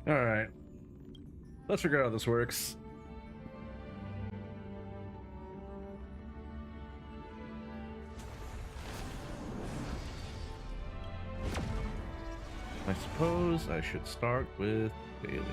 Alright. Let's figure out how this works. I suppose I should start with dailies.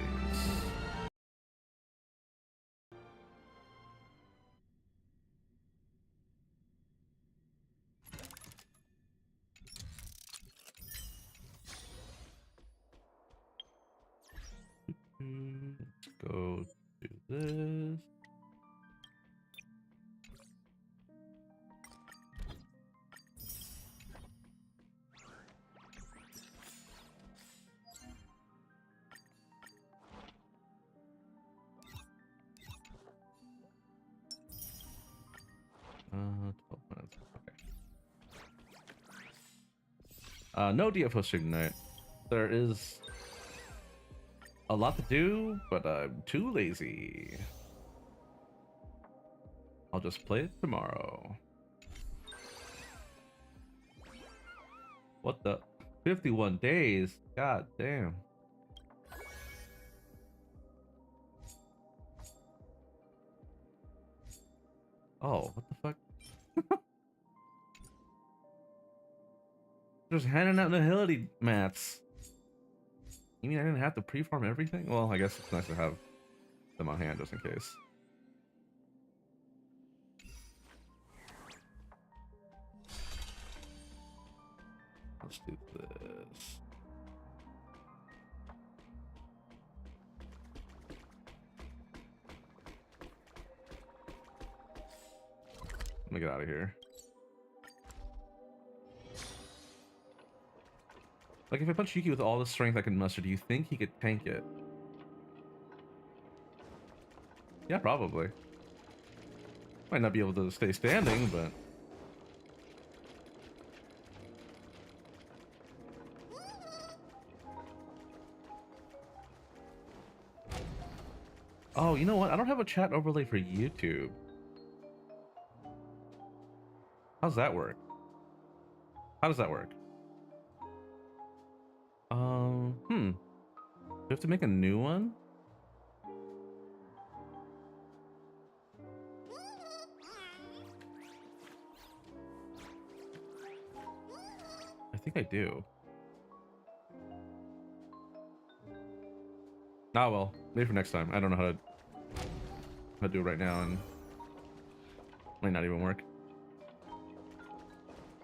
Let's go do this. Uh, 12 minutes. Okay. No DFO Ignite. There is a lot to do, but I'm too lazy. I'll just play it tomorrow. What the? 51 days? God damn. Oh, what the fuck? Just handing out nobility mats. You mean I didn't have to pre-farm everything? Well, I guess it's nice to have them on hand just in case. Let's do this. Let me get out of here. Like, if I punch Yuki with all the strength I can muster, do you think he could tank it? Yeah, probably. Might not be able to stay standing, but... Oh, you know what? I don't have a chat overlay for YouTube. How's that work? How does that work? Do you have to make a new one? I think I do. Ah, well, maybe for next time. I don't know how to do it right now, and might not even work.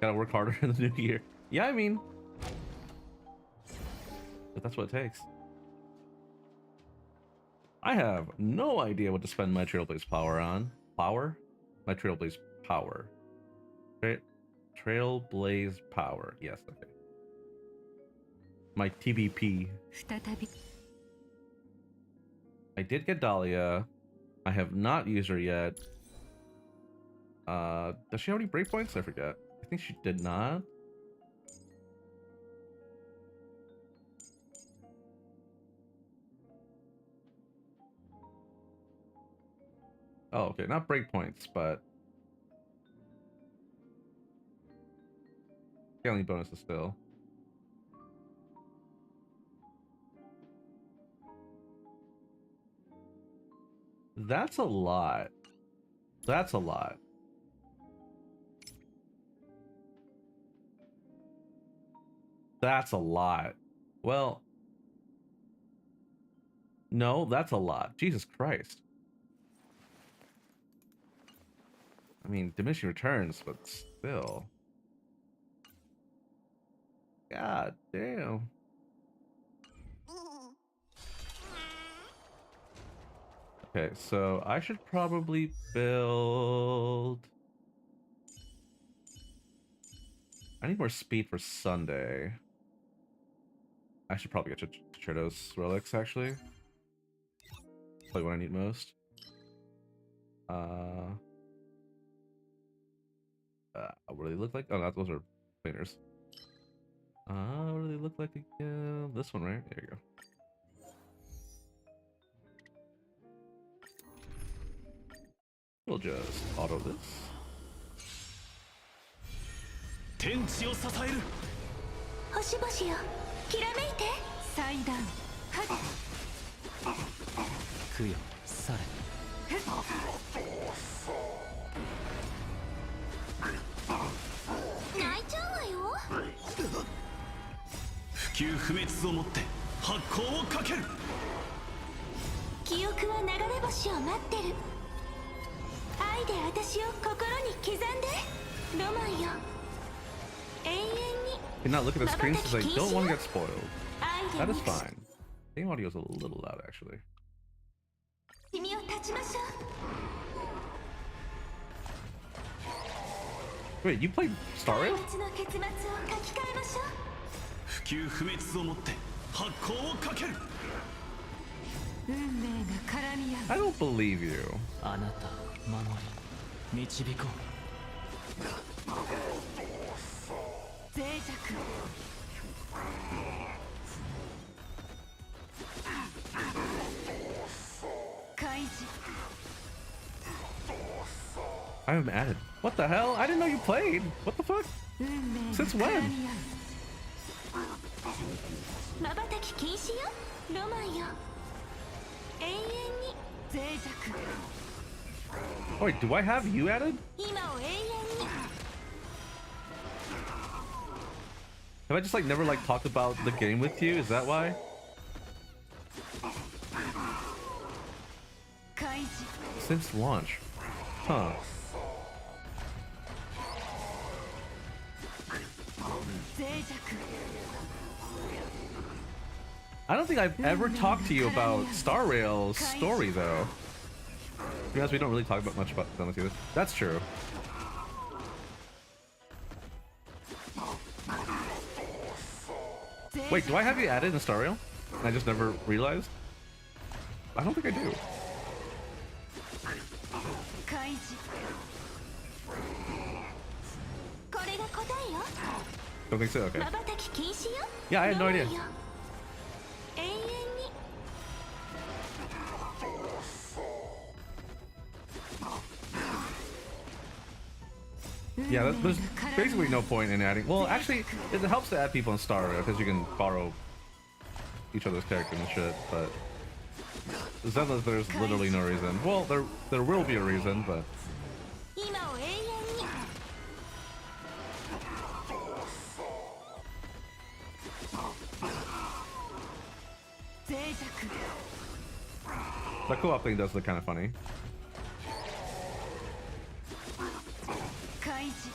Gotta work harder in the new year. Yeah, I mean, but that's what it takes. I have no idea what to spend my Trailblaze power on. Power? My Trailblaze power. Trailblaze power. Yes, okay. My TBP. I did get Dahlia. I have not used her yet. Does she have any breakpoints? I forget. I think she did not. Oh, okay. Not breakpoints, but scaling bonuses still. That's a lot. That's a lot. That's a lot. Well, no, that's a lot. Jesus Christ. I mean, diminishing returns, but still. God damn. Okay, so I should probably build... I need more speed for Sunday. I should probably get Chirto's relics, actually. Probably what I need most. What do they look like? Oh, no, those are cleaners. What do they look like again? This one, right? There you go. We'll just auto this. 天地を支える星々よきらめいて祭壇影供養され。泣いちゃうわよ。不朽不滅をもって発光をかける。記憶は流れ星を待ってる。愛で私を心に刻んで、ロマンよ。永遠に Cannot look at the screen since I don't want to get spoiled. 愛で That is 満ち fine. Game audio is a little loud, actually. 君を立ちましょう。 Wait, you played Star 怪 Rail? 物の結末を書き換えましょう。不朽不滅をもって発光をかける。運命が絡み合 I う。 don't believe you. あなたを守り導こ脆弱。開示。 I haven't added. What the hell? I didn't know you played. What the fuck? 運命が Since 絡み合 when? う。瞬き禁止よ。ロマンよ。永遠に脆弱。 Wait, do I have you added? 今を永遠に。 Have I just like never like talked about the game with you? Is that why? 開示。 Since launch. Huh. 脆弱。 I don't think I've ever talked to you about Star Rail's story though. To be honest, we don't really talk about much about them either. That's true. Wait, do I have you added in Star Rail? And I just never realized? I don't think I do. 開示。これが答えよ。 Don't think so? Okay. 瞬き禁止よ。 Yeah, I had no idea. ロマンよ。永遠に。 Yeah, there's basically no point in adding. Well, actually, it helps to add people in Star Rail because you can borrow each other's characters and shit. But Zelda, there's literally no reason. Well, there will be a reason, but 今を永遠に。 脆弱。 the co-op thing does look kind of funny. 開示。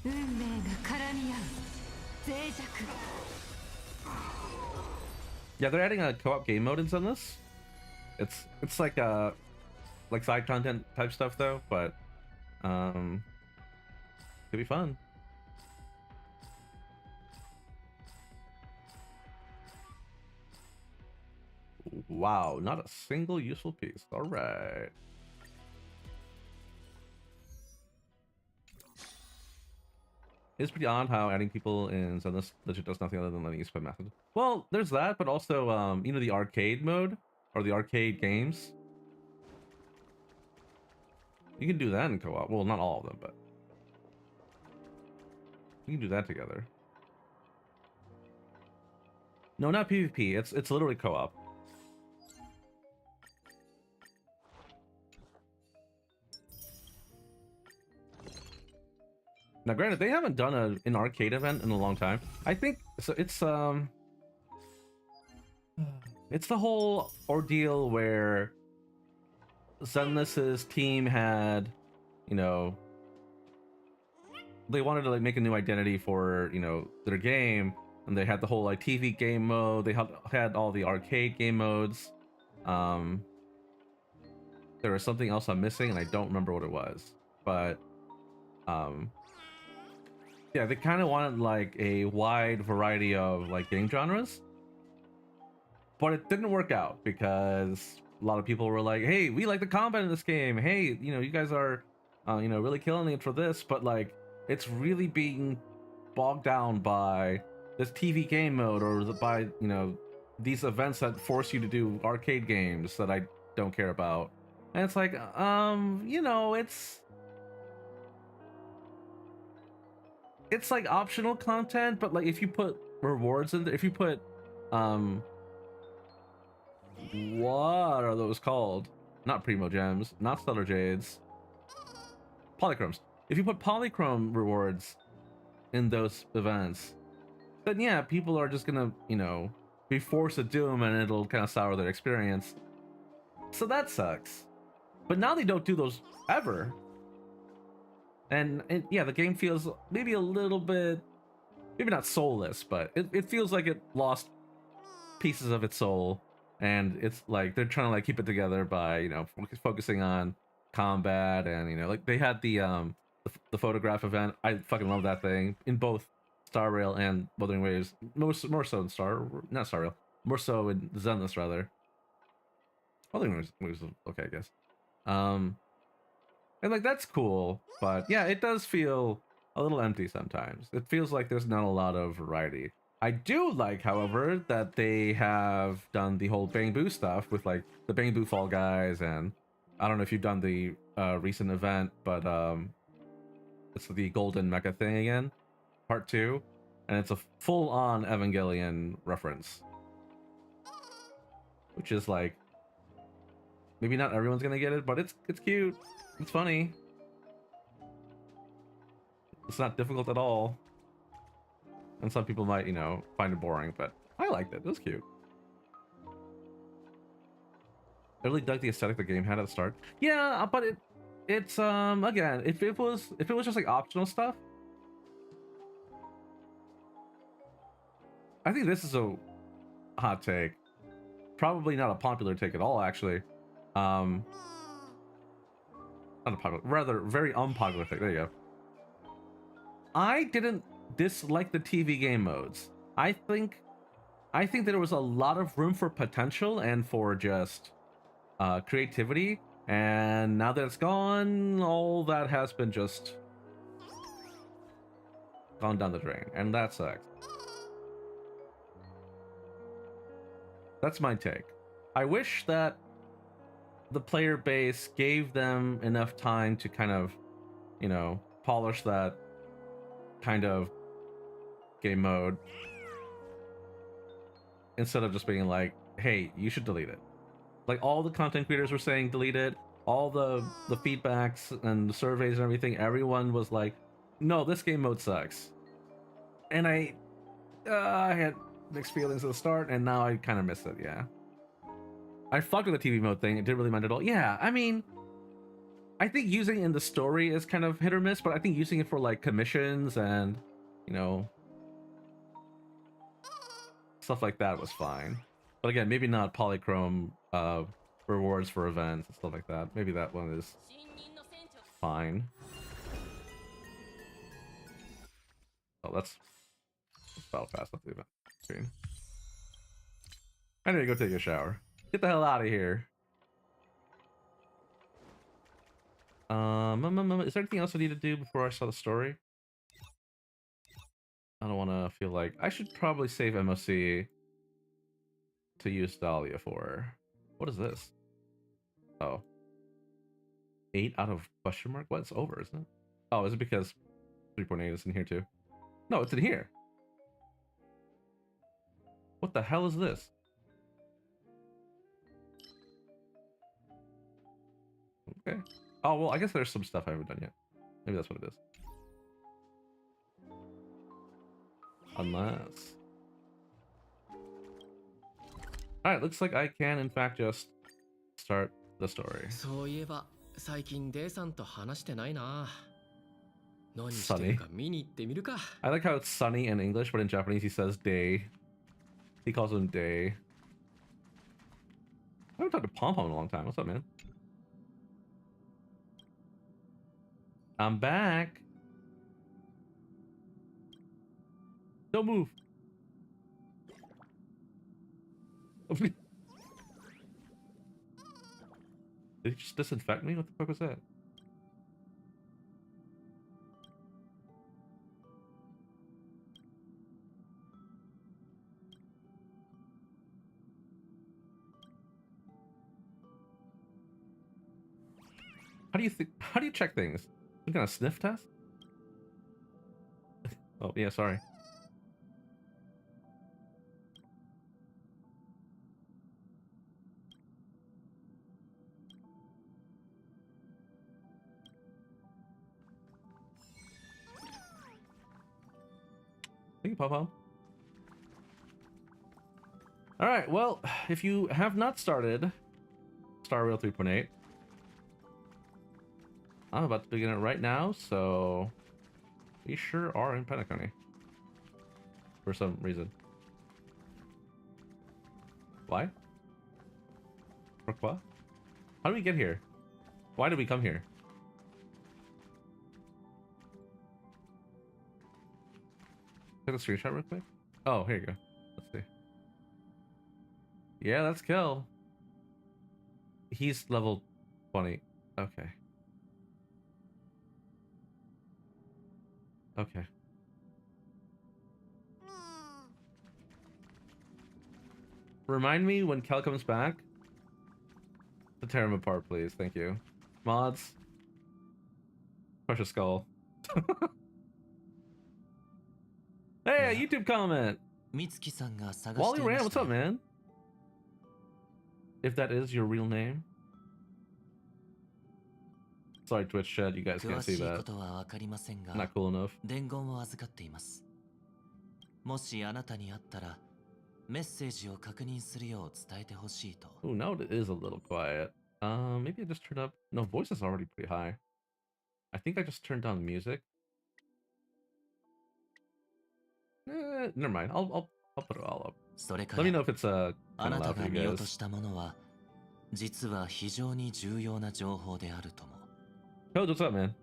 運命が絡み合う。脆弱。 Yeah, they're adding a co-op game mode in this. It's like side content type stuff though, but could be fun. Wow, not a single useful piece. All right. It's pretty odd how adding people in Zelda legit does nothing other than letting you spend math. Well, there's that, but also, you know, the arcade mode or the arcade games. You can do that in co-op. Well, not all of them, but you can do that together. No, not PvP. It's literally co-op. Now, granted, they haven't done an arcade event in a long time. I think so. It's the whole ordeal where Zenless's team had, you know, they wanted to like make a new identity for, you know, their game, and they had the whole like TV game mode. They had all the arcade game modes. There was something else I'm missing, and I don't remember what it was, but yeah, they kind of wanted like a wide variety of like game genres, but it didn't work out because a lot of people were like, hey, we like the combat in this game, hey, you know, you guys are you know, really killing it for this, but like it's really being bogged down by this TV game mode or by, you know, these events that force you to do arcade games that I don't care about. And it's like, you know, it's like optional content, but like if you put rewards in there, if you put Um, what are those called? Not Primo Gems, not Stellar Jades. Polychromes. If you put polychrome rewards in those events, then yeah, people are just gonna, you know, be forced to do them and it'll kind of sour their experience. So that sucks. But now they don't do those ever. And yeah, the game feels maybe a little bit, maybe not soulless, but it feels like it lost pieces of its soul. And it's like they're trying to like keep it together by, you know, focusing on combat. And you know, like they had the photograph event. I fucking love that thing in both Star Rail and Wuthering Waves. More so in not Star Rail, more so in Zenless rather. Wuthering Waves was okay, I guess. And like that's cool, but yeah, it does feel a little empty sometimes. It feels like there's not a lot of variety. I do like, however, that they have done the whole Bang Boo stuff with like the Bang Boo Fall Guys, and I don't know if you've done the recent event, but it's the Golden Mecha thing again, part 2, and it's a full-on Evangelion reference, which is like maybe not everyone's gonna get it, but it's cute, it's funny, it's not difficult at all. And some people might, you know, find it boring, but I liked it. It was cute. I really dug the aesthetic the game had at the start. Yeah, but it's again, if it was just like optional stuff, I think this is a hot take. Probably not a popular take at all, actually. Not a popular, rather very unpopular take. There you go. I didn't dislike the TV game modes. I think there was a lot of room for potential and for just creativity, and now that it's gone, all that has been just gone down the drain, and that sucks. That's my take. I wish that the player base gave them enough time to kind of, you know, polish that kind of game mode instead of just being like, hey, you should delete it. Like all the content creators were saying delete it, all the feedbacks and the surveys and everything, everyone was like, no, this game mode sucks. And I had mixed feelings at the start, and now I kind of miss it. Yeah, I fucked with the TV mode thing. It didn't really mind at all. Yeah, I mean, I think using it in the story is kind of hit or miss, but I think using it for like commissions and, you know, stuff like that was fine. But again, maybe not polychrome rewards for events and stuff like that. Maybe that one is fine. Oh, let's battle pass off the event screen. I need to go take a shower. Get the hell out of here. Is there anything else I need to do before I start the story? I don't want to feel like I should probably save MOC to use Dahlia for. What is this? Oh. 8 out of question mark? What? It's over, isn't it? Oh, is it because 3.8 is in here too? No, it's in here. What the hell is this? Okay. Oh, well, I guess there's some stuff I haven't done yet. Maybe that's what it is. Unless... Alright, looks like I can, in fact, just start the story. Sunny. I like how it's sunny in English, but in Japanese he says day. He calls him day. I haven't talked to Pom Pom in a long time. What's up, man? I'm back. Don't move. Did he just disinfect me? What the fuck was that? How do you check things? Some kind of sniff test? Oh, yeah, sorry. Thank you, Pop. All right, well, if you have not started Star Rail 3.8, I'm about to begin it right now, so we sure are in Penacony for some reason. Why? Pourquoi? How do we get here? Why did we come here? Take a screenshot real quick. Oh, here you go. Let's see. Yeah, that's Kel. He's level 20. Okay. Okay. Remind me when Kel comes back to tear him apart, please. Thank you. Mods. Crush a skull. Hey, YouTube comment. Wally Rand, what's up, man? If that is your real name. Sorry, Twitch chat, you guys can't see that. Not cool enough. もしあなたにあったらメッセージを確認するよう伝えてほしいと。 Ooh, now it is a little quiet. Maybe I just turned up. No, voice is already pretty high. I think I just turned down music. Never mind. I'll put it all up. Let me know if it's kind of loud for you guys. したものは実は非常に重要な情報であるとも。 Code, what's up, man?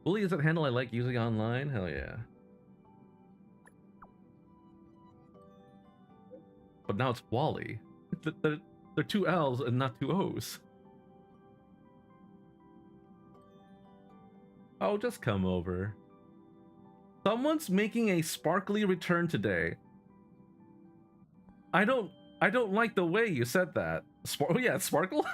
Bully is a handle I like using online? Hell yeah. But now it's Wally. They're two L's and not two O's. Oh, just come over. Someone's making a sparkly return today. I don't like the way you said that. Oh yeah, Sparkle?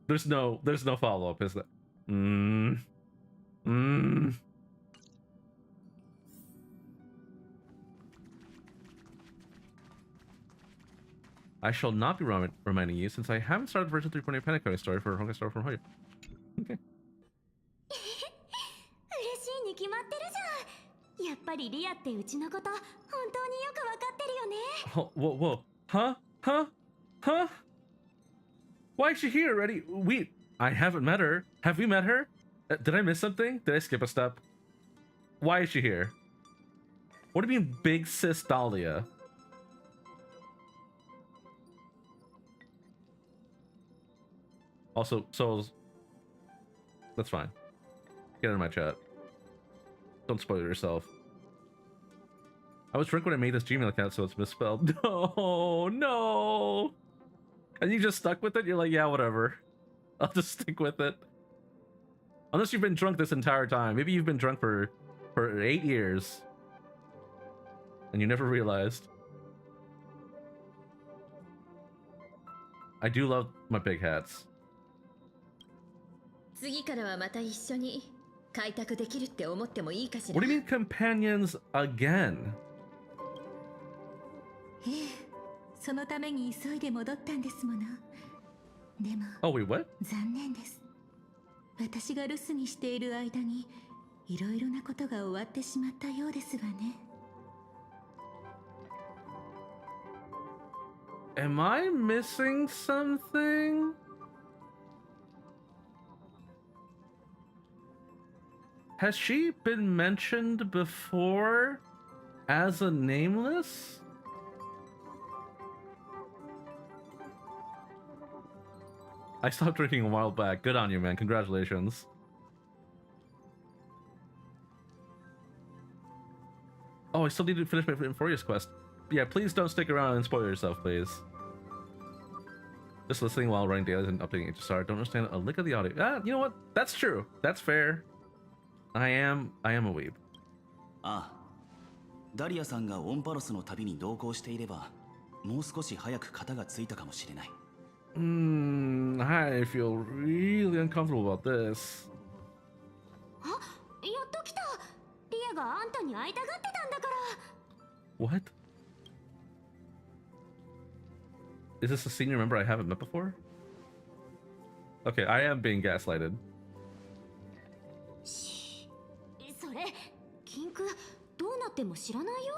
There's no follow-up, is there? I shall not be reminding you since I haven't started version 3.8 Penacony story for Honkai Star from Hoya. Okay. 嬉しいに決まってるじゃん。やっぱりリアってうちのこと本当によくわかってるよね。 Oh, whoa. Huh? Why is she here already? I haven't met her. Have we met her? Did I miss something? Did I skip a step? Why is she here? What do you mean, big sis Dahlia? Also, Souls. That's fine. Get in my chat. Don't spoil yourself. I was drunk when I made this Gmail account, so it's misspelled. No! And you just stuck with it? You're like, yeah, whatever. I'll just stick with it. Unless you've been drunk this entire time. Maybe you've been drunk for 8 years. And you never realized. I do love my big hats. 次からはまた一緒に開拓できるって思ってもいいかしら。 What do you mean companions again? ええ、そのために急いで戻ったんですもの。でも、 Oh, wait, what? 残念です。私が留守にしている間にいろいろなことが終わってしまったようですがね。 Am I missing something? Has she been mentioned before as a nameless? I stopped drinking a while back. Good on you, man. Congratulations. Oh, I still need to finish my Furious quest. Yeah, please don't stick around and spoil yourself, please. Just listening while running dailies and updating HSR. Don't understand a lick of the audio. Ah, you know what? That's true. That's fair. I am a weeb. ああ、ダリアさんがオンパロスの旅に同行していれば、もう少し早く型がついたかもしれない。I feel really uncomfortable about this. あ、やっと来た。リアがあんたに会いたがってたんだから。 What? Is this a senior member I haven't met before? Okay, I am being gaslighted. それ禁句どうなっても知らないよ。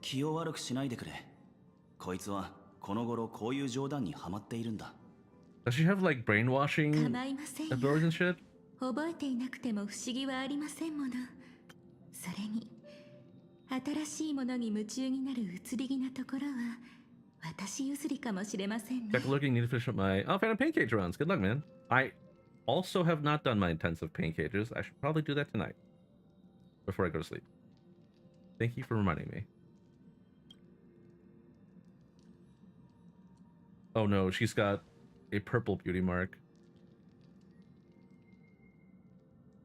気を悪くしないでくれ。こいつはこの頃こういう冗談にハマっているんだ。Does she have like brainwashing 構いませんよ。 abilities and shit? 覚えていなくても不思議はありませんもの。それに新しいものに夢中になる移り気なところは私譲りかもしれませんね。 Check looking, need to finish up my Phantom Pain Cage rounds. Good luck, man. I also have not done my intensive pain cages. I should probably do that tonight before I go to sleep. Thank you for reminding me. Oh no, she's got a purple beauty mark.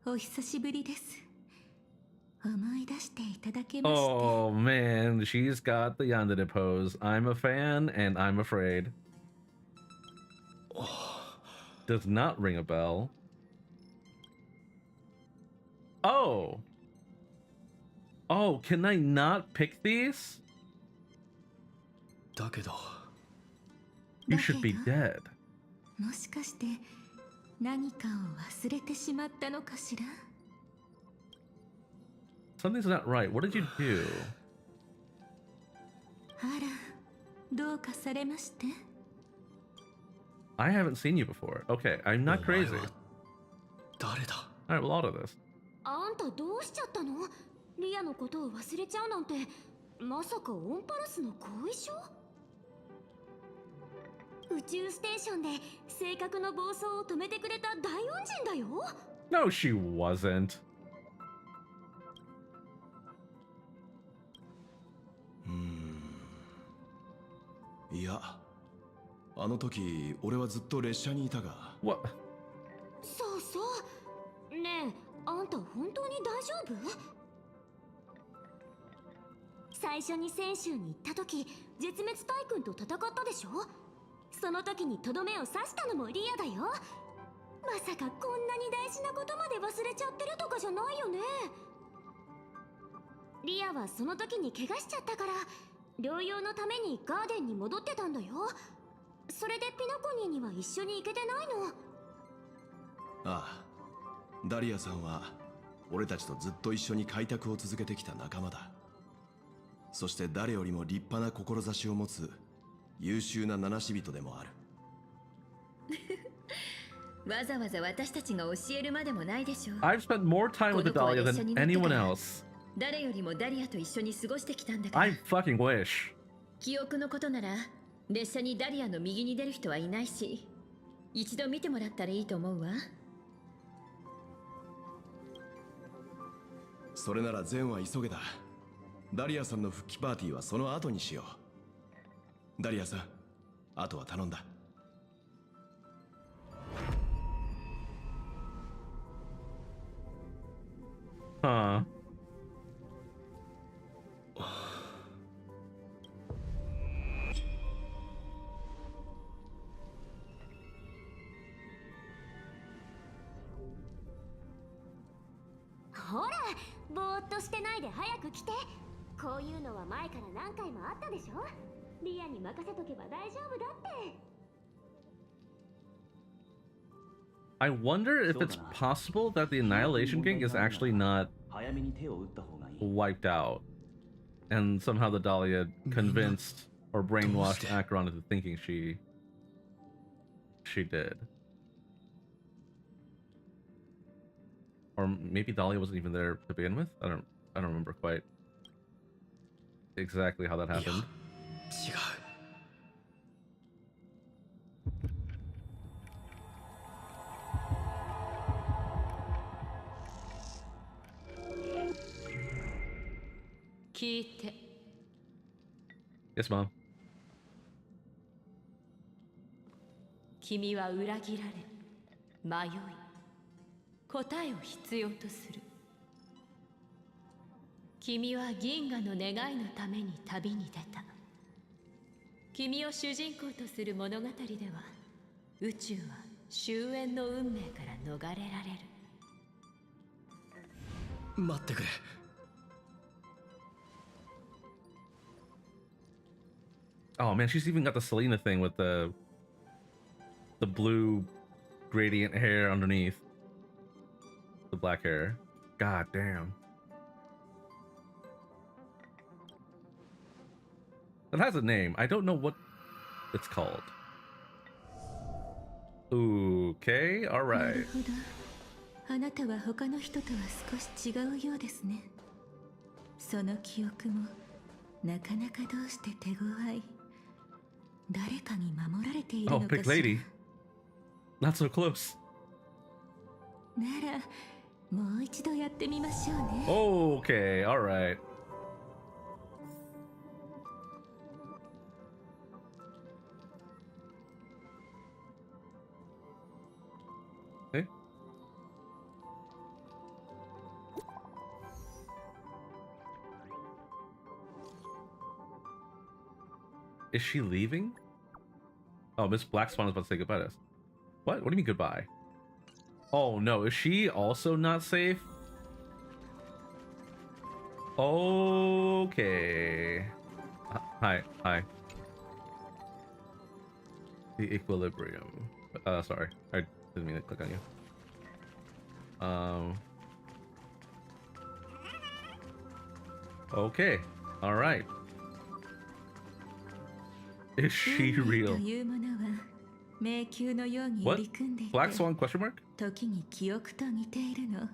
お久しぶりです。思い出していただけまして。 Oh man, she's got the yandere pose. I'm a fan and I'm afraid. Does not ring a bell. Oh. Oh, can I not pick these? だけど You should be だけど dead. もしかして何かを忘れてしまったのかしら。 Something's not right. What did you do? あら、どうかされまして。 I haven't seen you before. Okay, I'm not crazy. お前は誰だ。 Alright, well, all of this. あんたどうしちゃったの？リアのことを忘れちゃうなんて、まさかオンパルスの後遺症？宇宙ステーションで性格の暴走を止めてくれた大恩人だよ。 No, she wasn't. いや、あの時俺はずっと列車にいたが。 What? そうそう。ねえ、あんた本当に大丈夫？最初に泉州に行った時、絶滅大君と戦ったでしょ？その時にとどめを刺したのもリアだよ。まさかこんなに大事なことまで忘れちゃってるとかじゃないよね。リアはその時に怪我しちゃったから療養のためにガーデンに戻ってたんだよ。それでピノコニーには一緒に行けてないの。ああ、ダリアさんは俺たちとずっと一緒に開拓を続けてきた仲間だ。そして誰よりも立派な志を持つ優秀な七死人でもある。わざわざ私たちが教えるまでもないでしょう。 I've spent more time with the Dahlia than anyone else. 誰よりもダリアと一緒に過ごしてきたんだから。 I fucking wish. 記憶のことなら列車にダリアの右に出る人はいないし、一度見てもらったらいいと思うわ。それなら善は急げだ。ダリアさんの復帰パーティーはその後にしよう。ダリアさん、あとは頼んだ。Huh. ほら、ぼーっとしてないで早く来て。こういうのは前から何回もあったでしょ。リアに任せとけば大丈夫だって。 I wonder if it's possible that the Annihilation King is actually not 早めに手を打った方がいい。 wiped out. And somehow the Dahlia convinced or brainwashed Acheron into thinking she did. Or maybe Dahlia wasn't even there to begin with? I don't remember quite exactly how that happened. 違う。聞いて。 Yes, Mom. 君は裏切られ、迷い、答えを必要とする。君は銀河の願いのために旅に出た。君を主人公とする物語では、宇宙は終焉の運命から逃れられる。待ってくれ。Oh man, she's even got the Selena thing with the blue gradient hair underneath the black hair. God damn. It has a name. I don't know what it's called. Okay, all な right. るほど。あなたは他の人とは少し違うようですね。その記憶もなかなかどうして手強い。誰かに守られている Oh, のか Big しら。 Lady. Not so close. ならもう一度やってみましょうね。 Okay, all right. Okay. Is she leaving? Oh, Miss Black Swan is about to say goodbye to us. What? What do you mean goodbye? Oh no, is she also not safe? Okay. Hi. The equilibrium. Sorry. I didn't mean to click on you. Okay. All right. Is she 運命 real? というものは迷宮のように What? 入り組んでいて、 Black Swan question mark? 時に記憶と似ているの。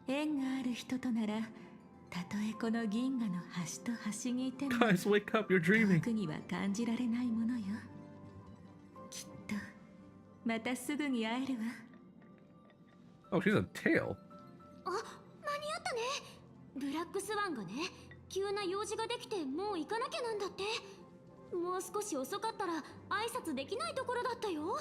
縁がある人となら、たとえこの銀河の端と端にいても Guys, wake up, you're dreaming. 遠くには感じられないものよ。きっとまたすぐに会えるわ。 Oh, she's a tail. あ、間に合ったね。ブラックスワンがね、急な用事ができてもう行かなきゃなんだって。もう少し遅かったら挨拶できないところだったよ。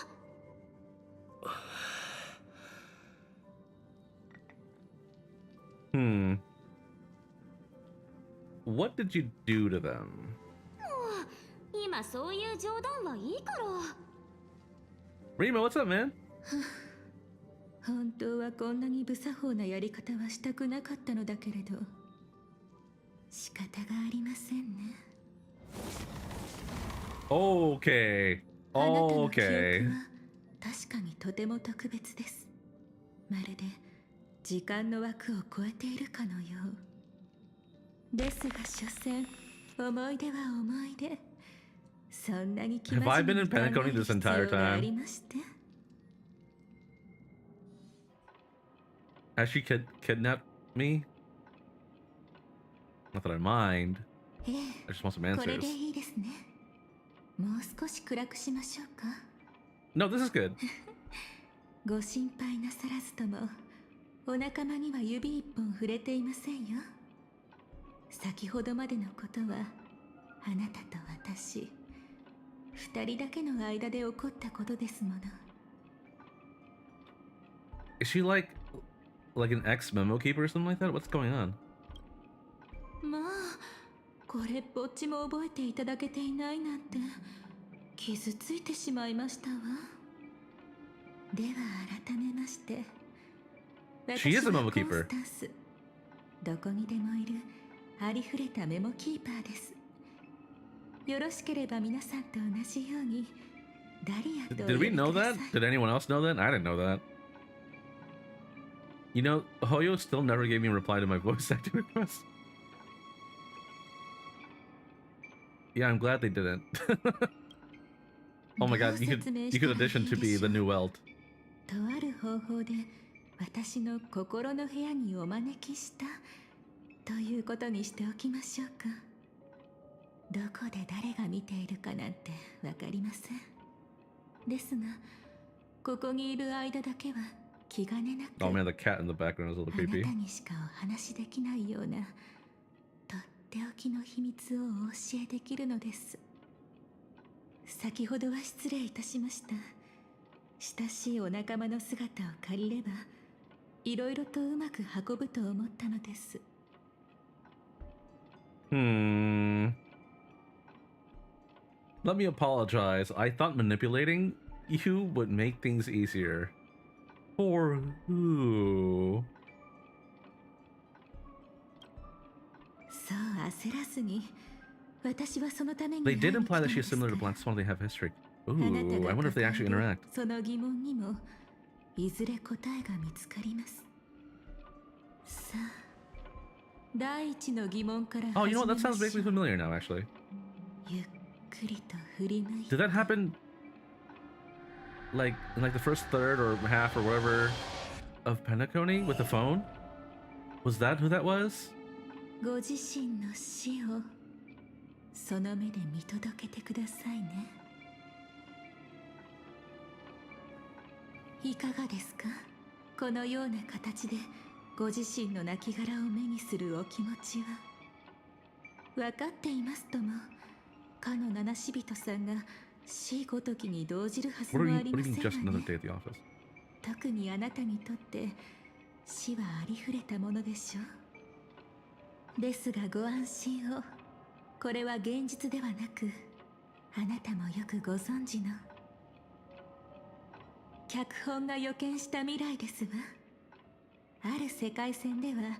What did you do to them? 今そういう冗談はいいから。 Rima, what's up, man? 本当はこんなに無作法なやり方はしたくなかったのだけれど、仕方がありませんね。 Okay. あなたの記憶 Okay. は確かにとても特別です。まるで時間の枠を超えているかのよう。ですが所詮思い出は思い出。そんなに気 Have I まじ been め in に考え Panic る this 必 entire 要があ time? りまして。 Has she kidnapped me? Not that I mind. え I just want some え、これ answers. でいいですね。もう少し暗くしましょうか。 No, this is good. ご心配なさらずとも、お仲間には指一本触れていませんよ。先ほどまでのことは、あなたと私、二人だけの間で起こったことですもの。 Is she like an ex-memo keeper or something like that? What's going on? まあ、これっぽっちも覚えていただけていないなんて、傷ついてしまいましたわ。では改めまして、 She is a 私は memo コン keeper. スタンス。どこにでもいるありふれたメモキーパーです。よろしければ皆さんと同じようにダリアとお Did 呼 we び know くだ that? さい。 Did anyone else know that? I didn't know that. You know, Hoyo still never gave me a reply to my voice acting request. Yeah, I'm glad they didn't. Oh my god, you could audition to be the new Welt. とある方法で私の心の部屋にお招きしたということにしておきましょうか。どこで誰が見ているかなんてわかりません。ですが、ここにいる間だけは気兼ねなく Oh man, the cat in the background is a little あな creepy. たにしかお話しできないようなとっておきの秘密をお教えできるのです。先ほどは失礼いたしました。親しいお仲間の姿を借りればいろいろとうまく運ぶと思ったのです。 Let me apologize. I thought manipulating You would make things easier. For who? そう焦らずに、私はそのために They 会い did に来た imply の that で she's す similar to から。 Black Swan. They have history. あなた Ooh, が I wonder if they 抱 actually える interact. その疑問にもいずれ答えが見つかります。さあ、第一の疑問から Oh, 始 you め know ま what? し That ょ sounds vaguely う。 familiar now, actually. ゆっくりと振り向い Did て。 that happen like in like the first third or half or whatever of Penacony with the phone? Was that who that was? ご自身の死をその目で見届けてくださいね。いかがですか？このような形でご自身の亡骸を目にするお気持ちは。分かっていますとも、かの七死人さんが死ごときに動じるはず What も do あり you ま mean せん just わ another ね。 day at the office? 特にあなたにとって死はありふれたものでしょう。ですがご安心を。これは現実ではなく、あなたもよくご存知の脚本が予見した未来ですわ。ある世界線では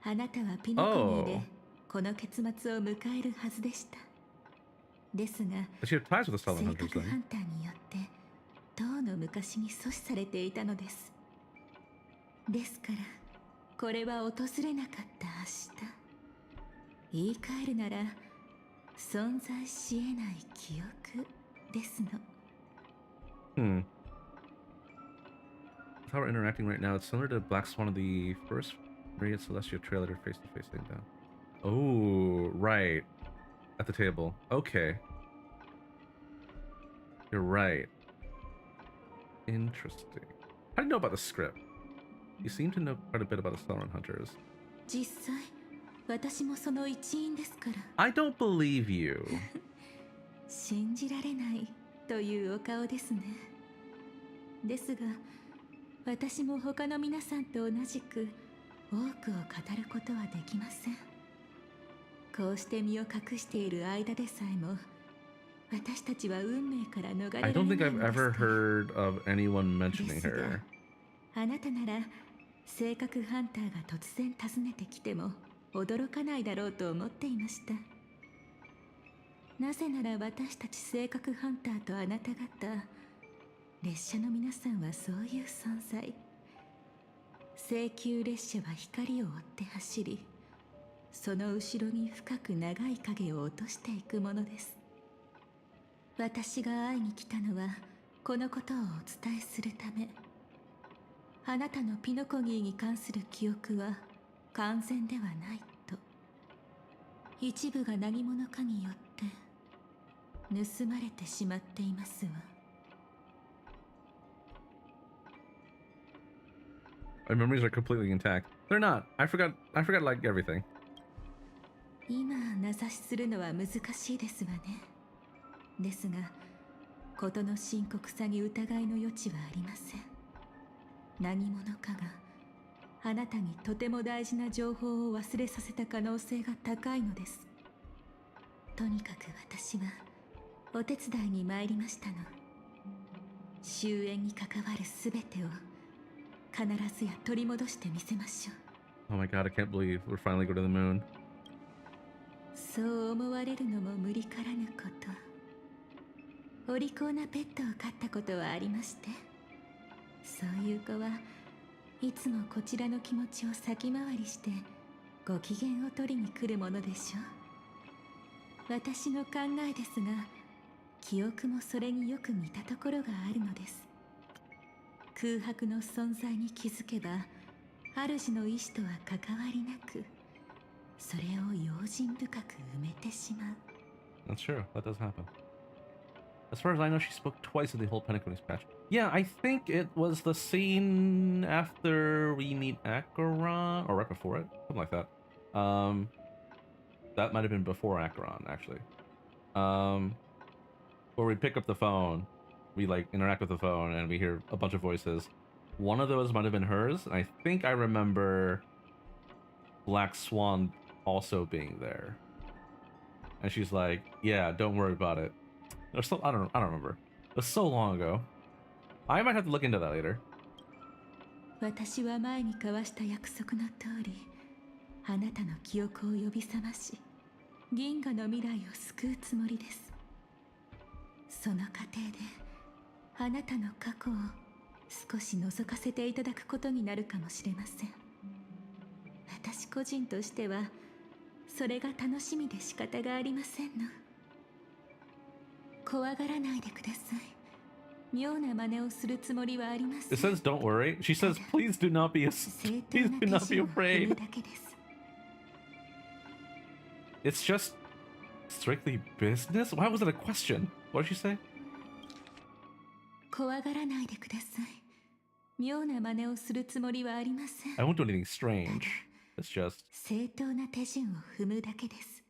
あなたはピノコニーでこの結末を迎えるはずでした。ですが But she had ties with the 性 Sullen 格 Hunters ハ then. ンターによってとうの昔に阻止されていたのです。ですからこれは訪れなかった明日。言い換えるなら存在し得ない記憶ですの。 Hmm. How we're interacting right now, it's similar to Black Swan of the first Myriad Celestial trailer face to face thing down. Oh, right. At the table. Okay. You're right. Interesting. How do you know about the script? You seem to know quite a bit about the Sullen Hunters. 実際私もその一員ですから。 I don't believe you. 信じられないというお顔ですね。ですが私も他の皆さんと同じく多くを語ることはできません。こうして身を隠している間でさえも私たちは運命から逃れら I れない don't の think で I've す ever から。 heard of anyone で mentioning すが her. あなたなら性格ハンターが突然訪ねてきても驚かないだろうと思っていました。なぜなら私たち性格ハンターとあなた方列車の皆さんはそういう存在。請求列車は光を追って走り、その後ろに深く長い影を落としていくものです。私が会いに来たのはこのことをお伝えするため。あなたのピノコギーに関する記憶は完全ではないと。一部が何者かによって盗まれてしまっていますわ。 My memories are completely intact. They're not. I forgot like everything. 今名指しするのは難しいですわね。ですが事の深刻さに疑いの余地はありません。何者かがあなたにとても大事な情報を忘れさせた可能性が高いのです。とにかく私はお手伝いに参りましたの。終焉に関わるすべてを必ずや取り戻してみせましょう。 Oh my god, I can't believe we're finally going to the moon. そう思われるのも無理からぬこと。お利口なペットを飼ったことはありまして、そういう子はいつもこちらの気持ちを先回りしてご機嫌を取りに来るものでしょう。私の考えですが、記憶もそれによく似たところがあるのです。空白の存在に気づけば主の意志とは関わりなく、それを用心深く埋めてしまう。 That's true. That does happen. As far as I know, she spoke twice in the whole Penacony's patch. Yeah, I think it was the scene after we meet Acheron, or right before it, something like that. That might have been before Acheron, actually. Where we pick up the phone, we like interact with the phone, and we hear a bunch of voices. One of those might have been hers. And I think I remember Black Swan also being there, and she's like, "Yeah, don't worry about it." Or so I don't remember. It was so long ago. I might have to look into that later. 私は前に交わした約束の通り、あなたの記憶を呼び覚まし、銀河の未来を救うつもりです。その過程で、あなたの過去を少し覗かせていただくことになるかもしれません。私個人としては、それが楽しみで仕方がありませんの。怖がらないでください。妙な真似をするつもりはありません。It says don't worry. She says please do not be please do not be afraid. It's just strictly business? Why was it a question? What did she say? 怖がらないでください。妙な真似をするつもりはありません。I won't do anything strange. It's just 正当な手順を踏むだけです。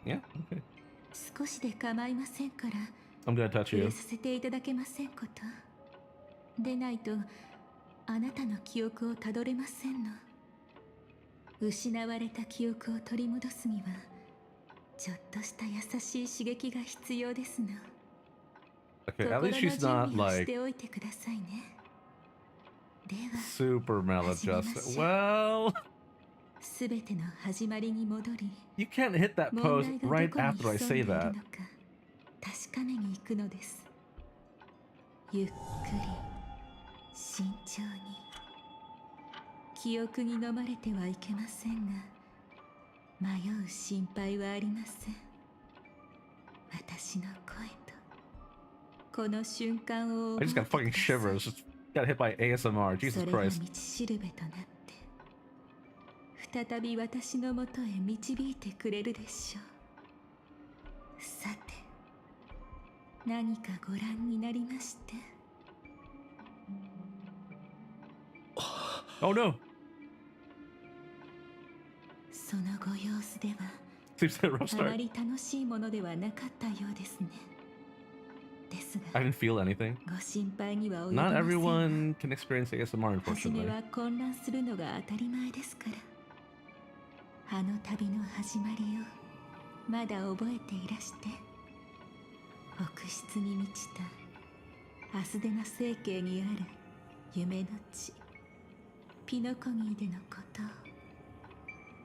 yeah, okay. 少しで構いませんから。I'm gonna touch 触 you. れさせていただけませんこと。でないと、あなたの記憶をたどれませんの。失われた記憶を取り戻すには、ちょっとした優しい刺激が必要ですの。Okay, at least she's not like しておいてくださいね。では、 super maladjusted. Well, すべての始まりに戻り、 you can't hit that 問 pose 題が right どこ after に I 潜んで say いるの that. か確かめに行くのです。ゆっくり、慎重に。記憶に飲まれてはいけませんが、迷う心配はありません。私の声と、この瞬間を I just got fucking shivers. Just got hit by ASMR. Jesus それが Christ. 道しるべとなって、再び私のもとへ導いてくれるでしょう。さて、何かご覧になりまして。Oh no! そのご様子では、 Seems like a rough あま start. り楽しいものではなかったようですね。ですが、 I didn't feel anything. ご心配には及び Not ませんが、 everyone can experience ASMR, 初め unfortunately. は混乱するのが当たり前ですから。あの旅の始まりをまだ覚えていらして、奥室に満ちたアスデナ星系にある夢の地ピノコギーでのことを、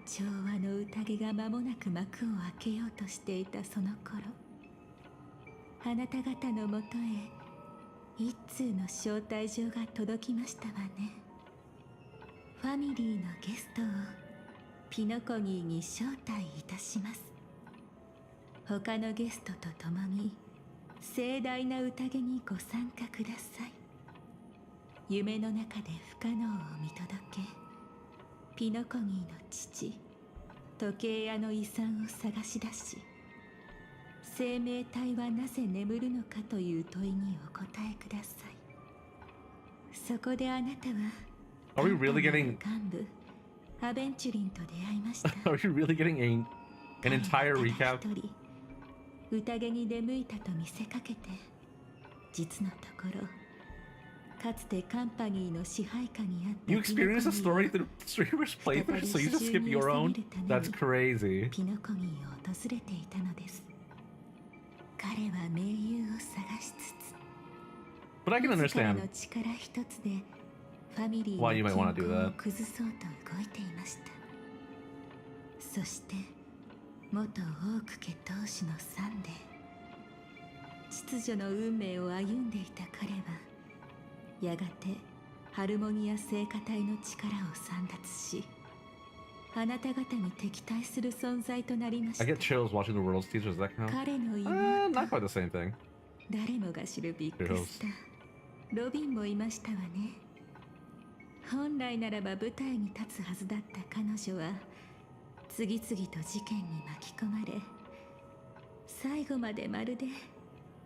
調和の宴が間もなく幕を開けようとしていたその頃、あなた方のもとへ一通の招待状が届きましたわね。ファミリーのゲストをピノコギーに招待いたします。他のゲストと共に盛大な宴にご参加ください。夢の中で不可能を見届け、ピノコギーの父時計屋の遺産を探し出し、生命体はなぜ眠るのかという問いにお答えください。そこであなたは Are we really getting 幹部アベンチュリンと出会いました。 Are you really getting an entire 彼 recap? はただ一人宴に出向いたと見せかけて、実のところかつてカンパニーの支配下にあった You experience a story through streamers' playthrough, so you just skip your own? That's crazy. ピノコギーを訪れていたのです。彼は盟友を探しつつ、 But I can 自ら understand の力一つでファミリー why you might の wanna 均 do 衡 that. を崩そうと動いていました。そして元オーク家当主のサンで秩序の運命を歩んでいた彼は、やがてハルモニア聖歌隊の力を簒奪し、あなた方に敵対する存在となりまし I た。 get chills watching the World's Teachers. Does that count? 彼の Not 妹、 quite the same thing. 誰もが知るビッグスターロビンもいましたわね。本来ならば舞台に立つはずだった彼女は次々と事件に巻き込まれ、最後までまるで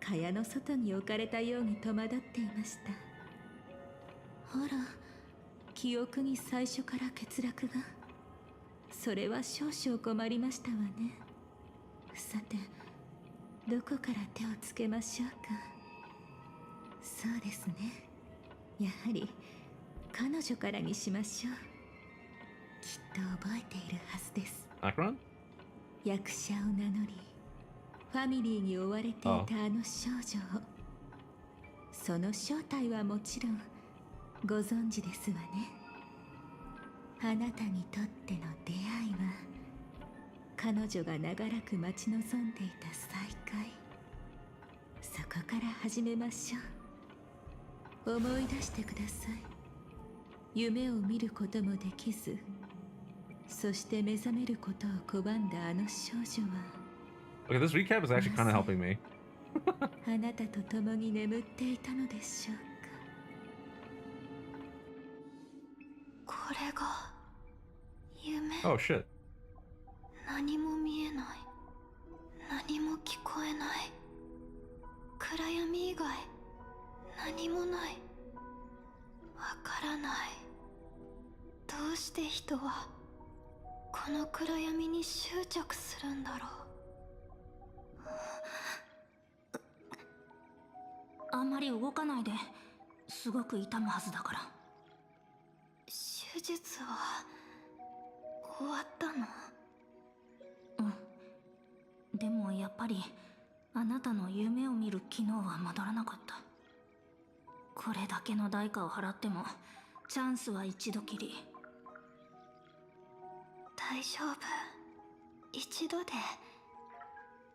蚊帳の外に置かれたように戸惑っていました。あら、記憶に最初から欠落が。それは少々困りましたわね。さて、どこから手をつけましょうか。そうですね、やはり彼女からにしましょう。きっと覚えているはずです。 Akron? 役者を名乗りファミリーに追われていたあの少女をその正体はもちろんご存知ですわね。あなたにとっての出会いは彼女が長らく待ち望んでいた再会。そこから始めましょう。思い出してください。夢を見ることもできず、そして目覚めることを拒んだあの少女は Okay, this recap is actually kind of helping me. あなたと共に眠っていたのでしょうか。これが夢。 Oh shit. 何も見えない、何も聞こえない、暗闇以外何もない。わからない。どうして人はこの暗闇に執着するんだろう。あんまり動かないで、すごく痛むはずだから。手術は終わったの？うん。でもやっぱりあなたの夢を見る機能は戻らなかった。これだけの代価を払ってもチャンスは一度きり。大丈夫、一度で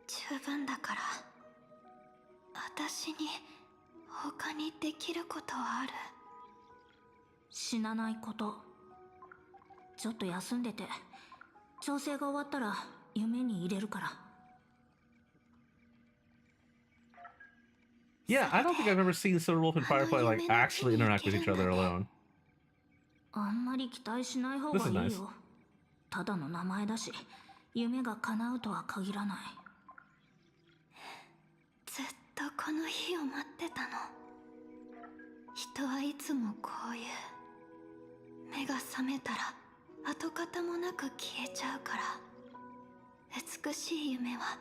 十分だから。私に他にできることはある？死なないこと。ちょっと休んでて、調整が終わったら夢に入れるから。 Yeah, I don't think I've ever seen Silver Wolf and Firefly like actually interact with each other alone. あんまり期待しない方がいいよ。ただの名前だし、夢が叶うとは限らない。ずっとこの日を待ってたの。人はいつもこういう、目が覚めたら跡形もなく消えちゃうから。美しい夢は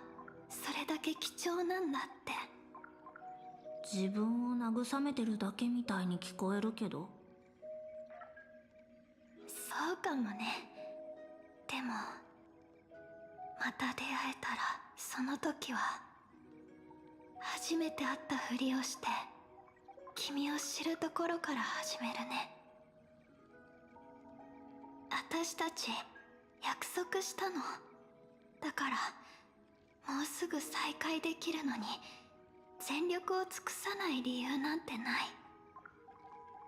それだけ貴重なんだって。自分を慰めてるだけみたいに聞こえるけど。そうかもね。でもまた出会えたら、その時は初めて会ったふりをして君を知るところから始めるね。私たち約束したの。だからもうすぐ再会できるのに全力を尽くさない理由なんてな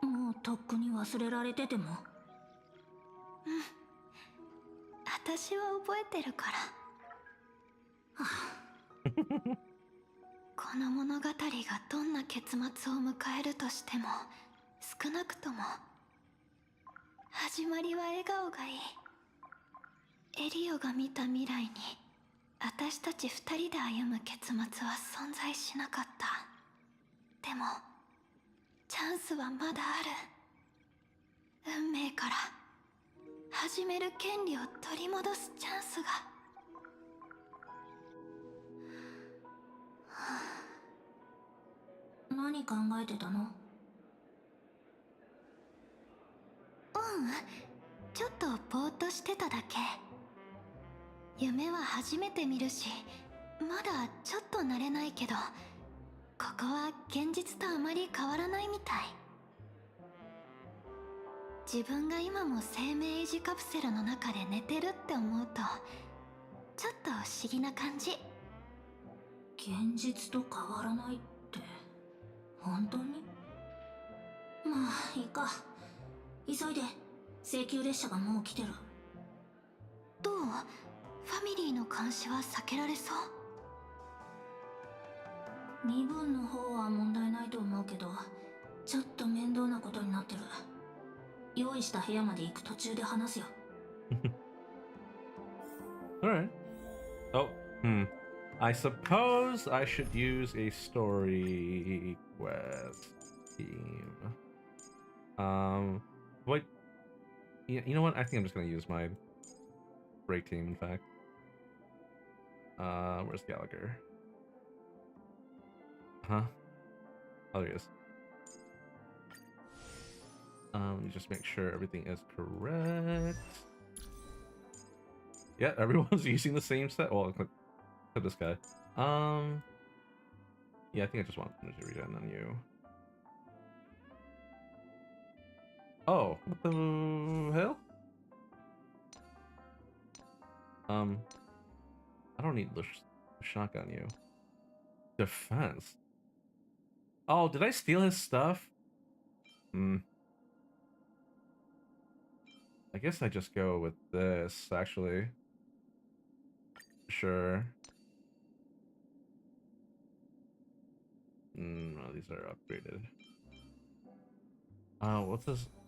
い。もうとっくに忘れられてても。うん、私は覚えてるから。この物語がどんな結末を迎えるとしても、少なくとも始まりは笑顔がいい。エリオが見た未来に私たち二人で歩む結末は存在しなかった。でもチャンスはまだある。運命から始める権利を取り戻すチャンスが。何考えてたの？ちょっとぼーっとしてただけ。夢は初めて見るし、まだちょっと慣れないけど、ここは現実とあまり変わらないみたい。自分が今も生命維持カプセルの中で寝てるって思うと、ちょっと不思議な感じ。現実と変わらないって本当に？まあいいか。急いで、請求列車がもう来てる。どう？ファミリーの監視は避けられそう？身分の方は問題ないと思うけど、ちょっと面倒なことになってる。用意した部屋まで行く途中で話すよ。Alright. Oh, I suppose I should use a story quest team. Wait. You know what? I think I'm just gonna use my break team, in fact. Where's Gallagher? Huh? Oh, there he is. Let me just make sure everything is correct. Yeah, everyone's using the same set. Well, click this guy. Yeah, I think I just want to regen on you. Oh, what the hell? I don't need the shotgun you. Defense. Oh, did I steal his stuff? Hmm. I guess I just go with this, actually. Sure. No, these are upgraded.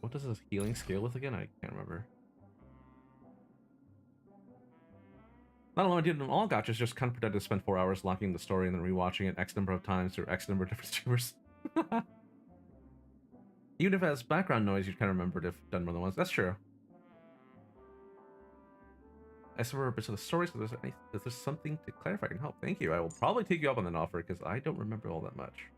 What does this healing scale with again? I can't remember. Not alone, I did all gotchas, just kind of pretended to spend 4 hours locking the story and then rewatching it X number of times through X number of different streamers. Even if it has background noise, you'd kind of remember it if done more than once. That's true. I still remember bits of the story, so if there's something to clarify, I can help. Thank you. I will probably take you up on that offer because I don't remember all that much.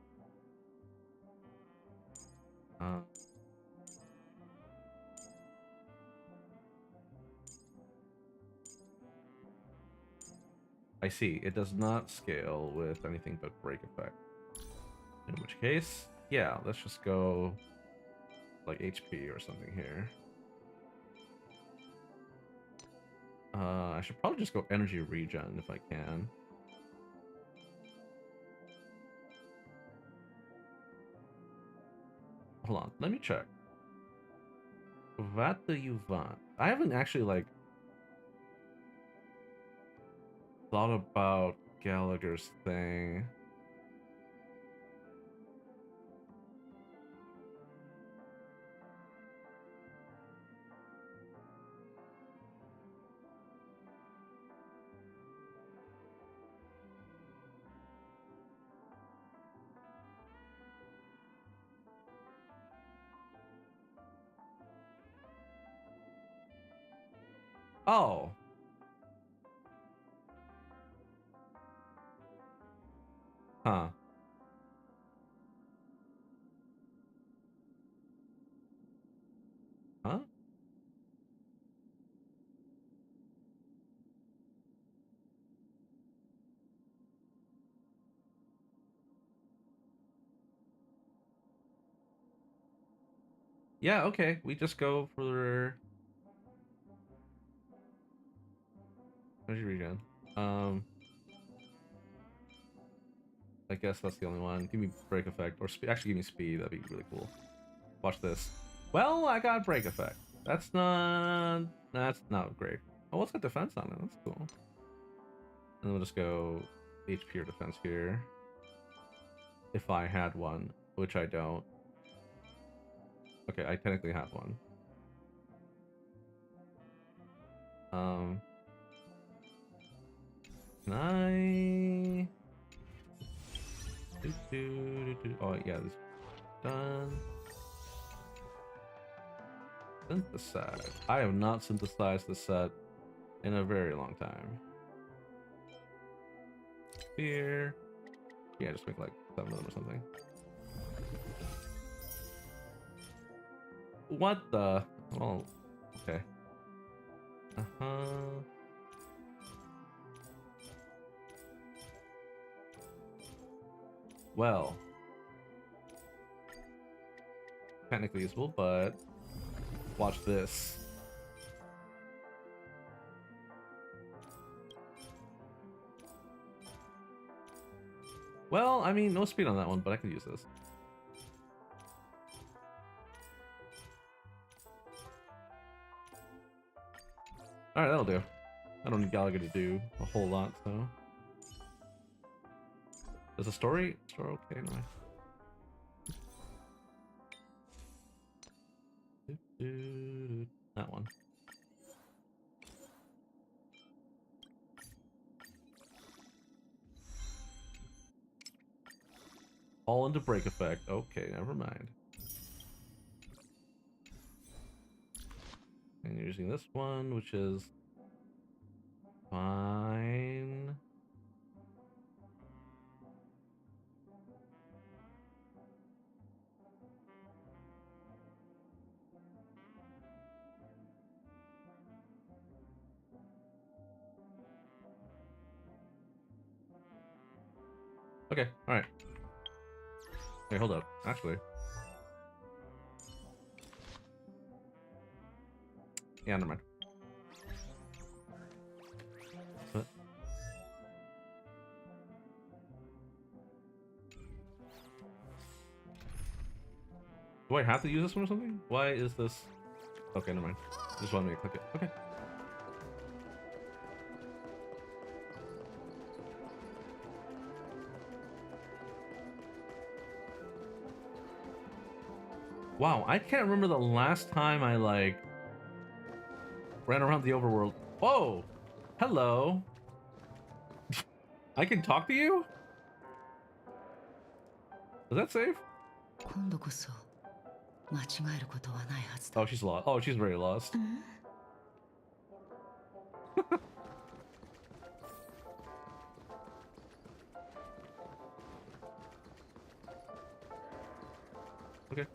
I see. It does not scale with anything but break effect. In which case, yeah, let's just go like HP or something here. I should probably just go energy regen if I can. Hold on, let me check. What do you want? I haven't actually like thought about Gallagher's thing. Oh. Huh. Huh? Yeah, okay. We just go for energy regen. I guess that's the only one. Give me break effect, or actually give me speed. That'd be really cool. Watch this. Well, I got break effect. That's not great. Oh, what's got defense on it? That's cool. And then we'll just go HP or defense here. If I had one, which I don't. Okay, I technically have one. Can I? Oh yeah, this done. Synthesize. I have not synthesized this set in a very long time. Here. Yeah, just make like 7 of them or something. What the? Oh, okay. Well, technically useful, but watch this. Well, I mean, no speed on that one, but I can use this. Alright, that'll do. I don't need Gallagher to do a whole lot, so. Is the story okay? No. That one. All into break effect. Okay, never mind. And you're using this one, which is fine. Okay, alright. Hey, hold up. Actually. Yeah, never mind. What? Do I have to use this one or something? Why is this? Okay, never mind. Just wanted me to click it. Okay. Wow, I can't remember the last time I like ran around the overworld. Whoa! Hello. I can talk to you? Is that safe? 今度こそ間違えることはないはずだ。 Oh, she's lost. Oh, she's very lost. Okay.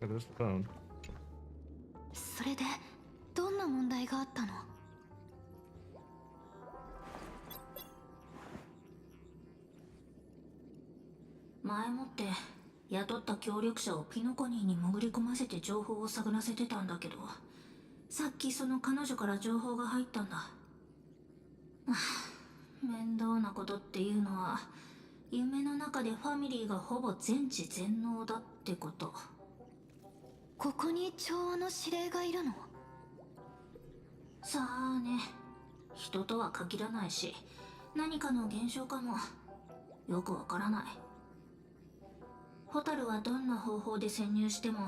Okay, there's the phone. それでどんな問題があったの？前もって雇った協力者をピノコニーに潜り込ませて情報を探らせてたんだけど、さっきその彼女から情報が入ったんだ。面倒なことっていうのは、夢の中でファミリーがほぼ全知全能だってこと。ここに調和の指令がいるの？さあね、人とは限らないし、何かの現象かも。よくわからない。ホタルはどんな方法で潜入しても、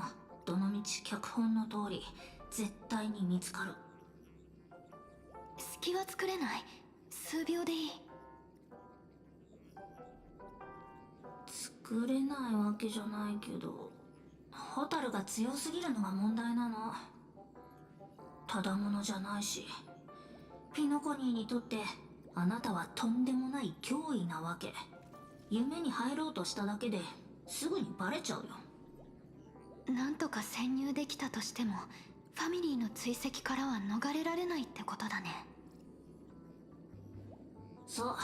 どのみち脚本の通り絶対に見つかる。隙は作れない。数秒でいい。作れないわけじゃないけど、ホタルが強すぎるのが問題なの。ただものじゃないし、ピノコニーにとってあなたはとんでもない脅威なわけ。夢に入ろうとしただけですぐにバレちゃうよ。なんとか潜入できたとしても、ファミリーの追跡からは逃れられないってことだね。そう、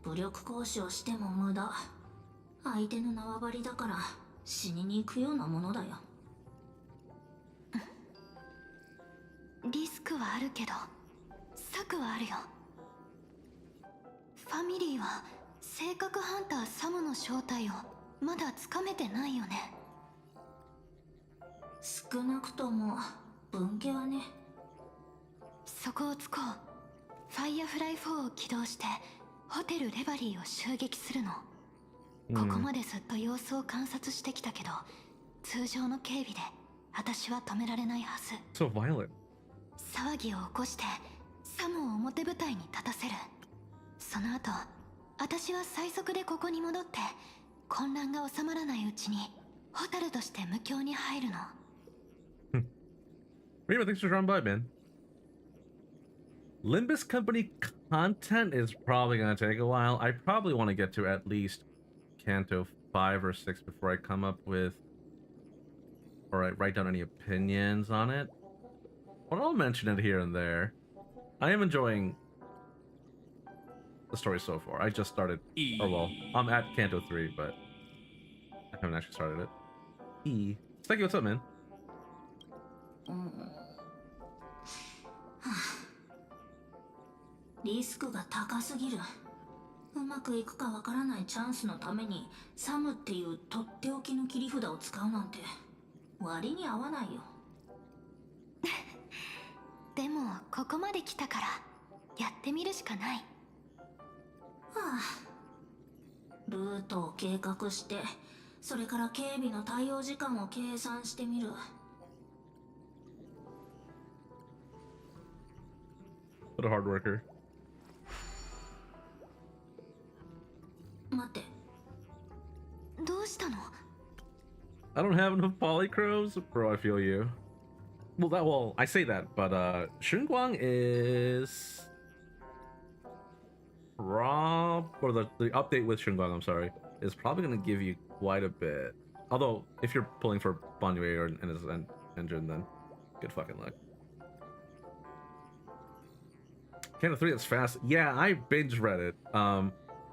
武力行使をしても無駄。相手の縄張りだから死にに行くようなものだよ。リスクはあるけど策はあるよ。ファミリーは性格ハンターサムの正体をまだつかめてないよね。少なくとも分家はね。そこを突こう。ファイアフライ4を起動してホテルレバリーを襲撃するの。ここまでずっと様子を観察してきたけど、通常の警備で私は止められないはず。So violent. 騒ぎを起こしてサムを表舞台に立たせる。その後、私は最速でここに戻って混乱が収まらないうちにホタルとして無境に入るの。Rima, thanks for dropping by, man. Limbus Company content is probably going to take a while. I probably want to get to at least Canto 5 or 6 before I come up with or I write down any opinions on it. But I'll mention it here and there. I am enjoying the story so far. I just started, or well, I'm at Canto 3, but I haven't actually started it. Seki, what's up, man? リスクが高すぎる。うまくいくかわからないチャンスのためにサムっていうとっておきの切り札を使うなんて割に合わないよ。でもここまで来たからやってみるしかない。ルートを計画して、それから警備の対応時間を計算してみる。What a hard worker. 待って、どうしたの？ I don't have enough polychromes? Bro, I feel you. Well, I say that, but Xunguang is or the update with Xunguang, I'm sorry, is probably going to give you quite a bit. Although, if you're pulling for Banyue or and his engine, then good fucking luck. Canto 3 is fast. Yeah, I binge read it.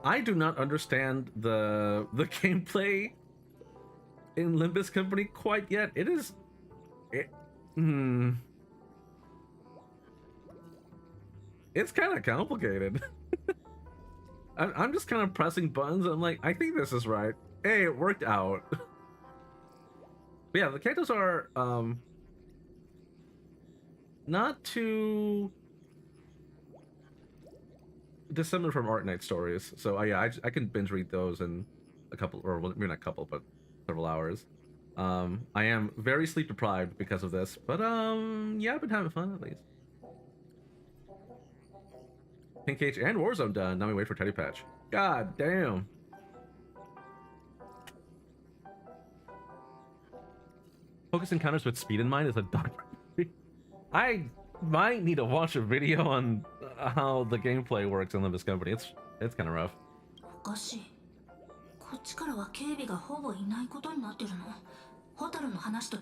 I do not understand the gameplay in Limbus Company quite yet. It is it's kind of complicated. I'm just kind of pressing buttons. I'm like, I think this is right. Hey, it worked out. But yeah, the characters are not too dissimilar from Art Knight stories. So yeah, I can binge read those in a couple, or well, maybe not a couple, but several hours. I am very sleep deprived because of this, but yeah, I've been having fun at least. Pink Cage and Warzone done. Now we wait for Teddy Patch. God damn. Focus encounters with speed in mind is a dark. I might need to watch a video on how the gameplay works in Limbus Company. It's kind of rough. おかしい。こっちからは警備がほぼいないことになってるの。ホタルの話と違う。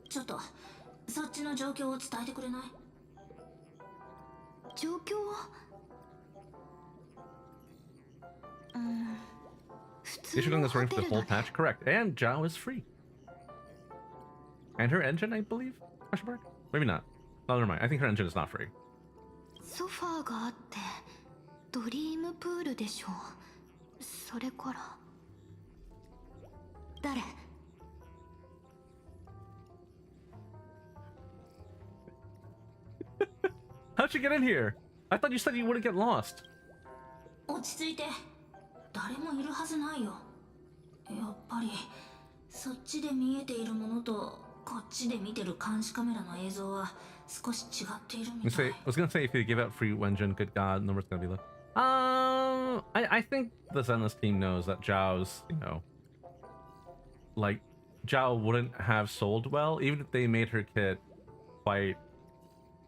ちょっとそっちの状況を伝えてくれない？状況は？Ishigun is running for the whole patch, correct. And Zhao is free. And her engine, I believe? Question mark? Maybe not. No, never mind. I think her engine is not free. ソファーがあってドリームプールでしょ。それから誰？ How'd you get in here? I thought you said you wouldn't get lost. 落ち着いて。誰もいるはずないよ。やっぱりそっちで見えているものとこっちで見てる監視カメラの映像は少し違っているみたい。I was gonna say if you give out free engine, good god, number's gonna be low. I think the Zenless team knows that Zhao's, you know, like Zhao wouldn't have sold well even if they made her kit quite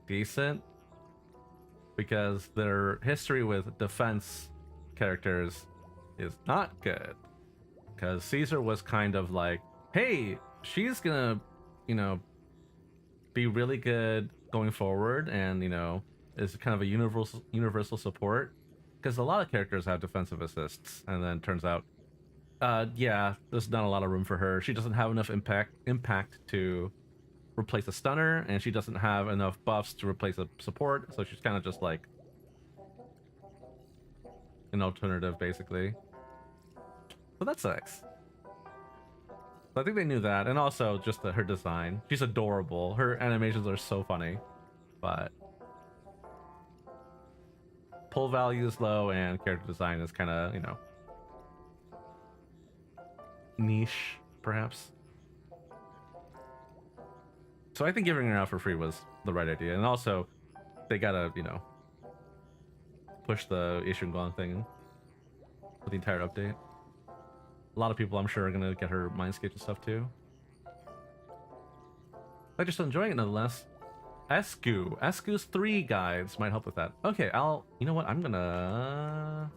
decent, because their history with defense characters is not good. Because Caesar was kind of like, hey, she's gonna, you know, be really good going forward, and you know, is kind of a universal support. Because a lot of characters have defensive assists, and then turns out, yeah, there's not a lot of room for her. She doesn't have enough impact to replace a stunner, and she doesn't have enough buffs to replace a support. So she's kind of just like an alternative, basically. So that sucks. So I think they knew that, and also just her design. She's adorable. Her animations are so funny, but pull value is low, and character design is kind of, you know, niche, perhaps. So I think giving her out for free was the right idea, and also they gotta, you know, push the Ishungon thing for the entire update. A lot of people, I'm sure, are gonna get her Mindscape and stuff too. I'm just enjoying it nonetheless. Esku's 3 guides might help with that. Okay, you know what? I'm gonna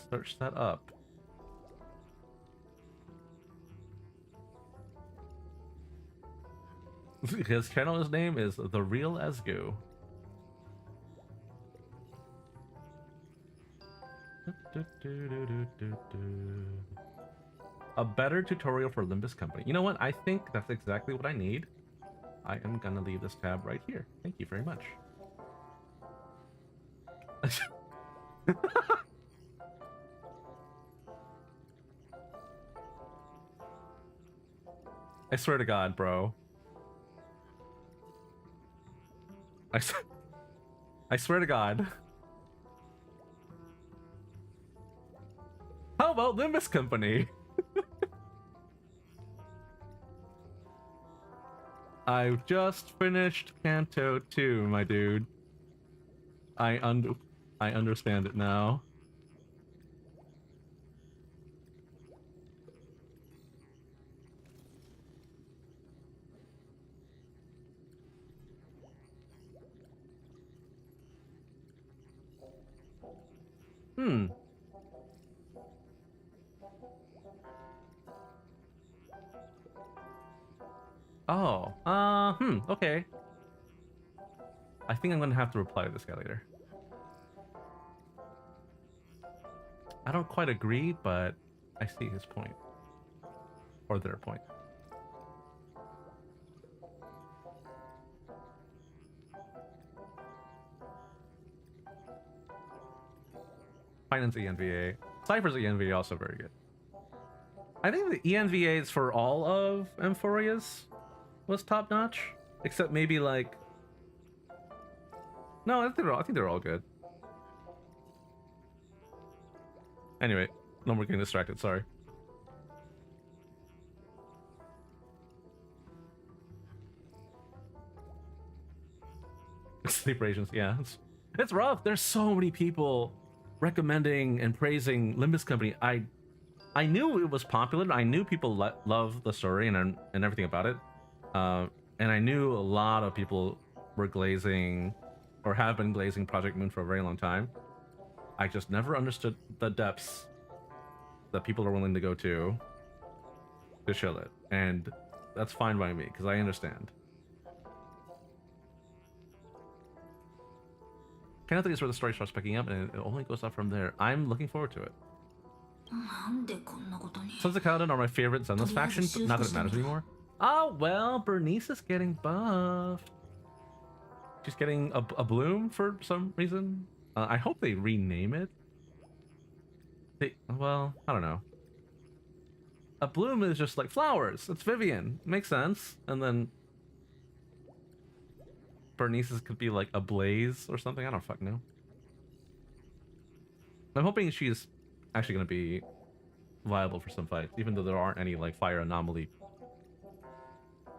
search that up. His channel's name is The Real Esgu. A better tutorial for Limbus Company. You know what? I think that's exactly what I need. I am gonna leave this tab right here. Thank you very much. I swear to God, bro. I swear to God. How about Limbus Company? I've just finished Kanto 2, my dude. I understand it now. Oh, okay. I think I'm gonna have to reply to this guy later. I don't quite agree, but I see his point. Or their point. Finance ENVA. Cypher's ENVA also very good. I think the ENVAs for all of Amphoria's was top notch. Except maybe like... No, I think they're all good. Anyway, no more getting distracted, sorry. Sleep rations, yeah. It's rough. There's so many people recommending and praising Limbus Company. I knew it was popular. I knew people love the story and everything about it. And I knew a lot of people were glazing or have been glazing Project Moon for a very long time. I just never understood the depths that people are willing to go to chill it. And that's fine by me, because I understand. Kind of think it's where the story starts picking up, and it only goes up from there. I'm looking forward to it. Sons of Kaladin are my favorite Zenless faction, but not that it matters anymore. Oh, well, Bernice is getting buffed. She's getting a bloom for some reason. I hope they rename it. Well, I don't know. A bloom is just like flowers. It's Vivian. Makes sense. And then Bernice's could be like a blaze or something. I don't fucking know. I'm hoping she's actually going to be viable for some fights, even though there aren't any like fire anomaly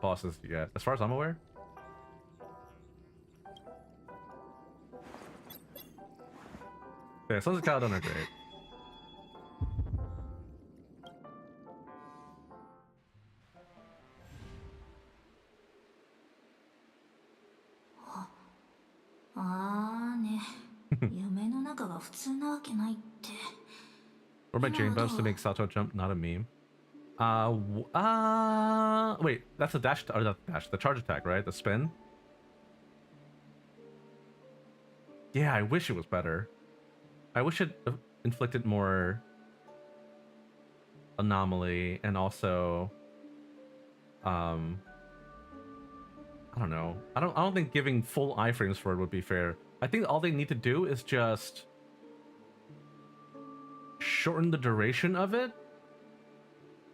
bosses yet, as far as I'm aware. Yeah, Sons of Kaladin are great. Or my Jane buffs to make Sato jump not a meme. Wait, that's the dash, or not the dash, the charge attack, right? The spin? Yeah, I wish it was better. I wish it inflicted more anomaly and also, I don't know. I don't think giving full iframes for it would be fair. I think all they need to do is just shorten the duration of it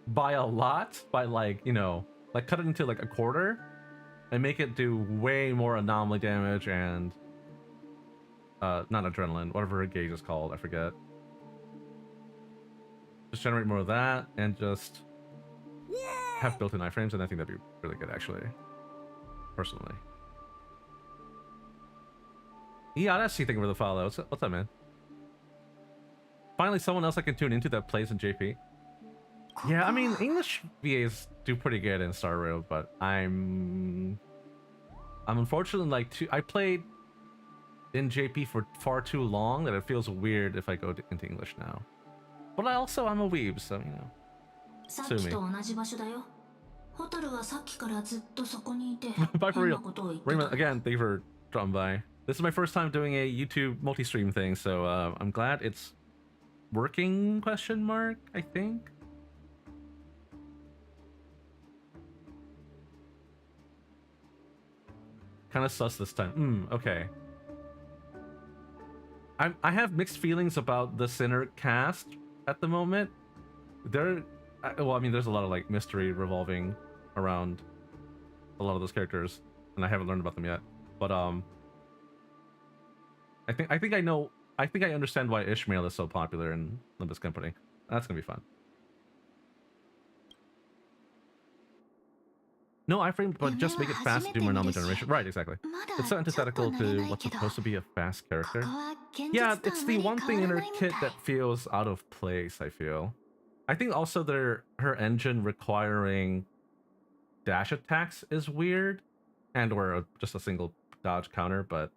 by a lot, by like, you know, like cut it into like a quarter and make it do way more anomaly damage and not adrenaline, whatever a gauge is called, I forget. Just generate more of that and just have built-in iframes, and I think that'd be really good actually, personally. Yeah, that's thank you for the follow. What's up, man? Finally, someone else I can tune into that plays in JP. Yeah, I mean, English VAs do pretty good in Star Rail, but I'm unfortunately like I played in JP for far too long that it feels weird if I go into English now. But I'm a weeb, so you know. Sue me. Bye for real. Raymond, again, thank you for dropping by. This is my first time doing a YouTube multi-stream thing, so I'm glad it's working, question mark, I think. Kind of sus this time. Okay. I have mixed feelings about the Sinner cast at the moment. Well, I mean, there's a lot of like mystery revolving around a lot of those characters, and I haven't learned about them yet. But I think I know. I think I understand why Ishmael is so popular in Limbus Company. That's gonna be fun. No iframe, but just make it fast to do more anomaly generation. Right, exactly. It's so antithetical to what's supposed to be a fast character. Yeah, it's the one thing in her kit that feels out of place, I feel. I think also her engine requiring dash attacks is weird, and or just a single dodge counter, but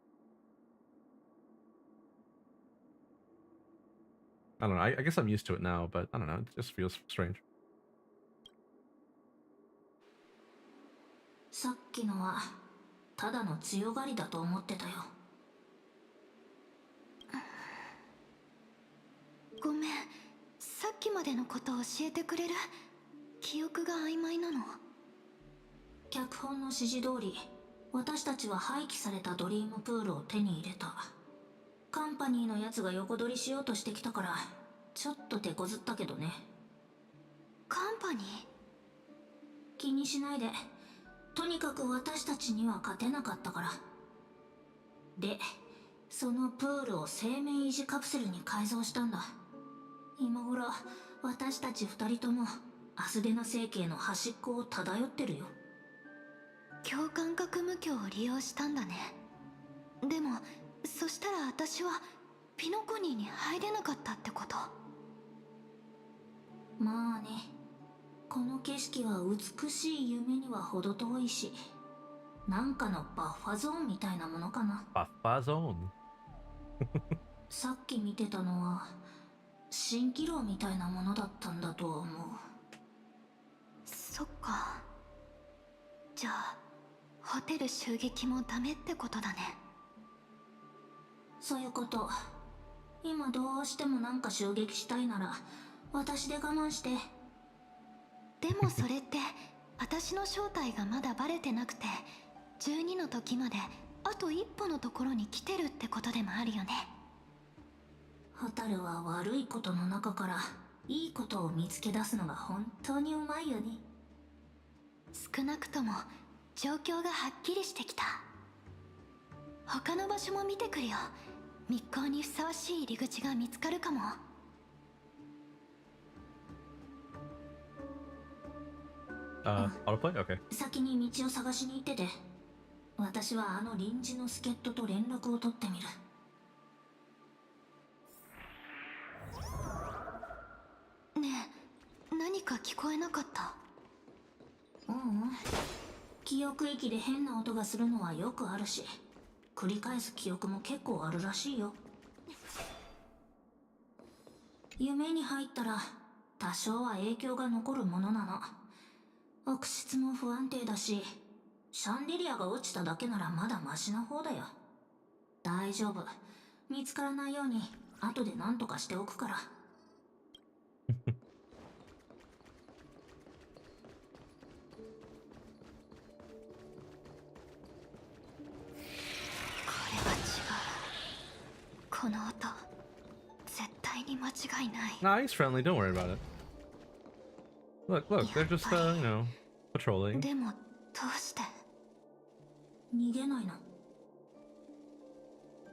I don't know. I guess I'm used to it now, but I don't know. It just feels strange. ごめん、さっきまでのこと教えてくれる？記憶が曖昧なの。脚本の指示通り、私たちは廃棄されたドリームプールを手に入れた。カンパニーのやつが横取りしようとしてきたからちょっと手こずったけどね。カンパニー？気にしないで。とにかく私たちには勝てなかったから。で、そのプールを生命維持カプセルに改造したんだ。今頃私たち二人ともアスデナ星系の端っこを漂ってるよ。共感覚無境を利用したんだね。でもそしたら私はピノコニーに入れなかったってこと？まあね、この景色は美しい夢には程遠いし、なんかのバッファゾーンみたいなものかな。バッファゾーンさっき見てたのは蜃気楼みたいなものだったんだとは思う。そっか。じゃあホテル襲撃もダメってことだね。そういうこと。今どうしてもなんか襲撃したいなら私で我慢して。でもそれって私の正体がまだバレてなくて12の時まであと一歩のところに来てるってことでもあるよね。ホタルは悪いことの中からいいことを見つけ出すのが本当にうまいよね。少なくとも状況がはっきりしてきた。他の場所も見てくるよ。密航にふさわしい入り口が見つかるかも。autoplay? Okay. 先に道を探しに行ってて、私はあの臨時の助っ人と連絡を取ってみる。ねえ、何か聞こえなかった？記憶域で変な音がするのはよくあるし、繰り返す記憶も結構あるらしいよ。夢に入ったら多少は影響が残るものなの。奥室も不安定だし、シャンデリアが落ちただけならまだマシな方だよ。大丈夫。見つからないように後で何とかしておくから。この音、絶対に間違いない。 Nah, he's friendly, don't worry about it. Look, they're just, patrolling. でもどうして？逃げないの？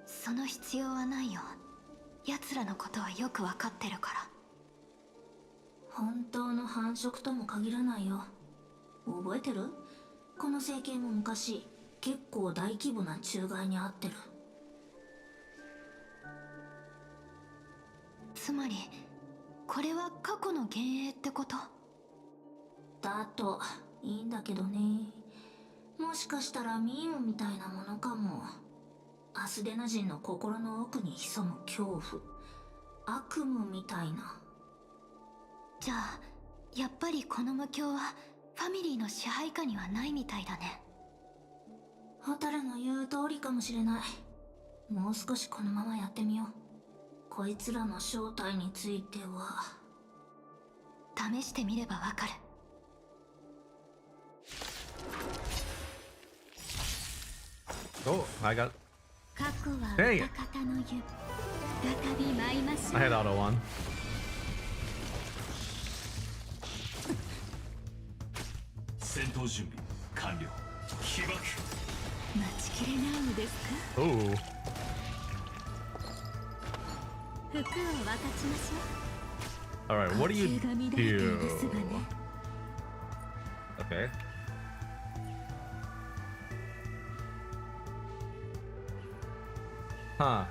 その必要はないよ。奴らのことはよくわかってるから。本当の繁殖とも限らないよ。覚えてる？この星系も昔結構大規模な虫害に遭ってる。つまりこれは過去の幻影ってこと？だといいんだけどね。もしかしたらミームみたいなものかも。アスデナ人の心の奥に潜む恐怖、悪夢みたいな。じゃあやっぱりこの無境はファミリーの支配下にはないみたいだね。ホタルの言う通りかもしれない。もう少しこのままやってみよう。こいつらの正体については試してみればわかる。Oh, I got. 過去は Dang 歌 it. 方の湯。再び舞いましょ I う。 had auto one. 戦闘準備完了。被爆。待ちきれないのですか？ Oh. 服を分かちましょう。 Alright, what do you 呼吸が乱れてい do? ますわね。 Okay. Huh.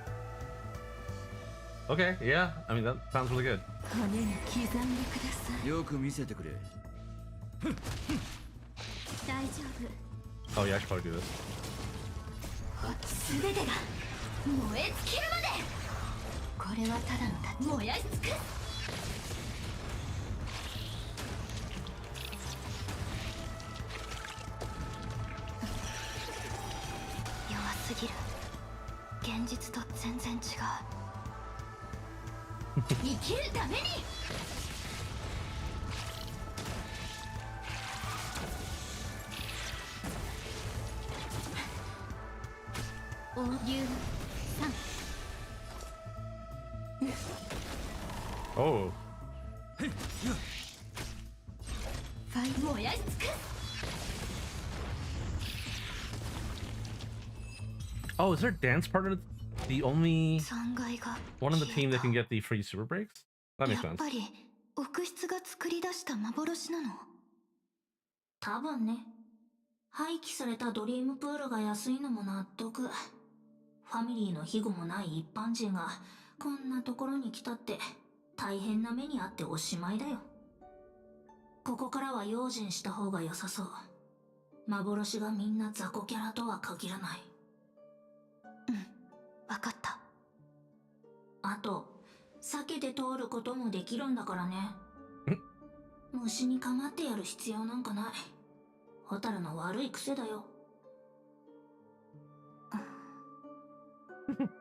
Okay, yeah. I mean, that sounds really good. 骨に刻んでください。よく見せてくれ。大丈夫。 Oh, yeah, I should probably do this. すべてが燃え尽きるまで。これはただの燃やし尽くす。弱すぎる。現実と全然違う。生きるために。王流3。 Oh. 燃やし尽くす。 Oh, is their dance partner the only 残骸が one on the team that can get the free super breaks? That makes やっ sense. ぱり奥室が作り出した幻なの？多分ね。廃棄されたドリームプールが安いのも納得。ファミリーの庇護もない一般人がこんなところに来たって大変な目にあっておしまいだよ。ここからは用心した方が良さそう。幻がみんな雑魚キャラとは限らない。わかった。あと、避けて通ることもできるんだからね。虫に構ってやる必要なんかない。ホタルの悪い癖だよ。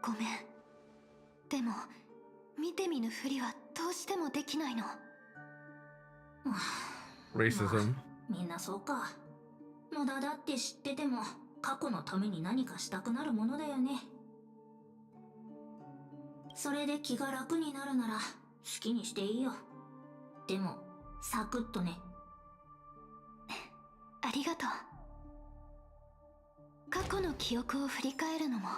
ごめん。でも見て見ぬふりはどうしてもできないの。Racism. みんなそうか。無駄だって知ってても過去のために何かしたくなるものだよね。それで気が楽になるなら好きにしていいよ。でもサクッとね。ありがとう。過去の記憶を振り返るのも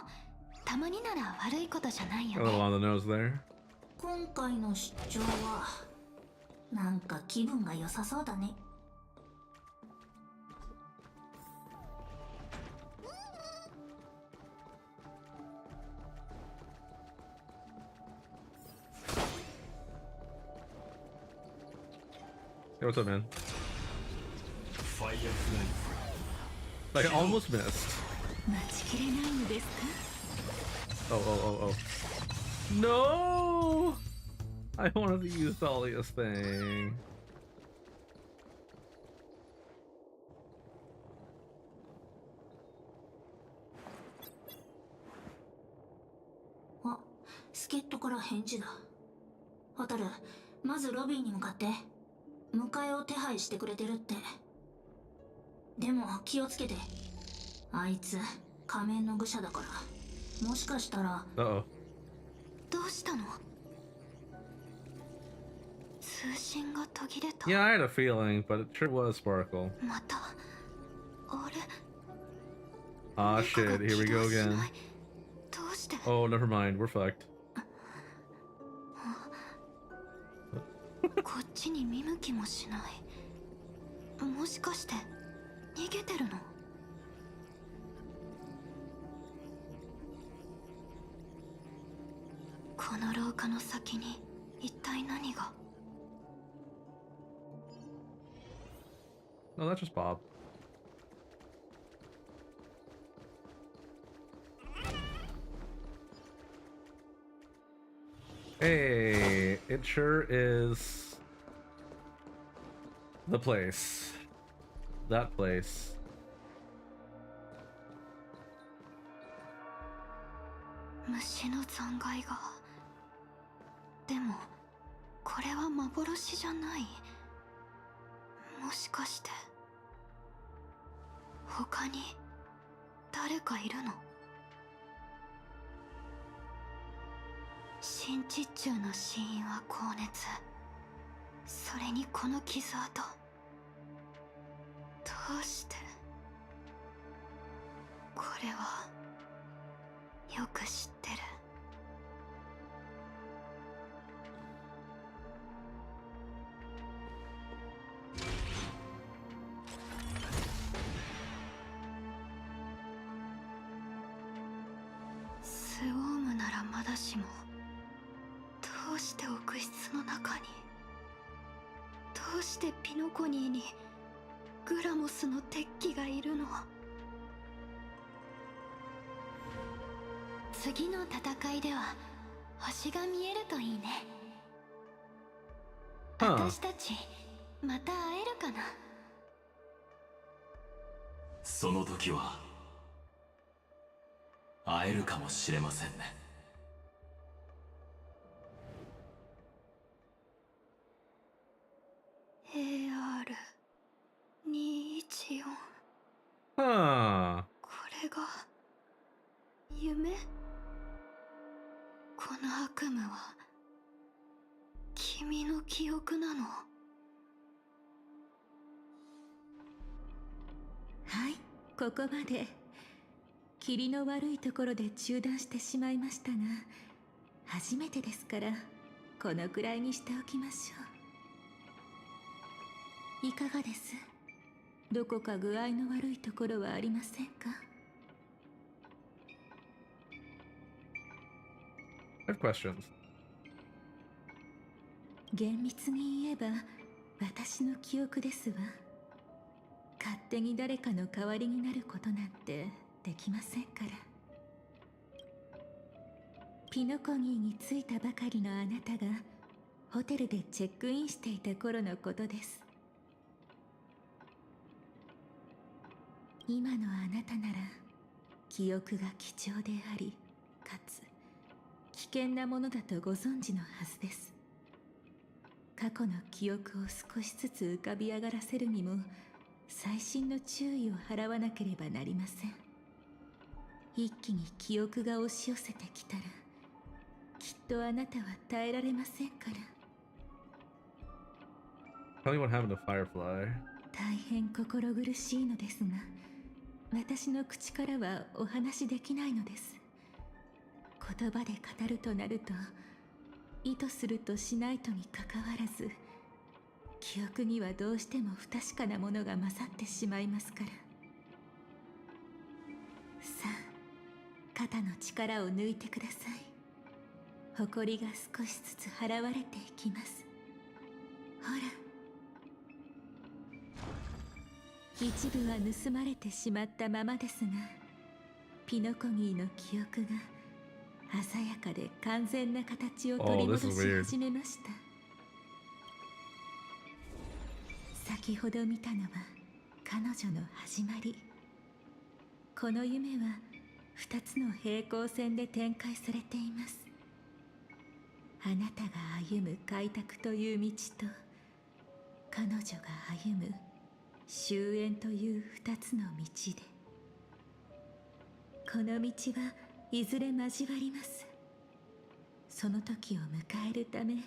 たまになら悪いことじゃない A よ little ね。 on the nose there. 今回の出張はなんか気分が良さそうだね。Hey, what's up, man? ファイアフライ Like, I almost missed. 待ちきれないのですか？ Oh, oh, oh, oh. No! I wanted to use Dahlia's thing. あ、助っ人から返事だ。ホタル、まずロビーに向かって。迎えを手配してくれてるって。でも気をつけて。あいつ仮面の愚者だから。もしかしたら。 Uh-oh. どうしたの？通信が途切れた。 Yeah, I had a feeling, but it sure was Sparkle. また。あれ？ Ah, shit, here we go again. どうして？ Oh, never mind, we're fucked. こっちに見向きもしない。もしかして逃げてるの？この廊下の先に一体何が？ No, that's just Bob. Hey, it sure is the place. That place. 虫の残骸が。でもこれは幻じゃない。もしかして他に誰かいるの？新地中の死因は高熱。それにこの傷跡。どうして？これはよく知ってる。スウォームならまだしも、どうして奥室の中に、どうしてピノコニーにグラモスの鉄器がいるの？次の戦いでは星が見えるといいね。私たちまた会えるかな？その時は会えるかもしれませんね。Ah. これが夢？この悪夢は君の記憶なの？はい、ここまで。霧の悪いところで中断してしまいましたが、初めてですからこのくらいにしておきましょう。いかがです？どこか具合の悪いところはありませんか？ I have questions. 厳密に言えば私の記憶ですわ。勝手に誰かの代わりになることなんてできませんから。ピノコギーに着いたばかりのあなたがホテルでチェックインしていた頃のことです。今のあなたなら記憶が貴重であり、かつ危険なものだとご存知のはずです。過去の記憶を少しずつ浮かび上がらせるにも細心の注意を払わなければなりません。一気に記憶が押し寄せてきたらきっとあなたは耐えられませんから。 Tell me what happened to Firefly. 大変心苦しいのですが、私の口からはお話しできないのです。言葉で語るとなると、意図するとしないとにかかわらず、記憶にはどうしても不確かなものが勝ってしまいますから。さあ、肩の力を抜いてください。誇りが少しずつ払われていきます。ほら、一部は盗まれてしまったままですが、ピノコギーの記憶が鮮やかで完全な形を取り戻し始めました。先ほど見たのは彼女の始まり。この夢は2つの平行線で展開されています。あなたが歩む開拓という道と、彼女が歩む終焉という2つの道で、この道はいずれ交わります。その時を迎えるため、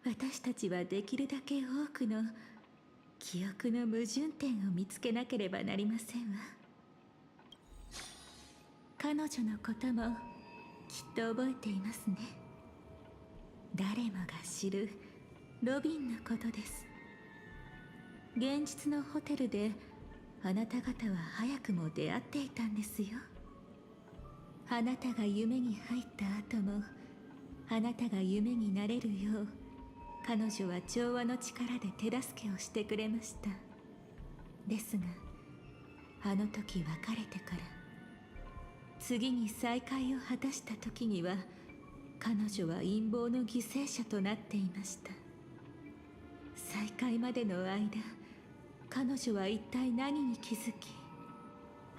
私たちはできるだけ多くの記憶の矛盾点を見つけなければなりませんわ。彼女のこともきっと覚えていますね。誰もが知るロビンのことです。現実のホテルであなた方は早くも出会っていたんですよ。あなたが夢に入った後も、あなたが夢になれるよう彼女は調和の力で手助けをしてくれました。ですが、あの時別れてから次に再会を果たした時には、彼女は陰謀の犠牲者となっていました。再会までの間、彼女は一体何に気づき、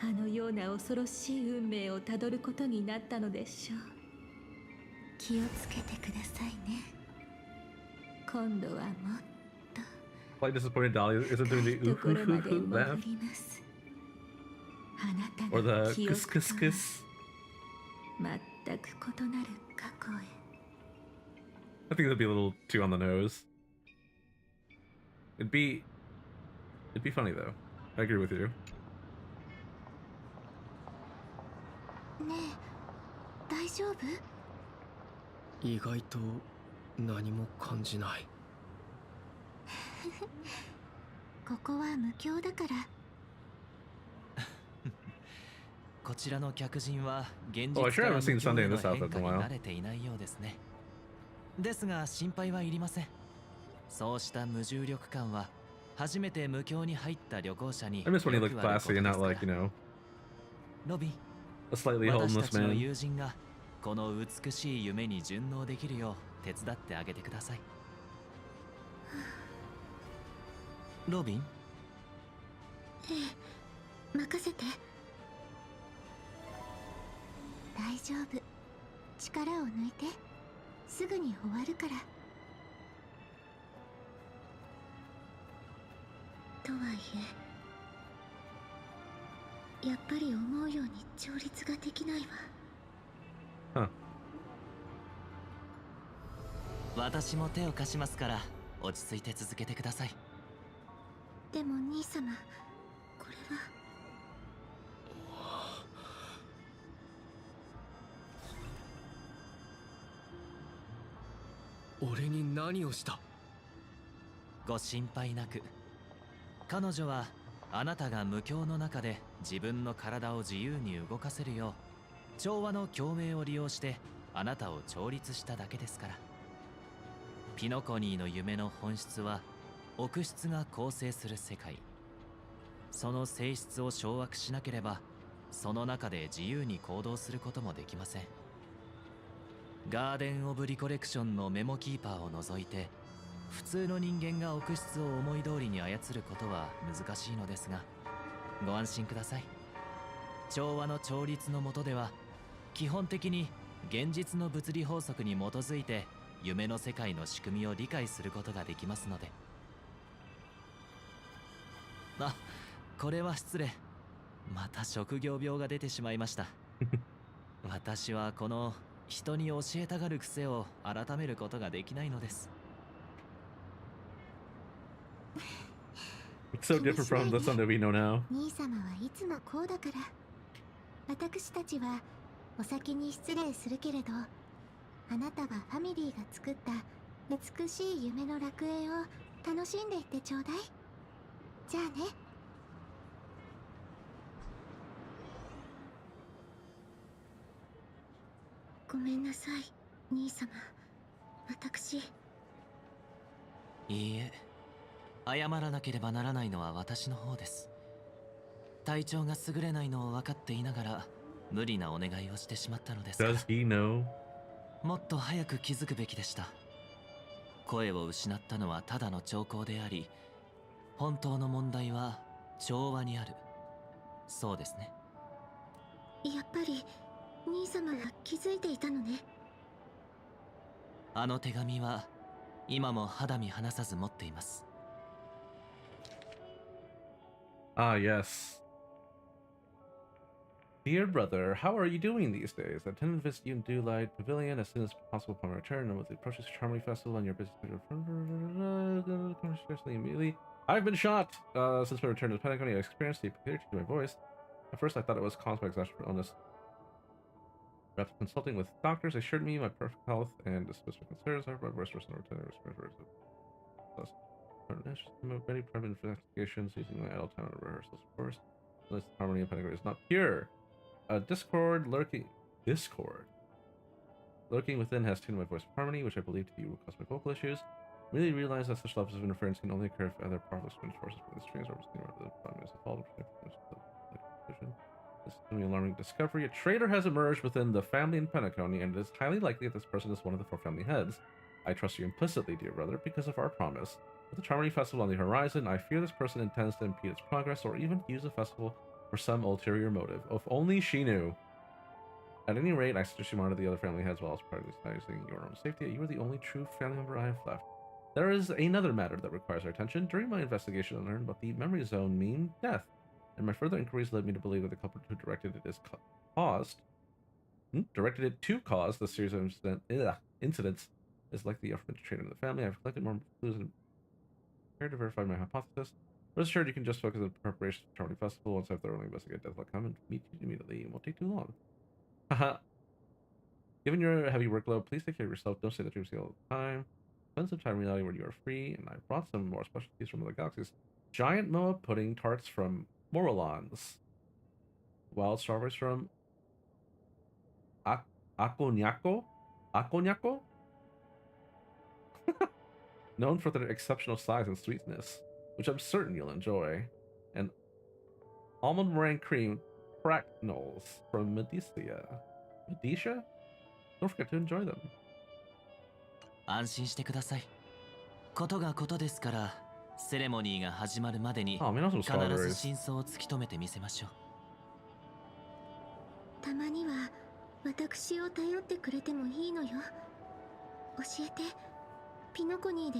あのような恐ろしい運命をたどることになったのでしょう。気をつけてくださいね。今度はもっと Quite disappointed Dahlia isn't doing the ところまで oof laugh 戻ります。あなた or の the 記 kiss 憶 kiss とは kiss. 全く異なる過去へ。 I think that'd be a little too on the nose. It'd be funny though. I agree with you. ねえ、大丈夫？意外と何も感じない。ここは無境だから。こちらの客人は現 Oh, I 実 sure から haven't seen 無境 Sunday へ in の this outfit 変 in 化 a に while. 慣れていないようですね。ですが心配はいりません。そうした無重力感は初めて無境に入った旅行者に I miss when he よ looked くある classy and こと not です like, から you know, ロビン、 a slightly 私 homeless たちの man. 友人がこの美しい夢に順応できるよう手伝ってあげてください。ロビン、ええ、任せて。大丈夫。力を抜いて。すぐに終わるから。とはいえ、やっぱり思うように調律ができないわ。私も手を貸しますから落ち着いて続けてください。でも兄様、これは。俺に何をした？ご心配なく。彼女はあなたが無境の中で自分の体を自由に動かせるよう調和の共鳴を利用してあなたを調律しただけですから。ピノコニーの夢の本質は臆質が構成する世界。その性質を掌握しなければその中で自由に行動することもできません。ガーデン・オブ・リコレクションのメモキーパーを除いて普通の人間が臆質を思い通りに操ることは難しいのですが、ご安心ください。調和の調律の下では基本的に現実の物理法則に基づいて夢の世界の仕組みを理解することができますので。あ、これは失礼。また職業病が出てしまいました。私はこの人に教えたがる癖を改めることができないのです。It's so different from the son that we know now. 兄様はいつもこうだから。私たちはお先に失礼するけれど、あなたはファミリーが作った美しい夢の楽園を楽しんでいってちょうだい。じゃあね。ごめんなさい、兄様。私。いいえ、謝らなければならないのは私の方です。体調が優れないのを分かっていながら無理なお願いをしてしまったのですが。 Does he know? もっと早く気づくべきでした。声を失ったのはただの兆候であり、本当の問題は調和にある。そうですね。やっぱり兄様は気づいていたのね。あの手紙は今も肌身離さず持っています。Ah, yes. Dear brother, how are you doing these days? I intend to visit you in Dewlight Pavilion as soon as possible upon my return, and with the approaching Charmony Festival and your busy schedule, scarcely immediately. I've been shot! Since my return to the Pentagon, I experienced the peculiarity to my voice. At first, I thought it was caused by exhaustion illness. After consulting with doctors, they assured me my perfect health and dismissed my concerns. My voice was no return. Many private investigations using my idle time and rehearsals, of course. Unless the harmony of Pentagon is not pure. Discord lurking within has tuned my voice of harmony, which I believe to be what caused my vocal issues. I really realize that such levels of interference can only occur if other powerful exponential forces within the strings or the bottom is involved. This is an alarming discovery. A traitor has emerged within the family in Penacony, and it is highly likely that this person is one of the 4 family heads. I trust you implicitly, dear brother, because of our promise. With the Charmony Festival on the horizon, I fear this person intends to impede its progress or even use the festival for some ulterior motive. If only she knew. At any rate, I suggest you monitor the other family heads while prioritizing your own safety. You are the only true family member I have left. There is another matter that requires our attention. During my investigation, I learned what the memory zone mean death, and my further inquiries led me to believe that the culprit who directed it to cause the series of incidents is likely the aforementioned traitor in the family. I've collected more clues and prepared to verify my hypothesis. Rest assured, you can just focus on the preparations for the Charmony Festival. Once I've thoroughly investigated death, I'll come and meet you immediately. It won't take too long. Haha. Given your heavy workload, please take care of yourself. Don't stay in the dream all the time. Spend some time in reality where you are free, and I brought some more specialties from other galaxies. Giant Moa pudding tarts from Morolons. Wild strawberries from Akonyako? Akonyako? Known for their exceptional size and sweetness, which I'm certain you'll enjoy. And almond meringue cream cracknels from Medicia. Medicia? Don't forget to enjoy them. 安心してください。ことがことですから、セレモニーが始まるまでに必ず真相を突き止めてみせましょう。たまには私を頼ってくれてもいいのよ。教えて、ピノコニーで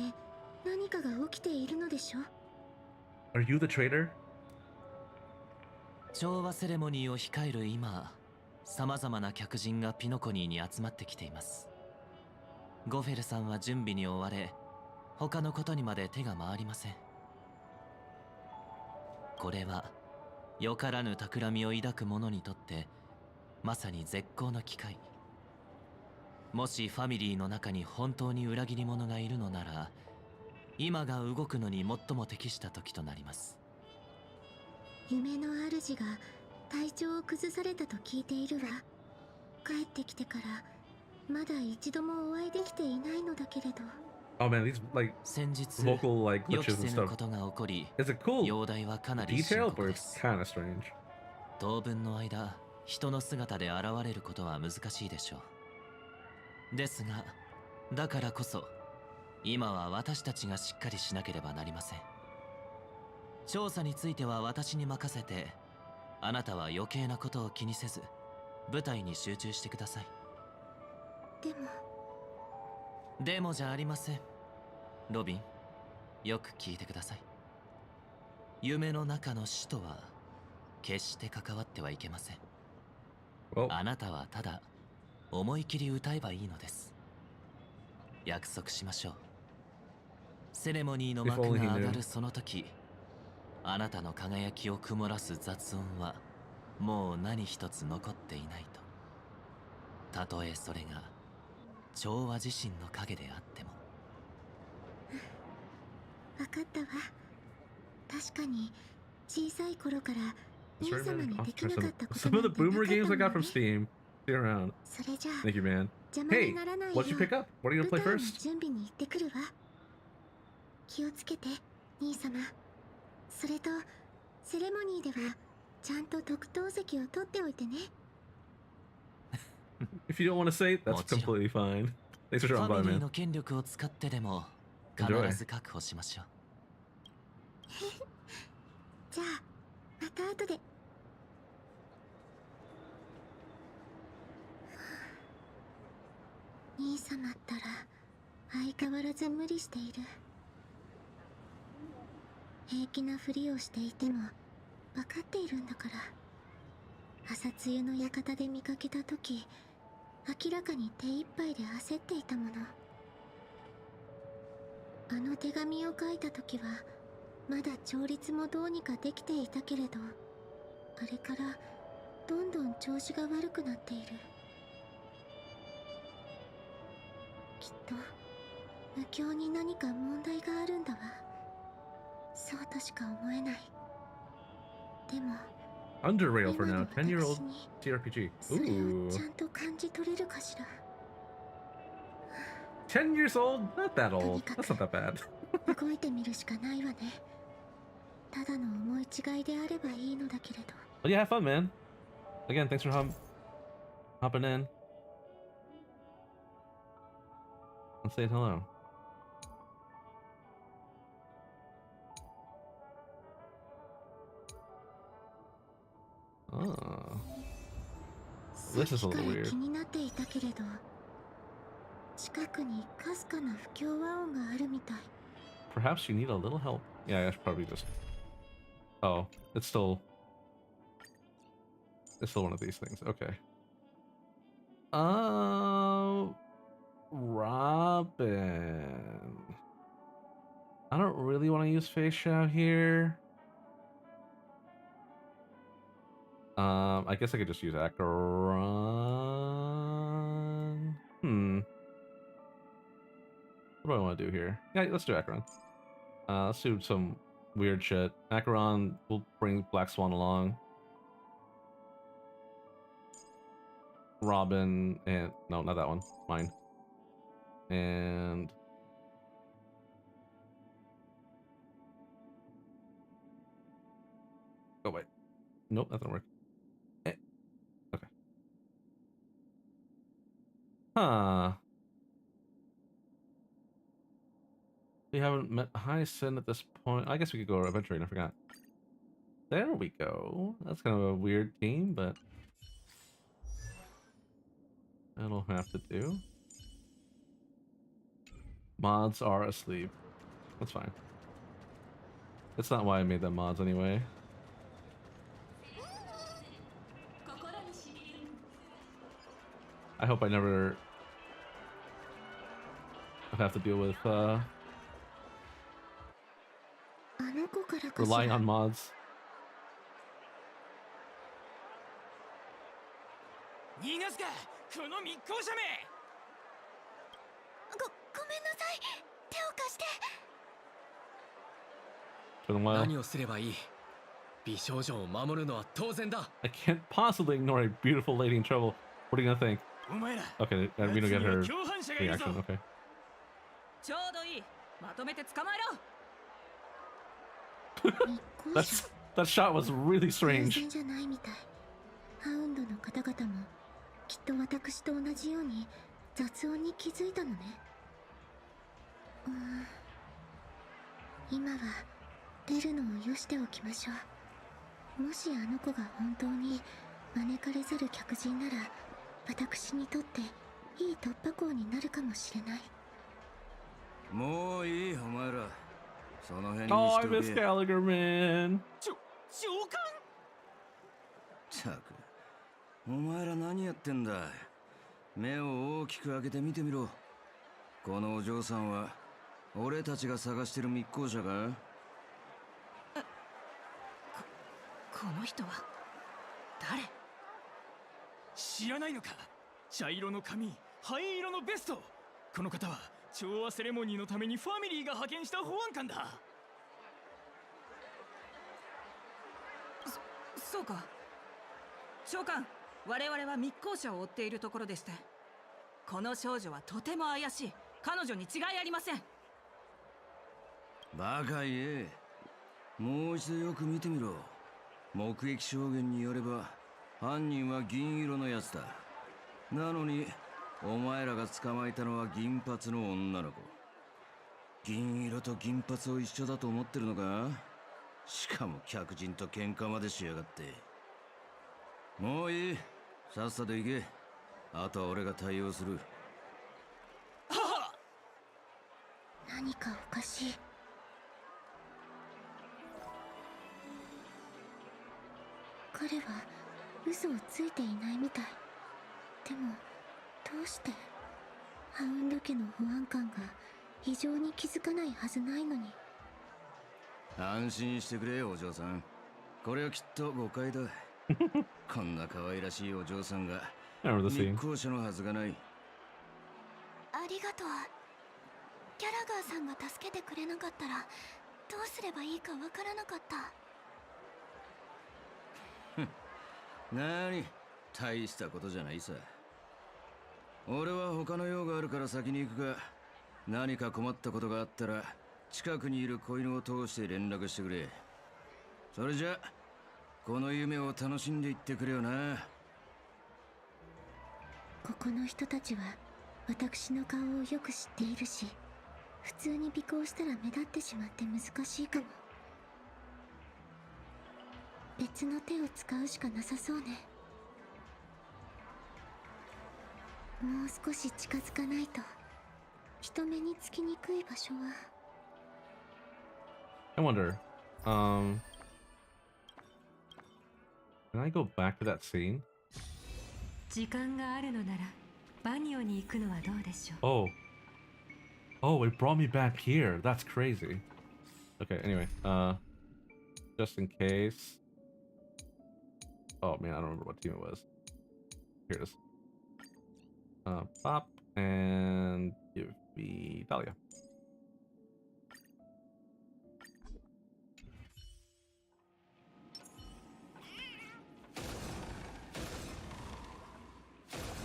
何かが起きているのでしょ？ Are you the traitor? 調和セレモニーを控える今、様々な客人がピノコニーに集まってきています。ゴフェルさんは準備に追われ、他のことにまで手が回りません。これはよからぬ企みを抱く者にとってまさに絶好の機会。もしファミリーの中に本当に裏切り者がいるのなら、今が動くのに最も適した時となります。夢の主が体調を崩されたと聞いているわ。帰ってきてからまだ一度もお会いできていないのだけれど。 Oh man, these like 先日 vocal like 予期 glitches and せぬ stuff. ことが起こり、 Is it cool 容体はかなり深 detail, 刻 but で it's す。 kind of strange. 当分の間、人の姿で現れることは難しいでしょう。ですが、だからこそ今は私たちがしっかりしなければなりません。調査については私に任せて、あなたは余計なことを気にせず舞台に集中してください。でもじゃありません。ロビン、よく聞いてください。夢の中の死とは決して関わってはいけません。 Well, あなたはただ思い切り歌えばいいのです。約束しましょう。セレモニーの幕が上がるその時、あなたの輝きを曇らす雑音はもう何一つ残っていないと。たとえそれが調和自身の影であっても。分かったわ。確かに小さい頃から兄 sorry, 様 man. に I'll でき try なかったこと some of なん the てな boomer かった games I の got from ね。 Steam. Stick around. それじゃあ Thank you, man. 邪魔 Hey, にならないよ what'd you pick up? What are you 舞 gonna play 台の first? 準備に行ってくるわ。気をつけて兄様。それとセレモニーではちゃんと特等席を取っておいてね。 If you don't want to say it, that's completely fine. Thanks for フ dropping ァ by, ミリー man. の権力を使ってでも必 Enjoy. ず確保しましょう。じゃあまた後で。兄様ったら相変わらず無理している。平気なふりをしていても分かっているんだから。朝露の館で見かけた時、明らかに手一杯で焦っていたもの。あの手紙を書いた時はまだ調律もどうにかできていたけれど、あれからどんどん調子が悪くなっている。きっと無境に何か問題があるんだわ。そうとしか思えない。でも Under rail for 今 now. の 10-year-old 私に TRPG. それを Ooh. ちゃんと感じ取れるかしら。 10 years old? Not that old. とにかく That's not that bad. 動いてみるしかないわね。ただの思い違いであればいいのだけれど。 Well, yeah, have fun, man. Again, thanks for hopping in. Let's say hello. Oh. さ This っ is き a か little ら weird. 気になっていたけれど、近くにかすかな不協和音があるみたい。 Perhaps you need a little help. Yeah, I should probably just. Oh, it's still. It's still one of these things. Okay. Robin. I don't really want to use face shout here. I guess I could just use Acheron. What do I want to do here? Yeah, let's do Acheron. Let's do some weird shit. Acheron will bring Black Swan along. Robin and no, not that one. Mine. And oh wait, nope, that didn't work. Okay. Huh. We haven't met Hyacinth at this point. I guess we could go adventuring. I forgot. There we go. That's kind of a weird team, but that'll have to do. Mods are asleep. That's fine. That's not why I made them mods anyway. I hope I never have to deal with あの子からかし relying ら。 on mods. 逃がすかこの密航者め。ごめんなさい。手を貸して。 It's been a while. 何をすればいい？美少女を守るのは当然だ。 I can't possibly ignore a beautiful lady in trouble. What are you gonna think? お前ら Okay, we don't get her 共犯者がいるぞ。 reaction. Okay. ちょうどいい。まとめて捕まえろ。 That shot was really 偶 strange. 然じゃないみたい。ハウンドの方々もきっと私と同じように雑音に気づいたのね。今は出るのをよしておきましょう。もしあの子が本当に招かれざる客人なら、私にとっていい突破口になるかもしれない。もういい、お前ら。その辺に Oh, し I とけ。 miss Gallagher, man. 上官。ったく、お前ら何やってんだ。目を大きく開けて見てみろ。このお嬢さんは俺たちが探してる密航者か？この人は誰？知らないのか。茶色の髪、灰色のベスト。この方は調和セレモニーのためにファミリーが派遣した保安官だ。そうか。長官、我々は密航者を追っているところでして、この少女はとても怪しい。彼女に違いありません。バカ言え。もう一度よく見てみろ。目撃証言によれば犯人は銀色のやつだ。なのにお前らが捕まえたのは銀髪の女の子。銀色と銀髪を一緒だと思ってるのか？しかも客人と喧嘩までしやがって。もういい、さっさと行け。あとは俺が対応する。何かおかしい。彼は嘘をついていないみたい。でもどうしてハウンド家の保安官が異常に気づかないはずないのに。安心してくれよ、お嬢さん。これはきっと誤解だ。こんな可愛らしいお嬢さんが Remember the 密 scene. 航者のはずがない。ありがとう。ギャラガーさんが助けてくれなかったらどうすればいいかわからなかった。なに、大したことじゃないさ。俺は他の用があるから先に行くが、何か困ったことがあったら近くにいる子犬を通して連絡してくれ。それじゃこの夢を楽しんでいってくれよな。ここの人たちは私の顔をよく知っているし、普通に尾行したら目立ってしまって難しいかも。別の手を使うしかなさそうね。もう少し近づかないと人目につきにくい場所は。 I wonder. Can I go back to that scene? 時間があるのならバニオに行くのはどうでしょう。 Oh, it brought me back here. That's crazy. Okay, anyway, just in case. Oh man, I don't remember what team it was. Here it is. Pop and give me Dahlia.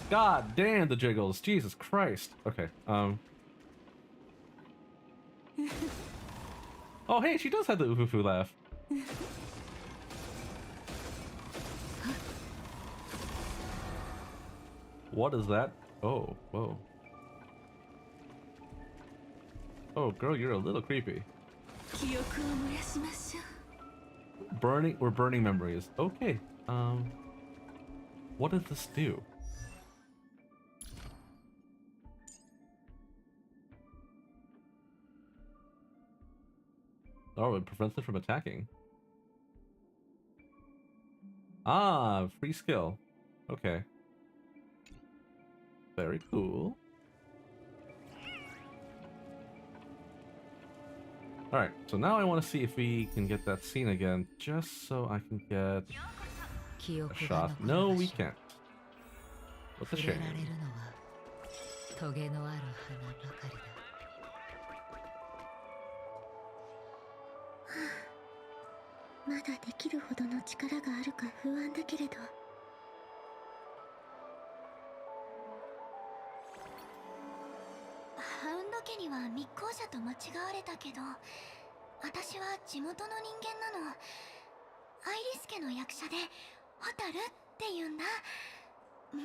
God damn the jiggles. Jesus Christ. Okay. Oh hey, she does have the oof-oof laugh. What is that? Oh, whoa. Oh, girl, you're a little creepy. 記憶を燃やしましょう。 We're burning memories. Okay. What does this do? Oh, it prevents it from attacking. Ah, free skill. Okay. Very cool. Alright, so now I want to see if we can get that scene again, just so I can get a shot. No, we can't. What's a shame. トゲのある花ばかりだ。まだできるほどの力があるか不安だけれど。ハウンド家には密航者と間違われたけど、私は地元の人間なの。アイリス家の役者でホタルって言うんだ。ま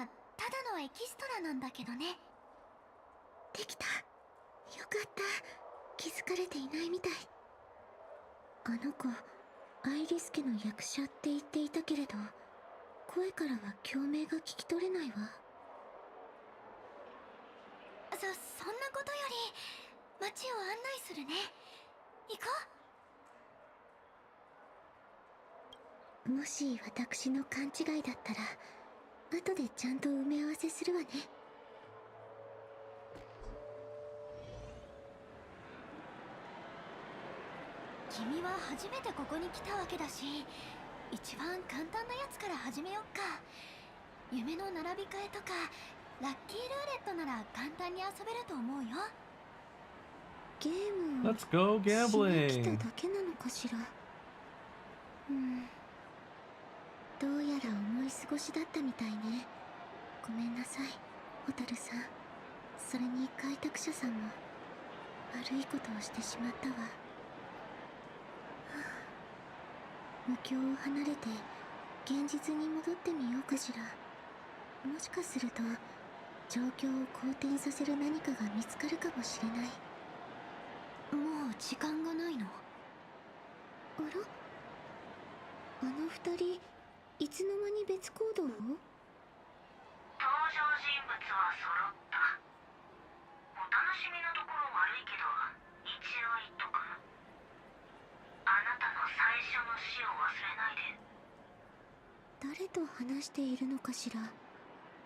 あただのエキストラなんだけどね。できた。よかった。気づかれていないみたい。あの子アイリス家の役者って言っていたけれど、声からは共鳴が聞き取れないわ。そんなことより街を案内するね。行こう。もし私の勘違いだったら後でちゃんと埋め合わせするわね。君は初めてここに来たわけだし、一番簡単なやつから始めよっか。夢の並び替えとかラッキールーレットなら簡単に遊べると思うよ。ゲームを Let's go しに来 gambling. ただけなのかしら。どうやら思い過ごしだったみたいね。ごめんなさい、ホタルさん。それに開拓者さんも悪いことをしてしまったわ。無境を離れて現実に戻ってみようかしら。もしかすると状況を好転させる何かが見つかるかもしれない。もう時間がないの。あら、あの二人いつの間に別行動を？登場人物は揃った。お楽しみのところ悪いけど一応言っとく。あなたの最初の死を忘れないで。誰と話しているのかしら。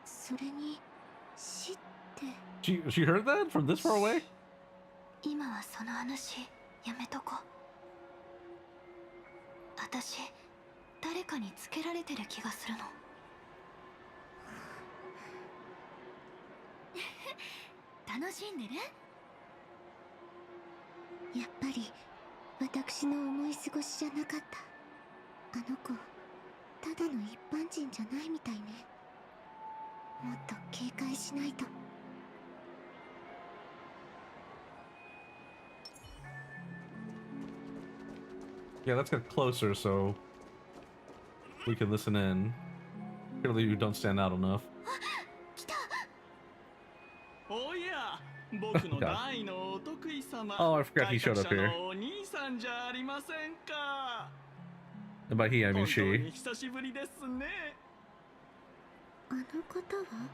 それに死って。 She heard that from this far away? 今はその話やめとこ。私誰かにつけられてる気がするの。楽しんでる？やっぱり私の思い過ごしじゃなかった。あの子ただの一般人じゃないみたいね。もっと警戒しないと。Yeah, let's get closer so we can listen in. Clearly you don't stand out enough. おや、僕の大のお得意様。 Oh, I forgot he showed up here. お兄さんじゃありませんか。 And by he, I mean 本当に she. 久しぶりですね。あの方は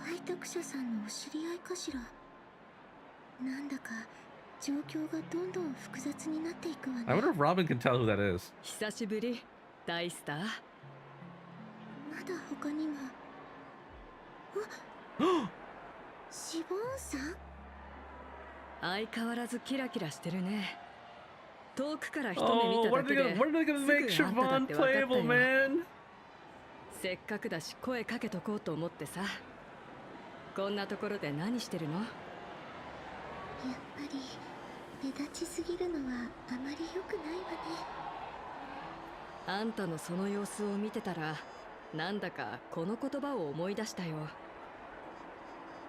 開拓者さんのお知り合いかしら。なんだか状況がどんどん複雑になっていくわね。 I wonder if Robin can tell who that is. 久しぶり、大スター。まだ他にも。あ、シボーンさん？相変わらずキラキラしてるね。遠くから一目見 Oh, た what だ are け they で gonna, what are they gonna make すぐあんただ Siobhan って分かった playable, よ。 man? せっかくだし声かけとこうと思ってさ。こんなところで何してるの？やっぱり目立ちすぎるのはあまり良くないわね。あんたのその様子を見てたら、なんだかこの言葉を思い出したよ。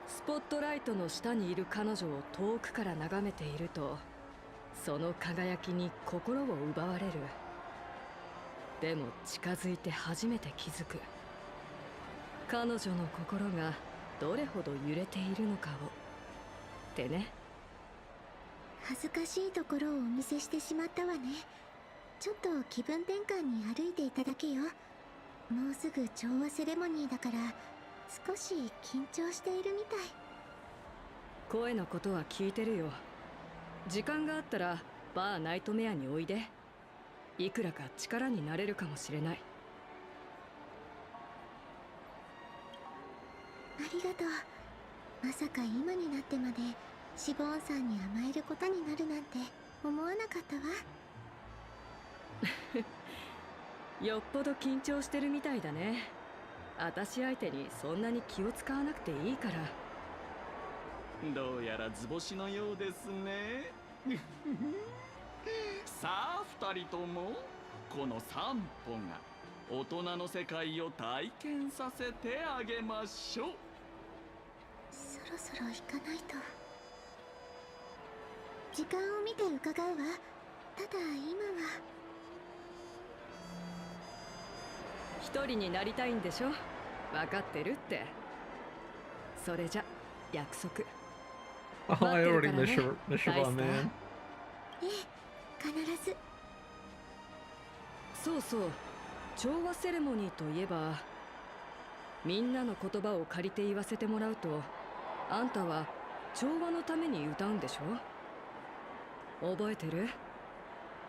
スポットライトの下にいる彼女を遠くから眺めていると、その輝きに心を奪われる。でも近づいて初めて気づく。彼女の心がどれほど揺れているのかを。ってね。恥ずかしいところをお見せしてしまったわね。ちょっと気分転換に歩いていただけよ。もうすぐ調和セレモニーだから少し緊張しているみたい。声のことは聞いてるよ。時間があったらバーナイトメアにおいで。いくらか力になれるかもしれない。ありりがとう。まさか今になってまでシボンさんに甘えることになるなんて思わなかったわ。よっぽど緊張してるみたいだね。私相手にそんなに気を使わなくていいから。どうやら図星のようですね。さあ2人ともこの散歩が大人の世界を体験させてあげましょう。そろそろ行かないと。時間を見て伺うわ。ただ今は一人になりたいんでしょ。分かってるって。それじゃ約束。 Oh, I already miss Siobhan, man. ええ、必ず。そうそう、調和セレモニーといえば、みんなの言葉を借りて言わせてもらうと、あんたは調和のために歌うんでしょ。覚えてる？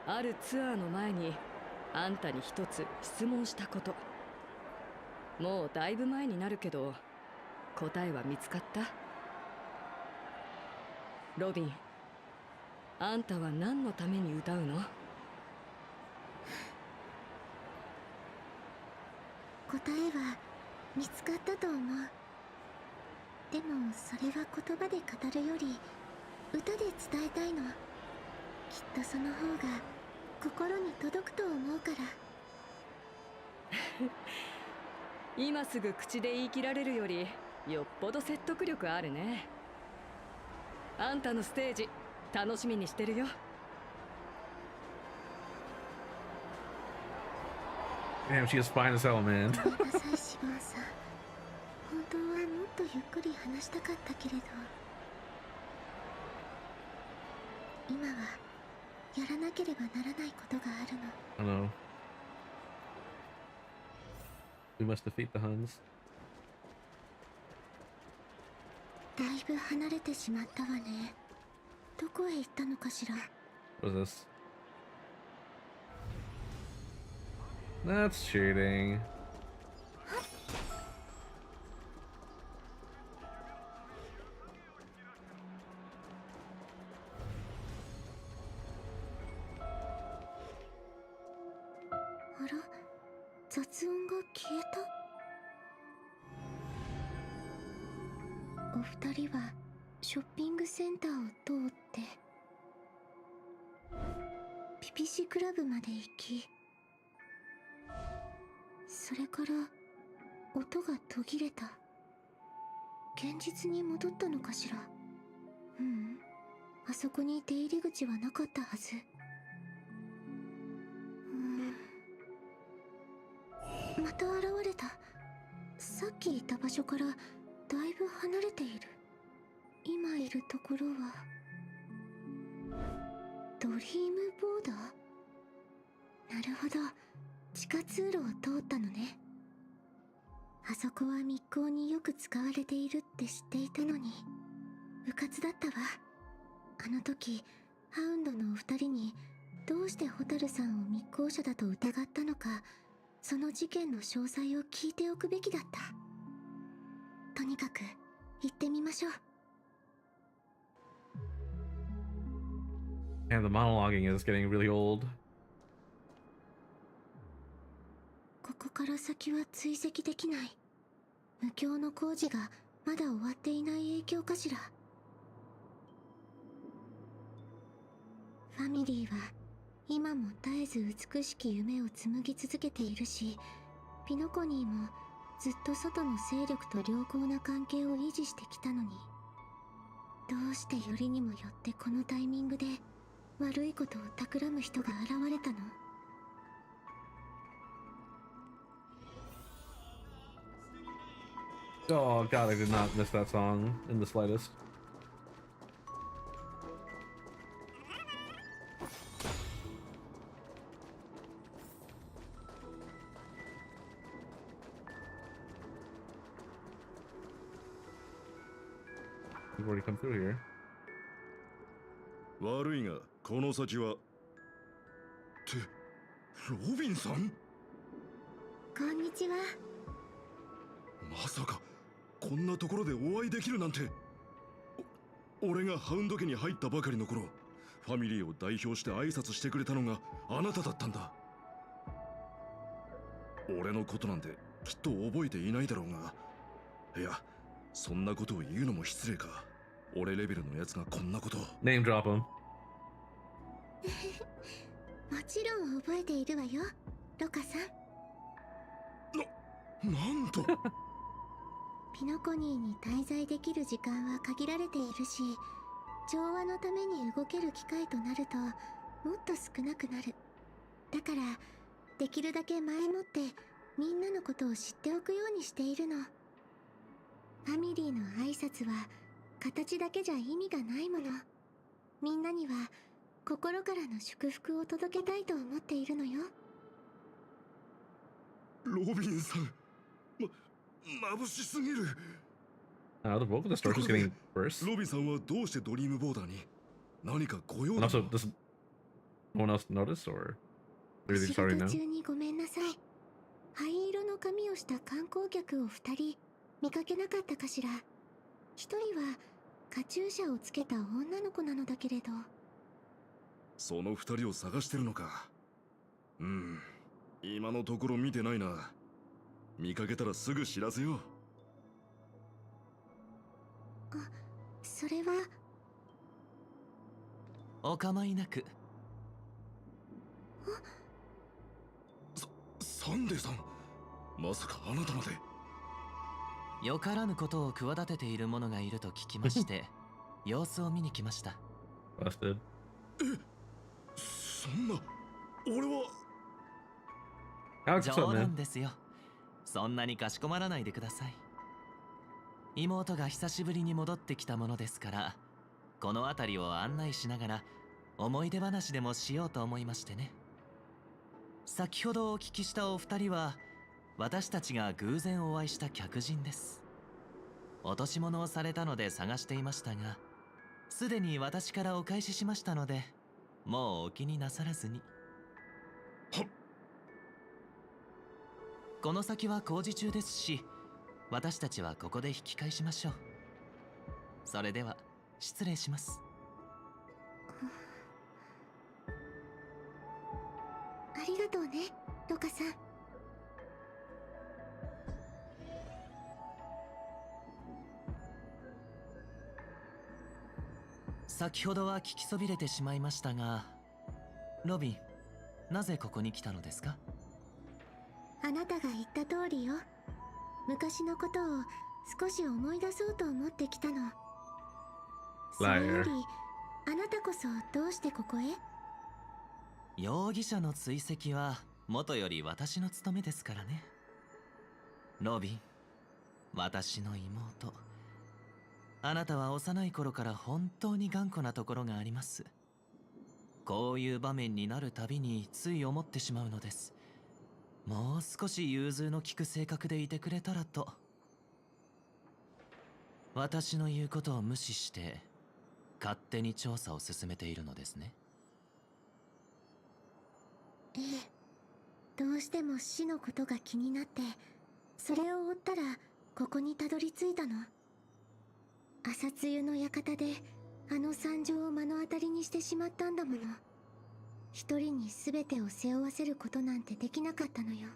あるツアーの前にあんたに一つ質問したこと。もうだいぶ前になるけど、答えは見つかった？ロビン、あんたは何のために歌うの？答えは見つかったと思う。でもそれは言葉で語るより歌で伝えたいの。きっとその方が心に届くと思うから。今すぐ口で言い切られるよりよっぽど説得力あるね。あんたのステージ楽しみにしてるよ。Damn, she is fine as hell, man. ごめんなさい、シボンさん。本当はもっとゆっくり話したかったけれど、今はやらなければならないことがあるの。I know. We must defeat the Huns. だいぶ離れてしまったわね。どこへ行ったのかしら。 What is this? That's cheating. あら、雑音が消えた。お二人はショッピングセンターを通ってピピシクラブまで行き、それから音が途切れた。現実に戻ったのかしら。ううん、あそこに出入り口はなかったはず。また現れた。さっきいた場所からだいぶ離れている。今いるところはドリームボーダー。なるほど、地下通路を通ったのね。あそこは密航によく使われているって知っていたのに、うかつだったわ。あの時ハウンドのお二人にどうしてホタルさんを密航者だと疑ったのか、その事件の詳細を聞いておくべきだった。とにかく行ってみましょう。And the monologuing is getting really old. ここから先は追跡できない。無境の工事がまだ終わっていない影響かしら。ファミリーは今も絶えず美しき夢を紡ぎ続けているし、ピノコニーもずっと外の勢力と良好な関係を維持してきたのに、どうしてよりにもよってこのタイミングで悪いことを企む人が現れたの？Oh god, I did not miss that song in the slightest. We've already come through here. 悪いが、この先は。って、ロビンさん？こんにちは。まさか、こんなところでお会いできるなんて。俺がハウンド家に入ったばかりの頃、ファミリーを代表して挨拶してくれたのがあなただったんだ。俺のことなんてきっと覚えていないだろうが、いや、そんなことを言うのも失礼か。俺レベルのやつがこんなことを。Name drop him. もちろん覚えているわよ、ロカさん。なんとピノコニーに滞在できる時間は限られているし、調和のために動ける機会となるともっと少なくなる。だからできるだけ前もってみんなのことを知っておくようにしているの。ファミリーの挨拶は形だけじゃ意味がないもの。みんなには心からの祝福を届けたいと思っているのよ。ロビンさん、眩しすぎる。The vocal distortion is getting worse. ロビンさんはどうしてドリームボーダーに何かご用 And だ also, does no one else notice, or do お they 仕 just already 事 know? 中にごめんなさい。灰色の髪をした観光客を2人見かけなかったかしら。1人はカチューシャをつけた女の子なのだけれど。その二人を探してるのか。今のところ見てないな。見かけたらすぐ知らせよう。それは。お構いなく。サンデーさん、まさかあなたまで。よからぬことを企てている者がいると聞きまして様子を見に来ました。 Busted. そんな、俺は。Alex, what's up, 冗談 man? ですよ。そんなにかしこまらないでください。妹が久しぶりに戻ってきたものですから、この辺りを案内しながら思い出話でもしようと思いましてね。先ほどお聞きしたお二人は私たちが偶然お会いした客人です。落とし物をされたので探していましたが、すでに私からお返ししましたので、もうお気になさらずに。この先は工事中ですし、私たちはここで引き返しましょう。それでは失礼します。ありがとうね、ロカさん。先ほどは聞きそびれてしまいましたが、ロビン、なぜここに来たのですか？あなたが言った通りよ。昔のことを少し思い出そうと思ってきたの。それより、あなたこそどうしてここへ？容疑者の追跡は元より私の務めですからね。ロビン、私の妹。あなたは幼い頃から本当に頑固なところがあります。こういう場面になるたびについ思ってしまうのです。もう少し融通の利く性格でいてくれたらと。私の言うことを無視して勝手に調査を進めているのですね。ええ、どうしても死のことが気になって、それを追ったらここにたどり着いたの。朝露の館であの惨状を目の当たりにしてしまったんだもの。一人に全てを背負わせることなんてできなかったのよ。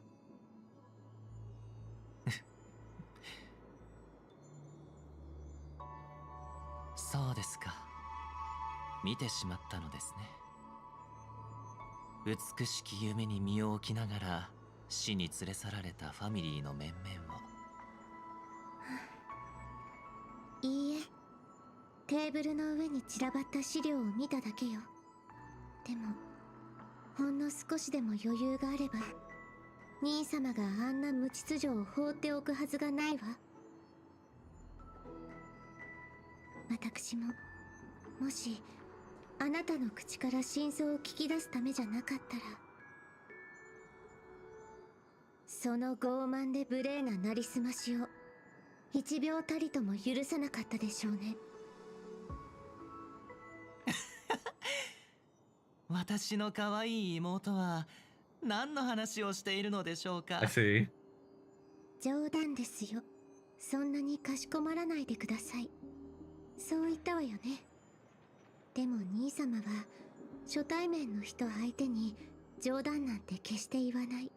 そうですか。見てしまったのですね。美しき夢に身を置きながら死に連れ去られたファミリーの面々を。いいえ、テーブルの上に散らばった資料を見ただけよ。でもほんの少しでも余裕があれば、兄様があんな無秩序を放っておくはずがないわ。私も、もしあなたの口から真相を聞き出すためじゃなかったら、その傲慢で無礼ななりすましを一秒たりとも許さなかったでしょうね。私の可愛い妹は何の話をしているのでしょうか。I see. 冗談ですよ。そんなにかしこまらないでください。そう言ったわよね。でも兄様は初対面の人相手に冗談なんて決して言わない。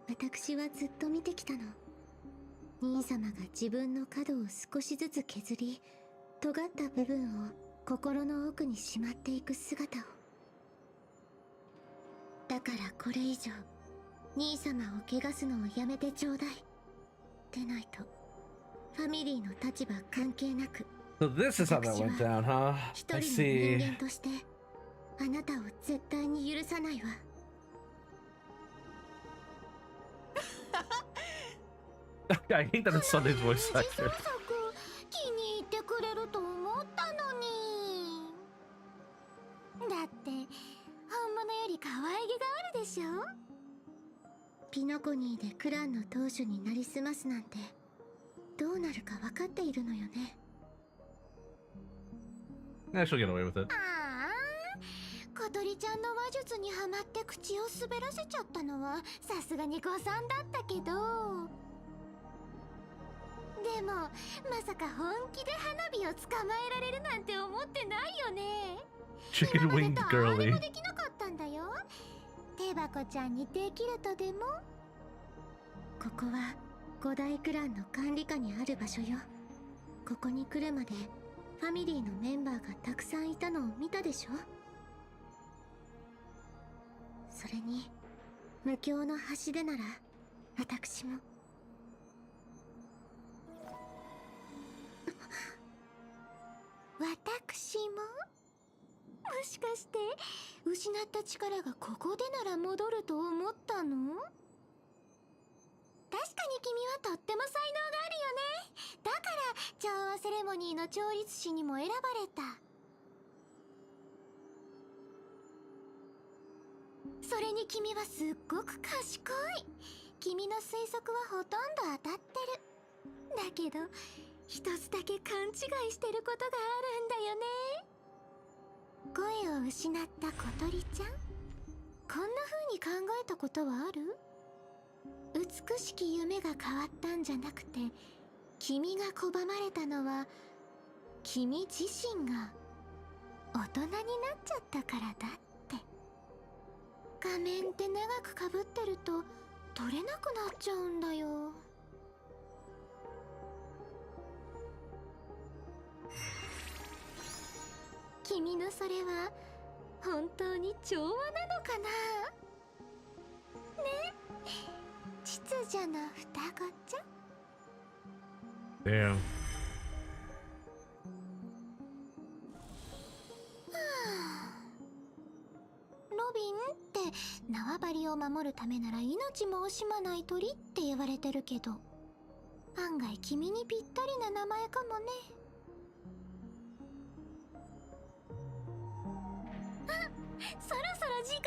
私はずっと見てきたの。兄様が自分の角を少しずつ削り、尖った部分を心の奥にしまっていく姿を。だからこれ以上兄様を汚すのをやめてちょうだい。でないとファミリーの立場関係なく、 So this is how that went down, huh? 一 I 人の人 see. 間としてあなたを絶対に許さないわ。I hate that it's Sunday's voice actor. 気に入ってくれると思ったのに。だって本物より可愛げがあるでしょ。ピノコニーでクランの当主になりすますなんてどうなるか分かっているのよね。Yeah, she'll get away with it. ああ、小鳥ちゃんの話術にはまって口を滑らせちゃったのはさすがに誤算だったけど、でもまさか本気で花火を捕まえられるなんて思ってないよね。 Chicken winged 誰 girly. もできなかったんだよ。手箱ちゃんにできるとでも。ここは五大クランの管理下にある場所よ。ここに来るまでファミリーのメンバーがたくさんいたのを見たでしょ。それに無境の橋でなら私も。私も、もしかして失った力がここでなら戻ると思ったの？確かに君はとっても才能があるよね。だから調和セレモニーの調律師にも選ばれた。それに君はすっごく賢い。君の推測はほとんど当たってる。だけど一つだけ勘違いしてることがあるんだよね。声を失った小鳥ちゃん、こんな風に考えたことはある？美しき夢が変わったんじゃなくて、君が拒まれたのは君自身が大人になっちゃったからだって。仮面って長くかぶってると取れなくなっちゃうんだよ。君のそれは本当に調和なのかな？ね、秩序の双子ちゃん。 Damn. ロビンって縄張りを守るためなら命も惜しまない鳥って言われてるけど、案外君にぴったりな名前かもね。あ、そろそろ時間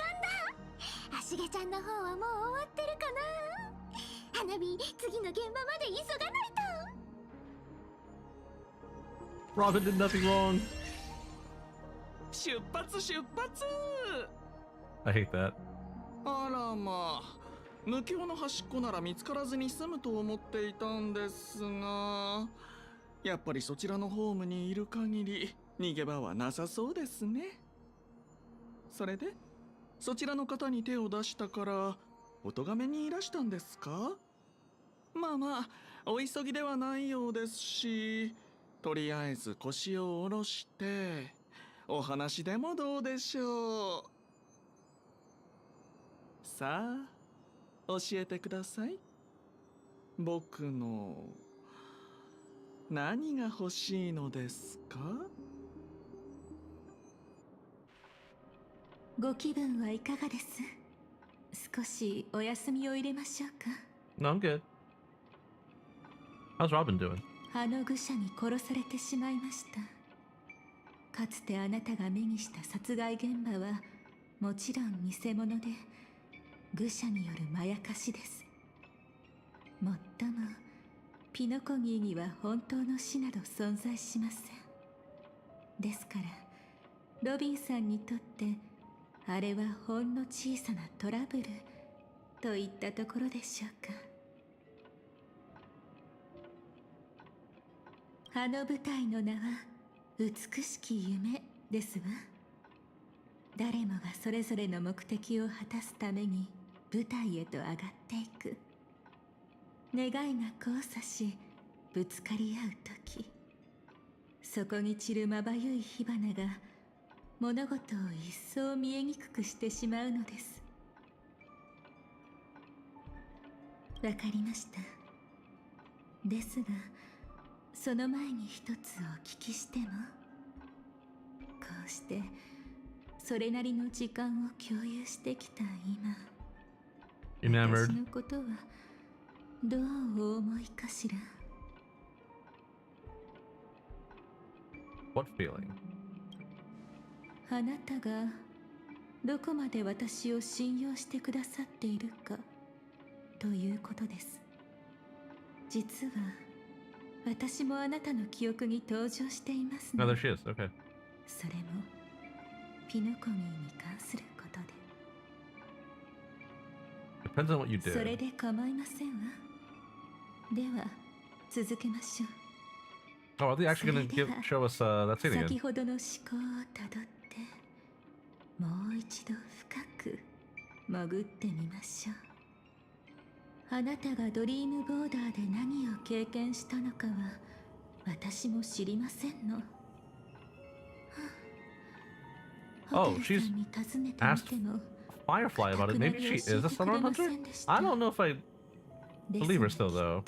だ。アシゲちゃんの方はもう終わってるかな。花火、次の現場まで急がないと。 Robin did nothing wrong. 出発出発。 I hate that. あらまあ、無境の端っこなら見つからずに済むと思っていたんですが、やっぱりそちらのホームにいる限り逃げ場はなさそうですね。それでそちらの方に手を出したからお咎めにいらしたんですか？まあまあ、お急ぎではないようですし、とりあえず腰を下ろしてお話でもどうでしょう。さあ、教えてください。僕の何が欲しいのですか？ご気分はいかがです？少しお休みを入れましょうか。 No, I'm good. How's Robin doing? あの愚者に殺されてしまいました。かつてあなたが目にした殺害現場はもちろん偽物で、愚者によるまやかしです。もっともピノコギーには本当の死など存在しません。ですからロビンさんにとってあれはほんの小さなトラブルといったところでしょうか。あの舞台の名は美しき夢ですわ。誰もがそれぞれの目的を果たすために舞台へと上がっていく。願いが交差しぶつかり合う時、そこに散るまばゆい火花が物事を一層見えにくくしてしまうのです。わかりました。ですがその前に一つお聞きしても。こうしてそれなりの時間を共有してきた今、私のことはどうお思いかしら。 What feeling? あなたがどこまで私を信用してくださっているかということです。実は私もあなたの記憶に登場していますね。Oh, there she is. Okay. それもピノコギーに関することで。 Depends on what you did. それで構いませんわ。では続けましょう。 Oh, are they actually gonna show us that scene again? 先ほどの思考をたどってもう一度深く潜ってみましょう。あなたがドリームボーダーで何を経験したのかは私も知りませんの。 Oh, she's asked Firefly about it. Maybe she is a Sunrun Hunter? I don't know if I believe her still, though.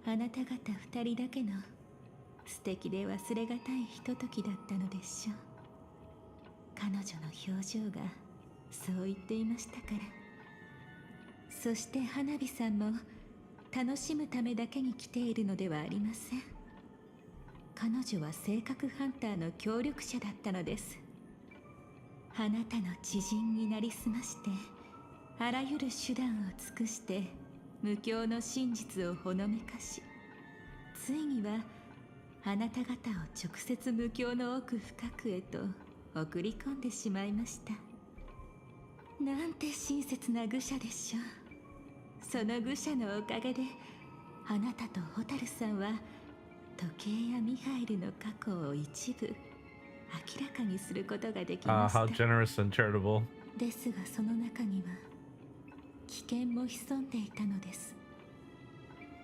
あなた方二人だけの素敵で忘れがたいひとときだったのでしょう。彼女の表情がそう言っていましたから。そして花火さんも楽しむためだけに来ているのではありません。彼女は性格ハンターの協力者だったのです。あなたの知人になりすましてあらゆる手段を尽くして無教の真実をほのめかし、ついにはあなた方を直接無教の奥深くへと送り込んでしまいました。なんて親切な愚者でしょう。その愚者のおかげであなたとホタルさんは時計やミハイルの過去を一部明らかにすることができました。How generous and charitable. ですがその中には危険も潜んでいたのです。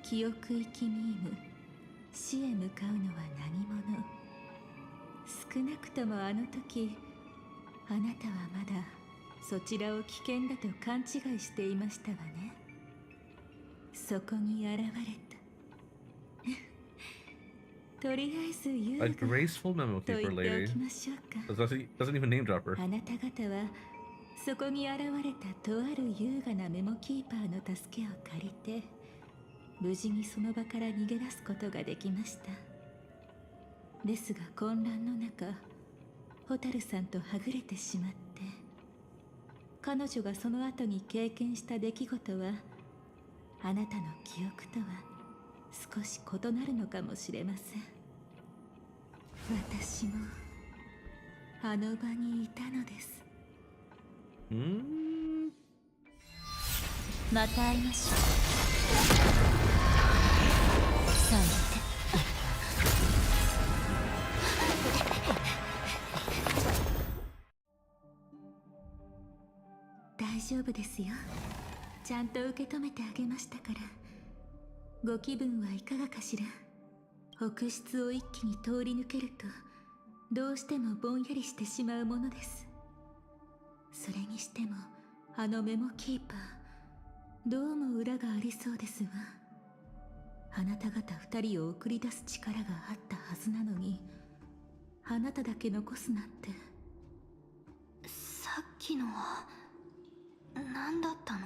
記憶行きミーム、死へ向かうのは何者。少なくともあの時あなたはまだそちらを危険だと勘違いしていましたわね。そこに現れたとりあえず優雅 A graceful memo と keeper 言って lady. おきましょうか。 Doesn't even name drop her. あなた方はそこに現れたとある優雅なメモキーパーの助けを借りて無事にその場から逃げ出すことができました。ですが混乱の中ホタルさんとはぐれてしまって、彼女がその後に経験した出来事はあなたの記憶とは少し異なるのかもしれません。私もあの場にいたのです。また会いましょう。さあ大丈夫ですよ。ちゃんと受け止めてあげましたから。ご気分はいかがかしら。北室を一気に通り抜けるとどうしてもぼんやりしてしまうものです。それにしてもあのメモキーパー、どうも裏がありそうですわ。あなた方二人を送り出す力があったはずなのに、あなただけ残すなんて。さっきのは何だったの？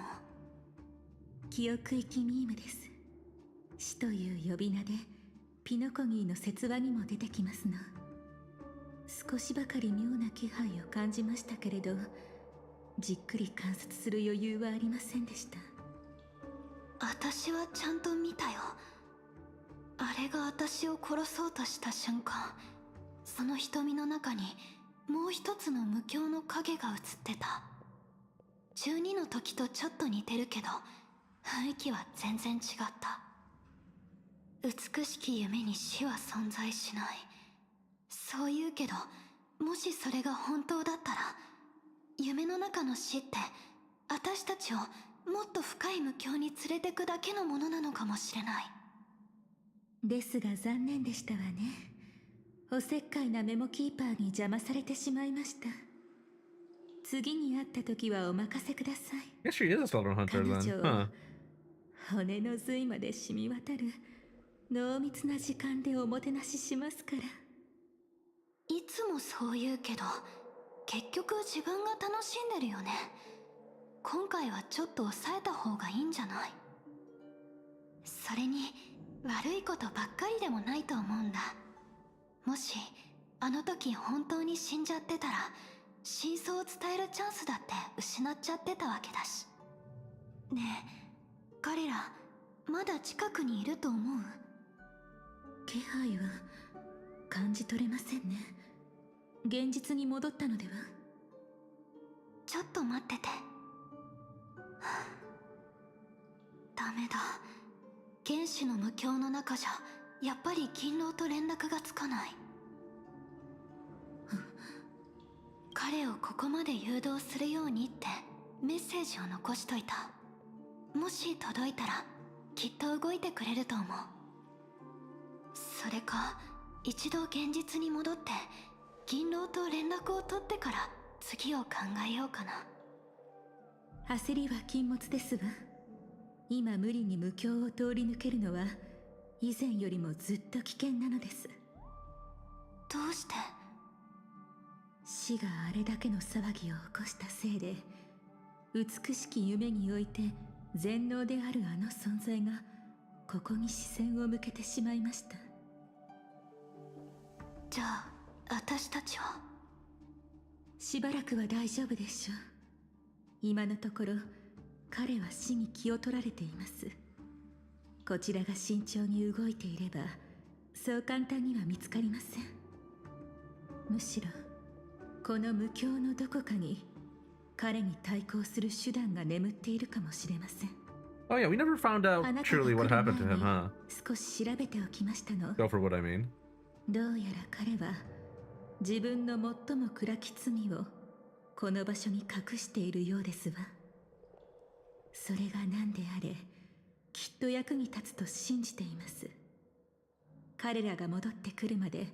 記憶行きミームです。死という呼び名でピノコギーの説話にも出てきますの。少しばかり妙な気配を感じましたけれど、じっくり観察する余裕はありませんでした。私はちゃんと見たよ。あれが私を殺そうとした瞬間、その瞳の中にもう一つの無境の影が映ってた。12の時とちょっと似てるけど雰囲気は全然違った。美しき夢に死は存在しない。そう言うけど、もしそれが本当だったら、夢の中の死って私たちをもっと深い無境に連れてくだけのものなのかもしれない。ですが残念でしたわね。おせっかいなメモキーパーに邪魔されてしまいました。次に会った時はお任せください。Guess she is a Silver Hunter 彼 then. 女を Huh. 骨の髄まで染み渡る濃密な時間でおもてなししますから。いつもそう言うけど、結局自分が楽しんでるよね。今回はちょっと抑えた方がいいんじゃない？それに悪いことばっかりでもないと思うんだ。もしあの時本当に死んじゃってたら、真相を伝えるチャンスだって失っちゃってたわけだし。ねえ、彼らまだ近くにいると思う？気配は感じ取れませんね。現実に戻ったのでは？ちょっと待ってて。ダメだ。原始の無境の中じゃやっぱり勤労と連絡がつかない。彼をここまで誘導するようにってメッセージを残しといた。もし届いたらきっと動いてくれると思う。それか一度現実に戻って勤労と連絡を取ってから次を考えようかな。焦りは禁物ですわ。今無理に無境を通り抜けるのは以前よりもずっと危険なのです。どうして？死があれだけの騒ぎを起こしたせいで、美しき夢において全能であるあの存在がここに視線を向けてしまいました。じゃあ私たちは？しばらくは大丈夫でしょう。今のところ彼は死に気を取られています。こちらが慎重に動いていればそう簡単には見つかりません。むしろこの無境のどこかに彼に対抗する手段が眠っているかもしれません。 Oh yeah, we never found out あなたが truly 来 what る happened to 前 him, に huh? 少し調べておきましたの。 Go for what I mean. どうやら彼は自分の最も暗き罪をこの場所に隠しているようですわ。それが何であれきっと役に立つと信じています。彼らが戻ってくるまで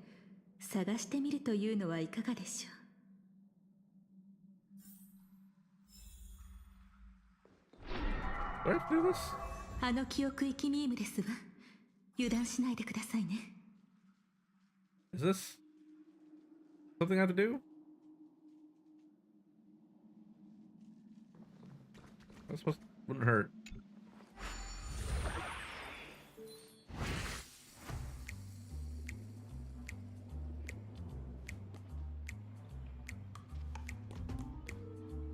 探してみるというのはいかがでしょう。 Let's do this. あの記憶生きミームですわ。油断しないでくださいね。 Is this something I have to do? That supposed wouldn't hurt.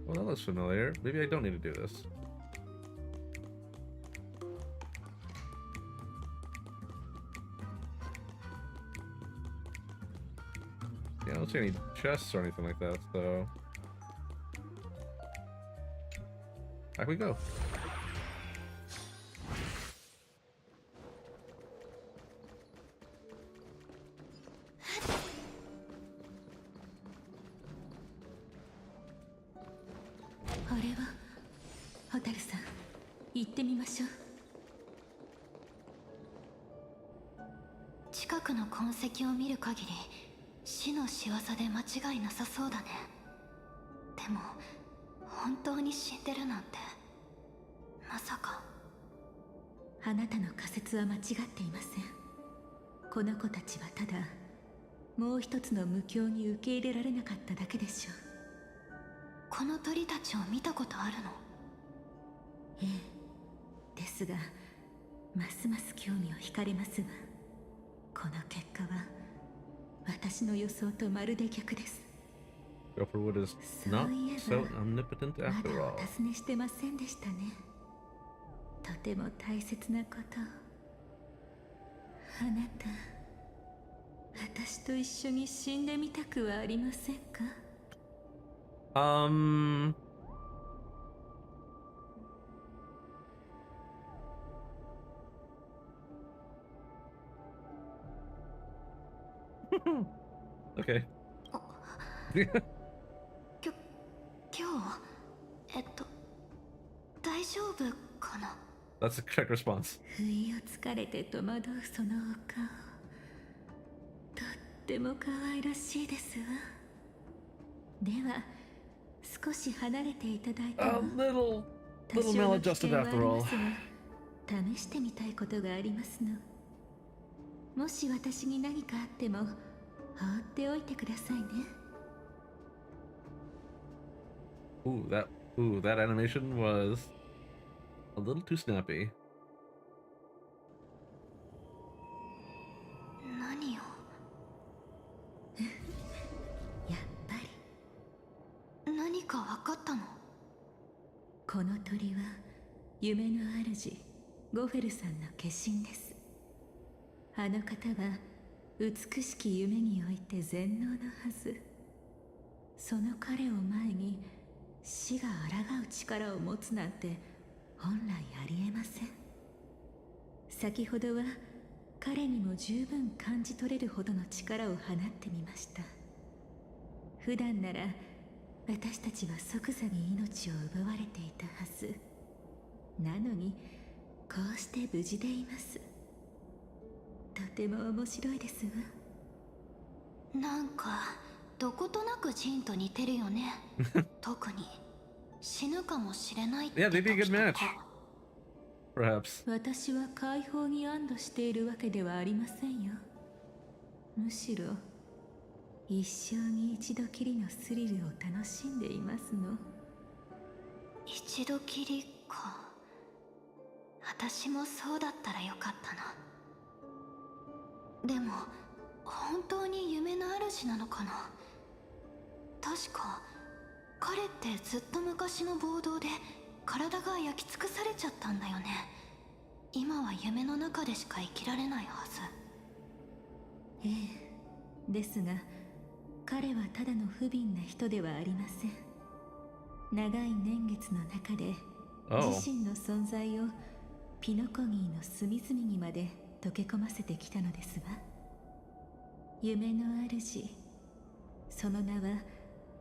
Well, that looks familiar. Maybe I don't need to do this. Yeah, I don't see any chests or anything like that, so... Back we go. あれは蛍さん、行ってみましょう。近くの痕跡を見る限り死の仕業で間違いなさそうだね。でも本当に死んでるなんてまさか。あなたの仮説は間違っていません。この子たちはただもう一つの無境に受け入れられなかっただけでしょう。この鳥たちを見たことあるの？ええ、ですがますます興味を惹かれますわ。この結果は私の予想とまるで逆です。 Silverwood is not so omnipotent ま after だ all. お尋ねしてませんでしたね。とても大切なことを。あなた、私と一緒に死んでみたくはありませんか？ Okay. 今日大丈夫かな。 That's the correct response. 不意をつかれて戸惑うそのお顔、とっても可愛らしいですわ。では少し離れていただいても little 多少の危 maladjusted 険はあ after り all. ますが、試してみたいことがありますの。もし私に何かあっても放っておいてくださいね。 Ooh, that animation was a little too snappy. 何を。やっぱり何か分かったの。この鳥は夢の主ゴフェルさんの化身です。あの方は美しき夢において全能のはず。その彼を前に死が抗う力を持つなんて本来ありえません。先ほどは彼にも十分感じ取れるほどの力を放ってみました。普段なら私たちは即座に命を奪われていたはず。なのにこうして無事でいます。とても面白いですわ。なんかどことなくジンと似てるよね。特に死ぬかもしれないって Yeah, they'd be a good 時と match. か。 Perhaps. 私は解放に安堵しているわけではありませんよ。むしろ一生に一度きりのスリルを楽しんでいますの。一度きりか。私もそうだったらよかったな。でも本当に夢の主なのかな。確か彼ってずっと昔の暴動で体が焼き尽くされちゃったんだよね。今は夢の中でしか生きられないはず。ええ、ですが彼はただの不憫な人ではありません。長い年月の中で自身の存在をピノコギーの隅々にまで溶け込ませてきたのですわ。夢の主、その名は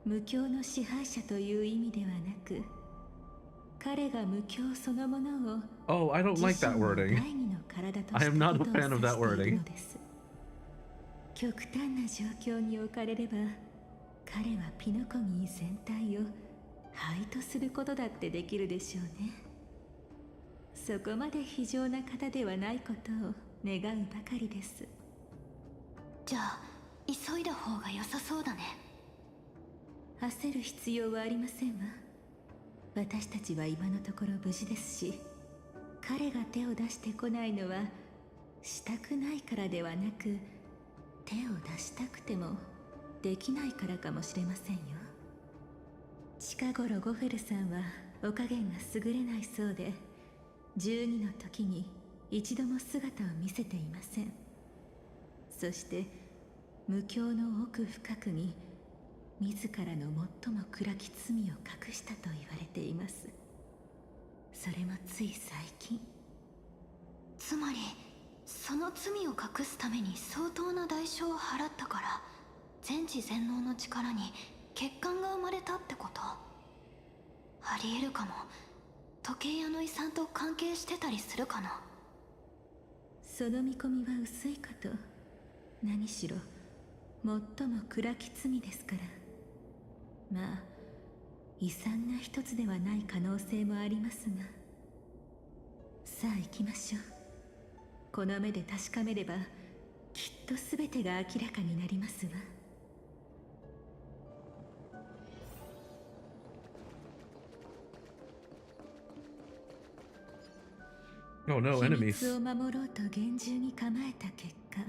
無教の支配者という意味ではなく、彼が無教そのものを Oh, I don't like that 自身の wording. 第二の体と I し am た not こ a とを fan of 指 that している wording. のです。極端な状況に置かれれば、彼はピノコギー全体を灰とすることだってできるでしょうね。そこまで非常な方ではないことを願うばかりです。じゃあ急いだ方が良さそうだね。焦る必要はありませんわ。私たちは今のところ無事ですし、彼が手を出してこないのはしたくないからではなく、手を出したくてもできないからかもしれませんよ。近頃ゴフェルさんはお加減が優れないそうで、12の時に一度も姿を見せていません。そして無教の奥深くに自らの最も暗き罪を隠したと言われています。それもつい最近。つまりその罪を隠すために相当な代償を払ったから、全知全能の力に欠陥が生まれたってこと。ありえるかも。時計屋の遺産と関係してたりするかな。その見込みは薄いかと。何しろ最も暗き罪ですから。まあ遺産が一つではない可能性もありますが。さあ行きましょう。この目で確かめればきっと全てが明らかになりますわ。Oh no, 秘 enemies. 密を守ろうと厳重に構えた結果、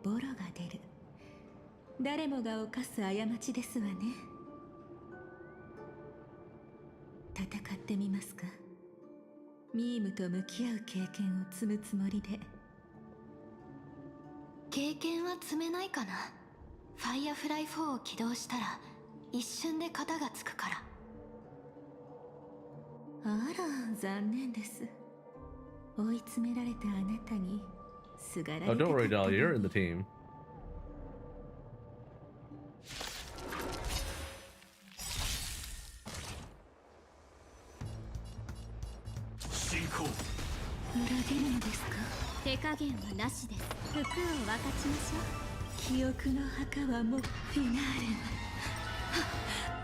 ボロが出る。誰もが犯す過ちですわね。戦ってみますか。ミームと向き合う経験を積むつもりで。経験は積めないかな。ファイアフライ4を起動したら一瞬で型がつくから。あら、残念です。追い詰められたあなたにすがられたか Oh, った don't worry, の Dahlia. に。 You're in the team. 裏切るのですか？手加減はなしです。服を分かちましょう。記憶の墓はもうフィナーレは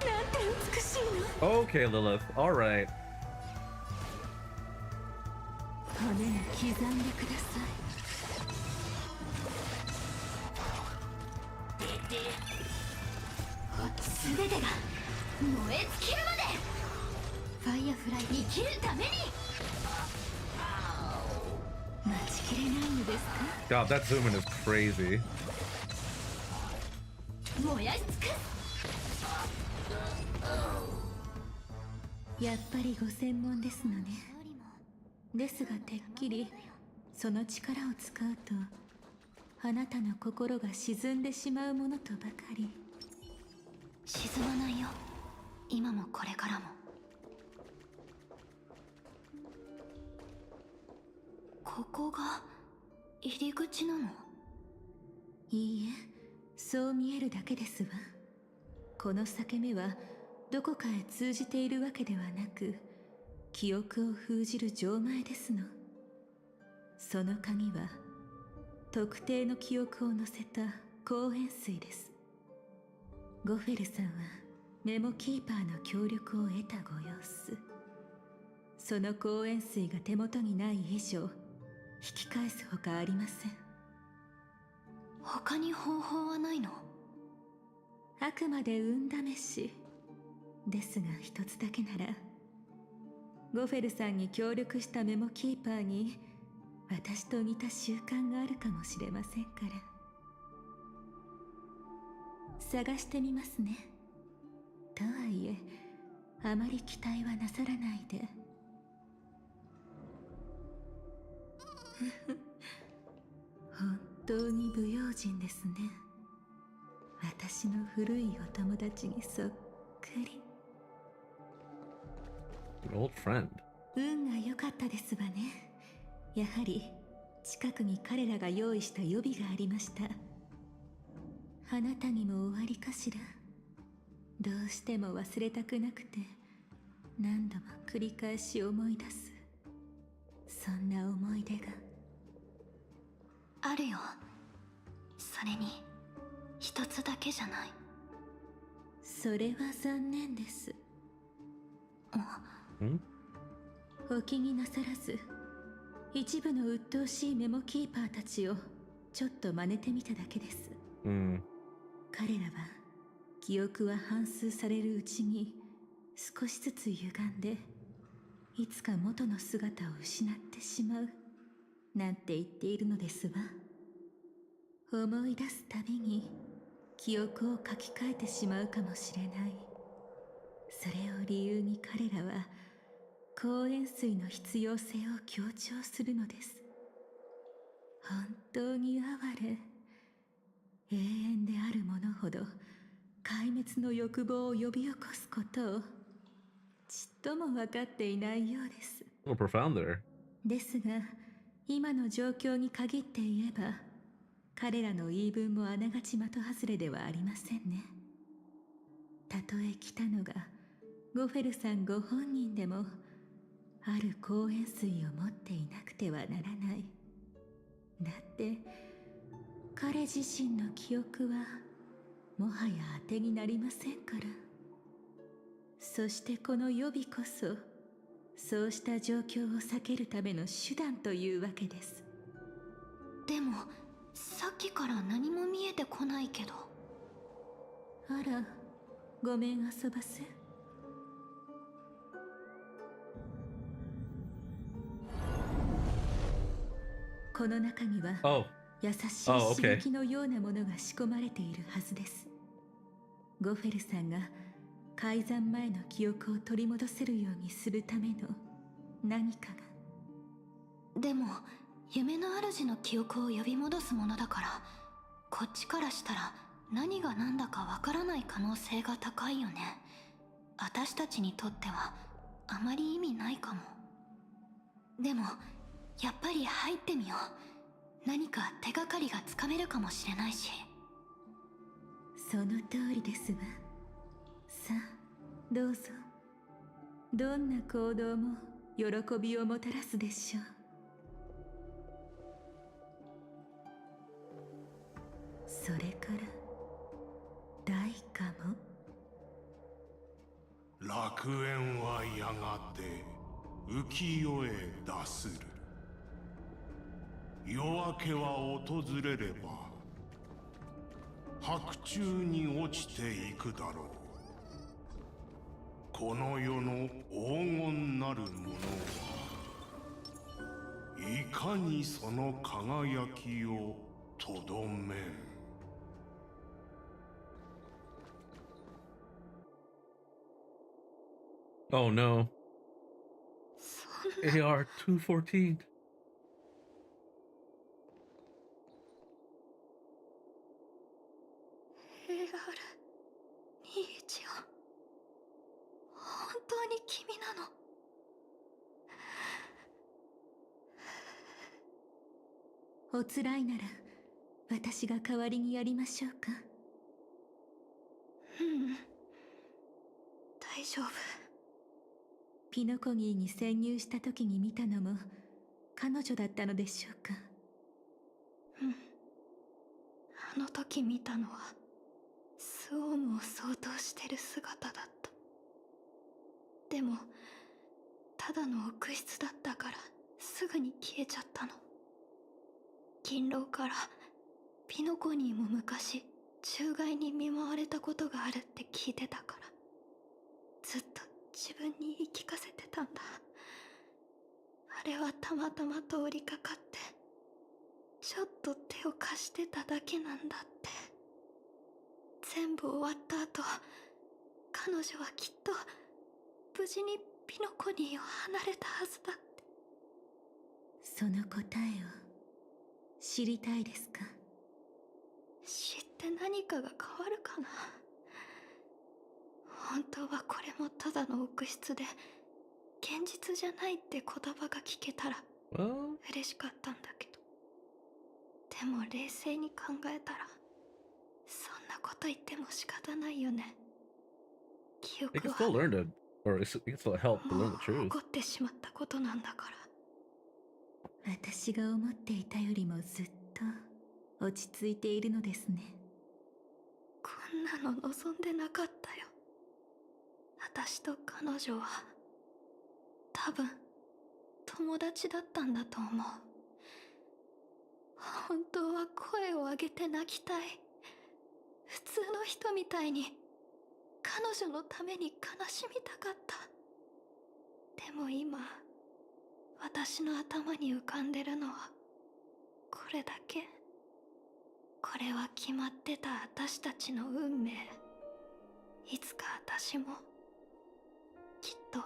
なんて美しいの。 Okay, Lilith. All right. 骨に刻んでください。全てが燃え尽きるまでファイアフライ生きるために。待ちきれないのですか？ God, that zoom in is crazy. 燃やし尽くやっぱりご専門ですのね。ですがてっきりその力を使うとあなたの心が沈んでしまうものとばかり。沈まないよ、今もこれからも。ここが入り口なの？いいえ、そう見えるだけですわ。この裂け目はどこかへ通じているわけではなく、記憶を封じる錠前ですの。その鍵は特定の記憶を乗せた光塩水です。ゴフェルさんはメモキーパーの協力を得たご様子。その光塩水が手元にない以上引き返すほかありません。他に方法はないの？あくまで運試しですが、一つだけならゴフェルさんに協力したメモキーパーに私と似た習慣があるかもしれませんから。探してみますね。とはいえあまり期待はなさらないで。本当に不用心ですね。私の古いお友達にそっくり。 An old friend. 運が良かったですわね。やはり近くに彼らが用意した予備がありました。あなたにもおありかしら。どうしても忘れたくなくて何度も繰り返し思い出す、そんな思い出があるよ。それに一つだけじゃない。それは残念です。お気になさらず、一部の鬱陶しいメモキーパーたちをちょっと真似てみただけです。彼らは記憶は反芻されるうちに少しずつ歪んで、いつか元の姿を失ってしまうなんて言っているのですわ。思い出すたびに記憶を書き換えてしまうかもしれない。それを理由に彼らは光塩水の必要性を強調するのです。本当に哀れ。永遠であるものほど壊滅の欲望を呼び起こすことをちっとも分かっていないようです。A little profound there. ですが今の状況に限って言えば、彼らの言い分もあながち的外れではありませんね。たとえ来たのがゴフェルさんご本人でも、ある光塩水を持っていなくてはならない。だって彼自身の記憶はもはや当てになりませんから。そしてこの予備こそ、そうした状況を避けるための手段というわけです。でもさっきから何も見えてこないけど。あら、ごめんあそばせ。この中には優しい刺激のようなものが仕込まれているはずです。ゴフェルさんが改ざん前の記憶を取り戻せるようにするための何かが。でも夢の主の記憶を呼び戻すものだから、こっちからしたら何が何だかわからない可能性が高いよね。私たちにとってはあまり意味ないかも。でもやっぱり入ってみよう。何か手がかりがつかめるかもしれないし。その通りですわ。さあどうぞ。どんな行動も喜びをもたらすでしょう。それから代価も。楽園はやがて浮世へ脱する。夜明けは訪れれば白昼に落ちていくだろう。この世の黄金なるものはいかにその輝きをとどめん。Oh no. AR-214. 本当に君なの？おつらいなら私が代わりにやりましょうか。大丈夫。ピノコギーに潜入した時に見たのも彼女だったのでしょうか。あの時見たのはスオームを相当してる姿だった。でもただの臆室だったからすぐに消えちゃったの。勤労からピノコニーも昔虫害に見舞われたことがあるって聞いてたから、ずっと自分に言い聞かせてたんだ。あれはたまたま通りかかってちょっと手を貸してただけなんだって。全部終わった後、彼女はきっと無事にピノコニーを離れたはずだって。その答えを知りたいですか？知って何かが変わるかな。本当はこれもただの臆室で現実じゃないって言葉が聞けたら嬉しかったんだけど、でも冷静に考えたらそんなこと言っても仕方ないよね。記 They 憶 can は still learn to, or it can still help to も learn the う truth. 起こってしまったことなんだから。私が思っていたよりもずっと落ち着いているのですね。こんなの望んでなかったよ。私と彼女は多分友達だったんだと思う。本当は声を上げて泣きたい。普通の人みたいに彼女のために悲しみたかった。でも今私の頭に浮かんでるのはこれだけ。これは決まってた私たちの運命。いつか私もきっと同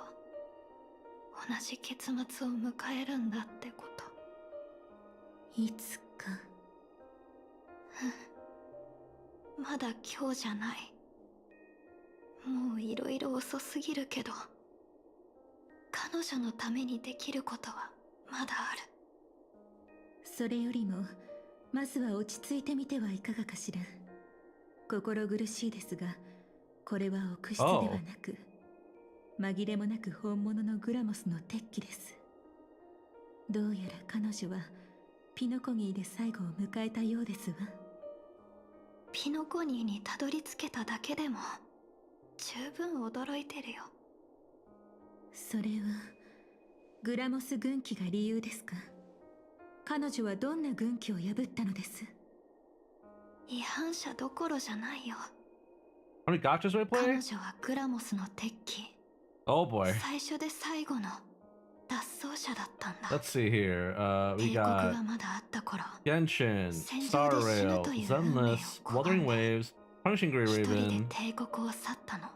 じ結末を迎えるんだってこと。いつか。まだ今日じゃない。もういろいろ遅すぎるけど、彼女のためにできることはまだある。それよりもまずは落ち着いてみてはいかがかしら。心苦しいですが、これは臆室ではなく、紛れもなく本物のグラモスの鉄器です。どうやら彼女はピノコニーで最後を迎えたようですわ。ピノコニーにたどり着けただけでも十分驚いてるよ。それはグラモス軍旗が理由ですか？彼女はどんな軍旗を破ったのです？違反者どころじゃないよ。How many gotchas do I 彼 play? 女はグラモスの鉄器。Oh boy. 最初で最後の脱走者だったんだ。 Let's see here. We 帝国 got がまだあった頃、 Genshin, 戦 Star 場で死ぬ Rail, という運命を Zenless, 拒ん Wuthering で Waves, Punishing Grey 一人で Raven. 帝国を去ったの。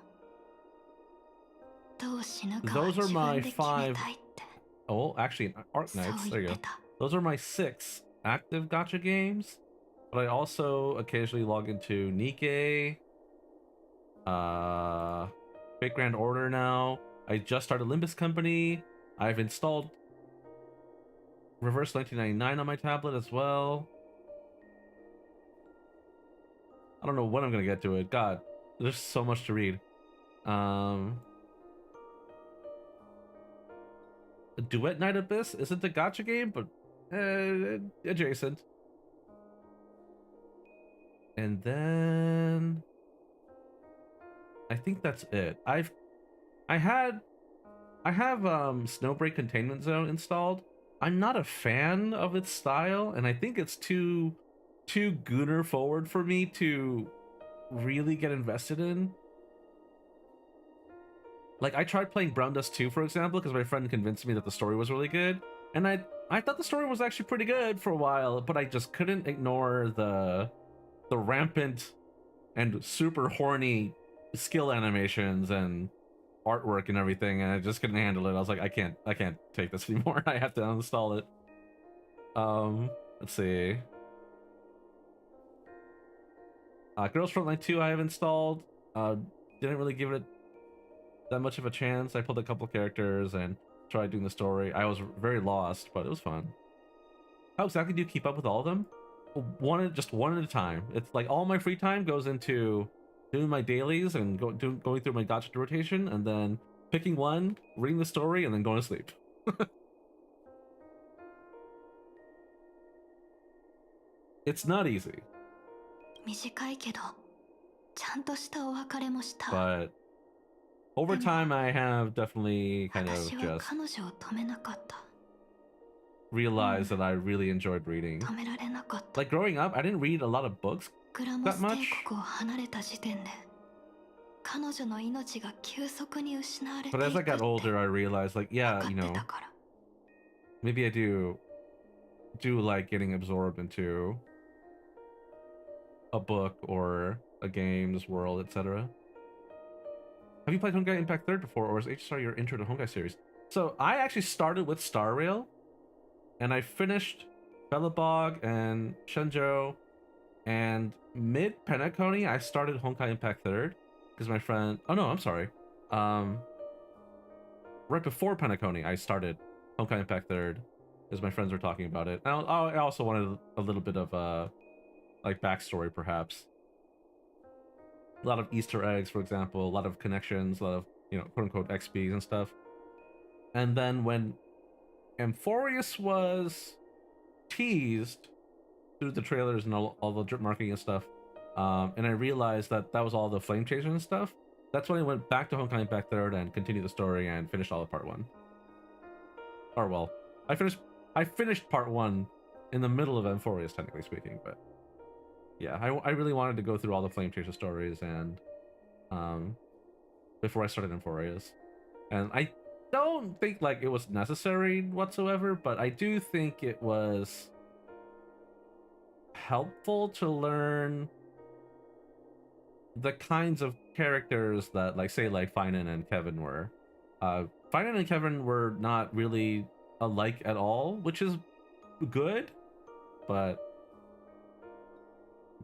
どう死ぬかは Those are 自 my 分で決め 5. たいって。 Oh, actually, Arc そう Knights. 言 There っ you て go. た。 Those are my 6 active gotcha games. But I also occasionally log into Nikkei, Fake Grand Order now. I just started Limbus Company. I've installed Reverse 1999 on my tablet as well. I don't know when I'm gonna get to it. God, there's so much to read. Duet Night Abyss isn't a gacha game, but adjacent. And then I think that's it. I have Snowbreak Containment Zone installed. I'm not a fan of its style, and I think it's too gooner forward for me to really get invested in. Like, I tried playing Brown Dust 2, for example, because my friend convinced me that the story was really good, and I thought the story was actually pretty good for a while, but I just couldn't ignore the rampant and super horny skill animations and artwork and everything, and I just couldn't handle it. I was like, I can't take this anymore. I have to uninstall it. Let's see. Girls Frontline 2 I have installed. Didn't really give it that much of a chance. I pulled a couple characters and tried doing the story. I was very lost, but it was fun. How exactly do you keep up with all of them? Just one at a time. It's like all my free time goes into doing my dailies and going through my gacha rotation, and then picking one, reading the story, and then going to sleep. It's not easy. 短いけど、ちゃんとしたお別れもした。 But over time, I have definitely kind of 私は just 彼女を止めなかった。 realized that I really enjoyed reading. 止められなかった。 Like growing up, I didn't read a lot of books グラモ that ス帝 much. 国を離れた時点で、彼女の命が急速に失われてい But as I く。 got older, I realized, like, yeah, you know, maybe I do like getting absorbed into a book or a game's world, etc. Have you played Honkai Impact 3rd before, or is HSR your intro to Honkai series? So I actually started with Star Rail, and I finished Belobog and Shenzhou, and mid Penacony I started Honkai Impact 3rd because my friend. Oh no, I'm sorry. Right before Penacony I started Honkai Impact 3rd because my friends were talking about it. I also wanted a little bit of like backstory, perhaps. A lot of Easter eggs, for example, a lot of connections, a lot of, you know, quote unquote XPs and stuff. And then when Amphorius was teased through the trailers and all the drip marketing and stuff, and I realized that was all the flame chasers and stuff, that's when I went back to Honkai Impact 3rd and continued the story and finished all of part 1. Or well, I finished part 1 in the middle of Amphorius, technically speaking, but yeah, I really wanted to go through all the flame chaser stories and before I started Amphorius. And I don't think like it was necessary whatsoever, but I do think it was helpful to learn the kinds of characters that, like, say, like Finan and Kevin were. Finan and Kevin were not really alike at all, which is good, but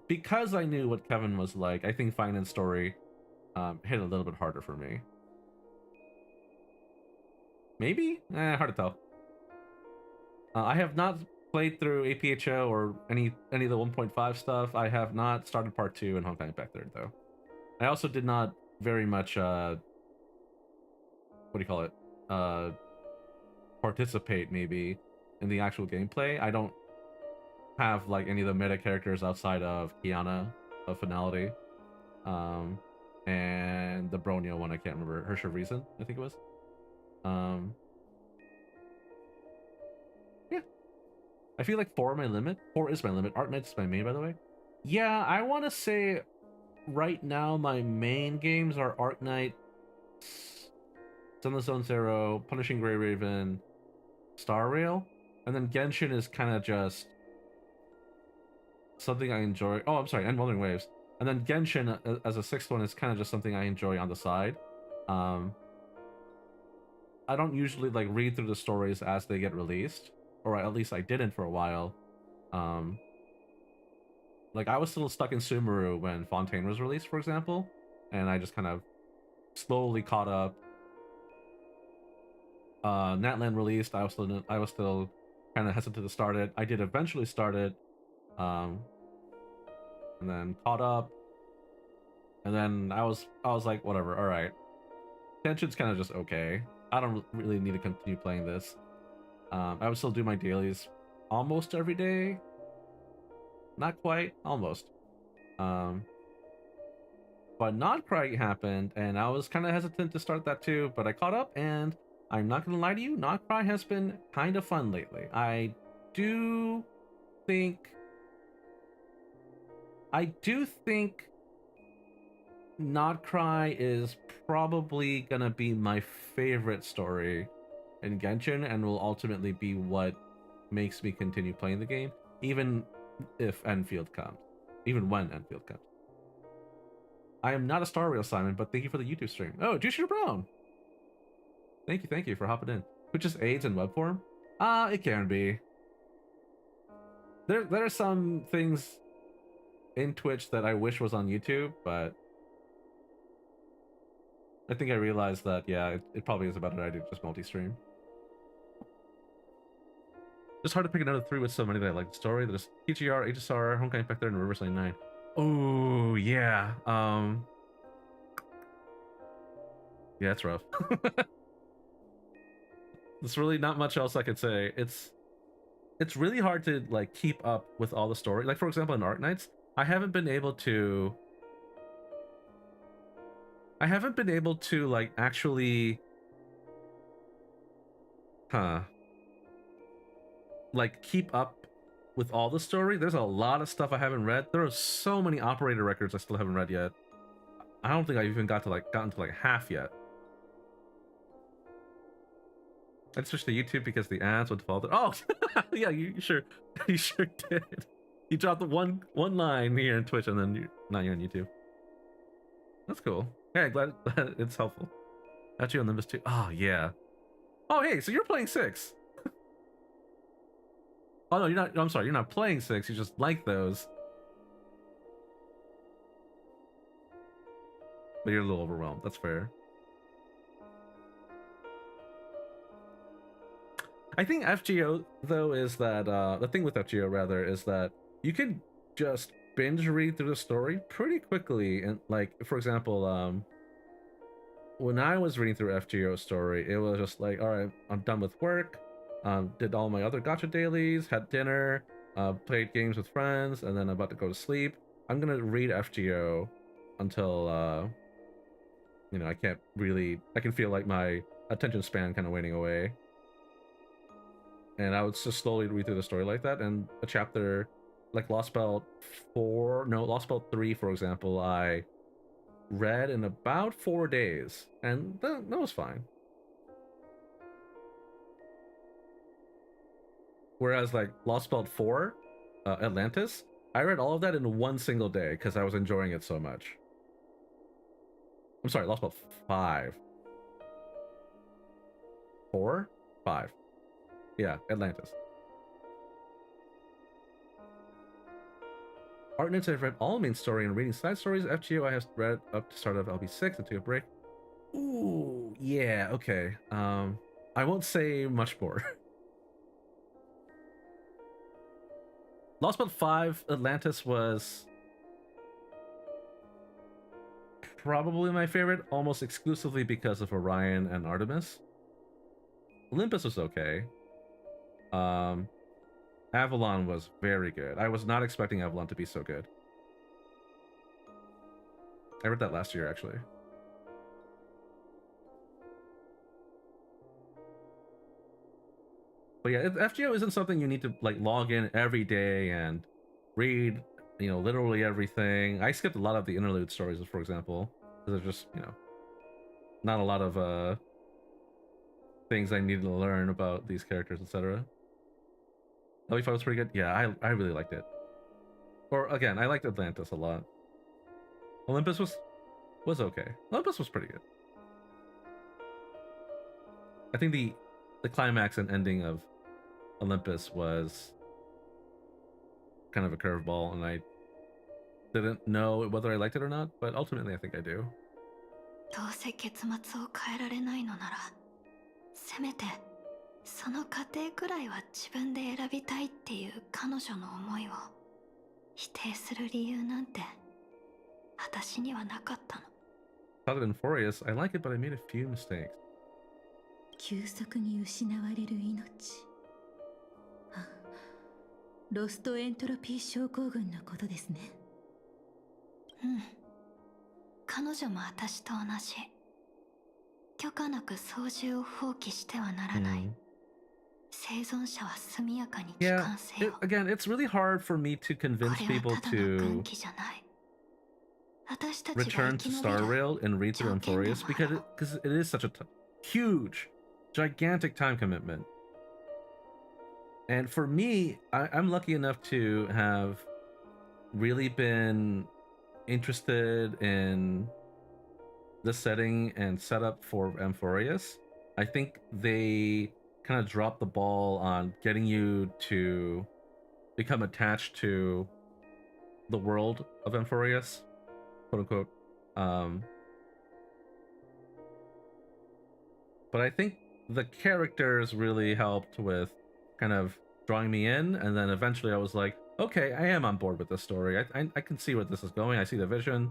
because I knew what Kevin was like, I think Finan's story hit a little bit harder for me. Maybe? Hard to tell. I have not played through APHO or any of the 1.5 stuff. I have not started part 2 in Honkai Impact 3rd, though. I also did not very much what do you call it? Participate maybe in the actual gameplay. I don't have like any of the meta characters outside of Kiana of Finality. And the Bronio one, I can't remember. Herrscher Reason, I think it was. Yeah. I feel like 4 is my limit. Art Knight's my main, by the way. Yeah, I want to say right now my main games are Art Knight, Sunless Zone Zero, Punishing Grey Raven, Star Rail, and then Genshin is kind of just something I enjoy. Oh, I'm sorry, and Wuthering Waves. And then Genshin as a 6th one is kind of just something I enjoy on the side. I don't usually like read through the stories as they get released, or at least I didn't for a while. Like I was still stuck in Sumeru when Fontaine was released, for example, and I just kind of slowly caught up. Natland released, I was still kind of hesitant to start it. I did eventually start it, and then caught up, and then I was like, whatever, all right. Tension's kind of just okay. I don't really need to continue playing this. I would still do my dailies almost every day. Not quite, almost. But Not Cry happened, and I was kind of hesitant to start that too, but I caught up, and I'm not gonna lie to you, Not Cry has been kind of fun lately. I do think Not Cry is probably gonna be my favorite story in Genshin, and will ultimately be what makes me continue playing the game, even if Enfield comes. Even when Enfield comes. I am not a Star Rail, Simon, but thank you for the YouTube stream. Oh, Juicy Brown! Thank you for hopping in. Which just aids in web form? It can be. There are some things in Twitch that I wish was on YouTube, but I think I realized that, yeah, it probably is a better idea to just multi-stream. It's hard to pick another 3 with so many that I like. The story, there's TGR, HSR, Homecoming Factor, and Riverside 9. Oh, yeah. Yeah, it's rough. There's really not much else I could say. It's really hard to like keep up with all the story. Like, for example, in Arknights, I haven't been able to like actually like keep up with all the story. There's a lot of stuff I haven't read. There are so many operator records I still haven't read yet. I don't think I've even gotten to like half yet. I switched to YouTube because the ads would default. Oh, yeah, you sure did. You dropped the one line here in Twitch, and then now you're on YouTube. That's cool. Hey, glad it's helpful. Actually on Nimbus 2. Oh yeah. Oh hey, so you're playing 6. Oh no, you're not. I'm sorry, you're not playing 6. You just like those. But you're a little overwhelmed. That's fair. I think FGO though is that the thing with FGO rather is that you can just binge read through the story pretty quickly, and like for example, when I was reading through FGO story, it was just like, all right, I'm done with work, did all my other gacha dailies, had dinner, played games with friends, and then I'm about to go to sleep. I'm gonna read FGO until you know, I can feel like my attention span kind of waning away. And I would just slowly read through the story like that, and a chapter like Lost Belt 3, for example, I read in about 4 days, and that was fine. Whereas like Lost Belt 4, Atlantis, I read all of that in one single day because I was enjoying it so much. I'm sorry, Lost Belt 5. 4? 5. Yeah, Atlantis. Arknights, I've read all main story and reading side stories. FGO I have read up to start of LB6 and took a break. Ooh, yeah, okay. I won't say much more. Lost Belt 5, Atlantis was probably my favorite, almost exclusively because of Orion and Artemis. Olympus was okay. Avalon was very good. I was not expecting Avalon to be so good. I read that last year, actually. But yeah, FGO isn't something you need to like log in every day and read, you know, literally everything. I skipped a lot of the interlude stories, for example, because there's just, you know, not a lot of things I needed to learn about these characters, etc. LB5 was pretty good. Yeah, I really liked it. Or again, I liked Atlantis a lot. Olympus was okay. Olympus was pretty good. I think the climax and ending of Olympus was kind of a curveball, and I didn't know whether I liked it or not, but ultimately I think I do. どうせ結末を変えられないのなら、せめてその過程くらいは自分で選びたいっていう彼女の思いを否定する理由なんて私にはなかったの。Solid and Furious, I like it, but I made a few mistakes. 急速に失われる命。ロストエントロピー症候群のことですね。うん。彼女も私と同じ。許可なく操縦を放棄してはならない。生存者は速やかに帰 Yeah, 還せよ。 again, it's really hard for me to こ convince れは people ただの軍 to 機じゃない。私たちが return 生 to き延び Star る Rail and read through 条件で Amphorius もあろう。 because it is such a huge, gigantic time commitment. And for me, I'm lucky enough to have really been interested in the setting and setup for Amphorius. I think they kind of dropped the ball on getting you to become attached to the world of Amphorius, quote unquote. But I think the characters really helped with kind of drawing me in, and then eventually I was like, okay, I am on board with this story. I can see where this is going. I see the vision,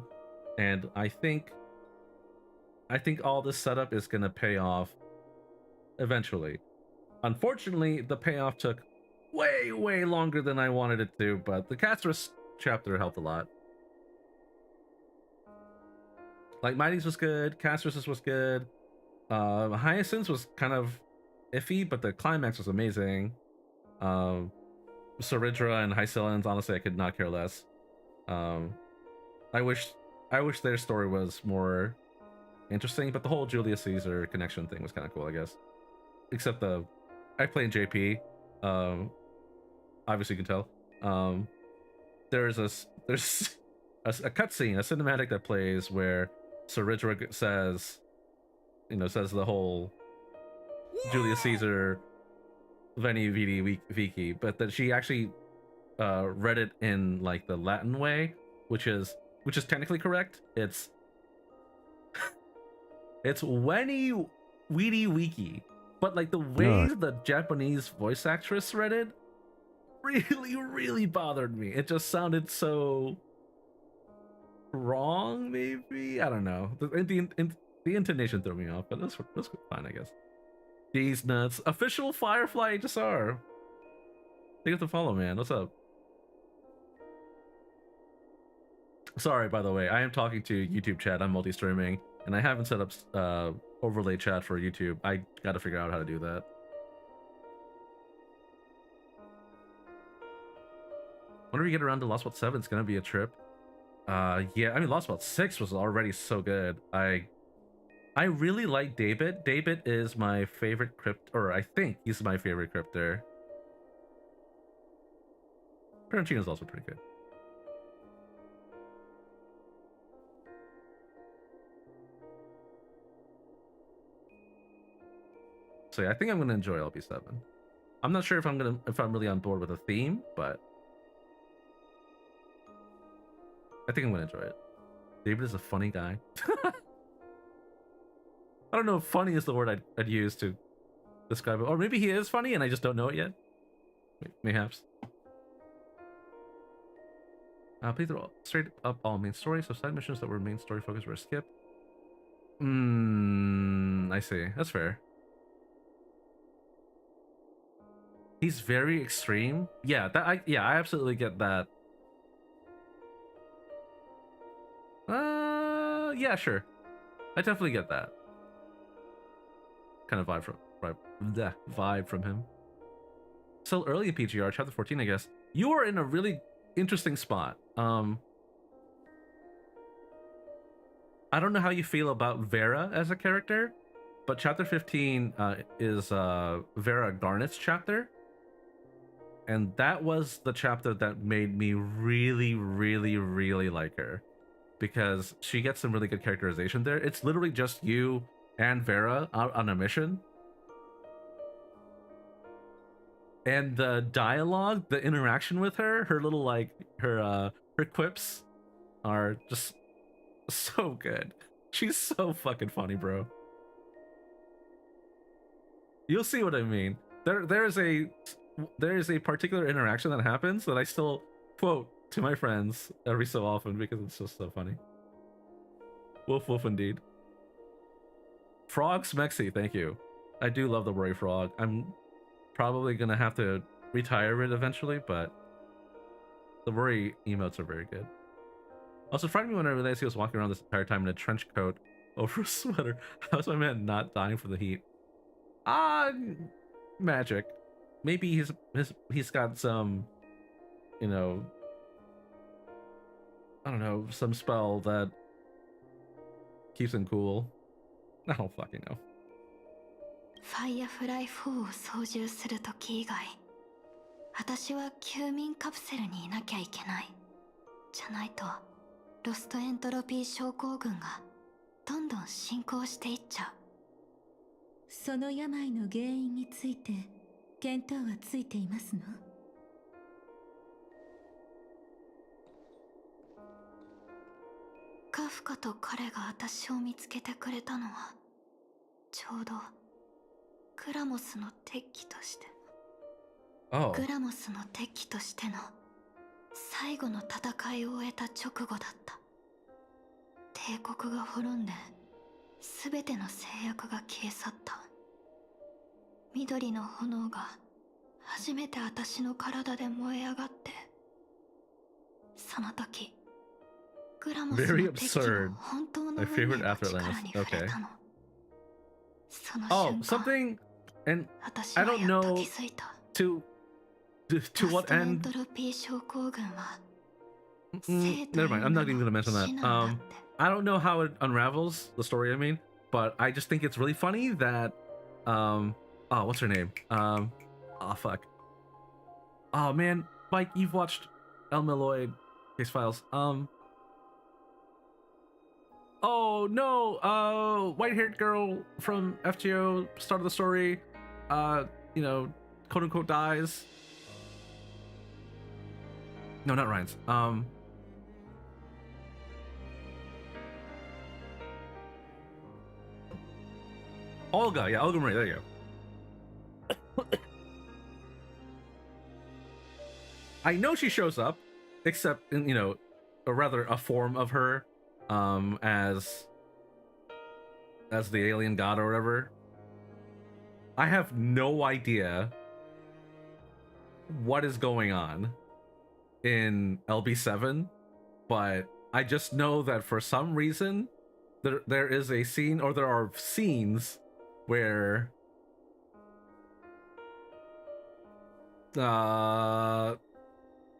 and I think all this setup is gonna pay off eventually. Unfortunately, the payoff took way longer than I wanted it to, but the Castris chapter helped a lot. Like Mighty's was good, Castris was good. Hyacinth's was kind of iffy, but the climax was amazing. Saridra and Hycelians, honestly, I could not care less. I wish their story was more interesting, but the whole Julius Caesar connection thing was kind of cool, I guess. Except I play in JP. Obviously you can tell. There's a cutscene, a cinematic that plays where Saridra says the whole Julius Caesar Veni Vidi Vici, but that she actually read it in like the Latin way, which is technically correct. It's Veni Vidi Vici, but like the way the Japanese voice actress read it really bothered me. It just sounded so wrong, maybe? I don't know. The intonation threw me off, but that's fine, I guess. Jeez nuts. Official Firefly HSR. Thank you for the follow, man. What's up? Sorry, by the way, I am talking to YouTube chat. I'm multi-streaming, and I haven't set up overlay chat for YouTube. I gotta figure out how to do that. Whenever we get around to Lost Spot 7, it's gonna be a trip. Yeah, I mean, Lost Spot 6 was already so good. I really like David. David is my favorite crypt, or I think he's my favorite crypter. Peroncino's also pretty good. So yeah, I think I'm gonna enjoy LB7. I'm not sure if I'm really on board with a theme, but I think I'm gonna enjoy it. David is a funny guy. I don't know if funny is the word I'd use to describe it. Or maybe he is funny and I just don't know it yet. Mayhaps. Play through straight up all main story, so side missions that were main story focused were skipped. I see. That's fair. He's very extreme. Yeah, I absolutely get that. Yeah, sure. I definitely get that kind of vibe from him. Still early in PGR, chapter 14, I guess. You are in a really interesting spot. I don't know how you feel about Vera as a character, but chapter 15 is Vera Garnet's chapter. And that was the chapter that made me really like her, because she gets some really good characterization there. It's literally just you and Vera out on a mission. And the dialogue, the interaction with her little her quips are just so good. She's so fucking funny, bro. You'll see what I mean. There is a particular interaction that happens that I still quote to my friends every so often because it's just so funny. Woof indeed. Frog Smexy, thank you. I do love the Worry Frog. I'm probably gonna have to retire it eventually, but the Worry emotes are very good. Also, it frightened me when I realized he was walking around this entire time in a trench coat over a sweater. How's my man not dying from the heat? Magic. Maybe he's got some, you know, I don't know, some spell that keeps him cool. I don't fucking know. ファイヤーフライ4を操縦するとき以外、私は休眠カプセルにいなきゃいけない。じゃないと、ロストエントロピー症候群がどんどん進行していっちゃう。その病の原因について見当はついていますの？カフカと彼が私を見つけてくれたのはちょうどグラモスの敵機として、グラモスの敵機としての最後の戦いを終えた直後だった。帝国が滅んで全ての制約が消え去った。緑の炎が初めて私の体で燃え上がって、その時グラモスの敵の本当の運命の力に触れたの。その瞬間、something, and 私 I は don't やっと know 気づいた。 to what エン end. トロピー症候群は Never mind. I'm not even gonna mention that. I don't know how it unravels the story. I mean, but I just think it's really funny that oh, what's her name? Oh fuck. Oh man, Mike, you've watched El Meloid Case Files. Oh no, white-haired girl from FGO, start of the story, you know, quote unquote dies. No, not Ryan's. Olga, yeah, Olga Marie, there you go. I know she shows up, except in, you know, or rather a form of her, as the alien god or whatever. I have no idea what is going on in LB7, but I just know that for some reason there is a scene, or there are scenes where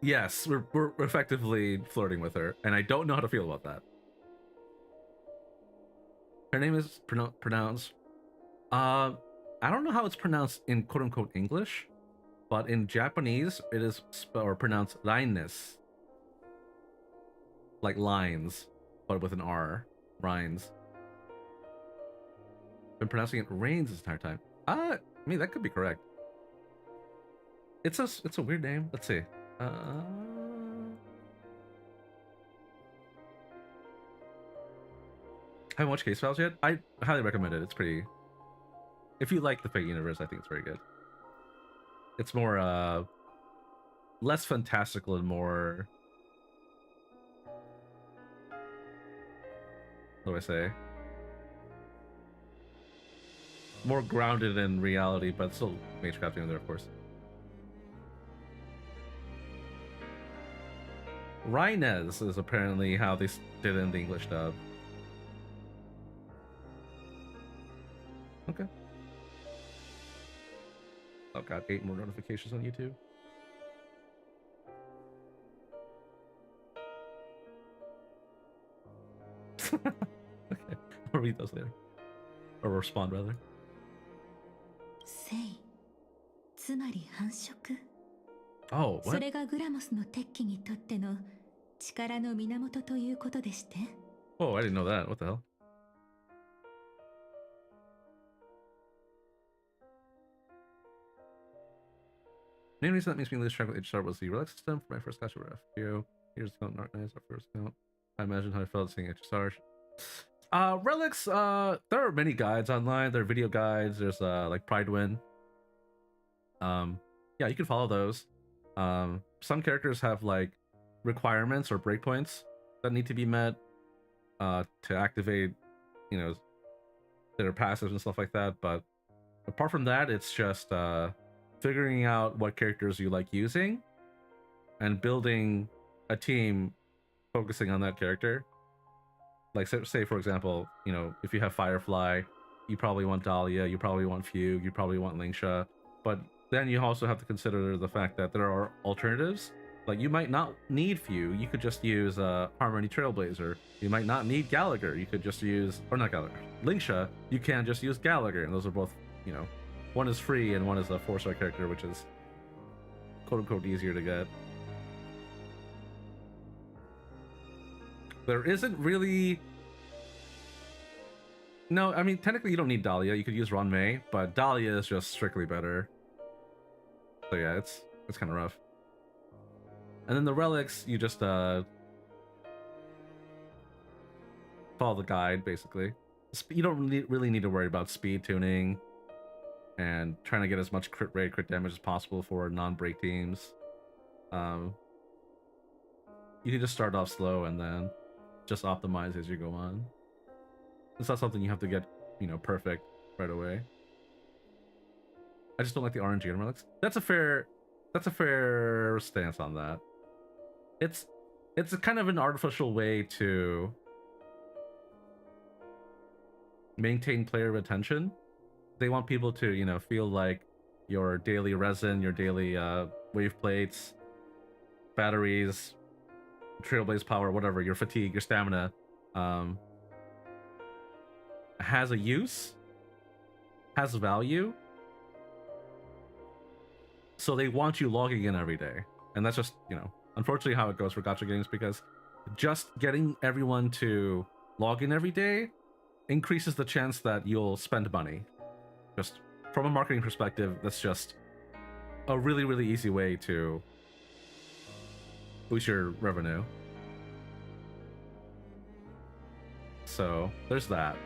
yes, we're effectively flirting with her, and I don't know how to feel about that. Her name is pronounced I don't know how it's pronounced in quote-unquote English, but in Japanese it is pronounced Rines, like lines, but with an R. Rines. Been pronouncing it Rains this entire time. I mean, that could be correct. It's a weird name. Let's see. Haven't watched Case Files yet. I highly recommend it. It's pretty. If you like the Fate universe, I think it's very good. It's more less fantastical and more, what do I say? More grounded in reality, but still magecrafting in there, of course. Rhinez is apparently how they did it in the English dub. Okay. Oh god, 8 more notifications on YouTube. Okay, I'll read those later. Or respond rather. 生、つまり繁殖。 Oh, what? それがグラモスの敵機にとっての力の源ということでして。 Oh, I didn't know that. What the hell? Main reason that makes me lose track with HSR was the relic system for my first class over FPO. Here's count, not nice, our first count. I imagine how I felt seeing HSR. Relics, there are many guides online. There are video guides. There's like Pridewin. Yeah, you can follow those. Some characters have like requirements or breakpoints that need to be met to activate, you know, their passives and stuff like that. But apart from that, it's just figuring out what characters you like using and building a team focusing on that character. Like, say for example, you know, if you have Firefly, you probably want Dahlia, you probably want Fugue, you probably want Lingsha, but then you also have to consider the fact that there are alternatives. Like, you might not need Fugue, you could just use Harmony Trailblazer. You might not need Gallagher, you could just use, or not Gallagher, Lingsha, you can just use Gallagher, and those are both, you know, one is free and one is a 4-star character, which is quote-unquote easier to get. There isn't really... No, I mean, technically you don't need Dahlia. You could use Ron May, but Dahlia is just strictly better. So yeah, it's kind of rough. And then the relics, you just follow the guide, basically. You don't really need to worry about speed tuning and trying to get as much crit rate, crit damage as possible for non-break teams. You can just start off slow and then just optimize as you go on. It's not something you have to get, you know, perfect right away. I just don't like the RNG and relics. That's a fair stance on that. It's a kind of an artificial way to maintain player retention. They want people to, you know, feel like your daily resin, your daily wave plates, batteries, trailblaze power, whatever, your fatigue, your stamina, has a use, has value. So they want you logging in every day. And that's just, you know, unfortunately how it goes for gacha games, because just getting everyone to log in every day increases the chance that you'll spend money. Just from a marketing perspective, that's just a really, really easy way to boost your revenue. So there's that.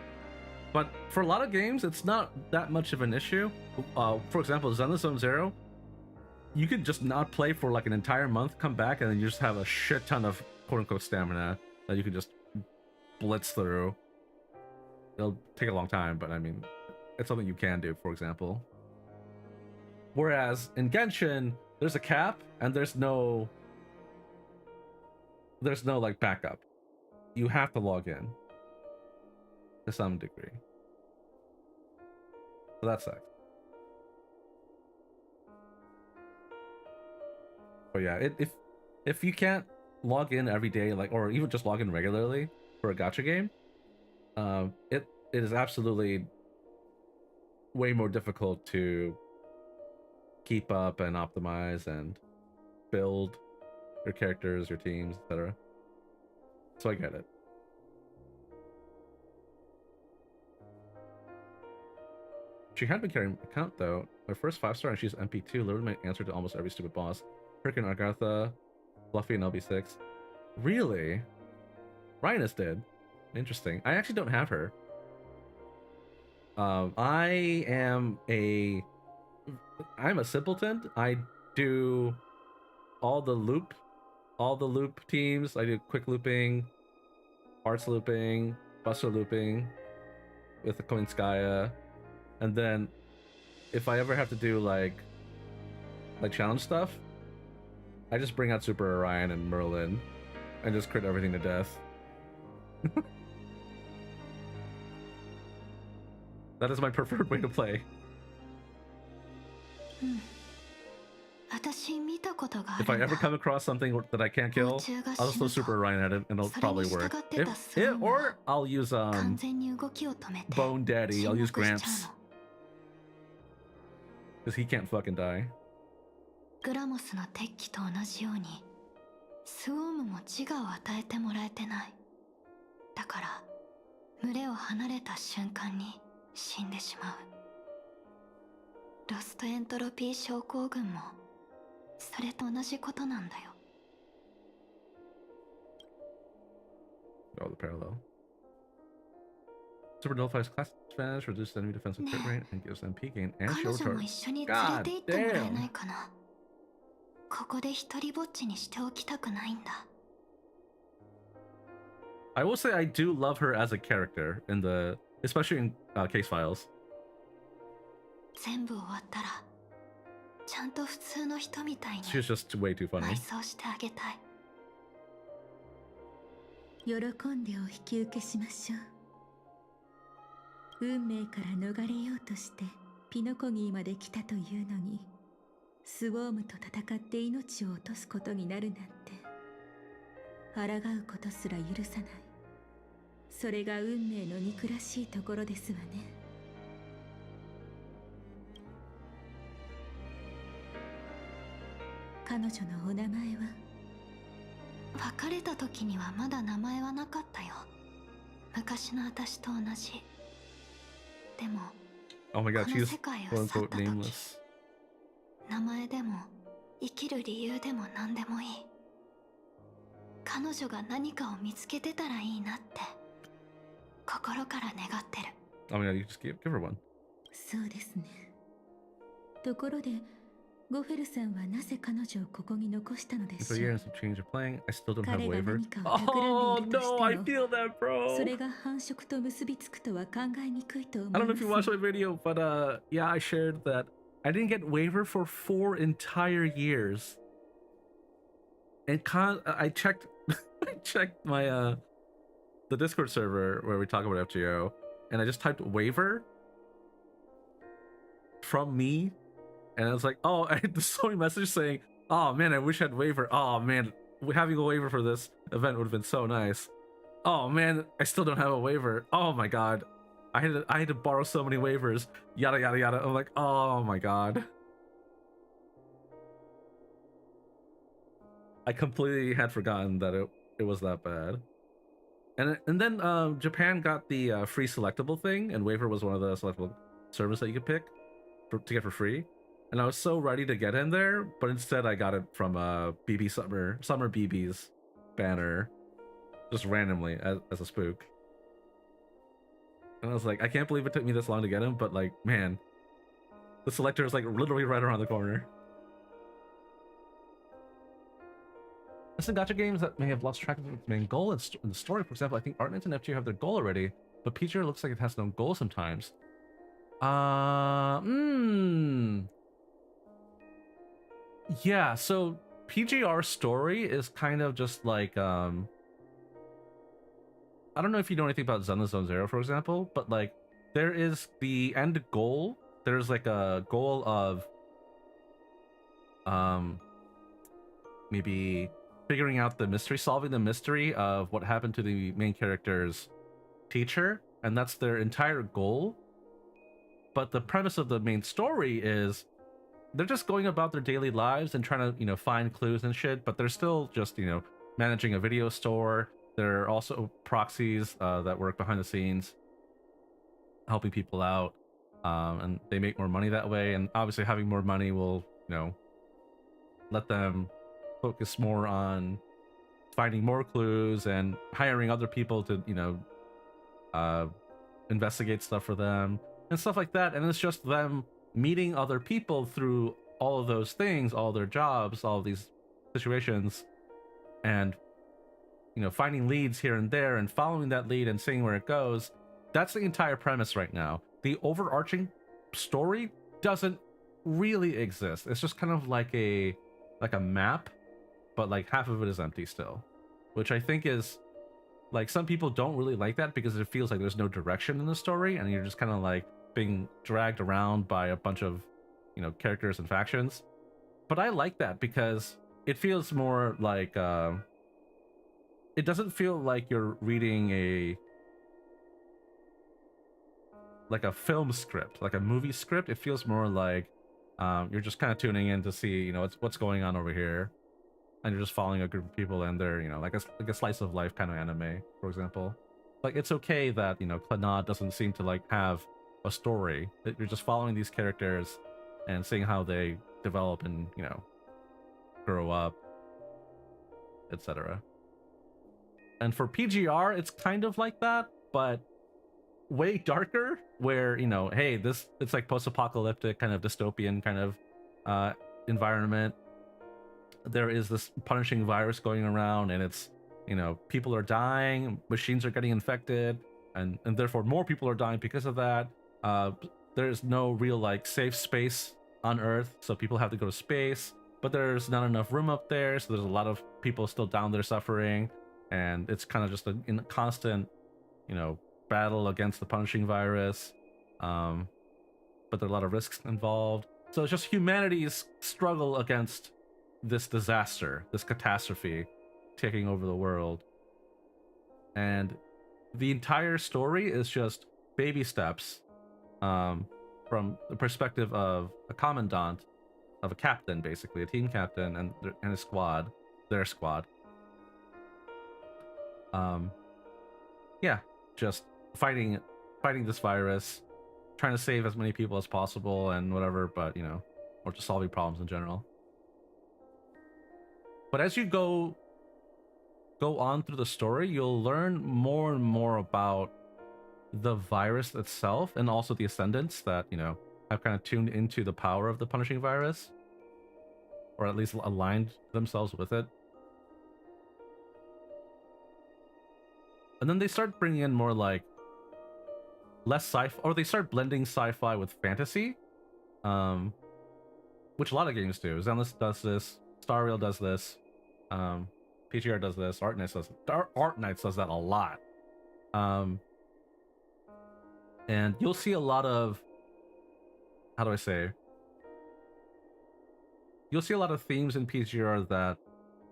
But for a lot of games, it's not that much of an issue. For example, Zenless Zone Zero, you could just not play for like an entire month, come back, and then you just have a shit ton of quote-unquote stamina that you can just blitz through. It'll take a long time, but I mean, it's something you can do, for example. Whereas in Genshin, there's a cap, and there's no like backup. You have to log in to some degree. So that sucks. But yeah, if you can't log in every day, like, or even just log in regularly for a gacha game, it is absolutely way more difficult to keep up and optimize and build your characters, your teams, etc. So I get it. She had been carrying account though. My first 5-star and she's MP2, literally my answer to almost every stupid boss. Freaking Agartha, Fluffy, and LB6. Really? Ryan is dead. Interesting. I actually don't have her. I'm a simpleton. I do all the loop teams. I do quick looping, arts looping, buster looping with the Koinskaya. And then if I ever have to do like challenge stuff, I just bring out Super Orion and Merlin and just crit everything to death. That is my preferred way to play. If I ever come across something that I can't kill, I'll just throw Super Orion at it and it'll probably work. Or I'll use Bone Daddy, I'll use Gramps. Because he can't fucking die. グラモスの敵機と同じようにスウォームも自我を与えてもらえてない。だから群れを離れた瞬間に死んでしまう。ロストエントロピー症候群もそれと同じことなんだよ。Oh, the parallel. Super nullifies class advantage, reduces enemy defensive crit rate, and gives MP gain and shield charge. God damn! ここで一人ぼっちにしておきたくないんだ。I will say I do love her as a character in the, especially in case files. 全部終わったらちゃんと普通の人みたいに She's just way too funny. 埋葬してあげたい。喜んでお引き受けしましょう。運命から逃れようとしてピノコギーまで来たというのに、スウォームと戦って命を落とすことになるなんて、抗うことすら許さない。それが運命の憎らしいところですわね。彼女のお名前は？別れた時にはまだ名前はなかったよ。昔の私と同じ。でも Oh my god, この she's 世界を quote 去っ unquote た時、 nameless. 名前でも生きる理由でも何でもいい。彼女が何かを見つけてたらいいなって心から願ってる。 Oh my god, you just give her one. そうですね。ところでゴフェルさんはなぜ彼女をここに残したのでし For ょう。 years of change of playing, I still don't have 彼が waiver. 何かをOh 企んでいるとして no, も、 I feel that, bro. それが繁殖と結びつくとは考えにくいと思い I don't know ま if す。 you watched my video, but yeah, I shared that I didn't get waiver for 4 entire years. And I checked I checked my the Discord server where we talk about FGO, and I just typed waiver from me, and I was like, oh, I had so many messages saying, oh man, I wish I had waiver. Oh man, having a waiver for this event would have been so nice. Oh man, I still don't have a waiver. Oh my god. I had to borrow so many waivers. Yada yada yada. I'm like, oh my god. I completely had forgotten that it was that bad. And then Japan got the free selectable thing, and waiver was one of the selectable services that you could pick to get for free. And I was so ready to get in there, but instead I got it from BB Summer BB's banner, just randomly as a spook. And I was like, I can't believe it took me this long to get him, but like, man, the selector is like literally right around the corner. Some gacha games that may have lost track of its main goal in the story. For example, I think Artnet and FGO have their goal already, but PGR looks like it has no goal sometimes. Yeah, so PGR story is kind of just like, I don't know if you know anything about Zelda Zone Zero, for example, but like, there is the end goal. There's like a goal of, maybe figuring out the mystery, solving the mystery of what happened to the main character's teacher, and that's their entire goal. But the premise of the main story is they're just going about their daily lives and trying to, you know, find clues and shit, but they're still just, you know, managing a video store. There are also proxies that work behind the scenes, helping people out, and they make more money that way. And obviously having more money will, you know, let them focus more on finding more clues and hiring other people to, you know, investigate stuff for them and stuff like that. And it's just them meeting other people through all of those things, all their jobs, all of these situations, and, you know, finding leads here and there and following that lead and seeing where it goes. That's the entire premise right now. The overarching story doesn't really exist. It's just kind of like a map, but like half of it is empty still, which I think is like, some people don't really like that because it feels like there's no direction in the story and you're just kind of like being dragged around by a bunch of, you know, characters and factions. But I like that because it feels more like it doesn't feel like you're reading a film script, like a movie script. It feels more like you're just kind of tuning in to see, you know, what's going on over here, and you're just following a group of people and they're, you know, like a slice of life kind of anime, for example. Like, it's okay that, you know, Clannad doesn't seem to like have a story. That you're just following these characters and seeing how they develop and, you know, grow up, etc. And for PGR, it's kind of like that, but way darker, where, you know, hey, it's like post-apocalyptic kind of dystopian kind of environment. There is this punishing virus going around, and it's, you know, people are dying, machines are getting infected, and therefore more people are dying because of that. There's no real like safe space on Earth, so people have to go to space, but there's not enough room up there, so there's a lot of people still down there suffering. and it's kind of just in a constant, you know, battle against the punishing virus. But there are a lot of risks involved. So it's just humanity's struggle against this disaster, this catastrophe taking over the world. And the entire story is just baby steps from the perspective of a commandant, of a captain, basically, a team captain and his squad, their squad. Yeah, just fighting this virus, trying to save as many people as possible and whatever, but, you know, or just solving problems in general. But as you go on through the story, you'll learn more and more about the virus itself, and also the Ascendants that, you know, have kind of tuned into the power of the punishing virus, or at least aligned themselves with it. And then they start bringing in more like less sci-fi, or they start blending sci-fi with fantasy, which a lot of games do. Zenless does this, Star Rail does this, PGR does this, Art Knights does that a lot. And you'll see a lot of, how do I say? You'll see a lot of themes in PGR that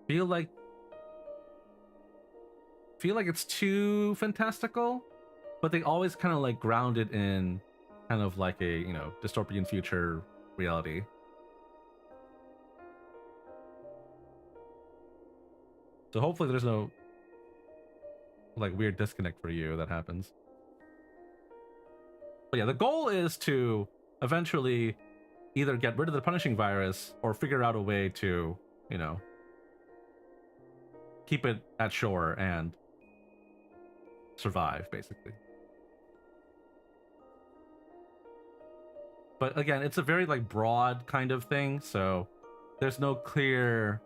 feel like it's too fantastical, but they always kind of like ground it in kind of like a, you know, dystopian future reality. So hopefully there's no like weird disconnect for you that happens. But yeah, the goal is to eventually either get rid of the punishing virus or figure out a way to, you know, keep it at shore and survive, basically. But again, it's a very like broad kind of thing, so there's no clear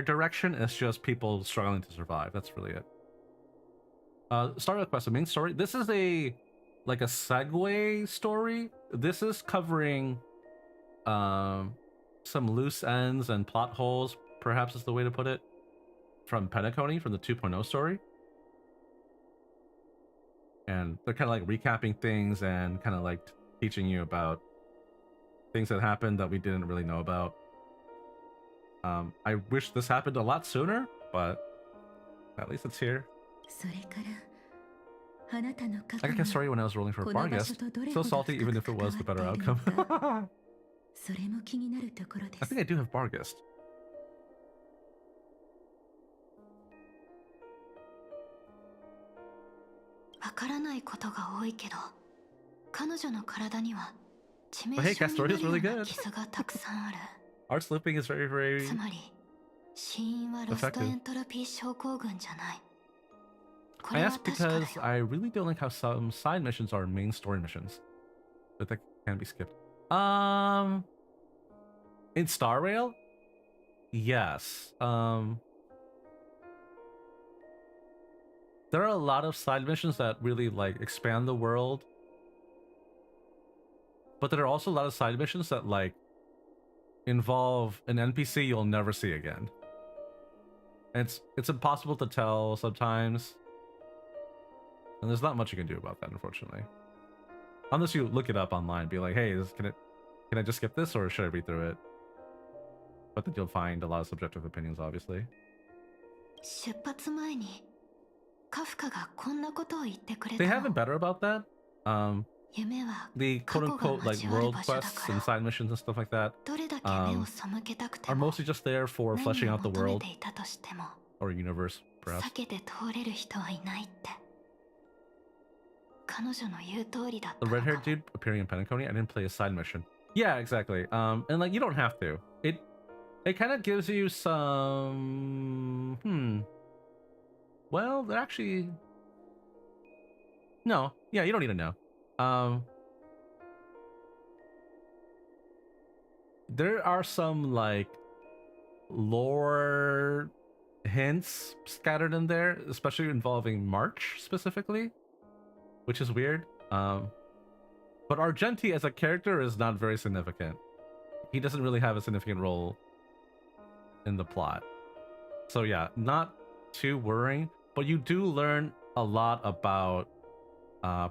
direction. It's just people struggling to survive. That's really it. Star Rail Quest, the main story. This is like a segue story. This is covering some loose ends and plot holes, perhaps is the way to put it, from Penacony, from the 2.0 story. And they're kind of like recapping things and kind of like teaching you about things that happened that we didn't really know about. I wish this happened a lot sooner, but at least it's here. I got sorry when I was rolling for Vargas. So salty even if it was the better outcome. I think I do have Vargas. わからないことが多いけど、彼女の体には致命 But hey, 傷 Castor に is なる really ような good. 傷がたくさんある。 Art slipping is very, very つまり死因はロストエントロピー症候群じゃない。こ I れは asked 確かだよ。 because I really don't like how some side missions are main story missions, but that can be skipped. In Star Rail, yes. There are a lot of side missions that really like expand the world, but there are also a lot of side missions that like involve an NPC you'll never see again. And it's impossible to tell sometimes, and there's not much you can do about that, unfortunately. Unless you look it up online, be like, hey, can I just skip this or should I read through it? But then you'll find a lot of subjective opinions, obviously. 出発前にカフカがこんなことを言ってくれ They た have の。 been better about that. 夢は The quote-unquote like world quests and side missions and stuff like that どれだけ目を背けたくて are も mostly just there for 何 fleshing を out the 求め world ていたとしても or universe, perhaps. 避けて通れる人はいないって。彼女の言う通りだった The のか red-haired dude appearing in Penacony. I didn't play a side mission. Yeah, exactly. And like you don't have to. It kind of gives you some. Well, they're actually. No, yeah, you don't need to know. There are some like lore hints scattered in there, especially involving March specifically, which is weird. But Argenti as a character is not very significant. He doesn't really have a significant role in the plot. So yeah, not too worrying, but you do learn a lot about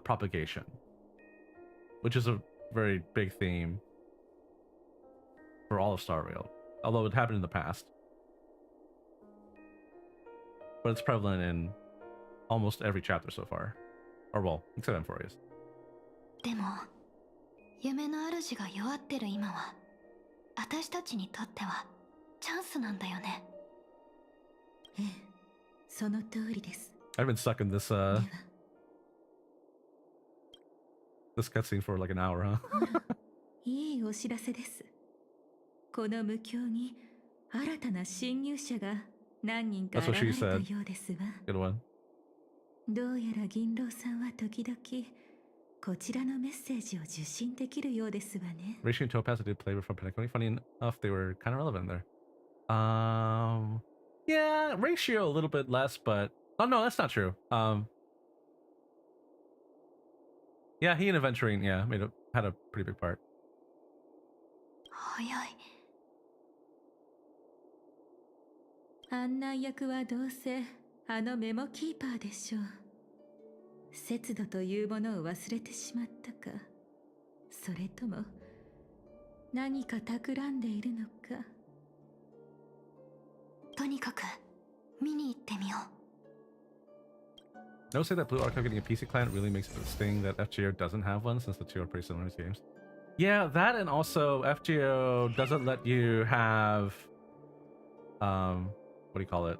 propagation, which is a very big theme for all of Star Rail, although it happened in the past. But it's prevalent in almost every chapter so far. Or well, except Amphoria's. でも夢の主が弱ってる今は私たちにとってはチャンスなんだよね。ええ、その通りです。I've been stuck in this this cutscene for like an hour, huh? いいお知らせです。この無境に新たな侵入者が何人か現れたようですわ。Good one. どうやら銀狼さんは時々こちらのメッセージを受信できるようですわね。Ratio and Topaz, I did play before Penacony. Funny enough, they were kind of relevant there. Yeah, Ratio a little bit less, but oh no, that's not true. Yeah, he and Aventurine, yeah, had a pretty big part. 早い。案内役はどうせあのメモキーパーでしょう。節度というものを忘れてしまったか、それとも何か企んでいるのか。とにかく見に行ってみよう。I would say that Blue Archive getting a PC client really makes it a sting that FGO doesn't have one, since the two are pretty similar games. Yeah, that, and also FGO doesn't let you have what do you call it?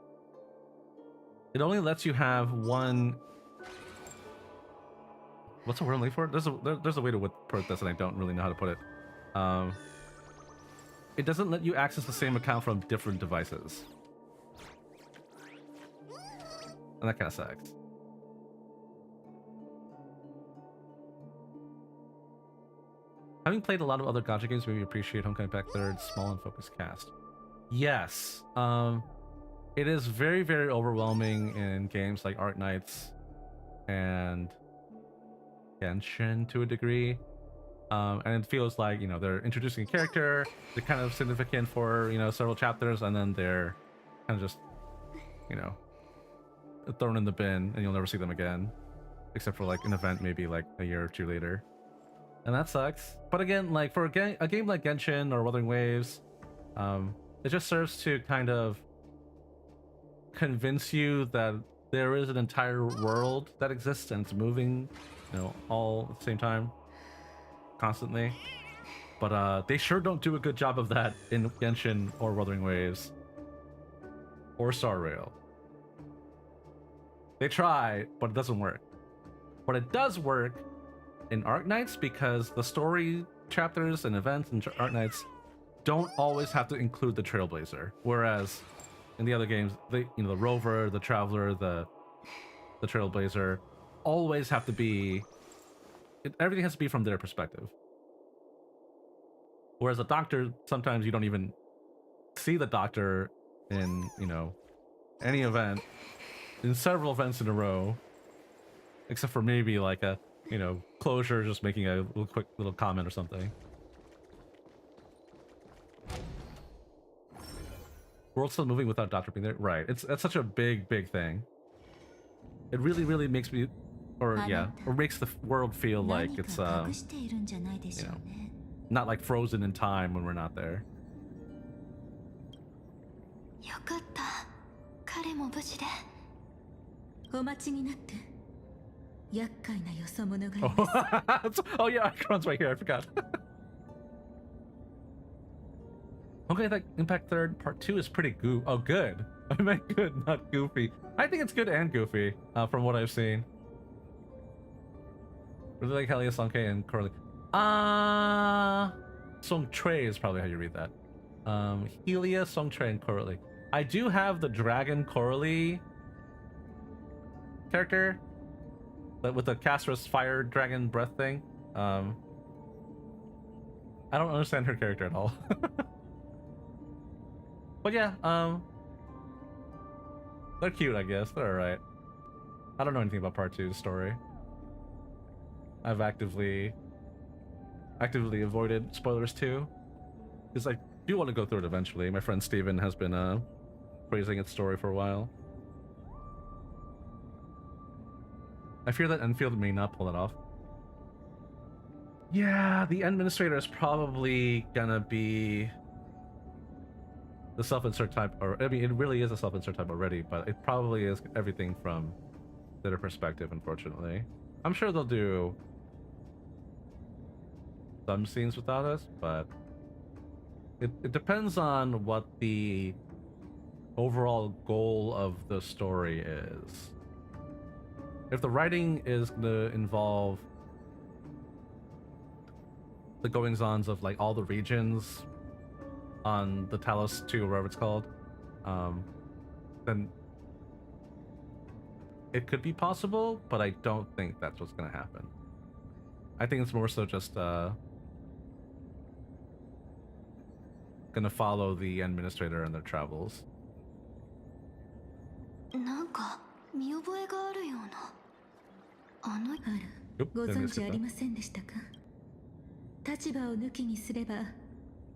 It only lets you have one. What's the word I'm looking for? There's a way to put this, and I don't really know how to put it. It doesn't let you access the same account from different devices, and that kind of sucks. Having played a lot of other gacha games, maybe appreciate Homecoming Back Third's small and focused cast. Yes, it is very, very overwhelming in games like Arknights and Genshin to a degree. And it feels like, you know, they're introducing a character, they're kind of significant for, you know, several chapters, and then they're kind of just, you know, thrown in the bin, and you'll never see them again, except for like an event maybe like a year or two later. And that sucks. But again, like for a game like Genshin or Wuthering Waves, it just serves to kind of convince you that there is an entire world that exists and it's moving, you know, all at the same time, constantly. But they sure don't do a good job of that in Genshin or Wuthering Waves or Star Rail. They try, but it doesn't work. But it does work in Arknights, because the story chapters and events in Arknights don't always have to include the Trailblazer, whereas in the other games, the Rover, the Traveler, the Trailblazer always have to be, everything has to be from their perspective. Whereas a doctor, sometimes you don't even see the doctor in, you know, any event, in several events in a row, except for maybe like a, you know, Closure just making a quick little comment or something. World's still moving without Doctor being there, right? That's such a big thing. It really makes me, or yeah, or makes the world feel like it's you know, not like frozen in time when we're not there. よかった。彼も無事で。お待ちになって。厄介なよそ者がいます。Oh yeah, Icron's right here. I forgot. Okay, that Impact Third Part 2 is pretty oh, good. I meant good, not goofy. I think it's good and goofy, from what I've seen. Really like Helia, Songke, and Corley. Songtre is probably how you read that. Helia, Songtre, and Corley. I do have the Dragon Corley character, but with the Castrus Fire Dragon Breath thing. I don't understand her character at all. But yeah, they're cute, I guess. They're alright. I don't know anything about Part 2's story. I've actively avoided spoilers too, because I do want to go through it eventually. My friend Steven has been praising its story for a while. I fear that Enfield may not pull it off. Yeah, the administrator is probably gonna be the self-insert type, or I mean, it really is a self-insert type already, but it probably is everything from their perspective, unfortunately. I'm sure they'll do some scenes without us, but it depends on what the overall goal of the story is. If the writing is gonna involve the goings-ons of like all the regions on the Talos 2 or whatever it's called, then it could be possible, but I don't think that's what's gonna happen. I think it's more so just gonna follow the administrator and their travels. なんか見覚えがあるような。あの、ご存知ありませんでしたか？立場を抜きにすれば、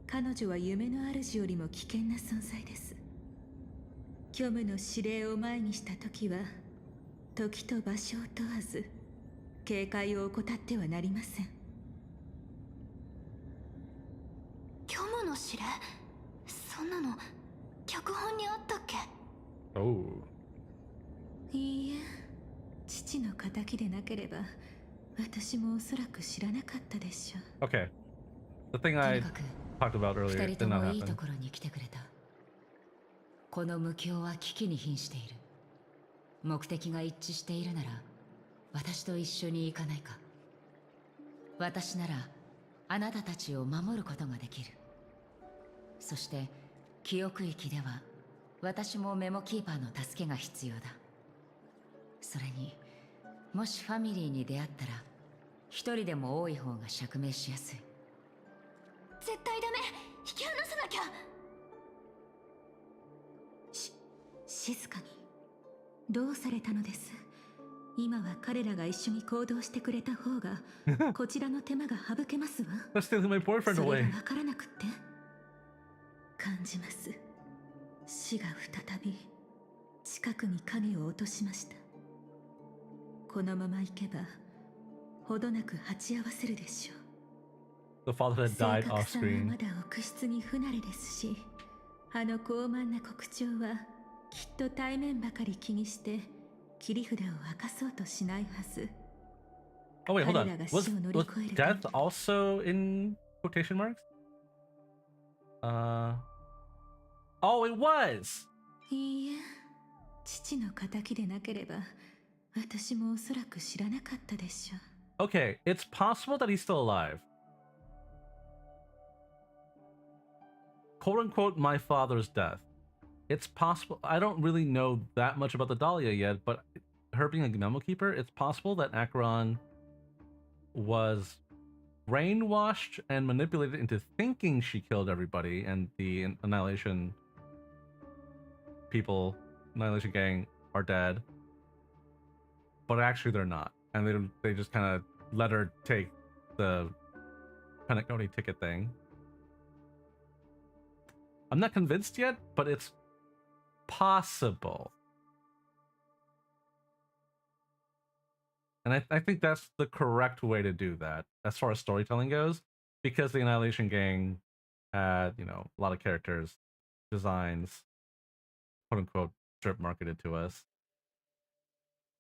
彼女は夢の主よりも危険な存在です。虚無の指令を前にした時は、時と場所を問わず、警戒を怠ってはなりません。虚無の指令？そんなの脚本にあったっけ？ Oh. いいえ、父の仇でなければ、私もおそらく知らなかったでしょう。Okay. The thing I talked about earlier 二 did 人と not もいいと happen. ころに来てくれた。この無境は危機に瀕している。目的が一致しているなら、私と一緒に行かないか。私ならあなたたちを守ることができる。そして記憶域では私もメモキーパーの助けが必要だ。それにもしファミリーに出会ったら一人でも多い方が釈明しやすい。絶対ダメ、引き離さなきゃ。静かに。どうされたのです？今は彼らが一緒に行動してくれた方がこちらの手間が省けますわ。Let's steal my boyfriend それ away. が分からなくって感じます。死が再び近くに影を落としました。このまま行けばほどなく鉢合わせるでしょう。 The father had died 正 off 確さは screen. まだ奥室に不慣れですし、あの高慢な国長はきっと対面ばかり気にして切り札を明かそうとしないはず。 Oh wait, hold on. Was death also in quotation marks? Oh, it was! いいえ、父の仇でなければ私もおそらく知らなかったでしょう。 Okay, it's possible that he's still alive. Quote unquote, my father's death. It's possible. I don't really know that much about the Dahlia yet, but her being a memo keeper, it's possible that Acheron was brainwashed and manipulated into thinking she killed everybody, and the Annihilation people, Annihilation gang, are dead. But actually they're not. And they just kind of let her take the Penacony ticket thing. I'm not convinced yet, but it's possible. And I think that's the correct way to do that as far as storytelling goes, because the Annihilation gang had, you know, a lot of characters, designs, quote unquote, strip marketed to us.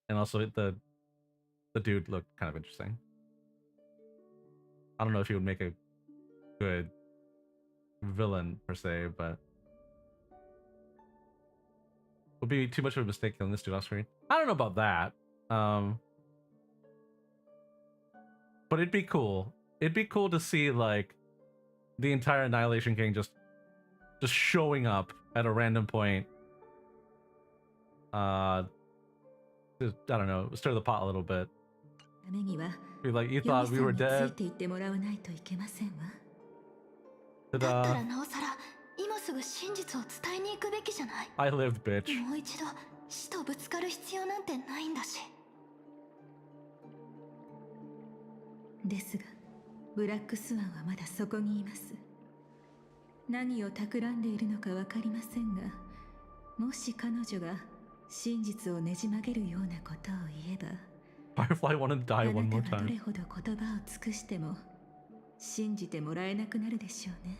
And also the dude looked kind of interesting. I don't know if he would make a good villain per se, but would be too much of a mistake killing this dude off screen. I don't know about that. But it'd be cool. It'd be cool to see like the entire Annihilation gang just showing up at a random point. I don't know, stir the pot a little bit. Be like, you thought we were dead. だったらなおさら今すぐ真実を伝えに行くべきじゃない。 I lived, bitch. もう一度死とぶつかる必要なんてないんだし。ですが、ブラックスワンはまだそこにいます。何を企んでいるのかわかりませんが、もし彼女が真実をねじ曲げるようなことを言えば、Firefly wanted to die あ one な more たはどれ time. ほど言葉を尽くしても信じてもらえなくなるでしょうね。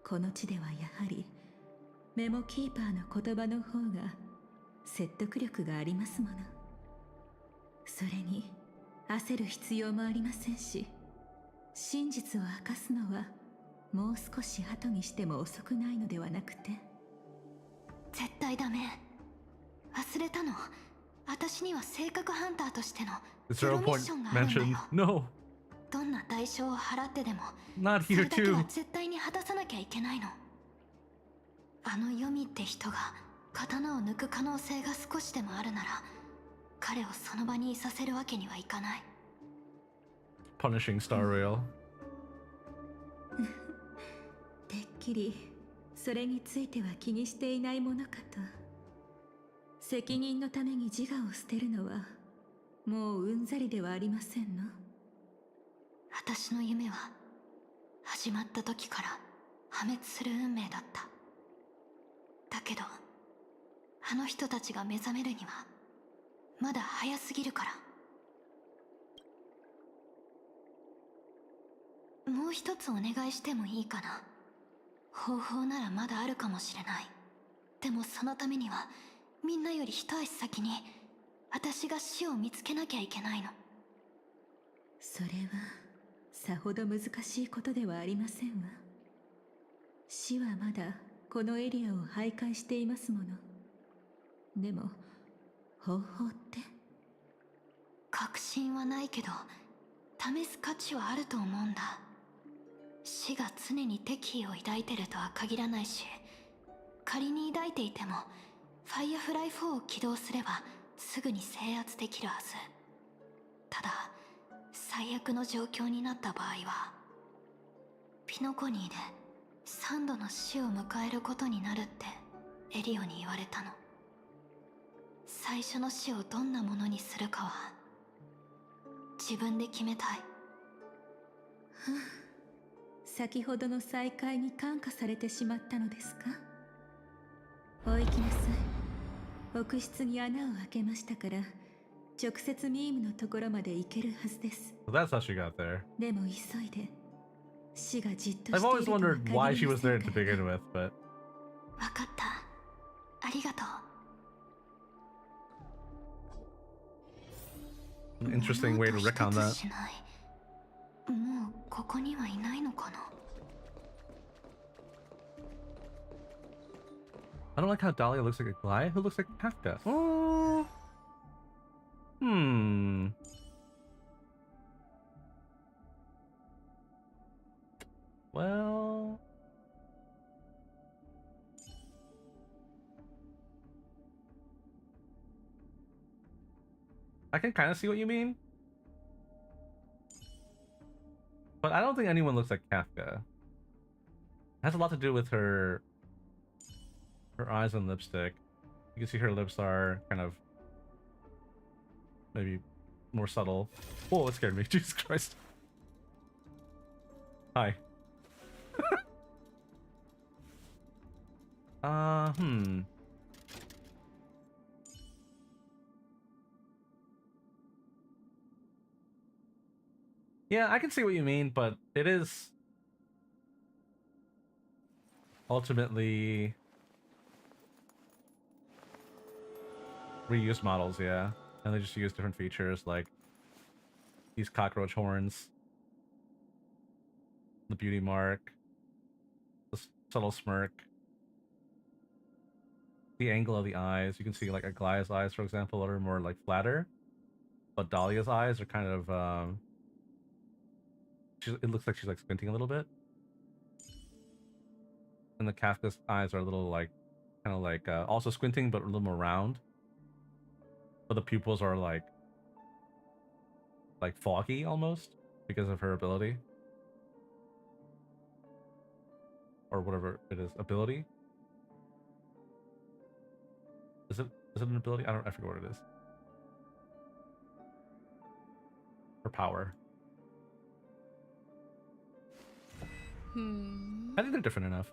この地ではやはりメモキーパーの言葉の方が説得力がありますもの。それに焦る必要もありませんし、真実を明かすのはもう少し後にしても遅くないのではなくて。絶対ダメ。忘れたの。私には性格ハンターとしてのゼロミッションがあるんだよ。 No. どんな代償を払ってでも Not それ here だけは too. 絶対に果たさなきゃいけないの。あのヨミって人が刀を抜く可能性が少しでもあるなら、彼をその場にいさせるわけにはいかない。 Punishing Star Rail. てっきりそれについては気にしていないものかと。責任のために自我を捨てるのはもううんざりではありませんの。私の夢は始まった時から破滅する運命だった。だけどあの人たちが目覚めるにはまだ早すぎるから。もう一つお願いしてもいいかな。方法ならまだあるかもしれない。でもそのためにはみんなより一足先に私が死を見つけなきゃいけないの。それはさほど難しいことではありませんわ。死はまだこのエリアを徘徊していますもの。でも方法って？確信はないけど試す価値はあると思うんだ。死が常に敵意を抱いてるとは限らないし、仮に抱いていてもファイアフライ4を起動すればすぐに制圧できるはず。ただ最悪の状況になった場合はピノコニーで3度の死を迎えることになるってエリオに言われたの。最初の死をどんなものにするかは自分で決めたい。先ほどの再会に感化されてしまったのですか？お行きなさい。奥室に穴を開けましたから直接ミームのところまで行けるはずです。 So that's how she got there. でも急いで。死がじっと I've してい always るとは wondered 限りま why せ she ん was から there to begin with, but わかった。ありがとう。 an interesting way to recount 物音 that. 一つしない。もうここにはいないのかな。 I don't like how Dahlia looks like a Goliath who looks like Kafka. Oh. Hmm. Well, I can kind of see what you mean, but I don't think anyone looks like Kafka. It has a lot to do with her eyes and lipstick. You can see her lips are kind of maybe more subtle. Whoa, that scared me. Jesus Christ. Hi. Yeah, I can see what you mean, but it is ultimately reused models, yeah. And they just use different features like these cockroach horns, the beauty mark, the subtle smirk, the angle of the eyes. You can see like Aglaya's eyes, for example, are more like flatter, but Dahlia's eyes are kind of it looks like she's like squinting a little bit, and the Kafka's eyes are a little like kind of like also squinting but a little more round, but the pupils are like foggy almost because of her ability or whatever it is. Ability, is it an ability? I forget what it is. Her power. I think they're different enough.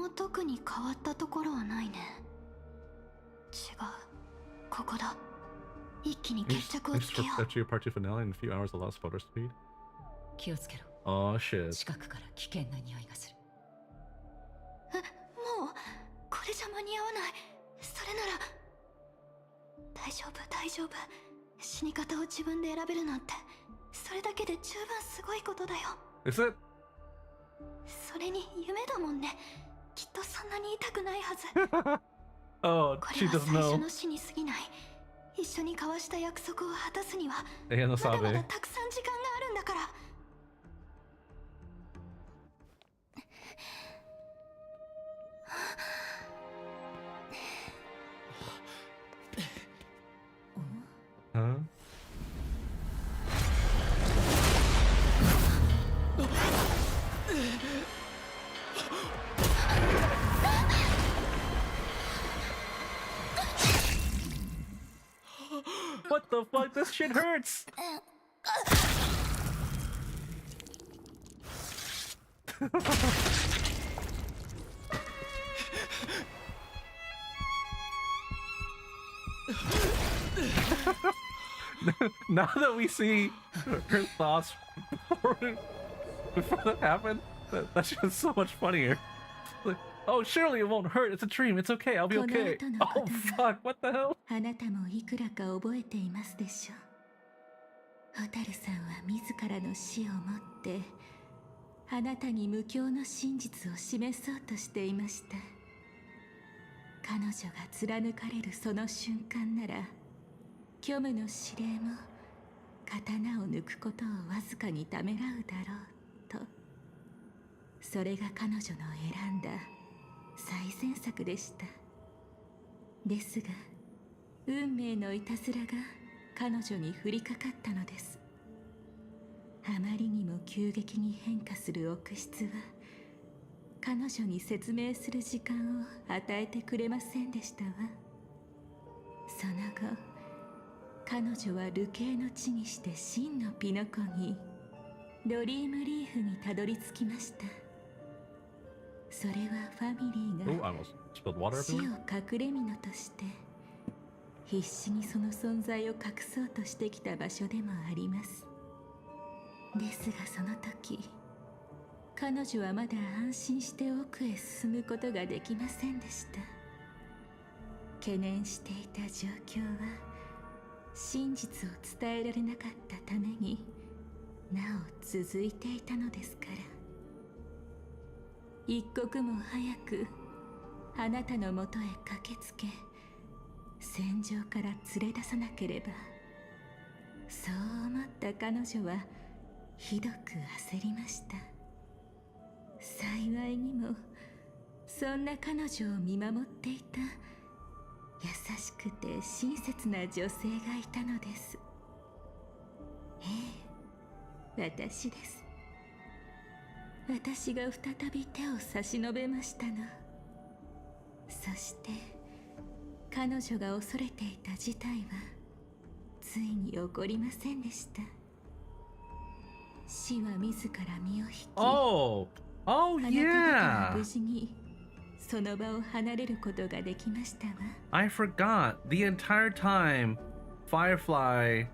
も特に変わったところはないね。違う、ここだ。一気に決着をつけよう。 That's your part 2 finale in a few hours of lost photo speed. 気をつけろ。 Oh shit. 近くから危険な匂いがする。もうこれじゃ間に合わない。それなら大丈夫大丈夫、死に方を自分で選べるなんて、それだけで十分すごいことだよ。 Is it? それに夢だもんね。きっとそんなに痛くないはず。 Oh, こ she れは doesn't 最初 know. の死に過ぎない。一緒に交わした約束を果たすには Ella no まだまだ sabe. たくさん時間があるんだから。Huh? What the fuck? This shit hurts! Now that we see her thoughts before that happened, that's just so much funnier. Like, oh, surely it won't hurt. It's a dream. It's okay. I'll be okay. Oh, fuck. What the hell? あなたもいくらか覚えていますでしょう。蛍さんは自らの死をもってあなたに無境の真実を示そうとしていました。彼女が貫かれるその瞬間なら虚無の指令も刀を抜くことをわずかにためらうだろうと。それが彼女の選んだ最善策でした。ですが運命のいたずらが彼女に降りかかったのです。あまりにも急激に変化する臆室は彼女に説明する時間を与えてくれませんでしたわ。その後彼女は流刑の地にして真のピノコにドリームリーフにたどり着きました。それはファミリー Oh, I が almost spilled water 死を everywhere. 隠れ蓑として必死にその存在を隠そうとしてきた場所でもあります。ですがその時彼女はまだ安心して奥へ進むことができませんでした。懸念していた状況は真実を伝えられなかったためになお続いていたのですから。一刻も早くあなたのもとへ駆けつけ戦場から連れ出さなければ。そう思った彼女はひどく焦りました。幸いにもそんな彼女を見守っていた優しくて親切な女性がいたのです。ええ、私です。私が再び手を差し伸べましたの。そして彼女が恐れていた事態はついに起こりませんでした。死は自ら身を引き、Oh, oh あなた方は yeah. 無事にその場を離れることができましたわ。 I forgot. The entire time, Firefly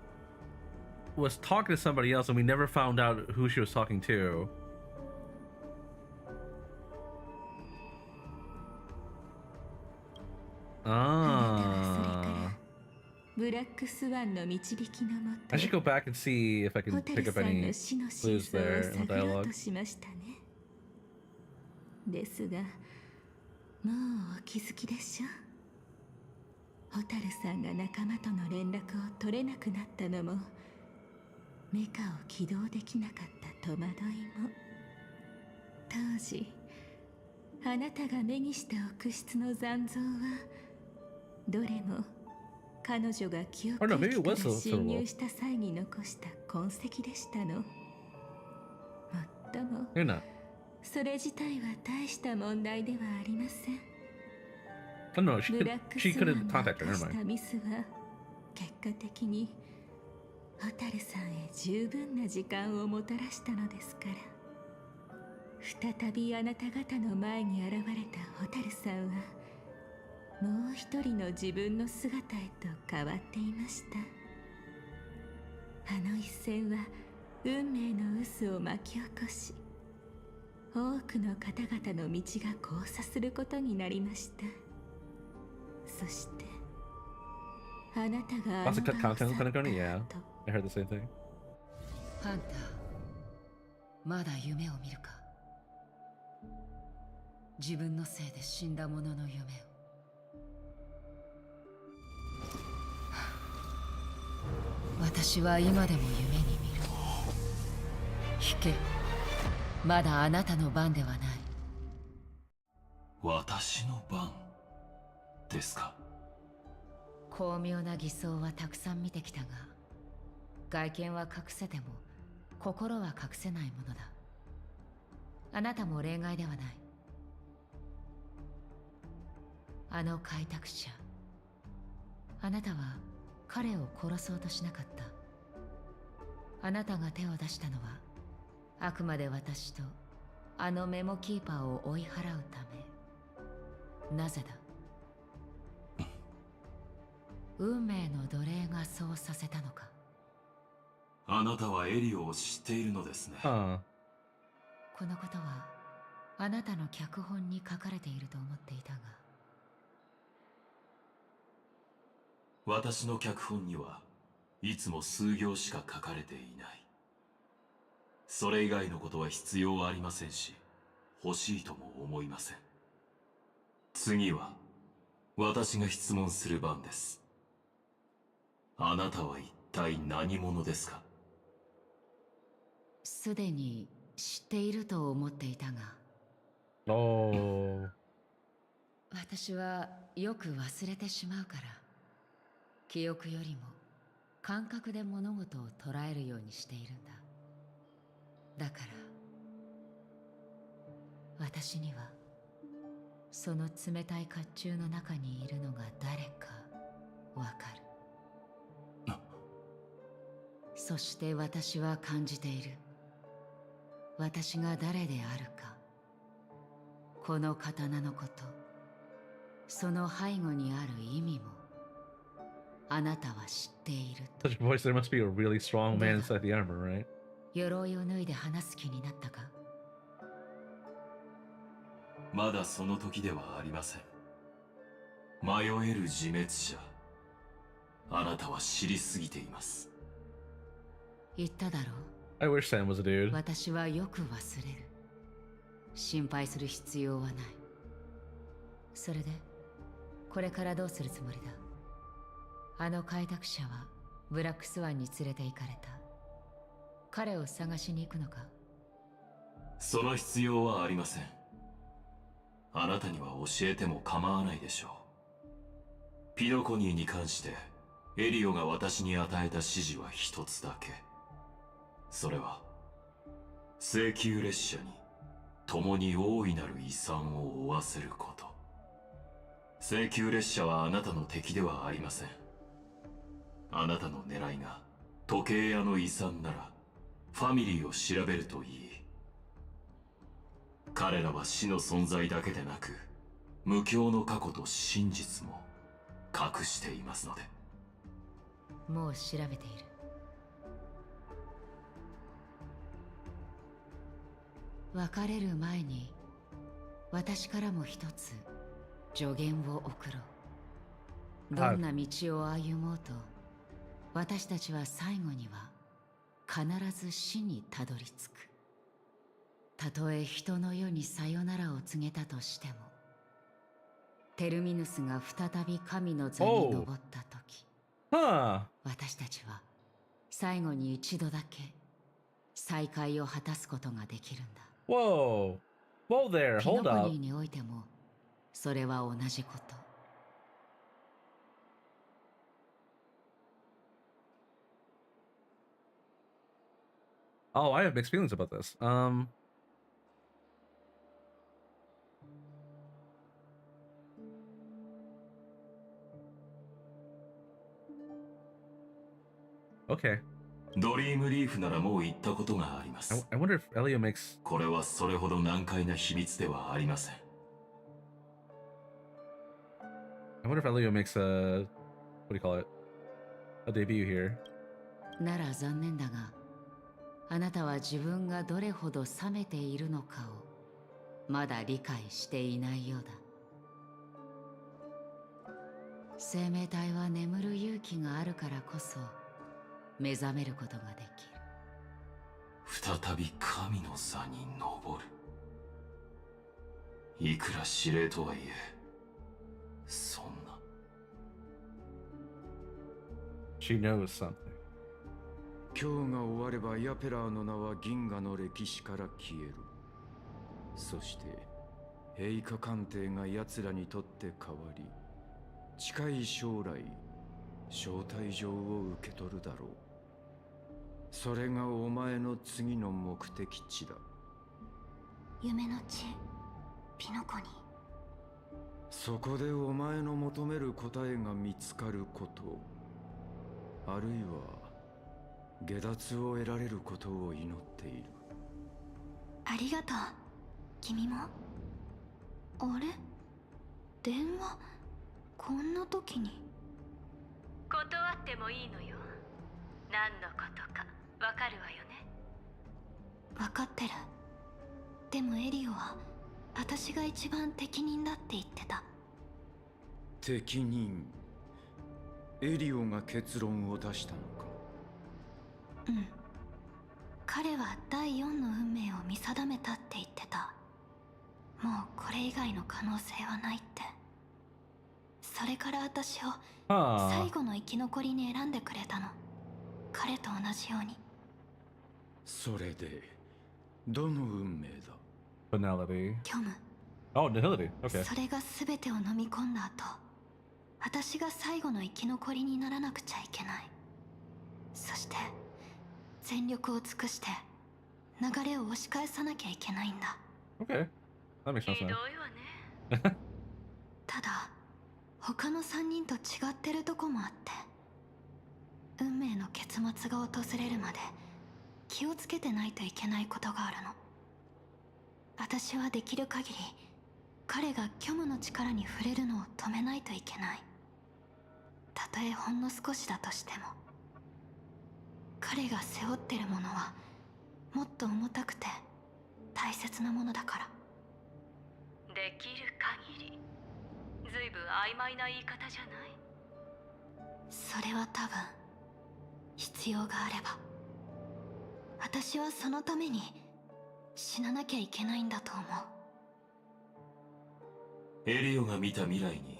was talking to somebody else, and we never found out who she was talking to. ブラックスワンの導きのもと I should go back and see if I can ホテル pick up さん any の死の真 clues 相を there in the 探ろう dialogue. としましたね。ですがもうお気づきでしょう。ホタルさんが仲間との連絡を取れなくなったのもメカを起動できなかった戸惑いも、当時あなたが目にした浴室の残像はどれも彼女が記憶 Oh, no, maybe 域 it から was a 侵入した際に残した痕跡でしたの。もっとも You're not. それ自体は大した問題ではありません。 Oh no, she ブ could. ラック She スワン couldn't が contact her. 犯 Never した mind. ミスは結果的にホタルさんへ十分な時間をもたらしたのですから。再びあなた方の前に現れた蛍さんはもう一人の自分の姿へと変わっていました。あの一戦は運命の渦を巻き起こし、多くの方々の道が交差することになりました。そしてあなたがあの Lots of 場を去 content った kind of going. Yeah, 後、 I heard the same thing. ハンター、まだ夢を見るか。自分のせいで死んだ者の夢を。私は今でも夢に見る。引け、まだあなたの番ではない。私の番ですか。巧妙な偽装はたくさん見てきたが、外見は隠せても心は隠せないものだ。あなたも例外ではない。あの開拓者、あなたは彼を殺そうとしなかった。あなたが手を出したのはあくまで私とあのメモキーパーを追い払うため。なぜだ。運命の奴隷がそうさせたのか。あなたはエリオを知っているのですね。このことはあなたの脚本に書かれていると思っていたが。私の脚本にはいつも数行しか書かれていない。それ以外のことは必要ありませんし、欲しいとも思いません。次は私が質問する番です。あなたは一体何者ですか。すでに知っていると思っていたが。私はよく忘れてしまうから、記憶よりも感覚で物事を捉えるようにしているんだ。だから私にはその冷たい甲冑の中にいるのが誰かわかる。そして私は感じている。私が誰であるか、この刀のこと、その背後にある意味もあなたは知っている。 Such a voice, there must be a really strong man inside the armor, right? 鎧を脱いで話す気になったか。まだその時ではありません。迷える自滅者、あなたは知りすぎています。言っただろう。 I wish Sam was a dude. 私はよく忘れる。心配する必要はない。それでこれからどうするつもりだ。あの開拓者はブラックスワンに連れて行かれた。彼を探しに行くのか。その必要はありません。あなたには教えても構わないでしょう。ピノコニーに関してエリオが私に与えた指示は一つだけ。それは請求列車に共に大いなる遺産を負わせること。請求列車はあなたの敵ではありません。あなたの狙いが時計屋の遺産ならファミリーを調べるといい。彼らは死の存在だけでなく無境の過去と真実も隠していますので。もう調べている。別れる前に私からも一つ助言を送ろう。どんな道を歩もうと私たちは最後には必ず死にたどり着く。たとえ人の世にさよならを告げたとしても、テルミヌスが再び神の座に登った時、私たちは最後に一度だけ再会を果たすことができるんだ。Whoa. Whoa there, ピノ hold コ up. ニーにおいてもそれは同じこと。Oh, I have mixed feelings about this. Okay. ドリームリーフならもう行ったことがあります。I wonder if Elio makes... これはそれほど難解な秘密ではありません。I wonder if Elio makes a... What do you call it? A debut here. なら残念だが、あなたは自分がどれほど冷めているのかをまだ理解していないようだ。生命体は眠る勇気があるからこそ目覚めることができる。再び神の座に登る。いくら司令とはいえ、そんな。She knows something. 今日が終わればヤペラーの名は銀河の歴史から消える。そして陛下官邸が奴らにとって変わり、近い将来招待状を受け取るだろう。それがお前の次の目的地だ。夢の地ピノコに。そこでお前の求める答えが見つかること、あるいは下脱を得られることを祈っている。ありがとう。君も。あれ、電話こんな時に。断ってもいいのよ。何のことかわかるわよね。わかってる。でもエリオは私が一番適任だって言ってた。適任。エリオが結論を出したのか。うん。彼は第4の運命を見定めたって言ってた。もうこれ以外の可能性はないって。それから私を最後の生き残りに選んでくれたの。彼と同じように。それでどの運命だ。Finality. 虚無。Oh, nihility. Okay. それが全てを飲み込んだ後、私が最後の生き残りにならなくちゃいけない。そして全力を尽くして流れを押し返さなきゃいけないんだ。 Okay. That makes sense. ひどいわね。ただ他の3人と違ってるとこもあって、運命の結末が訪れるまで気をつけてないといけないことがあるの。私はできる限り彼が虚無の力に触れるのを止めないといけない。たとえほんの少しだとしても。彼が背負ってるものはもっと重たくて大切なものだから。できる限り。ずいぶん曖昧な言い方じゃない。それは多分必要があれば。私はそのために死ななきゃいけないんだと思う。エリオが見た未来に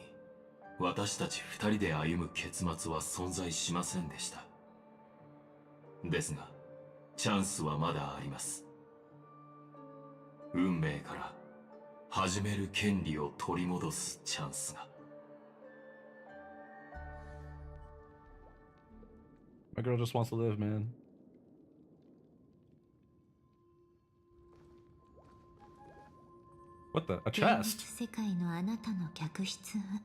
私たち二人で歩む結末は存在しませんでした。ですがチャンスはまだあります。運命から始める権利を取り戻すチャンスが。My girl just wants to live, man. What the? A chest? 世界のあなたの客室は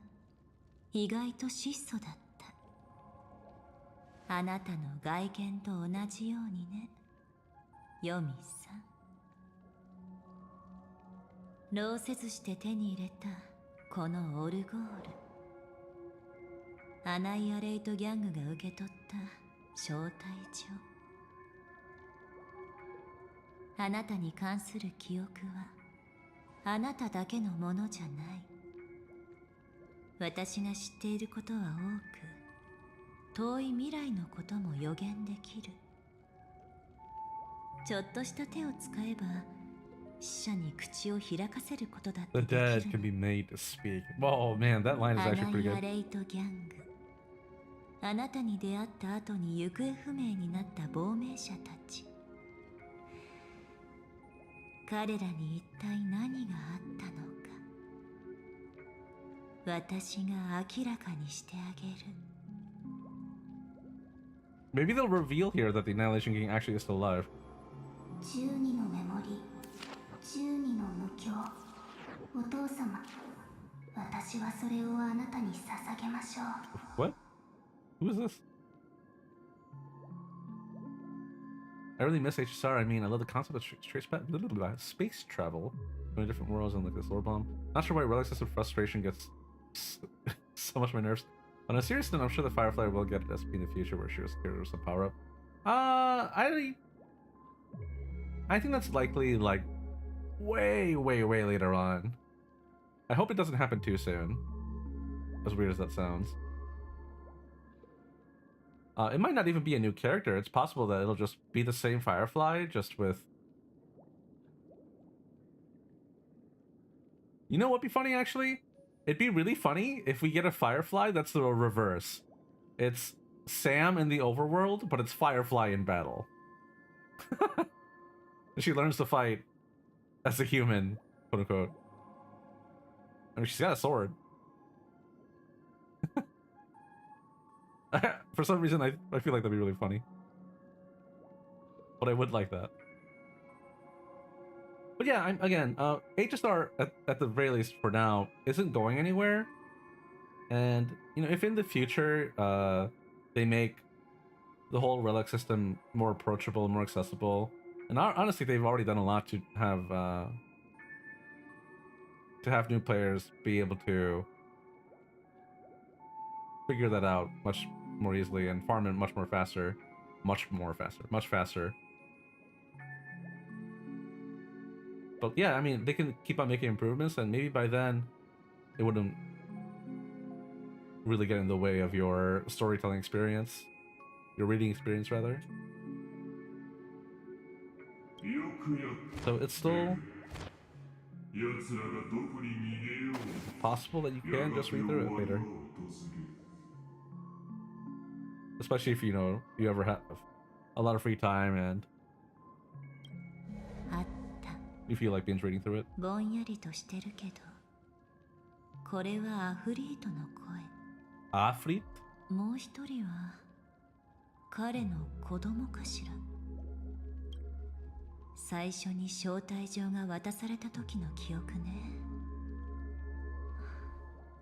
意外と質素だった。あなたの外見と同じようにね、ヨミさん。労せずして手に入れたこのオルゴール、アナイアレイトギャングが受け取った招待状。あなたに関する記憶はあなただけのものじゃない。私が知っていることは多く、遠い未来のことも予言できる。ちょっとした手を使えば死者に口を開かせることだって The できる。 dead can be made to speak. Oh man, that line is ア actually ナ pretty イア good. レイトギャング。あなたに出会った後に行方不明になった亡命者たち。彼らに一体何があったのか、私が明らかにしてあげる。 Maybe they'll reveal here that the Annihilation King actually is still alive. 12のメモリ、12の無境。お父様、私はそれをあなたに捧げましょう。 What? Who is this? I really miss HSR. I mean, I love the concept of space travel between different worlds and like this lore bomb. Not sure why relic system frustration gets so much on my nerves. On a serious note, I'm sure the Firefly will get an SP in the future where she was scared some power up. I think that's likely like way later on. I hope it doesn't happen too soon. As weird as that sounds. It might not even be a new character. It's possible that it'll just be the same Firefly, just with... You know what'd be funny, actually? It'd be really funny if we get a Firefly that's the reverse. It's Sam in the overworld, but it's Firefly in battle. She learns to fight as a human, quote unquote. I mean, she's got a sword. For some reason, I feel like that'd be really funny. But I would like that. But yeah, again, HSR, at the very least for now, isn't going anywhere. And, you know, if in the future, they make the whole relic system more approachable, more accessible, and honestly, they've already done a lot to have new players be able to figure that out much more easily and farm it much faster. But yeah, I mean, they can keep on making improvements, and maybe by then it wouldn't really get in the way of your storytelling experience, your reading experience rather. So it's still possible that you can just read through it later. Especially if, you know, you ever have a lot of free time and you feel like binge reading through it. ぼんやりとしてるけど、これはアフリートの声。アフリート？もう一人は彼の子供かしら。最初に招待状が渡された時の記憶ね。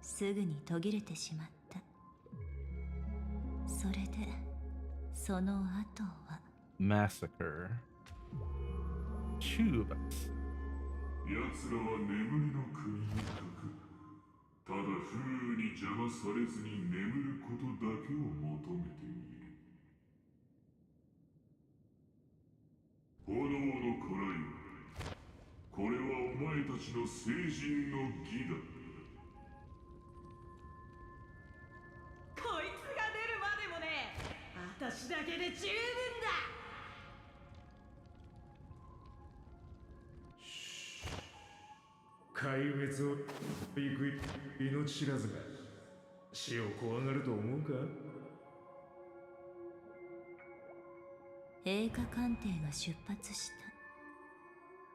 すぐに途切れてしまった。それでその後は Massacre Tubes 奴らは眠りの国にかく、ただ風雨に邪魔されずに眠ることだけを求めている。炎の子らよ、これはお前たちの聖人の義だ。こいつが出るまでもね、私だけで十分だ。壊滅を行く命知らずが死を怖がると思うか？映画鑑定が出発し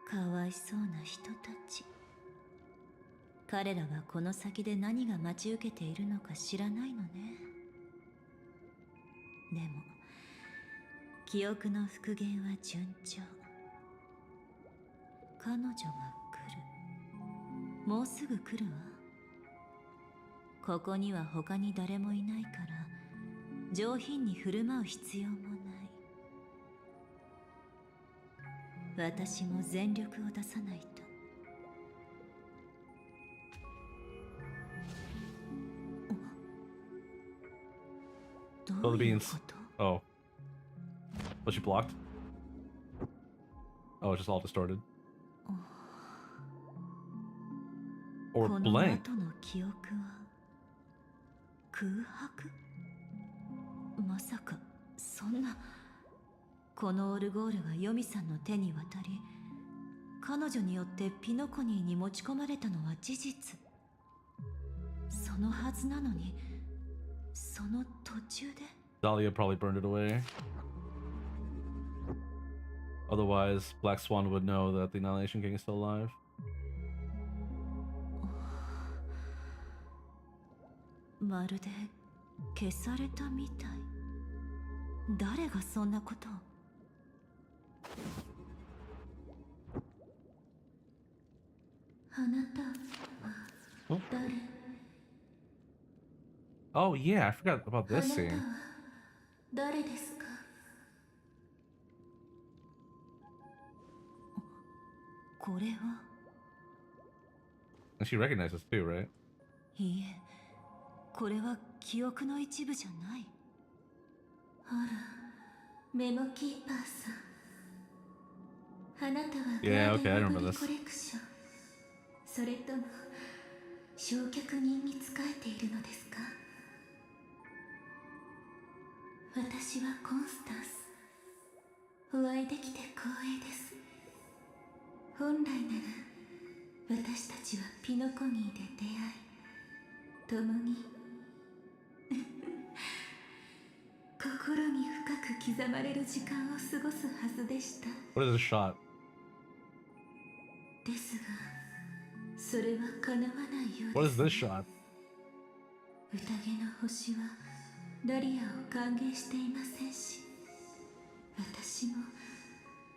た。かわいそうな人たち。彼らはこの先で何が待ち受けているのか知らないのね。でも記憶の復元は順調。彼女が来る。もうすぐ来るわ。ここには他に誰もいないから上品に振る舞う必要もない。私も全力を出さないと。Oh, the beans. Oh. Was she blocked? Oh, it's just all distorted. Or blank. この後の記憶は空白？まさかそんな。このオルゴールがヨミさんの手に渡り、彼女によってピノコニーに持ち込まれたのは事実。そのはずなのに、その途中で Dahlia probably burned it away. Otherwise, Black Swan would know that the Annihilation King is still alive. まるで消されたみたい。誰がそんなことを。あなたは誰？ Oh yeah, I forgot about this scene. 誰ですか？これは And she recognizes too, right? いいえ、これは記憶の一部じゃない。あら、メモキーパーさん。あなたはガ Yeah, ー okay, デ I ン・オ remember ブ・リ this. コレクション。それとも焼却人に仕えているのですか？私はコンスタンス。お会いできて光栄です。本来なら私たちはピノコニーで出会い、共に心に深く刻まれる時間を過ごすはずでした。 What is this shot? ですが、それは叶わないようです。 What is this shot? 宴の星はダリアを歓迎していませんし、私も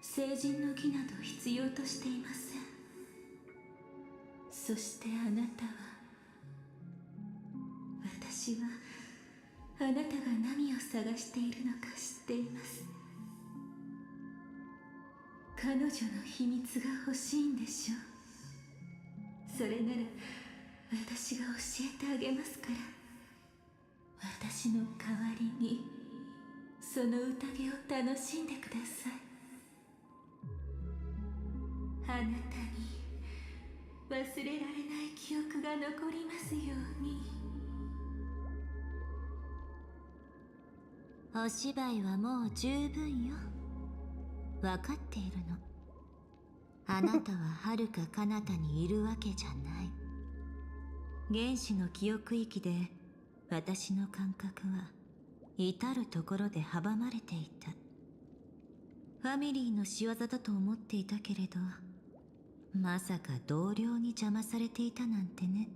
成人の儀など必要としていません。そしてあなたは、私はあなたが何を探しているのか知っています。彼女の秘密が欲しいんでしょう。それなら私が教えてあげますから。私の代わりにその宴を楽しんでください。あなたに忘れられない記憶が残りますように。お芝居はもう十分よ。分かっているの。あなたは遥か彼方にいるわけじゃない。原始の記憶域で私の感覚は至るところで阻まれていた。ファミリーの仕業だと思っていたけれど、まさか同僚に邪魔されていたなんてね。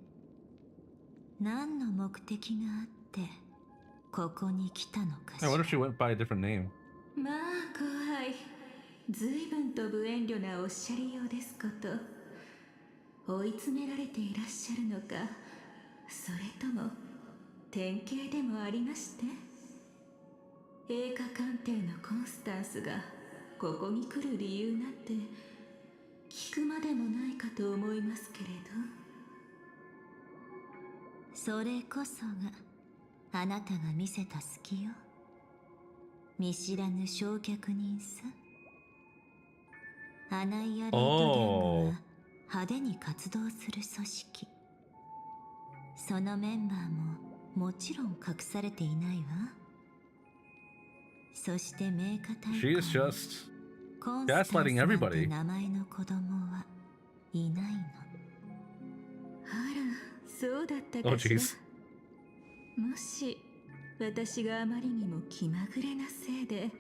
何の目的があってここに来たのかしら。 I wonder if she went by a different name. まあ怖い。随分と無遠慮なおっしゃりようですこと。追い詰められていらっしゃるのか、それとも典型でもありまして。映画鑑定のコンスタンスがここに来る理由なんて聞くまでもないかと思いますけれど。それこそがあなたが見せた隙よ。見知らぬ焼却人さ。アナイアレートギャングは派手に活動する組織。そのメンバーももちろん隠されていないわ。そして名家大 She is just コンスタンスなん gaslighting て everybody. 名前の子供はいないの。あら、そうだったか Oh しら。 jeez. もし私があまりにも気まぐれなせいで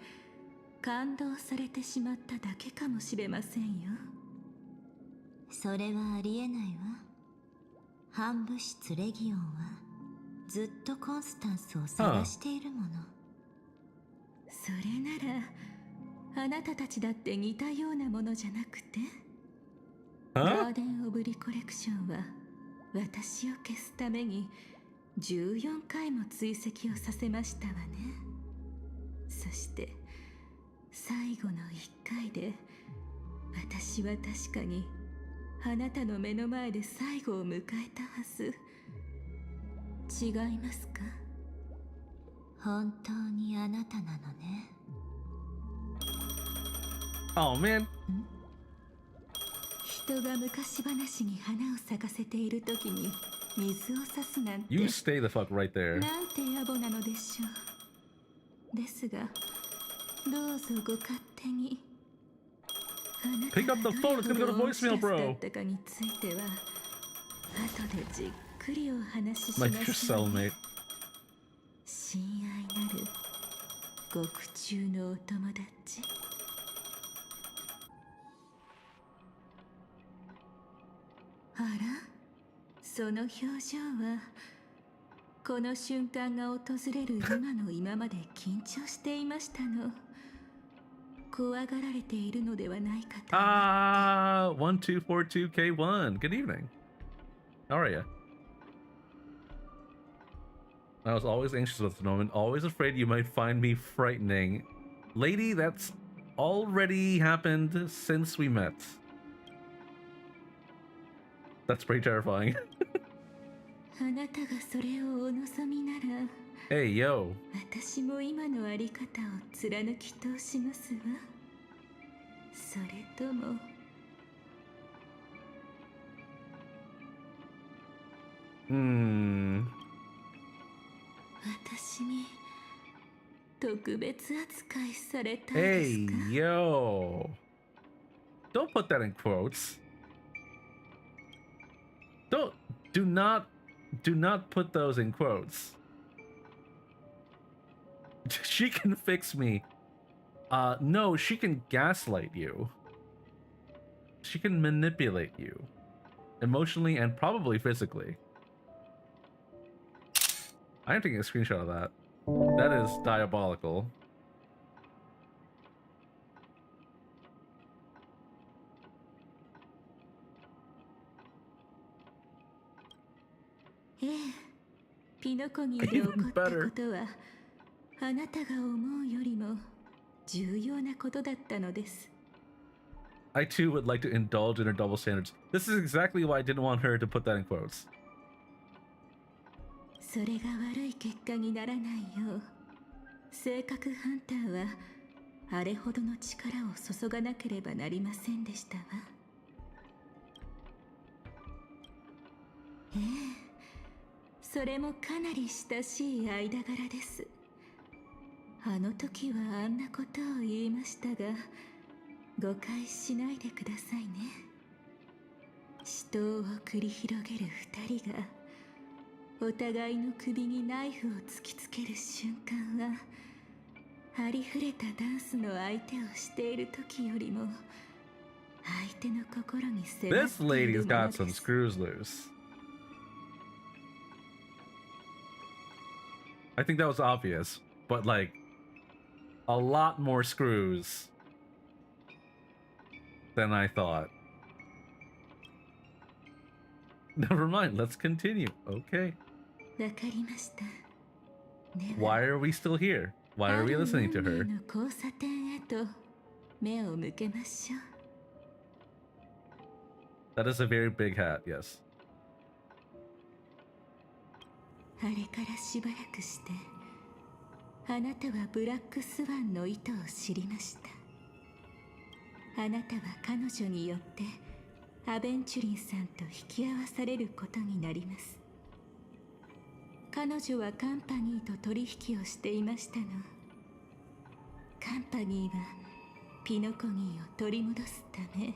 感動されてしまっただけかもしれませんよ。それはありえないわ。反物質レギオンはずっとコンスタンスを探しているもの。それならあなたたちだって似たようなものじゃなくて、ガーデン・オブ・リコレクションは私を消すために14回も追跡をさせましたわね。そして最後の1回で私は確かにあなたの目の前で最後を迎えたはず。違いますか？本当にあなたなのね。Oh man. 人が昔話に花を咲かせている時に水を差すなんて You stay the fuck right there. なんて野暮なのでしょう。ですがどうぞご勝手に。あなた Pick up the phone, it's gonna go to voicemail, だ bro. ったかについては後でじっくりお話しし Like ま your しょう。 cellmate. 親愛なる獄中のお友達。あら、その表情はこの瞬間が訪れる今まで緊張していましたの。怖がられているのではないかと。1242K1. Good evening. How are you? I was always anxious about the moment, always afraid you might find me frightening. Lady, that's already happened since we met. That's pretty terrifying. あなたがそれをお望みなら Hey, yo. 私も今のあり方を貫き通しますわ。それとも私に特別扱いされたいです Hey, か yo. Don't put that in quotes. Do not put those in quotes. She can fix me. No, she can gaslight you. She can manipulate you. Emotionally and probably physically. I am taking a screenshot of that. That is diabolical. Even better. あなたが思うよりも重要なことだったのです。 I too would like to indulge in her double standards. This is exactly why I didn't want her to put that in quotes. それが悪い結果にならないよう、性格ハンターはあれほどの力を注がなければなりませんでしたわ。ええ、それもかなり親しい間柄です。あの時はあんなことを言いましたが、誤解しないでくださいね。死闘を繰り広げる二人がお互いの首にナイフを突きつける瞬間は、ありふれたダンスの相手をしている時よりも相手の心に迫っているものです。 This lady's got some screws loose. I think that was obvious, but like a lot more screws than I thought. Never mind, let's continue. Okay. わかりました。 Why are we still here? Why are we listening to her? 交差点へと目を向けましょう。 That is a very big hat, yes. あれからしばらくしてあなたはブラックスワンの意図を知りました。あなたは彼女によってアベンチュリンさんと引き合わされることになります。彼女はカンパニーと取引をしていましたの。カンパニーはピノコニーを取り戻すため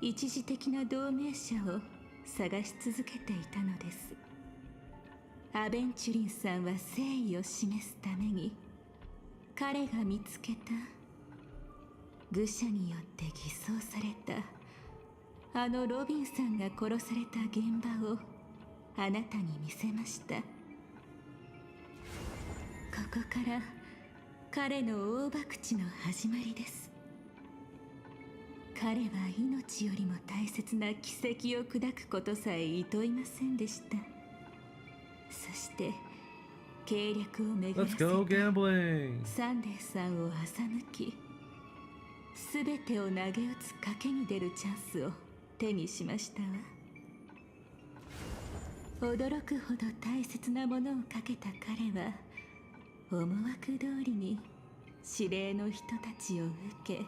一時的な同盟者を探し続けていたのです。アベンチュリンさんは誠意を示すために彼が見つけた愚者によって偽装されたあのロビンさんが殺された現場をあなたに見せました。ここから彼の大博打の始まりです。彼は命よりも大切な奇跡を砕くことさえいといませんでした。そして計略を巡らせたサンデーさんを欺き、すべてを投げ打つ賭けに出るチャンスを手にしましたわ。驚くほど大切なものをかけた彼は思惑通りに指令の人たちを受け、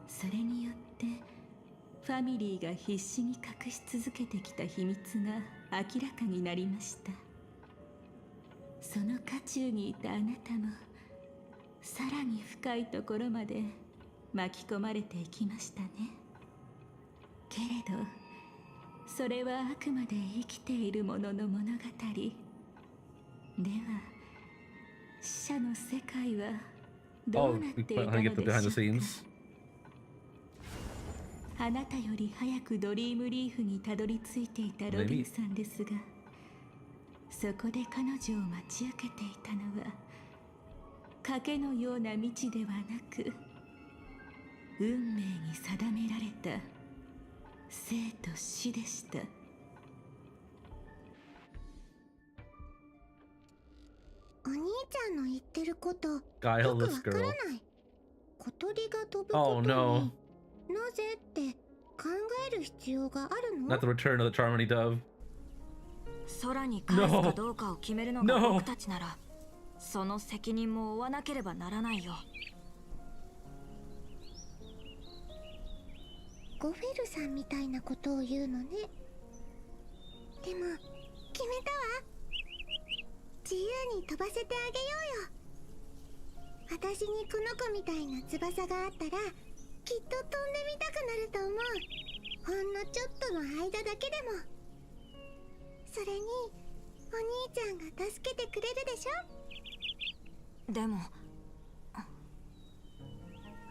それによってファミリーが必死に隠し続けてきた秘密が明らかになりました。その渦中にいたあなたもさらに深いところまで巻き込まれていきましたね。けれどそれはあくまで生きている者の物語では、死者の世界はどうなっていたのでしょうか。あなたより早くドリームリーフにたどり着いていたロビンさんですが、そこで彼女を待ち受けていたのは賭けのような道ではなく、運命に定められた生と死でした。お兄ちゃんの言ってることよく Guileless わからな girl. い。小鳥が飛ぶこと Oh に no. なぜって考える必要があるの？ Not the return of the Charmony dove. 空に返すかどうかを決めるのが僕たちなら、その責任も負わなければならないよ。ゴフェルさんみたいなことを言うのね。でも決めたわ。自由に飛ばせてあげようよ。私にこの子みたいな翼があったらきっと飛んでみたくなると思う。ほんのちょっとの間だけでも。それにお兄ちゃんが助けてくれるでしょ。でも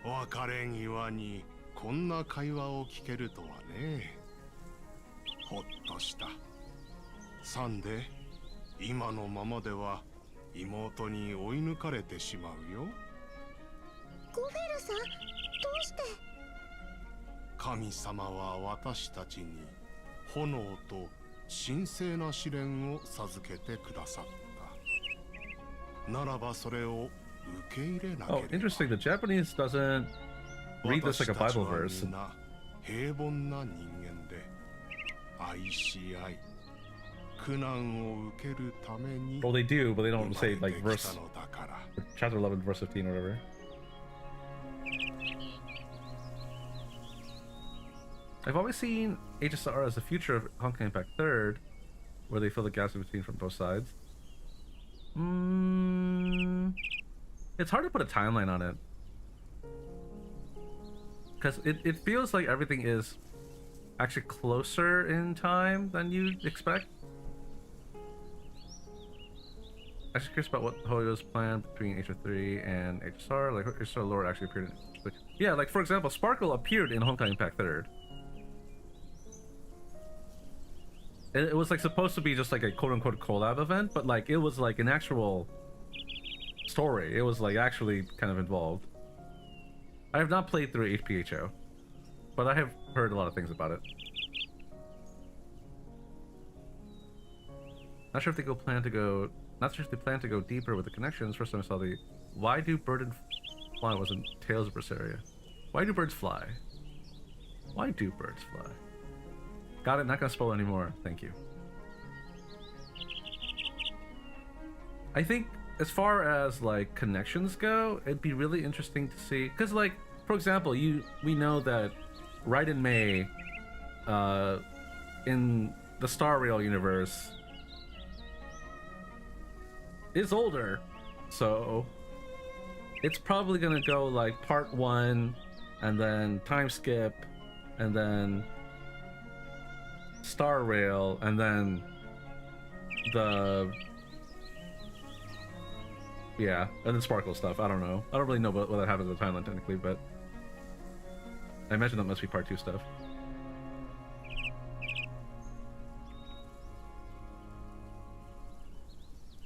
別れ際にこんな会話を聞けるとはね。ほっとした。さんで今のままでは妹に追い抜かれてしまうよ。ゴフェルさん、どうして？神様は私たちに炎と神聖な試練を授けてくださった。ならばそれを受け入れなければ。Oh, interesting. The Japanese doesn't read this like a Bible verse. 平凡な人間で愛し合い苦難を受けるために。 Well, they do, but they don't say like verse, chapter 11, verse 15, or whatever. I've always seen HSR as the future of Honkai Impact 3rd, where they fill the gaps in between from both sides. It's hard to put a timeline on it. Because it feels like everything is actually closer in time than you'd expect. I'm just curious about what Hoyo's plan between HR3 and HSR. Like, HSR lore actually appeared in... Yeah, like, for example, Sparkle appeared in Honkai Impact 3rd. It was like supposed to be just like a quote-unquote collab event, but like it was like an actual story. It was like actually kind of involved. I have not played through HPHO, but I have heard a lot of things about it. Not sure if they plan to go deeper with the connections. First time I saw the why do bird and fly wasn't Tales of Berseria. Why do birds fly? Why do birds fly? Got it, not gonna spoil anymore. Thank you. I think as far as like connections go, it'd be really interesting to see, because like, for example, we know that Raiden Mei in the Star Rail universe is older, so it's probably gonna go like part 1 and then time skip and then Star Rail and then and then Sparkle stuff. I don't know. I don't really know what that happens in the timeline technically, but I imagine that must be part 2 stuff.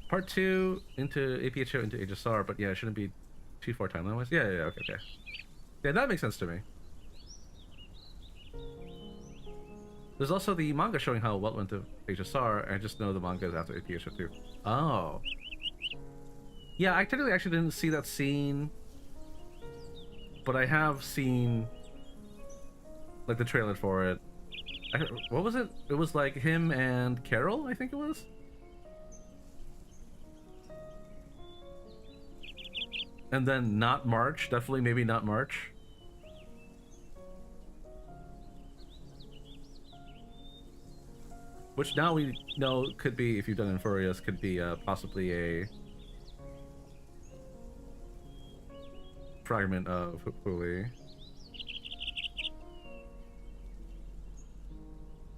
Part 2 into APHO into HSR, but yeah, it shouldn't be too far timeline wise. Yeah, okay. Yeah, that makes sense to me. There's also the manga showing how Welt went to HSR, and I just know the manga is after APHO too. Oh. Yeah, I technically actually didn't see that scene, but I have seen like the trailer for it. What was it? It was like him and Carol, I think it was? And then not March, definitely maybe not March. Which now we know could be, if you've done Infurious, could be possibly a fragment of Huli.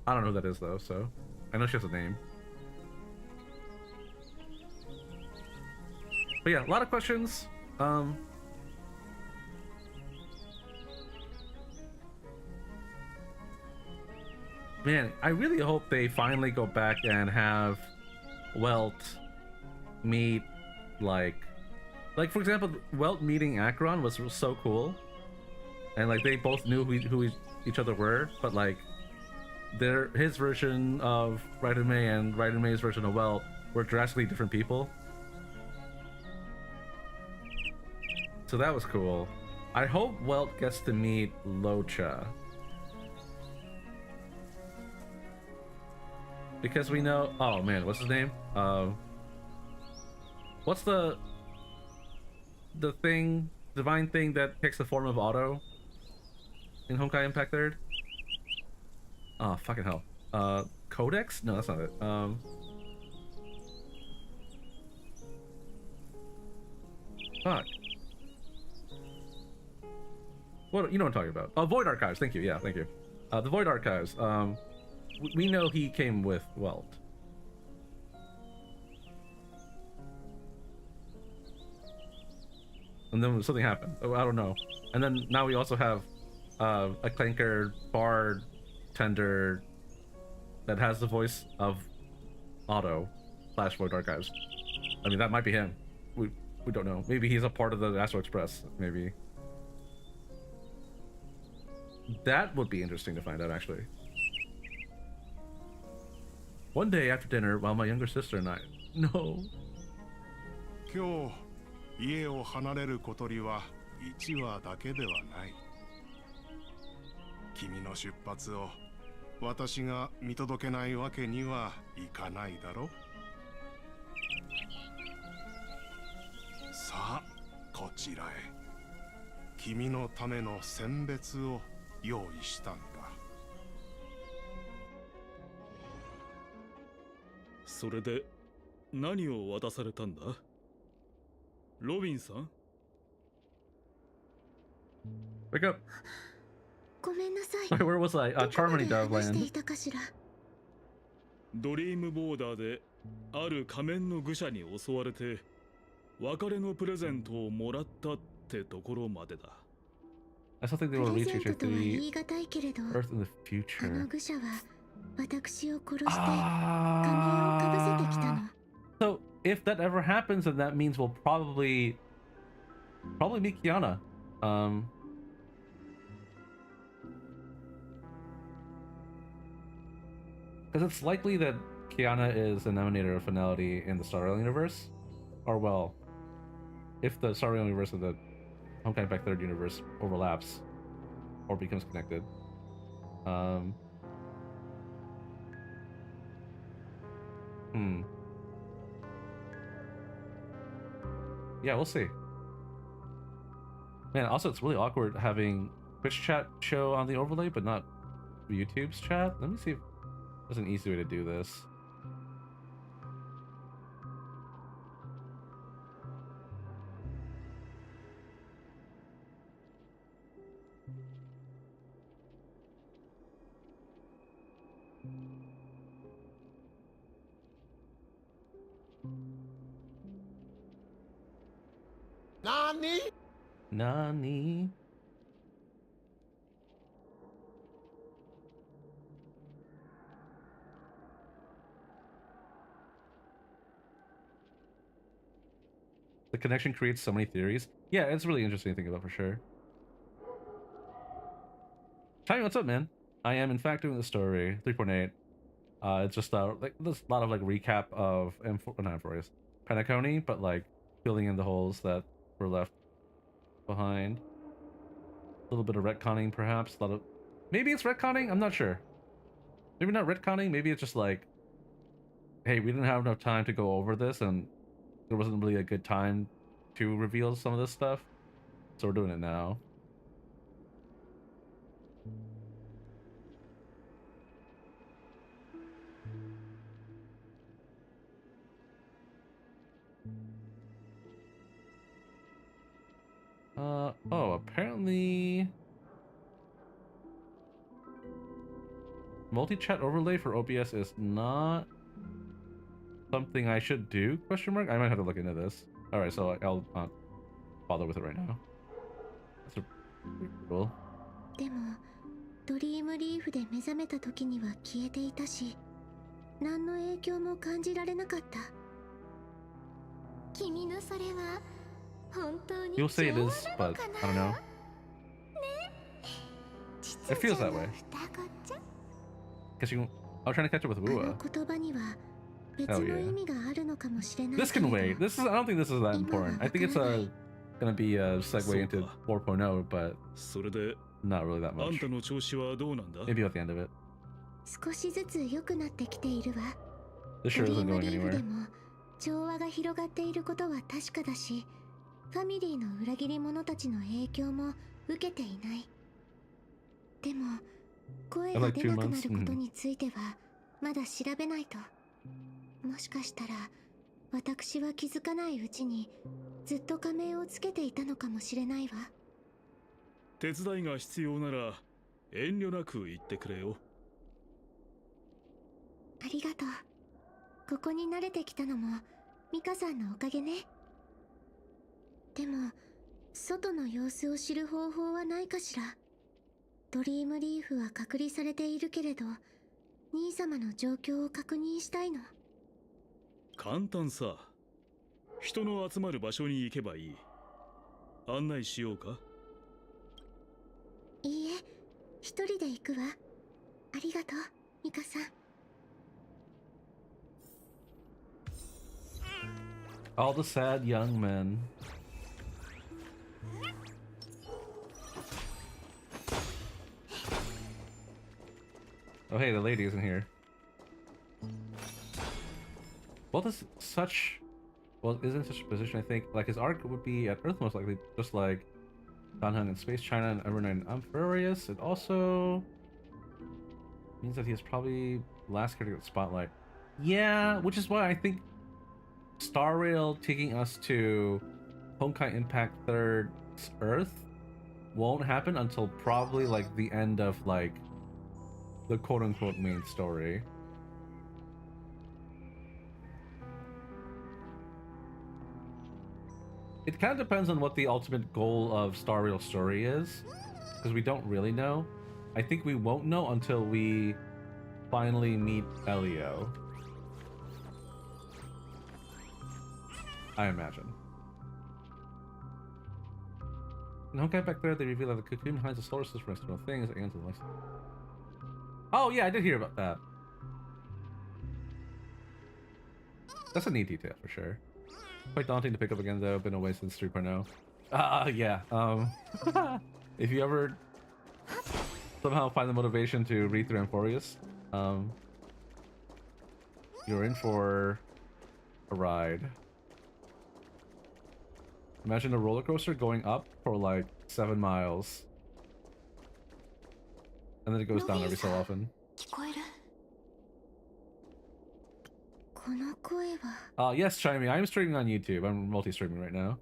I don't know who that is though, so I know she has a name. But yeah, a lot of questions. Man, I really hope they finally go back and have Welt meet like for example, Welt meeting Acheron was so cool, and like they both knew who each other were, but like his version of Raiden Mei and Raiden Mei's version of Welt were drastically different people. So that was cool. I hope Welt gets to meet Locha. Because we know. Oh man, what's his name? What's the thing, divine thing that takes the form of Otto in Honkai Impact Third? Oh fucking hell. Codex? No, that's not it. Fuck. What, you know what I'm talking about? Oh, Void Archives. Thank you. Yeah, thank you. The Void Archives. We know he came with Welt. And then something happened. Oh, I don't know. And then now we also have a Clanker Bard Tender that has the voice of Otto / Void Archives. I mean, that might be him. We don't know. Maybe he's a part of the Astral Express. Maybe. That would be interesting to find out, actually. One day after dinner, while my younger sister and I... No. 今日家を離れることには1話だけではない。君の出発を私が見届けないわけにはいかないだろ。さあ、こちらへ。君のための選別を用意したんだ。それで何を渡されたんだ？ロビンさん？ Wake up. ごめんなさい。 Where was I? Charmony Dove 話して Land. いたかしら。ドリームボーダーである仮面の愚者に襲われて別れのプレゼントをもらったってところまでだ。I still think they プ will レ reach ゼントとは HSR 言い難いけれど、 Earth in the あの future. 愚者は私を殺して仮面をかぶせてきたの。So if that ever happens, then that means we'll probably meet Kiana. Because it's likely that Kiana is an emanator of finality in the Star Rail universe. Or well, if the Star Rail universe and the Honkai Impact Third universe overlaps or becomes connected. Yeah, we'll see. Man, also it's really awkward having Twitch chat show on the overlay, but not YouTube's chat. Let me see if there's an easy way to do this. Nani? Nani? The connection creates so many theories. Yeah, it's really interesting to think about for sure. Tommy, what's up, man? I am in fact doing the story 3.8. It's just like there's a lot of like recap of not Amphorius, Penacony, but like filling in the holes that were left behind. A little bit of retconning, perhaps. A lot of maybe it's retconning. I'm not sure. Maybe not retconning. Maybe it's just like, hey, we didn't have enough time to go over this, and there wasn't really a good time to reveal some of this stuff, so we're doing it now. Oh, apparently multi-chat overlay for OBS is not something I should do, question mark? I might have to look into this. Alright, so I'll not bother with it right now. That's a cool. でもドリームリーフで目覚めた時には消えていたし、何の影響も感じられなかった。君のそれは本当に You'll say it is, but I don't know. It feels that way. Cause you, I was trying to catch up with あ Wua. の言葉には別の意味があるのかもしれない This けれ can ど。 wait. This is, I don't think this is that important. I think it's gonna be a segue into 4.0, but それで not really that あん much. たの調子はどうなんだ？ Maybe at the end of it. 少しずつ良くなってきているわ。 This sure ドリー isn't ム going リーフ anywhere. でも調和が広がっていることは確かだし、ファミリーの裏切り者たちの影響も受けていない。でも声が出なくなることについてはまだ調べないと。もしかしたら私は気づかないうちにずっと仮面をつけていたのかもしれないわ。手伝いが必要なら遠慮なく言ってくれよ。ありがとう。ここに慣れてきたのもミカさんのおかげね。でも外の様子を知る方法はないかしら。ドリームリーフは隔離されているけれど、兄様の状況を確認したいの。簡単さ。人の集まる場所に行けばいい。案内しようか？いいえ、一人で行くわ。ありがとう、ミカさん。All the sad young men. Oh hey, the lady isn't here. Well, this such... Well, isn't such a position, I think. Like, his arc would be at Earth, most likely. Just like Danheng in Space, China, and Evernight Amphibious. It also means that he is probably last character to get Spotlight. Yeah, which is why I think Star Rail taking us to Honkai Impact 3rd's Earth won't happen until probably like the end of like the quote-unquote main story. It kind of depends on what the ultimate goal of Star Rail's story is, because we don't really know. I think we won't know until we finally meet Elio. I imagine. In Honkai back there, they reveal that the cocoon hides the solar system for external things and the life. Oh yeah, I did hear about that. That's a neat detail for sure. Quite daunting to pick up again though. Been away since 3.0. Yeah. If you ever somehow find the motivation to read through Amphorius, you're in for a ride. Imagine a roller coaster going up for like 7 miles. And then it goes down every so often. Yes, Chimey, I am streaming on YouTube. I'm multi-streaming right now.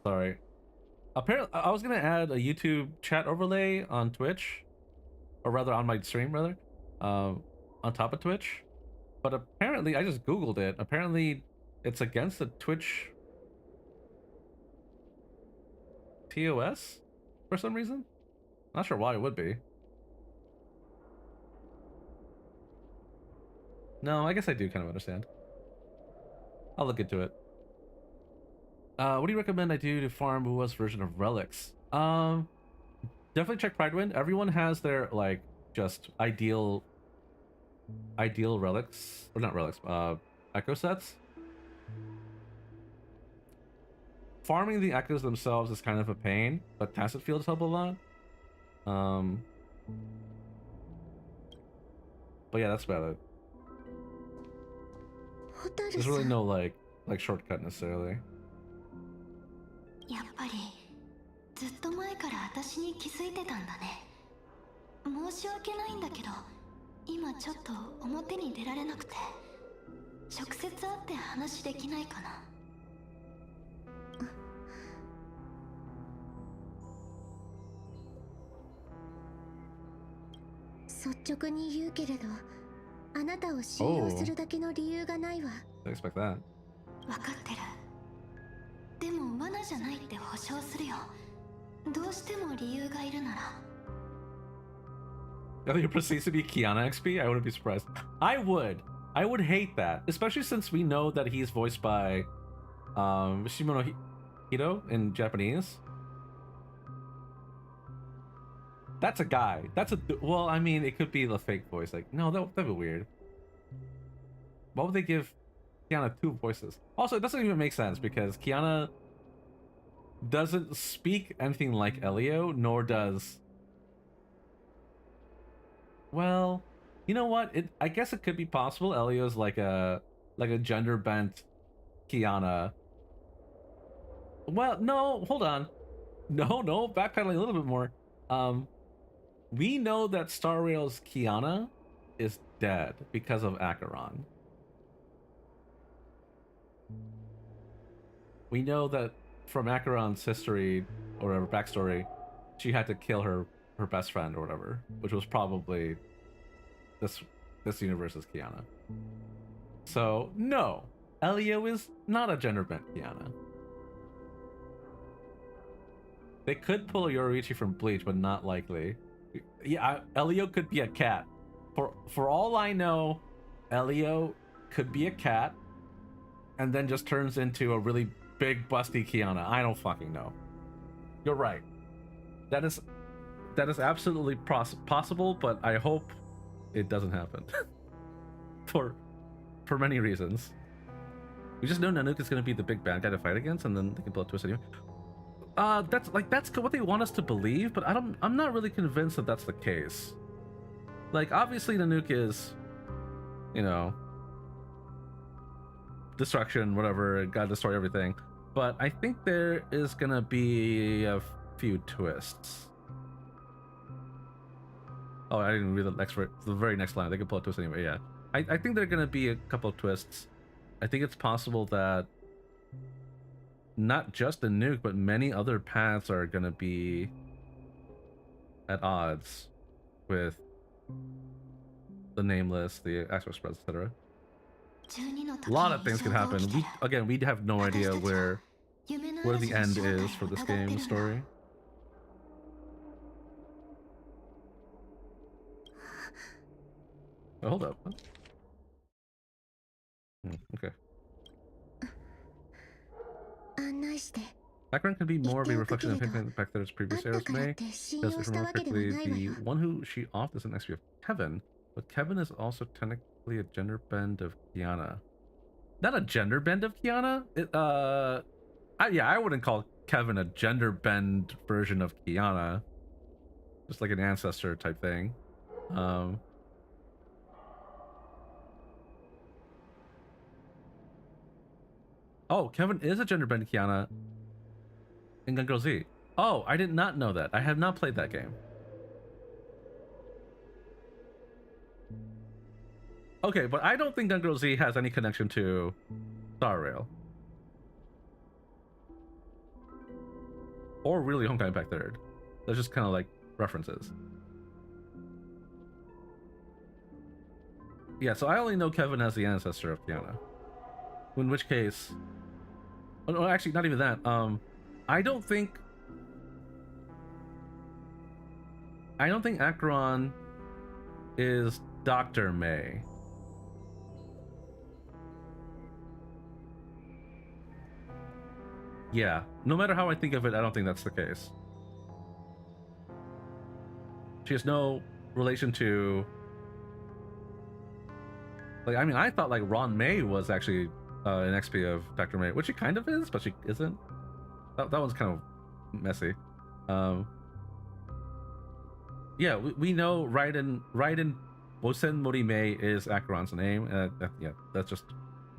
Sorry. Apparently, I was gonna add a YouTube chat overlay on Twitch. Or rather, on my stream, rather. On top of Twitch. But apparently, I just Googled it. Apparently, it's against the Twitch TOS for some reason. Not sure why it would be. No, I guess I do kind of understand. I'll look into it. What do you recommend I do to farm Uwa's version of relics? Definitely check Pridewind. Everyone has their like just ideal relics, or not relics, echo sets. Farming the echoes themselves is kind of a pain, but tacit fields help a lot. But yeah, that's about it. There's really no like shortcut necessarily. やっぱりずっと前から私に気づいてたんだね。申し訳ないんだけど、今ちょっと表に出られなくて、直接会って話できないかな。率直に言うけれど、あなたを信用するだけの理由がないわ。I expect that. わかってる。でも罠じゃないって保証するよ。どうしても理由がいるなら。I think it proceeds to be Kiana XP. I wouldn't be surprised. I would hate that, especially since we know that he's voiced by Shimono Hito in Japanese. That's a guy. That's a well. I mean, it could be the fake voice. Like, no, that'd be weird. Why would they give Kiana 2 voices? Also, it doesn't even make sense because Kiana doesn't speak anything like Elio, nor does Well, you know what? I guess it could be possible. Elio's like a gender bent Kiana. Well, no, hold on. No, backpedaling a little bit more. We know that Star Rail's Kiana is dead because of Acheron. We know that from Acheron's history or whatever backstory, she had to kill her best friend or whatever, which was probably this universe's Kiana. So no, Elio is not a gender bent Kiana. They could pull a Yoruichi from Bleach, but not likely. Yeah, Elio could be a cat. For all I know, Elio could be a cat, and then just turns into a really big busty Kiana. I don't fucking know. You're right. That is absolutely possible, but I hope it doesn't happen. for many reasons. We just know Nanook is going to be the big bad guy to fight against, and then they can pull a twist anyway. That's what they want us to believe, but I'm not really convinced that that's the case. Like, obviously Nanook is, you know, destruction, whatever, gotta destroy everything. But I think there is gonna be a few twists. Oh, I didn't read the very next line. They can pull a twist anyway, yeah. I think there are gonna be a couple of twists. I think it's possible that not just the nuke, but many other paths are gonna be at odds with the Nameless, the Axel Express, etc. A lot of things could happen. We have no idea where the end is for this game story. Oh, hold up. Okay. Background could be more of a reflection of Pinkman back there's previous eras May. Because if I remember correctly, the one who she offed is an XP of Kevin, but Kevin is also technically a gender bend of Kiana. Not a gender bend of Kiana? I wouldn't call Kevin a gender bend version of Kiana. Just like an ancestor type thing. Oh, Kevin is a gender bend Kiana in Gun Girl Z. Oh, I did not know that. I have not played that game. Okay, but I don't think Gun Girl Z has any connection to Star Rail. Or really Honkai Impact 3rd. They're just kind of like references. Yeah, so I only know Kevin as the ancestor of Kiana. In which case... Oh, no, actually, not even that. I don't think Acheron is Dr. May. Yeah, no matter how I think of it, I don't think that's the case. She has no relation to... Like, I mean, I thought like Ron May was actually an XP of Dr. May, which she kind of is, but she isn't. That one's kind of messy. Yeah, we know Raiden Bosen Morime is Acheron's name. Yeah, that's just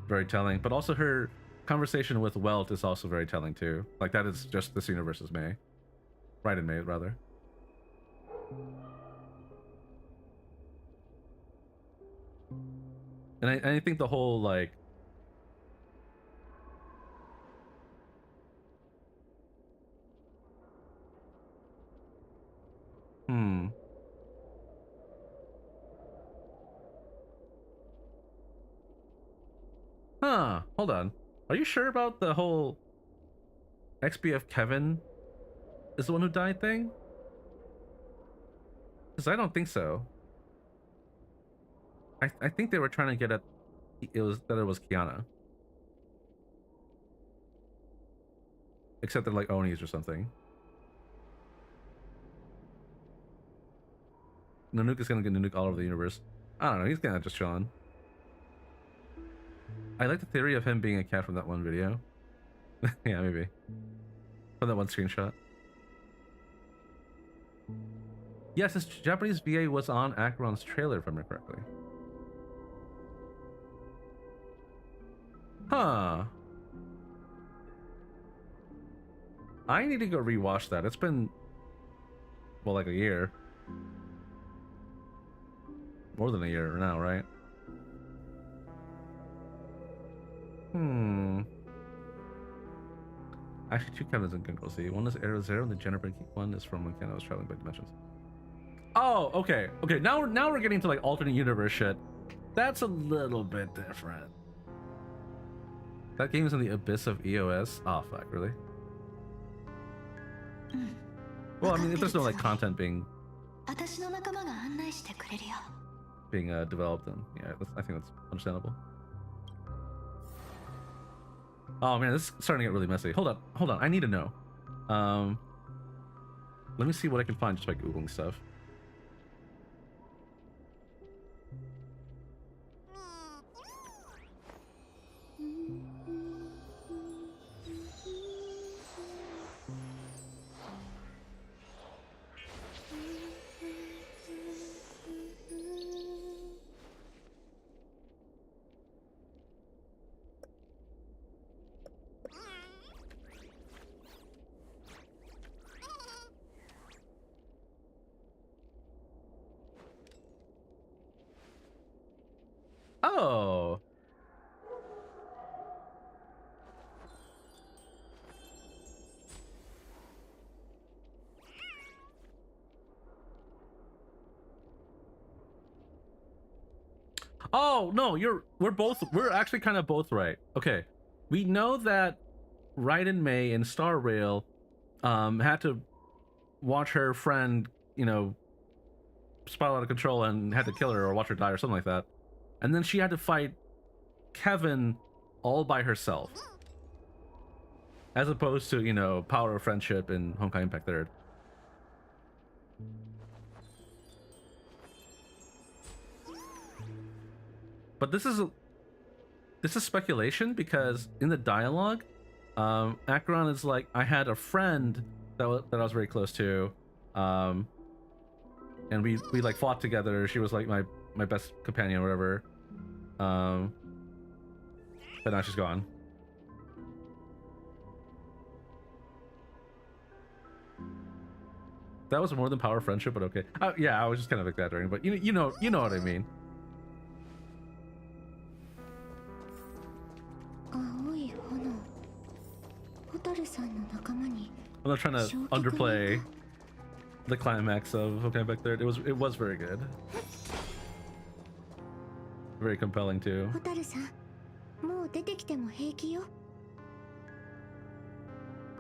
very telling. But also her conversation with Welt is also very telling too. Like, that is just this universe's May. Raiden May, rather. And I think the whole, like... Huh, hold on. Are you sure about the whole XBF Kevin is the one who died thing? Because I don't think so. I think they were trying to get at it was Kiana. Except they're like Onis or something. Nanook is gonna get Nanook all over the universe. I don't know, he's kinda just chilling. I like the theory of him being a cat from that one video. Yeah, maybe. From that one screenshot. Yes, this Japanese VA was on Acheron's trailer, if I remember correctly. Huh. I need to go rewatch that. It's been, well, like a year. More than a year now, right? Actually, two Kevins in Control C. One is Arrow Zero, and the Jennifer one is from when Ken was traveling by dimensions. Oh, okay. Okay, now we're getting to like alternate universe shit. That's a little bit different. That game is in the abyss of EOS. Oh fuck, really? Well, I mean, if there's no like content being developed, then yeah, I think that's understandable. Oh man, this is starting to get really messy. Hold on. I need to know. Let me see what I can find just by Googling stuff. Oh. Oh, no, we're actually kind of both right. Okay. We know that Raiden May and Star Rail had to watch her friend, you know, spiral out of control and had to kill her or watch her die or something like that. And then she had to fight Kevin all by herself. As opposed to, you know, Power of Friendship in Honkai Impact 3rd. But this is speculation because in the dialogue, Acheron is like, I had a friend that I was very close to, and we like fought together. She was like my best companion or whatever. But now she's gone. That was more than Power of Friendship, but okay. Yeah, I was just kind of exaggerating, but you know what I mean. I'm not trying to underplay the climax of Honkai Impact 3rd. It was very good. Very compelling too.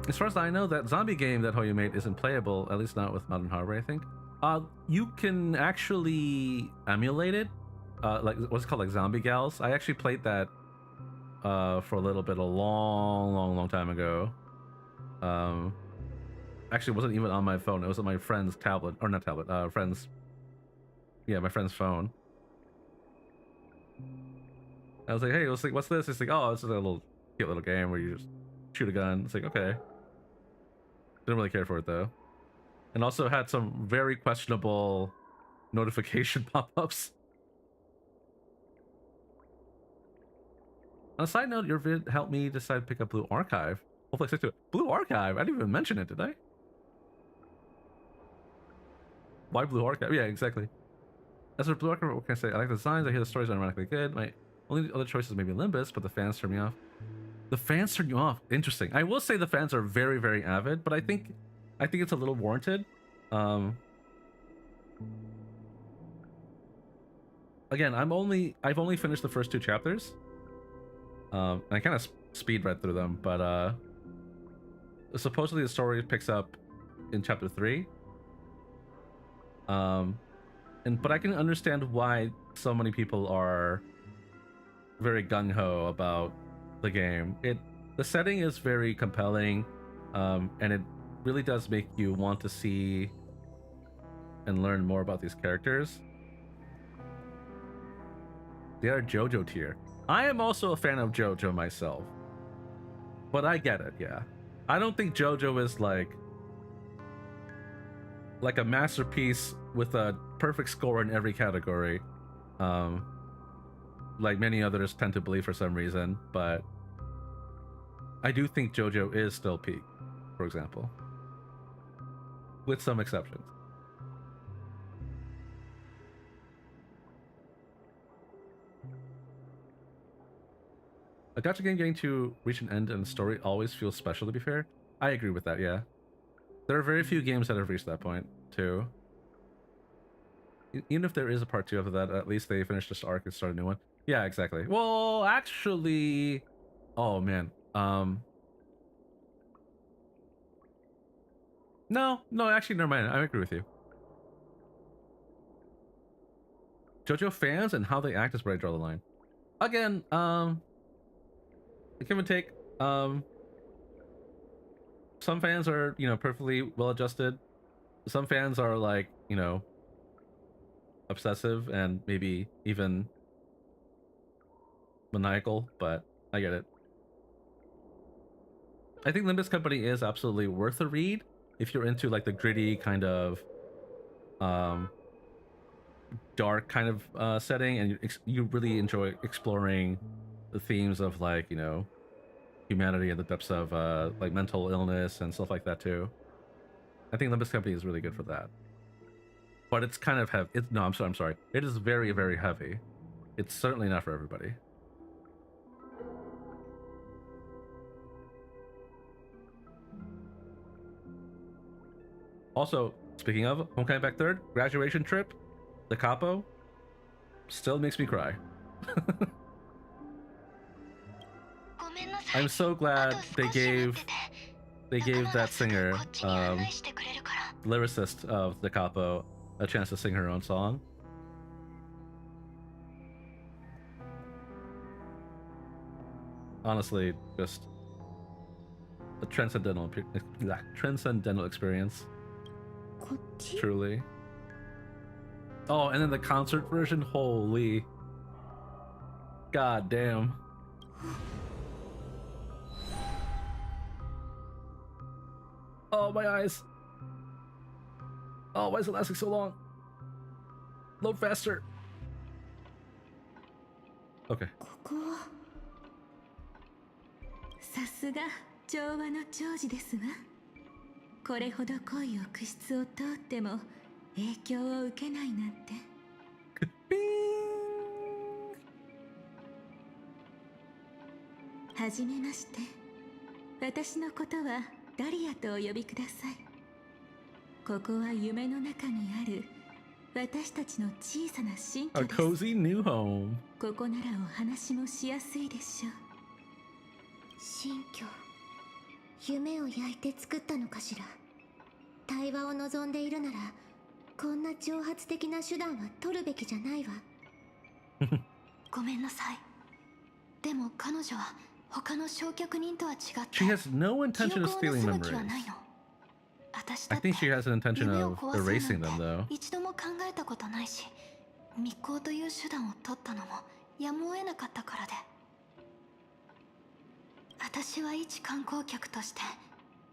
As far as I know, that zombie game that Hoyo made isn't playable, at least not with Modern Hardware, I think. You can actually emulate it, like what's it called, like Zombie Gals. I actually played that for a little bit, a long time ago. Actually, it wasn't even on my phone. It was on my friend's tablet, or not tablet, my friend's phone. I was like, hey, what's this? It's like, oh, it's just a cute little game where you just shoot a gun. It's like, okay. Didn't really care for it though. And also had some very questionable notification pop-ups. On a side note, your vid helped me decide to pick up Blue Archive. Hopefully I stick to it. Blue Archive? I didn't even mention it, did I? Why Blue Archive? Yeah, exactly. As for Blue Archive, what can I say? I like the designs, I hear the stories are ironically good. My only other choice is maybe Limbus, but the fans turn me off. The fans turn you off? Interesting. I will say the fans are very, very avid, but I think it's a little warranted. Again, I've only finished the first 2 chapters. I kind of speed read through them, but supposedly the story picks up in chapter 3. But I can understand why so many people are very gung-ho about the game. The setting is very compelling, and it really does make you want to see and learn more about these characters. They are JoJo tier. I am also a fan of JoJo myself, but I get it, yeah. I don't think JoJo is like like a masterpiece with a perfect score in every category, like many others tend to believe for some reason. But I do think JoJo is still peak, for example, with some exceptions. A gacha game getting to reach an end and the story always feels special, to be fair. I agree with that, yeah. There are very few games that have reached that point, too. Even if there is a part 2 after that, at least they finish this arc and start a new one. Yeah, exactly. Well, actually... Oh, man. No, actually, never mind. I agree with you. JoJo fans and how they act is where I draw the line. Again, give and take. Some fans are, perfectly well adjusted. Some fans are like, obsessive and maybe even maniacal, but I get it. I think Limbus Company is absolutely worth a read if you're into like the gritty kind of dark kind of setting, and you really enjoy exploring the themes of like, humanity and the depths of like mental illness and stuff like that too. I think Limbus Company is really good for that. But it's kind of heavy. No, I'm sorry. It is very, very heavy. It's certainly not for everybody. Also, speaking of Homecoming Back Third, graduation trip, the capo, still makes me cry. I'm so glad they gave that singer, lyricist of the capo, a chance to sing her own song. Honestly, just a transcendental experience. Truly. Oh, and then the concert version, holy god damn. Oh, my eyes. Oh, why is it lasting so long? Load faster. Okay. さすが調和の長寿ですわ。これほど濃い浴室を通っても影響を受けないなんて。はじめまして。私のことはダリアとお呼びください。ここは夢の中にある私たちの小さな新居です。 A cozy new home. ここならお話もしやすいでしょう。新居、夢を焼いて作ったのかしら。対話を望んでいるならこんな挑発的な手段は取るべきじゃないわ。ごめんなさい。でも彼女は他の焼却人とは違って She has no intention of stealing memories. I think she has an intention of erasing them, though. 一度も考えたことないし、密航という手段を取ったのもやむを得なかったからで。私は一観光客として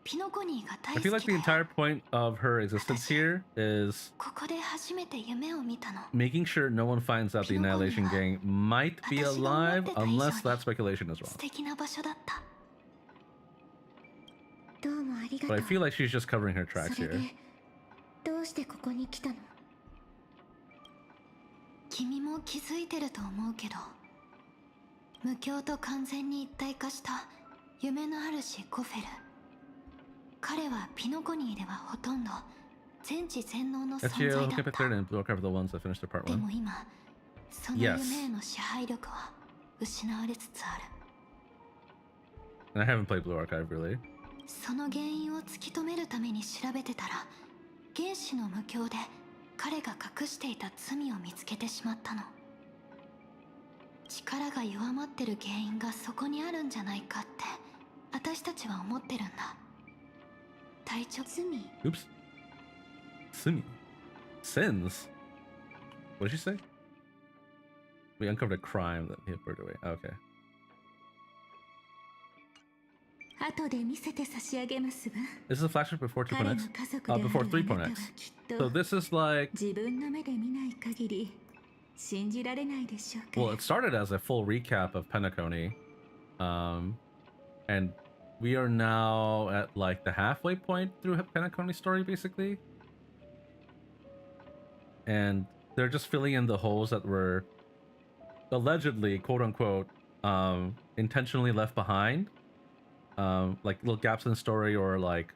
ピノコニーが大 I 好 feel like き the で、 entire point of her existence here is ここで初めて夢を見たの。 making sure no one finds out the Annihilation Gang might be alive, unless that speculation is 素 wrong. 敵な場所だった。どうもありがと But う。 I feel like she's just covering her tracks それ here. でどうしてここに来たの？君も気づいてると思うけど、無境と完全に一体化した夢の主ゴフェル。彼はピノコニーではほとんど全知全能の存在 Ezio, だっ Homecoming Back た。 Third, and Blue Cover the ones that finished their part で 1. も今、その夢への支配力は失われつつある。 And I haven't played Blue Archive, really. その原因を突き止めるために調べてたら、原始の無境で彼が隠していた罪を見つけてしまったの。力が弱まってる原因がそこにあるんじゃないかって私たちは思ってるんだ。体調罪？ Oops. Simi. Sins? What did she say? We uncovered a crime that he had burned away. Okay. 後で見せて差し上げますわ。 This is a flashback before 彼の 2.x? 家族である Before あなたは 3.x. きっ So と this is like... 自分の目で見ない限り信じられないでしょうか。 Well, it started as a full recap of Penacony. And we are now at like the halfway point through Penacony's story, basically. And they're just filling in the holes that were allegedly, quote unquote, intentionally left behind. Like little gaps in the story, or like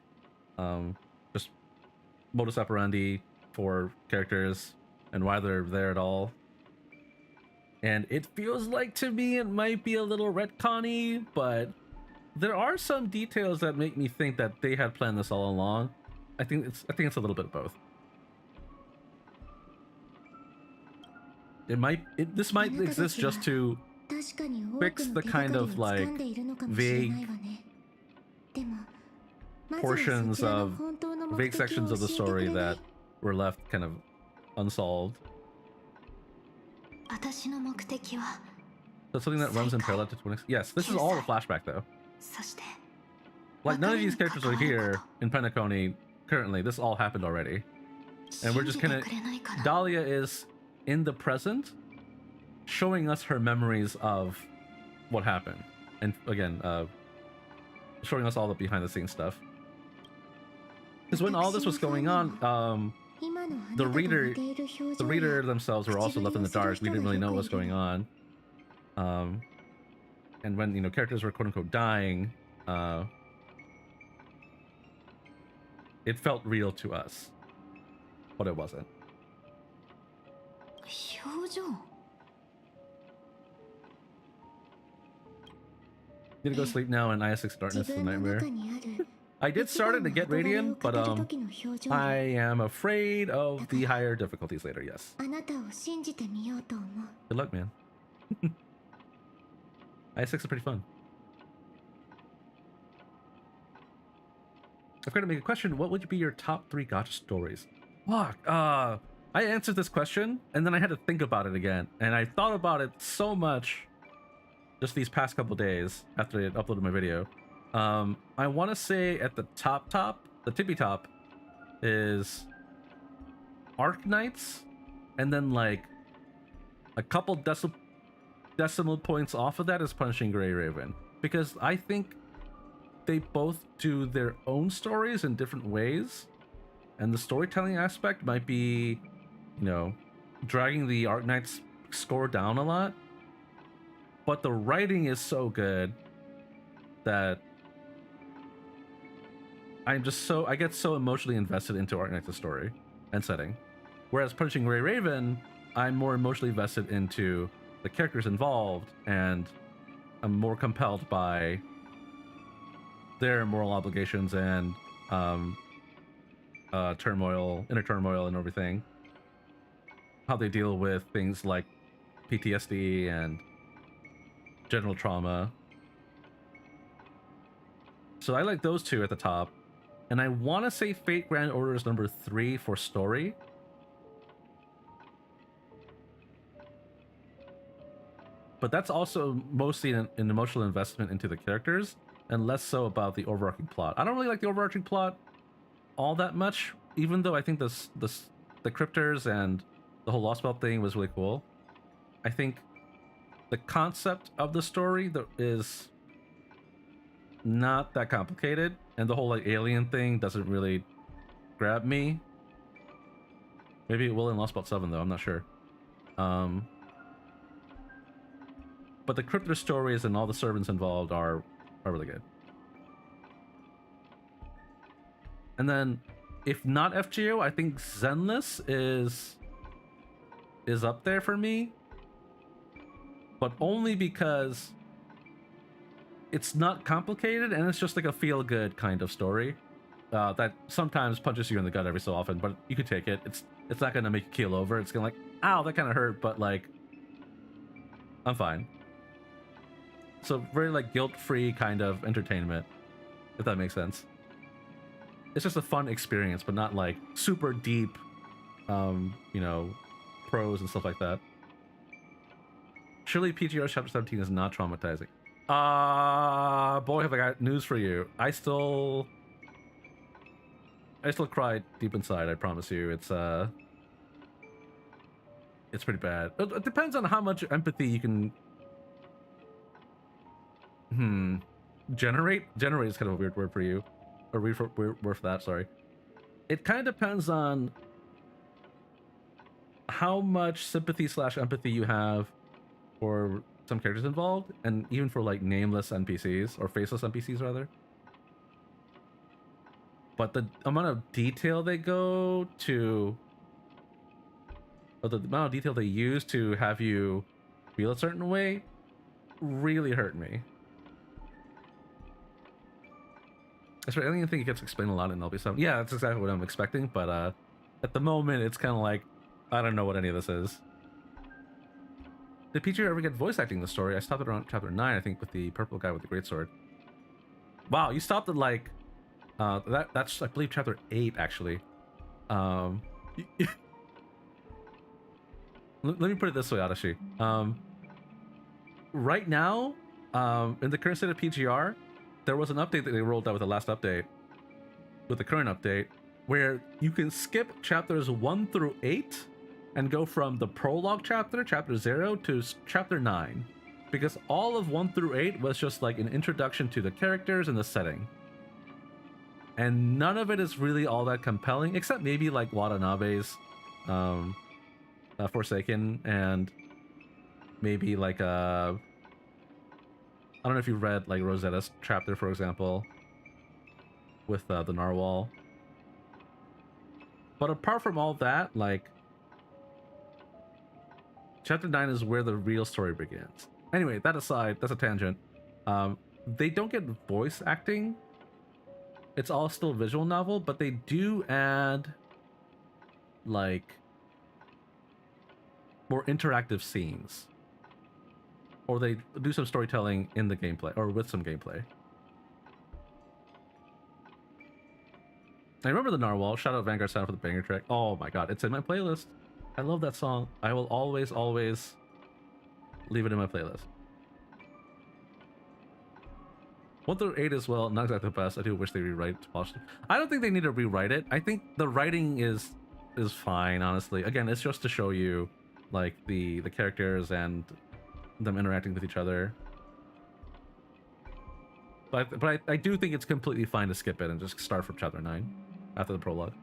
just modus operandi for characters and why they're there at all. And it feels like to me it might be a little retconny, but there are some details that make me think that they had planned this all along. I think it's a little bit of both. This might exist just to fix the kind of like vague portions of vague sections of the story that were left kind of unsolved. That's something that runs in parallel to 20. Yes, this is all a flashback though. Like none of these characters are here in Penacony currently. This all happened already. And we're just gonna... Dahlia is in the present, showing us her memories of what happened. And again, showing us all the behind the scenes stuff. Because when all this was going on, the reader themselves were also left in the dark. We didn't really know what was going on. And when, you know, characters were quote unquote dying, it felt real to us, but it wasn't. Gonna go sleep now, and IS6 Darkness is a nightmare. I did start it to get Radiant, but I am afraid of the higher difficulties later, yes. Good luck, man. IS6 is pretty fun. I've got to make a question. What would be your top 3 gacha stories? Fuck. I answered this question, and then I had to think about it again. And I thought about it so much just these past couple days after I had uploaded my video. I want to say at the the tippy top, is Arc Knights, and then like a couple decimal points off of that is Punishing Gray Raven, because I think they both do their own stories in different ways, and the storytelling aspect might be, you know, dragging the Arc Knights score down a lot, but the writing is so good that I get so emotionally invested into Arc Knight's story and setting. Whereas Punishing Gray Raven, I'm more emotionally invested into the characters involved, and I'm more compelled by their moral obligations and inner turmoil and everything. How they deal with things like PTSD and general trauma. So I like those two at the top. And I want to say Fate Grand Order is number 3 for story. But that's also mostly an emotional investment into the characters, and less so about the overarching plot. I don't really like the overarching plot all that much, even though I think the cryptors and the whole Lost Belt thing was really cool. I think the concept of the story is not that complicated, and the whole like alien thing doesn't really grab me. Maybe it will in Lost Belt 7 though, I'm not sure. But the cryptor stories and all the servants involved are really good. And then, if not FGO, I think Zenless is up there for me, but only because it's not complicated and it's just like a feel-good kind of story that sometimes punches you in the gut every so often, but you can take it. It's not gonna make you keel over. It's gonna like, ow, that kind of hurt, but like, I'm fine. So very like guilt-free kind of entertainment, if that makes sense. It's just a fun experience, but not like super deep, you know, prose and stuff like that. Surely PGR Chapter 17 is not traumatizing. Boy, have I got news for you. I still cry deep inside, I promise you. It's pretty bad. It depends on how much empathy you can generate. Generate is kind of a weird word for you. Or weird word for that, sorry. It kind of depends on how much sympathy / empathy you have for some characters involved, and even for like nameless NPCs or faceless NPCs rather. But the amount of detail they go to, or the amount of detail they use to have you feel a certain way, really hurt me. I don't even think it gets explained a lot in LB7. Yeah, that's exactly what I'm expecting, but at the moment, it's kind of like, I don't know what any of this is. Did Pichu ever get voice acting in the story? I stopped at around chapter 9, I think, with the purple guy with the greatsword. Wow, you stopped at like, that's, I believe, chapter 8, actually. Let me put it this way, Adashi. Right now, in the current state of PGR, there was an update that they rolled out with the last update, with the current update, where you can skip chapters 1 through 8 and go from the prologue chapter, chapter 0, to chapter 9. Because all of 1 through 8 was just like an introduction to the characters and the setting. And none of it is really all that compelling, except maybe like Watanabe's Forsaken, and maybe like I don't know if you read like Rosetta's chapter, for example, with the narwhal. But apart from all that, like, chapter 9 is where the real story begins. Anyway, that aside, that's a tangent. They don't get voice acting. It's all still visual novel, but they do add like more interactive scenes. Or they do some storytelling in the gameplay, or with some gameplay. I remember the narwhal. Shout out Vanguard Sound for the banger track. Oh my god, it's in my playlist. I love that song. I will always, always leave it in my playlist. 1 through 8 as well, not exactly the best. I do wish they rewrite it. I don't think they need to rewrite it. I think the writing is fine, honestly. Again, it's just to show you like the characters and them interacting with each other. But I do think it's completely fine to skip it and just start from chapter 9 after the prologue.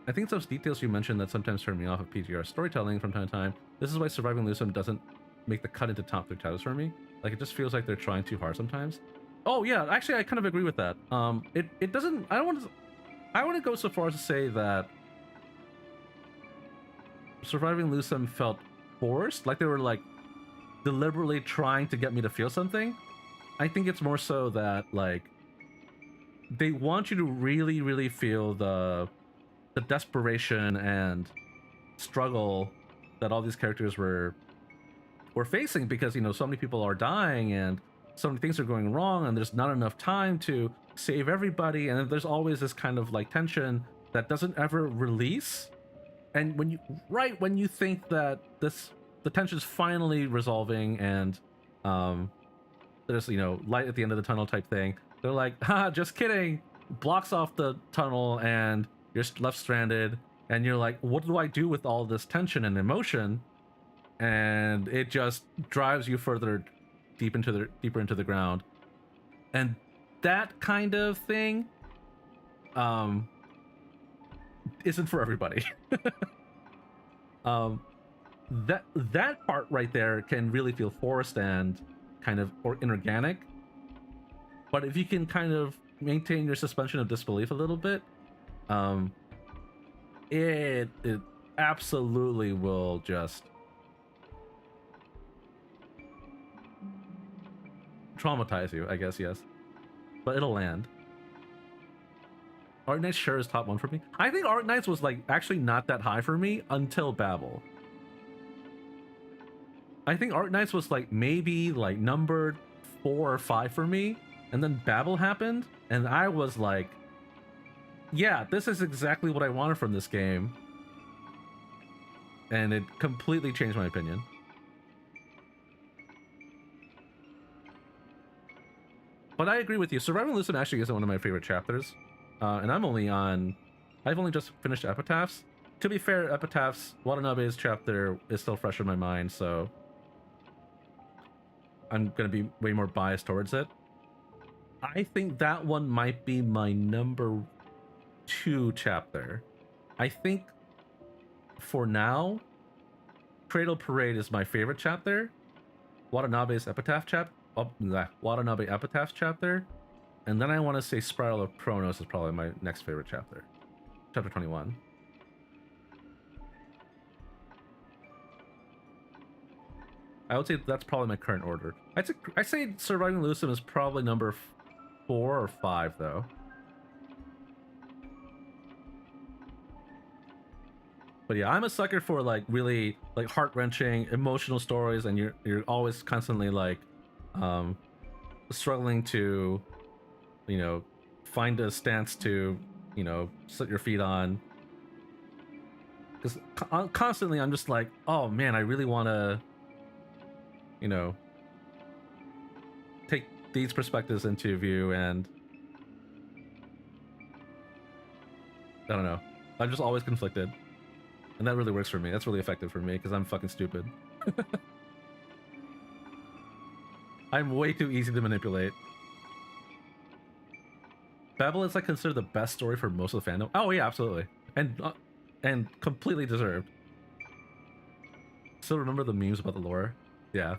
I think those details you mentioned that sometimes turn me off of PGR storytelling from time to time. This is why Surviving Lusum doesn't make the cut into top 3 titles for me. Like, it just feels like they're trying too hard sometimes. Oh yeah, actually I kind of agree with that. It doesn't, I want to go so far as to say that Surviving Lusum felt forced, like they were like deliberately trying to get me to feel something. I think it's more so that like they want you to really, really feel the desperation and struggle that all these characters were facing, because, you know, so many people are dying and so many things are going wrong and there's not enough time to save everybody, and there's always this kind of like tension that doesn't ever release. And when you think that the tension's finally resolving and there's, you know, light at the end of the tunnel type thing, they're like, haha, just kidding, blocks off the tunnel and you're left stranded, and you're like, what do I do with all this tension and emotion? And it just drives you further deeper into the ground. And that kind of thing isn't for everybody. That part right there can really feel forced and kind of inorganic. But if you can kind of maintain your suspension of disbelief a little bit, it absolutely will just traumatize you, I guess, yes. But it'll land. Arknights sure is top 1 for me. I think Arknights was like actually not that high for me until Babel. I think Arknights was like maybe like numbered 4 or 5 for me, and then Babel happened, and I was like, yeah, this is exactly what I wanted from this game. And it completely changed my opinion. but I agree with you. Surviving Lucid actually isn't one of my favorite chapters. And I've only just finished Epitaphs. To be fair, Epitaphs, Watanabe's chapter is still fresh in my mind, so I'm gonna be way more biased towards it. I think that one might be my number 2 chapter. I think for now, Cradle Parade is my favorite chapter. Watanabe's Watanabe Epitaph chapter, and then I want to say Spiral of Kronos is probably my next favorite chapter. Chapter 21. I would say that's probably my current order. I'd say Surviving Lucid is probably number 4 or 5 though. But yeah, I'm a sucker for like really like heart-wrenching, emotional stories, and you're always constantly like struggling to, you know, find a stance to, you know, set your feet on. Because constantly I'm just like, oh man, I really want to, you know, take these perspectives into view, and I don't know. I'm just always conflicted. And that really works for me. That's really effective for me because I'm fucking stupid. I'm way too easy to manipulate. Babel is like considered the best story for most of the fandom. Oh yeah, absolutely, and completely deserved. Still remember the memes about the lore? Yeah.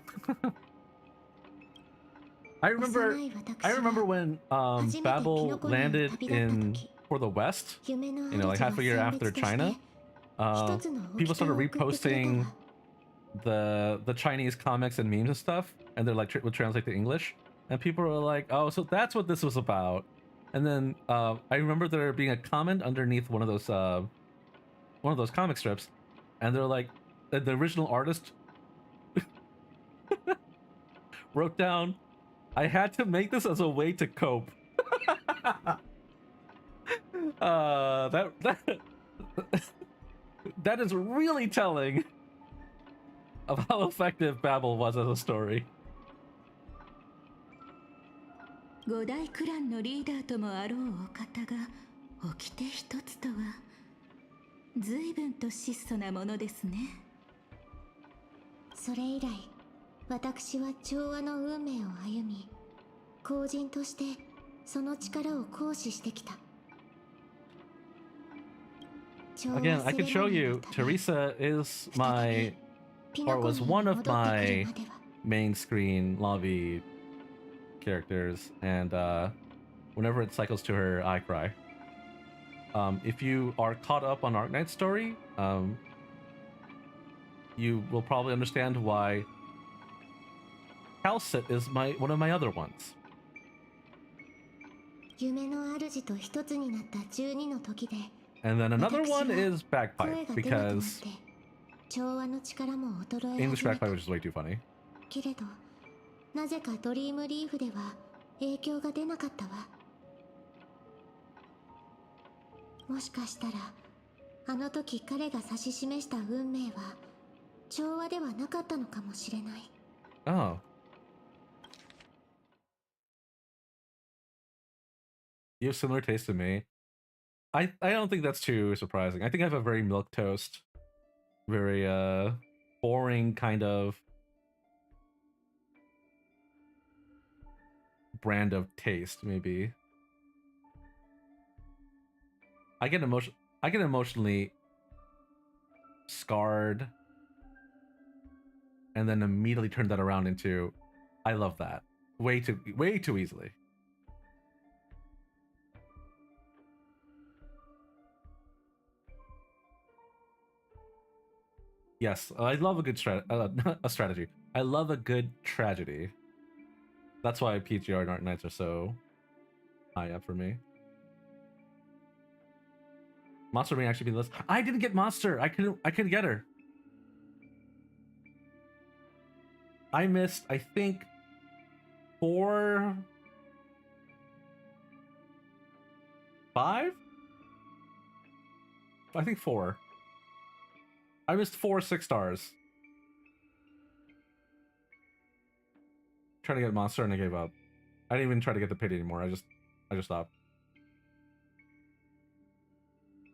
I remember when Babel landed for the West. You know, like half a year after China. People started reposting the Chinese comics and memes and stuff, and they're like would translate to English, and people were like, "Oh, so that's what this was about." And then I remember there being a comment underneath one of those comic strips, and they're like, the original artist wrote down, "I had to make this as a way to cope." That is really telling of how effective Babel was as a story. 五大クランのリーダーともあろうお方が掟一つとは随分と質素なものですね。それ以来、私は調和の運命を歩み、公人としてその力を行使してきた。Again, I can show you, Teresa is my, or was one of my main screen lobby characters, and whenever it cycles to her, I cry. If you are caught up on Arknight's story, you will probably understand why Calcit is one of my other ones. 夢の主と一つになった12の時で And then another one is Bagpipe, because English Bagpipe was just way too funny. けれど、なぜかドリームリーフでは影響が出なかったわ。もしかしたら、あの時彼が指し示した運命は調和ではなかったのかもしれない。Oh. You have similar taste to me. I don't think that's too surprising. I think I have a very milquetoast, very boring kind of brand of taste, maybe. I get emotionally scarred, and then immediately turn that around into I love that way too easily. Yes, I love a good strategy. I love a good tragedy. That's why PGR and Art Knights are so high up for me. Monster may actually be less. I didn't get Monster. I couldn't get her. I missed, I think, 4, 5? I think 4. I missed 4 6 stars. Trying to get Monster and I gave up. I didn't even try to get the pity anymore. I just stopped.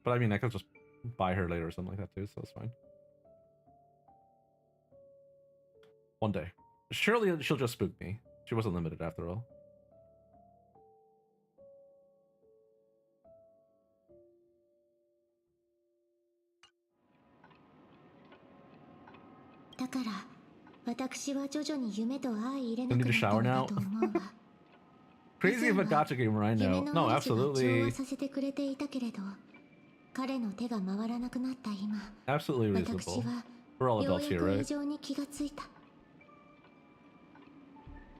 But I mean, I could just buy her later or something like that too, so it's fine. One day. Surely she'll just spook me. She wasn't limited after all. I need to shower now. Crazy of a gacha gamer, I know. No, absolutely. Absolutely reasonable. We're all adults here, right?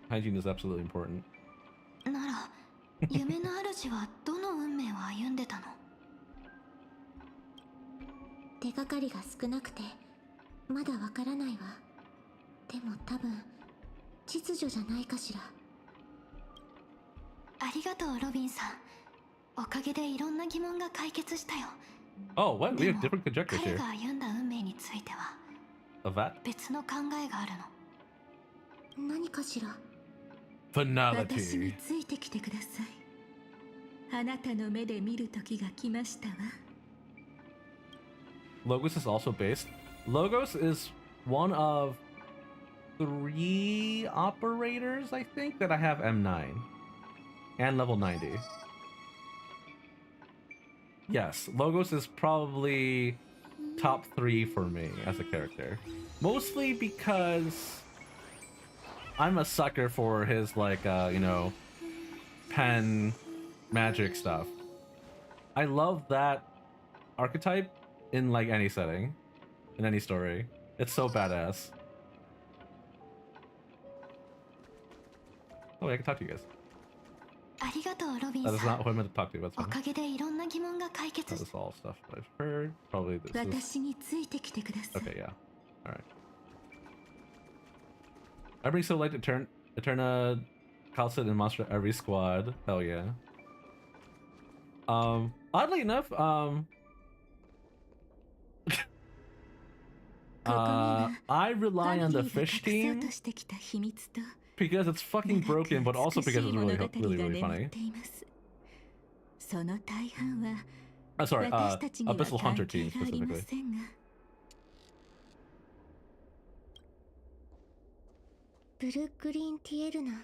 Hygiene is absolutely important. なら、夢の主はどの運命を歩んでたの？手がかりが少なくて、まだわからないわ。でも多分、秩序じゃないかしら。ありがとう、ロビンさん。おかげでいろんな疑問が解決したよ。Oh, what? We have different conjectures 彼 here. が歩んだ運命については、 Of that? 別の考えがあるの。何かしら。私に Finality. ついてきてください。あなたの目で見る時が来ましたわ。Logos is also based. Logos is one of 3 operators, I think, that I have M9 and level 90. Yes, Logos is probably top 3 for me as a character. Mostly because I'm a sucker for his, like, you know, pen magic stuff. I love that archetype in, like, any setting, in any story. It's so badass. Oh, wait, I can talk to you guys. ありがとう、ロビン That is さん。 not who I meant to talk to, but it's お fine. かげでいろんな疑問が解決 That し is all stuff that I've heard. Probably this is... 私についてきてください。 Okay, yeah. Alright. I bring so light to turn a Calcid and monster every squad. Hell yeah. Oddly enough, I rely on the fish team because it's fucking broken, but also because it's really funny. その大半は Sorry, 私たちには Abyssal 関 Hunter 係 team がありま specifically. せんが。ブルックリン・ティエルナ。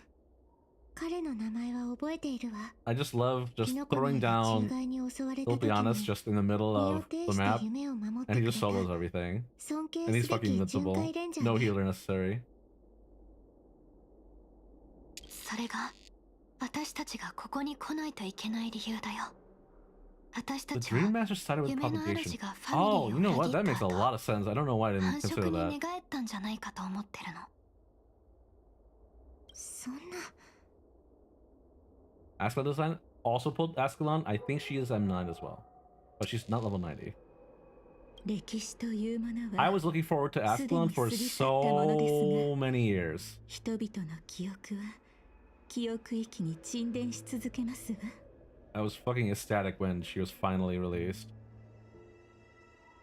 彼の名前は覚えているわ。 I just love just throwing down Lilianas just in the middle of the map, and he just solos everything. And he's fucking invincible. No healer necessary. それが私たちがここに来ないといけない理由だよ。私た The ちは Dream Master sided with 夢の propagation. 主がファミ Oh, リ you ー know を what? 裏 That 切った makes a 後 lot of sense. I don't know why I didn't 繁殖 consider に that. 寝返ったんじゃないかと思ってるの。そんな。 Ascalon design also pulled Ascalon. I think she is M9 as well, but she's not level 90. 歴史というもの I は was looking forward to Ascalon for すでに過ぎ去ったものですが、 so many years. 人々の記憶は記憶域に沈殿し続けますわ。 I was fucking ecstatic when she was finally released.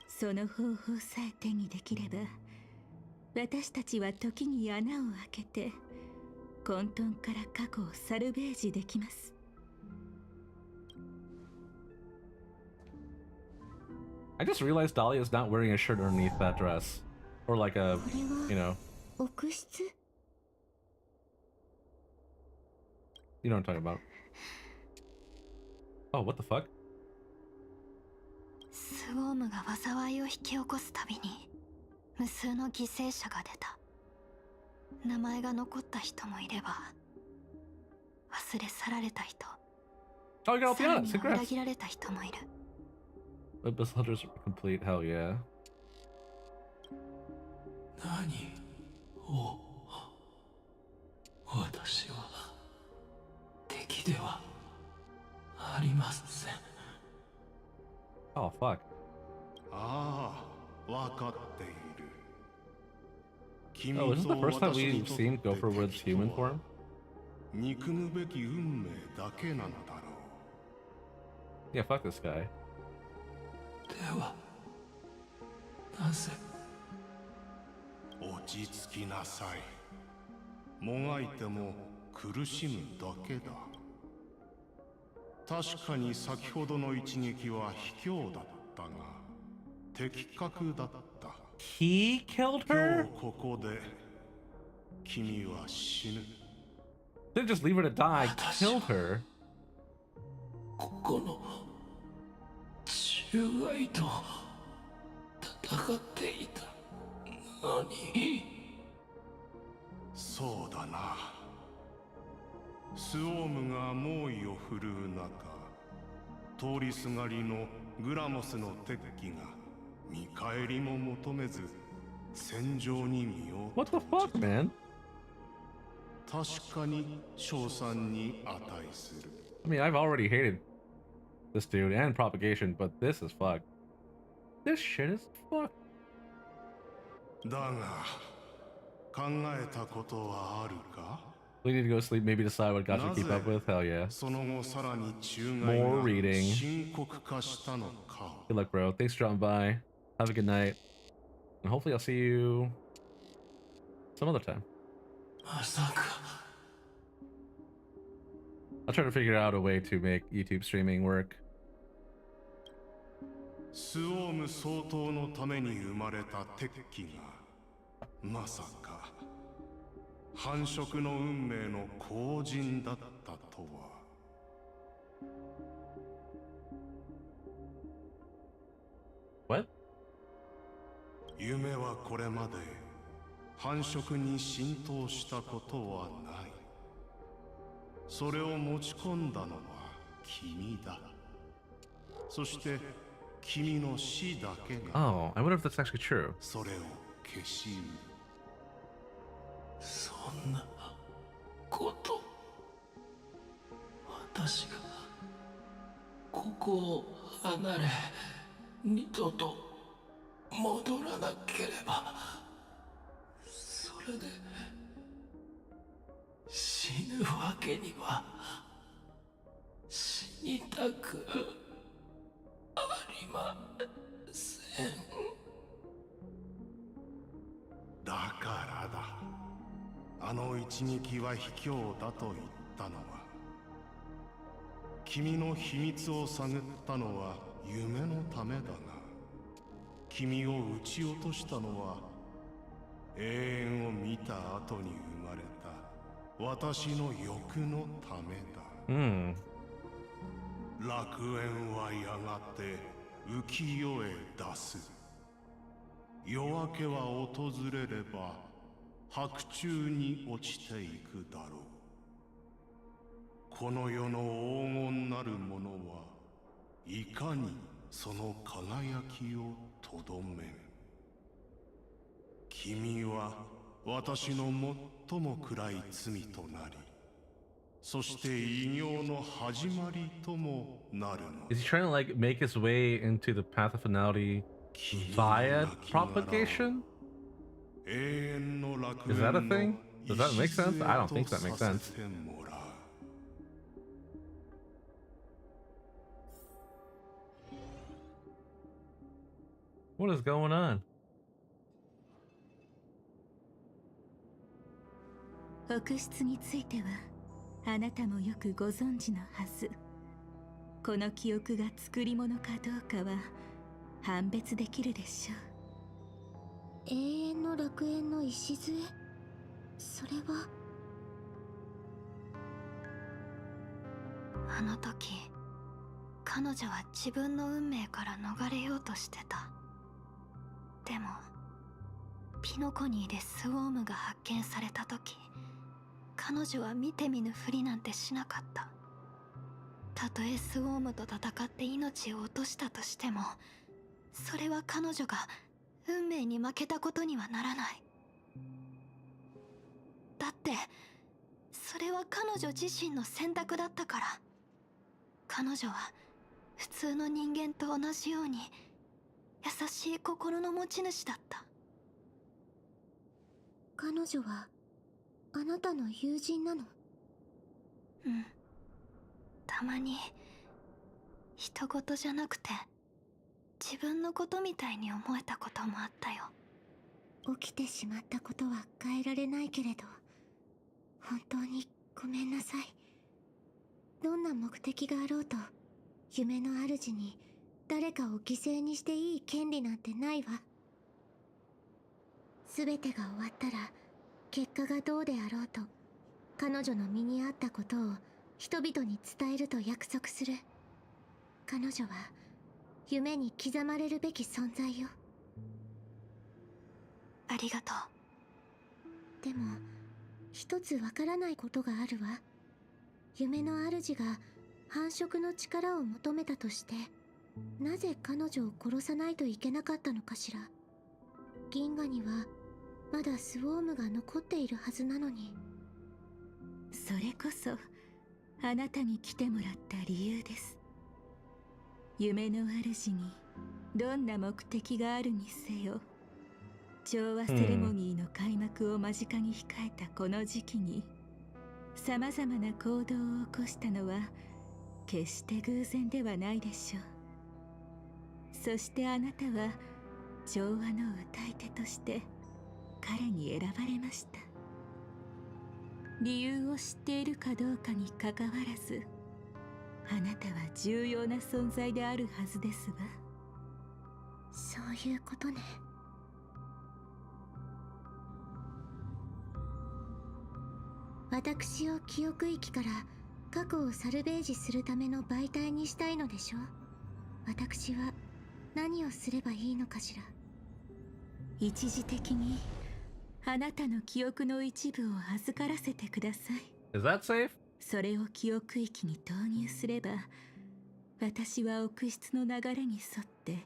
その方法さえ手にできれば、私たちは時に穴を開けて混沌から過去をサルベージできます。 I just realized Dahlia is not wearing a shirt underneath that dress. Or like a, you know, 浴室 you know what I'm talking about. Oh, what the fuck? スウォームが災いを引き起こすたびに無数の犠牲者が出た。名前が残った人もいれば忘れ去られた人、 Oh, you got さら Alpiana. に Congrats. 裏切られた人もいる。 Abyss Hunters complete. Hell yeah. 何を私は敵ではありません。 Oh, fuck. ああ、わかっている。 Oh, is this the first time we've seen Gopher with human form? 憎むべき運命だけなのだろう。 Yeah, fuck this guy. ではなぜ落ち着きなさい。もがいても苦しむだけだ。確かに先ほどの一撃は卑怯だったが的確だった。 He killed 今 her? 日ここで君は死ぬ。 Didn't just leave her to die, killed her. ここの中外と戦っていたのに。そうだな。スオームが猛威を振るう中、通りすがりのグラモスの鉄騎が見返りも求めず戦場に身を What the fuck, man? 確かに称賛に値する。 I mean, I've already hated this dude and propagation, but this is fucked. This shit is fucked. だが考えたことはあるか？ We need to go sleep, maybe decide what gacha to keep up with. Hell yeah. その後さらに中 More 外 reading. が深刻化したのか。 Good luck, bro. Thanks for dropping by. Have a good night. And hopefully I'll see you some other time. I'll try to figure out a way to make YouTube streaming work. スオーム総統のために生まれた鉄騎がまさか繁殖の運命の後人だったとは。 What? 夢はこれまで繁殖に浸透したことはない。それを持ち込んだのは君だ。そして君の死だけが Oh, I wonder if that's actually true. それを消し得る。そんなこと私がここを離れ二度と戻らなければそれで死ぬわけには死にたくありません。だからだ。あの一撃は卑怯だと言ったのは、君の秘密を探ったのは夢のためだが、君を撃ち落としたのは永遠を見た後に生まれた私の欲のためだ。楽園はやがて浮世へ出す。夜明けは訪れれば白昼に落ちていくだろう。この世の黄金なるものはいかにその輝きをとどめん。君は私の最も暗い罪となり、そして異形の始まりともなるの。 Is he trying to like make his way into the path of finality via propagation? Is that a thing? Does that make sense? I don't think that makes sense. What is going on? 奥室についてはあなたもよくご存知のはず。この記憶が作り物かどうかは判別できるでしょう。永遠の楽園の礎、それはあの時彼女は自分の運命から逃れようとしてた。でもピノコニーでスウォームが発見された時、彼女は見て見ぬふりなんてしなかった。たとえスウォームと戦って命を落としたとしても、それは彼女が運命に負けたことにはならない。だってそれは彼女自身の選択だったから。彼女は普通の人間と同じように優しい心の持ち主だった。彼女はあなたの友人なの？うん。たまに人事じゃなくて自分のことみたいに思えたこともあったよ。起きてしまったことは変えられないけれど、本当にごめんなさい。どんな目的があろうと、夢の主に誰かを犠牲にしていい権利なんてないわ。全てが終わったら、結果がどうであろうと、彼女の身にあったことを人々に伝えると約束する。彼女は夢に刻まれるべき存在よ。ありがとう。でも一つわからないことがあるわ。夢の主が繁殖の力を求めたとして、なぜ彼女を殺さないといけなかったのかしら。銀河にはまだスウォームが残っているはずなのに。それこそあなたに来てもらった理由です。夢の主にどんな目的があるにせよ、調和セレモニーの開幕を間近に控えたこの時期にさまざまな行動を起こしたのは決して偶然ではないでしょう。そしてあなたは調和の歌い手として彼に選ばれました。理由を知っているかどうかにかかわらず、あなたは重要な存在であるはずですわ。そういうことね。私を記憶域から過去をサルベージするための媒体にしたいのでしょう。私は何をすればいいのかしら。一時的にあなたの記憶の一部を預からせてください。Is that safe? それを記憶域に投入すれば、私は奥室の流れに沿って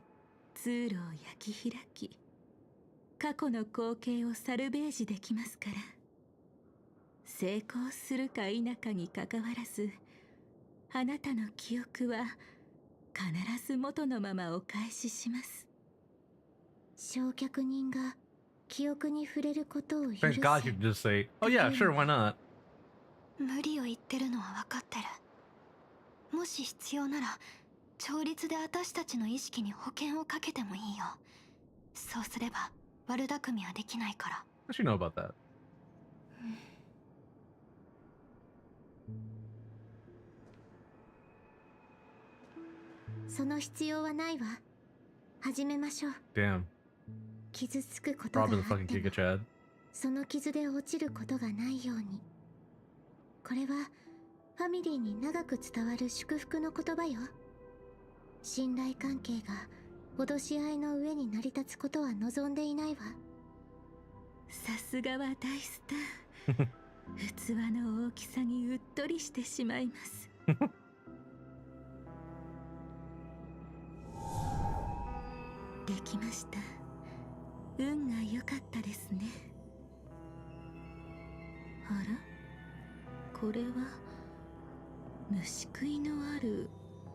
通路を焼き開き、過去の光景をサルベージできますから。成功するか否かにかかわらず、あなたの記憶は必ず元のままお返しします。焼却人が記憶に触れることを許せ。 Thank God you could just say, oh yeah, sure, why not? 無理を言ってるのは分かってる。もし必要なら調律で私たちの意識に保険をかけてもいいよ。そうすれば悪巧みはできないから。 How does she know about that? その必要はないわ。始めましょう。 Damn. 傷つくことがあ Robin っ the fucking ても Giga Chad. その傷で落ちることがないように。これはファミリーに長く伝わる祝福の言葉よ。信頼関係が脅し合いの上に成り立つことは望んでいないわ。さすがは大スター。器の大きさにうっとりしてしまいます。できました。運が良かったですね。あら、これは虫食いのある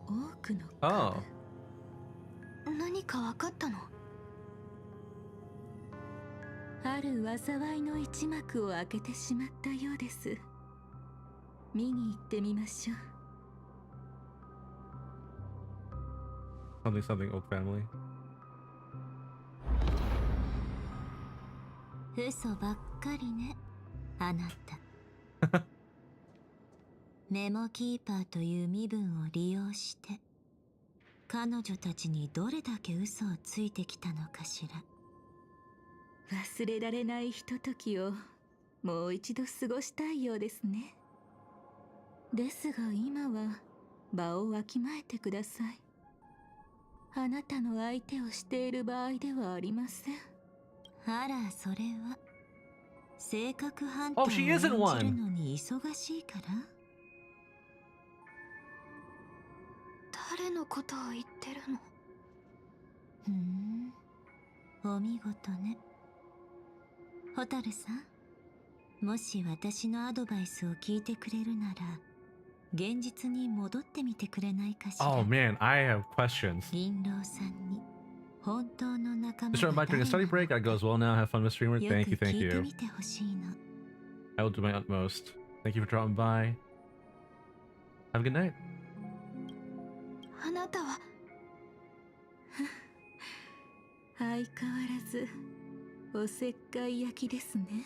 多くのOh. 何か分かったの？ある災いの一幕を開けてしまったようです。見に行ってみましょう。 Something Oak family. 嘘ばっかりね、あなた。メモキーパーという身分を利用して彼女たちにどれだけ嘘をついてきたのかしら。忘れられないひとときをもう一度過ごしたいようですね。ですが今は場をわきまえてください。あなたの相手をしている場合ではありません。あら、それは性格判定 Oh, を she 演 isn't じる one. のに忙しいから。誰のことを言ってるの？お見事ね。蛍さん、もし私のアドバイスを聞いてくれるなら現実に戻ってみてくれないかしら。 Oh man, I have questions. 銀狼さんに本当の仲間 Just run が by during a 誰 study なの break. That goes well now. Have fun with streamer. よ Thank く you, thank 聞いて you. みてほしいの。 I will do my utmost. Thank you for dropping by. Have a good night. あなたは相変わらずおせっかい焼きですね。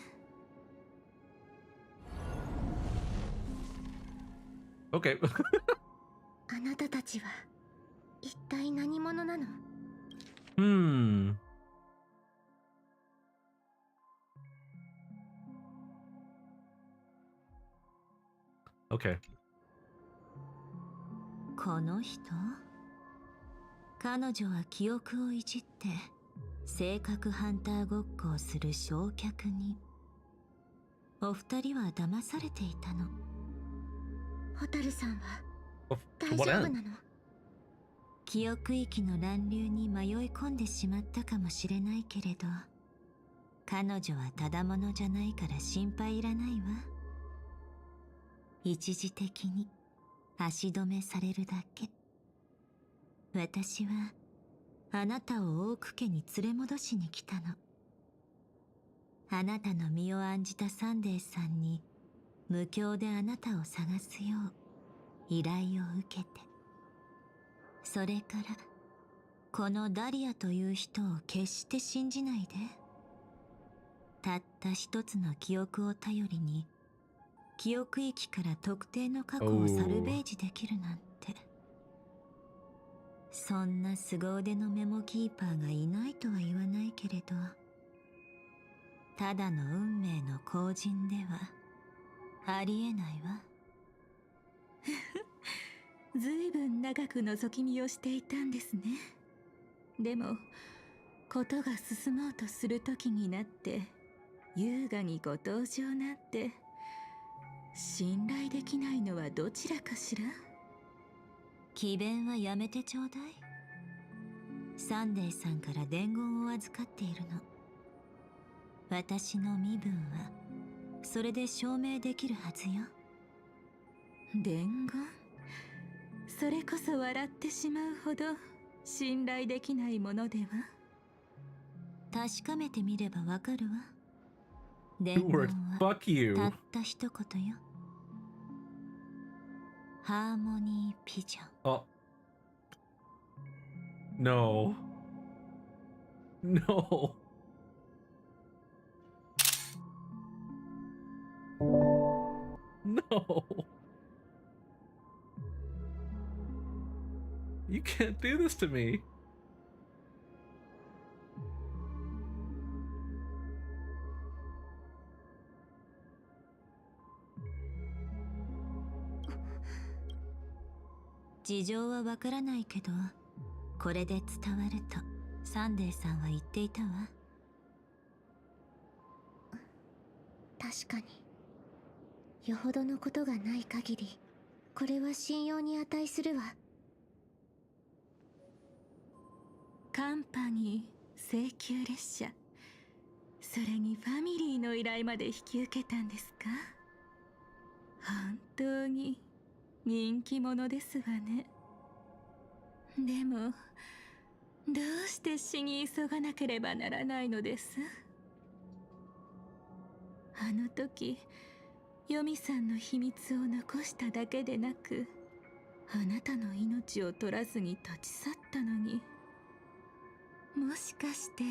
Okay. あなたたちは一体何者なの？ Okay. この人？彼女は記憶をいじって性格ハンターごっこをする焼却に。お二人は騙されていたの。蛍さんは Of 大 to 丈 what 夫 end? なの？記憶域の乱流に迷い込んでしまったかもしれないけれど、彼女はただものじゃないから心配いらないわ。一時的に足止めされるだけ。私はあなたをオーク家に連れ戻しに来たの。あなたの身を案じたサンデーさんに無境であなたを探すよう依頼を受けて、それからこのダリアという人を決して信じないで。たった一つの記憶を頼りに記憶域から特定の過去をサルベージできるなんて。そんな凄腕のメモキーパーがいないとは言わないけれど、ただの運命の後人ではありえないわ。ずいぶん長く覗き見をしていたんですね。でもことが進もうとする時になって優雅にご登場なんて、信頼できないのはどちらかしら。詭弁はやめてちょうだい。サンデーさんから伝言を預かっているの。私の身分はそれで証明できるはずよ。伝言？それこそ笑ってしまうほど信頼できないものでは。確かめてみればわかるわ。伝 Two 言 words. は Fuck you. たった一言よ。ハーモニーピジョン。Oh. No. No. No. You can't do this to me.「事情はわからないけど、これで伝わるとサンデーさんは言っていたわ。確かによほどのことがない限りこれは信用に値するわ。カンパニー請求列車、それにファミリーの依頼まで引き受けたんですか？本当に人気者ですわね。でもどうして死に急がなければならないのです？あの時ヨミさんの秘密を残しただけでなく、あなたの命を取らずに立ち去ったのに、もしかして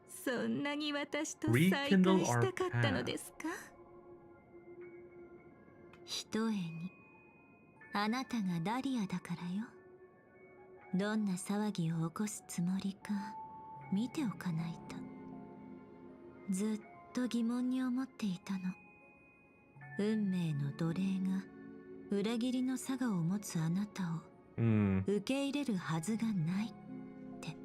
そんなに私と再会したかったのですか？ひとえにあなたがダリアだからよ。どんな騒ぎを起こすつもりか見ておかないと。ずっと疑問に思っていたの。運命の奴隷が裏切りのサガを持つあなたを受け入れるはずがないって。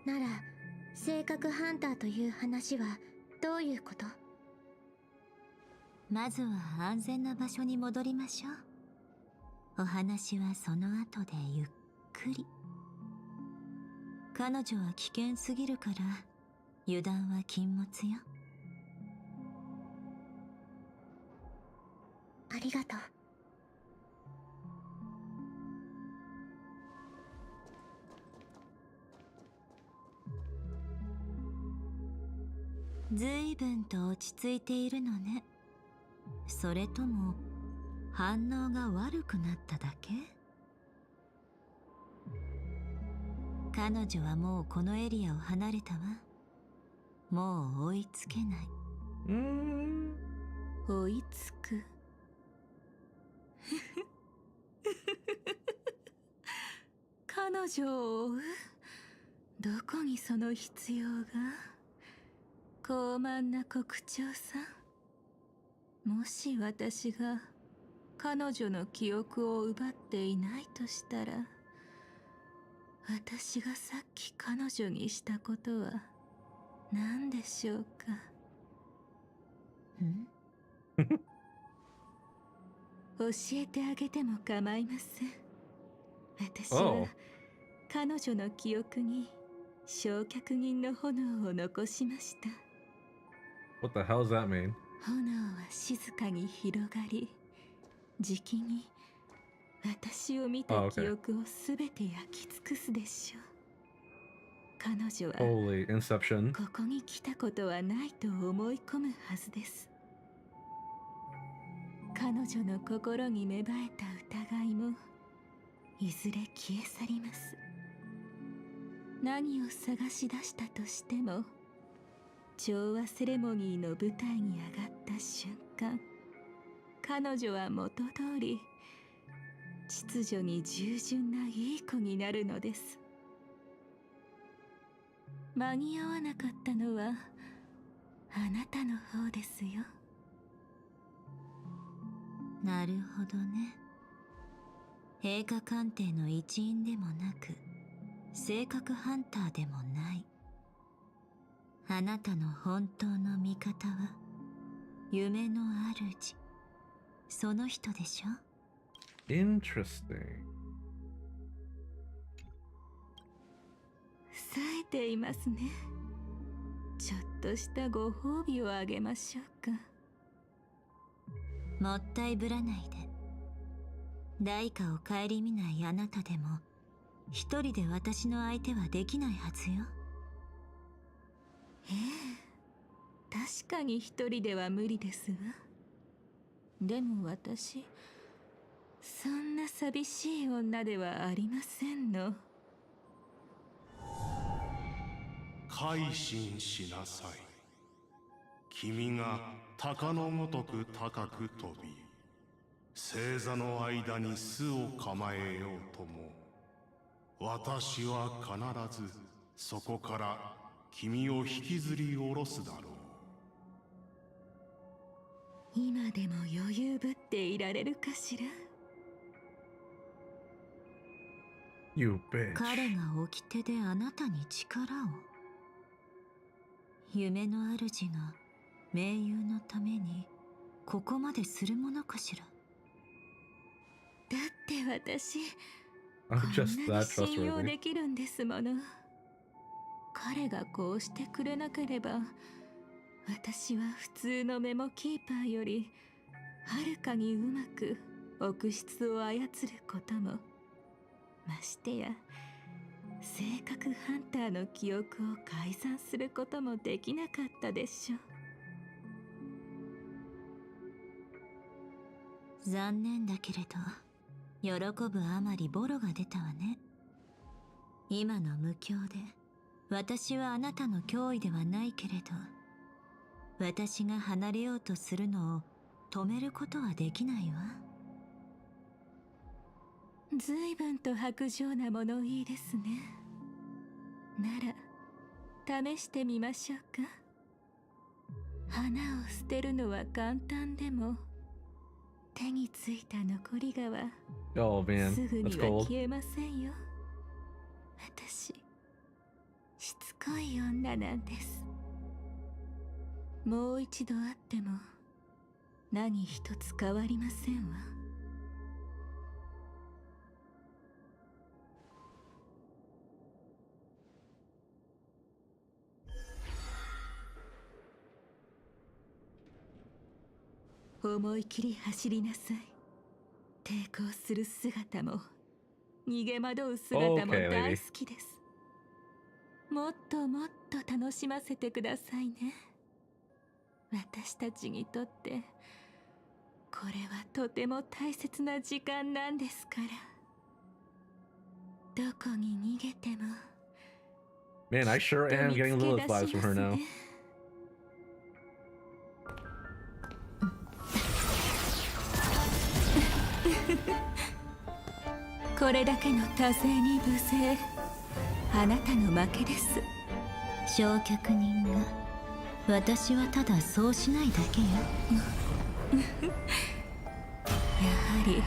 なら性格ハンターという話はどういうこと？まずは安全な場所に戻りましょう。お話はその後でゆっくり。彼女は危険すぎるから油断は禁物よ。ありがとう。ずいぶんと落ち着いているのね。それとも反応が悪くなっただけ？彼女はもうこのエリアを離れたわ。もう追いつけない。追いつく。彼女を追う？どこにその必要が？高慢な国長さん。もし私が彼女の記憶を奪っていないとしたら、私がさっき彼女にしたことは何でしょうか？教えてあげても構いません。私は彼女の記憶に焼却人の炎を残しました。What the hell does that mean? 炎は静かに広がり、じきに私を見た記憶をすべて焼き尽くすでしょう。彼女は Holy Inception. ここに来たことはないと思い込むはずです。彼女の心に芽生えた疑いもいずれ消え去ります。何を探し出したとしても、調和セレモニーの舞台に上がった瞬間、彼女は元通り秩序に従順ないい子になるのです。間に合わなかったのはあなたの方ですよ。なるほどね。陛下官邸の一員でもなく、性格ハンターでもない。あなたの本当の味方は夢の主、その人でしょ？ Interesting. 冴えていますね。ちょっとしたご褒美をあげましょうか。もったいぶらないで。代価を顧みないあなたでも一人で私の相手はできないはずよ。ええ、確かに一人では無理ですわ。でも私、そんな寂しい女ではありませんの。改心しなさい。君が鷹のごとく高く飛び、星座の間に巣を構えようとも、私は必ずそこから君を引きずり下ろすだろう。今でも余裕ぶっていられるかしら。You bitch. 彼が掟であなたに力を。夢の主が盟友のためにここまでするものかしら。だって私、 I'm こん just なに that 信用 trustworthy. できるんですもの。彼がこうしてくれなければ、私は普通のメモキーパーよりはるかにうまく奥室を操ることも、ましてや性格ハンターの記憶を改ざんすることもできなかったでしょう。残念だけれど、喜ぶあまりボロが出たわね。今の無境で私はあなたの脅威ではないけれど、私が離れようとするのを止めることはできないわ。随分と薄情な物言いですね。なら試してみましょうか。花を捨てるのは簡単でも、手についた残りがは Oh man, すぐに that's は cold. 消えませんよ。私、しつこい女なんです。もう一度会っても何一つ変わりませんわ。思い切り走りなさい。抵抗する姿も逃げ惑う姿も Okay, 大 lady. 好きです。もっともっと楽しませてくださいね。私たちにとってこれはとても大切な時間なんですから。どこに逃げても Man, I sure am getting Lilith vibes from her now. これだけの多勢に無勢、あなたの負けです。焼却人が、私はただそうしないだけよ。やはり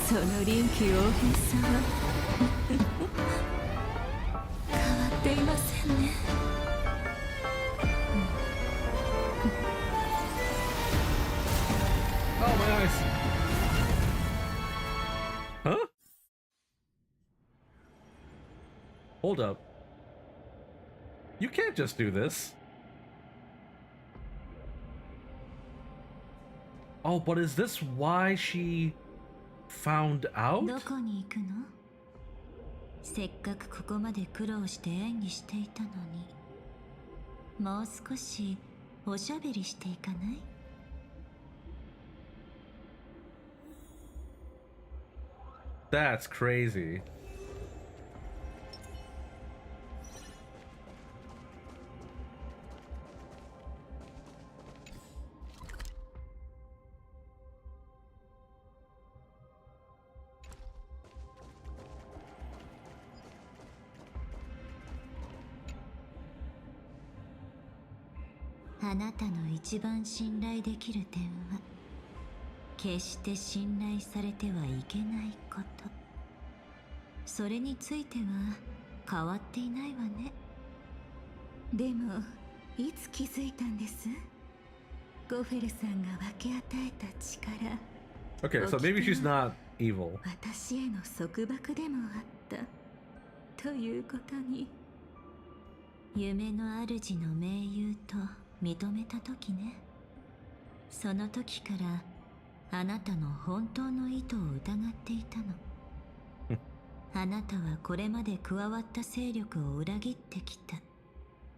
その臨機応変さは変わっていませんね。Oh my eyes. Huh? Hold up. You can't just do this. Oh, but is this why she found out? どこに行くの？せっかくここまで苦労して演技していたのに、もう少しおしゃべりしていかない？ That's crazy.「あなたの一番信頼できる点は、決して信頼されてはいけないこと。それについては変わっていないわね。でもいつ気づいたんです？ゴフェルさんが分け与えた力。 Okay, so maybe she's not evil. 私への束縛でもあったということに。夢の主の盟友と認めた時ね。その時からあなたの本当の意図を疑っていたの。あなたはこれまで加わった勢力を裏切ってきた。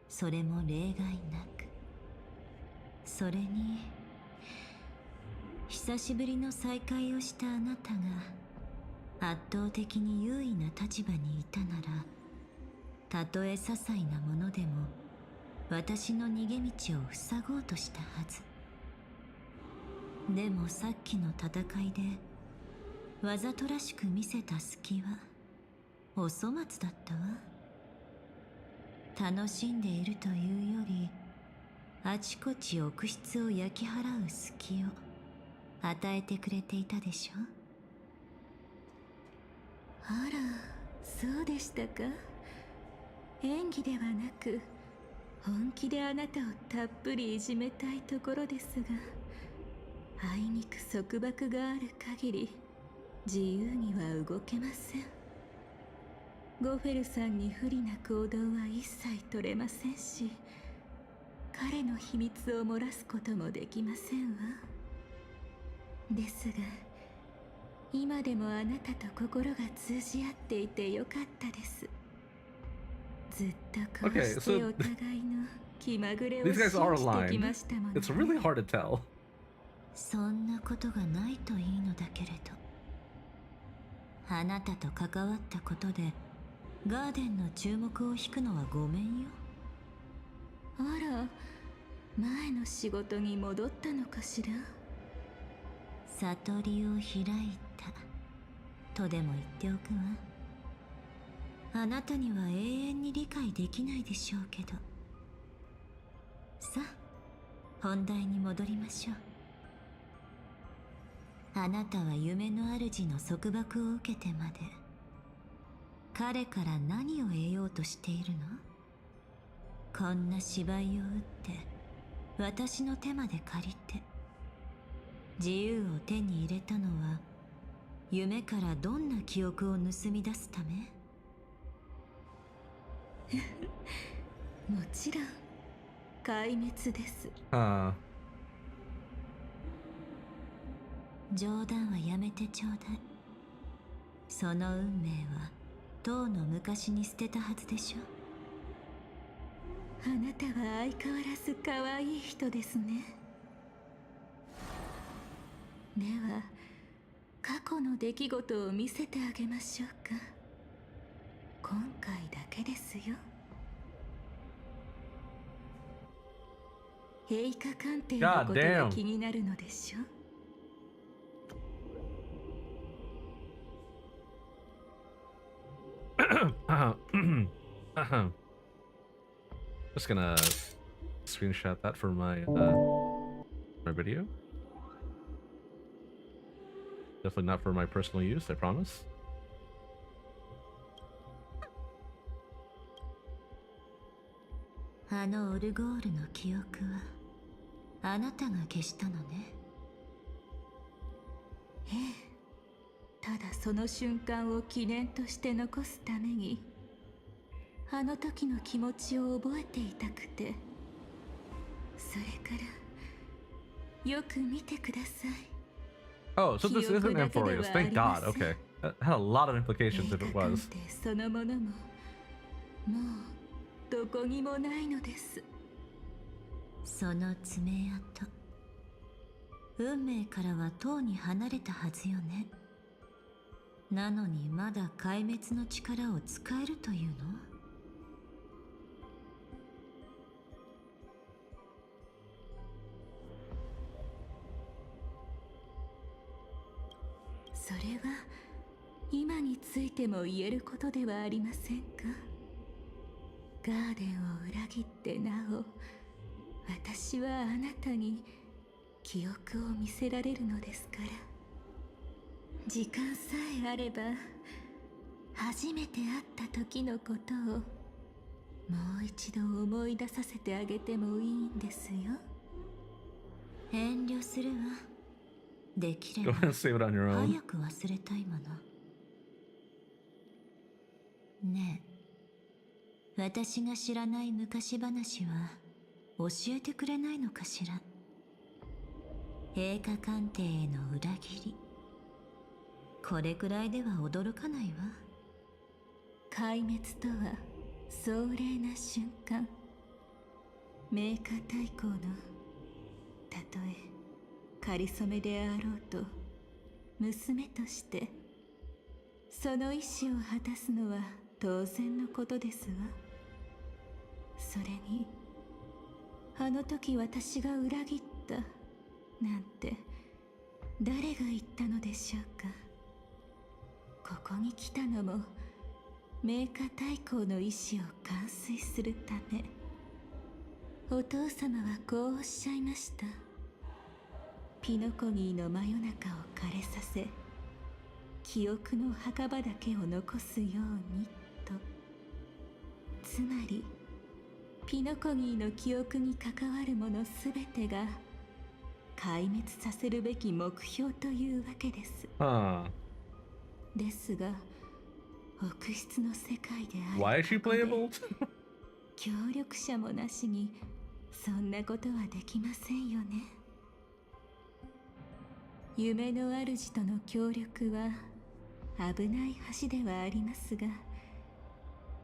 それも例外なく。それに久しぶりの再会をしたあなたが圧倒的に優位な立場にいたなら、たとえ些細なものでも私の逃げ道を塞ごうとしたはず。でもさっきの戦いでわざとらしく見せた隙はお粗末だったわ。楽しんでいるというより、あちこち臆失を焼き払う隙を与えてくれていたでしょ。あら、そうでしたか。演技ではなく本気であなたをたっぷりいじめたいところですが、あいにく束縛がある限り自由には動けません。ゴフェルさんに不利な行動は一切取れませんし、彼の秘密を漏らすこともできませんわ。ですが今でもあなたと心が通じ合っていてよかったです。ずっとこうしてお互いの気まぐれを信じてきましたものね。It's really hard to tell. そんなことがないといいのだけれど、あなたと関わったことでガーデンの注目を引くのはごめんよ。あら、前の仕事に戻ったのかしら。悟りを開いたとでも言っておくわ。あなたには永遠に理解できないでしょうけど。さあ、本題に戻りましょう。あなたは夢の主の束縛を受けてまで彼から何を得ようとしているの？こんな芝居を打って私の手まで借りて自由を手に入れたのは夢からどんな記憶を盗み出すため？もちろん壊滅です。冗談はやめてちょうだい。その運命はとうの昔に捨てたはずでしょ。あなたは相変わらず可愛い人ですね。では過去の出来事を見せてあげましょうか。今回だけですよ。陛下鑑定のことが気になるのでしょ。Just gonna screenshot that for my video. Definitely not for my personal use, I promise. あのオルゴールの記憶はあなたが消したのね。ええ、ただその瞬間を記念として残すためにあの時の気持ちを覚えていたくて、それからよく見てください。 Oh, so this isn't Amphorius. Thank God. Okay. That had a lot of implications if it was. そのものももうどこにもないのです。その爪痕、運命からはとうに離れたはずよね。なのにまだ壊滅の力を使えるというの？それは今についても言えることではありませんか。ガーデンを裏切ってなお私はあなたに記憶を見せられるのですから。時間さえあれば初めて会った時のことをもう一度思い出させてあげてもいいんですよ。遠慮するわ。できれば Go ahead and save it on your own. 早く忘れたいもの。ねえ、私が知らない昔話は教えてくれないのかしら。陛下官邸への裏切り、これくらいでは驚かないわ。壊滅とは壮麗な瞬間。名家太后のたとえかりそめであろうと娘としてその意志を果たすのは当然のことですわ。それにあの時私が裏切ったなんて誰が言ったのでしょうか。ここに来たのも名家太后の意志を完遂するため。お父様はこうおっしゃいました。ピノコニーの真夜中を枯れさせ記憶の墓場だけを残すようにと。つまりピノコニーの記憶に関わるものすべてが壊滅させるべき目標というわけです。ですが奥室の世界である Why is she playable? 協力者もなしにそんなことはできませんよね。夢の主との協力は危ない橋ではありますが、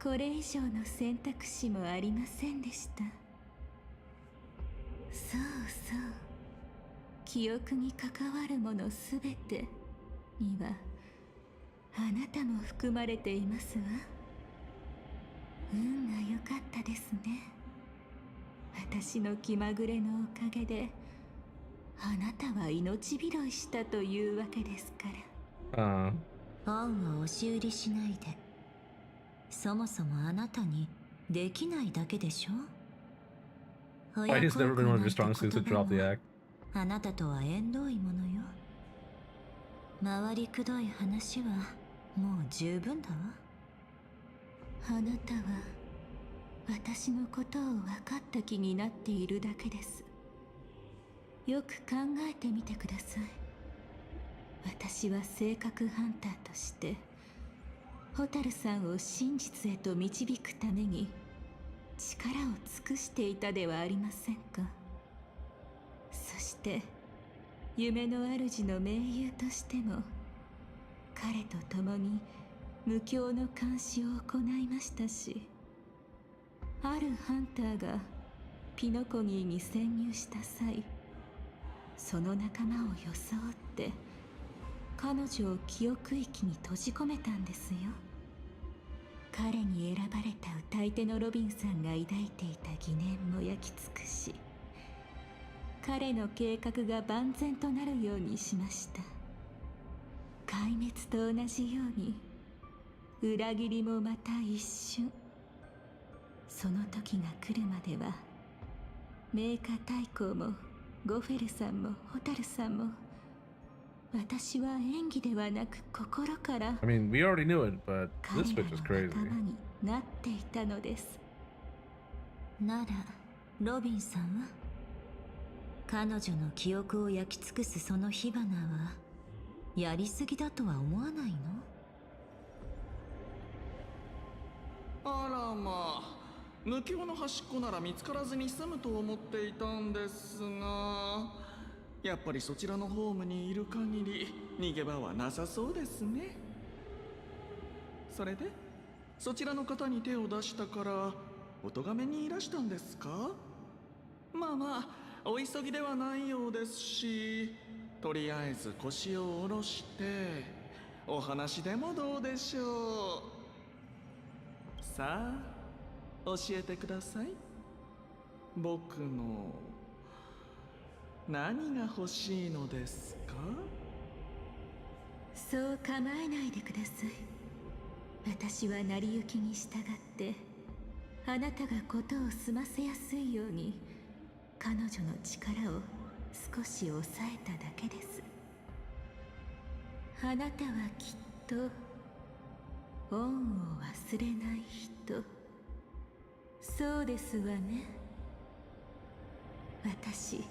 これ以上の選択肢もありませんでした。そうそう、記憶に関わるものすべてにはあなたも含まれていますわ。運が良かったですね。私の気まぐれのおかげであなたは命拾いしたというわけですから。恩は押し売りしないで。そもそもあなたにできないだけでしょ。 Why has never been one of your strong suits to drop the act? あなたとは縁遠いものよ。回りくどい話はもう十分だわ。あなたは私のことを分かった気になっているだけです。よく考えてみてください。私は性格ハンターとして蛍さんを真実へと導くために力を尽くしていたではありませんか。そして夢の主の盟友としても彼と共に無教の監視を行いましたし、あるハンターがピノコニーに潜入した際、その仲間を装って彼女を記憶域に閉じ込めたんですよ。彼に選ばれた歌い手のロビンさんが抱いていた疑念も焼き尽くし、彼の計画が万全となるようにしました。壊滅と同じように裏切りもまた一瞬。その時が来るまではメーカ大公もゴフェルさんもホタルさんも、私は演技ではなく心から I mean, we already knew it, but this bitch is 彼ら crazy. の仲間になっていたのです。ならロビンさんは彼女の記憶を焼き尽くすその火花はやりすぎだとは思わないの？あらまあ、無境の端っこなら見つからずに済むと思っていたんですが、やっぱりそちらのホームにいる限り逃げ場はなさそうですね。それでそちらの方に手を出したからお咎めにいらしたんですか？まあまあお急ぎではないようですし、とりあえず腰を下ろしてお話でもどうでしょう。さあ教えてください。僕の何が欲しいのですか？そう構えないでください。私は成り行きに従ってあなたが事を済ませやすいように彼女の力を少し抑えただけです。あなたはきっと恩を忘れない人。そうですわね。私、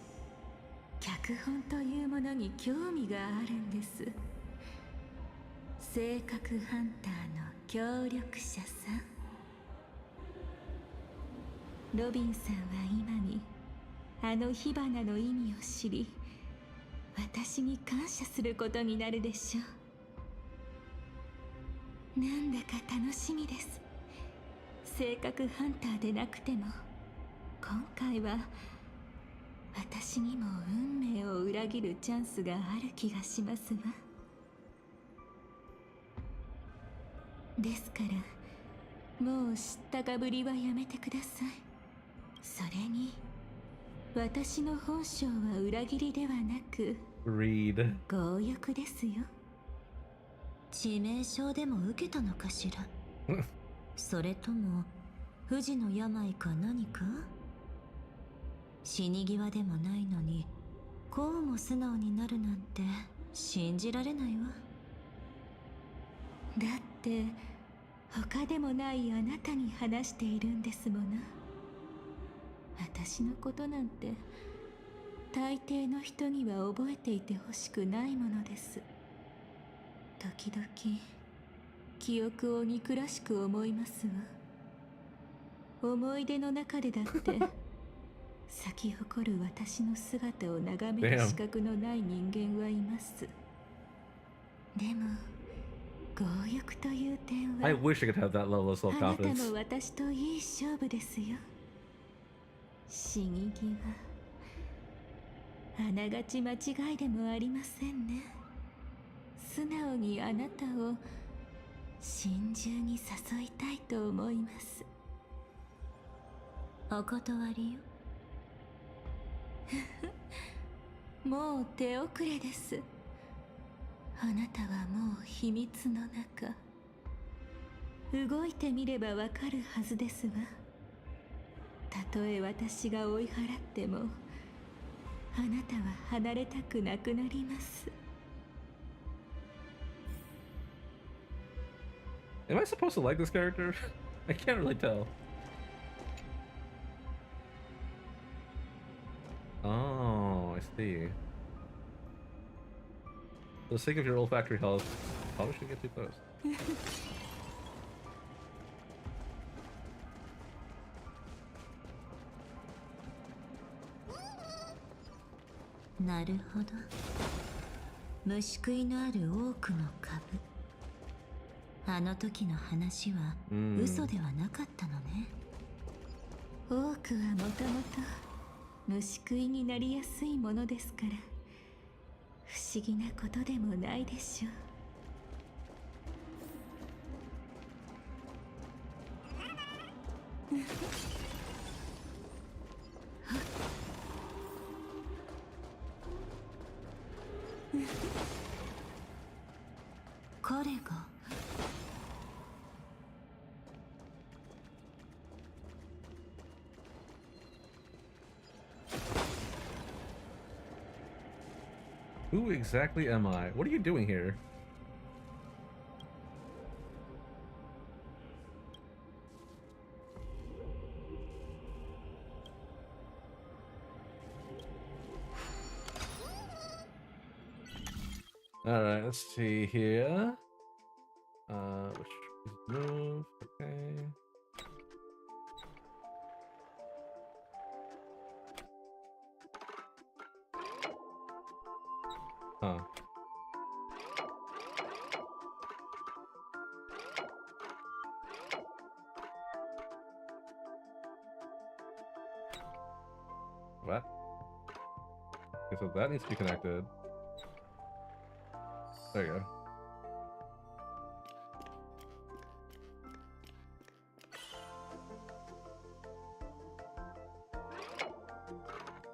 脚本というものに興味があるんです。性格ハンターの協力者さん。ロビンさんは今にあの火花の意味を知り、私に感謝することになるでしょう。なんだか楽しみです。性格ハンターでなくても今回は私にも運命を裏切るチャンスがある気がしますわ。ですからもう知ったかぶりはやめてください。それに私の本性は裏切りではなく強欲ですよ。致命傷でも受けたのかしらそれとも不治の病か何か？死に際でもないのにこうも素直になるなんて信じられないわ。だって他でもないあなたに話しているんですもの。私のことなんて大抵の人には覚えていてほしくないものです。時々記憶を憎らしく思いますわ。思い出の中でだって咲き誇る私の姿を眺める資格のない人間はいます。でも強欲という点は I wish I could have that level of あなた self-confidence. も私といい勝負ですよ。死に際あながち間違いでもありませんね。素直にあなたを心中に誘いたいと思います。お断りよもう手遅れです。あなたはもう秘密の中。動いてみればわかるはずですわ。たとえ私が追い払ってもあなたは離れたくなくなります。Am I supposed to like this character? I can't really tell. Oh, I see. For the sake of your olfactory health, probably shouldn't get too close. なるほど。虫食いのある多くの株。あの時の話は嘘ではなかったのね。多くはもともと虫食いになりやすいものですから、不思議なことでもないでしょう。彼が Who exactly am I? What are you doing here? Alright, let's see here. Which move? Okay. Huh. What? Okay, so that needs to be connected. There you go.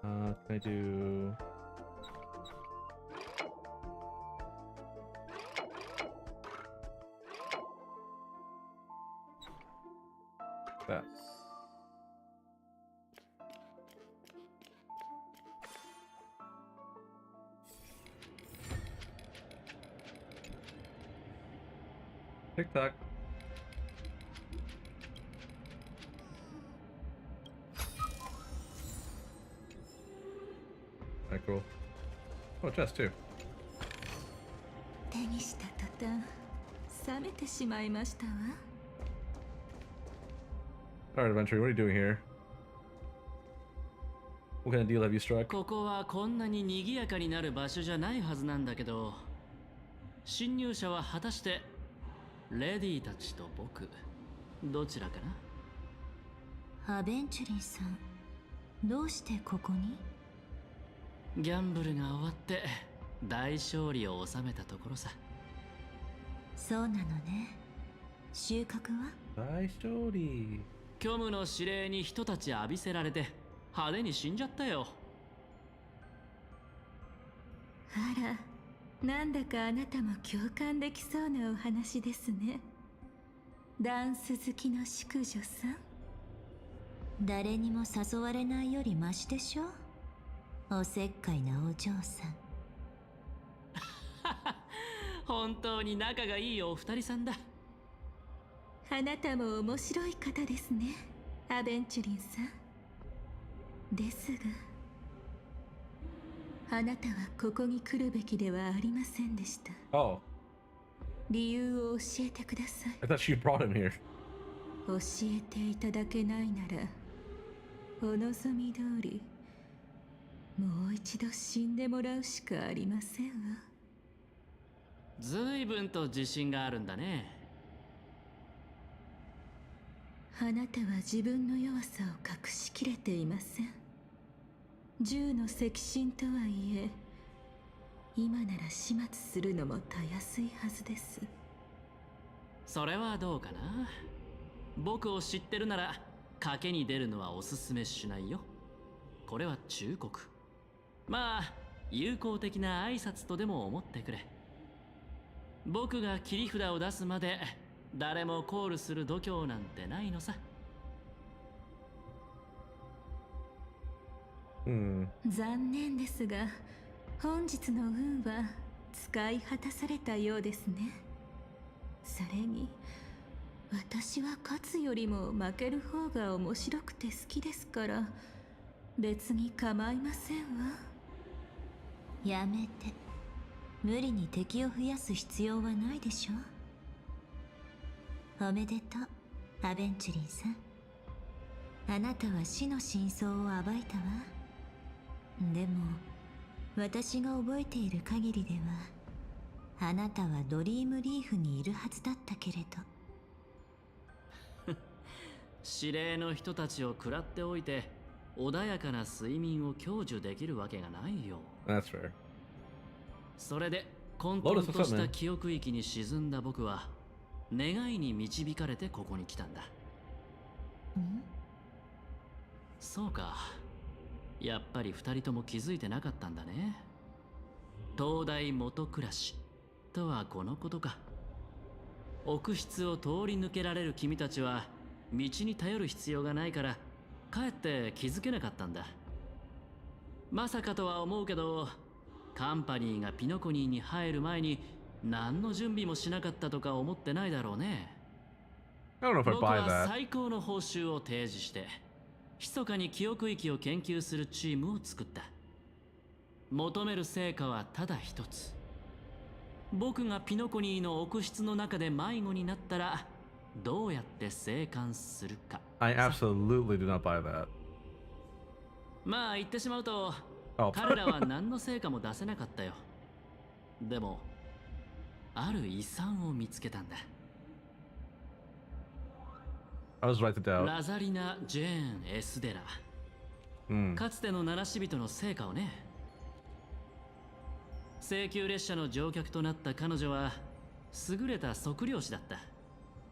Can I do... that? TikTok. Alright, cool. Oh, chest too. 手にした途端冷めてしまいましたわ。 Alright, adventure, what are you doing here? What kind of deal have you struck? ここはこんなに賑やかになる場所じゃないはずなんだけど、侵入者は果たしてレディたちと僕どちらかアベンチュリーさん、どうしてここに？な。ギャンブルが終わって大勝利を収めたところさ。そうなのね。収穫は？大勝利。虚無の指令に人たち浴びせられて派手に死んじゃったよ。あら、なんだかあなたも共感できそうなお話ですね。ダンス好きの淑女さん。誰にも誘われないよりマシでしょ。おせっかいなお嬢さん。本当に仲がいいお二人さんだ。あなたも面白い方ですね、アベンチュリンさん。ですが、あなたはここに来るべきではありませんでした。Oh. 理由を教えてください。I thought you brought him here. 教えていただけないなら、お望み通り、もう一度死んでもらうしかありませんわ。ずいぶんと自信があるんだね。あなたは自分の弱さを隠しきれていません。銃の赤心とはいえ、今なら始末するのもたやすいはずです。それはどうかな。僕を知ってるなら賭けに出るのはおすすめしないよ。これは忠告。まあ友好的な挨拶とでも思ってくれ。僕が切り札を出すまで誰もコールする度胸なんてないのさ。残念ですが、本日の運は使い果たされたようですね。それに、私は勝つよりも負ける方が面白くて好きですから、別に構いませんわ。やめて。無理に敵を増やす必要はないでしょ。おめでとう、アベンチュリーさん。あなたは死の真相を暴いたわ。でも、私が覚えている限りでは、あなたはドリームリーフにいるはずだったけれど。指令の人たちを食らっておいて、穏やかな睡眠を享受できるわけがないよ。That's fair. それで混沌とした記憶域に沈んだ僕は願いに導かれてここに来たんだ。そうか、やっぱり二人とも気づいてなかったんだね。東大元暮らしとはこのことか。奥室を通り抜けられる君たちは道に頼る必要がないからかえって気づけなかったんだ。まさかとは思うけど、カンパニーがピノコニーに入る前に何の準備もしなかったとか思ってないだろうね。I don't know if I 僕 buy は that. 最高の報酬を提示して密かに記憶域を研究するチームを作った。求める成果はただ一つ。僕がピノコニーの奥室の中で迷子になったらどうやって生還するか。 I absolutely do not buy that. まあ言ってしまうと、Oh. 彼らは何の成果も出せなかったよ。でもある遺産を見つけたんだ。 I was right to doubt. ラザリナ・ジェーン・エスデラ、かつての七死人の成果をね。請求列車の乗客となった彼女は優れた測量士だった。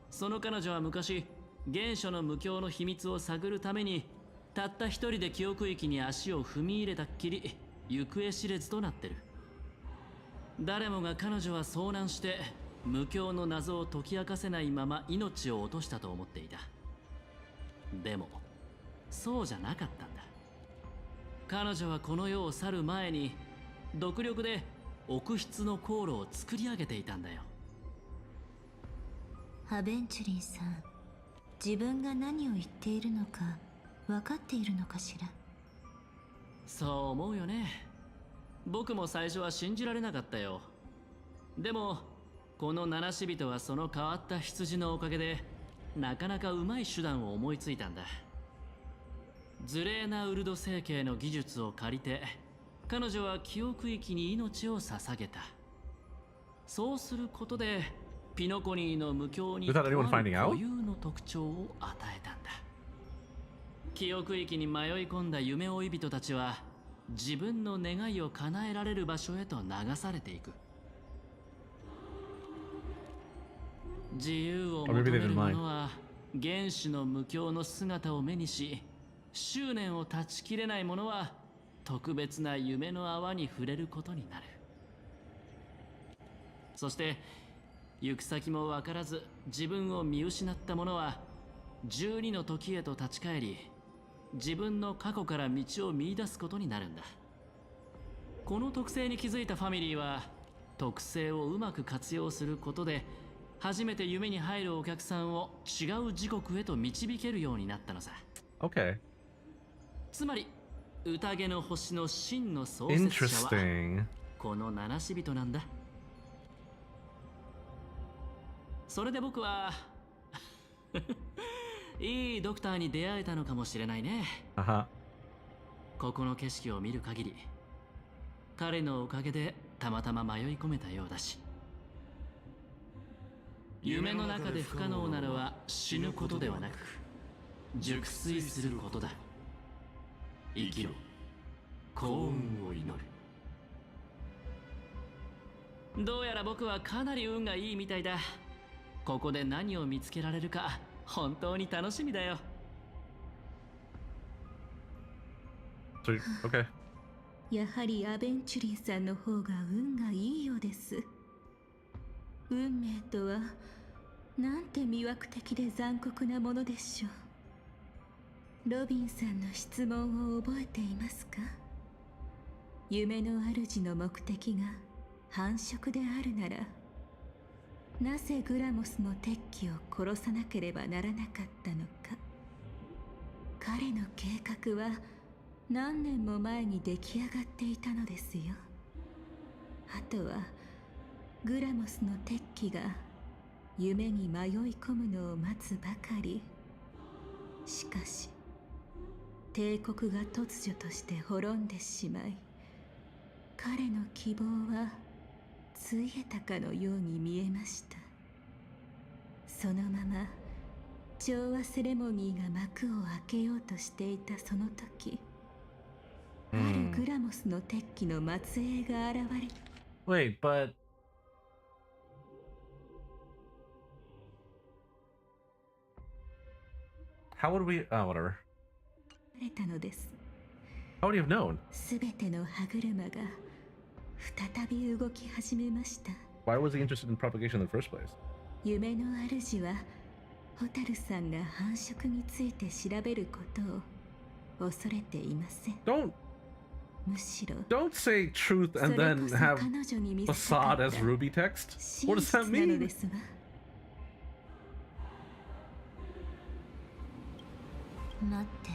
その彼女は昔原初の無境の秘密を探るためにたった一人で記憶域に足を踏み入れたっきり行方知れずとなってる。誰もが彼女は遭難して無境の謎を解き明かせないまま命を落としたと思っていた。でもそうじゃなかったんだ。彼女はこの世を去る前に独力で奥室の航路を作り上げていたんだよ。アベンチュリンさん、自分が何を言っているのか分かっているのかしら。そう思うよね。僕も最初は信じられなかったよ。でもこの七死人はその変わった羊のおかげでなかなかうまい手段を思いついたんだ。ズレーナウルド星系の技術を借りて彼女は記憶域に命を捧げた。そうすることでピノコニーの無境に Without anyone finding out? 固有の特徴を与えたんだ。記憶域に迷い込んだ夢追い人たちは自分の願いを叶えられる場所へと流されていく。自由を求める者は原始の無境の姿を目にし、執念を断ち切れない者は特別な夢の泡に触れることになる。そして行く先も分からず自分を見失った者は12の時へと立ち返り、自分の過去から道を見出すことになるんだ。この特性に気づいたファミリーは特性をうまく活用することで初めて夢に入るお客さんを違う時刻へと導けるようになったのさ。 Okay. つまり宴の星の真の創設者は Interesting. この七死人なんだ。それで僕はいいドクターに出会えたのかもしれないね。ここの景色を見る限り彼のおかげでたまたま迷い込めたようだし、夢の中で不可能なのは死ぬことではなく熟睡することだ。生きろ、幸運を祈る。どうやら僕はかなり運がいいみたいだ。ここで何を見つけられるか本当に楽しみだよ。Okay. やはりアベンチュリーさんの方が運がいいようです。運命とはなんて魅惑的で残酷なものでしょう。ロビンさんの質問を覚えていますか？夢の主の目的が繁殖であるなら、なぜグラモスの敵機を殺さなければならなかったのか。彼の計画は何年も前に出来上がっていたのですよ。あとはグラモスの敵機が夢に迷い込むのを待つばかり。しかし帝国が突如として滅んでしまい、彼の希望はついえたかのように見えました。そのまま調和セレモニーが幕を開けようとしていたその時、あるグラモスの敵機の末裔が現れ、Wait, but how would we? Oh, whatever. たのです。How would you have known? すべての歯車が再び動き始めました。 Why was he interested in propagation in the first place? 夢の主はホタルさんが繁殖について調べることを恐れていません。Don't Don't say truth and then have facade as Ruby text. What does that mean? 待って、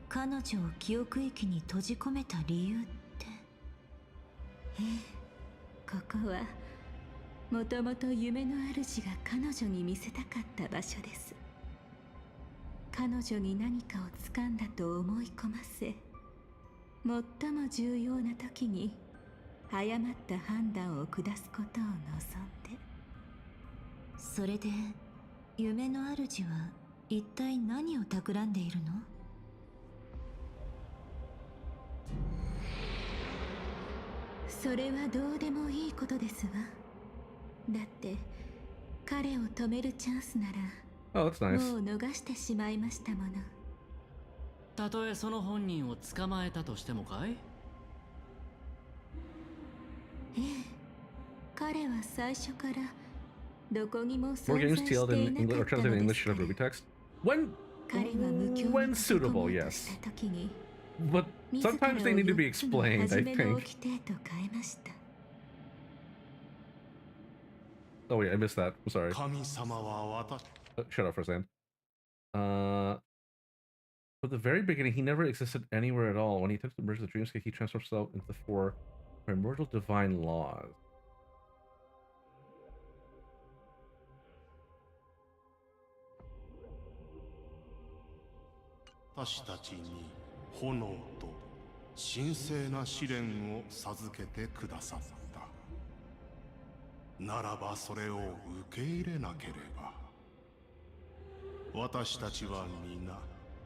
彼女を記憶域に閉じ込めた理由って。ええ、ここはもともと夢の主が彼女に見せたかった場所です。彼女に何かを掴んだと思い込ませ、最も重要な時に誤った判断を下すことを望んで。それで夢の主は一体何を企んでいるの？それはどうでもいいことですわ。だって彼を止めるチャンスなら Oh, that's nice. もう逃してしまいましたもの。たとえその本人を捕まえたとしてもかい？ええ、彼は最初からどこにも More 存 games 在して TL'd い in な English か or った translated の in で English すか should ら。 have Ruby text. 彼は無境 When に閉じ込 suitable, めようと yes. した時に But 自ら sometimes they を need to be 4つの explained, 初 I めの think. 掟と変えました。 Oh wait, I missed that. I'm sorry. 神様は私。 Shut up for a second. From the very beginning, he never existed anywhere at all. When he attempts to merge the dreamscape, he transforms himself into the four primordial divine laws. 私たちに炎と神聖な試練を授けてくださった。ならばそれを受け入れなければ、私たちは皆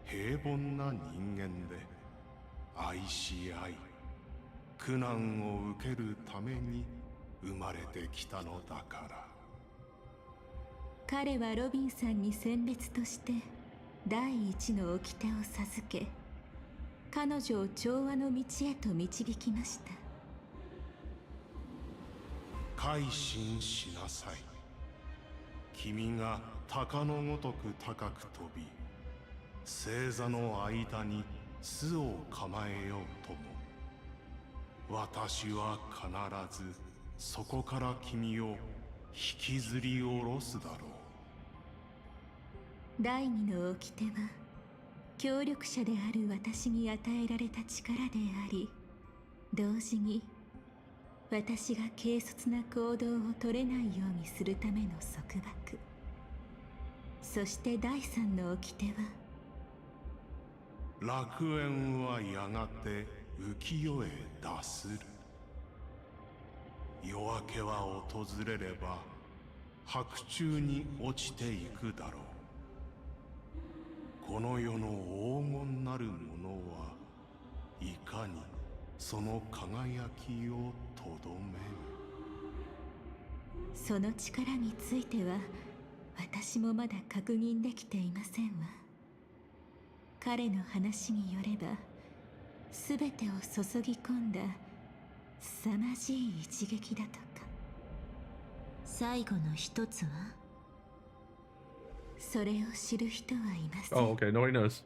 平凡な人間で、愛し合い苦難を受けるために生まれてきたのだから。彼はロビンさんに選別として第一の掟を授け、彼女を調和の道へと導きました。改心しなさい。君が鷹のごとく高く飛び、星座の間に巣を構えようとも、私は必ずそこから君を引きずり下ろすだろう。第二の掟は協力者である私に与えられた力であり、同時に私が軽率な行動を取れないようにするための束縛。そして第三の掟は、楽園はやがて浮世へ脱する。夜明けは訪れれば白昼に落ちていくだろう。この世の黄金なるものはいかにその輝きをとどめる。その力については私もまだ確認できていませんわ。彼の話によれば、全てを注ぎ込んだ凄まじい一撃だとか。最後の一つは？それを知る人はいません。 Oh, okay. Nobody knows.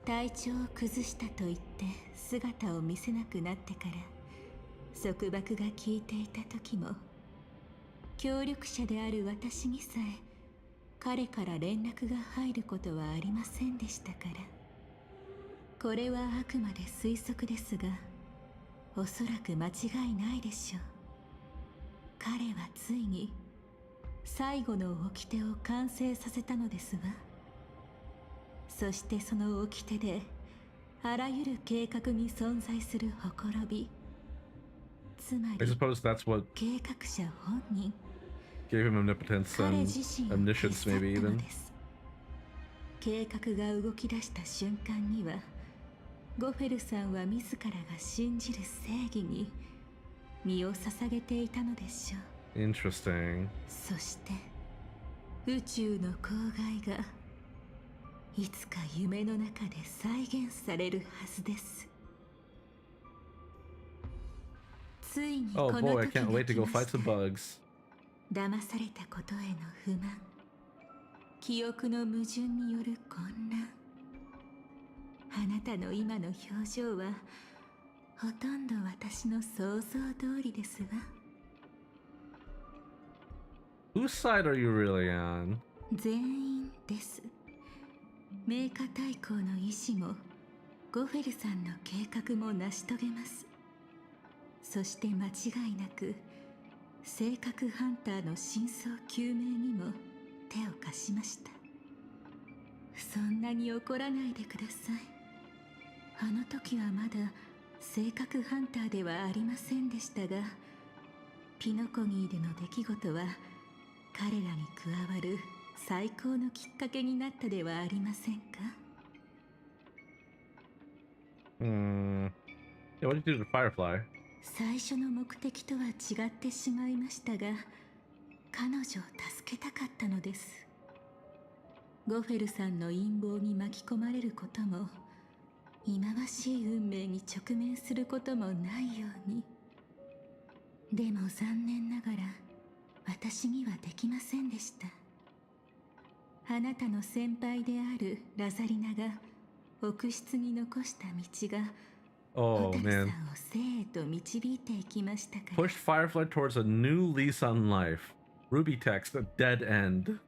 体調を崩したと言って姿を見せなくなってから、束縛が効いていた時も、協力者である私にさえ彼から連絡が入ることはありませんでしたから。これはあくまで推測ですが、おそらく間違いないでしょう。彼はついに最後の掟を完成させたのですわ。そしてその掟であらゆる計画に存在するほころび、つま I り suppose that's what 計画者本人、 gave him omnipotence 彼 and 自身を omniscience, 消し maybe 去ったの even. です。計画が動き出した瞬間には、ゴフェルさんは自らが信じる正義に身を捧げていたのでしょう。 Interesting. そして宇宙の公害がいつか夢の中で再現されるはずです。ついにこ Oh の boy, I 時 can't が wait to 来 go ま fight した。 some bugs. 騙されたことへの不満、記憶の矛盾による混乱。あなたの今の表情はほとんど私の想像通りですわ。Whose side are you really on? 全員です。名家大公の意志もゴフェルさんの計画も成し遂げます。そして間違いなく正確ハンターの真相究明にも手を貸しました。そんなに怒らないでください。あの時はまだ正確ハンターではありませんでしたが、ピノコギーでの出来事は彼らに加わる最高のきっかけになったではありませんか。Yeah, what did you do to Firefly? 最初の目的とは違ってしまいましたが、彼女を助けたかったのです。ゴフェルさんの陰謀に巻き込まれることも、忌まわしい運命に直面することもないように。でも残念ながら私にはできませんでした。あなたの先輩であるラザリナが奥室に残した道が、Oh ホタルさんを man. 生へと導いていきましたから。 Push Firefly towards a new lease on life. Ruby text, a dead end.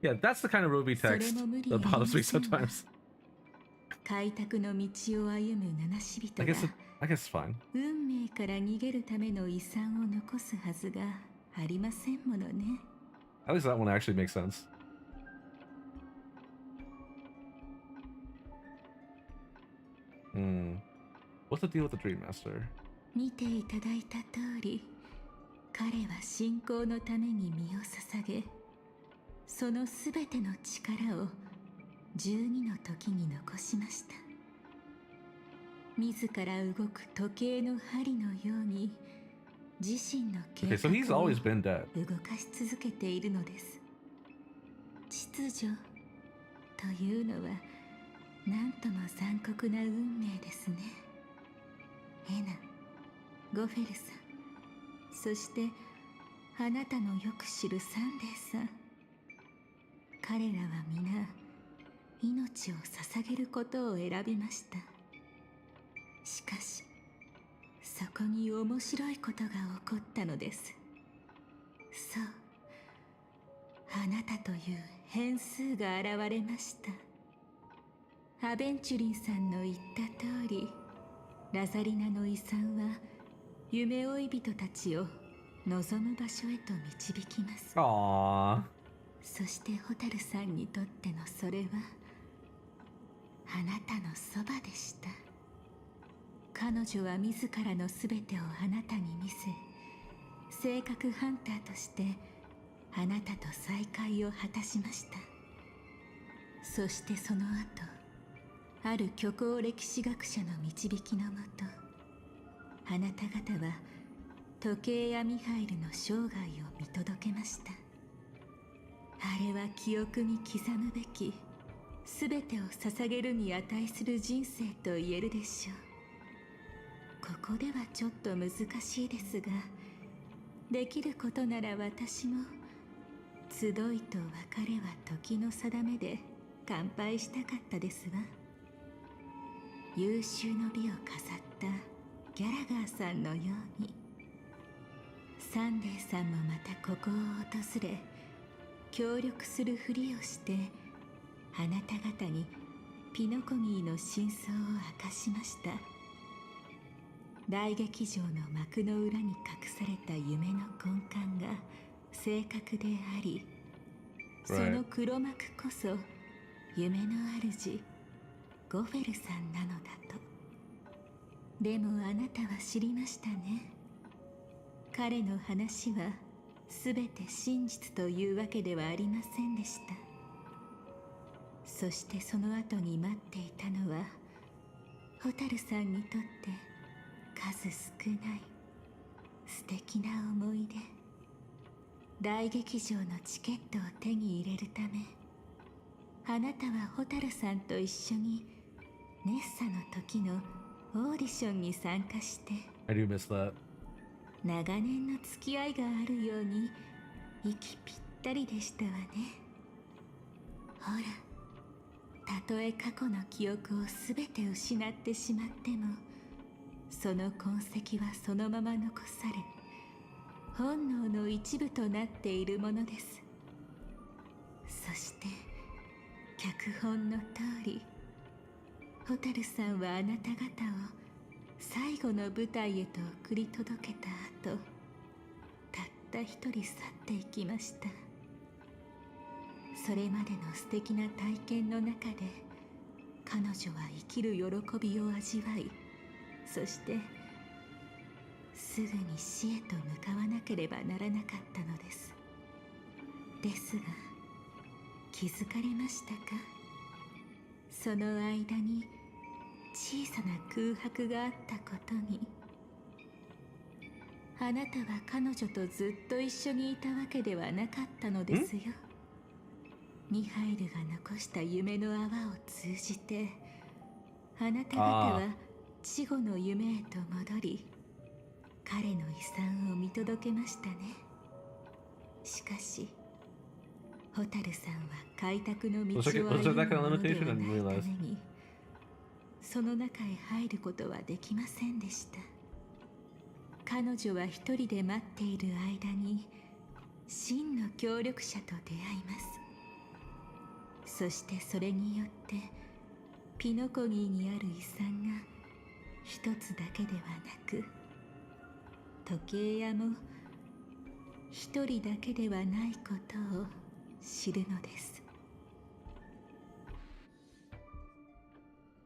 Yeah, that's the kind of Ruby text that bothers me sometimes. 開拓の道を歩む七死人 I が guess it's fine. 運命から逃げるための遺産を残すはずがありませんものね。 At least that one actually makes sense. What's the deal with the Dream Master? 見ていただいた通り、彼は信仰のために身を捧げ、そのすべての力を12の時に残しました。自ら動く時計の針のように自身の計 Okay, so he's 画を always been dead. 動かし続けているのです。秩序というのはなんとも残酷な運命ですね。エナ、ゴフェルさん、そしてあなたのよく知るサンデーさん。彼らは皆命を捧げることを選びました。しかしそこに面白いことが起こったのです。そう、あなたという変数が現れました。アベンチュリンさんの言った通り、ラザリナの遺産は夢追い人たちを望む場所へと導きます。Aww. そしてホタルさんにとってのそれはあなたのそばでした。彼女は自らのすべてをあなたに見せ、正確ハンターとしてあなたと再会を果たしました。そしてその後、ある虚構歴史学者の導きのもと、あなた方は時計やミハイルの生涯を見届けました。あれは記憶に刻むべき、すべてを捧げるに値する人生と言えるでしょう。ここではちょっと難しいですが、できることなら私も集いと別れは時の定めで乾杯したかったですわ。優秀の美を飾ったギャラガーさんのように、サンデーさんもまたここを訪れ、協力するふりをしてあなた方にピノコギーの真相を明かしました。大劇場の幕の裏に隠された夢の根幹が正確であり、その黒幕こそ夢の主ゴフェルさんなのだと。でもあなたは知りましたね。彼の話はすべて真実というわけではありませんでした。そしてその後に待っていたのは、ホタルさんにとって数少ない素敵な思い出。大劇場のチケットを手に入れるため、あなたはホタルさんと一緒にネッサの時のオーディションに参加して、 I do miss that. 長年の付き合いがあるように息ぴったりでしたわね。ほら、たとえ過去の記憶をすべて失ってしまっても、その痕跡はそのまま残され、本能の一部となっているものです。そして脚本の通り、蛍さんはあなた方を最後の舞台へと送り届けた後、たった一人去っていきました。それまでの素敵な体験の中で、彼女は生きる喜びを味わい、そしてすぐに死へと向かわなければならなかったのです。ですが、気づかれましたか？その間に小さな空白があったことに。あなたは彼女とずっと一緒にいたわけではなかったのですよ。ミハイルが残した夢の泡を通じて、あなた方は死後の夢へと戻り、彼の遺産を見届けましたね。しかし蛍さんは開拓の道を歩むものではないために、その中へ入ることはできませんでした。彼女は一人で待っている間に真の協力者と出会います。そしてそれによってピノコギーにある遺産が一つだけではなく、時計屋も一人だけではないことを知るのです。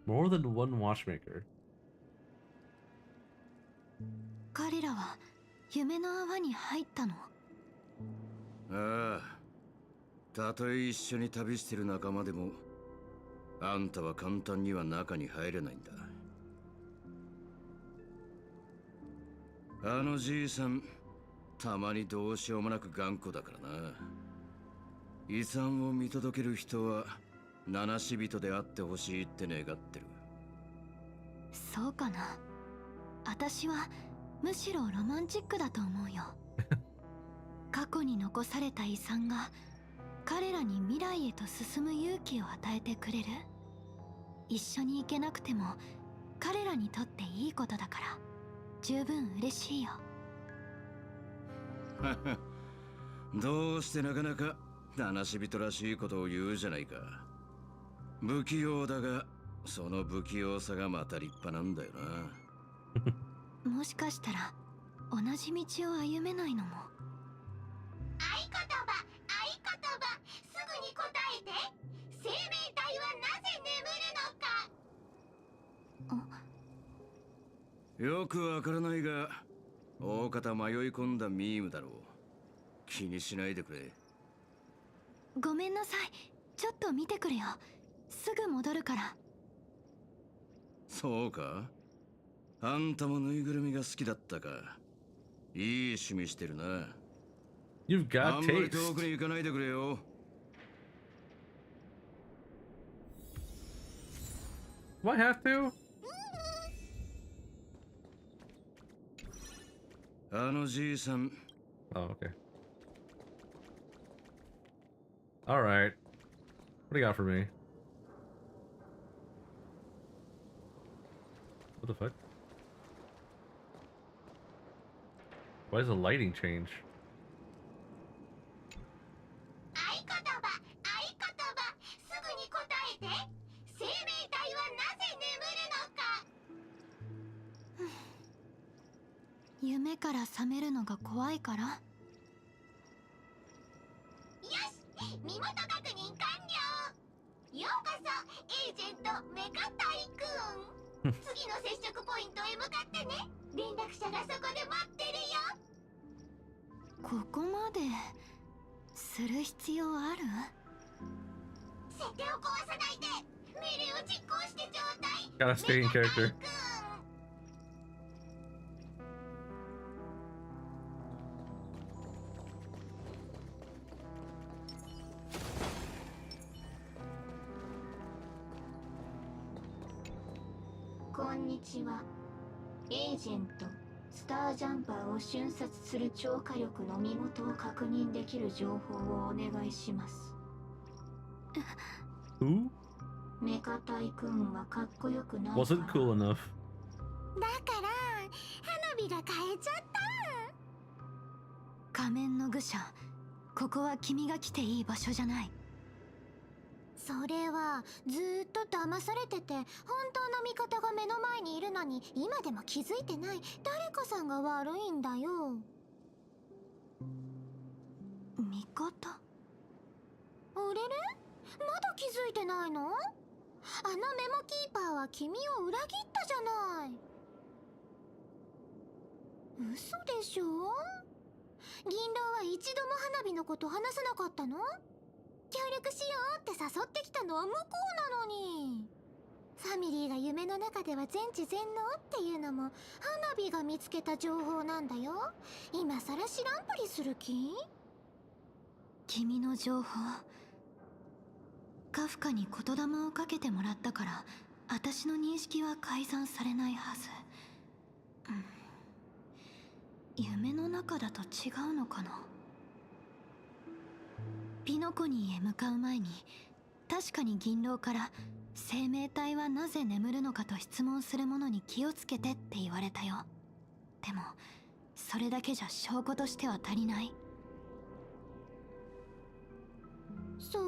More than one watchmaker. 彼らは夢の泡に入ったの？ああ、たとえ一緒に旅してる仲間でも、あんたは簡単には中に入れないんだ。あのじいさん、たまにどうしようもなく頑固だからな。遺産を見届ける人は七死人であってほしいって願ってる。そうかな。私はむしろロマンチックだと思うよ。過去に残された遺産が彼らに未来へと進む勇気を与えてくれる。一緒に行けなくても彼らにとっていいことだから十分嬉しいよ。どうしてなかなか七死人らしいことを言うじゃないか。不器用だが、その不器用さがまた立派なんだよな。もしかしたら同じ道を歩めないのも。合言葉、合言葉、すぐに答えて。生命体はなぜ眠るのか。よくわからないが、大方迷い込んだミームだろう。気にしないでくれ。ごめんなさい、ちょっと見てくれよ。すぐ戻るから。そうか？あんたもぬいぐるみが好きだったか。いい趣味してるな。You've got あんまり遠くに行かないでくれよ。Do I have to? あのじいさん。Oh, okay. All right. What do you got for me? What the fuck? Why does the lighting change? 合言葉、合言葉、すぐに答えて。生命体はなぜ眠るのか。夢から覚めるのが怖いから。よし、身元確認完了。ようこそエージェントメカタイ君。次の接触ポイントへ向かってね。連絡者がそこで待ってるよ。ここまでする必要ある？設定を壊さないで。命令を実行してちょうだい。Gotta stay in character. こんにちは。エージェントスタージャンパーを瞬殺する超火力の身元を確認できる情報をお願いします。Who? メカタイ君はかっこよくない。 Wasn't cool enough. だから花火が買えちゃった。仮面の愚者、ここは君が来ていい場所じゃない。それはずーっと騙されてて、本当の味方が目の前にいるのに今でも気づいてない誰かさんが悪いんだよ。味方？あれれ？まだ気づいてないの？あのメモキーパーは君を裏切ったじゃない。嘘でしょ？銀狼は一度も花火のこと話さなかったの？協力しようって誘ってきたのは向こうなのに。ファミリーが夢の中では全知全能っていうのも花火が見つけた情報なんだよ。今さら知らんぷりする気？君の情報、カフカに言霊をかけてもらったから私の認識は改ざんされないはず。夢の中だと違うのかな。ピノコニーへ向かう前に確かに銀狼から生命体はなぜ眠るのかと質問する者に気をつけてって言われたよ。でもそれだけじゃ証拠としては足りない。そう？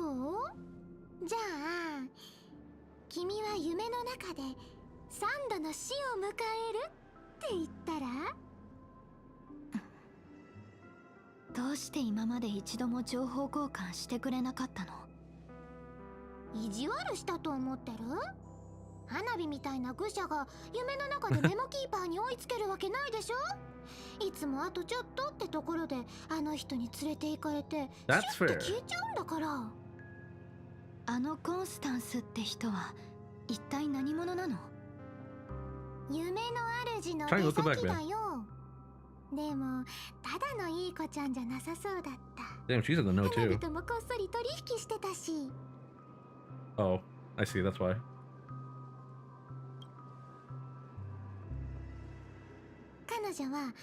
じゃあ君は夢の中で三度の死を迎えるって言ったら？どうして今まで一度も情報交換してくれなかったの？意地悪したと思ってる？花火みたいな愚者が夢の中でメモキーパーに追いつけるわけないでしょ。いつもあとちょっとってところであの人に連れて行かれてシュッて消えちゃうんだから。あのコンスタンスって人は一体何者なの？夢の主の手先だよ。でもただのいい子ちゃんじゃなさそうだった。Damn, she's in the know 花 too. 火ともこっそり取引してたし。Oh, I see. That's why. 彼女はある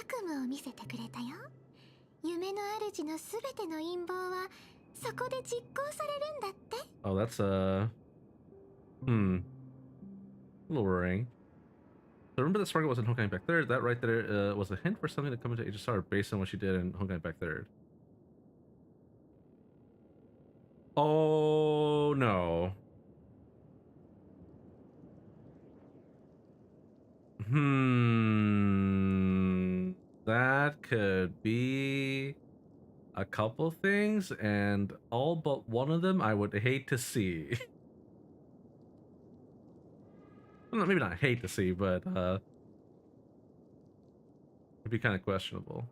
悪夢を見せてくれたよ。夢の主のすべての陰謀はそこで実行されるんだって。Oh, that's a little worrying. So remember that Sparkle was in Honkai Back Third? That right there was a hint for something to come into HSR based on what she did in Honkai Back Third. Oh no. That could be a couple things, and all but one of them I would hate to see. Well, maybe not hate to see, but it'd be kind of questionable.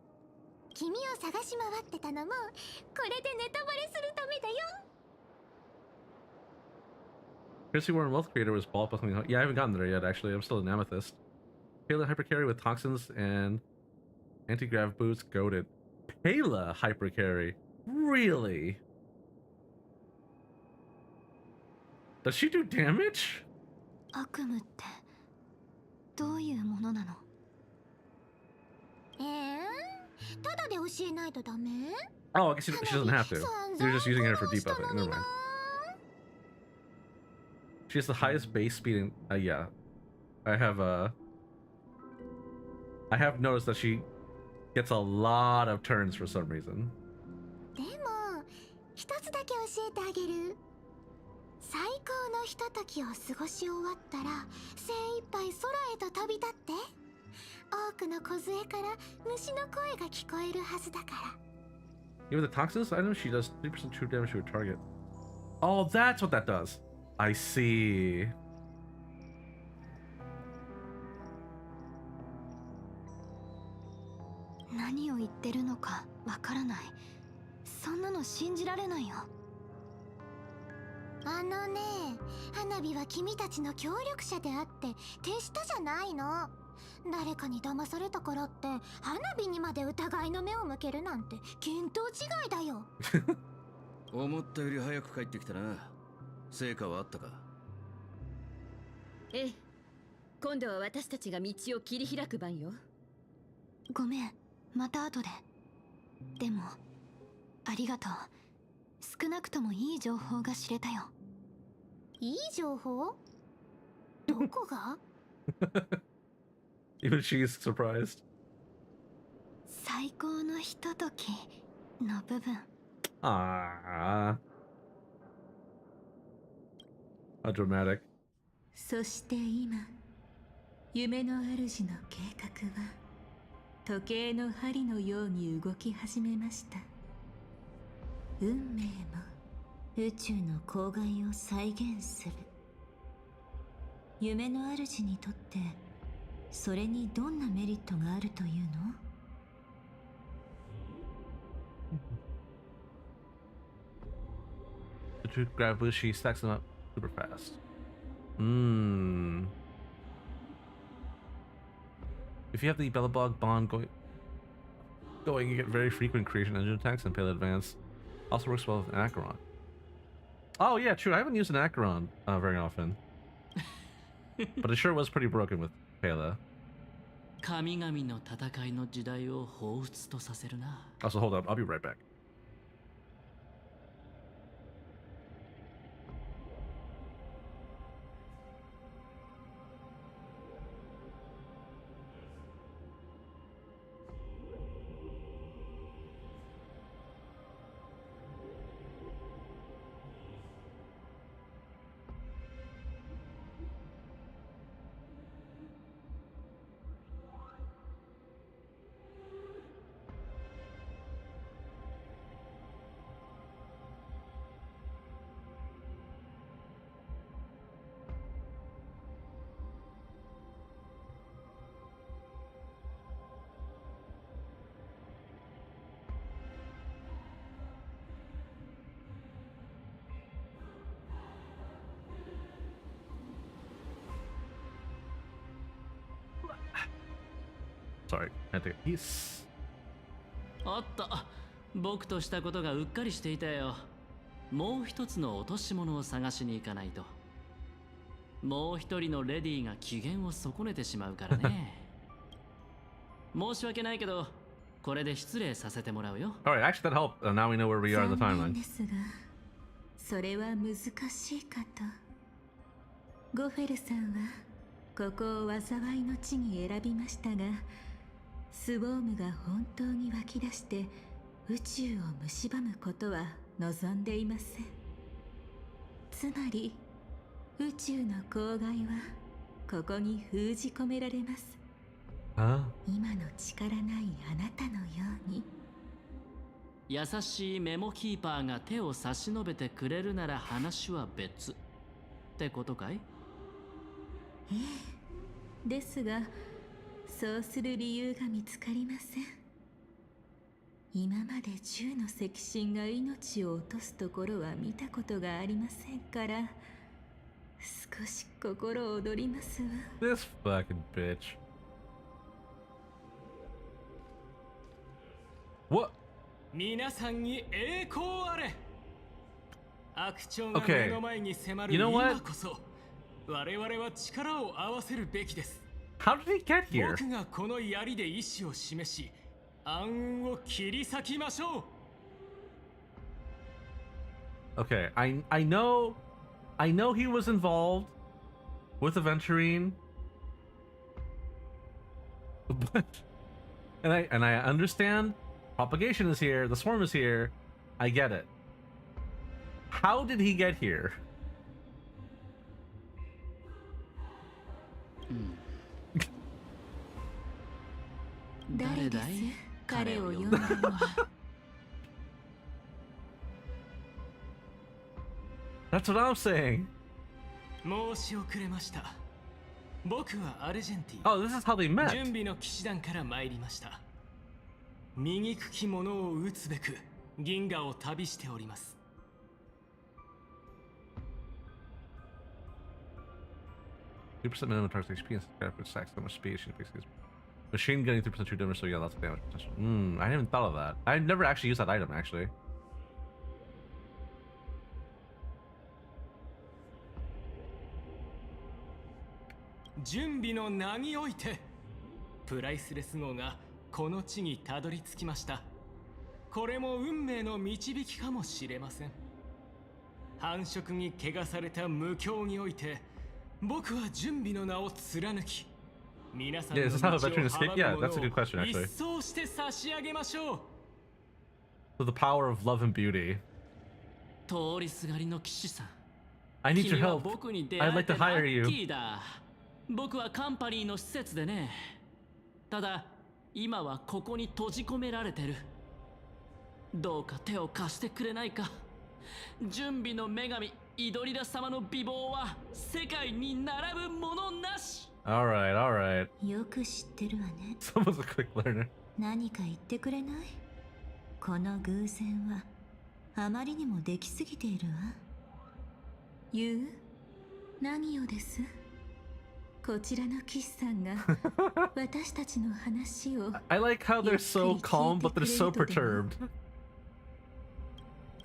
君を探し回ってたのもこれでネタバレするためだよ。Chrissy Warren Wealth Creator was ball buckling. Yeah, I haven't gotten there yet, actually. I'm still an amethyst. Pela Hypercarry with toxins and anti-grav boots goaded. Pela Hypercarry? Really? Does she do damage? 悪夢ってどういうものなの？ただで教えないとダメ？ Oh, I guess she doesn't have to. You're just using her for debuffing. Never mind. She has the highest base speed in... yeah. I have noticed that she gets a lot of turns for some reason. でも一つだけ教えてあげる。最高のひとときを過ごし終わったら精一杯空へと飛び立って。多くの梢から虫の声が聞こえるはずだから。Even the toxins item, she does 3% true damage to a target. Oh, that's what that does. I see. 何を言ってるのかわからない。そんなの信じられないよ。あのね、花火は君たちの協力者であって手下じゃないの。誰かに騙されたからって花火にまで疑いの目を向けるなんて見当違いだよ。思ったより早く帰ってきたな。成果はあったか？ええ、今度は私たちが道を切り開く番よ。ごめん、また後で。でもありがとう。少なくともいい情報が知れたよ。いい情報？どこが？ Even she's surprised. 最高のひとときの部分。Ah, how dramatic. そして今、夢の主の計画は時計の針のように動き始めました。運命も宇宙の公害を再現する。夢の主にとってそれにどんなメリットがあるというの？ The truth grab Bushi stacks them up super fast. If you have the Bellabog bond going, you get very frequent creation engine attacks and payload advance. Also works well with an Acheron. Oh yeah, true. I haven't used an Acheron very often. But it sure was pretty broken with Pela. 神々の戦いの時代を彷彿とさせるな。 Also, hold up. I'll be right back. Sorry, I had to piece. おっと、僕としたことがうっかりしていたよ。もう一つの落とし物を探しに行かないと。もう一人のレディーが機嫌を損ねてしまうからね。申し訳ないけど、これで失礼させてもらうよ。Alright, actually that helped. Now we know where we are in the 残念 timeline. ですが、それは難しいかと。ゴフェルさんはここを災いの地に選びましたが、スウォームが本当に湧き出して宇宙を蝕むことは望んでいません。つまり宇宙の公害はここに封じ込められます。今の力ないあなたのように。優しいメモキーパーが手を差し伸べてくれるなら話は別ってことかい？ええ、ですがそうする理由が見つかりません。今まで10の赤神が命を落とすところは見たことがありませんから、少し心躍りますわ。 This fucking bitch. What? 皆さんに栄光あれ。悪鳥が目の前に迫る You know what? 今こそ我々は力を合わせるべきです。 How did he get here? 僕がこの槍で意志を示し、暗雲を切り裂きましょう。 Okay, I know he was involved with Aventurine, but and I understand propagation is here, the swarm is here, I get it. How did he get here? 誰だい？彼を呼んだのは。That's what I'm saying. 申し遅れました。僕はアルジェンティン。 Oh, this is how they met. 準備の騎士団から参りました。醜き者を討つべく銀河を旅しております。2% minimum target HP and graphic stacks so much speed. Machine getting 3% true damage, so yeah, lots of damage potential. I didn't even thought of that. I never actually used that item, actually. 準備の名においてプライスレス号がこの地にたどり着きました。これも運命の導きかもしれません。繁殖に汚された無境において僕は準備の名を貫き皆さん Yeah, の is this 道 how を a veteran is 阻 kicked? む Yeah, も that's a の good question を actually. 一掃して差し上げましょう。 So the power of love and beauty. 通りすがりの騎士さん。 I need your 君は help. 僕に出 I'd 会え like て to ラ hire ッ you. キーだ。僕はカンパニーの施設でね。ただ、今はここに閉じ込められてる。どうか手を貸してくれないか。準備の女神、イドリラ様の美貌は世界に並ぶものなし。 Alright, alright. よく知ってるわね。 Someone's a quick learner. 何か言ってくれない？この偶然はあまりにもできすぎているわ。言う？何をです？こちらの騎士さんが私たちの話を I like how they're so calm, but they're so perturbed.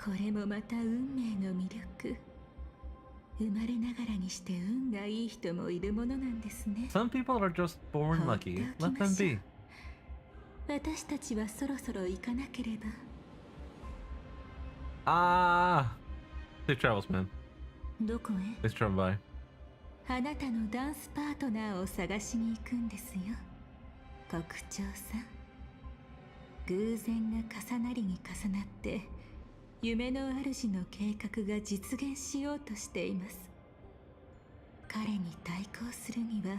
これもまた運命の魅力。生まれながらにして運がいい人もいるものなんですね。 Some people are just born lucky. Let them be. 私たちはそろそろ行かなければ。Ah! Safe travels, man. どこへ？ Safe travel by. あなたのダンスパートナーを探しに行くんですよ、国長さん。偶然が重なりに重なって夢の主の計画が実現しようとしています。彼に対抗するには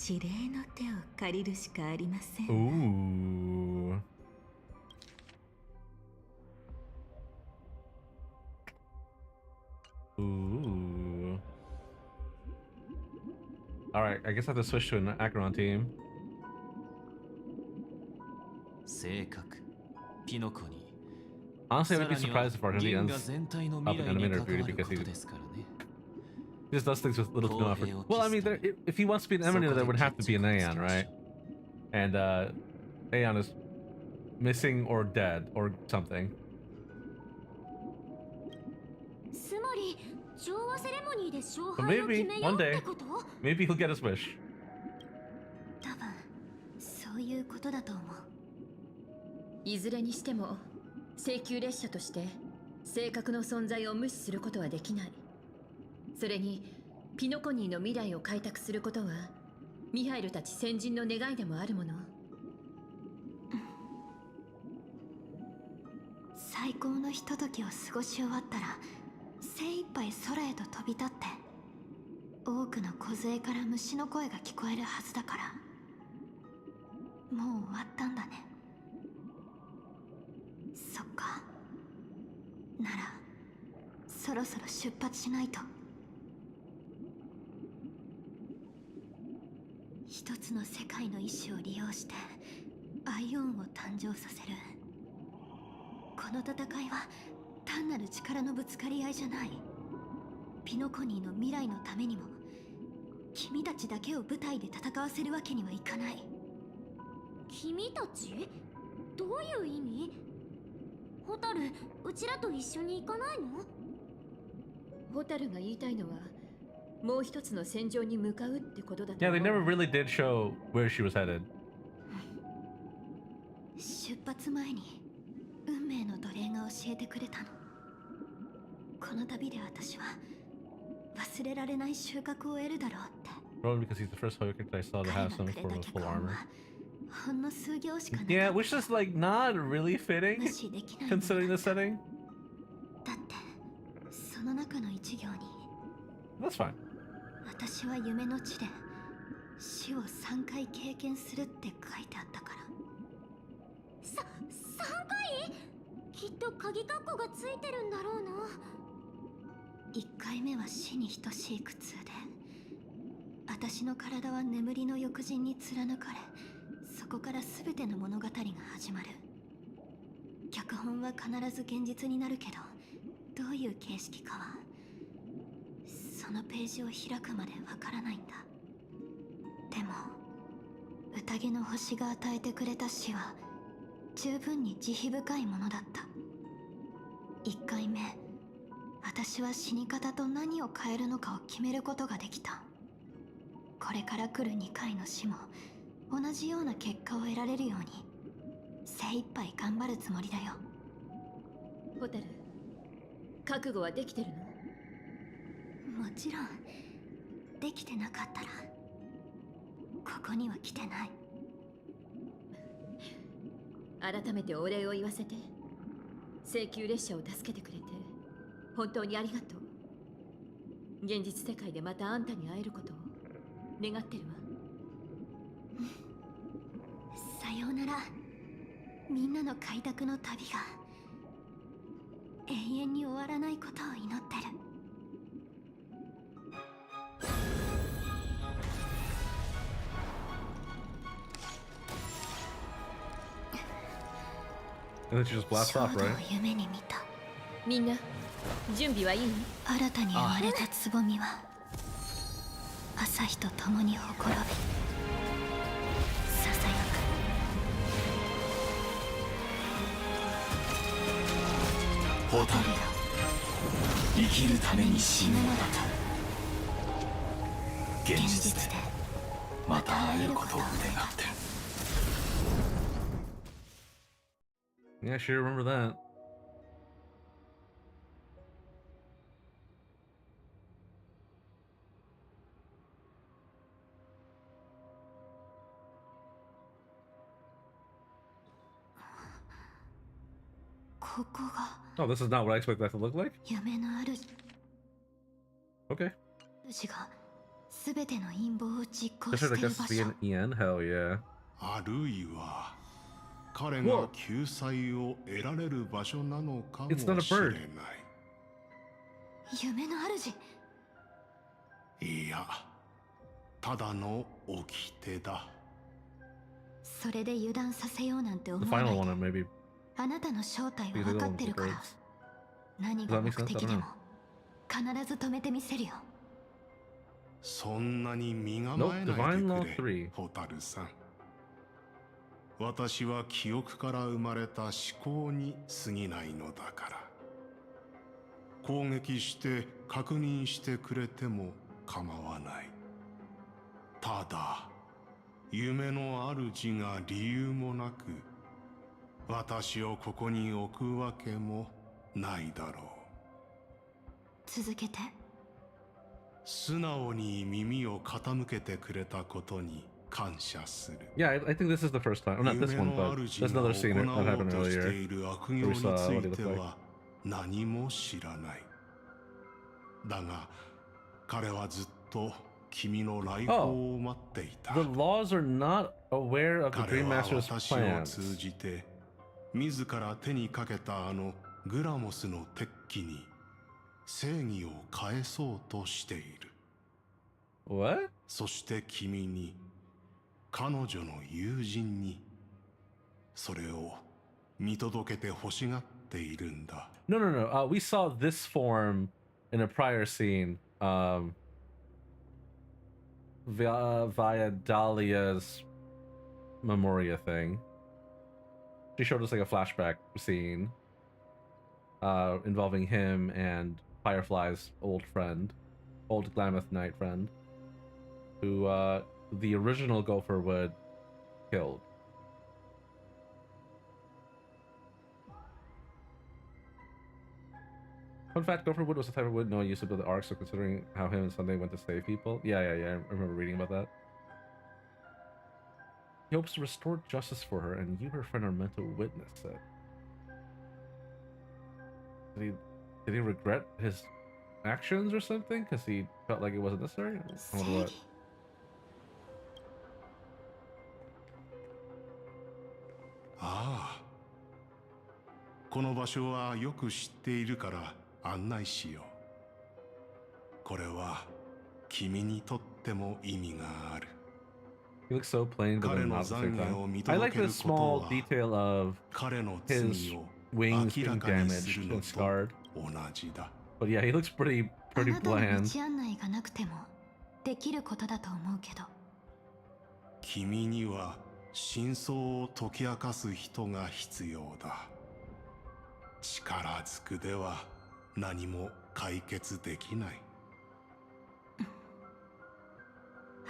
指令の手を借りるしかありません。 Ooh. Ooh. Alright, I guess I have to switch to an Acheron team. 性格、ピノコに。 Honestly, I would be surprised if Argenti ends up in animator beauty because he just does things with little to no effort. Well, I mean, if he wants to be an animator, there would have to be an Aeon, right? And Aeon is missing or dead or something. つまり調和セレモニーで勝 But 敗を決 maybe めよう one って day, こと？ maybe he'll get his wish. 多分そういうことだと思う。いずれにしても請求列車として正確の存在を無視することはできない。それにピノコニーの未来を開拓することはミハイルたち先人の願いでもあるもの。最高のひとときを過ごし終わったら精一杯空へと飛び立って多くの梢から虫の声が聞こえるはずだから。もう終わったんだね。そっか。ならそろそろ出発しないと。一つの世界の意志を利用してアイオンを誕生させる。この戦いは単なる力のぶつかり合いじゃない。ピノコニーの未来のためにも君たちだけを舞台で戦わせるわけにはいかない。君たち？どういう意味？ホタル、うちらと一緒に行かないの？ホタルが言いたいのはもう一つの戦場に向かうってことだと Yeah, 思 they う。 never really did show where she was headed. 出発前に運命の奴隷が教えてくれたの。この旅で私は忘れられない収穫を得るだろうって。 Probably because he's the first Hoyo character I saw to have some form of full armor. ほんの数行しかなかった。 Yeah, which is like not really fitting 無視できないものだった。 considering the setting. だってその中の一行に That's fine. 私は夢の地で死を3回経験するって書いてあったから。3回？きっと鍵括弧がついてるんだろうな。1回目は死に等しい苦痛で、私の体は眠りの翼人に貫かれ、そこから全ての物語が始まる。脚本は必ず現実になるけど、どういう形式かはそのページを開くまでわからないんだ。でも宴の星が与えてくれた死は十分に慈悲深いものだった。1回目、私は死に方と何を変えるのかを決めることができた。これから来る2回の死も同じような結果を得られるように精一杯頑張るつもりだよ。ホタル、覚悟はできてるの？もちろん。できてなかったらここには来てない。改めてお礼を言わせて。請求列車を助けてくれて本当にありがとう。現実世界でまたあんたに会えることを願ってるわ。さようなら。みんなの開拓の旅が永遠に終わらないことを祈ってる。And then she just blasts off, 衝動を right? 夢に見た。みんな準備はいい？新たに生まれたつぼみは朝日と共にほころびささやホタルよ、生きるために死ぬのだと。現実でまた会えることを願ってる。Yeah, I sure remember that. ここが Oh, this is not what I expected that to look like? 夢のある Okay. 主が全ての陰謀を実行 Just し heard て I いる guess 場 to be 所。 an EN? Hell yeah. あるいは彼が救済を得られる場所なのかも It's not a しれ bird. ない。夢の主。いや、ただの掟だ。それで油断させようなんて The 思わな final い one, で。 maybe. あなたの正体 Be は the 分か one って with る the から birds. 何 Does が that 目 make sense? 的 I で don't も know. 必ず止めてみせるよ。そんなに身構 Nope, えない Divine で Law くれ、 3. ホタルさん。私は記憶から生まれた思考に過ぎないのだから。攻撃して確認してくれても構わない。ただ、夢の主が理由もなく、私をここに置くわけもないだろう。続けて。素直に耳を傾けてくれたことに感謝する。 Yeah, I think this is the first time. Well, not this one, but there's another scene that happened 行おうとして earlier. いる悪 Where 行 we につ saw what い he て looked like. は何も知らない。だが彼はずっと君の来訪を待っていた。 The laws are not aware of the 彼 Dream は Master's 私を plans. 通じて自ら手にかけたあのグラモスの鉄器に正義を返そうとしている。 What? そして君に、彼女の友人に、それを見届けて欲しがっているんだ。No, no, no. We saw this form in a prior scene. Via Dahlia's Memoria thing. She showed us like a flashback scene involving him and Firefly's old friend, old Glamoth Knight friend, who the original Gopher Wood killed. Fun fact, Gopher Wood was the type of wood no one used to build the arc, so considering how him and Sunday went to save people. Yeah, I remember reading about that. He hopes to restore justice for her, and you, her friend, are meant to witness it. Did he regret his actions or something? Because he felt like it wasn't necessary? I wonder what. ああ。この場所はよく知っているから案内しよう。これは君にとっても意味がある。 He looks so plain, but then not at the same time. I like the small detail of his wings being damaged and scarred. But yeah, he looks pretty あなたの bland. 道案内がなくてもできることだと思うけど。君には真相を解き明かす人が必要だ。力ずくでは何も解決できない。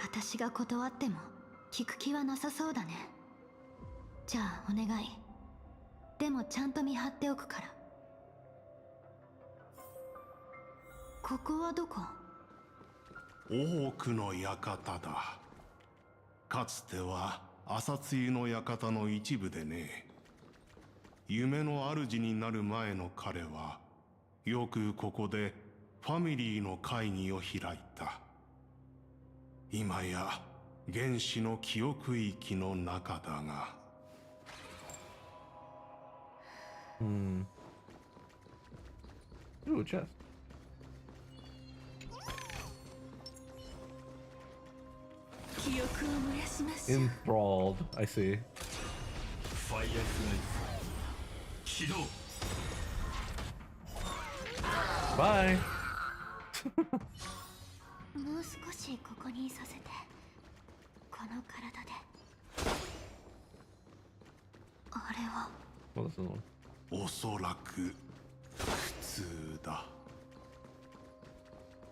私が断っても聞く気はなさそうだね。じゃあお願い。でもちゃんと見張っておくから。ここはどこ？多くの館だ。かつては朝露の館の一部でね。夢の主になる前の彼はよくここでファミリーの会議を開いた。今や原始の記憶域の中だが。Ooh, chest. Enthralled, I see. ファイアフライ起動。Bye. もう少しここにいさせて。この体で。あれは。What is it? おそらく普通だ。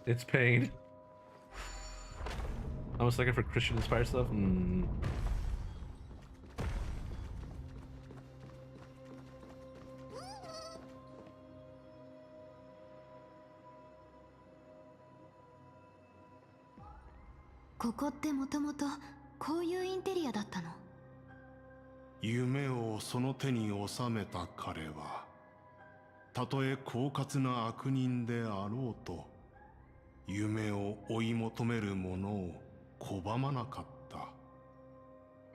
It's pain. I was looking for Christian inspired stuff. ここってもともとこういうインテリアだったの？夢をその手に収めた彼は、たとえ狡猾な悪人であろうと、夢を追い求める者を拒まなかった。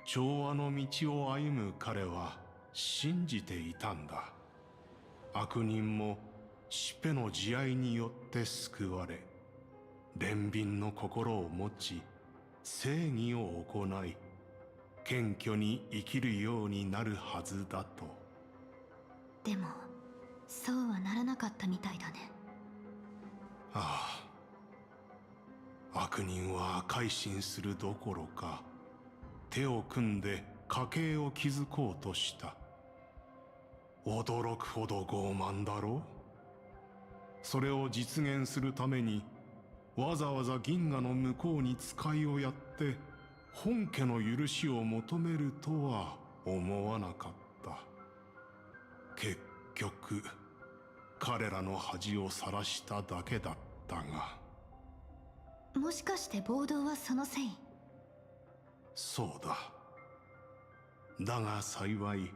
調和の道を歩む彼は信じていたんだ。悪人も死ペの慈愛によって救われ、憐憫の心を持ち、正義を行い、謙虚に生きるようになるはずだと。でもそうはならなかったみたいだね。ああ、悪人は改心するどころか、手を組んで家計を築こうとした。驚くほど傲慢だろう。それを実現するためにわざわざ銀河の向こうに使いをやって本家の許しを求めるとは思わなかった。結局彼らの恥をさらしただけだったが。もしかして暴動はそのせい？そうだ。だが幸い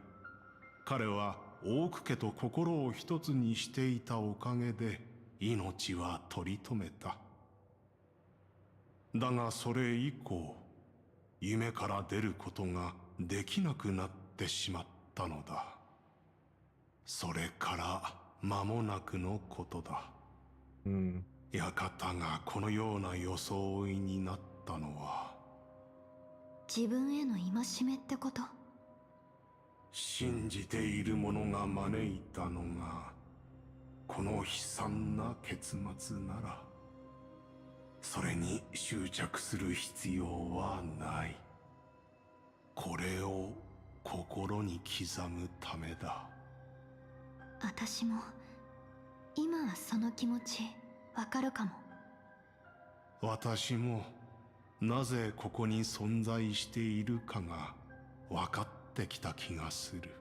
彼はオーク家と心を一つにしていたおかげで命は取り留めた。だがそれ以降、夢から出ることができなくなってしまったのだ。それから間もなくのことだ。館がこのような装いになったのは、自分への戒めってこと？信じている者が招いたのがこの悲惨な結末なら、それに執着する必要はない。これを心に刻むためだ。私も今はその気持ちわかるかも。私もなぜここに存在しているかが分かってきた気がする。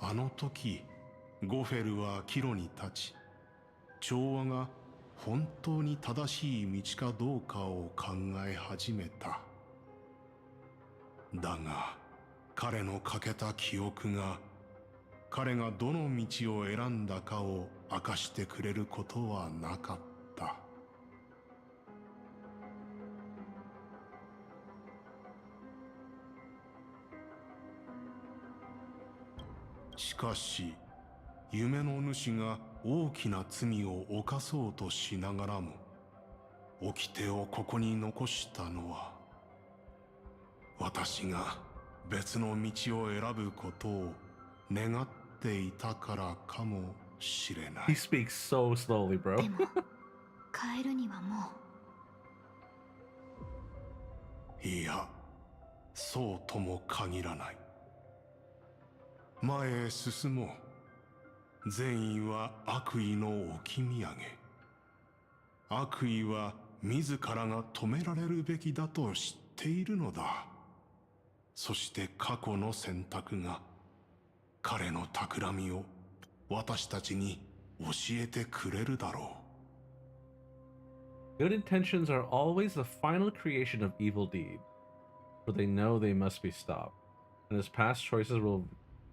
あの時ゴフェルは岐路に立ち、調和が本当に正しい道かどうかを考え始めた。だが彼の欠けた記憶が彼がどの道を選んだかを明かしてくれることはなかった。しかし夢の主が大きな罪を犯そうとしながらも掟をここに残したのは、私が別の道を選ぶことを願っていたからかもしれない。He speaks so slowly, bro. でも変えるにはもう。いや、そうとも限らない。前へ進もう。善意は悪意の置き土産。悪意は自らが止められるべきだと知っているのだ。そして過去の選択が彼の企みを私たちに教えてくれるだろう。Good intentions are always the final creation of evil deed, for they know they must be stopped, and his past choices will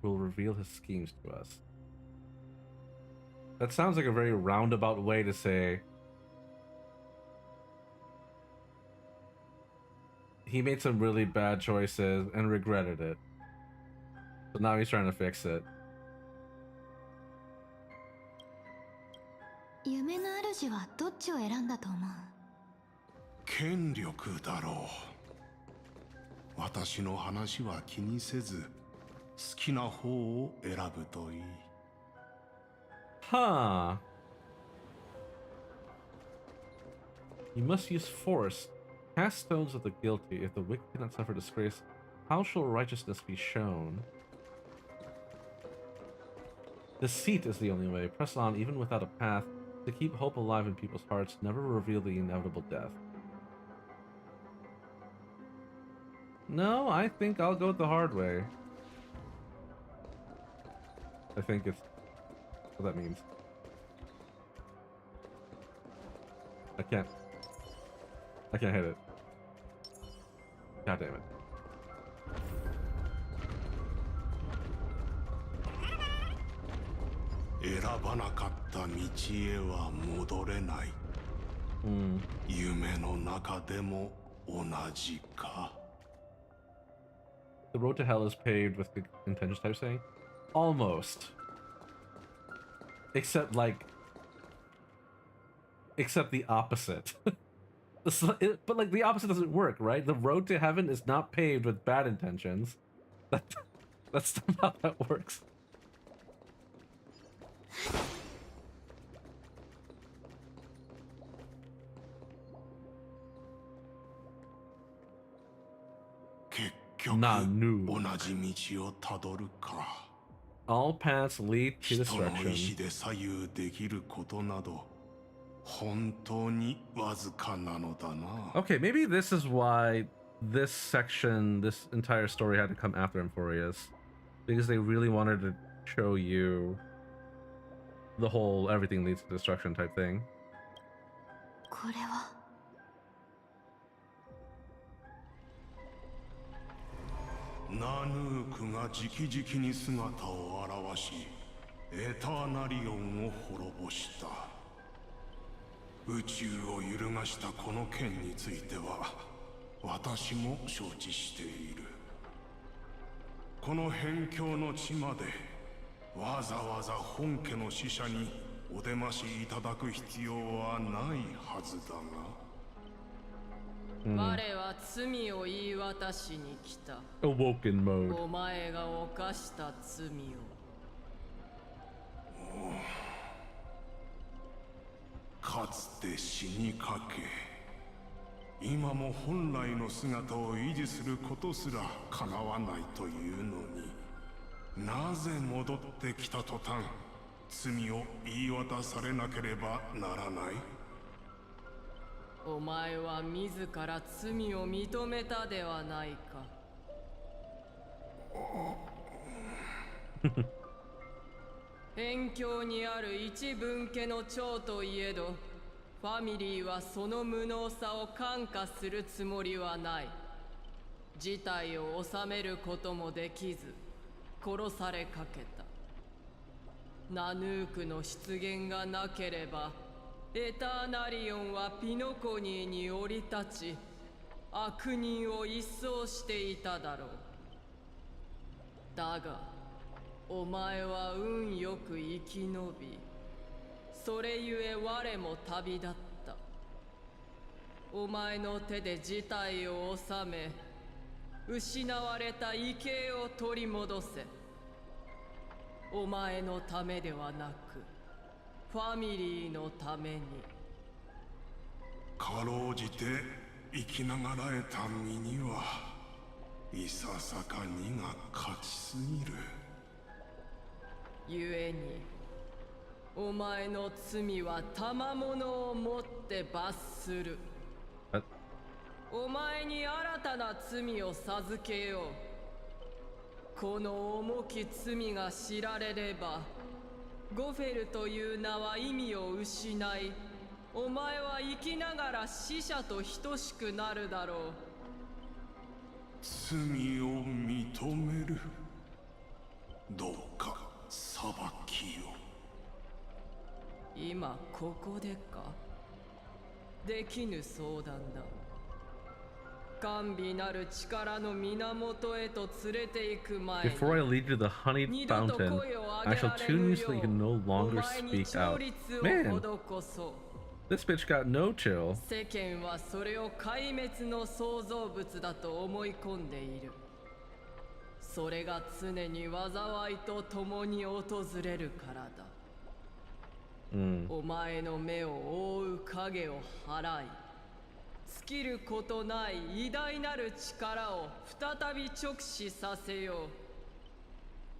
reveal his schemes to us. That sounds like a very roundabout way to say he made some really bad choices and regretted it. So now he's trying to fix it. 夢の主はどっちを選んだと思う？権力だろう。私の話は気にせず、好きな方を選ぶといい。Huh. You must use force. Cast stones at the guilty. If the wicked cannot suffer disgrace, how shall righteousness be shown? Deceit is the only way. Press on even without a path. To keep hope alive in people's hearts, never reveal the inevitable death. No, I think I'll go the hard way. I think it's what that means. I can't hit it. God damn it. The road to hell is paved with good intentions type saying? Almost. Except the opposite. But like the opposite doesn't work, right? The road to heaven is not paved with bad intentions. That's not how that works. Nanu. All paths lead to destruction. Okay, maybe this is why this section, this entire story had to come after Emphorius. Because they really wanted to show you the whole everything leads to destruction type thing. これはナヌークが直々に姿を現し、エターナリオンを滅ぼした。宇宙を揺るがしたこの件については、私も承知している。この辺境の地まで、わざわざ本家の使者にお出ましいただく必要はないはずだが。我は罪を言い渡しに来た。Awoken mode. お前が犯した罪を。かつて死にかけ、今も本来の姿を維持することすら叶わないというのに、なぜ戻ってきた途端、罪を言い渡されなければならない？お前は自ら罪を認めたではないか。辺境にある一分家の長といえど、ファミリーはその無能さを看過するつもりはない。事態を収めることもできず、殺されかけた。ナヌークの出現がなければ、エターナリオンはピノコニーに降り立ち、悪人を一掃していただろう。だが、お前は運よく生き延び、それゆえ我も旅立った。お前の手で事態を収め、失われた畏敬を取り戻せ。お前のためではなく、ファミリーのために。かろうじて生きながらえた身にはいささかにが勝ちすぎる。ゆえにお前の罪は賜物をもって罰する。お前に新たな罪を授けよう。この重き罪が知られれば、ゴフェルという名は意味を失い、お前は生きながら死者と等しくなるだろう。罪を認める。どうか裁きを。今ここでか。できぬ相談だ。甘美なる力の源へと連れて行く前に Before I lead you to the honeyed fountain, I shall tune you so you can no longer speak out. Man, this bitch got no chill. 世間はそれを壊滅の創造物だと思い込んでいる。それが常に災いと共に訪れるからだ。お前の目を覆う影を払い、尽きることない偉大なる力を再び直視させよう。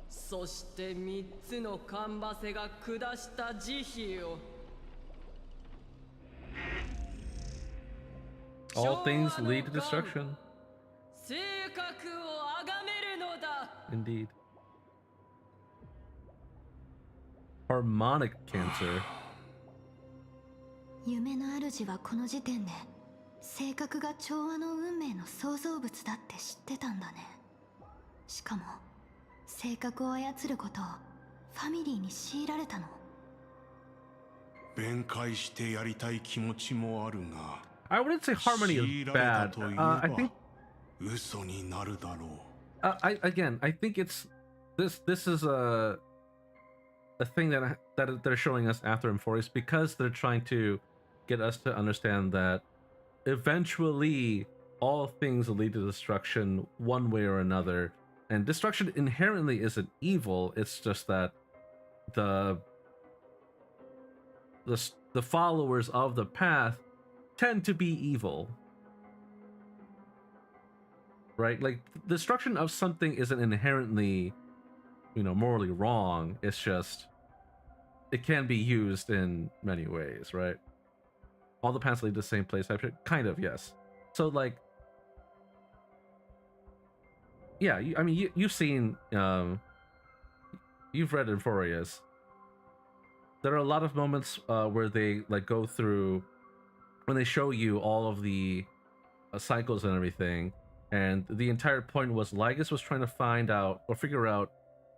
そして三つのカンバセが下した慈悲を。All things lead to destruction. 性格を崇めるのだ。Indeed. Harmonic cancer. 夢の主はこの時点で性格が調和の運命の創造物だって知ってたんだね。しかも性格を操ることをファミリーに強いられたの。弁解してやりたい気持ちもあるが、I wouldn't say harmony is bad. I think 嘘になるだろう。I think it's this is a thing that they're showing us after Emphorius because they're trying to get us to understand that eventually all things lead to destruction one way or another, and destruction inherently isn't evil. It's just that the followers of the path tend to be evil, right? Like, destruction of something isn't inherently, morally wrong. It's just it can be used in many ways, right? All the paths lead to the same place. Kind of, yes. So, like, yeah, you've seen, you've read Euphorius. There are a lot of moments where they like go through, when they show you all of the cycles and everything, and the entire point was Lygus was trying to find out or figure out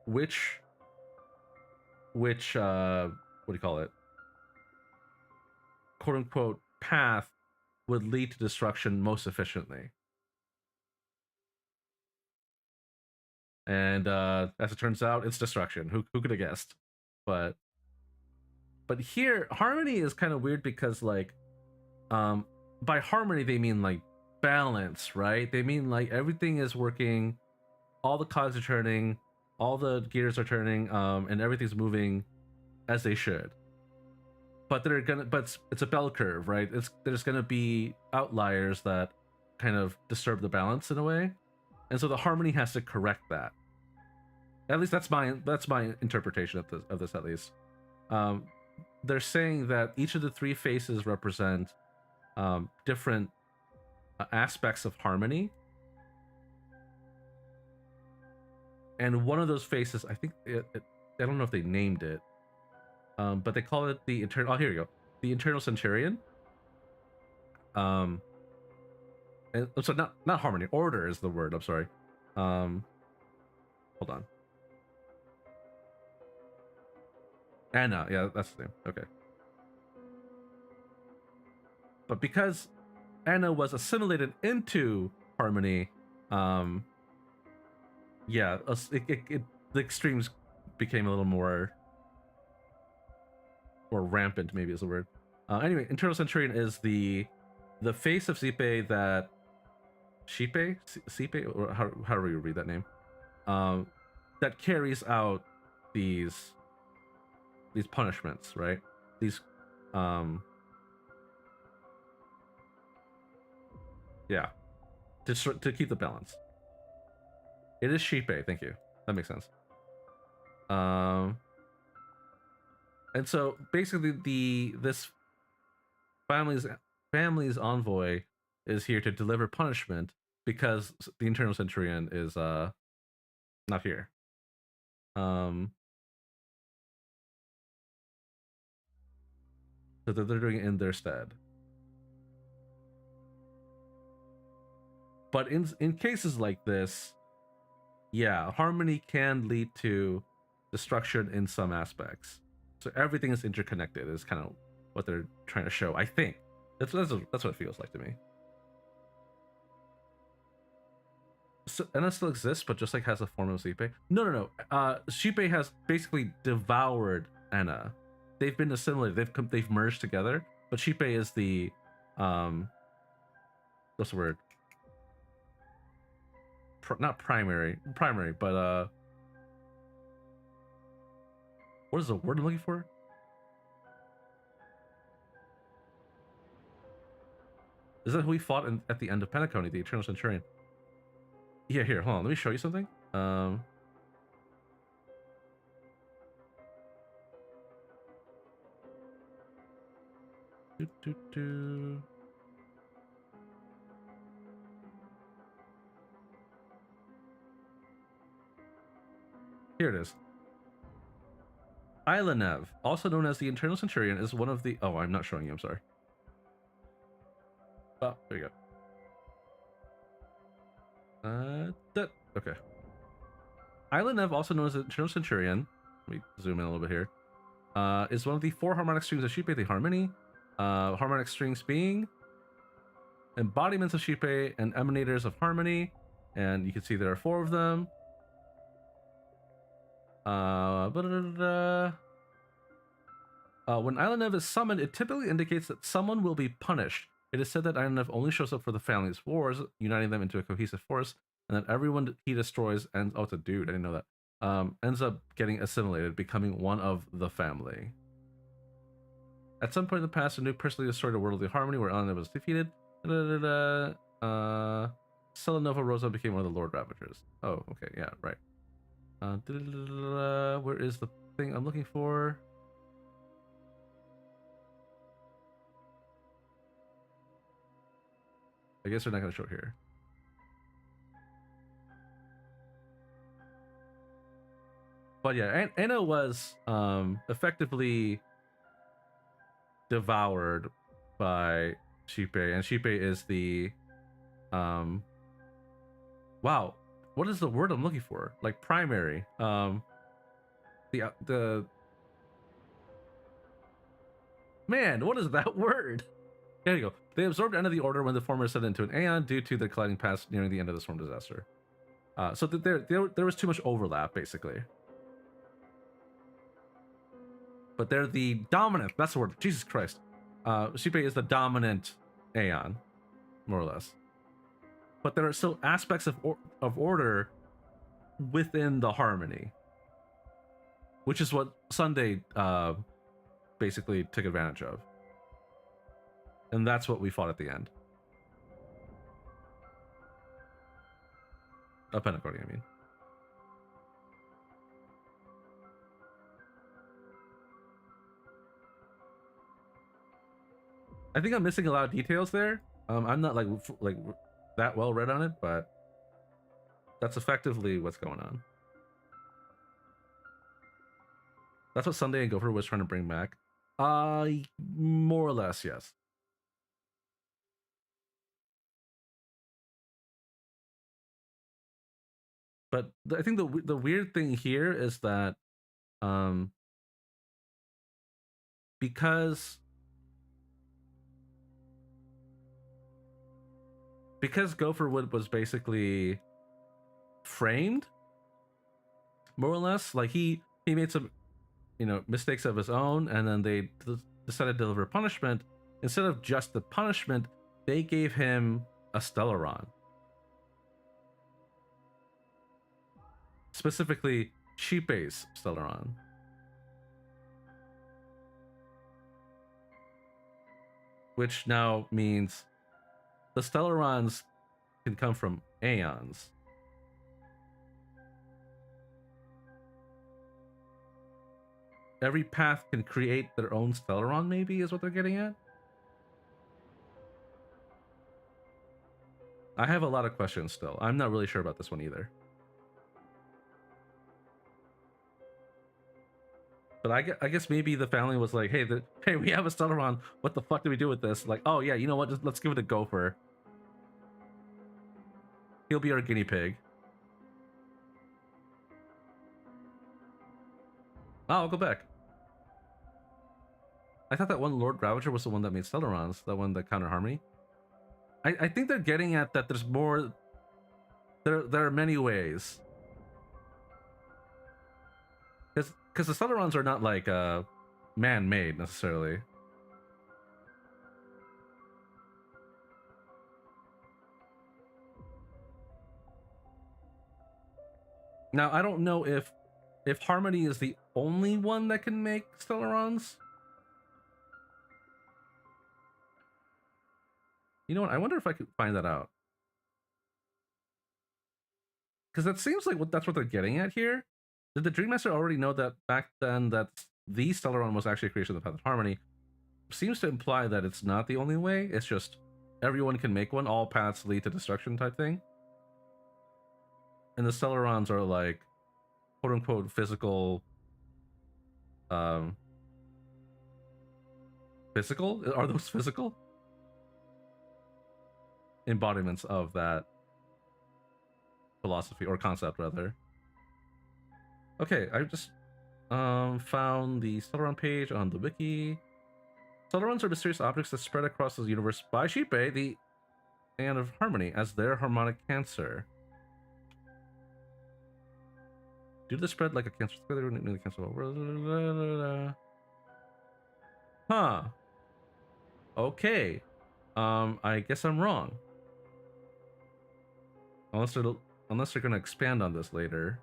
which what do you call it, quote unquote path would lead to destruction most efficiently. And as it turns out, it's destruction. Who could have guessed? But here, harmony is kind of weird because, like, by harmony they mean like balance, right? They mean like everything is working, all the cogs are turning, all the gears are turning, and everything's moving as they should. But it's a bell curve, right? There's gonna be outliers that kind of disturb the balance in a way, and so the harmony has to correct that. At least that's my interpretation of this at least. They're saying that each of the three faces represent different aspects of harmony, and one of those faces, I think I don't know if they named it, but they call it the internal. Oh, here you go, the internal centurion. And so not harmony, order is the word. I'm sorry. Hold on. Anna, yeah, that's the name. Okay. But because Anna was assimilated into harmony, the extremes became a little more rampant, maybe is the word. Anyway, Internal Centurion is the face of Sipe that Sipe, or however you read that name, that carries out these punishments, right? These to keep the balance. It is Shipe, thank you. That makes sense. And so basically this family's envoy is here to deliver punishment because the Internal Centurion is not here. So they're doing it in their stead. But in cases like this, yeah, harmony can lead to destruction in some aspects. So everything is interconnected is kind of what they're trying to show. I think that's what it feels like to me. So Enna still exists, but just like has a form of Shippei. No. Shippei has basically devoured Enna. They've been assimilated. They've merged together. But Shippei is the what's the word? Not primary, but what is the word I'm looking for? Is that who we fought at the end of Penacony, the Eternal Centurion? Yeah, here, hold on. Let me show you something. Here it is. Islanev, also known as the Eternal Centurion, is one of the... Oh, I'm not showing you, I'm sorry. Oh, there you go. Okay. Islanev, also known as the Eternal Centurion, let me zoom in a little bit here, is one of the 4 harmonic strings of Shippei, the harmony. Harmonic strings being embodiments of Shippei and emanators of harmony, and you can see there are 4 of them. When Islanev is summoned, it typically indicates that someone will be punished. It is said that Islanev only shows up for the family's wars, uniting them into a cohesive force, and that everyone he destroys ends... Oh, it's a dude, I didn't know that. Ends up getting assimilated, becoming one of the family. At some point in the past, a new personally destroyed a worldly harmony where Islanev was defeated. Selenova rose up and became one of the Lord Ravagers. Oh, okay, yeah, right. Where is the thing I'm looking for? I guess they're not going to show it here. But yeah, Anna was effectively devoured by Shippei, and Shippei is the wow, what is the word I'm looking for? Like primary. The man, what is that word? There you go. They absorbed End of the Order when the former set into an Aeon due to the colliding past nearing the end of the storm disaster. So there was too much overlap, basically. But they're the dominant. That's the word. Jesus Christ. Shippei is the dominant Aeon, more or less. But there are still aspects of order within the harmony, which is what Sunday basically took advantage of. And that's what we fought at the end. Of Penacony, I mean. I think I'm missing a lot of details there. I'm not like that well read on it, but that's effectively what's going on. That's what Sunday and Gopher was trying to bring back. More or less, yes. But I think the weird thing here is that because Gopherwood was basically framed, more or less, like he made some mistakes of his own, and then they decided to deliver punishment. Instead of just the punishment, they gave him a Stellaron. Specifically, Shippei's Stellaron. Which now means the Stellarons can come from Aeons. Every path can create their own Stellaron, maybe, is what they're getting at? I have a lot of questions still. I'm not really sure about this one either. But I guess maybe the family was like, hey, we have a Stellaron. What the fuck do we do with this? Like, oh yeah, you know what? Just let's give it a gopher. He'll be our guinea pig. Oh, I'll go back. I thought that one Lord Ravager was the one that made Stellarons, that one that countered Harmony. I think they're getting at that there's more. There are many ways. Because the Stellarons are not like man-made necessarily. Now I don't know if Harmony is the only one that can make Stellarons. You know what? I wonder if I could find that out. Because that seems like that's what they're getting at here. Did the Dream Master already know that back then that the Stellaron was actually a creation of the Path of Harmony? Seems to imply that it's not the only way. It's just everyone can make one. All paths lead to destruction type thing. And the Stellarons are like, quote unquote, physical. Physical? Are those physical? Embodiments of that philosophy or concept rather. Okay, I just found the Stellaron page on the wiki. Stellarons are mysterious objects that spread across the universe by Shipe, the Hand of Harmony, as their harmonic cancer. Due to the spread like a cancer spread, nearly cancer. Huh. Okay. I guess I'm wrong. Unless they're gonna expand on this later.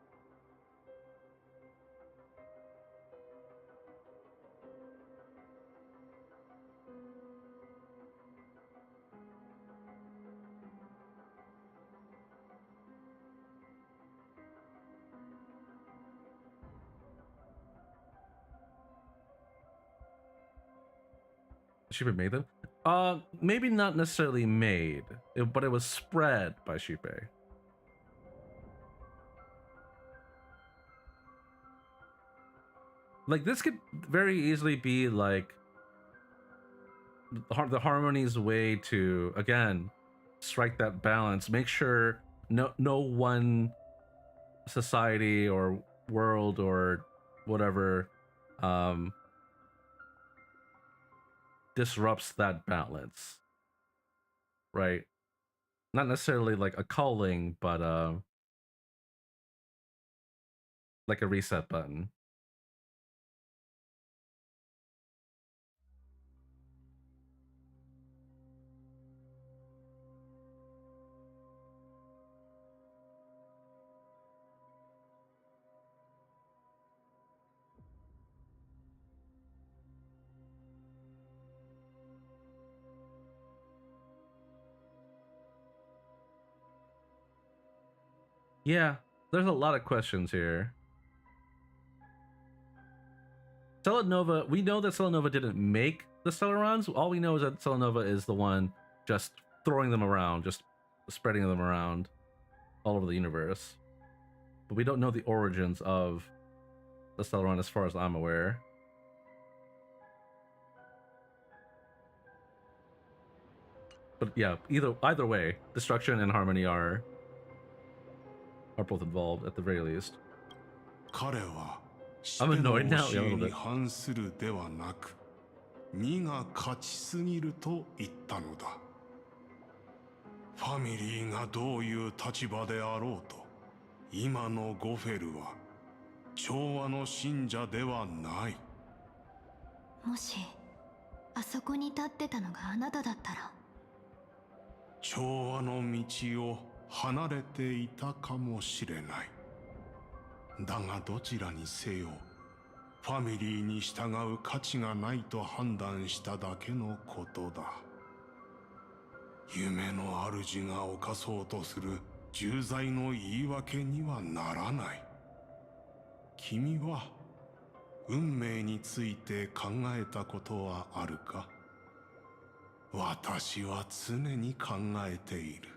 Shipe made them? Maybe not necessarily made, but it was spread by Shipe. Like, this could very easily be like the Harmony's way to, again, strike that balance. Make sure no one society or world or whatever disrupts that balance, right? Not necessarily like a culling, but like a reset button. Yeah, there's a lot of questions here. Stellanova, we know that Stellanova didn't make the Stellarons. All we know is that Stellanova is the one just throwing them around, just spreading them around all over the universe. But we don't know the origins of the Stellaron as far as I'm aware. But yeah, either way, destruction and harmony are both involved at the very least. I'm annoyed now. Yeah, a little bit. 2が勝ちすぎると言ったのだ。ファミリーがどういう立場であろうと、今のゴフェルは調和の信者ではない。もしあそこに立ってたのがあなただったら、調和の道を離れていたかもしれない。だがどちらにせよ、ファミリーに従う価値がないと判断しただけのことだ。夢の主が犯そうとする重罪の言い訳にはならない。君は運命について考えたことはあるか？私は常に考えている。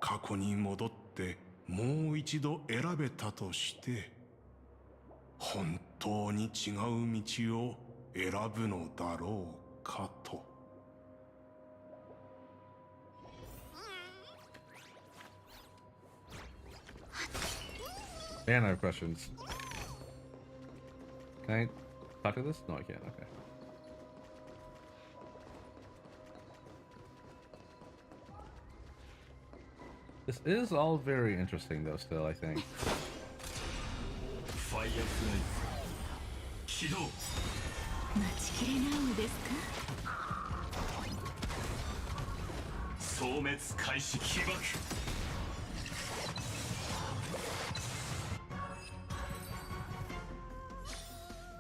過去に戻ってもう一度選べたとして、本当に違う道を選ぶのだろうかと。And I have questions. Can I talk to this? No, I can't. Okay. This is all very interesting, though. Still, I think. Firefly起動。待ちきれないのですか？消滅開始起爆。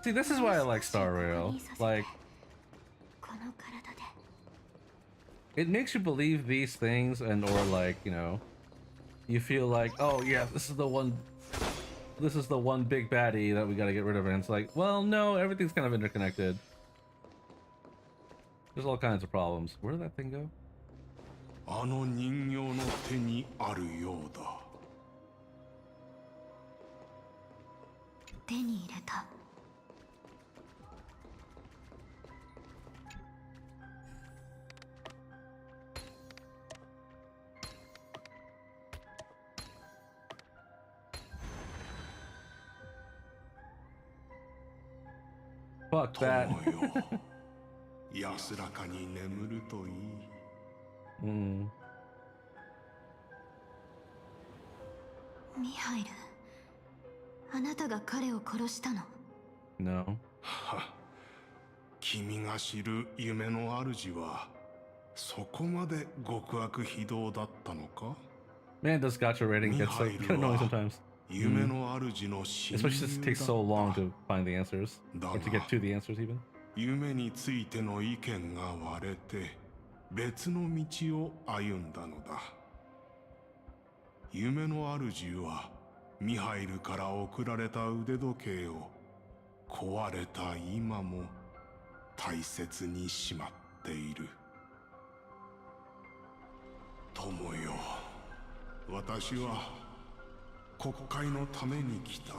See, this is why I like Star Rail. Like, it makes you believe these things, and or like, you know, you feel like, oh yeah, this is the one big baddie that we gotta get rid of, and it's like, well, no, everything's kind of interconnected. There's all kinds of problems. Where did that thing go? あの人形の手にあるようだ。手に入れた。Fuck that. 安らかに眠るといい。ミハイル、あなたが彼を殺したの？ No. 君が知る夢の主はそこまで極悪非道だったのか？ Man, this gacha rating gets so kind of annoying sometimes. Especially since it takes so long to find the answers, or to get to the answers even. 夢についての意見が割れて別の道を歩んだのだ。夢の主はミハイルから贈られた腕時計を壊れた今も大切にしまっている。友よ、私は国会のために来た。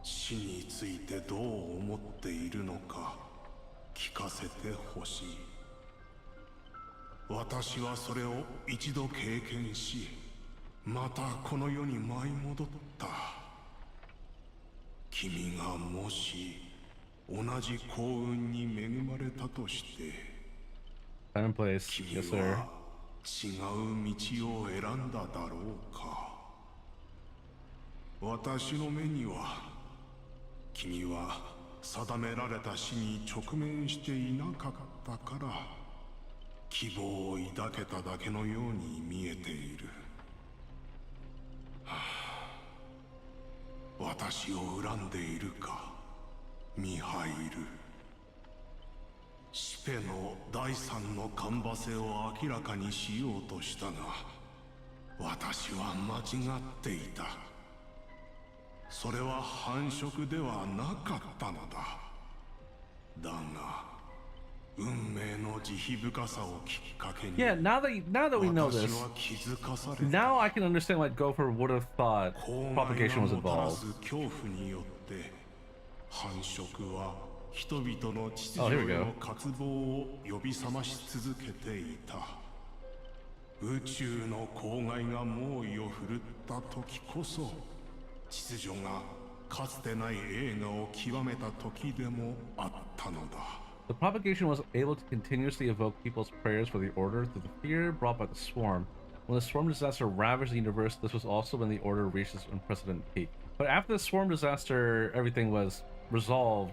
死についてどう思っているのか聞かせてほしい。私はそれを一度経験し、またこの世に舞い戻った。君がもし同じ幸運に恵まれたとして、Time and place. Yes, sir. 違う道を選んだだろうか。私の目には君は定められた死に直面していなかったから希望を抱けただけのように見えている。私を恨んでいるか、ミハイル。シペの第三のカンバセを明らかにしようとしたが、私は間違っていた。それは繁殖ではなかったのだ。だが、運命の慈悲深さをきっかけに、Yeah, now that we know this, 私は気づかされた。 now I can understand why Gopher would have thought propagation was 公害がもたら involved. す恐怖によって繁殖は人々の秩 Oh, here 序 we へ go. の渇望を呼び覚まし続けていた。宇宙の公害が猛威を振るった時こそ秩序がかつてない栄華を極めた時でもあったのだ。 The propagation was able to continuously evoke people's prayers for the Order through the fear brought by the Swarm. When the Swarm disaster ravaged the universe, this was also when the Order reached its unprecedented peak. But after the Swarm disaster, everything was resolved.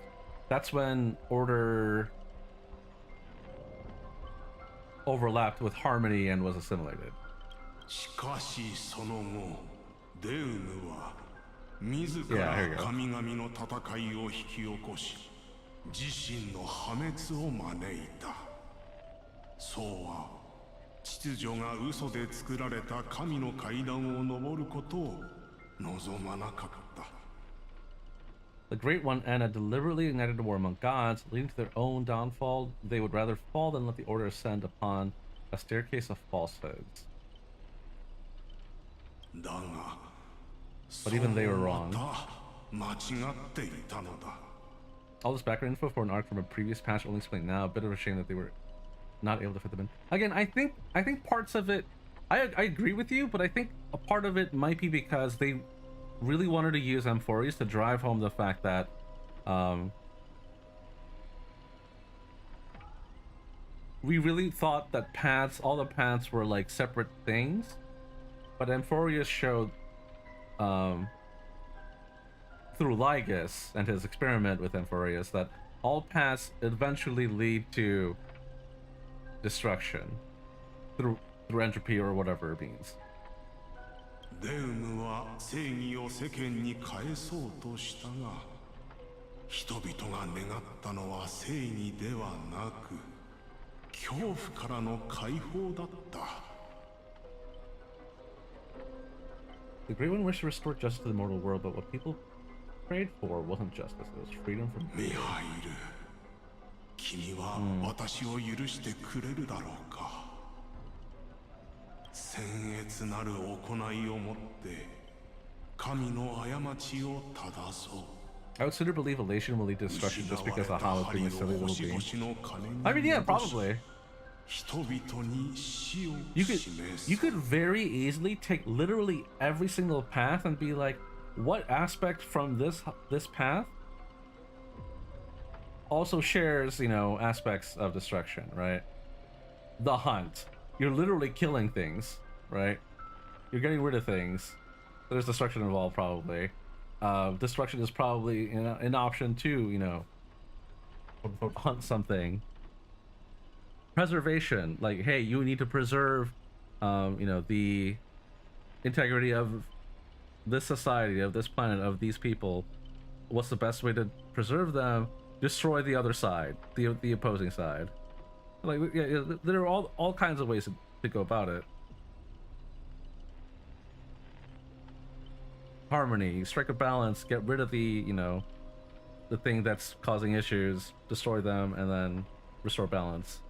That's when Order overlapped with Harmony and was assimilated. しかしその後、デウムは自 Yeah, ら here you go. 神々の戦いを引き起こし、自身の破滅を招いた。そうは秩序が嘘で作られた神の階段を登ることを望まなかった。 The Great One Anna deliberately ignited a war among gods, leading to their own downfall. They would rather fall than let the Order ascend upon a staircase of falsehoods. だが、 But even they were wrong. また間違っていたのだ。 All this background info for an arc from a previous patch only explained now. A bit of a shame that they were not able to fit them in. Again, I think parts of it, I agree with you, but I think a part of it might be because they really wanted to use Amphorius to drive home the fact that we really thought that paths, all the paths were like separate things, but Amphorius showed through Lygus and his experiment with Amphorius that all paths eventually lead to destruction through entropy or whatever it means. デウムは正義を世間に返そうとしたが、人々が願ったのは正義ではなく、恐怖からの解放だった。 The Great One wished to restore justice to the mortal world, but what people prayed for wasn't justice, it was freedom from... ミハイル、君は私を許してくれるだろうか。僭越なる行いをもって神の過ちを正そう。 I would sooner believe elation will lead to destruction just because of how it's being a silly little being. I mean, yeah, probably. You could very easily take literally every single path and be like, what aspect from this path also shares, you know, aspects of destruction, right? The hunt. You're literally killing things, right? You're getting rid of things. There's destruction involved, probably. Destruction is probably an option too, you know, hunt something. Preservation, like, hey, you need to preserve, you know, the integrity of this society, of this planet, of these people. What's the best way to preserve them? Destroy the other side, the opposing side. Like, yeah, there are all kinds of ways to go about it. Harmony, strike a balance, get rid of the, you know, the thing that's causing issues, destroy them, and then restore balance.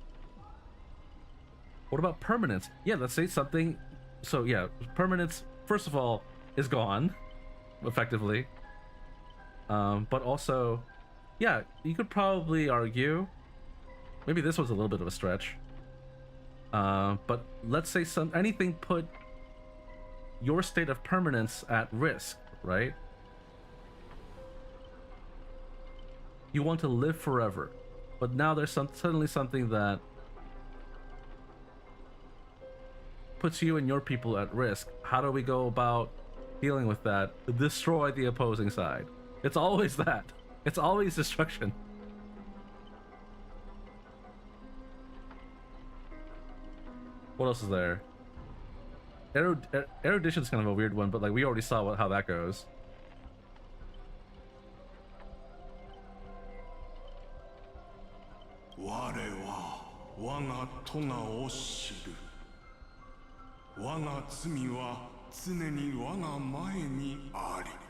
What about permanence? Yeah, let's say something. So yeah, permanence, first of all, is gone, effectively. But also, yeah, you could probably argue, maybe this was a little bit of a stretch, but let's say anything put your state of permanence at risk, right? You want to live forever, but now there's suddenly something that puts you and your people at risk. How do we go about dealing with that? Destroy the opposing side. It's always that. It's always destruction. What else is there? Erudition is kind of a weird one, but like we already saw how that goes.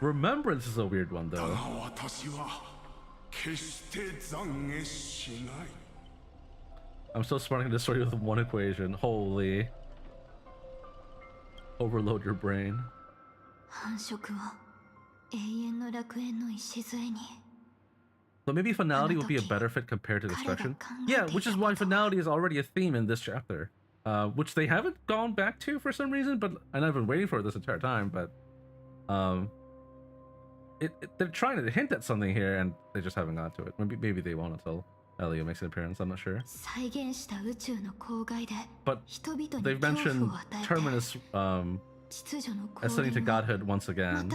Remembrance is a weird one, though. I'm so smart I can destroy you with one equation. Holy. Overload your brain. So maybe finality would be a better fit compared to destruction. Yeah, which is why finality is already a theme in this chapter. Which they haven't gone back to for some reason, and I've been waiting for it this entire time, but they're trying to hint at something here and they just haven't got to it. Maybe they won't until Dahlia makes an appearance, I'm not sure. But they've mentioned Terminus ascending to godhood once again.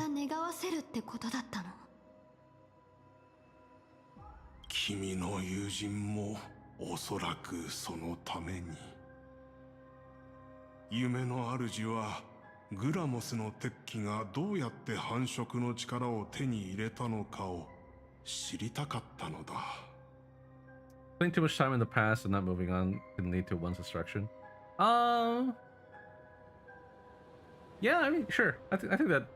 Spending too much time in the past and not moving on can lead to one's destruction. Yeah, I mean, sure. I think that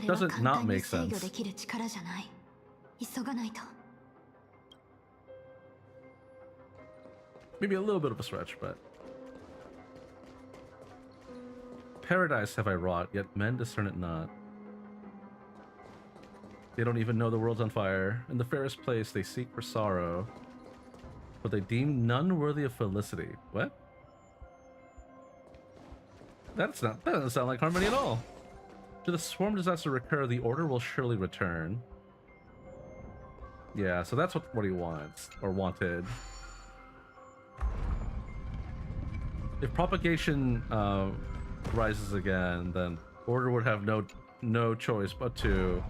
doesn't not make sense. Maybe a little bit of a stretch, but paradise have I wrought, yet men discern it not. They don't even know the world's on fire. In the fairest place, they seek for sorrow, but they deem none worthy of felicity. What? That doesn't sound like harmony at all. Should the swarm disaster recur, the order will surely return. Yeah, so that's what he wants, or wanted. If propagation rises again, then order would have no choice but to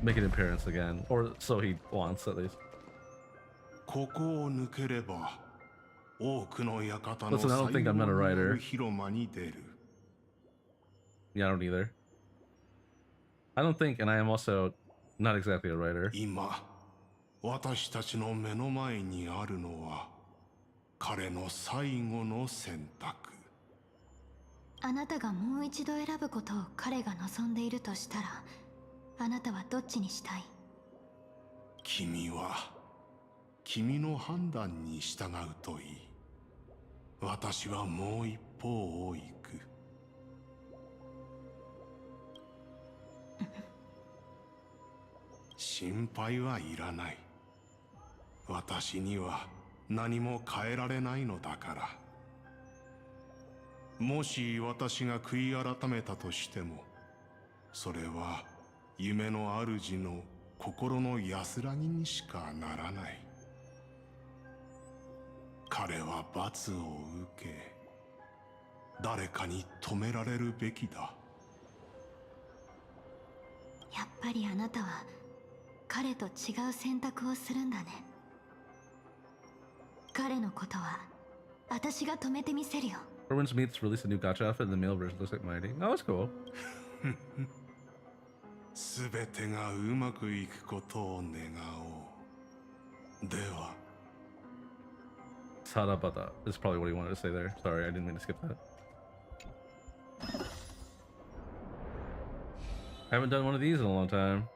make an appearance again, or so he wants at least. Listen, I don't think I'm not a writer. Yeah, I don't either. I don't think, and I am also not exactly a writer. 私たちの目の前にあるのは彼の最後の選択。あなたがもう一度選ぶことを彼が望んでいるとしたら、あなたはどっちにしたい？君は君の判断に従うといい。私はもう一歩を行く。心配はいらない。私には何も変えられないのだから。もし私が悔い改めたとしても、それは夢の主の心の安らぎにしかならない。彼は罰を受け、誰かに止められるべきだ。やっぱりあなたは彼と違う選択をするんだね。彼のことは私が止めてみせるよ。Irwin's Meats released a new gacha outfit, and the male version looks like Mighty. Oh, that's cool. すべてがうまくいくことを願おう。では。Sarabada is probably what he wanted to say there. Sorry, I didn't mean to skip that. I haven't done one of these in a long time.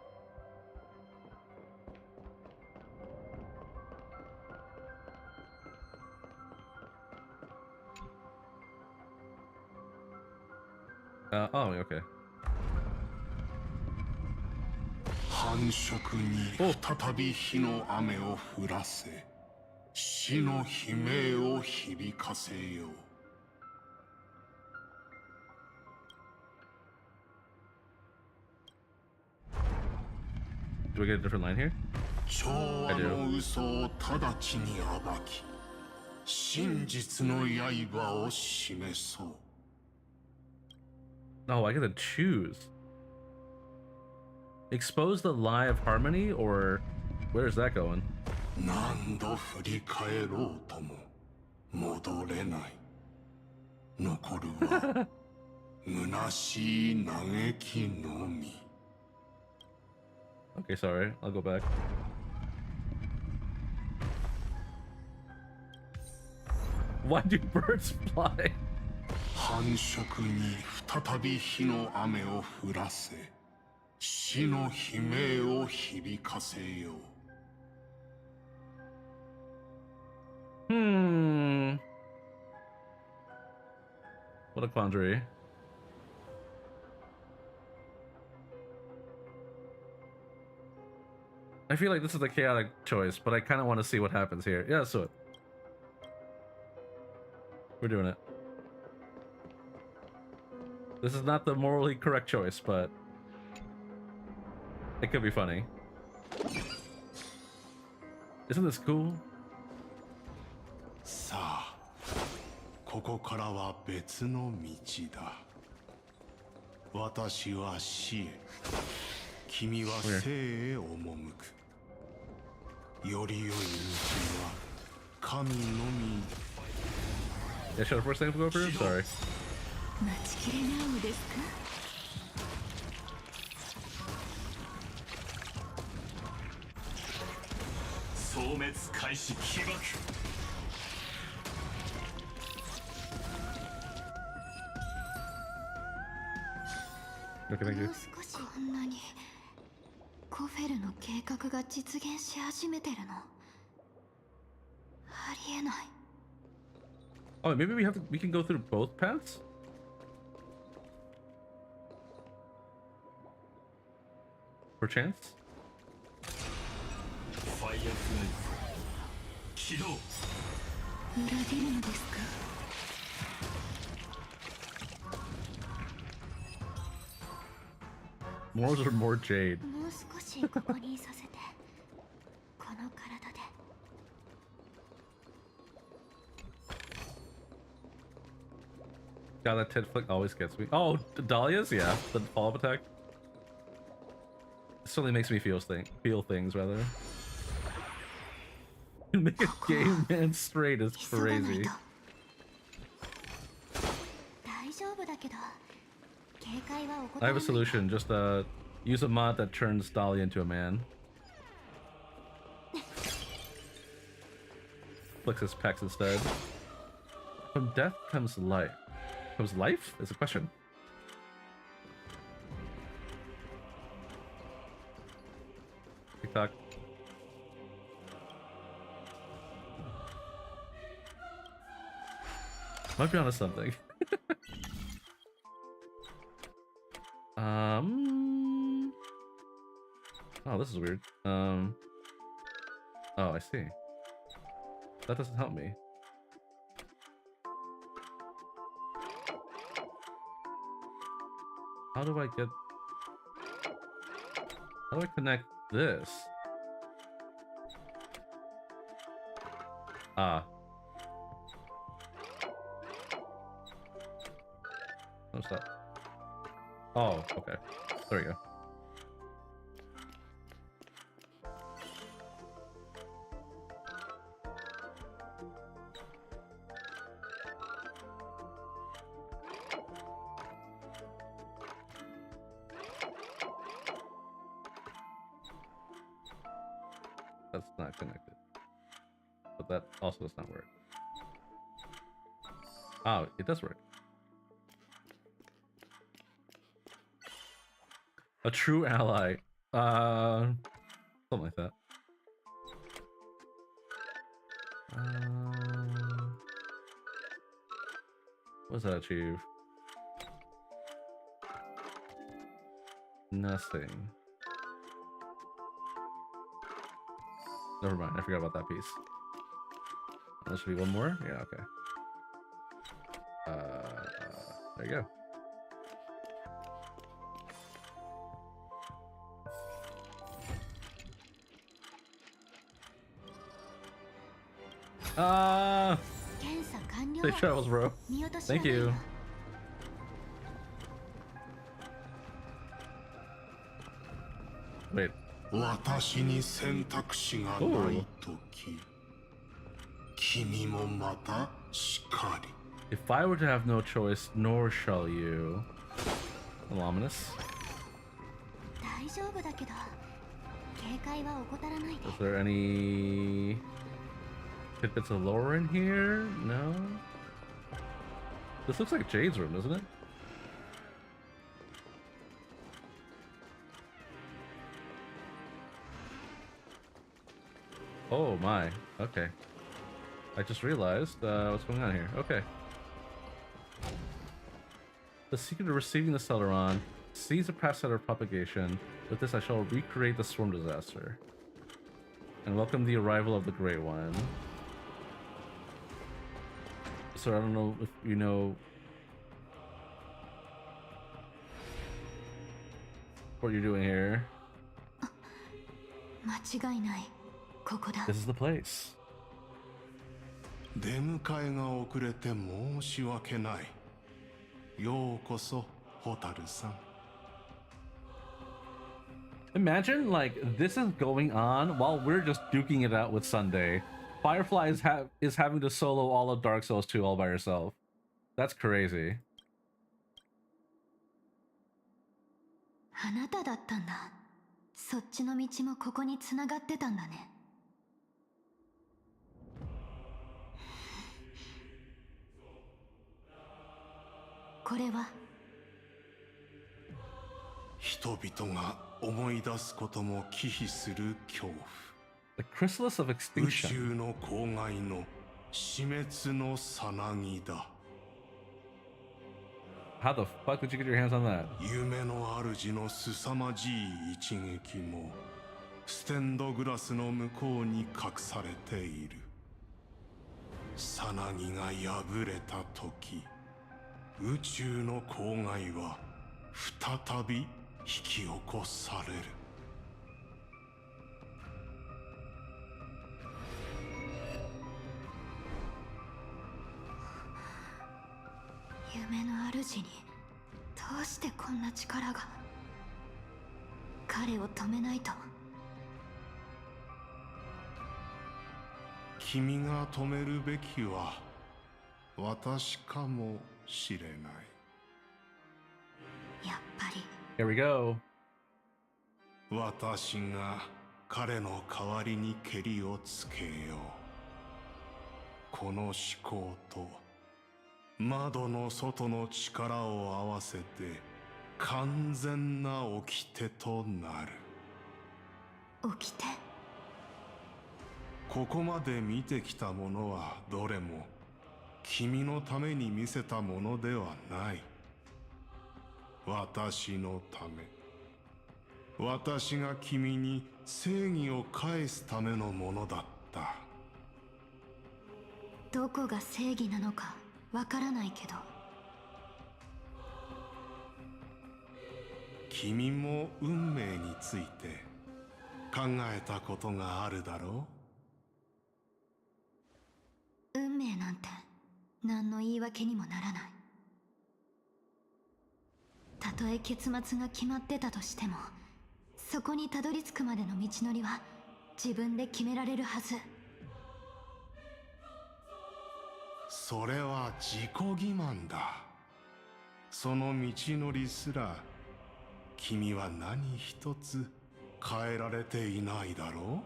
Oh, okay. 繁殖に再び火の雨を降らせ、死の悲鳴を響かせよう。Do we get a different line here? 調和の嘘を直ちに暴き、真実の刃を示そう。Oh, I get to choose. Expose the lie of harmony, or where's that going? 何度振り返ろうとも戻れない。残るは虚しい嘆きのみ。Okay, sorry. I'll go back. Why do birds fly? 繁殖に再び火の雨を降らせ、死の悲鳴を響かせよう。What a quandary. I feel like this is a chaotic choice, but I kind of want to see what happens here. Yeah, let's do it. We're doing it. This is not the morally correct choice, but it could be funny. Isn't this cool? さあ、ここからは別の道だ。私は死へ、君は生へ赴く。より良い道は神のみ。Yeah, should I first thing to go through? Sorry. 待ちきれないのですか？消滅開始起爆。Okay, thank you. こんなにコフェルの計画が実現し始めてるの？ありえない。Oh, maybe we can go through both paths? Perchance? Fire Knife 起動。裏切るのですか。More or more jade. もう少しここにいさせて。この体で。God, that tit flick always gets me. Oh, Dahlia's? Yeah, the follow-up attack. It certainly makes me feel things, rather. Make a gay man straight is crazy. 大丈夫だけど、警戒は I have a solution. Just use a mod that turns Dahlia into a man. Flicks his pecs instead. From death comes life. Comes life? Is a question. TikTok. Might be onto something. Oh, this is weird. Oh, I see. That doesn't help me. How do I get... How do I connect this? Ah. No, stop. Oh, okay. There we go. That's not connected. But that also does not work. Oh, it does work. A true ally. Something like that. What does that achieve? Nothing. Never mind, I forgot about that piece. There should be one more? Yeah, okay. There you go. Safe travels, bro. Thank you. Wait. 私に選択肢がないとき、君もまたしかり。If I were to have no choice, nor shall you. A little ominous. 大丈夫だけど、警戒は怠らないで。 Is there any tidbits of lore in here? No. This looks like Jade's room, doesn't it? Oh my, okay. I just realized what's going on here. Okay. The secret of receiving the Celeron. Seize the past set of propagation. With this I shall recreate the swarm disaster. And welcome the arrival of the Great One. So I don't know if you know what you're doing here. 間違いない。ここだ。 This is the place. 出迎えが遅れて申し訳ない。ようこそ、ホタルさん。 Imagine like this is going on while we're just duking it out with Sunday. Firefly is having to solo all of Dark Souls 2 all by herself. That's crazy. あなただったんだ。そっちの道もここに繋がってたんだね。これは人々が思い出すことも忌避する恐怖。 The chrysalis of 宇 extinction. 宙の郊外の死滅のさなぎだ。How the fuck did you get your hands on that? 夢の主の凄まじい一撃もステンドグラスの向こうに隠されている。さなぎが破れた時、宇宙の公害は再び引き起こされる。夢の主にどうしてこんな力が。彼を止めないと。君が止めるべきは私かもしれない。やっぱり。 Here we go. 私が彼の代わりにケリをつけよう。この思考と窓の外の力を合わせて完全な掟となる。掟？ここまで見てきたものはどれも君のために見せたものではない。私のため、私が君に正義を返すためのものだった。どこが正義なのかわからないけど。君も運命について考えたことがあるだろう？運命なんて何の言い訳にもならない。たとえ結末が決まってたとしても、そこにたどり着くまでの道のりは自分で決められるはず。それは自己欺瞞だ。その道のりすら君は何一つ変えられていないだろ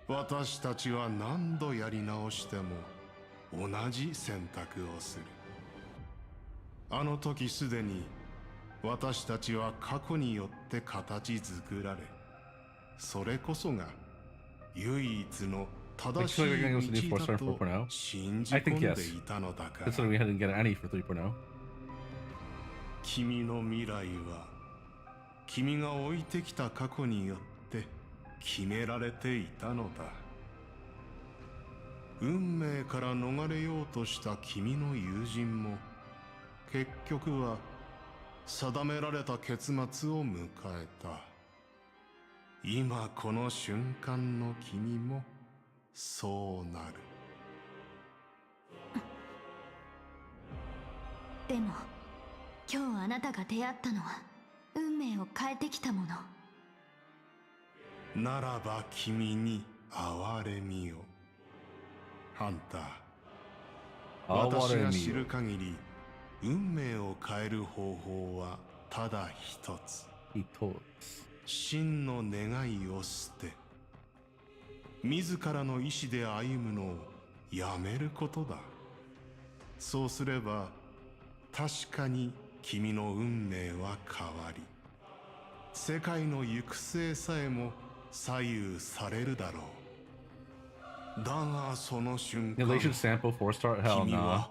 う。私たちは何度やり直しても同じ選択をする。あの時すでに私たちは過去によって形作られ、それこそが唯一の正しい道だと信じ込んでいたのだから。Considering we hadn't get any for 3.0. 君の未来は君が置いてきた過去によって決められていたのだ。運命から逃れようとした君の友人も結局は定められた結末を迎えた。今この瞬間の君もそうなる。でも今日あなたが出会ったのは運命を変えてきたもの。ならば君に憐れみよ。ハンター、私が知る限り運命を変える方法はただ一つ。真の願いを捨て、自らの意志で歩むのをやめることだ。そうすれば確かに君の運命は変わり、世界の行く末さえも左右されるだろう。だがその瞬間、 They should sample 4-star. Hell 君 no. は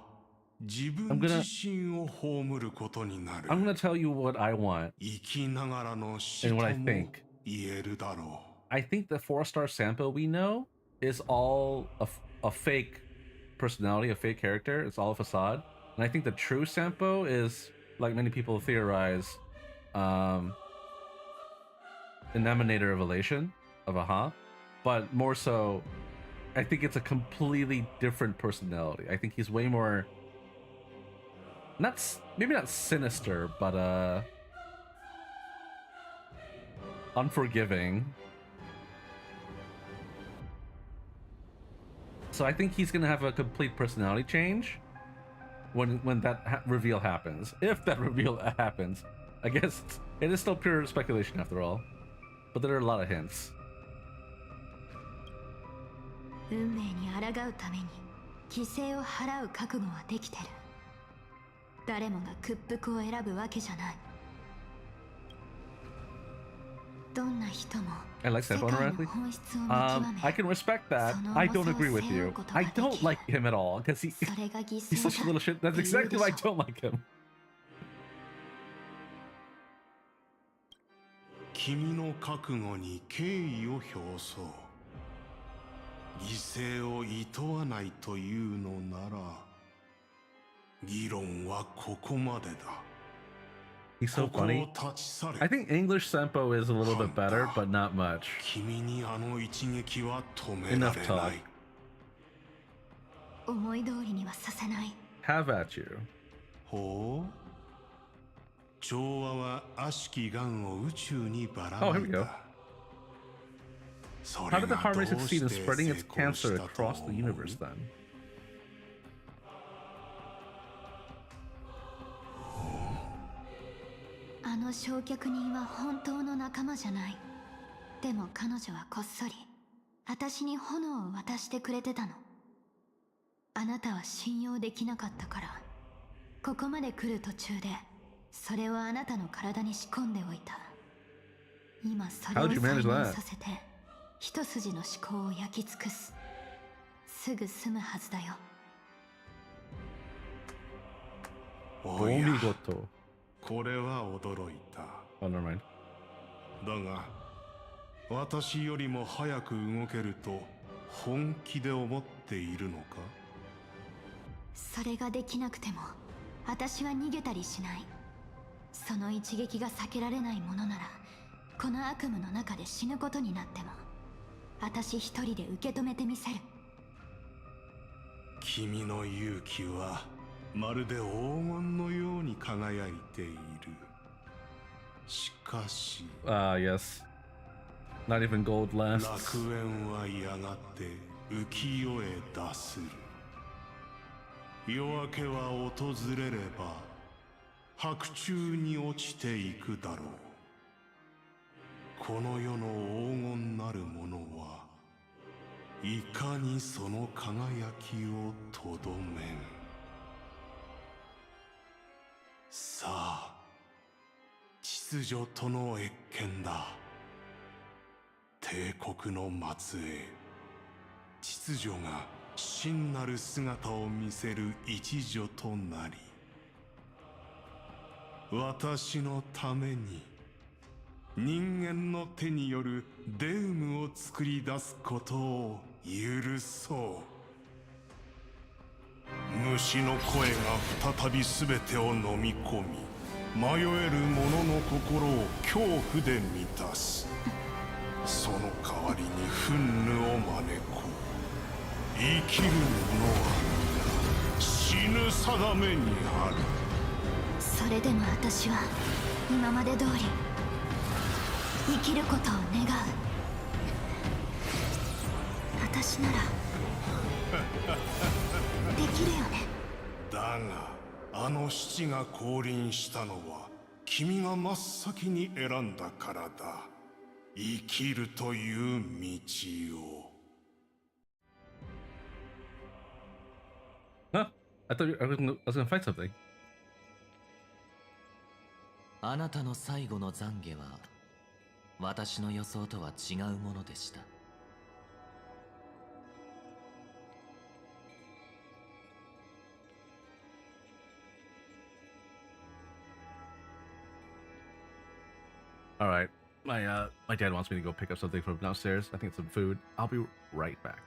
自分自身を葬ることになる。 I'm gonna tell you what I want 生きながらの死 and と what I も think. 言えるだろう。 I think the 4-star sample we know is all a fake personality, a fake character. It's all a facade. And I think the true sample is, like many people theorize, an emanator of elation of Aha, but more so, I think it's a completely different personality. I think he's way more, maybe not sinister, but unforgiving. So I think he's gonna have a complete personality change when that reveal happens. If that reveal happens, I guess it is still pure speculation after all. But there are a lot of hints. 運命に抗うために犠牲を払う覚悟はできてる。誰もが屈服を選ぶわけじゃない。どんな人も I like 世 Senpo 界の directly. 本質を見極め I can respect that. I don't agree with you. I don't like him at all because he's such a little shit. That's exactly why I don't like him. 君の覚悟に敬意を表そう。犠牲を厭わないというのなら、議論はここまでだ。He's so funny. I think English Senpo is a little bit better, but not much. 君にあの一撃は止めら Enough れ talk. ない。思い通りにはさせない。 Have at you. ほう。調和は悪しき癌を宇宙にばら Oh, ま here we い go. た。そ How れ did the が Harmony どう succeed in して spreading 成 its 功 cancer したと across the 思う？ universe then? あの焼却人は本当の仲間じゃない。でも彼女はこっそり私に炎を渡してくれてたの。あなたは信用できなかったから、ここまで来る途中でそれをあなたの体に仕込んでおいた。今それを How'd you 再 manage 現 that? させて一筋の思考を焼き尽くす。すぐ済むはずだよ。おや、 Omigoto. これは驚いた。 Oh, never mind. だが、私よりも早く動けると本気で思っているのか？それができなくても私は逃げたりしない。その一撃が避けられないものなら、この悪夢の中で死ぬことになっても私一人で受け止めてみせる。君の勇気はまるで黄金のように輝いている。しかし、Yes. Not even gold lasts. 楽園はやがて浮世へ脱する。夜明けは訪れれば白昼に落ちていくだろう。この世の黄金なるものはいかにその輝きをとどめん。さあ、秩序との謁見だ。帝国の末裔、秩序が真なる姿を見せる一助となり、私のために人間の手によるデウムを作り出すことを許そう。虫の声が再び全てを飲み込み、迷える者の心を恐怖で満たす。その代わりに憤怒を招こう。生きる者は死ぬ定めにある。それでも私は今まで通り生きることを願う。私ならできるよね。だがあの七が降臨したのは君が真っ先に選んだからだ。生きるという道を。Huh? I thought I was gonna fight something. あなたの最後の懺悔は私の予想とは違うものでした。All right. My dad wants me to go pick up something from downstairs. I think it's some food. I'll be right back.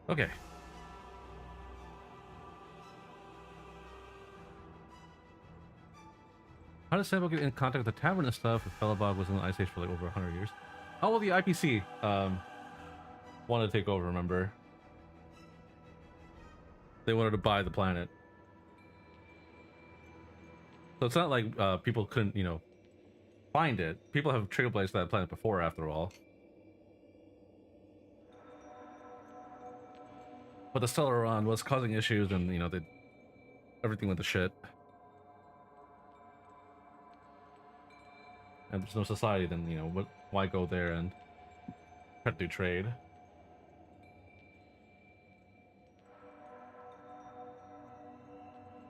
Okay. How does Sambo get in contact with the tavern and stuff if Felabog was in the Ice Age for like over 100 years? Oh, well, the IPC wanted to take over, remember? They wanted to buy the planet. So it's not like people couldn't, you know, find it. People have trailblazed that planet before, after all. But the Stellaron was causing issues and, you know, everything went to shit. And there's no society, then, you know, why go there and try to do trade?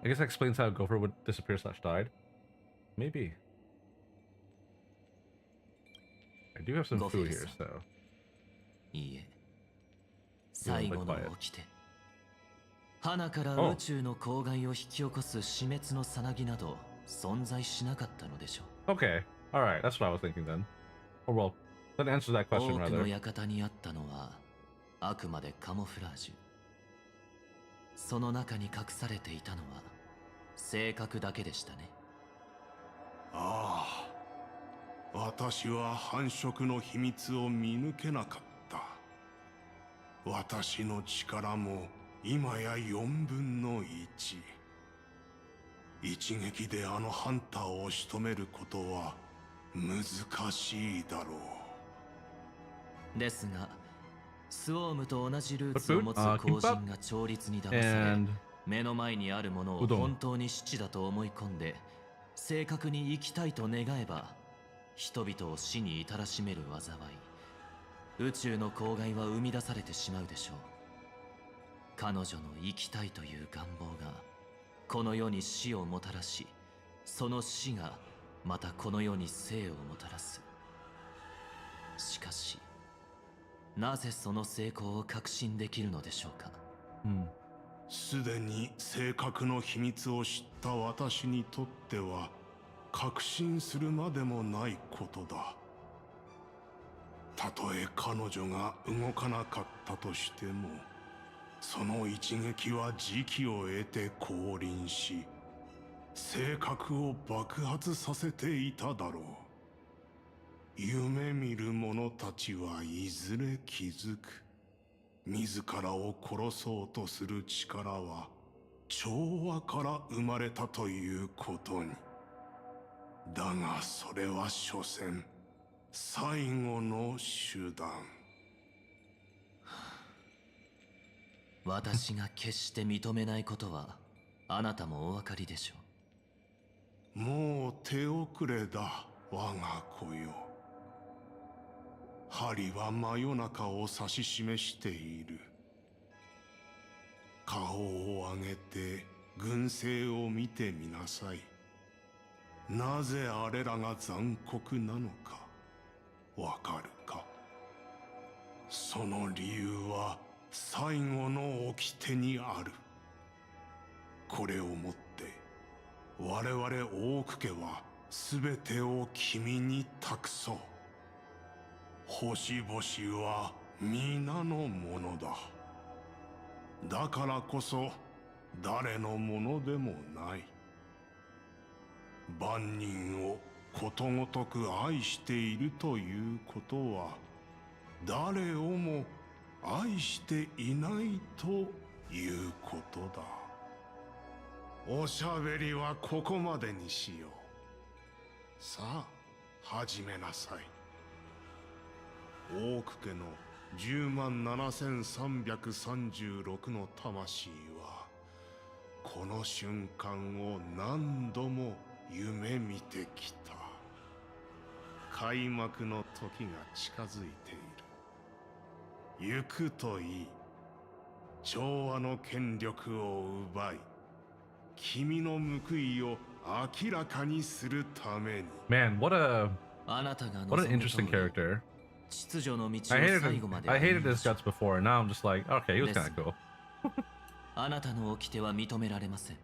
I guess that explains how Gopher would disappear / died. Maybe. I do have some food here, so. いいえ。最後の掟。花から宇宙の公害を引き起こす死滅のさなぎなど存在しなかったのでしょう。Okay, alright, that's what I was thinking then. Or well, that answers that question 多く rather. の館にあったのはあくまでカモフラージュ。その中に隠されていたのは性格だけでしたね。ああ、私は繁殖の秘密を見抜けなかった。私の力も今や4分の1。一撃であのハンターを仕留めることは難しいだろう。ですが、スウォームと同じルーツを持つ後人が調律に騙され、目の前にあるものを本当に死地だと思い込んで、正確に生きたいと願えば、人々を死に至らしめる災い、宇宙の公害は生み出されてしまうでしょう。彼女の生きたいという願望がこの世に死をもたらし、その死がまたこの世に生をもたらす。しかしなぜその成功を確信できるのでしょうか。すでに性格の秘密を知った私にとっては確信するまでもないことだ。たとえ彼女が動かなかったとしても、その一撃は時機を得て降臨し、性格を爆発させていただろう。夢見る者たちはいずれ気づく。自らを殺そうとする力は調和から生まれたということに。だがそれは所詮最後の手段。私が決して認めないことはあなたもお分かりでしょう。もう手遅れだ、我が子よ。針は真夜中を指し示している。顔を上げて群生を見てみなさい。なぜあれらが残酷なのかわかるか。その理由は最後の掟にある。これをもって我々オーク家は全てを君に託そう。星々は皆のものだ。だからこそ誰のものでもない。万人をことごとく愛しているということは誰をも愛していないということだ。おしゃべりはここまでにしよう。さあ始めなさい。オーク家の107,336の魂はこの瞬間を何度も夢見てきた。開幕の時が近づいている。行くといい。調和の権力を奪い、君の報いを明らかにするために。Man, what an interesting character. I hated his guts before, and now I'm just like, okay, he was kind of cool. あなたの掟は認められません。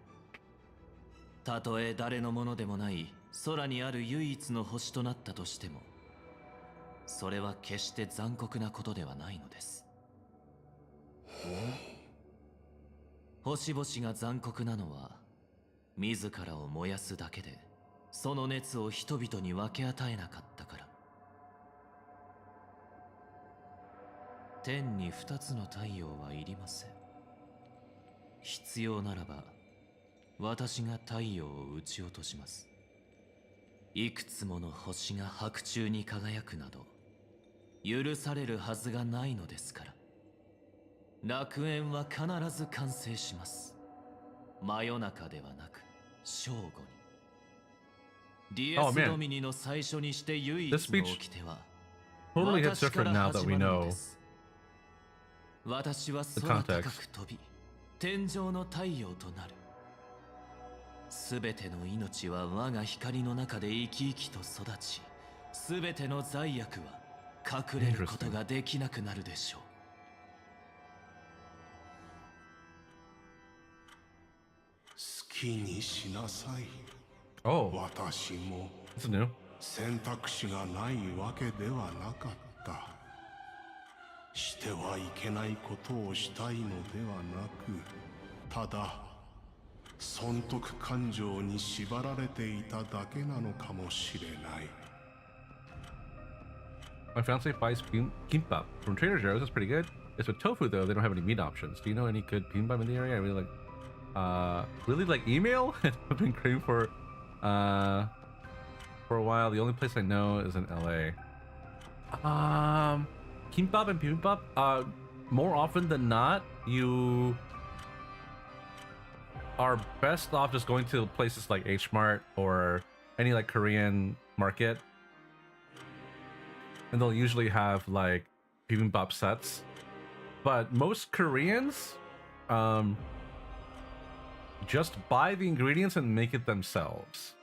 たとえ誰のものでもない空にある唯一の星となったとしても、それは決して残酷なことではないのです。星々が残酷なのは自らを燃やすだけでその熱を人々に分け与えなかったから。天に2つの太陽はいりません。必要ならば私が太陽を撃ち落とします。いくつもの星が白昼に輝くなど許されるはずがないのですから。楽園は必ず完成します。真夜中ではなく正午に。ディエス・ドミニの最初にして唯一の掟は totally hits different now that we know 私は the 空高く context. 飛び天上の太陽となる。すべての命は我が光の中で生き生きと育ち、すべての罪悪は隠れることができなくなるでしょう。好きにしなさい。私も選択肢がないわけではなかった。してはいけないことをしたいのではなく、ただ損得感情に縛られていただけなのかもしれない。My fiance buys kimbap from Trader Joe's. It's pretty good. It's with tofu though. They don't have any meat options. Do you know any good kimbap in the area? I really like email. I've been craving for a while. The only place I know is in LA. Kimbap and bibimbap. More often than not, you are best off just going to places like H Mart or any like Korean market, and they'll usually have like bibimbap sets. But most Koreans just buy the ingredients and make it themselves.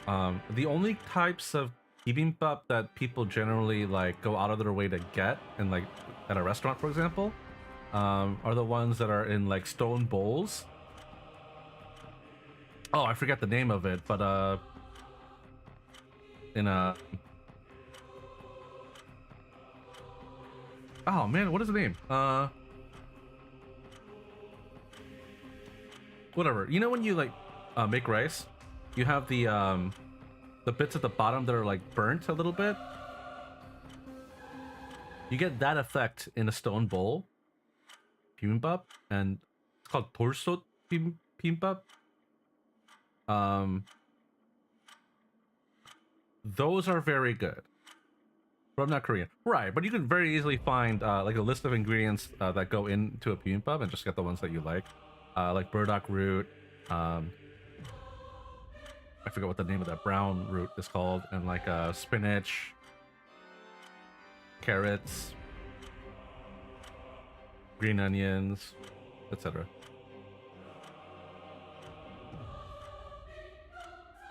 The only types of bibimbap that people generally like go out of their way to get, and like at a restaurant, for example, are the ones that are in like stone bowls. Oh, I forget the name of it, but in a oh man, what is the name? Whatever. You know when you like make rice, you have the bits at the bottom that are like burnt a little bit. You get that effect in a stone bowl. Bibimbap, and it's called torsot bibimbap. Those are very good. But I'm not Korean. Right, but you can very easily find like a list of ingredients that go into a bibimbap and just get the ones that you like burdock root. I forget what the name of that brown root is called, and like spinach, carrots, green onions, etc.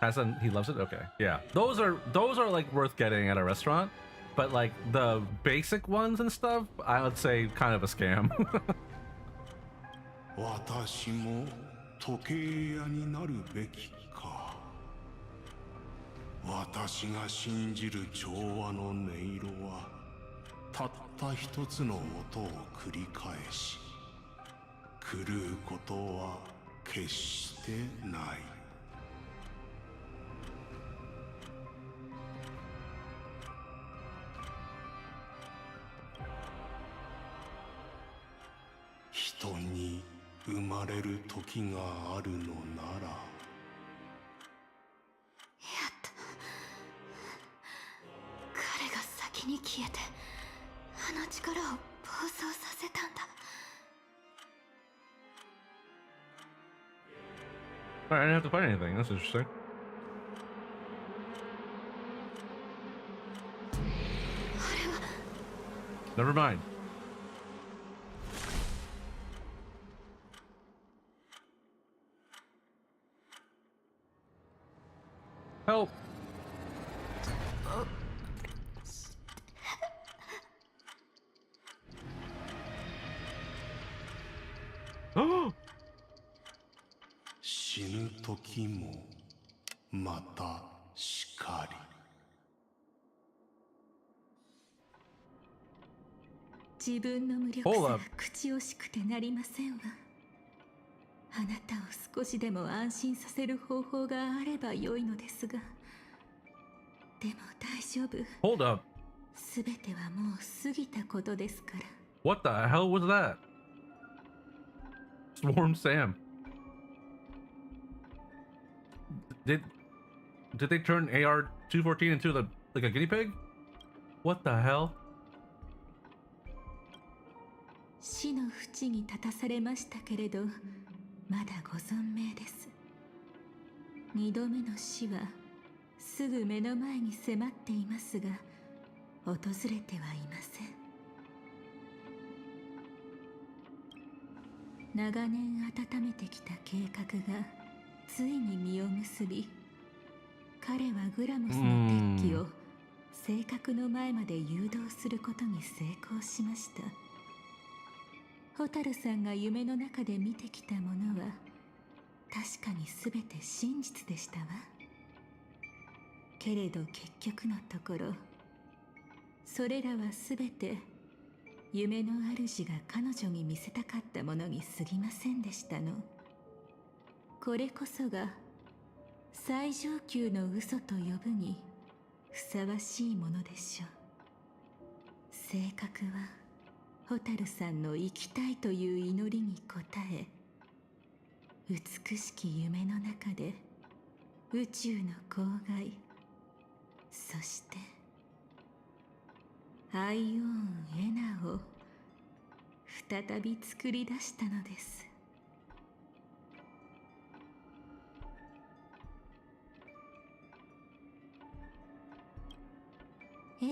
Hasn't he loves it? Okay, yeah. Those are like worth getting at a restaurant, but like the basic ones and stuff, I would say kind of a scam. 私も時計屋になるべきか。私が信じる調和の音色はたった一つの音を繰り返し、狂うことは決してない。人に生まれる時があるのなら。彼が先に消えてあの力を暴走させたんだ。Alright, I didn't have to fight anything. That's interesting. Never mind. Help! Oh! 死ぬ時もまたしかり。自分の無力さが口惜しくてなりませんわ。あなたを少しでも安心させる方法があれば良いのですが、でも大丈夫。Hold up. すべてはもう過ぎたことですから。What the hell was that? Swarm Sam. Did they turn AR-214 into like a guinea pig? What the hell? 死の淵に立たされましたけれど、まだご存命です。二度目の死はすぐ目の前に迫っていますが、訪れてはいません。長年温めてきた計画がついに実を結び、彼はグラモスの鉄器を正確の前まで誘導することに成功しました。ホタルさんが夢の中で見てきたものは確かに全て真実でしたわ。けれど結局のところ、それらは全て夢の主が彼女に見せたかったものに過ぎませんでしたの。これこそが最上級の嘘と呼ぶにふさわしいものでしょう。正確はホタルさんの生きたいという祈りに応え、美しき夢の中で宇宙の郊外、そしてアイオーン・エナを再び作り出したのです。ええ、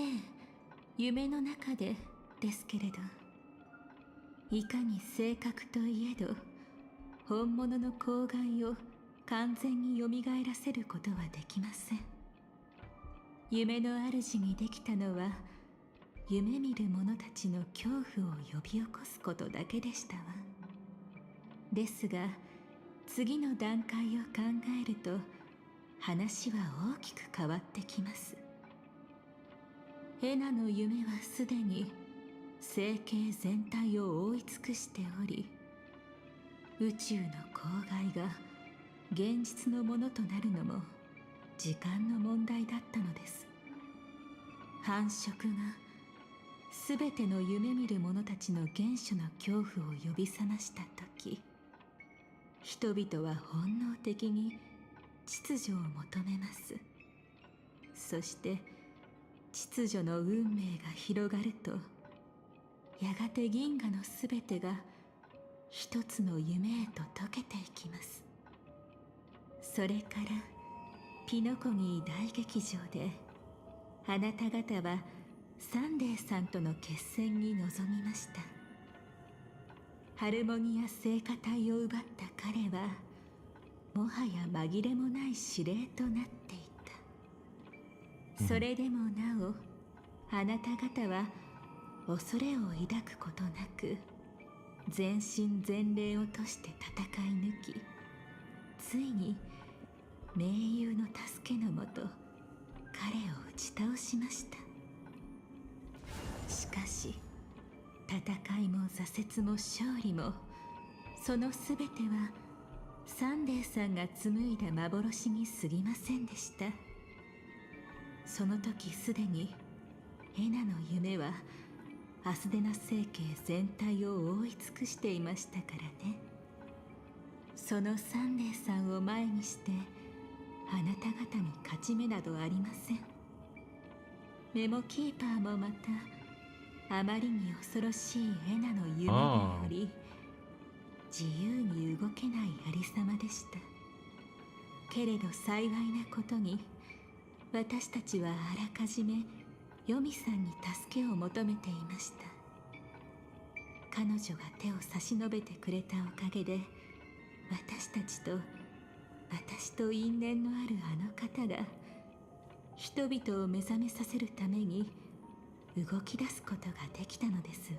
夢の中でですけれど、いかに正確といえど本物の郊外を完全によみがえらせることはできません。夢の主にできたのは、夢見る者たちの恐怖を呼び起こすことだけでしたわ。ですが次の段階を考えると話は大きく変わってきます。エナの夢はすでに星系全体を覆い尽くしており、宇宙の郊外が現実のものとなるのも時間の問題だったのです。繁殖がすべての夢見る者たちの原初の恐怖を呼び覚ました時、人々は本能的に秩序を求めます。そして秩序の運命が広がると、やがて銀河のすべてが一つの夢へと溶けていきます。それからピノコニー大劇場であなた方はサンデーさんとの決戦に臨みました。ハルモニア聖歌隊を奪った彼はもはや紛れもない司令となっていた。それでもなおあなた方は恐れを抱くことなく全身全霊をとして戦い抜き、ついに盟友の助けのもと彼を打ち倒しました。しかし戦いも挫折も勝利も、そのすべてはサンデーさんが紡いだ幻に過ぎませんでした。その時すでにエナの夢はアスデナ星系全体を覆い尽くしていましたからね。そのサンデーさんを前にしてあなた方に勝ち目などありません。メモキーパーもまたあまりに恐ろしいエナの夢により自由に動けないありさまでした。けれど幸いなことに、私たちはあらかじめヨミさんに助けを求めていました。彼女が手を差し伸べてくれたおかげで、私と因縁のあるあの方が人々を目覚めさせるために動き出すことができたのですわ。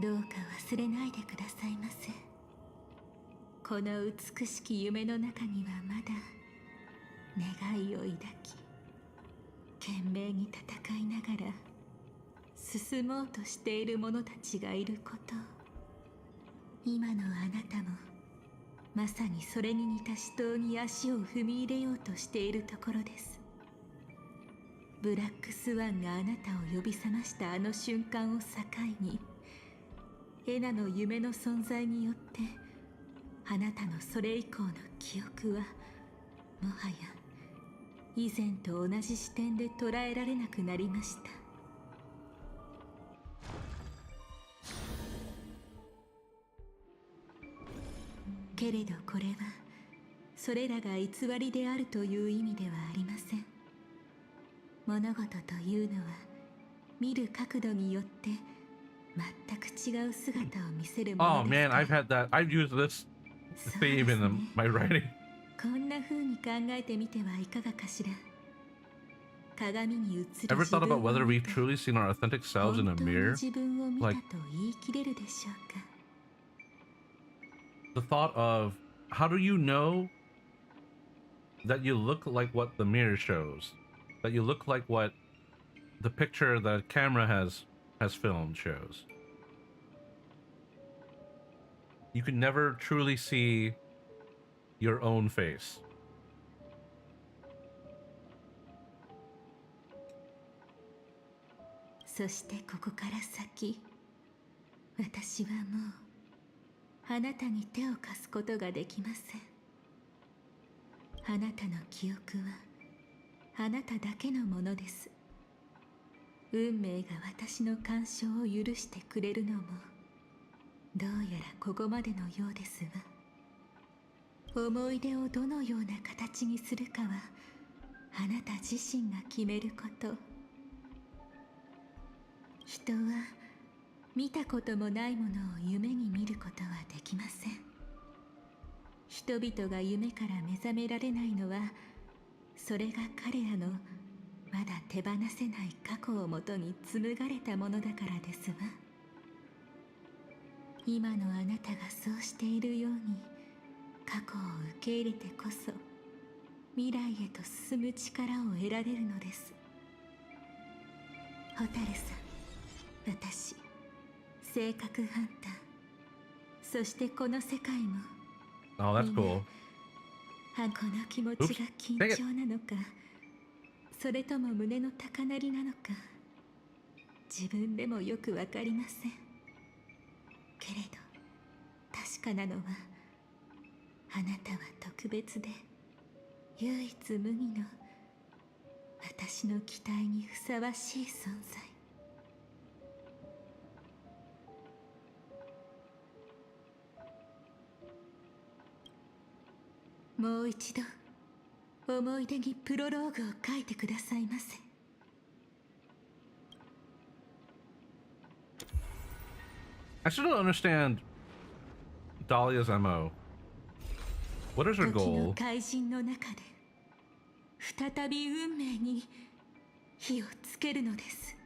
どうか忘れないでくださいませ。この美しき夢の中にはまだ願いを抱き、懸命に戦いながら進もうとしている者たちがいること。今のあなたもまさにそれに似た死闘に足を踏み入れようとしているところです。ブラックスワンがあなたを呼び覚ましたあの瞬間を境に、エナの夢の存在によってあなたのそれ以降の記憶はもはや以前と同じ視点で捉えられなくなりました。けれどこれはそれらが偽りであるという意味ではありません。物事というのは見る角度によって全く違う姿を見せるもの Oh です man, から。 I've had that. I've used this theme in my writing. こんな風に考えてみてはいかがかしら。鏡に映る Ever 自 thought 分 about を whether 見 we've て truly seen our authentic selves in 本 a 当に mirror? 自分を見た Like と言い切れるでしょうか。 the thought of how do you know that you look like what the mirror shows? That you look like what the picture the camera has filmed shows? You can never truly see your own face. そしてここから先、私はもうあなたに手を貸すことができません。あなたの記憶はあなただけのものです。運命が私の干渉を許してくれるのもどうやらここまでのようですわ。思い出をどのような形にするかはあなた自身が決めること。人は見たこともないものを夢に見ることはできません。人々が夢から目覚められないのは、それが彼らのまだ手放せない過去をもとに紡がれたものだからですわ。今のあなたがそうしているように過去を受け入れてこそ未来へと進む力を得られるのです。ホタルさん、私、性格ハンター、そしてこの世界も Oh, that's cool. この気持ちが緊張なのか、それとも胸の高鳴りなのか、自分でもよくわかりません。けれど確かなのは、あなたは特別で唯一無二の私の期待にふさわしい存在。もう一度思い出にプロローグを書いてくださいませ。I still don't understand Dahlia's MO. What is her 時の goal? 怪人の中で再び運命に火をつけるのです。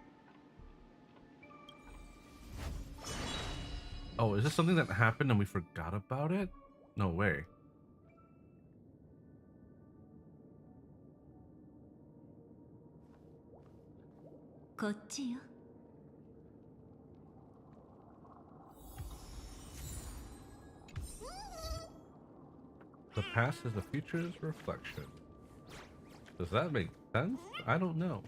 Oh, is this something that happened and we forgot about it? No way. こっちよ。 The past is the future's reflection. Does that make sense? I don't know.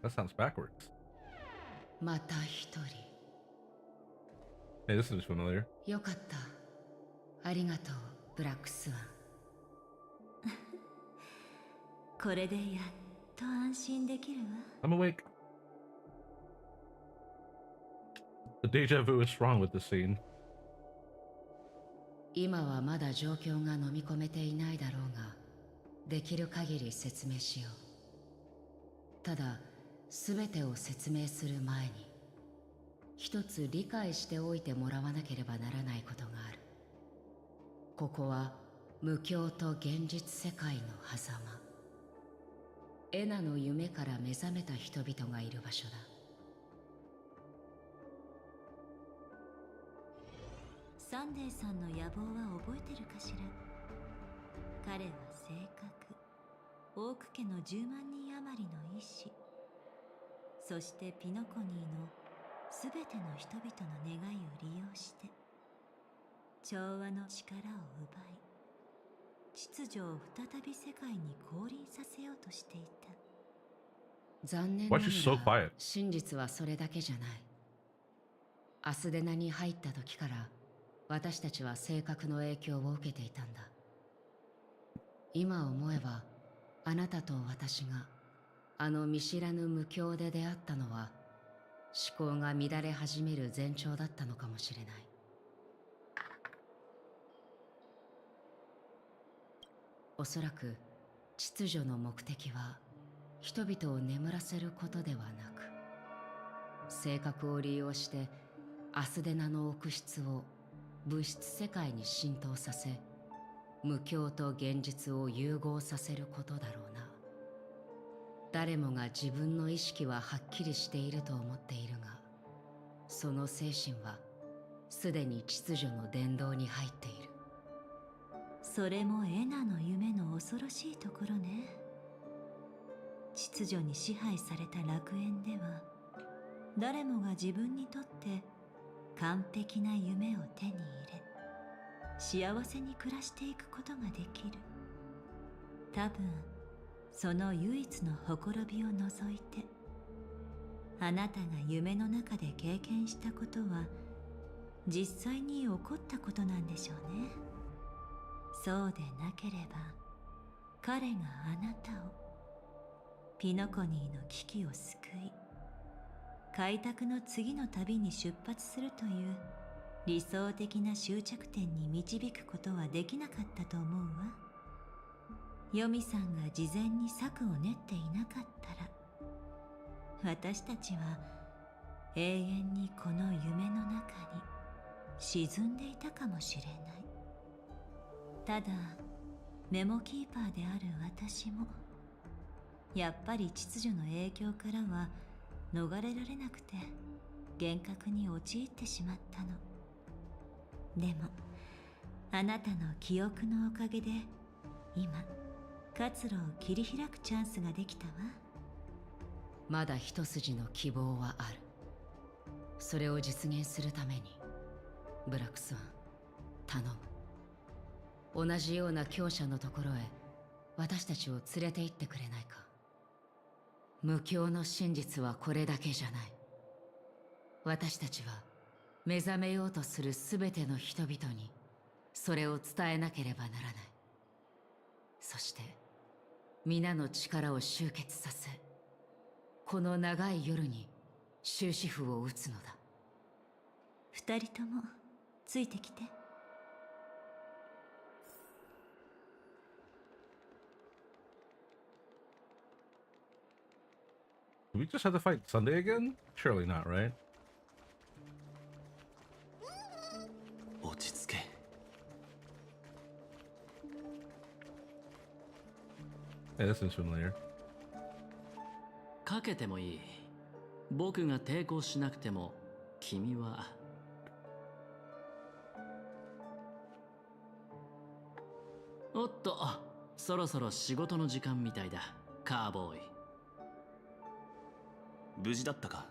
That sounds backwards. また一人。 Hey, this is familiar. よかった。ありがとう、ブラックスワン。これでやっと安心できるわ。 I'm awake. The deja vu is strong with this scene. 今はまだ状況が飲み込めていないだろうが、できる限り説明しよう。ただ、すべてを説明する前に、一つ理解しておいてもらわなければならないことがある。ここは無境と現実世界の狭間。エナの夢から目覚めた人々がいる場所だ。サンデーさんの野望は覚えてるかしら。彼は性格、オーク家の10万人余りの医師、そしてピノコニーのすべての人々の願いを利用して調和の力を奪い、秩序を再び世界に降臨させようとしていた。残念 Why な is she so がら quiet? 真実はそれだけじゃない。アスデナに入った時から私たちは性格の影響を受けていたんだ。今思えばあなたと私があの見知らぬ無境で出会ったのは思考が乱れ始める前兆だったのかもしれない。おそらく秩序の目的は人々を眠らせることではなく、性格を利用してアスデナの奥室を物質世界に浸透させ、無境と現実を融合させることだろうな。誰もが自分の意識ははっきりしていると思っているが、その精神はすでに秩序の殿堂に入っている。それもエナの夢の恐ろしいところね。秩序に支配された楽園では、誰もが自分にとって完璧な夢を手に入れ、幸せに暮らしていくことができる。多分その唯一のほころびを除いて、あなたが夢の中で経験したことは実際に起こったことなんでしょうね。そうでなければ彼があなたを、ピノコニーの危機を救い、開拓の次の旅に出発するという理想的な終着点に導くことはできなかったと思うわ。ヨミさんが事前に策を練っていなかったら、私たちは永遠にこの夢の中に沈んでいたかもしれない。ただメモキーパーである私もやっぱり秩序の影響からは逃れられなくて幻覚に陥ってしまったの。でもあなたの記憶のおかげで今活路を切り開くチャンスができたわ。まだ一筋の希望はある。それを実現するためにブラックスワン、頼む。同じような強者のところへ私たちを連れて行ってくれないか。無境の真実はこれだけじゃない。私たちは目覚めようとするすべての人々にそれを伝えなければならない。そして皆の力を集結させ、この長い夜に終止符を打つのだ。二人ともついてきて。Do we just have to fight Sunday again? Surely not, right? 落ち着け。Hey, this seems familiar. かけてもいい。僕が抵抗しなくても君は。おっと、そろそろ仕事の時間みたいだ、カーボーイ。無事だったか？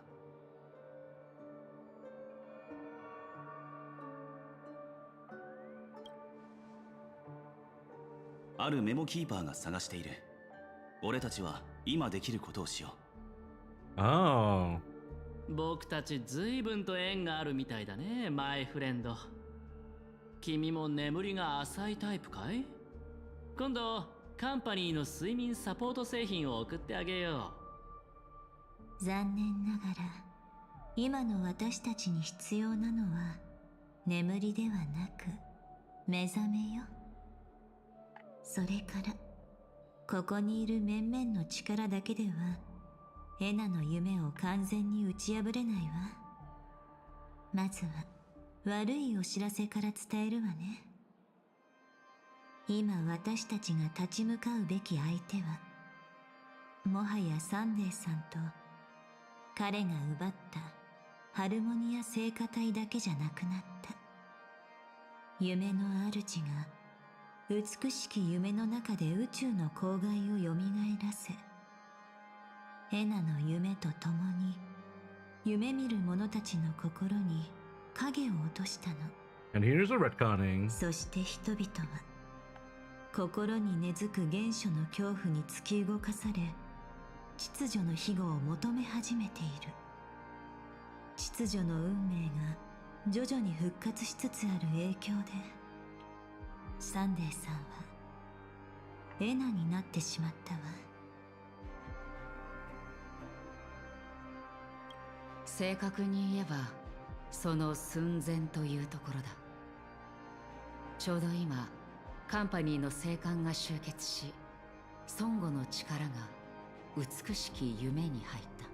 あるメモキーパーが探している。俺たちは今できることをしよう。ああ。僕たち随分と縁があるみたいだね、マイフレンド。君も眠りが浅いタイプかい？今度カンパニーの睡眠サポート製品を送ってあげよう。残念ながら今の私たちに必要なのは眠りではなく目覚めよ。それからここにいる面々の力だけではエナの夢を完全に打ち破れないわ。まずは悪いお知らせから伝えるわね。今私たちが立ち向かうべき相手はもはやサンデーさんと彼が奪ったハルモニア聖歌隊だけじゃなくなった。夢の主が美しき夢の中で宇宙の公害をよみがえらせ、エナの夢とともに夢見る者たちの心に影を落としたの。 And here's a retconning. そして人々は心に根付く原初の恐怖に突き動かされ、秩序の庇護を求め始めている。秩序の運命が徐々に復活しつつある影響で、サンデーさんはエナになってしまったわ。正確に言えばその寸前というところだ。ちょうど今カンパニーの生還が集結し、孫悟の力が美しき夢に入った。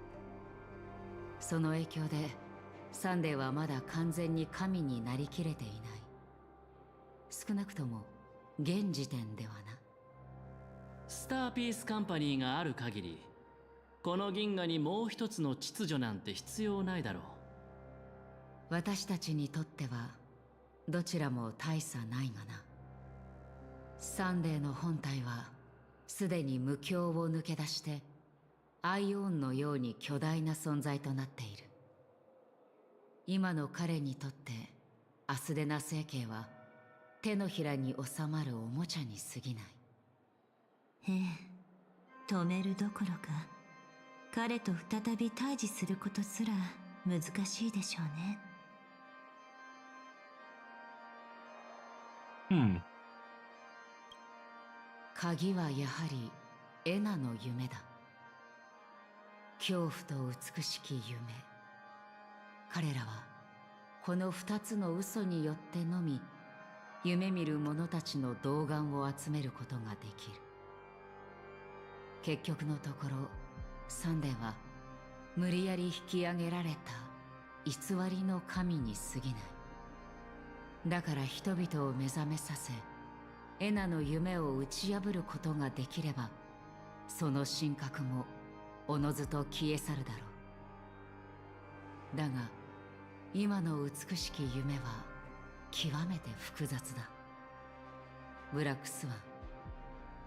その影響でサンデーはまだ完全に神になりきれていない。少なくとも現時点ではな。スターピースカンパニーがある限り、この銀河にもう一つの秩序なんて必要ないだろう。私たちにとってはどちらも大差ないがな。サンデーの本体はすでに無境を抜け出してアイオンのように巨大な存在となっている。今の彼にとってアスデナ星系は手のひらに収まるおもちゃに過ぎない。ええ、止めるどころか彼と再び対峙することすら難しいでしょうね。鍵はやはりエナの夢だ。恐怖と美しき夢。彼らはこの二つの嘘によってのみ夢見る者たちの童顔を集めることができる。結局のところサンデーは無理やり引き上げられた偽りの神に過ぎない。だから人々を目覚めさせ、エナの夢を打ち破ることができれば、その神格もおのずと消え去るだろう。だが今の美しき夢は極めて複雑だ。ブラックスワン、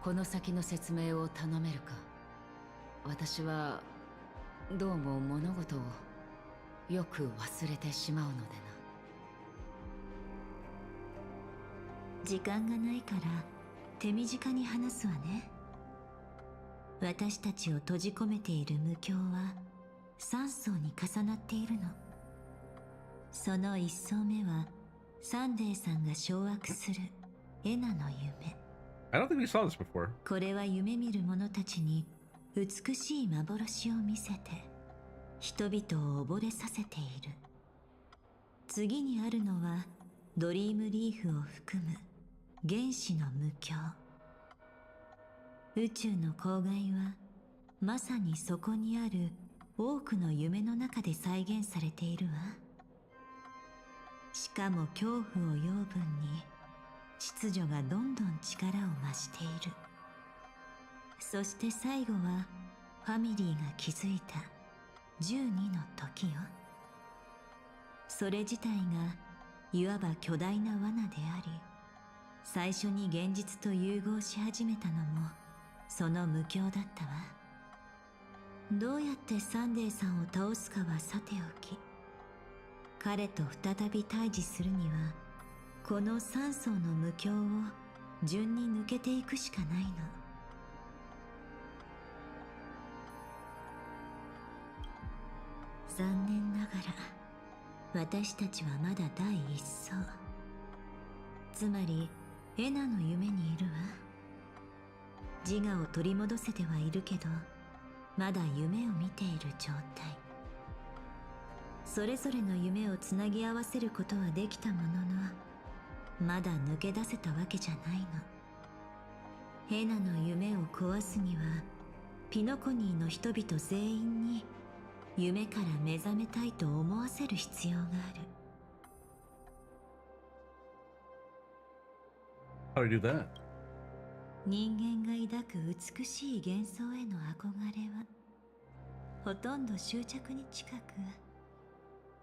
この先の説明を頼めるか。私はどうも物事をよく忘れてしまうのでな。時間がないから手短に話すわね。私たちを閉じ込めている無境は3層に重なっているの。その1層目はサンデーさんが掌握するエナの夢。 I don't think we saw this before. これは夢見る者たちに美しい幻を見せて人々を溺れさせている。次にあるのはドリームリーフを含む原始の無境。宇宙の郊外はまさにそこにある多くの夢の中で再現されているわ。しかも恐怖を養分に秩序がどんどん力を増している。そして最後はファミリーが築いた12の時よ。それ自体がいわば巨大な罠であり、最初に現実と融合し始めたのもその無境だったわ。どうやってサンデーさんを倒すかはさておき、彼と再び対峙するにはこの3層の無境を順に抜けていくしかないの。残念ながら私たちはまだ第一層、つまりエナの夢にいるわ。自我を取り戻せてはいるけど、まだ夢を見ている状態。それぞれの夢をつなぎ合わせることはできたものの、まだ抜け出せたわけじゃないの。エナの夢を壊すにはピノコニーの人々全員に夢から目覚めたいと思わせる必要がある。How do you do that? 人間が抱く美しい幻想への憧れはほとんど執着に近く、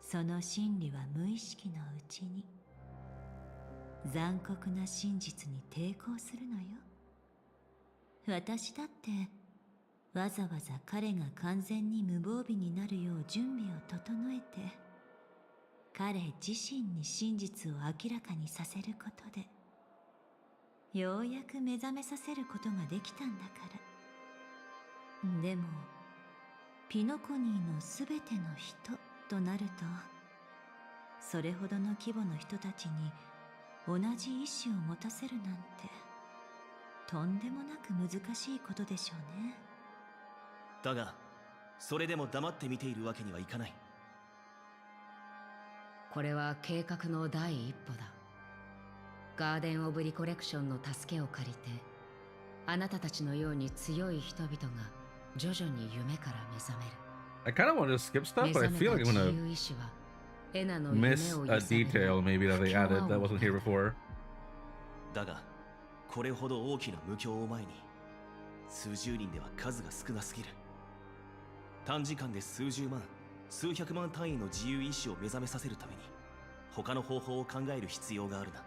その真理は無意識のうちに残酷な真実に抵抗するのよ。私だってわざわざ彼が完全に無防備になるよう準備を整えて、彼自身に真実を明らかにさせることで、ようやく目覚めさせることができたんだから。でも、ピノコニーのすべての人となると、それほどの規模の人たちに同じ意志を持たせるなんて、とんでもなく難しいことでしょうね。だがそれでも黙って見ているわけにはいかない。これは計画の第一歩だ。ガーデン・オブ・リコレクションの助けを借りて、あなたたちのように強い人々が徐々に夢から目覚める。 I kind of want to skip stuff, but I feel like I'm gonna miss a detail maybe that they added that wasn't here before. だがこれほど大きな無境を前に、数十人では数が少なすぎる。短時間で数十万、数百万単位の自由意志を目覚めさせるために、他の方法を考える必要があるな。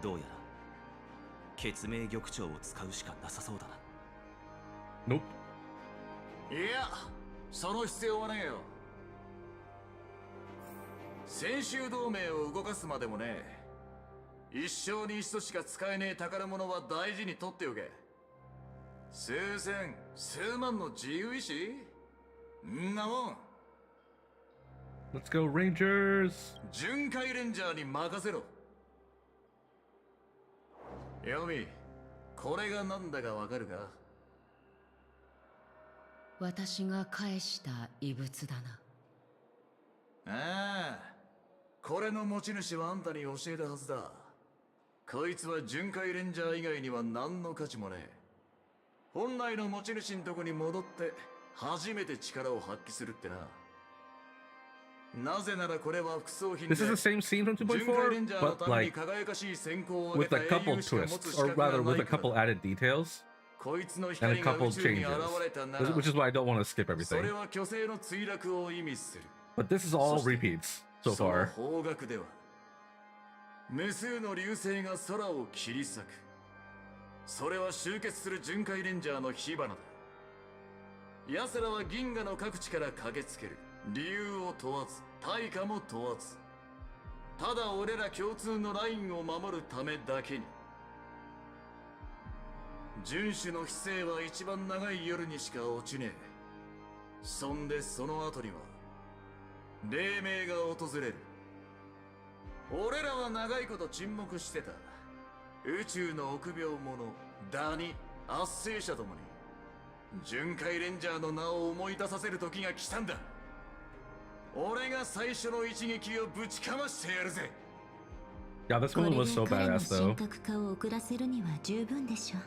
どうやら血明玉鳥を使うしかなさそうだな。Nope。いや、その必要はねえよ。先週同盟を動かすまでもねえ。一生に一度しか使えねえ宝物は大事に取っておけ。数千、数万の自由意志？んなもん。Let's go Rangers！ 巡回レンジャーに任せろ。ヨミ、これが何だかわかるか？私が返した遺物だな。ああ、これの持ち主はあんたに教えたはずだ。こいつは巡回レンジャー以外には何の価値もねえ。本来の持ち主んとこに戻って初めて力を発揮するってな。なぜならこれは副葬品で、 This is the same scene from 2.4, but like with a couple twists, or rather with a couple added details and a couple changes, which is why I don't want to skip everything. But this is all repeats so far. 方角では無数の流星が空を切り裂く。それは集結する巡回レンジャーの火花だ。奴らは銀河の各地から駆けつける。理由を問わず、対価も問わず、ただ俺ら共通のラインを守るためだけに。遵守の非正は一番長い夜にしか落ちねえ。そんでその後には黎明が訪れる。俺らは長いこと沈黙してた。宇宙の臆病者ダニ、圧星者ともに巡回レンジャーの名を思い出させる時が来たんだ。俺が最初の一撃をぶちかましてやるぜ。Yeah, this one was so badass though. 神格化を遅らせるには十分でしょう。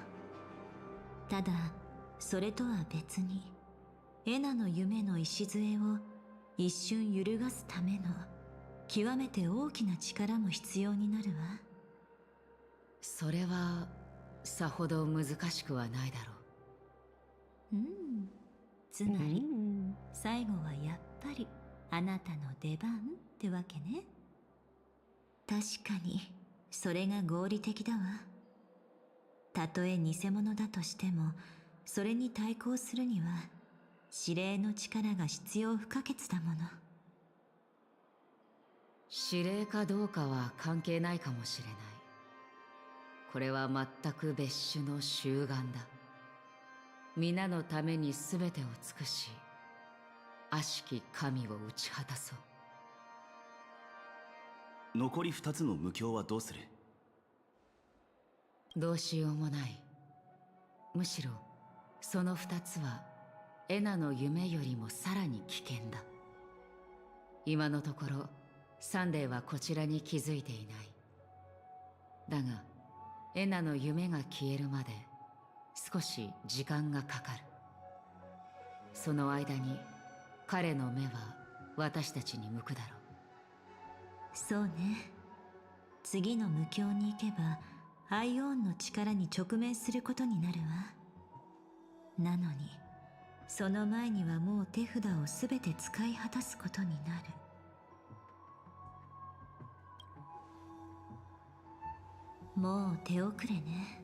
ただ、それとは別にエナの夢の礎を一瞬揺るがすための極めて大きな力も必要になるわ。それはさほど難しくはないだろう。つまり、最後はやっぱりあなたの出番ってわけね。確かにそれが合理的だわ。たとえ偽物だとしても、それに対抗するには司令の力が必要不可欠だもの。司令かどうかは関係ないかもしれない。これは全く別種の習慣だ。皆のために全てを尽くし、悪しき神を打ち果たそう。残り2つの無境はどうする？どうしようもない。むしろその2つはエナの夢よりもさらに危険だ。今のところサンデーはこちらに気づいていない。だがエナの夢が消えるまで少し時間がかかる。その間に彼の目は私たちに向くだろう。そうね。次の無境に行けばアイオーンの力に直面することになるわ。なのにその前にはもう手札をすべて使い果たすことになる。もう手遅れね。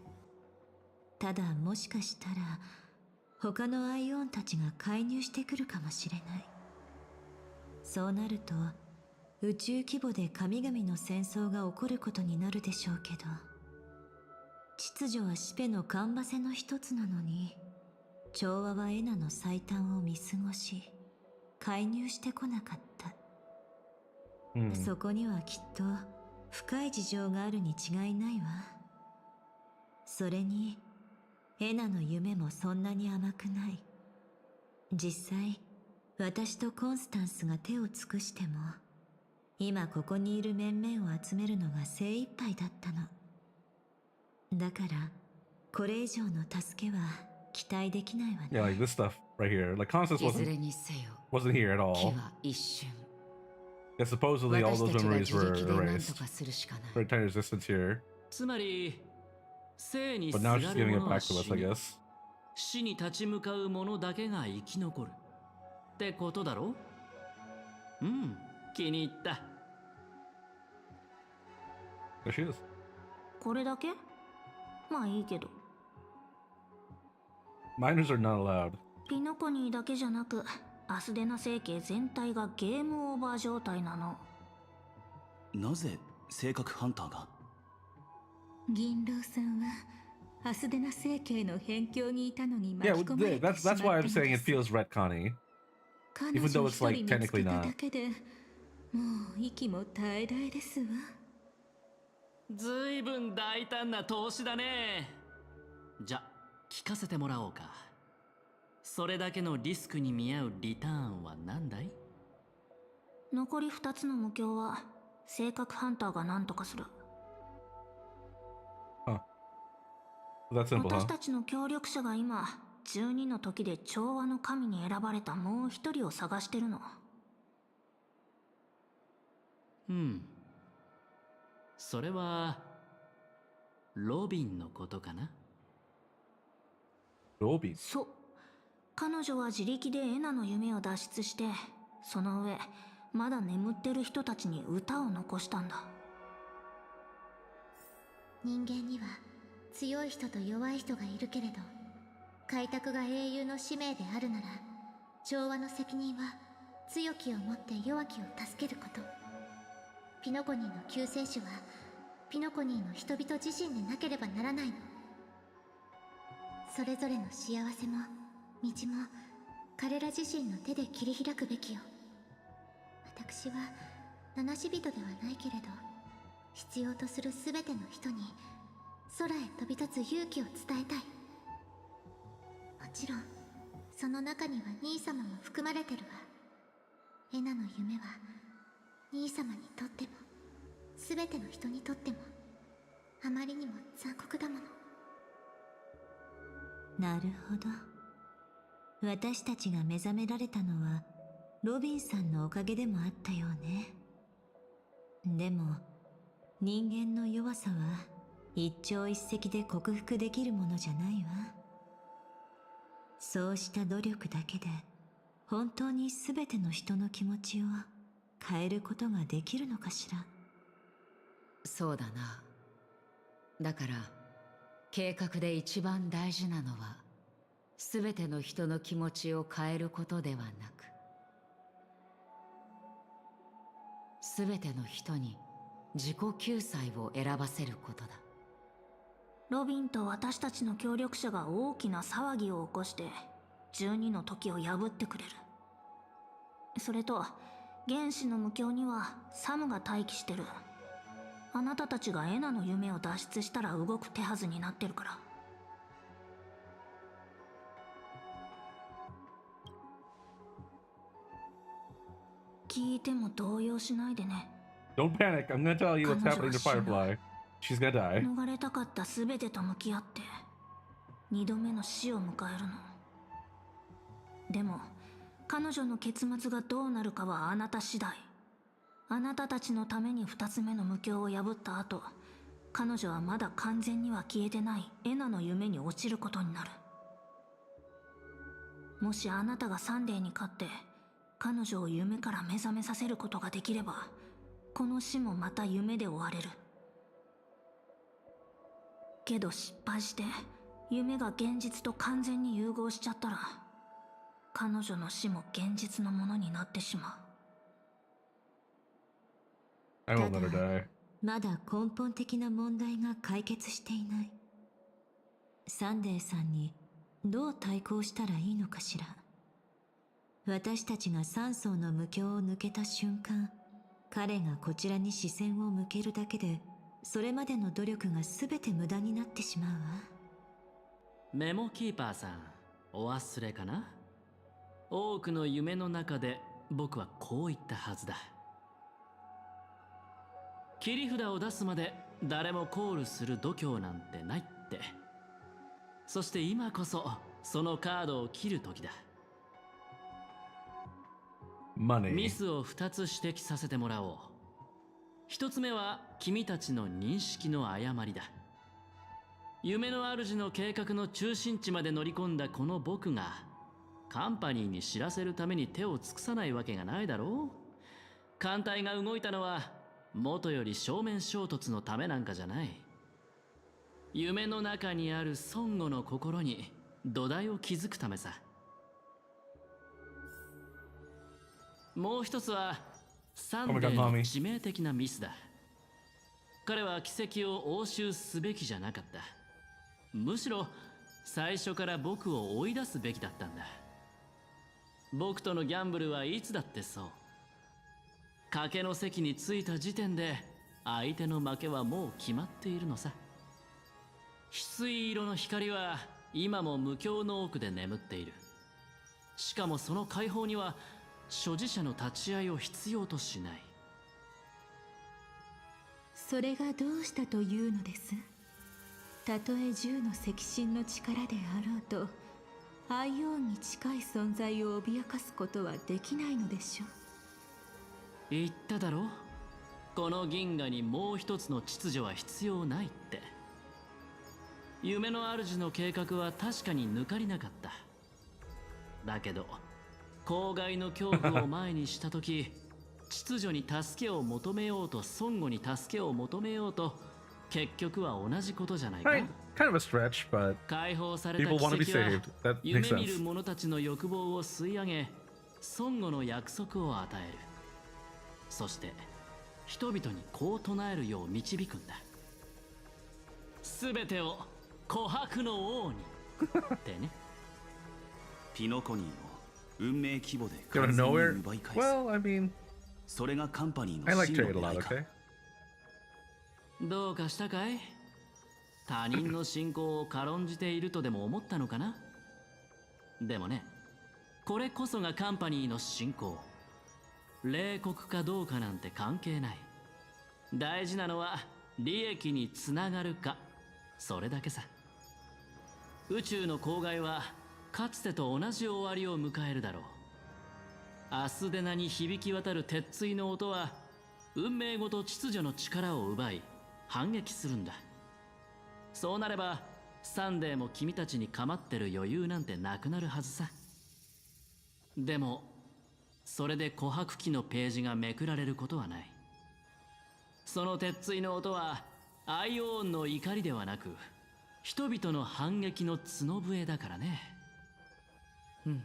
ただもしかしたら他のアイオンたちが介入してくるかもしれない。そうなると宇宙規模で神々の戦争が起こることになるでしょうけど、秩序はシペのカンバセの一つなのに、調和はエナの最短を見過ごし介入してこなかった。そこにはきっと深い事情があるに違いないわ。それにエナの夢もそんなに甘くない。実際私とコンスタンスが手を尽くしても、今ここにいる面々を集めるのが精一杯だったの。だからこれ以上の助けは期待できないわね。Yeah, like this stuff right here. Like Constance いずれにせよ wasn't here at 木 all. は一瞬 Yeah, supposedly all 私 those たちが memories 自 were 力で何と erased. かするしかない Very tiny resistance here. つまり生に But す now が she's る giving 者 it は back to us, 死 I に guess. 死に立ち向かう者だけが生き残るってことだろ。うん、気に入った。 There she is. これだけ？まあいいけど。 Minors are not allowed. ピノコニーだけじゃなくアスデナ星系全体がゲームオーバー状態なの。なぜ性格ハンターが？銀狼さんはアスデナ星系の辺境にいたのに巻 Yeah, き込まれて that's しま why った I'm の saying で it す。 feels retconny. 彼 Even 女 though 一 it's like 人見つけ technically た not. だけでもう息も絶え絶えですわ。ずいぶん大胆な投資だね。じゃ聞かせてもらおうか。それだけのリスクに見合うリターンは何だい？残り2つの目標は性格ハンターが何とかする。 That's simple, 私 huh? たちの協力者が今12の時で調和の神に選ばれたもう一人を探してるの。うん。それはロビンのことかな。ロビン？そう。彼女は自力でエナの夢を脱出して、その上まだ眠ってる人たちに歌を残したんだ。人間には強い人と弱い人がいるけれど、開拓が英雄の使命であるなら、調和の責任は強きをもって弱きを助けること。ピノコニーの救世主はピノコニーの人々自身でなければならないの。それぞれの幸せも道も彼ら自身の手で切り開くべきよ。私は七死人ではないけれど、必要とするすべての人に空へ飛び立つ勇気を伝えたい。もちろんその中には兄様も含まれてるわ。エナの夢は兄様にとってもすべての人にとってもあまりにも残酷だもの。なるほど。私たちが目覚められたのはロビンさんのおかげでもあったようね。でも人間の弱さは一朝一夕で克服できるものじゃないわ。そうした努力だけで本当に全ての人の気持ちを変えることができるのかしら。そうだな。だから計画で一番大事なのは全ての人の気持ちを変えることではなく、全ての人に自己救済を選ばせることだ。ロビンと私たちの協力者が大きな騒ぎを起こして12の時を破ってくれる。それと原子の無境にはサムが待機してる。あなたたちがエナの夢を脱出したら動く手はずになってるから。聞いても動揺しないでね。 Don't panic. I'm gonna tell you what's happening to Firefly. She's gonna die. 逃れたかった全てと向き合って2度目の死を迎えるの。でも彼女の結末がどうなるかはあなた次第。あなたたちのために2つ目の無境を破った後、彼女はまだ完全には消えてないエナの夢に落ちることになる。もしあなたがサンデーに勝って彼女を夢から目覚めさせることができれば、この死もまた夢で終われる。けど失敗して夢が現実と完全に融合しちゃったら、彼女の死も現実のものになってしまう。 I won't let her die. まだ根本的な問題が解決していない。サンデーさんにどう対抗したらいいのかしら。私たちが3層の無境を抜けた瞬間、彼がこちらに視線を向けるだけで、それまでの努力が全て無駄になってしまうわ。メモキーパーさん、お忘れかな？多くの夢の中で僕はこう言ったはずだ。切り札を出すまで誰もコールする度胸なんてないって。そして今こそそのカードを切る時だ。ミスを2つ指摘させてもらおう。1つ目は君たちの認識の誤りだ。夢の主の計画の中心地まで乗り込んだこの僕がカンパニーに知らせるために手を尽くさないわけがないだろう。艦隊が動いたのは元より正面衝突のためなんかじゃない。夢の中にある孫悟の心に土台を築くためさ。もう一つはサンデーの致命的なミスだ。彼は奇跡を押収すべきじゃなかった。むしろ最初から僕を追い出すべきだったんだ。僕とのギャンブルはいつだってそう。賭けの席に着いた時点で相手の負けはもう決まっているのさ。翡翠色の光は今も無境の奥で眠っている。しかもその解放には所持者の立ち会いを必要としない。それがどうしたというのです？たとえ銃の赤心の力であろうと、アイオンに近い存在を脅かすことはできないのでしょう。言っただろ、この銀河にもう一つの秩序は必要ないって。夢の主の計画は確かに抜かりなかった。だけど公害の恐怖を前にした時秩序に助けを求めようと孫悟に助けを求めようと、結局は同じことじゃないか。Right, kind of a stretch, but 解放された people 奇 want to be 跡は saved. That makes 夢見る sense. 者たちの欲望を吸い上げ、孫悟の約束を与える。そして人々にこう唱えるよう導くんだ。すべてを琥珀の王にってね。ピノコニーの運命規模で Out of 完全に nowhere? 奪い返す。 Well, I mean, それがカンパニー I の like 真 Jade の a 狙 lot, いか。 okay? どうかしたかい？他人の信仰を軽んじているとでも思ったのかな。でもね、これこそがカンパニーの信仰。冷酷かどうかなんて関係ない。大事なのは利益につながるか、それだけさ。宇宙の公害はかつてと同じ終わりを迎えるだろう。アスデナに響き渡る鉄槌の音は運命ごと秩序の力を奪い反撃するんだ。そうなればサンデーも君たちに構ってる余裕なんてなくなるはずさ。でもそれで琥珀機のページがめくられることはない。その鉄槌の音はアイオーンの怒りではなく人々の反撃の角笛だからね。うん。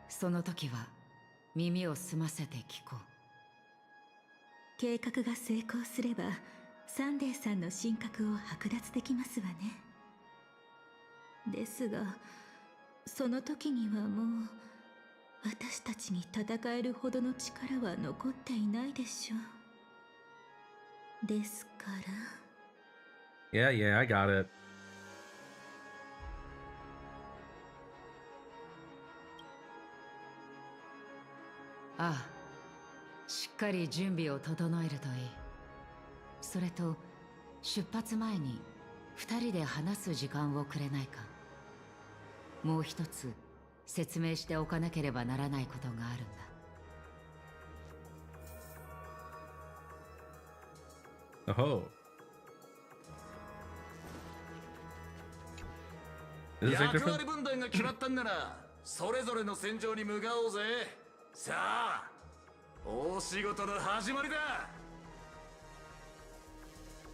その時は耳を澄ませて聞こう。計画が成功すればサンデーさんの神格を剥奪できますわね。ですがその時にはもう私たちに戦えるほどの力は残っていないでしょう。ですから。Yeah, yeah, I got it. ああ、しっかり準備を整えるといい。それと出発前に2人で話す時間をくれないか。もう一つ説明しておかなければならないことがあるんだ。Oh. Is this 役 different? 割分担が決まったんならそれぞれの戦場に向かおうぜ。さあ、大仕事の始まりだ。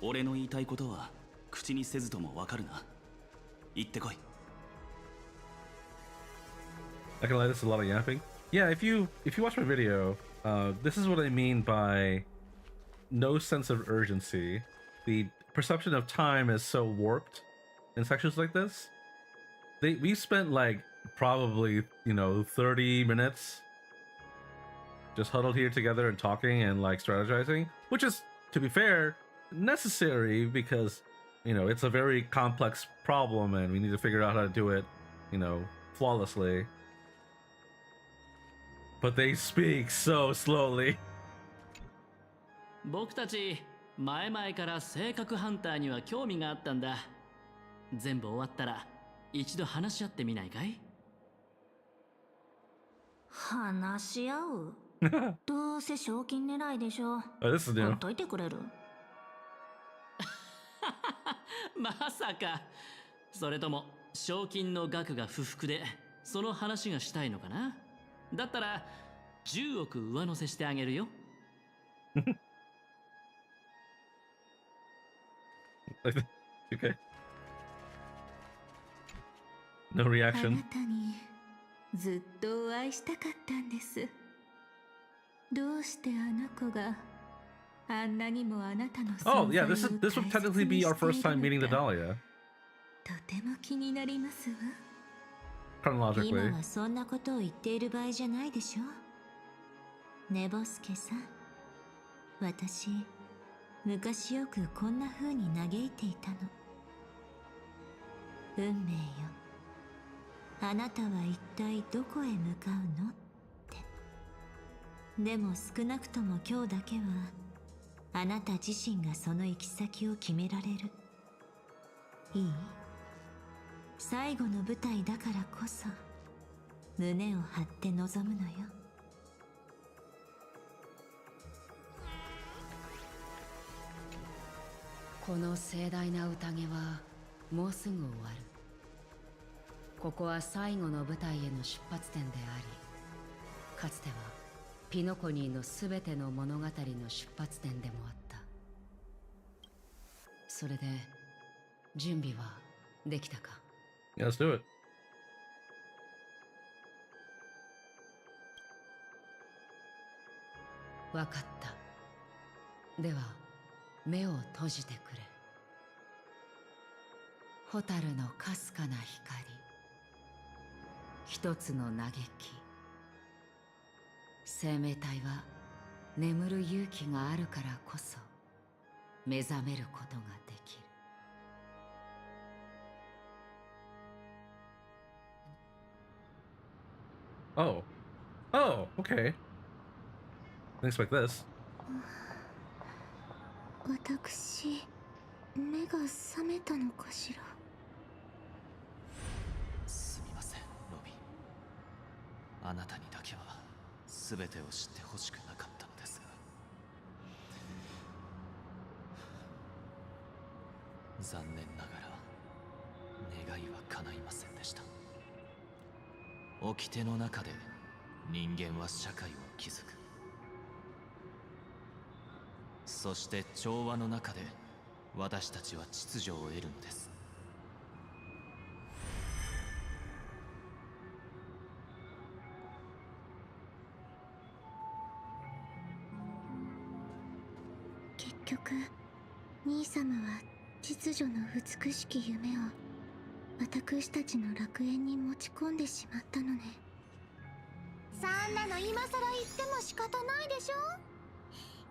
俺の言いたいことは口にせずともわかるな。行ってこい。 I can lie, this is a lot of yapping. Yeah, if you watch my video, this is what I mean by no sense of urgency. The perception of time is so warped in sections like this. We spent like probably 30 minutes just huddled here together and talking and like strategizing, which is, to be fair, necessary because it's a very complex problem and we need to figure out how to do it flawlessly. But they speak so slowly. 僕たち前々から性格ハンターには興味があったんだ。全部終わったら一度話し合ってみないかい？話し合うどうせ賞金狙いでしょ。this is new. ほっといてくれる？まさか。それとも賞金の額が不服でその話がしたいのかな？だったら10億上乗せしてあげるよ。Okay. No あ reaction. なたにずっとお会いしたかったんです。どうしてあの子があんなにもあなたの Oh 存 yeah, 在を this would technically be our first time meeting the Dahlia. とても気になりますわ。今 Chronologically. はそんなことを言っている場合じゃないでしょ。寝ぼすけさん、私昔よくこんな風に嘆いていたの。運命よ、あなたは一体どこへ向かうのって。でも少なくとも今日だけはあなた自身がその行き先を決められる。いい？最後の舞台だからこそ胸を張って臨むのよ。この盛大な宴はもうすぐ終わる。ここは最後の舞台への出発点であり、かつてはピノコニーのすべての物語の出発点でもあった。それで準備はできたか？ Yeah, let's do it. わかった。では目を閉じてくれ。蛍のかすかな光、一つの嘆き。生命体は眠る勇気があるからこそ目覚めることができる。Oh. Oh, okay. Didn't expect this. 私、目が覚めたのかしら。すみません、ロビン。あなたにだけは全てを知ってほしくなかったのですが、残念ながら願いは叶いませんでした。掟の中で人間は社会を築く。そして調和の中で私たちは秩序を得るのです。結局兄様は秩序の美しき夢を私たちの楽園に持ち込んでしまったのね。そんなの今更言っても仕方ないでしょ。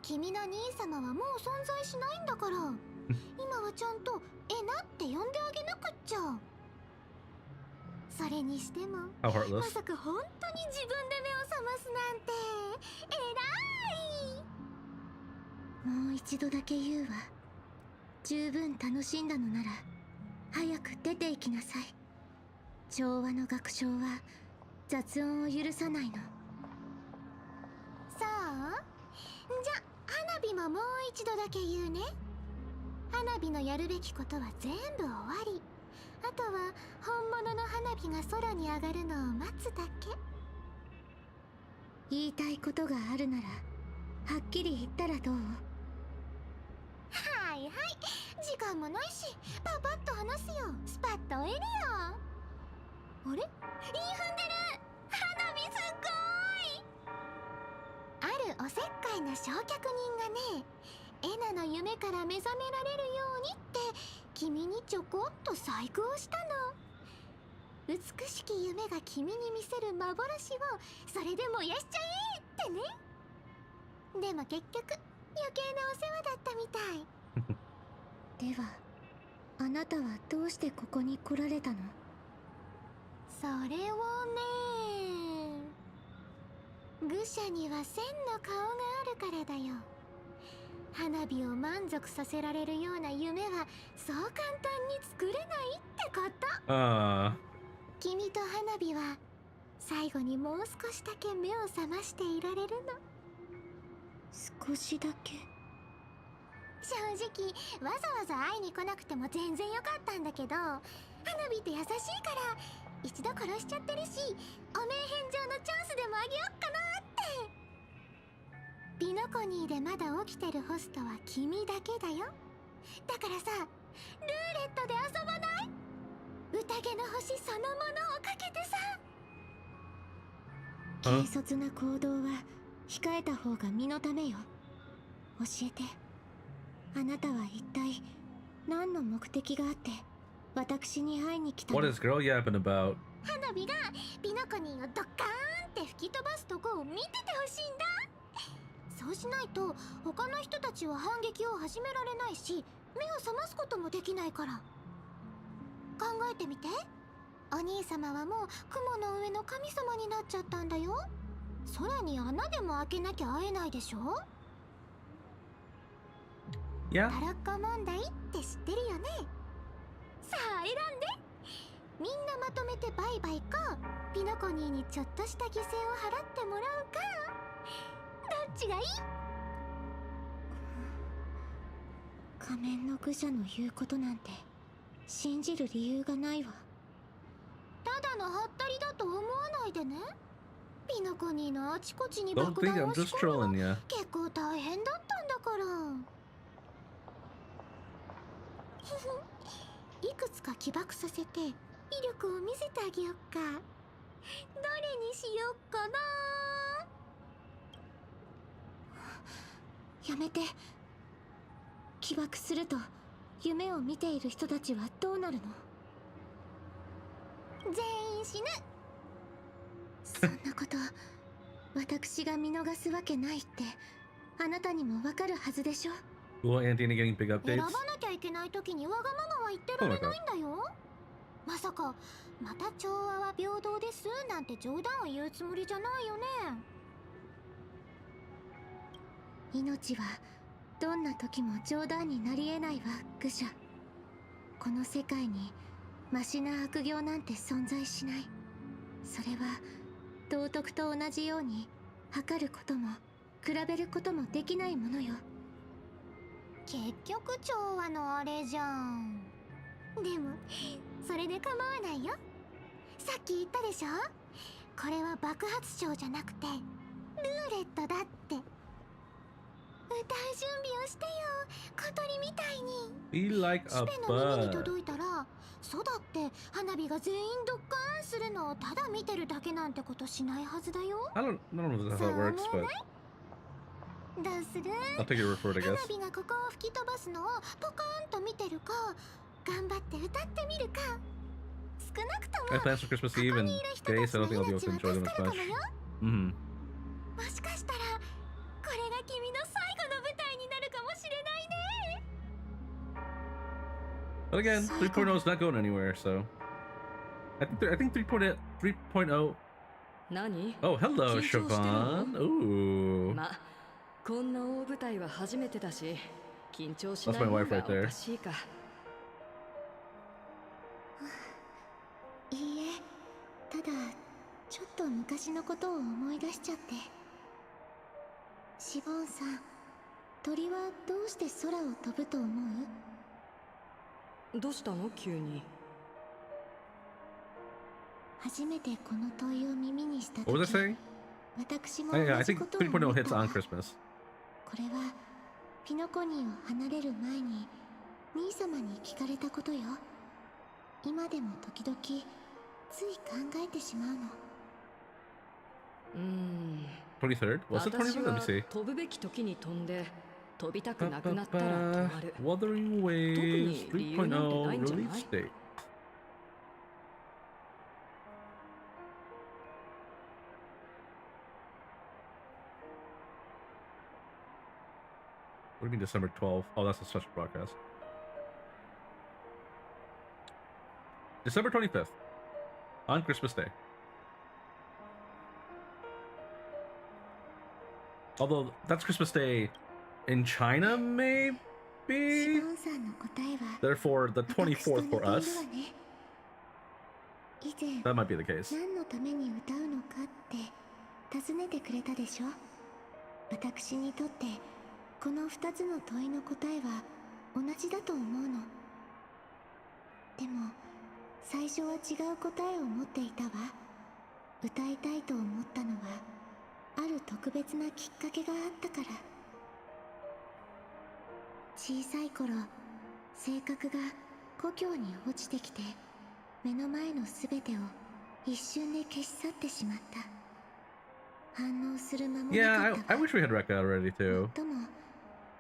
君の兄様はもう存在しないんだから今はちゃんとエナって呼んであげなくっちゃ。それにしてもまさか本当に自分で目を覚ますなんて偉い。もう一度だけ言うわ。十分楽しんだのなら早く出て行きなさい。調和の楽章は雑音を許さないの。そう？じゃ花火ももう一度だけ言うね。花火のやるべきことは全部終わり。あとは本物の花火が空に上がるのを待つだけ。言いたいことがあるならはっきり言ったらどう？はい。はいはい、時間もないしパパッと話すよ。スパッとエリア。あれ、いい踏んでる。花火すっごい。あるおせっかいな焼却人がね、エナの夢から目覚められるようにって君にちょこっと細工をしたの。美しき夢が君に見せる幻をそれで燃やしちゃえってね。でも結局余計なお世話だったみたい。ではあなたはどうしてここに来られたの？それをね、愚者には千の顔があるからだよ。花火を満足させられるような夢はそう簡単に作れないってこと。君と花火は最後にもう少しだけ目を覚ましていられるの。少しだけ。正直わざわざ会いに来なくても全然よかったんだけど、花火って優しいから一度殺しちゃってるし、お名返上のチャンスでもあげよっかなって。ピノコニーでまだ起きてるホストは君だけだよ。だからさ、ルーレットで遊ばない？宴の星そのものをかけてさ。軽率な行動は控えた方が身のためよ。教えて、あなたは一体何の目的があって私に会いに来たの？ What is girl yapping about? 花火がピノコニーをドッカーンって吹き飛ばすとこを見ててほしいんだ。そうしないと他の人たちは反撃を始められないし、目を覚ますこともできないから。考えてみて。お兄様はもう雲の上の神様になっちゃったんだよ。空に穴でも開けなきゃ会えないでしょ。タロッコ問題って知ってるよね。さあ選んで。みんなまとめてバイバイか、ピノコニーにちょっとした犠牲を払ってもらうか、どっちがいい？仮面の愚者の言うことなんて信じる理由がないわ。ただのハッタリだと思わないでね。ピノコニーのあちこちに爆 Don't think 弾 I'm を仕 just 込むの trolling ya. 結構大変だったんだから。いくつか起爆させて威力を見せてあげよっか。どれにしよっかな。やめて。起爆すると夢を見ている人たちはどうなるの？全員死ぬ。そんなこと私が見逃すわけないってあなたにもわかるはずでしょ。Well, Antina getting big 選 updates? ばなきゃいけない時にわがままは言ってられないんだよ。まさかまた調和は平等ですなんて冗談を言うつもりじゃないよね。命はどんな時も冗談になり得ないわ、愚者。この世界にマシな悪行なんて存在しない。それは道徳と同じように測ることも比べることもできないものよ。結局調和のあれじゃん。でもそれで構わないよ。さっき言ったでしょ、これは爆発症じゃなくてルーレットだって。歌う準備をしてよ、小鳥みたいに。 Be like シ a ペの耳に bud. 届いたら、そうだって花火が全員ドッカーンするのをただ見てるだけなんてことしないはずだよ。 I don't know if that's how it works, but どうする？ I'll take your word for it, I 花 guess. 火がここを吹き飛ばすのをポカーンと見てるか、頑張って歌ってみるか。少なくと I も have plans for Christmas Eve and day, so I don't think I'll be able to enjoy them as much. もしかしたらこれが君の最後の舞台になるかもしれないね。 But again, 3.0 is not going anywhere, so I think 3.0. 何？ Oh, hello, 緊張してるの？ Siobhan. Ooh. ま、こんな大舞台は初めてだし、緊張し That's ない my 方 wife が right there. おかしいか。いいえ、ただちょっと昔のことを思い出しちゃって。シボンさん、鳥はどうして空を飛ぶと思う？どうしたの急に？初めてこの問いを耳にした時、 What was I saying? 私も Yeah, 同 I じ think ことを思 3.0 っ hits た。 on Christmas. これはピノコニーを離れる前に兄様に聞かれたことよ。今でも時々つい考えてしまうの。23rd? Was it 23rd? Let me see. 飛ぶべき時に飛んで飛びたくなくなったら止まる。 Wuthering Waves 3.0 release date. What do you mean December 12th? Oh, that's a special broadcast. December 25th. On Christmas Day. Although, that's Christmas Day in China, maybe? シモンさんの答えは Therefore, the 24th for 私 us. と似ているわね。以前 That might be the case. 何のために歌うのかって尋ねてくれたでしょ。私にとってこの2つの問いの答えは同じだと思うの。でも最初は違う答えを持っていたわ。歌いたいと思ったのはある特別なきっかけがあったから。小さい頃、性格が故郷に落ちてきて目の前のすべてを一瞬で消し去ってしまった。反応する間もな Yeah, かった I wish we had Rekka already too. とも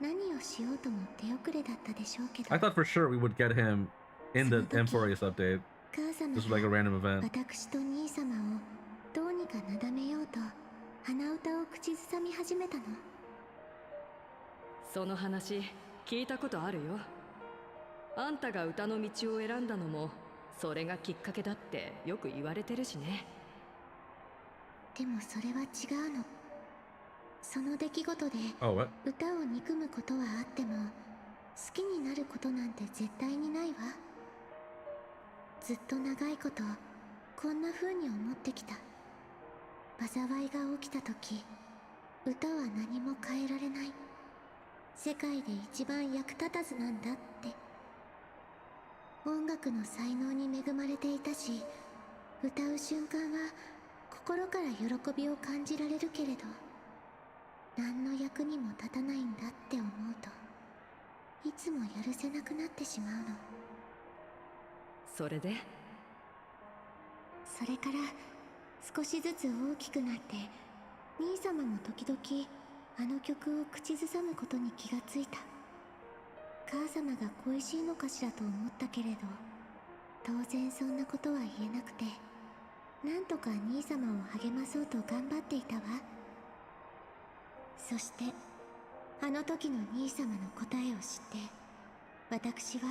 何をしようとも手遅れだったでしょうけど。 I thought for sure we would get him in the Emphorius update. 母様 Just like a random event. 私と兄様をどうにかなだめようと鼻歌を口ずさみ始めたの。その話聞いたことあるよ。あんたが歌の道を選んだのもそれがきっかけだってよく言われてるしね。でもそれは違うの。その出来事で Oh, what? 歌を憎むことはあっても好きになることなんて絶対にないわ。ずっと長いことこんな風に思ってきた。災いが起きた時、歌は何も変えられない。世界で一番役立たずなんだって。音楽の才能に恵まれていたし、歌う瞬間は心から喜びを感じられるけれど、何の役にも立たないんだって思うといつもやるせなくなってしまうの。それでそれから少しずつ大きくなって兄様も時々あの曲を口ずさむことに気がついた。母様が恋しいのかしらと思ったけれど、当然そんなことは言えなくて、なんとか兄様を励まそうと頑張っていたわ。そしてあの時の兄様の答えを知って、私は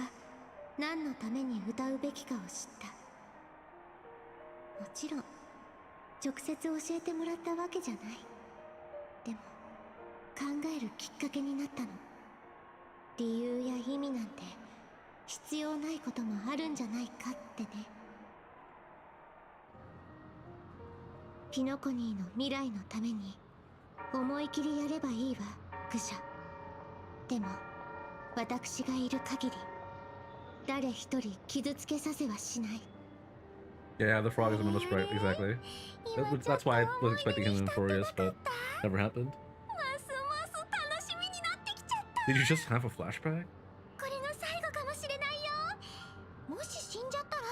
何のために歌うべきかを知った。もちろん直接教えてもらったわけじゃない。でも考えるきっかけになったの。理由や意味なんて必要ないこともあるんじゃないかってね。ピノコニーの未来のために思い切りやればいいわ、愚者。でも私がいる限り誰一人傷つけさせはしない。 Yeah, the frog is in the sprite, exactly. That's why I was expecting him in Emphorius, but never happened. Did you just have a flashback? これが最後かもしれないよ。もし死んじゃったら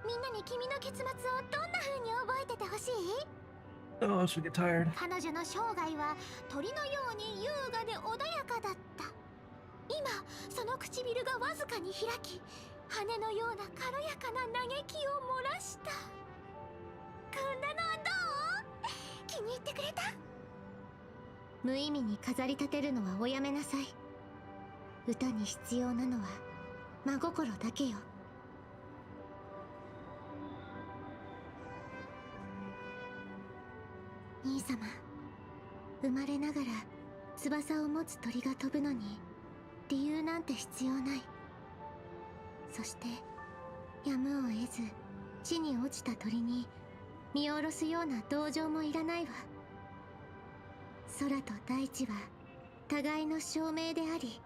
みんなに君の結末をどんな風に覚えててほしい？ Oh, I should get tired. 彼女の生涯は鳥のように優雅で穏やかだった。今その唇がわずかに開き、羽のような軽やかな嘆きを漏らした。こんなのはどう？気に入ってくれた？無意味に飾り立てるのはおやめなさい。歌に必要なのは真心だけよ。兄様、生まれながら翼を持つ鳥が飛ぶのに理由なんて必要ない。そしてやむを得ず地に落ちた鳥に見下ろすような同情もいらないわ。空と大地は互いの証明であり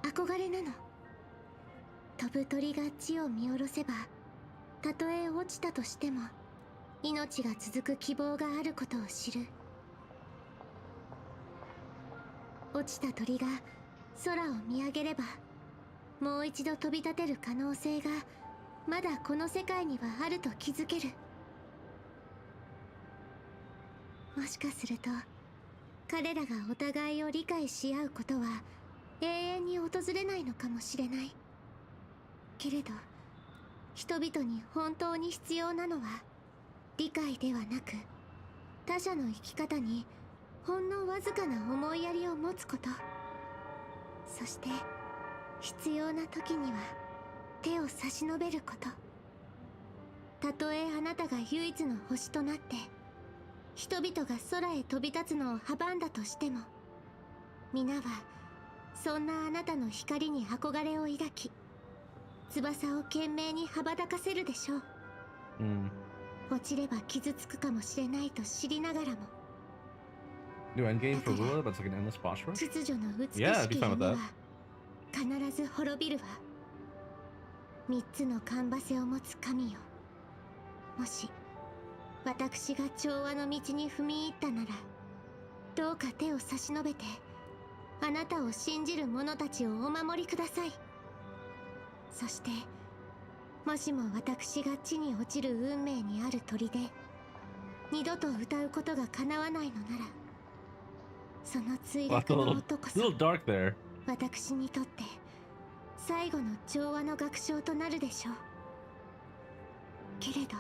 憧れなの。飛ぶ鳥が地を見下ろせば、たとえ落ちたとしても命が続く希望があることを知る。落ちた鳥が空を見上げればもう一度飛び立てる可能性がまだこの世界にはあると気づける。もしかすると彼らがお互いを理解し合うことは永遠に訪れないのかもしれない。けれど人々に本当に必要なのは理解ではなく、他者の生き方にほんのわずかな思いやりを持つこと。そして必要な時には手を差し伸べること。たとえあなたが唯一の星となって人々が空へ飛び立つのを阻んだとしても、皆はそんなあなたの光に憧れを抱き、翼を懸命に羽ばたかせるでしょう。落ちれば傷つくかもしれないと知りながらも。 New endgame for ruler, but it's like an endless boss rush? 秩序の美し Yeah, I'd be き fine with 夢は that. 必ず滅びるわ。三つのカンバセを持つ神よ、もし私が調和の道に踏み入ったなら、どうか手を差し伸べてあなたを信じる者たちをお守りください。そしてもしも私が地に落ちる運命にある砦で二度と歌うことが叶わないのなら、その墜 Wow, 落 a の little, 音こ a そ little dark there. 私にとって最後の調和の楽章となるでしょう。けれど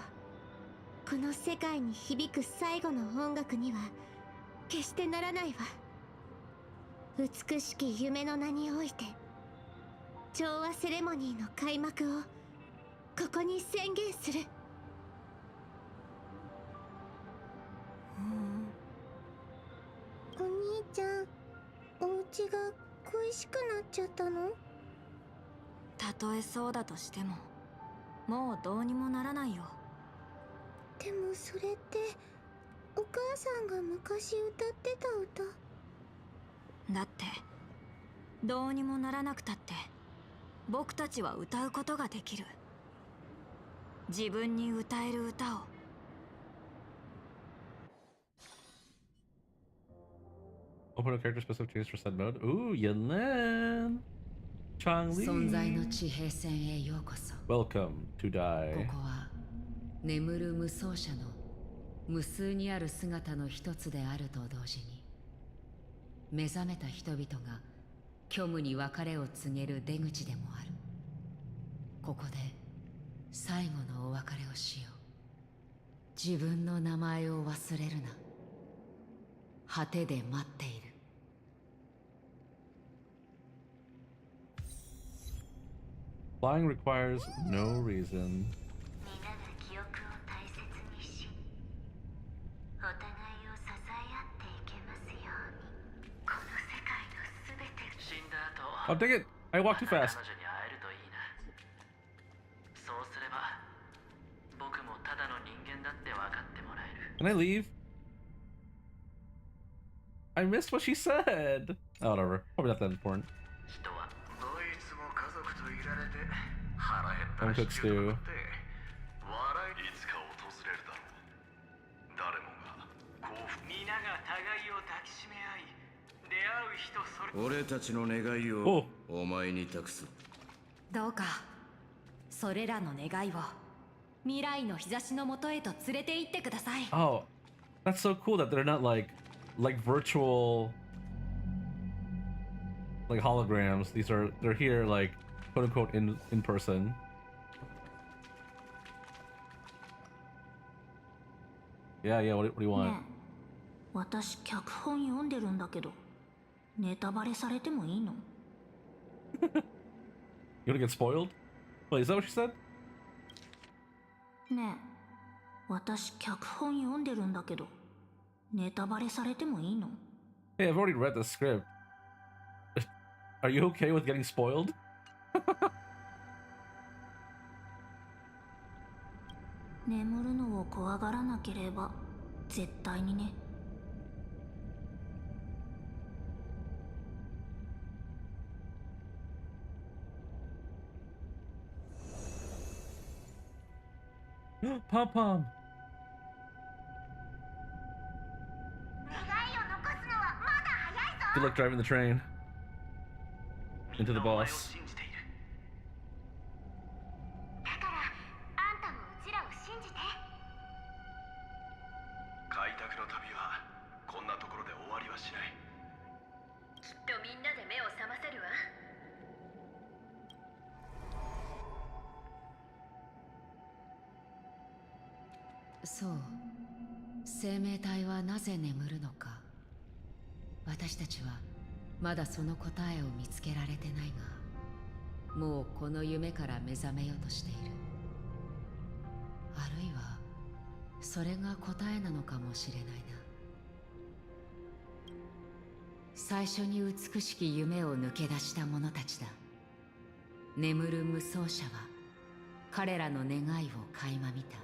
この世界に響く最後の音楽には決してならないわ。美しき夢の名において調和セレモニーの開幕をここに宣言する。お兄ちゃん、お家が恋しくなっちゃったの？たとえそうだとしてももうどうにもならないよ。でもそれってお母さんが昔歌ってた歌。だってどうにもならなくたって僕たちは歌うことができる。自分に歌える歌を。Open a character specific changes for said mode. Ooh, Yelin! Changli! 存在の地平線へようこそ。 Welcome to die. ここは眠る無双者の無数にある姿の一つであると同時に、目覚めた人々が虚無に別れを告げる出口でもある。ここで最後のお別れをしよう。自分の名前を忘れるな。果てで待っている。Flying requires no reason. 皆が記憶を大切にし、お互いを支え合っていけますように。この世界のすべて死んだ後、 Oh, dang it! I walked too fast. 彼女に会えるといいな。そうすれば僕もただの人間だって分かってもらえる。 Can I leave? I missed what she said. Oh, whatever. Probably not that important. 人はどいつも家族といられて腹減ったら Home cooked stew. 笑いいつか訪れるだろう。誰もが幸福。皆が互いを抱きしめ合い、出会う人それ。俺たちの願いをお前に託す。どうかそれらの願いを未来の日差しのもとへと連れて行ってください。 Oh, that's so cool that they're not like virtual, like holograms. They're here like quote unquote in person. Yeah, what do you want? ねえ、私脚本読んでるんだけど、ネタバレされてもいいの？ You wanna get spoiled? Wait, is that what she said? ねえ、私脚本読んでるんだけど、ネタバレされてもいいの？ Hey, I've already read the script. Are you okay with getting spoiled? 眠るのを怖がらなければ絶対にね。Pom pom. Good luck driving the train. into the boss. だからあんたもうちらを信じて。開拓の旅はこんなところで終わりはしない。きっとみんなで目を覚ませるわ。そう、生命体はなぜ眠るのか。私たちはまだその答えを見つけられてないが、もうこの夢から目覚めようとしている。あるいはそれが答えなのかもしれないな。最初に美しき夢を抜け出した者たちだ。眠る無双者は彼らの願いを垣間見た。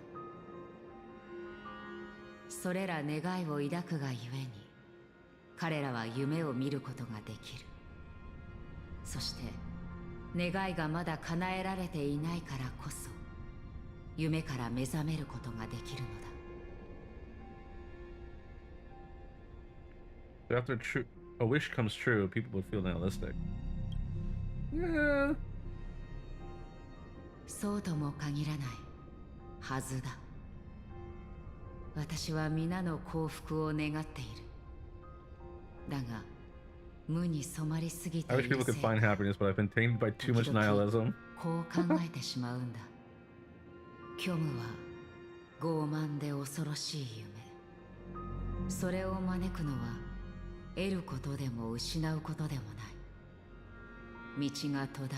それら願いを抱くがゆえに彼らは夢を見ることができる。そして願いがまだ叶えられていないからこそ夢から目覚めることができるのだ。 After a wish comes true, people would feel nihilistic. Yeah. そうとも限らないはずだ。私は皆の幸福を願っている。だが無に染まりすぎて I い wish る people せ could いか find happiness, but I've been tainted by too much nihilism. こう考えてしまうんだ。虚無は傲慢で恐ろしい夢。それを招くのは得ることでも失うことでもない。道が途絶え、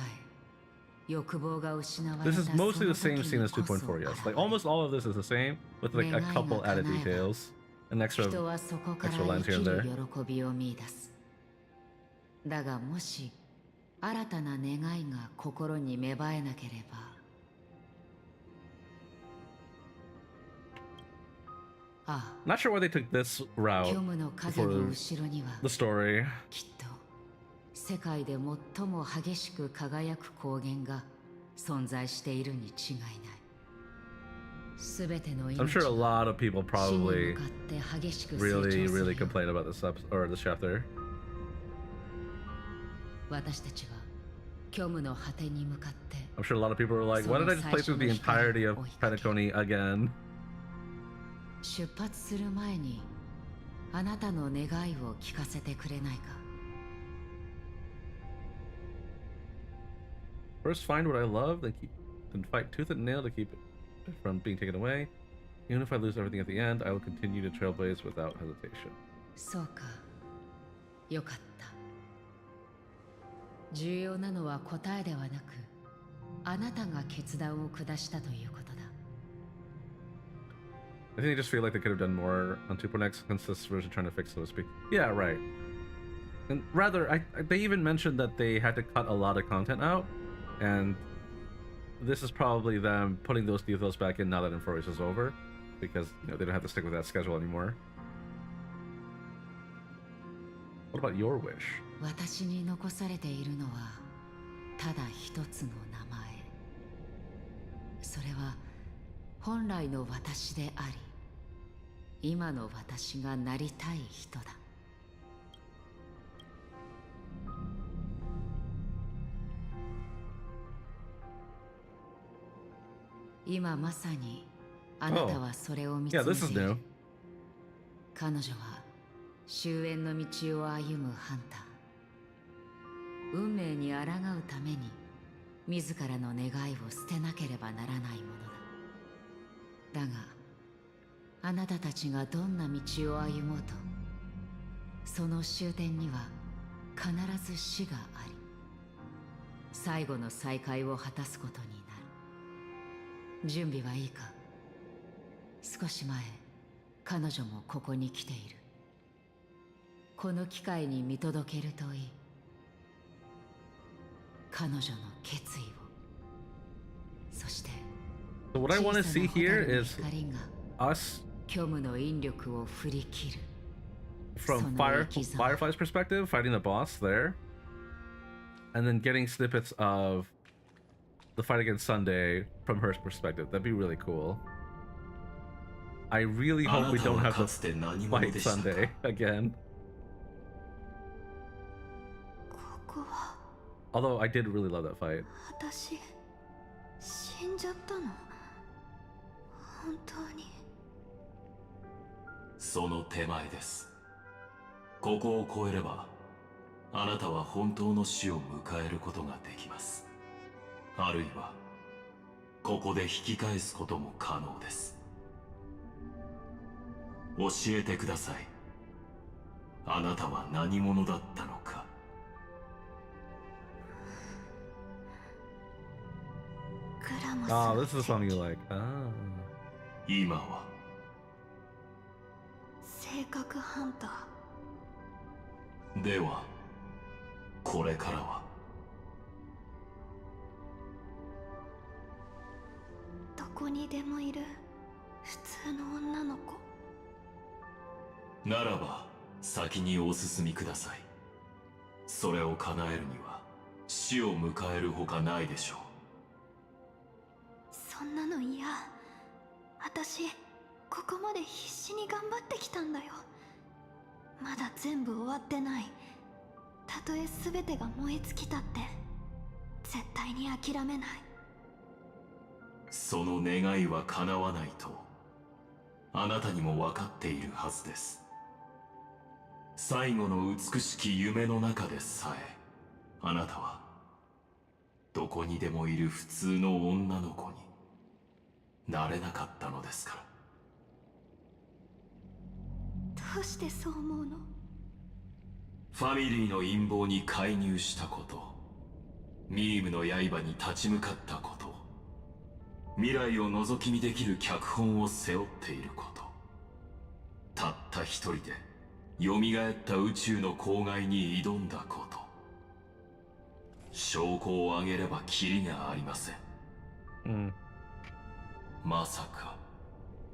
欲望が失われた This is その mostly the 時 same に scene as こそ 2.4, yes. Like almost all of this is the same, with like a couple added details. An extra 人はそこから extra 生 lines き here and る there. 喜びを見出す。だがもし新たな願いが心に芽生えなければ、ああ、 Not sure why they took this route 虚無の影の for 後ろには the story. きっと世界で最も激しく輝く光源が存在しているに違いない。すべての I'm sure a lot of people 死に向 probably かって激しく成 really, 長する really よ。 complain about this episode or this chapter. 私たちは虚無の果てに向かって I'm sure a lot of people were like, why did I just play through the entirety of Penacony again? 出発する前にあなたの願いを聞かせてくれないか。 First find what I love, then fight tooth and nail to keep it from being taken away. Even if I lose everything at the end, I will continue to trailblaze without hesitation. そうか。よかった。重要なのは答えではなく、あなたが決断を下したということだ。 I think they just feel like they could have done more on 2.x since this version trying to fix, so to speak. Yeah, right. And rather, they even mentioned that they had to cut a lot of content out, and this is probably them putting those details back in now that Inforius is over, because they don't have to stick with that schedule anymore. What about your wish? 私に残されているのはただ一つの名前。それは本来の私であり、今の私がなりたい人だ。今まさにあなたはそれを見つめている。Yeah, this is new. 彼女は終焉の道を歩むハンター。運命に抗うために自らの願いを捨てなければならないものだ。だがあなたたちがどんな道を歩もうと、その終点には必ず死があり、最後の再会を果たすことになる。準備はいいか。少し前彼女もここに来ている。この機会に見届けるといい。彼女の決意を。そして So what I want to see here is us 虚無の引力を振り切る。 from Firefly's perspective, fighting the boss there, and then getting snippets of the fight against Sunday from her perspective. That'd be really cool. I really hope we don't have to fight Sunday again. Although I did really love that fight. 私死んじゃったの？本当に？その手前です。ここを越えればあなたは本当の死を迎えることができます。あるいはここで引き返すことも可能です。教えてください。あなたは何者だったのか。Oh, this is the song you like. Ah. 今は性格ハンター。ではこれからはどこにでもいる普通の女の子。ならば先にお進みください。それを叶えるには死を迎えるほかないでしょう。そんなの嫌。私ここまで必死に頑張ってきたんだよ。まだ全部終わってない。たとえ全てが燃え尽きたって絶対に諦めない。その願いは叶わないとあなたにも分かっているはずです。最後の美しき夢の中でさえあなたはどこにでもいる普通の女の子になれなかったのですから。どうしてそう思うの？ファミリーの陰謀に介入したこと、ミームの刃に立ち向かったこと、未来を覗き見できる脚本を背負っていること、たった一人で蘇った宇宙の公害に挑んだこと、証拠を挙げればキリがありません。まさか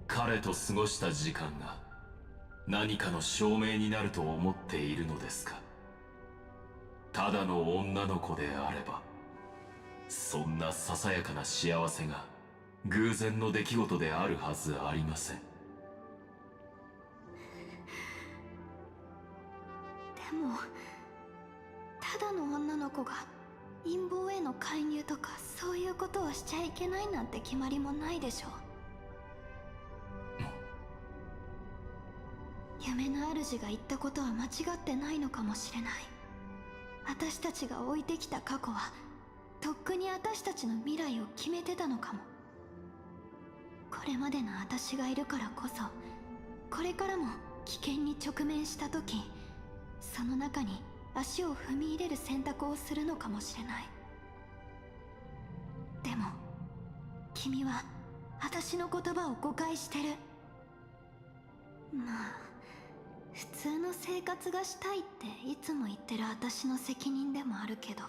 彼と過ごした時間が何かの証明になると思っているのですか。ただの女の子であればそんなささやかな幸せが偶然の出来事であるはずありません。でもただの女の子が陰謀への介入とかそういうことをしちゃいけないなんて決まりもないでしょ。夢の主が言ったことは間違ってないのかもしれない。私たちが置いてきた過去はとっくに私たちの未来を決めてたのかも。これまでの私がいるからこそこれからも危険に直面した時その中に足を踏み入れる選択をするのかもしれない。でも君は私の言葉を誤解してる。まあ普通の生活がしたいっていつも言ってる私の責任でもあるけど、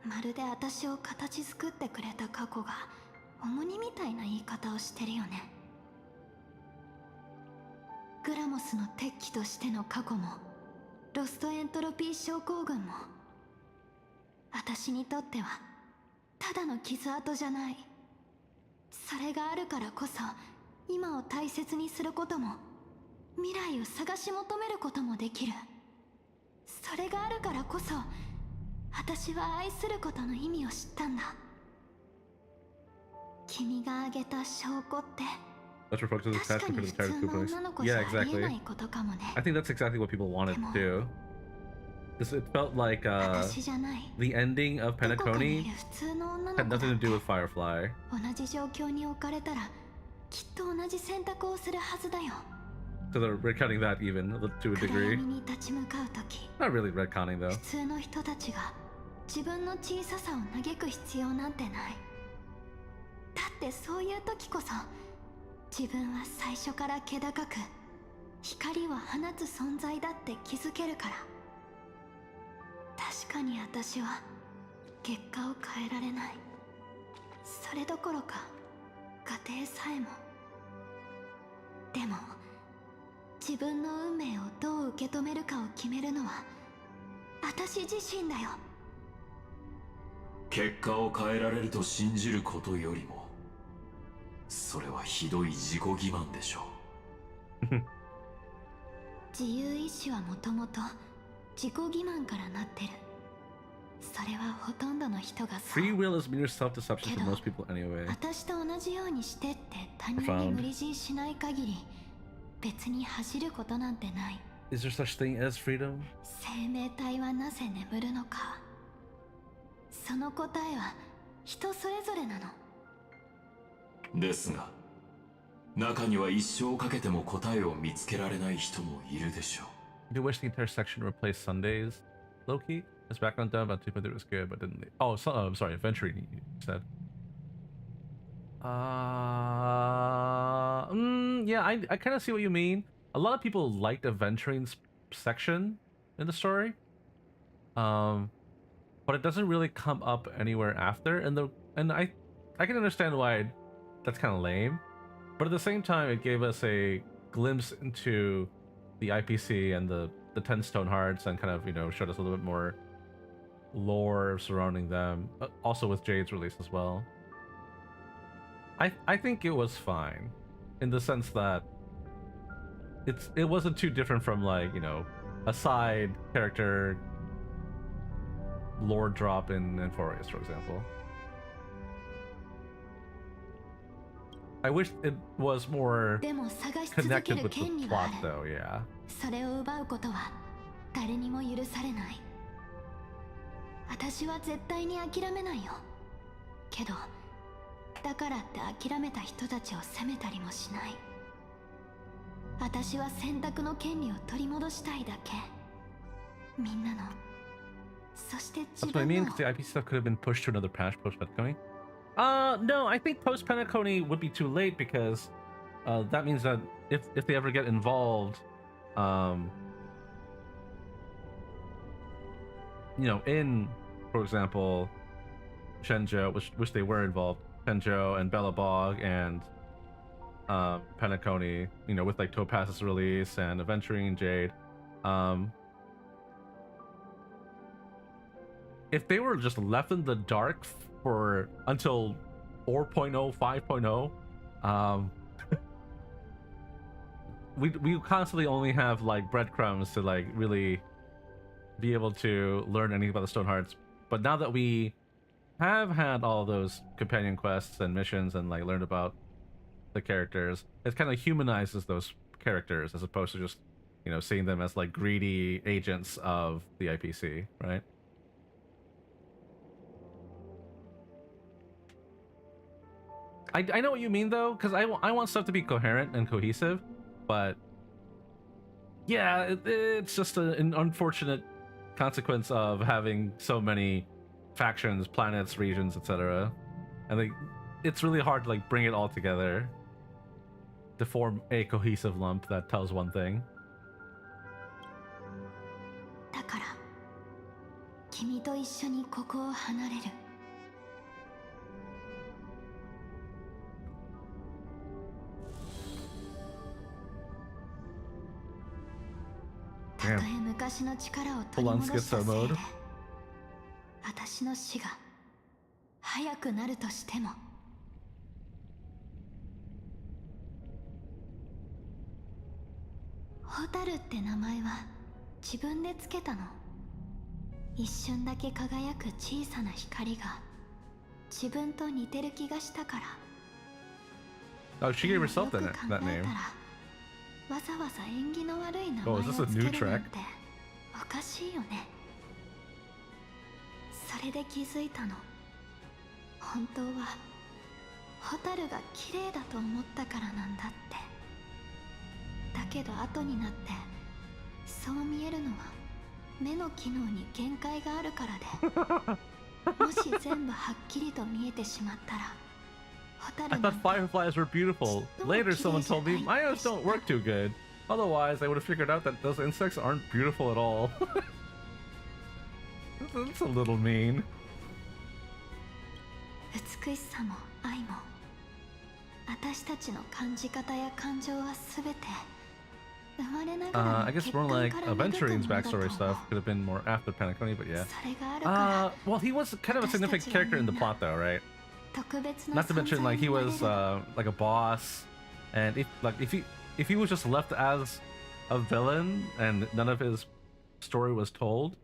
まるで私を形作ってくれた過去が重荷みたいな言い方をしてるよね。グラモスの敵機としての過去もロストエントロピー症候群も私にとってはただの傷跡じゃない。それがあるからこそ今を大切にすることも未来を探し求めることもできる。それがあるからこそ私は愛することの意味を知ったんだ。君が挙げた証拠って Let's reflect to the 確か attachment に for the 普 entire 通の two 女の points. 子じゃ Yeah, ありえ exactly. ないことかもね。 I think that's exactly what people wanted too. It felt like 私じゃない the ending of どこかにい Penacony る普通の女の had 子だ nothing to do with Firefly. 同じ状況に置かれたらきっと同じ選択をするはずだよ。 So they're retconning that even to a 暗 degree. 闇に立ち向かうとき Not really retconning though. 普通の人たちが自分の小ささを嘆く必要なんてない。だってそういう時こそ自分は最初から気高く光を放つ存在だって気づけるから。確かに私は結果を変えられない。それどころか家庭さえも。でも自分の運命をどう受け止めるかを決めるのは私自身だよ。結果を変えられると信じることよりもそれはひどい自己欺瞞でしょう。自由意志はもともと自己欺瞞からなってる。それはほとんどの人がそう。 Free will is mere self-deception to most people anyway. 私と同じようにしてって他人に無理強いしない限り別に走ることなんてない。 Is there such thing as freedom? 生命体はなぜ眠るのか、その答えは人それぞれなの。ですが、中には一生かけても答えを見つけられない人もいるでしょう。 Do you wish the entire section replaced Sundays? Low-key? This background done about 2.3 was good, but didn't. Oh, so, I'm sorry, Venturing, you said. Yeah, I kind of see what you mean. A lot of people liked Venturing's section in the story. But it doesn't really come up anywhere after, and I can understand why that's kind of lame. But at the same time, it gave us a glimpse into the IPC and the 10 Stone Hearts, and kind of, you know, showed us a little bit more lore surrounding them. Also with Jade's release as well. I think it was fine, in the sense that it wasn't too different from, like, you know, a side character lore drop in Enforius, for example. I wish it was more connected with the plot, though, yeah. それを奪うことは誰にも許されない。私は絶対に諦めないよ。けど、だからって諦めた人たちを責めたりもしない。私は選択の権利を取り戻したいだけ。みんなの、そして自 That's what I 分 mean, の。 because the IP stuff could have been pushed to another patch post-Penacony. No, I think post-Penacony would be too late, because that means that if they ever get involved, you know, in, for example, Shenzhou, which they were involved, Shenzhou and Bellabog and Penacony, you know, with like Topaz's release and Aventuring Jade, if they were just left in the dark for until 4.0, 5.0, we constantly only have like breadcrumbs to like really be able to learn anything about the Stone Hearts. But now that we have had all those companion quests and missions and like learned about the characters, it kind of humanizes those characters as opposed to just, you know, seeing them as like greedy agents of the IPC, right? I know what you mean, though, because I want stuff to be coherent and cohesive, but yeah, it's just an unfortunate consequence of having so many factions, planets, regions, etc. And like, it's really hard to like bring it all together to form a cohesive lump that tells one thing. だから、君と一緒にここを離れる。たとえ昔の力を取り戻したせいで、私の死が早くなるとしても。ホタルって名前は自分でつけたの。一瞬だけ輝く小さな光が自分と似てる気がしたから。 Oh, she gave herself that name. わざわざ縁起の悪い名 Oh, 前 is を this つ a け new る track? なんておかしいよね。それで気づいたの。本当はホタルが綺麗だと思ったからなんだって。だけど後になってそう見えるのは目の機能に限界があるからで、もし全部はっきりと見えてしまったら、ホタ I ルな thought んて fireflies were beautiful. Later, someone told me my eyes don't work too good. Otherwise, I would have figured out that those insects aren't beautiful at all. That's a little mean. 美しさも愛も私たちの感じ方や感情はすべて生まれながら I の guess 血 more 管 like から芽吹くも Aventuring's のだと backstory 思う。 stuff could have been more after Penacony, but yeah. それがあるから Well, he was kind of a significant character in the plot, though, right? 特別な Not to 存 mention, 在 like, he になれ was る。 like a boss, and if he was just left as a villain and none of his story was told,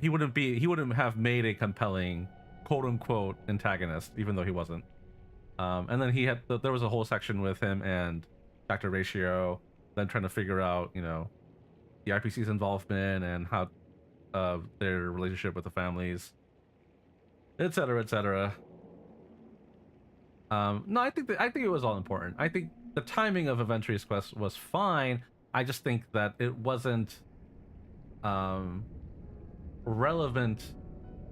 he wouldn't have made a compelling quote unquote antagonist, even though he wasn't. And then there was a whole section with him and Dr. Ratio, then trying to figure out, you know, the IPC's involvement and how their relationship with the families, etc., etc. No, I think it was all important. I think the timing of Aventuri's quest was fine. I just think that it wasn't relevant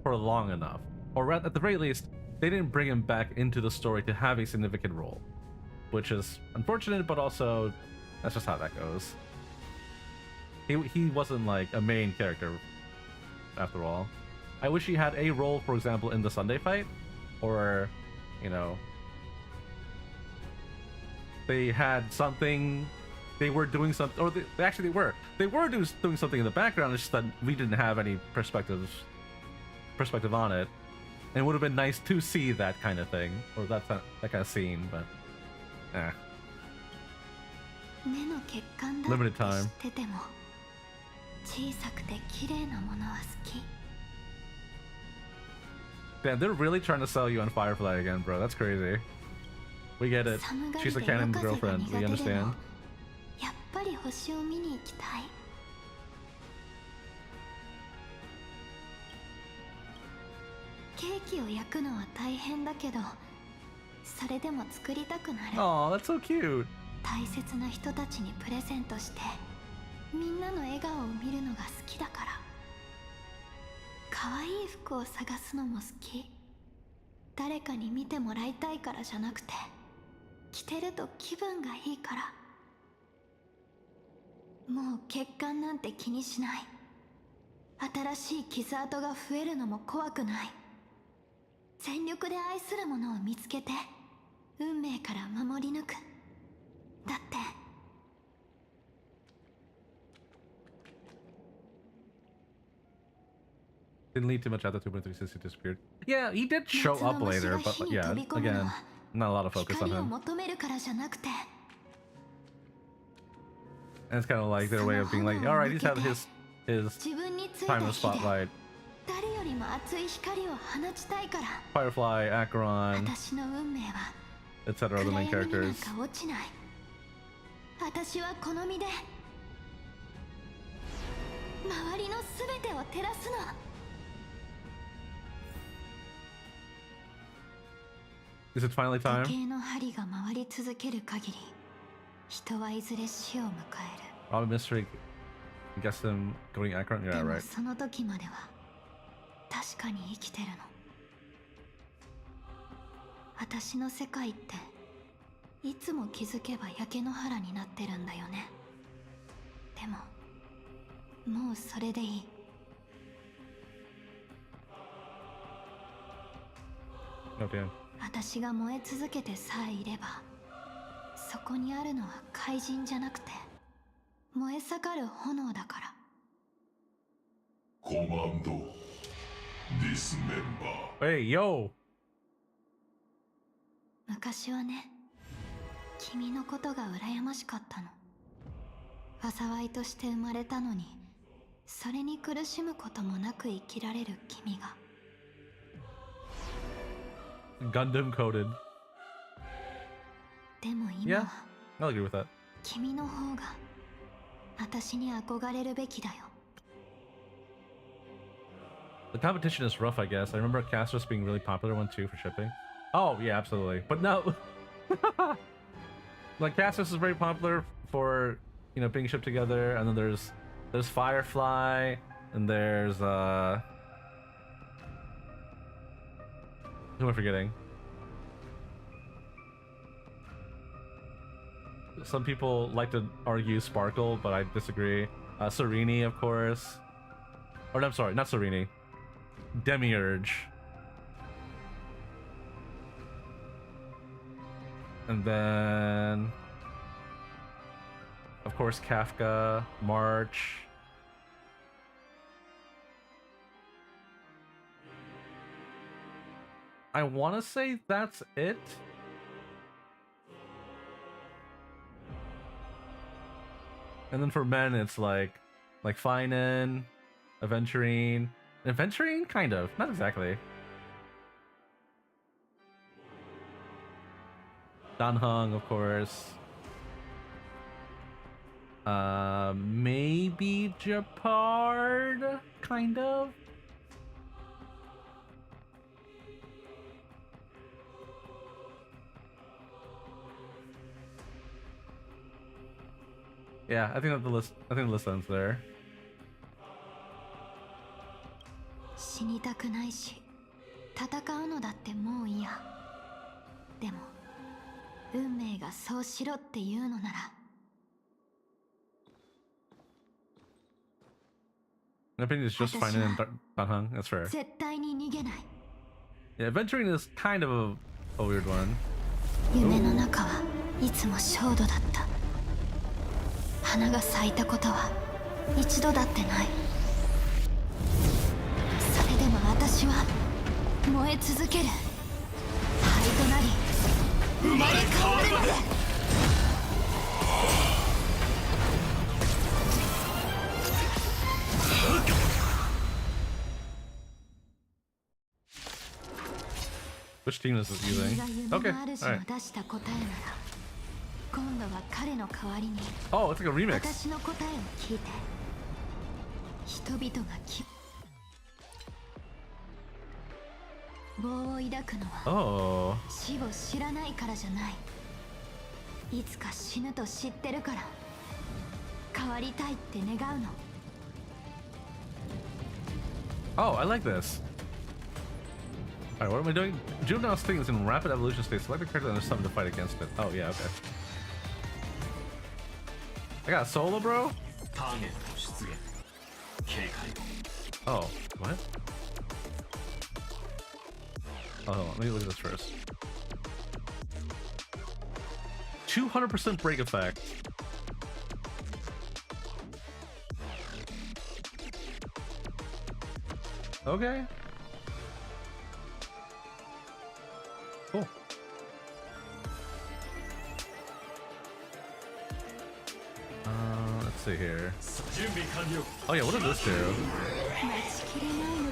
for long enough, or at the very least, they didn't bring him back into the story to have a significant role, which is unfortunate, but also that's just how that goes. He wasn't like a main character after all. I wish he had a role, for example, in the Sunday fight, or, you know, they had something, they were doing something, or they were doing something in the background. It's just that we didn't have any perspective on it, and it would have been nice to see that kind of thing, or that kind of scene, but limited time. Damn, they're really trying to sell you on Firefly again, bro. That's crazy. We get it. She's a canon girlfriend. We understand. やっぱり星を見に行きたい。ケーキを焼くのは大変だけど、それでも作りたくなる。Oh, that's so cute. 大切な人たちにプレゼントして、みんなの笑顔を見るのが好きだから。可愛い服を探すのも好き。誰かに見てもらいたいからじゃなくて、着てると気分がいいから。もう欠陥なんて気にしない。新しい傷跡が増えるのも怖くない。全力で愛するものを見つけて、運命から守り抜く。だって。Didn't lead too much after 2.3 since he disappeared. Yeah, he did show up later, but yeah, again, not a lot of focus on him. And it's kind of like their way of being like, all right, he's had his time in the spotlight. Firefly, Acheron, etc. the main characters. 私はこの身で周りのすべてを照らすの。Is it finally time? 時計の針が回り続ける限り、人はいずれ死を迎える。Robin Mystery, guess them going Akron? Yeah, でも right. その時までは確かに生きてるの。私の世界っていつも気づけば焼け野原になってるんだよね。でももうそれでいい。Oh, damn. 私が燃え続けてさえいれば、そこにあるのは怪人じゃなくて燃え盛る炎だから。コマンド、ディスメンバー。Hey, yo! 昔はね、君のことが羨ましかったの。災いとして生まれたのに、それに苦しむこともなく生きられる君が。Gundam coded. でも今 Yeah, は I'll agree with that. 君の方が私に憧れるべきだよ。The competition is rough, I guess. I remember Castros being really popular one too for shipping. Oh, yeah, absolutely. But no. Like, Castros is very popular for, you know, being shipped together, and then there's Firefly, and there's who am I forgetting? Some people like to argue Sparkle, but I disagree. Serene, of course. Or no, I'm sorry, not Serene. Demiurge. And then, of course, Kafka, March. I want to say that's it. And then for men, it's like Finan, Aventurine, Adventuring? Kind of. Not exactly. Danheng, of course. Maybe Japard? Kind of. Yeah, I think that the list ends there. 死にたくないし、戦うのだってもういいや。でも、運命がそうしろっていうのなら。My opinion is just fine in Danheng. That's fair. 絶対に逃げない。Yeah, adventuring is kind of a weird one. 夢の中はいつも焦土だった。花が咲いたことは一度だってない。それでも私は燃え続ける。灰となり生まれ変わるまで。Which team is this using? Okay, alright. 出した答えなら今度は彼の代わりに Oh, it's like a remix. 私の答えを聞いて人々が棒を抱くのは死を知らないからじゃない。いつか死ぬと知ってるから変わりたいって願うの。 Oh, I like this. Alright, what am I doing? Juvenile's thing is in rapid evolution state. Select a character and there's something to fight against it. Oh, yeah, okay. I got a solo, bro? Oh, what? Oh, hold on, let me look at this first. 200% break effect. Okay. Cool. Let's see here. Oh yeah, what does this do?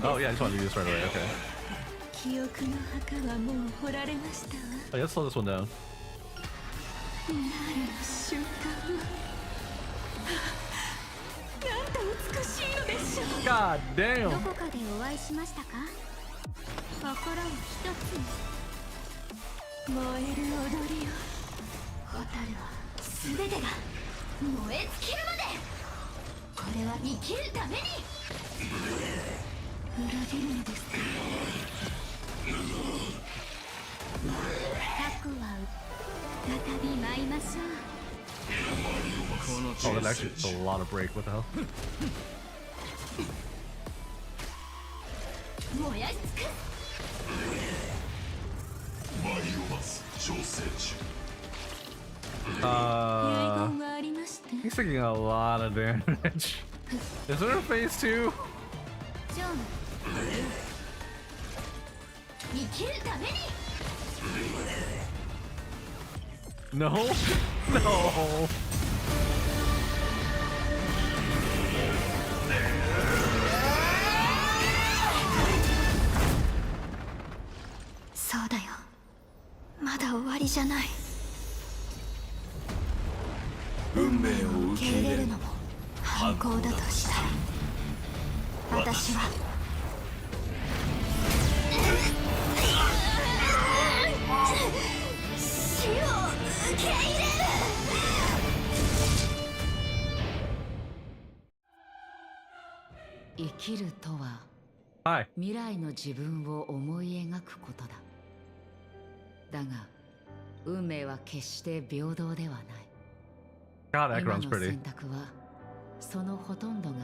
Oh yeah, I just want to do this right away, okay. Oh yeah, let's slow this one down. God damn! どこかでお会いしましたか？心を一つに燃える踊りよ。蛍は全てが燃え尽きるまで。これは生きるために。裏切るのですか？タコは再び舞いましょう。 Oh, that actually is a lot of break. What the hell? He's taking a lot of damage. Is there a phase 2? No? No! Hi. 未来の自分を思い描くことだ。だが、運命は決して平等ではない。 God, that 今 ground's の pretty. 選択は、そのほとんどが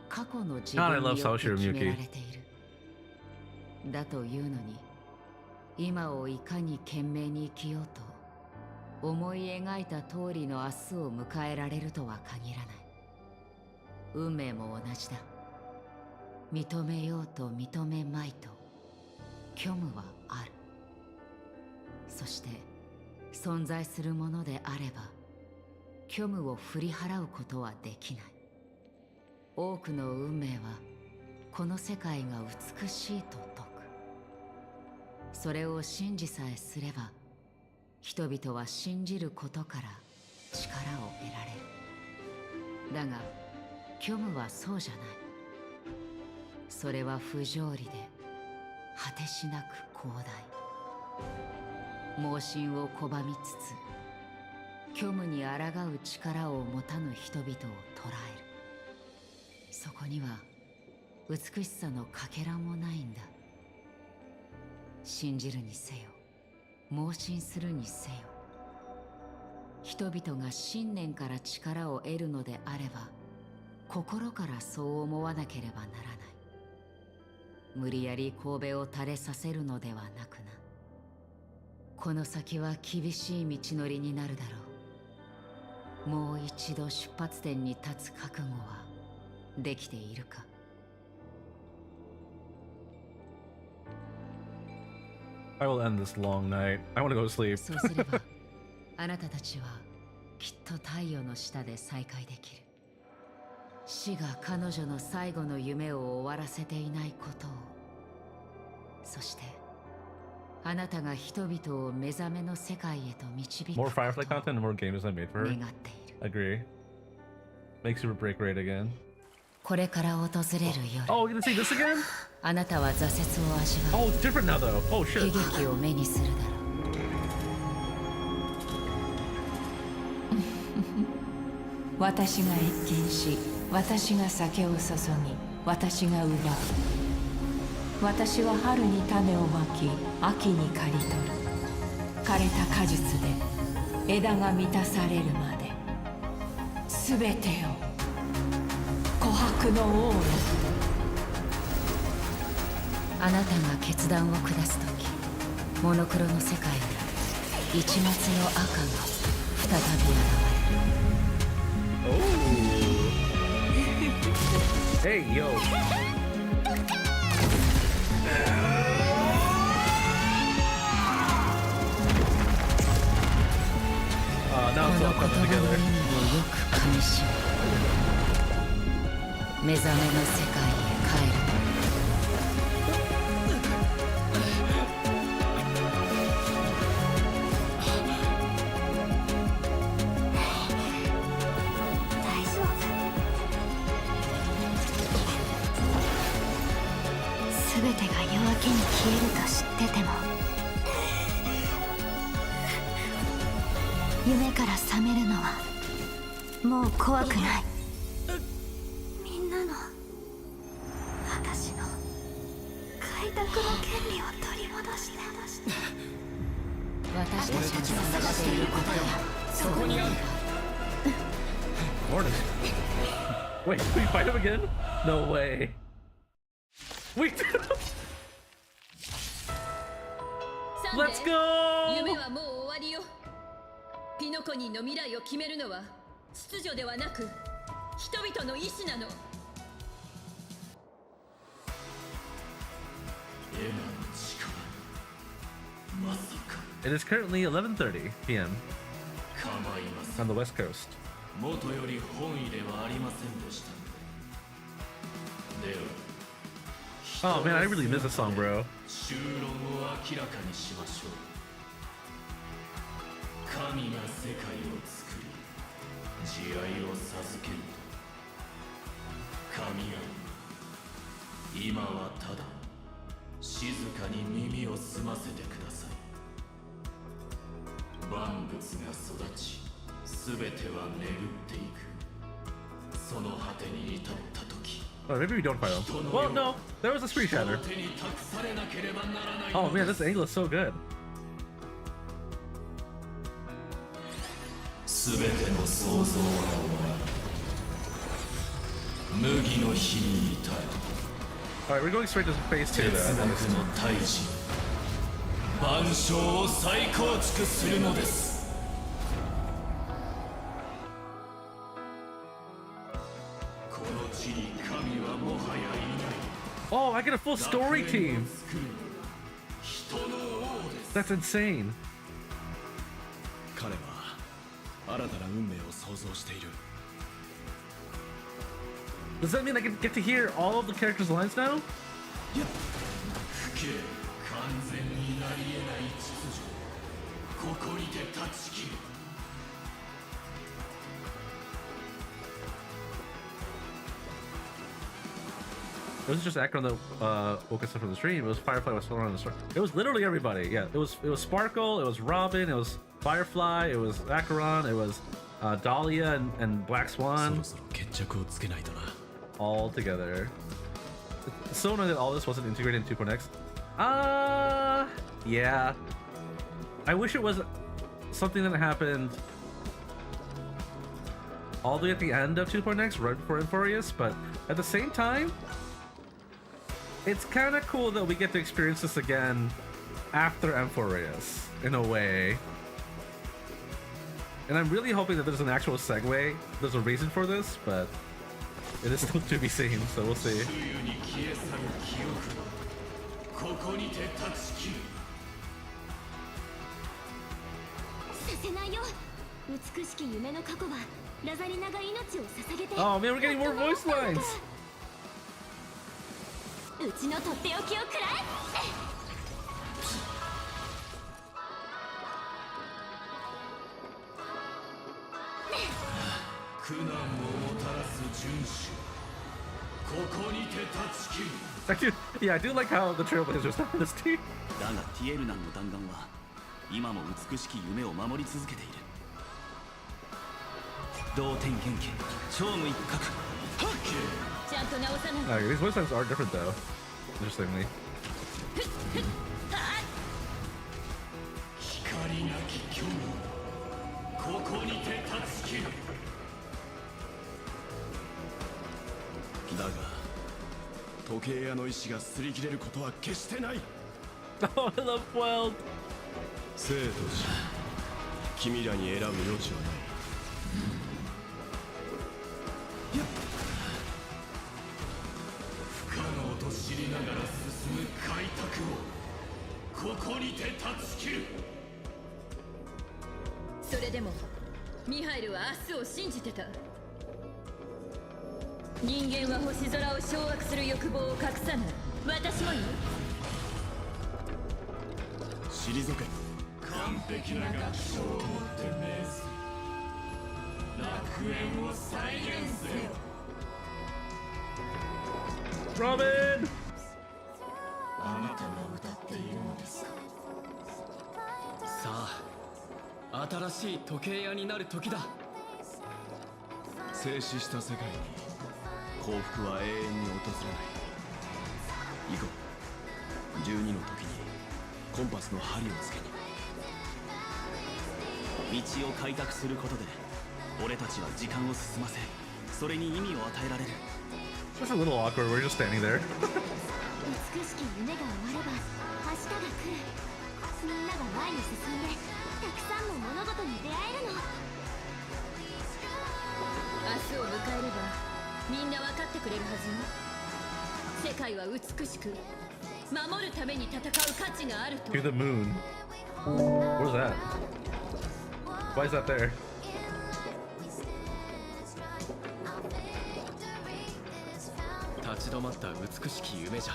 過去の自 God, I 分 love によって Saoshiro 決めら Miyuki. れている。だというのに、今をいかに懸命に生きようと、思い描いた通りの明日を迎えられるとは限らない。運命も同じだ。認めようと認めまいと虚無はある。そして存在するものであれば虚無を振り払うことはできない。多くの運命はこの世界が美しいと説く。それを信じさえすれば、人々は信じることから力を得られる。だが虚無はそうじゃない。それは不条理で果てしなく広大。盲信を拒みつつ虚無に抗う力を持たぬ人々を捉える。そこには美しさのかけらもないんだ。信じるにせよ盲信するにせよ、人々が信念から力を得るのであれば心からそう思わなければならない。無理やり神戸を垂れさせるのではなくな。この先は厳しい道のりになるだろう。もう一度出発点に立つ覚悟はできているか。I will end this long night. I want to go to sleep. そうすればあなたたちはきっと太陽の下で再会できる。死が彼女の最後の夢を終わらせていないことを、そしてあなたが人々を目覚めの世界へと導く。 More Firefly content and more games I made for her. Agree. Makes her break rate again. これから訪れる夜、 Oh, you gonna see this again? あなたは挫折を味わう。 Oh, different now though. Oh shit. 悲劇を目にするだろう。私が謁見し、私が酒を注ぎ、私が奪う。私は春に種をまき、秋に刈り取る。枯れた果実で枝が満たされるまで、すべてを琥珀の王よ。あなたが決断を下すとき、モノクロの世界に一抹の赤が再び現れる。Hey, yo. Now it's all coming together. 目覚めの世界へ帰る。全てが夜明けに消えると知ってても、夢から覚めるのはもう怖くない。みんなの私の開拓の権利を取り戻して。私たちが探していることはそこにある。 Morning. Wait, we fight him again? No way. Wait. Let's go. 夢はもう終わりよ。ピノコニーの未来を決めるのは秩序ではなく人々の意志なの。 It is currently 11:30 p.m. on the West Coast. 元より本意ではありませんでした。では Oh man, I really miss this song, bro. 修論を明らかにしましょう。神が世界を作り、慈愛を授けると。神が今はただ静かに耳を澄ませてください。万物が育ち、すべては巡っていく。その果てに至った時。 Oh, maybe we don't fight him. Well, no, there was a screen shatter. Oh man, this angle is so good. すべての創造が終わり、麦の日に至る。 Alright, we're going straight to phase 2 哲 then. 学の大事、万象を再構築するのです。 Oh, I get a full story team. That's insane. 彼は新たな運命を創造している。Does that mean I get to hear all of the characters' lines now? It was just Akron that woke us up from the stream. It was Firefly was still on the store. It was literally everybody. Yeah, it was Sparkle, it was Robin, it was Firefly, it was Acheron, it was Dahlia and Black Swan. All together. It's so annoying that all this wasn't integrated in 2.x. Yeah. I wish it was something that happened all the way at the end of 2.x, right before Infurious, but at the same time, it's kind of cool that we get to experience this again after Infurious, in a way. And I'm really hoping that there's an actual segue. There's a reason for this, but it is still to be seen, so we'll see. させないよ。美しき夢の過去はラザリナが命を捧げて。 Oh man, we're getting more voice lines. うちのとっておきをくらえ。苦難をもたらす遵守。ここにて断ち切る。 Actually, yeah, I do like how the Trailblazers have this team. だがティエルナンの弾丸は今も美しき夢を守り続けている。同点元気、超無一角。ちゃんと直さない。 These voice lines are different though, interestingly. 光なき虚無。ここにて断ち切る。だが時計屋の意志が擦り切れることは決してない。Oh, I love Wild. 生と死、君らに選ぶ余地はない。不可能と知りながら進む開拓をここにて断ち切る。それでもミハイルは明日を信じてた。人間は星空を掌握する欲望を隠さない。私もよ。退け。完璧な楽章をもって命する。楽園を再現せよ。Robin! あなたが歌っているのですか。さあ、新しい時計屋になる時だ。静止した世界に幸福は永遠に訪れない。行こう。12の時にコンパスの針をつけに。道を開拓することで俺たちは時間を進ませ、それに意味を与えられる。 It's just a little awkward, we're just standing there. 美しき夢が終われば明日が来る。みんなが前に進んでたくさんの物事に出会えるの。明日を迎えればみんな分かってくれるはずよ。世界は美しく守るために戦う価値があると。 To the moon. Where's that? Why is that there? 立ち止まった美しき夢じゃ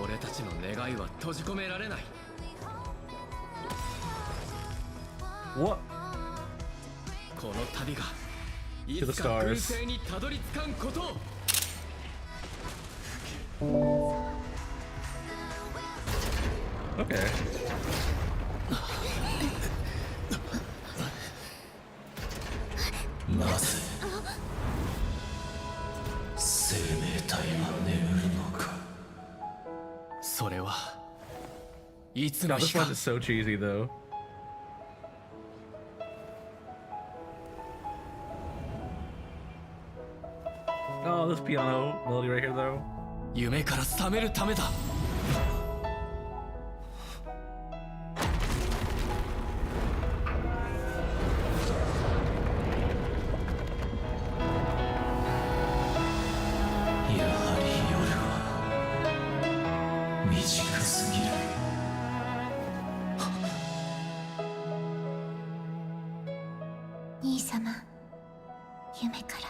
俺たちの願いは閉じ込められない。 What? この旅がいつか空星にたどり着かんことを。 Okay. No, this one is so cheesy though. Oh, this piano melody right here though. 夢から覚めるためだ。兄様、夢から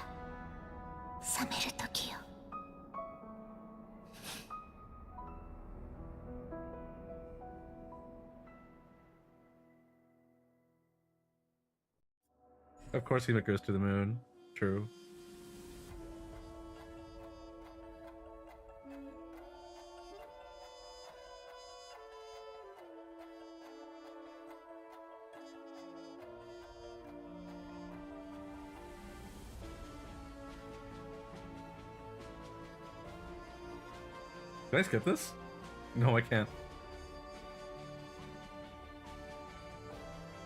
覚める時。course he goes to the moon. True. Can I skip this? No, I can't.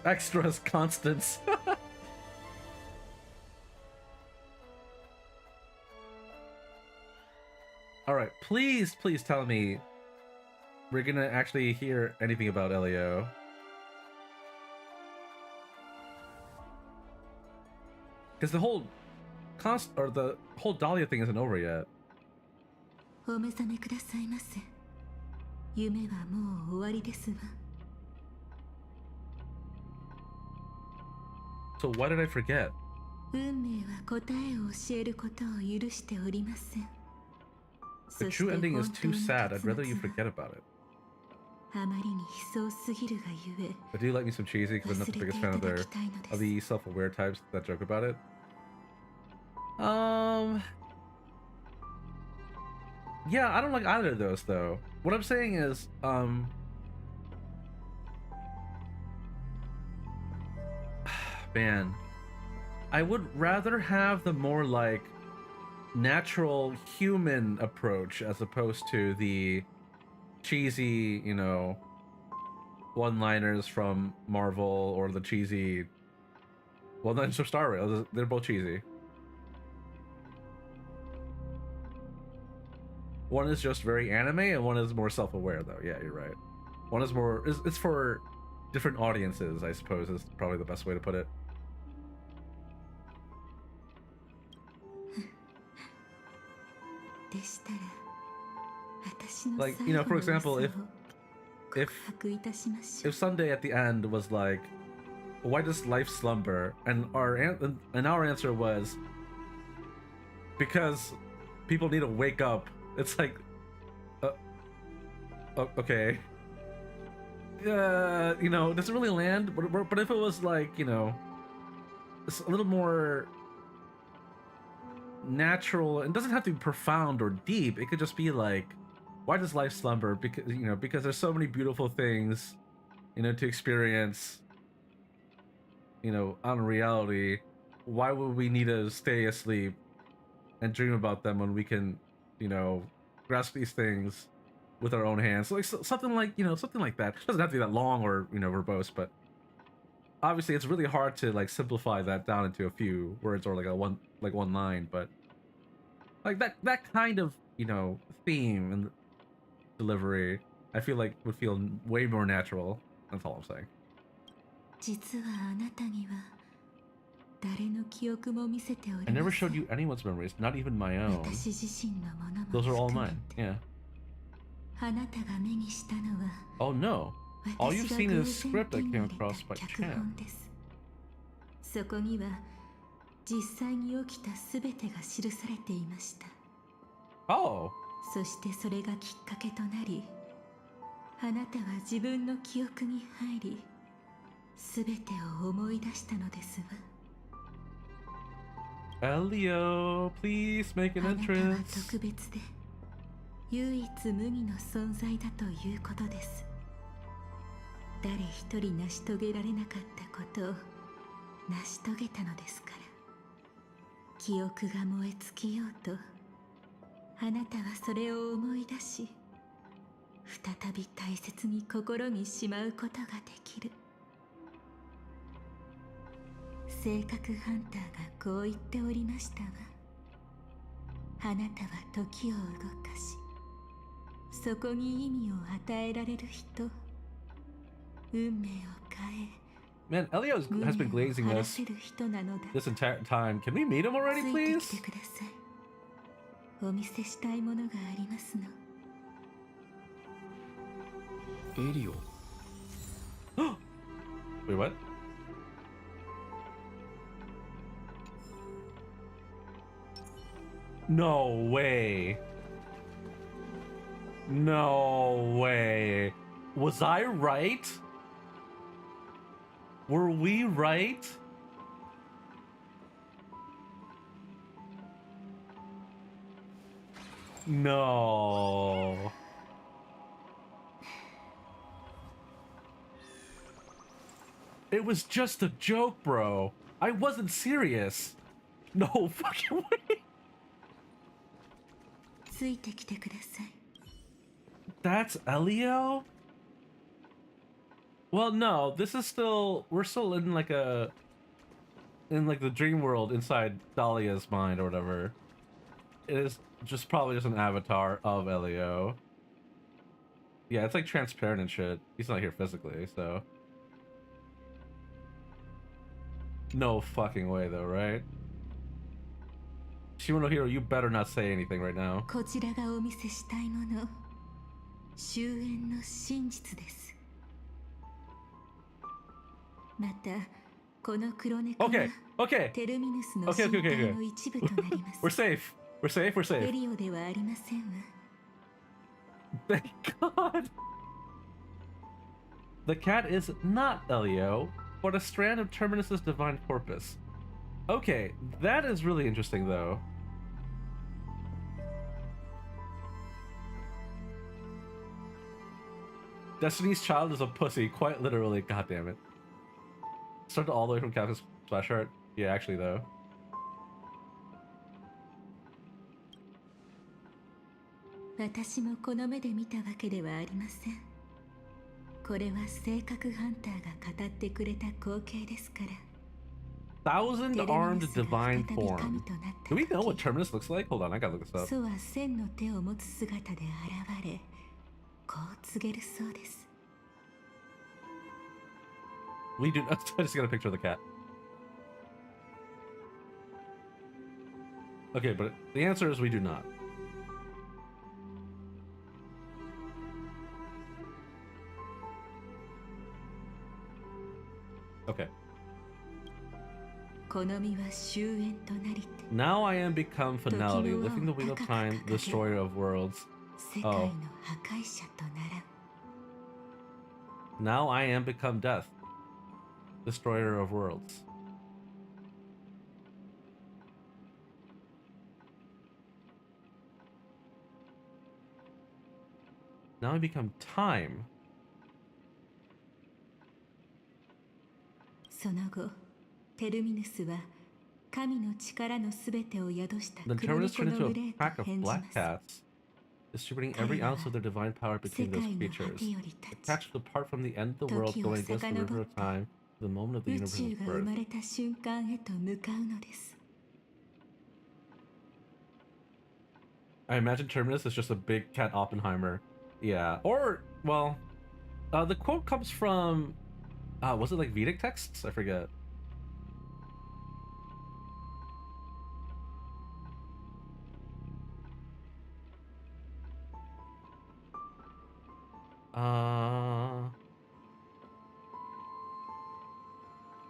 Extras, constants. Alright, please tell me we're gonna actually hear anything about Elio. Because the whole the whole Dahlia thing isn't over yet. お目覚めくださいませ。夢はもう終わりですわ。So why did I forget? 運命は答えを教えることを許しておりません。 The true ending is too sad. I'd rather you forget about it. あまりに悲壮すぎるがゆえ。 I do like me some cheesy because I'm not the biggest fan of the self-aware types that joke about it. Yeah, I don't like either of those though. What I'm saying is, man, I would rather have the more like natural human approach as opposed to the cheesy, you know, one-liners from Marvel or the cheesy one-liners from Star Rail. They're both cheesy. One is just very anime, and one is more self-aware, though. Yeah, you're right. One is more... It's for different audiences, I suppose, is probably the best way to put it. Like, you know, for example, if Sunday at the end was like, why does life slumber? And our answer was, because people need to wake up. It's like, okay. You know, does it really land? But if it was like, you know, it's a little more natural, and doesn't have to be profound or deep. It could just be like, why does life slumber? Because, you know, because there's so many beautiful things, you know, to experience, you know, on reality. Why would we need to stay asleep and dream about them when we can, you know, grasp these things with our own hands? So like something like, you know, something like that. It doesn't have to be that long or, you know, verbose, but obviously it's really hard to like simplify that down into a few words or like one line, but like that kind of, you know, theme and delivery, I feel like would feel way more natural. That's all I'm saying. 実はあなたには誰の記憶も見せておりません。 I never showed you anyone's memories, not even my own. 私自身のものも Those are all mine. Yeah. あなたが目にしたのは Oh no. All you've seen is a script I came across by chance. そこには実際に起きたすべてが記されていました。 Oh. そしてそれがきっかけとなり、あなたは自分の記憶に入り、すべてを思い出したのですわ。 Elio, please make an あなたは entrance. 特別で唯一無二の存在だということです。誰一人成し遂げられなかったことを成し遂げたのですから。記憶が燃え尽きようと、あなたはそれを思い出し、再び大切に心にしまうことができる。性格ハンターがこう言っておりましたわ。あなたは時を動かし、そこに意味を与えられる人、運命を変え、 Man, Elio has been glazing this entire time. Can we meet him already, please? お見せしたいものがありますの。エリオ。Wait, what? No way. No way. Was I right? Were we right? No. It was just a joke, bro. I wasn't serious. No fucking way. ついてきてください。 That's Elio? Well, no, this is still, we're still in like a, in like the dream world inside Dahlia's mind or whatever. It is just probably just an avatar of Elio. Yeah, it's like transparent and shit. He's not here physically, so. No fucking way though, right? Shimonohiro, you better not say anything right now. こちらがお見せしたいもの、終焉の真実です。また、この黒猫は Okay. テルミヌスの身体の一部となります。We're safe. We're safe. We're safe. エリオではありませんわ。Thank God. The cat is not Elio, but a strand of Terminus's divine corpus. Okay, that is really interesting though. Destiny's Child is a pussy, quite literally. God damn it. Started all the way from Captain's splash art. Yeah, actually though. I 私もこの目で見たわけではありません。これは性格ハンターが語ってくれた光景ですから。Thousand-armed divine form. Do we know what Terminus looks like? Hold on, I gotta look this up. ソは千の手を持つ姿で現れ、こう告げるそうです。We do. I just got a picture of the cat. Okay, but the answer is we do not. Okay. Now I am become finality, lifting the wheel of time, destroyer of worlds. Oh. Now I am become death, destroyer of worlds. Now I become time. その後、テルミヌスは神の力のすべてを宿した黒 Terminus 猫 turned の into 群れ a と pack of 変じま black す。 cats, distributing every ounce of their divine power between those creatures. Attached apart from the end of the world, going against the river of time, the moment of the 宇 universe's 宙が生 birth. まれた瞬間へと向かうのです。 I imagine Terminus is just a big cat Oppenheimer. Yeah. Or, well, the quote comes from, was it like Vedic texts? I forget.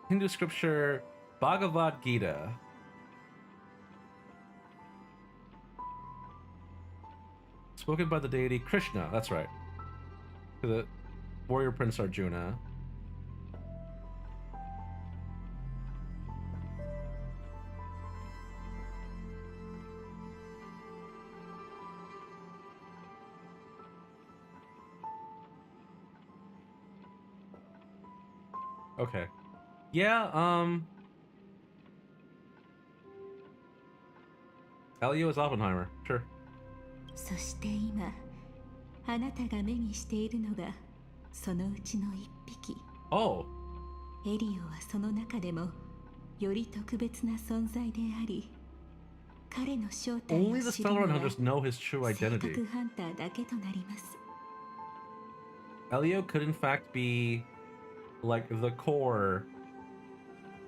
Hindu scripture, Bhagavad Gita. Spoken by the deity Krishna, that's right. To the warrior prince Arjuna. Okay. Yeah, Elio is Oppenheimer, sure. そして今、あなたが目にしているのがそのうちの一匹。Oh. エリオはその中でもより特別な存在であり、彼の正体 Only を the 知るの Stellar は Hunters know his true 性 identity. 格ハンターだけとなります。 Elio could in fact be like the core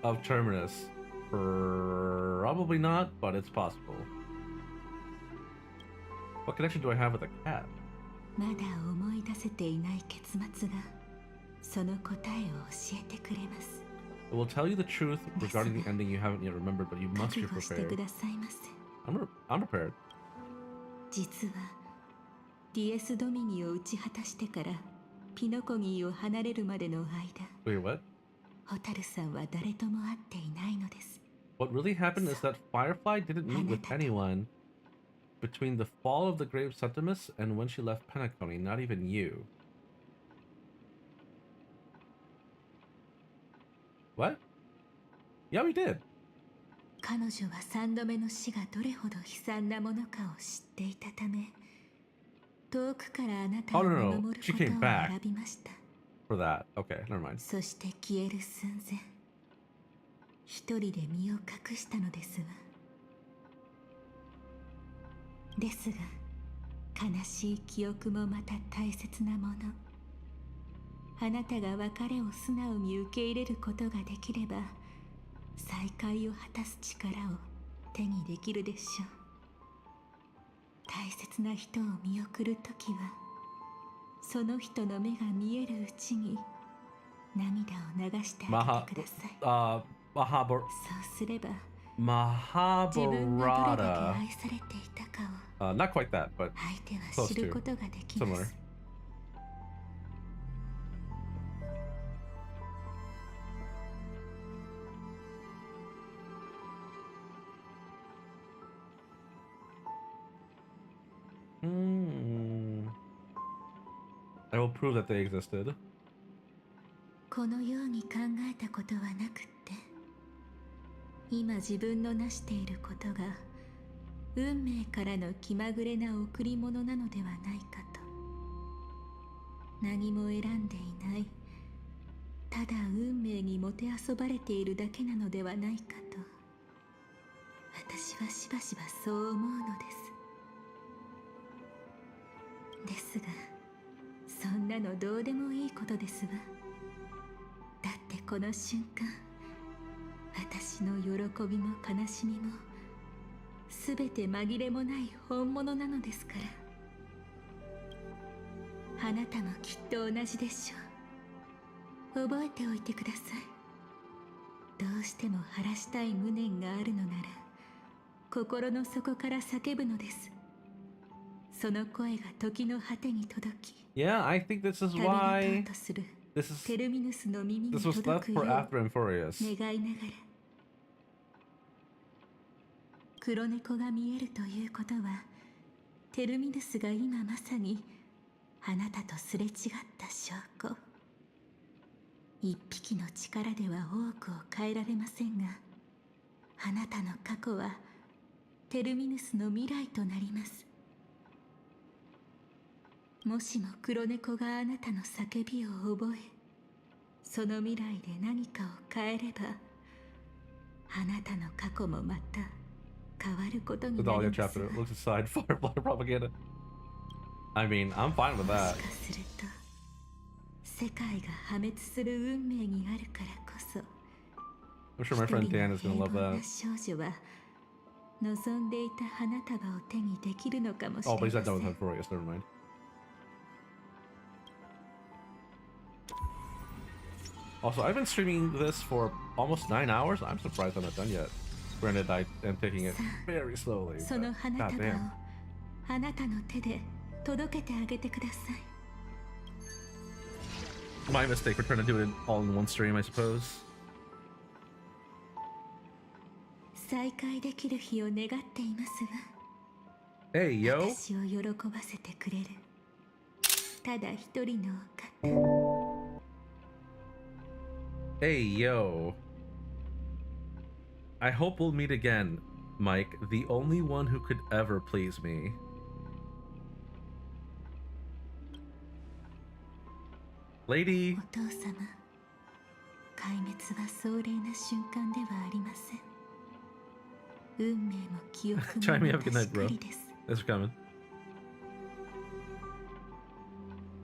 of Terminus. Probably not, but it's possible. What connection do I have with a cat? まだ思い出せていない結末がその答えを教えてくれます。 It will tell you the truth regarding the ending you haven't yet remembered, but you must be 覚悟して prepared. くださいませ。 I'm prepared. 実はディエス・ドミニを打ち果たしてからピノコギーを離れるまでの間、 Wait, what? ホタルさんは誰とも会っていないのです。 What really happened is that Firefly didn't meet with anyone. between the fall of the Grave Septimus and when she left Penacony. Not even you. What? Yeah, we did. 彼女は3度目の死がどれほど悲惨なものかを知っていたため、遠くからあなたを見守ることを選びました。For that. Okay, never mind. そして消える寸前、一人で身を隠したのですわ。ですが、悲しい記憶もまた大切なもの。あなたが別れを素直に受け入れることができれば、再会を果たす力を手にできるでしょう。大切な人を見送るときは、その人の目が見えるうちに涙を流してあげてください。そうすれば、自分がどれだけ愛されていたかを not quite that, but 相手は知ることができます。I will prove that they existed. このように考えたことはなくって、今自分の成していることが運命からの気まぐれな贈り物なのではないかと。何も選んでいない、ただ運命にもてあそばれているだけなのではないかと、私はしばしばそう思うのです。ですが、そんなのどうでもいいことですわ。だってこの瞬間、私の喜びも悲しみもすべて紛れもない本物なのですから。あなたもきっと同じでしょう。覚えておいてください。どうしても晴らしたい無念があるのなら、心の底から叫ぶのです。その声が時の果てに届き、 Yeah, I think this is why this was left for after Euphorius. 願いながら、黒猫が見えるということは、テルミヌスが今まさにあなたとすれ違った証拠。一匹の力では多くを変えられませんが、あなたの過去はテルミヌスの未来となります。もしも黒猫があなたの叫びを覚え、その未来で何かを変えれば、あなたの過去もまた変わることに The なり Dahlia ます。 chapter looks aside Firefly propaganda. I mean, I'm fine with も that. しかすると、世界が破滅する運命にあるからこそ、 I'm sure my friend Dan is gonna love 平凡 that. な少女は望んでいた花束を手にできるのかもしれ Oh, ま but せ he's not ん。 done with Euphorius, never mind. Also, I've been streaming this for almost 9 hours. I'm surprised I'm not done yet. Granted, I am taking it very slowly. その But 花束を goddamn. あなたの手で届けてあげてください。 My mistake for trying to do it all in one stream, I suppose. 再会できる日を願っていますわ。 Hey, yo. 私を喜ばせてくれる、ただ一人のお方。 Hey, yo. I hope we'll meet again, Mike, the only one who could ever please me. Lady. お父様、壊滅は壮麗な瞬間ではありません。運命も記憶も Try me ま have a た good し night, か bro. りです。 Thanks for coming.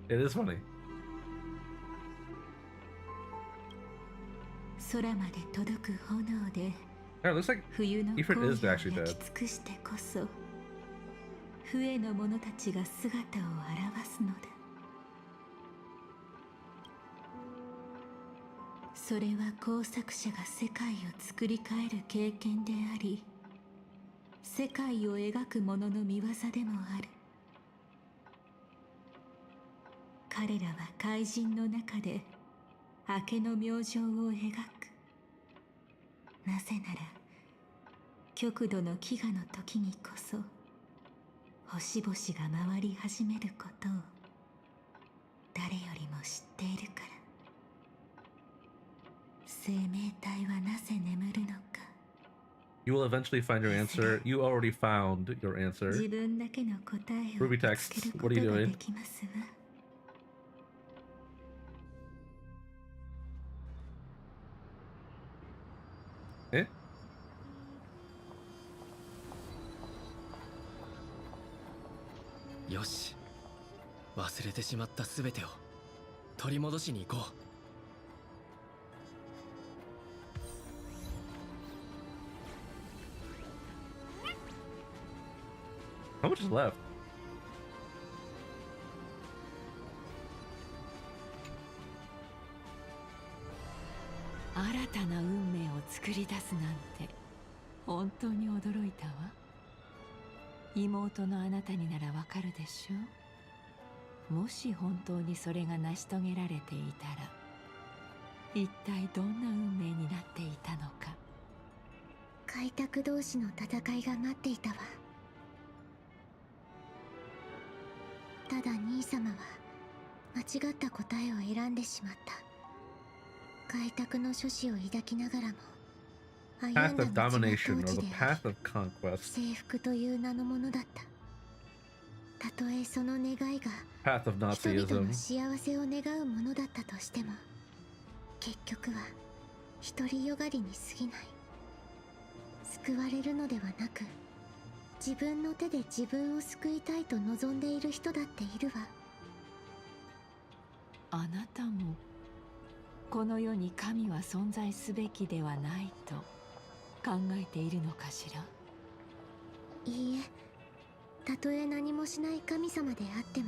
It is funny. 空まで届く炎で Yeah, it looks like 冬の Ifrit 荒野を is 焼 actually き dead. 尽くしてこそ、笛の者たちが姿を現すのだ。それは工作者が世界を作り変える経験であり、世界を描く者の見業でもある。彼らは怪人の中で明けの明星を描く。なぜなら極度の飢餓の時にこそ星々が回り始めることを誰よりも知っているから。生命体はなぜ眠るのか。 You will eventually find your answer. You already found your answer. 自分だけの答えを Ruby 見つ Text, けるこ what are と you が doing? できますわ。え？よし、忘れてしまったすべてを取り戻しに行こう。How much is left? 新たな運命を作り出すなんて本当に驚いたわ。妹のあなたにならわかるでしょ。もし本当にそれが成し遂げられていたら、一体どんな運命になっていたのか。開拓同士の戦いが待っていたわ。ただ兄様は間違った答えを選んでしまった。開拓の初志を抱きながらも歩んだ Path of 道は domination 統 or 治 the であ path of conquest. り、征服という名のものだった。たとえその願いが Path of 人々 Nazism. の幸せを願うものだったとしても、結局は独りよがりに過ぎない。救われるのではなく、自分の手で自分を救いたいと望んでいる人だっているわ。あなたもこの世に神は存在すべきではないと考えているのかしら。いいえ、たとえ何もしない神様であっても、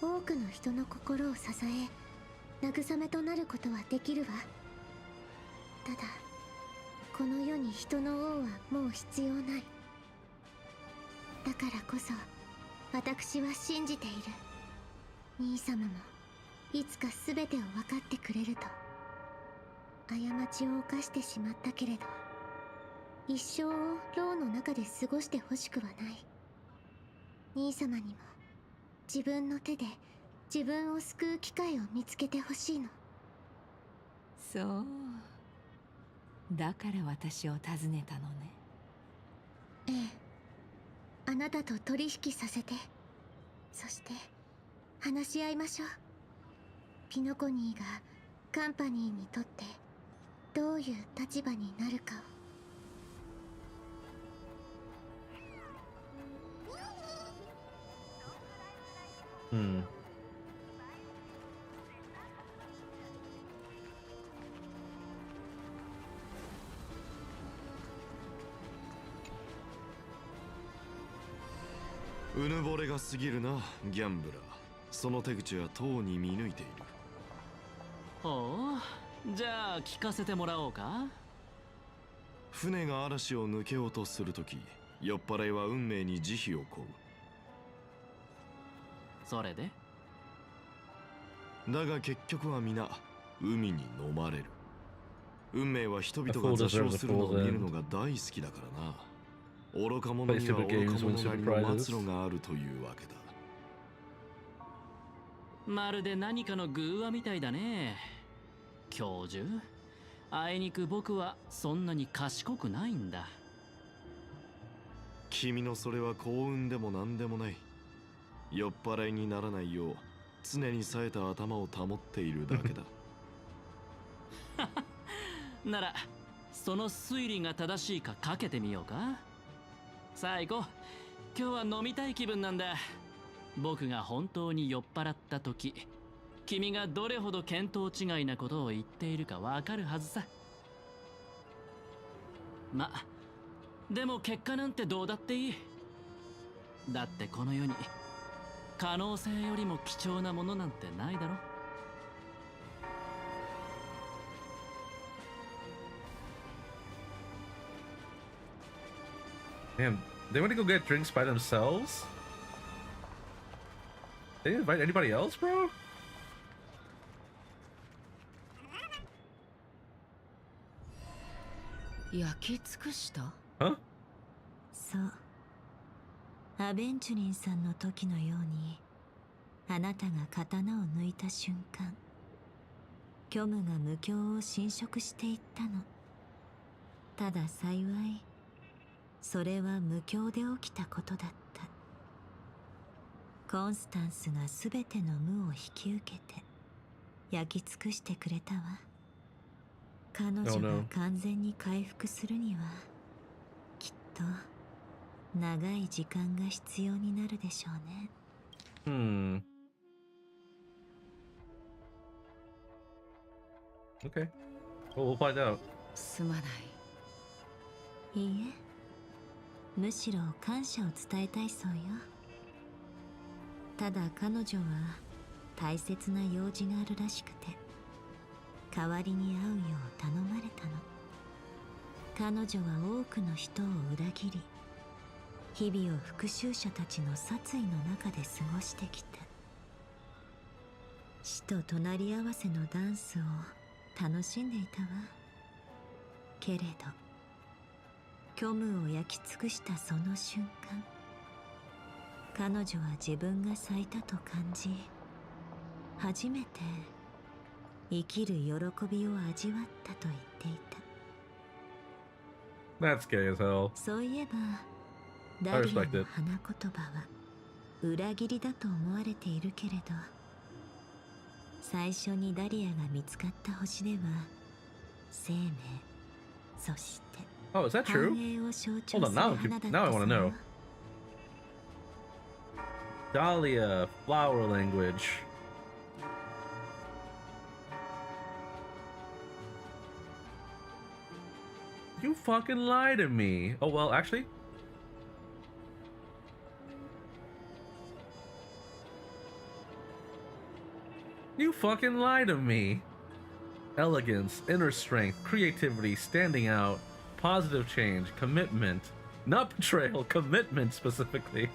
多くの人の心を支え慰めとなることはできるわ。ただこの世に人の王はもう必要ない。だからこそ私は信じている。兄様もいつか全てを分かってくれると。過ちを犯してしまったけれど、一生を牢の中で過ごしてほしくはない。兄様にも自分の手で自分を救う機会を見つけてほしいの。そう、だから私を訪ねたのね。ええ、あなたと取引させて、そして話し合いましょう。ピノコニーがカンパニーにとってどういう立場になるかを。うぬぼれが過ぎるな、ギャンブラー。その手口はとうに見抜いている。ほう、じゃあ聞かせてもらおうか。船が嵐を抜けようとするとき、酔っ払いは運命に慈悲を請う。それでだが結局は皆海に飲まれる。運命は人々が座礁するのを見るのが大好きだからな。愚か者には愚か者なりの末路があるというわけだ。まるで何かの偶話みたいだね、教授。あいにく僕はそんなに賢くないんだ。君のそれは幸運でも何でもない。酔っ払いにならないよう常に冴えた頭を保っているだけだ。ならその推理が正しいかかけてみようか。さあ行こう。今日は飲みたい気分なんだ。僕が本当に酔っ払った時、君がどれほど見当違いなことを言っているかわかるはずさ。でも結果なんてどうだっていい。だってこの世に可能性よりも貴重なものなんてないだろ。Damn, they want to go get drinks by themselves? They didn't invite anybody else, bro? 焼き尽くした？Huh? そう。アベンチュリンさんの時のように、あなたが刀を抜いた瞬間、虚無が無境を侵食していったの。ただ幸い、それは無境で起きたことだった。コンスタンスが全ての無を引き受けて焼き尽くしてくれたわ。彼女が完全に回復するには、きっと長い時間が必要になるでしょうね。Okay. Well, we'll find out. すまない。いいえ、むしろ感謝を伝えたいそうよ。ただ彼女は大切な用事があるらしくて、代わりに会うよう頼まれたの。彼女は多くの人を裏切り、日々を復讐者たちの殺意の中で過ごしてきた。死と隣り合わせのダンスを楽しんでいたわ。けれど虚無を焼き尽くしたその瞬間、彼女は自分が咲いたと感じ、初めて生きる喜びを味わったと言っていた。That's gay as hell. そういえばダリアの花言葉は裏切りだと思われているけれど、最初にダリアが見つかった星では生命、そして Oh, is that true? 繁栄を象徴 Hold す on, る now, 花だった now I want to そう know. よ。 Dahlia, flower language. You fucking lied to me. Oh, well, actually. You fucking lied to me. Elegance, inner strength, creativity, standing out, positive change, commitment. Not betrayal, commitment specifically.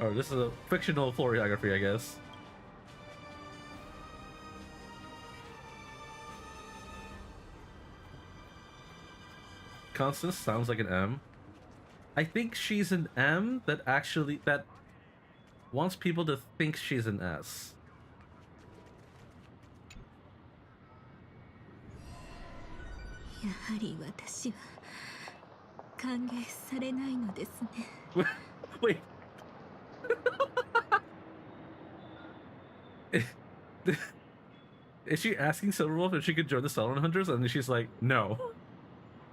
Oh, this is a fictional choreography, I guess. Constance sounds like an M. I think she's an M that wants people to think she's an S. やはり私は歓迎されないのですね。Wait. Is she asking Silverwolf if she could join the Stellar Hunters? And then she's like, no.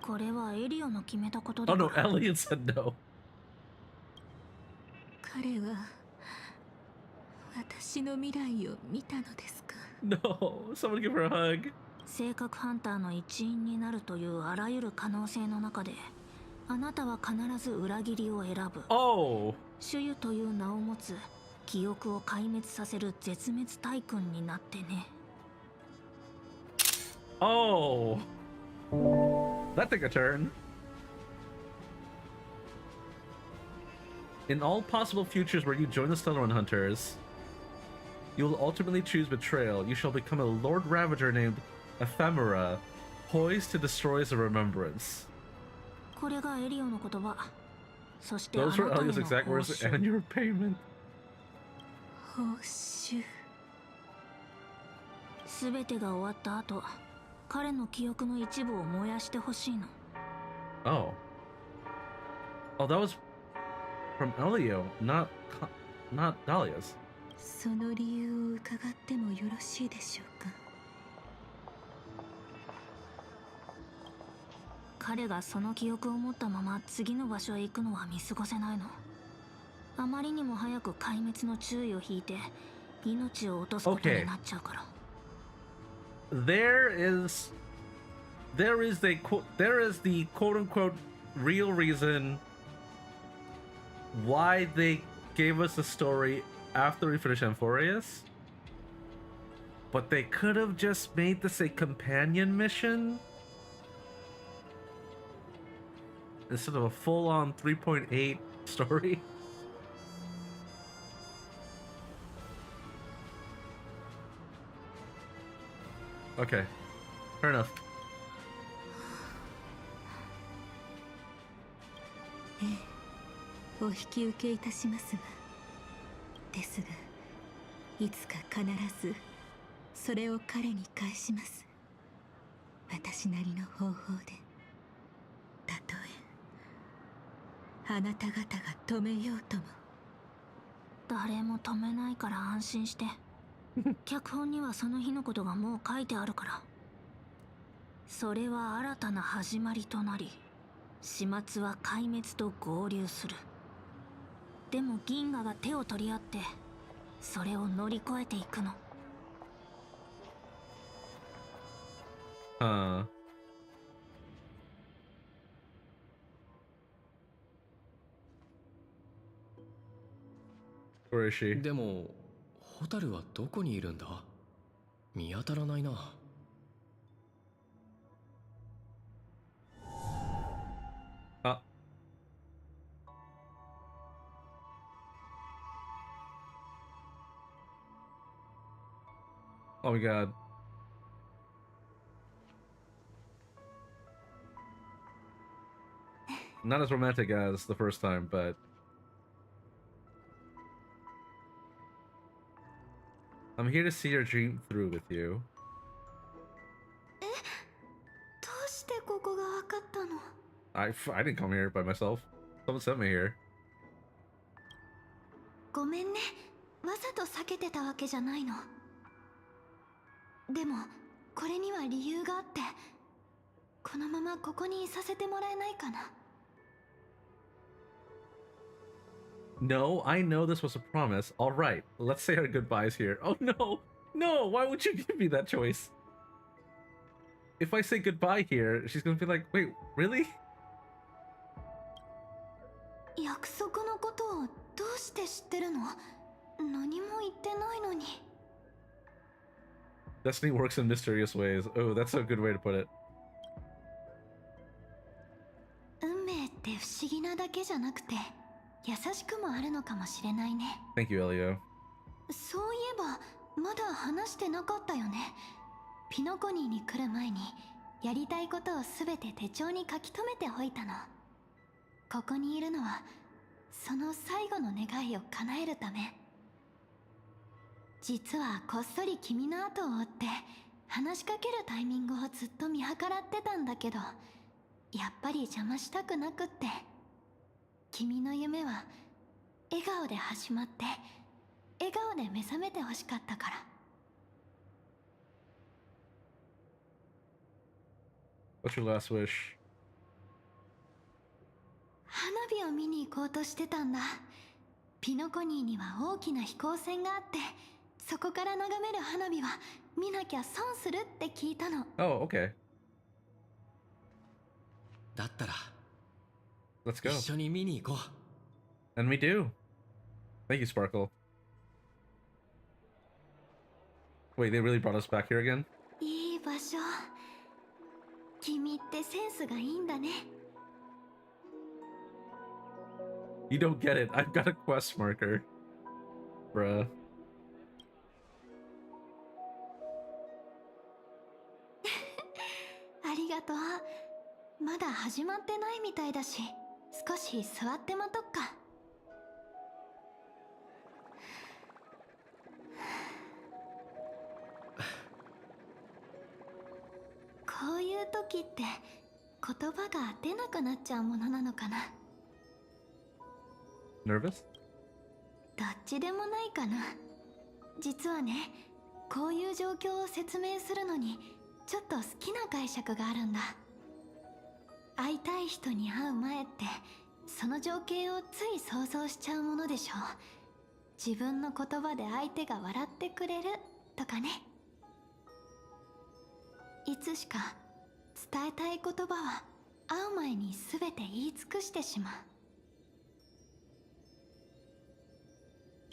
これはエリオの決めたこと Oh だ no, から。 Elliot said no. 彼は私の未来を見たのですか？ No, someone give her a hug. 性格ハンターの一員になるというあらゆる可能性の中で、あなたは必ず裏切りを選ぶ。Oh. 主湯という名を持つ記憶を壊滅させる絶滅大君になってね。Oh. That took a turn. In all possible futures where you join the Stellar Hunters, you will ultimately choose betrayal. You shall become a Lord Ravager named Ephemera, poised to destroy the remembrance. これがエリオの言葉。そして Those あなた were への Elliot's exact 報 words 酬。 and your payment. 報酬。すべてが終わった後、彼の記憶の一部を燃やしてほしいの。Oh. Oh, that was from Elio, not Dahlia's. その理由を伺ってもよろしいでしょうか？彼がその記憶を持ったまま次の場所へ行くのは見過ごせないの。あまりにも早く壊滅の注意を引いて命を落とすことになっちゃうから。There is the quote unquote real reason why they gave us the story after we finished Amphorius, but they could have just made this a companion mission instead of a full-on 3.8 story. Okay, fair enough. ええ、お引き受けいたしますわ。ですがいつか必ずそれを彼に返します。私なりの方法で。たとえあなた方が止めようとも。誰も止めないから安心して。脚本にはその日のことがもう書いてあるから。それは新たな始まりとなり、始末は壊滅と合流する。でも銀河が手を取り合ってそれを乗り越えていくの。Where is she? でもホタルはどこにいるんだ？見当たらないな。あ。Oh my god. Not as romantic as the first time, but I'm here to see your dream through with you. どうしてここがわかったの？ I didn't come here by myself. Someone sent me here. ごめんね。わざと避けてたわけじゃないの。でもこれには理由があって、このままここにいさせてもらえないかな。No, I know this was a promise. All right, let's say our goodbyes here. Oh no, no, why would you give me that choice? If I say goodbye here, she's gonna be like, wait, really? 約束のことをどうして知ってるの？何も言ってないのに。Destiny works in mysterious ways. Oh, that's a good way to put it. 運命って不思議なだけじゃなくて優しくもあるのかもしれないね。 Thank you, Elio. そういえばまだ話してなかったよね。ピノコニーに来る前にやりたいことをすべて手帳に書き留めておいたの。ここにいるのはその最後の願いを叶えるため。実はこっそり君の後を追って話しかけるタイミングをずっと見計らってたんだけど、やっぱり邪魔したくなくって。君の夢は笑顔で始まって笑顔で目覚めてほしかったから。What's your last wish? 花火を見に行こうとしてたんだ。ピノコニーには大きな飛行船があって、そこから眺める花火は見なきゃ損するって聞いたの。Oh, okay. だったら Let's go. 一緒に見に行こう。 And we do. Thank you, Sparkle. Wait, they really brought us back here again? いい場所。君ってセンスがいいんだね。You don't get it. I've got a quest marker. Bruh. ありがとう。まだ始まってないみたいだし、少し座って待とっか。こういう時って言葉が出なくなっちゃうものなのかな。Nervous? どっちでもないかな。実はね、こういう状況を説明するのにちょっと好きな解釈があるんだ。会いたい人に会う前ってその情景をつい想像しちゃうものでしょ。自分の言葉で相手が笑ってくれるとかね。いつしか伝えたい言葉は会う前に全て言い尽くしてしまう。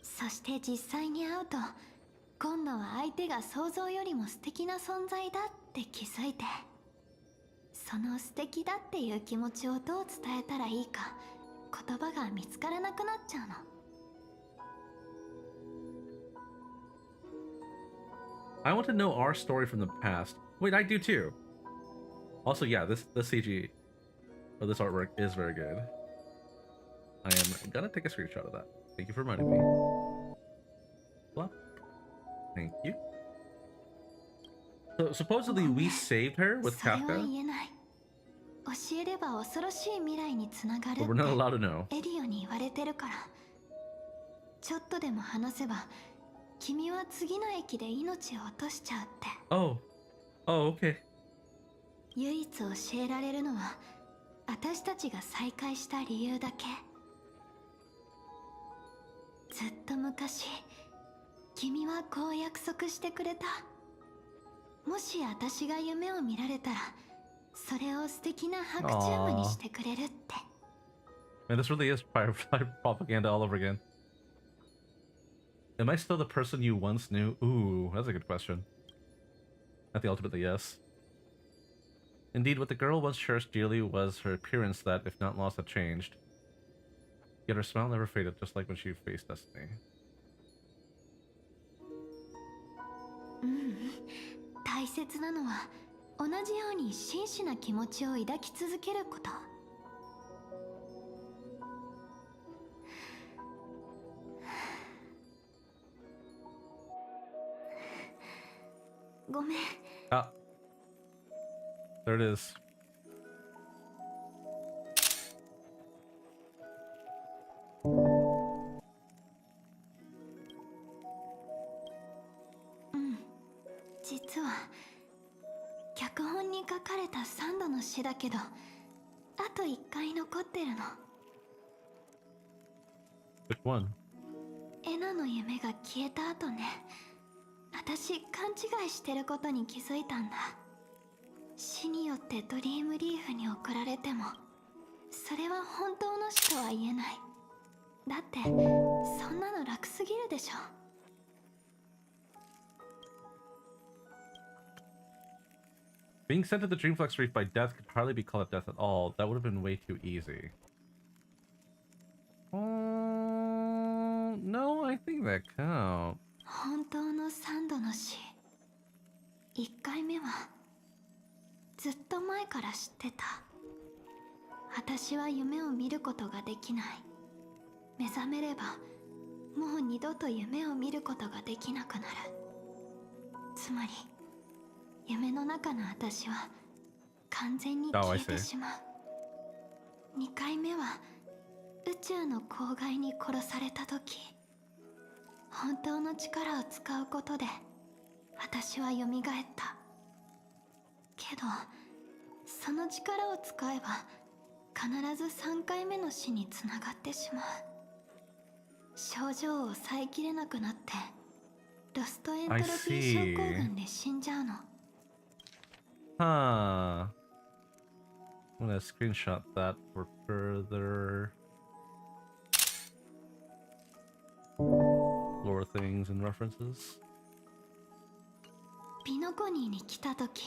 そして実際に会うと、今度は相手が想像よりも素敵な存在だって気づいて、その素敵だっていう気持ちをどう伝えたらいいか言葉が見つからなくなっちゃうの。I want to know our story from the past. Wait, I do too. Also, yeah, this CG or this artwork is very good. I am gonna take a screenshot of that. Thank you for reminding me. Well, thank you. So supposedly we saved her with それは Kafka, 言えない。教えれば恐ろしい未来につながる but っ we're not allowed to know. てエリオに言われてるから。ちょっとでも話せば君は次の駅で命を落としちゃうって。 Oh, okay. 唯一教えられるのは私たちが再会した理由だけ。ずっと昔君はこう約束してくれた。もし私が夢を見られたらそれを素敵な白チュームにしてくれるって。 Man, this really is Firefly propaganda all over again. Am I still the person you once knew? Ooh, that's a good question. I think ultimately yes. Indeed, what the girl once cherished dearly was her appearance that, if not lost, had changed. Yet her smile never faded, just like when she faced destiny. 大切なのは同じように真摯な気持ちを抱き続けること。ごめん。 Ah. There it is.うん、実は脚本に書かれた3度の詩だけど、あと1回残ってるの。 Which one? エナの夢が消えた後ね、私勘違いしてることに気づいたんだ。死によってドリームリーフに送られてもそれは本当の死とは言えない。だってそんなの楽すぎるでしょ。 Being sent to the Dreamflex Reef by death could hardly be called a death at all. That would have been way too easy. No, I think that counts. 本当の3度の死。1回目はずっと前から知ってた。私は夢を見ることができない。目覚めればもう二度と夢を見ることができなくなる。つまり夢の中の私は完全に消えてしまう。2回目は宇宙の郊外に殺された時、本当の力を使うことで私は蘇った。けどその力を使えば必ず3回目の死につながってしまう。症状を抑えきれなくなってロストエントロピー症候群で死んじゃうの。 Huh. I'm gonna screenshot that for further lore things and references. ピノコニーに来た時、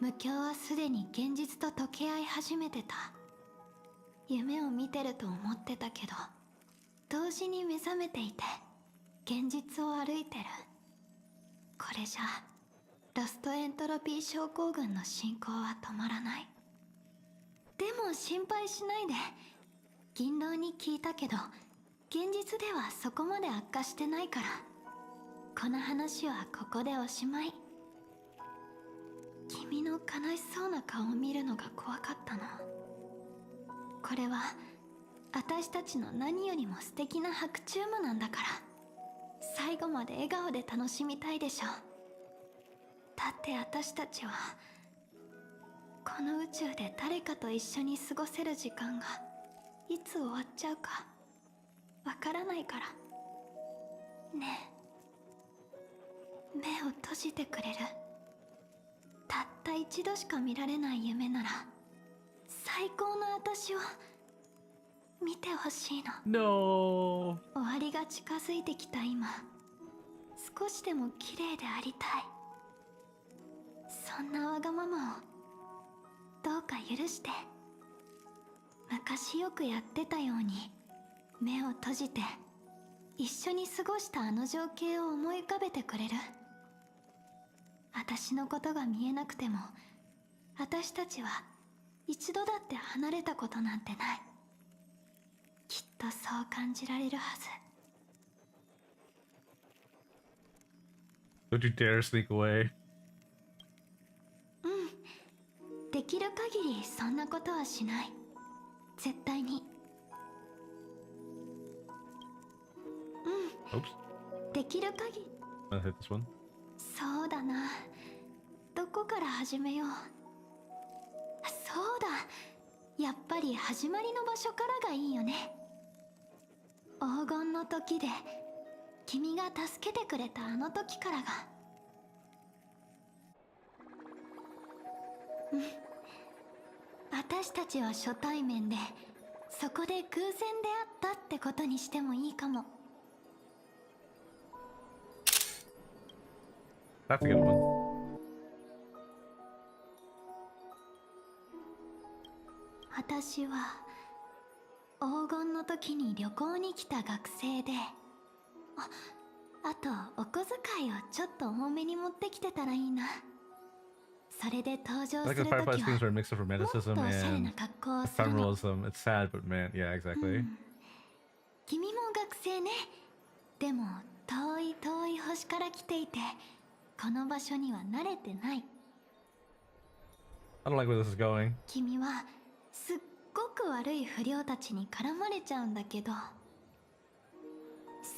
無境はすでに現実と溶け合い始めてた。夢を見てると思ってたけど、同時に目覚めていて現実を歩いてる。これじゃロストエントロピー症候群の進行は止まらない。でも心配しないで。銀狼に聞いたけど現実ではそこまで悪化してないから、この話はここでおしまい。君の悲しそうな顔を見るのが怖かったの。これは私たちの何よりも素敵な白チュームなんだから、最後まで笑顔で楽しみたいでしょ。だって私たちはこの宇宙で誰かと一緒に過ごせる時間がいつ終わっちゃうかわからないから。ねえ、目を閉じてくれる？たった一度しか見られない夢なら最高の私を見てほしいの。 No. 終わりが近づいてきた今、少しでも綺麗でありたい。そんなわがままをどうか許して。昔よくやってたように目を閉じて一緒に過ごしたあの情景を思い浮かべてくれる？私のことが見えなくても私たちは一度だって離れたことなんてない。きっとそう感じられるはず。 Don't you dare sneak away. できる限りそんなことはしない。絶対に。Oops. できる限り。 I'll hit this one. そうだな。どこから始めよう。そうだ。やっぱり始まりの場所からがいいよね。黄金の時で君が助けてくれたあの時からが。私たちは初対面で、そこで偶然出会ったってことにしてもいいかも。 That's a good one. 私は黄金の時に旅行に来た学生で、あとお小遣いをちょっと多めに持ってきてたらいいな。それで登場す I る like the 時 Firefly は schemes are a mix of もっと romanticism おしゃれ and な格好をするの。 ephemeralism. It's sad, but man, yeah, exactly. 君も学生ね。でも遠い遠い星から来ていて、この場所には慣れてない。 I don't like where this is going. 君はすっごく悪い不良たちに絡まれちゃうんだけど、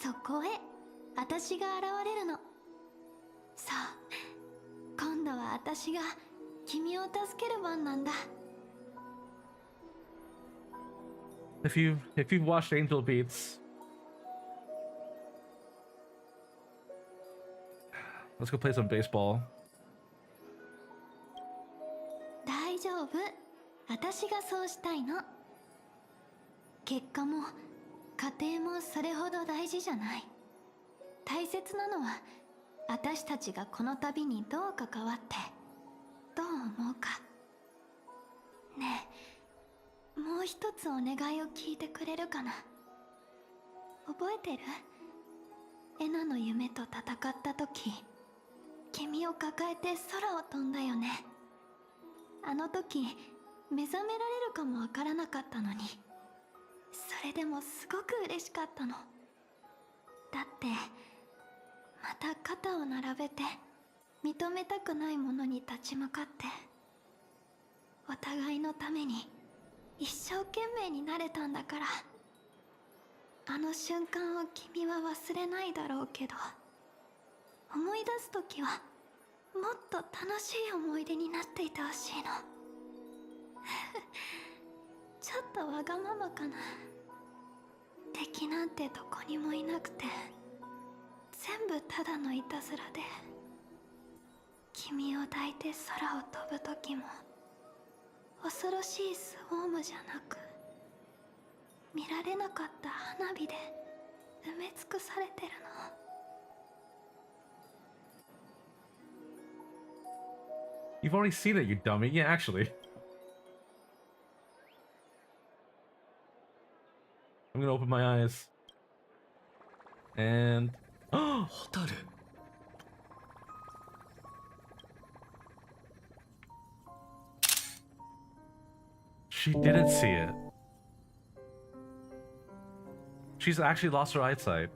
そこへ私が現れるの。さあ、今度は私が君を助ける番なんだ。 If you've watched Angel Beats, let's go play some baseball. 大丈夫。私がそうしたいの。結果も家庭もそれほど大事じゃない。大切なのは私たちがこの旅にどう関わってどう思うか。ねえ、もう一つお願いを聞いてくれるかな。覚えてる？エナの夢と戦った時、君を抱えて空を飛んだよね。あの時目覚められるかもわからなかったのに、それでもすごく嬉しかったの。だってまた肩を並べて認めたくないものに立ち向かって、お互いのために一生懸命になれたんだから。あの瞬間を君は忘れないだろうけど、思い出す時はもっと楽しい思い出になっていてほしいの。ちょっとわがままかな。敵なんてどこにもいなくて、全部ただのいたずらで、君を抱いて空を飛ぶ時も恐ろしいスウォームじゃなく、見られなかった花火で埋め尽くされてるの。 You've already seen it, you dummy. Yeah, actually. I'm gonna open my eyes. And... Oh! Hotaru. She didn't see it. She's actually lost her eyesight.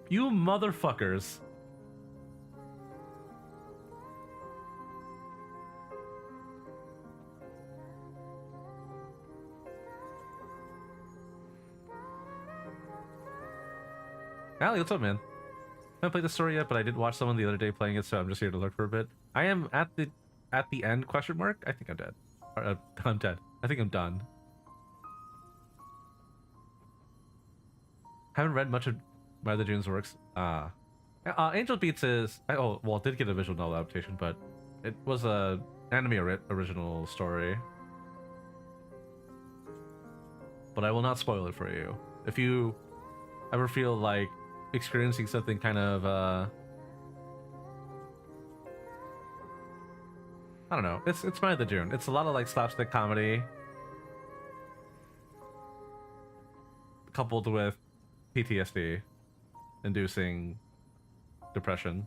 You motherfuckers. Allie, what's up, man? I haven't played the story yet, but I did watch someone the other day playing it, so I'm just here to lurk for a bit. I am at the end, question mark? I think I'm dead. I'm dead. I think I'm done. Haven't read much of Mother June's works. Angel Beats is... oh, well, it did get a visual novel adaptation, but it was a anime original story. But I will not spoil it for you. If you ever feel like experiencing something kind of I don't know, it's Mother June. It's a lot of like slapstick comedy coupled with PTSD inducing depression.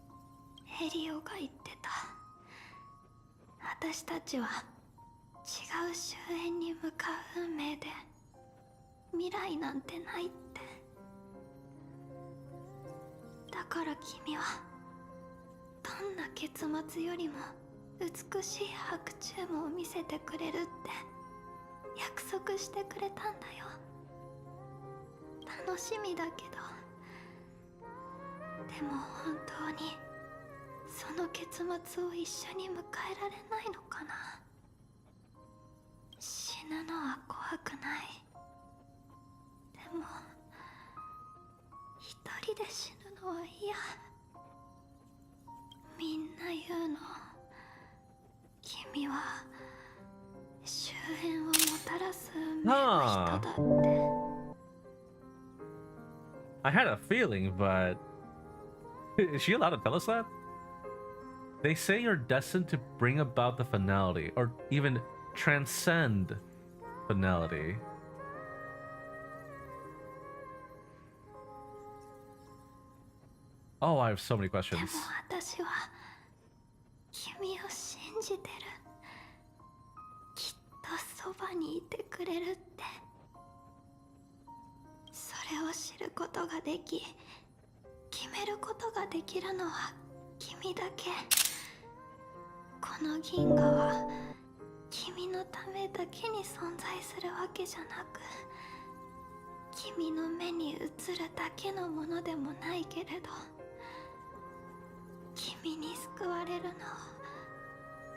エリオが言ってた。私たちは違う終焉に向かう運命で未来なんてないって。だから君はどんな結末よりも美しい白昼夢を見せてくれるって約束してくれたんだよ。楽しみだけど、でも本当にその結末を一緒に迎えられないのかな。死ぬのは怖くない。でも一人で死ぬのは嫌。みんな言うの、君は終焉をもたらす運命の人だって。I had a feeling, but is she allowed to tell us that? They say you're destined to bring about the finality, or even transcend finality. Oh, I have so many questions. でも私は君を信じてる。きっとそばにいてくれるって。それを知ることができ、決めることができるのは君だけ。この銀河は君のためだけに存在するわけじゃなく、君の目に映るだけのものでもないけれど、君に救われるのを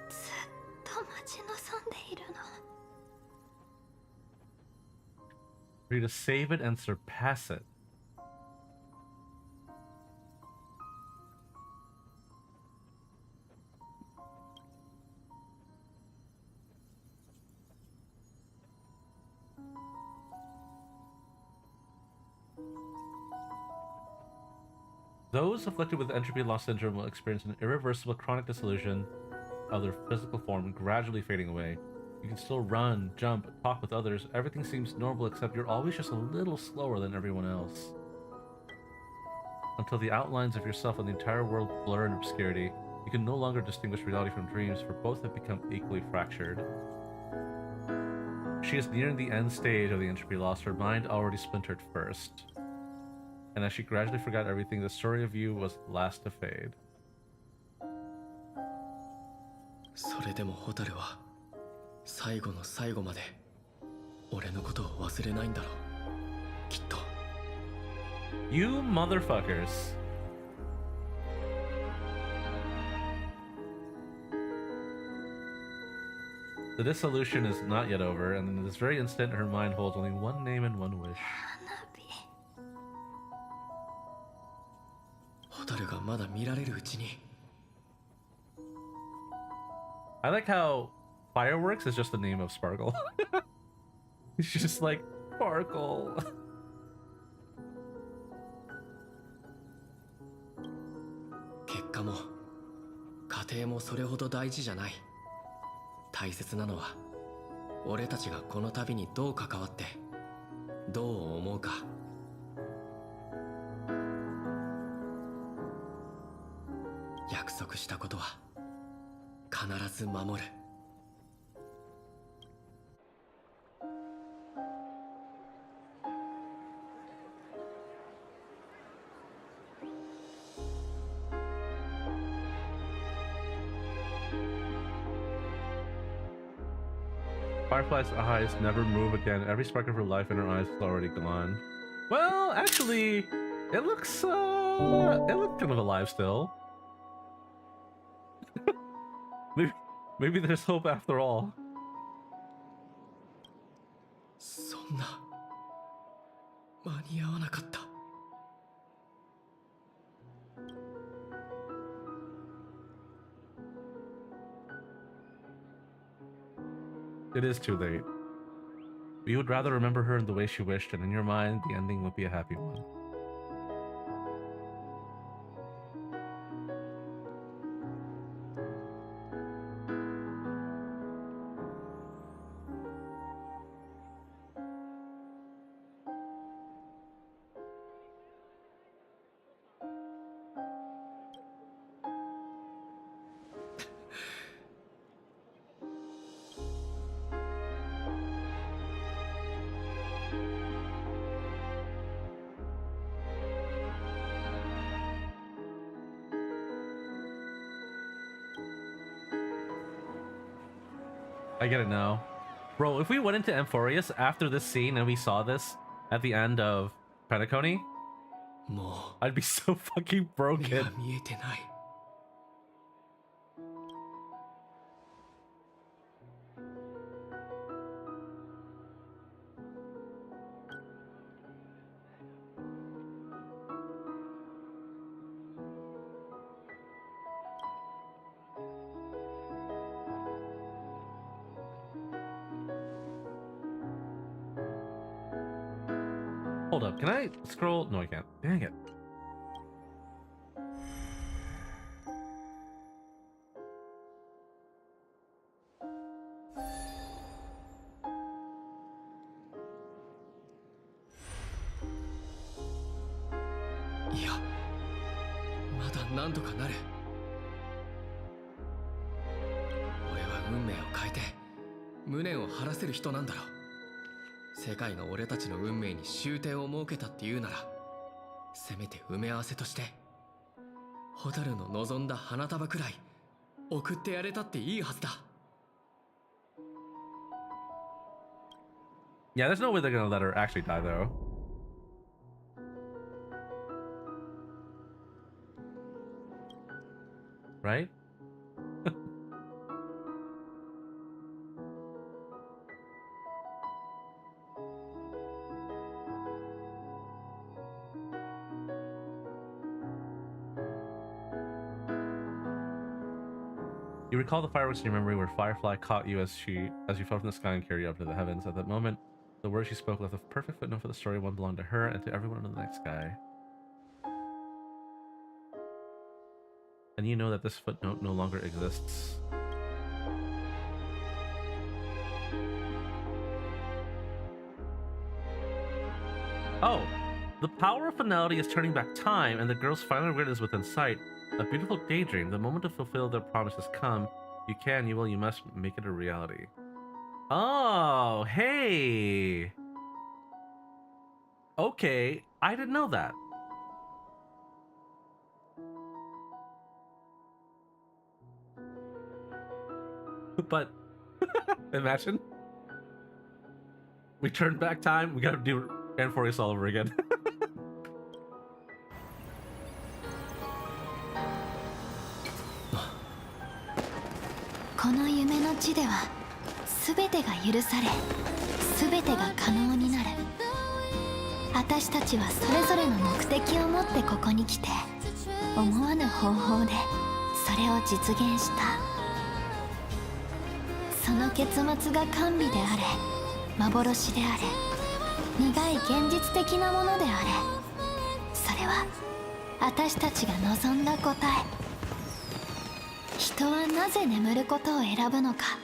ずっと待ち望んでいるの。For you to save it and surpass it. Those afflicted with entropy loss syndrome will experience an irreversible chronic dissolution of their physical form, gradually fading away. You can still run, jump, talk with others. Everything seems normal, except you're always just a little slower than everyone else. Until the outlines of yourself and the entire world blur in obscurity, you can no longer distinguish reality from dreams, for both have become equally fractured. She is nearing the end stage of the entropy loss, her mind already splintered first. And as she gradually forgot everything, the story of you was last to fade. それでもホタルは最後の最後まで俺のことを忘れないんだろう、きっと。You motherfuckers. The dissolution is not yet over, and in this very instant her mind holds only one name and one wish. ホタルがまだ見られるうちに。 I like how Fireworks is just the name of Sparkle. It's just like Sparkle. 結果も家庭もそれほど大事じゃない。大切なのは俺たちがこの旅にどう関わってどう思うか。約束したことは必ず守る。Firefly's eyes never move again. Every spark of her life in her eyes is already gone. Well, actually, it looks kind of alive still. Maybe there's hope after all. そんな間に合わなかった。It is too late. You would rather remember her in the way she wished, and in your mind, the ending would be a happy one. I get it now. Bro, if we went into Amphorius after this scene and we saw this at the end of Penacony, I'd be so fucking broken. Hold up, can I scroll? No, I can't. Dang it. Yeah. まだなんとかなる。俺は運命を変えて無念を晴らせる人なんだろう。世界が俺たちの運命に終点を設けたっていうなら、せめて埋め合わせとして蛍の望んだ花束くらい送ってやれたっていいはずだ。 Yeah, there's no way they're gonna let her actually die though. Right? You recall the fireworks in your memory where Firefly caught you as you fell from the sky and carried you up to the heavens. At that moment, the words she spoke left a perfect footnote for the story. One belonged to her and to everyone under the night sky. And you know that this footnote no longer exists. Oh, the power of finality is turning back time, and the girl's final regret is within sight. A beautiful daydream. The moment to fulfill their promise has come. You can, you will, you must make it a reality. Oh, hey. Okay, I didn't know that. But imagine we turn back time. We gotta do Amphorius all over again. この夢の地では全てが許され全てが可能になる。私たちはそれぞれの目的を持ってここに来て思わぬ方法でそれを実現した。その結末が甘美であれ幻であれ苦い現実的なものであれ、それは私たちが望んだ答え。人はなぜ眠ることを選ぶのか。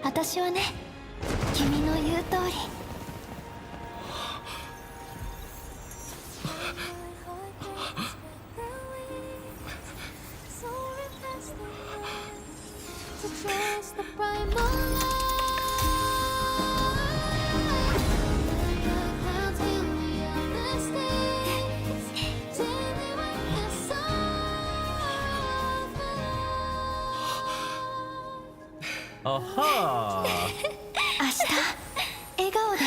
私はね、君の言う通り。Aha! 明日、笑顔で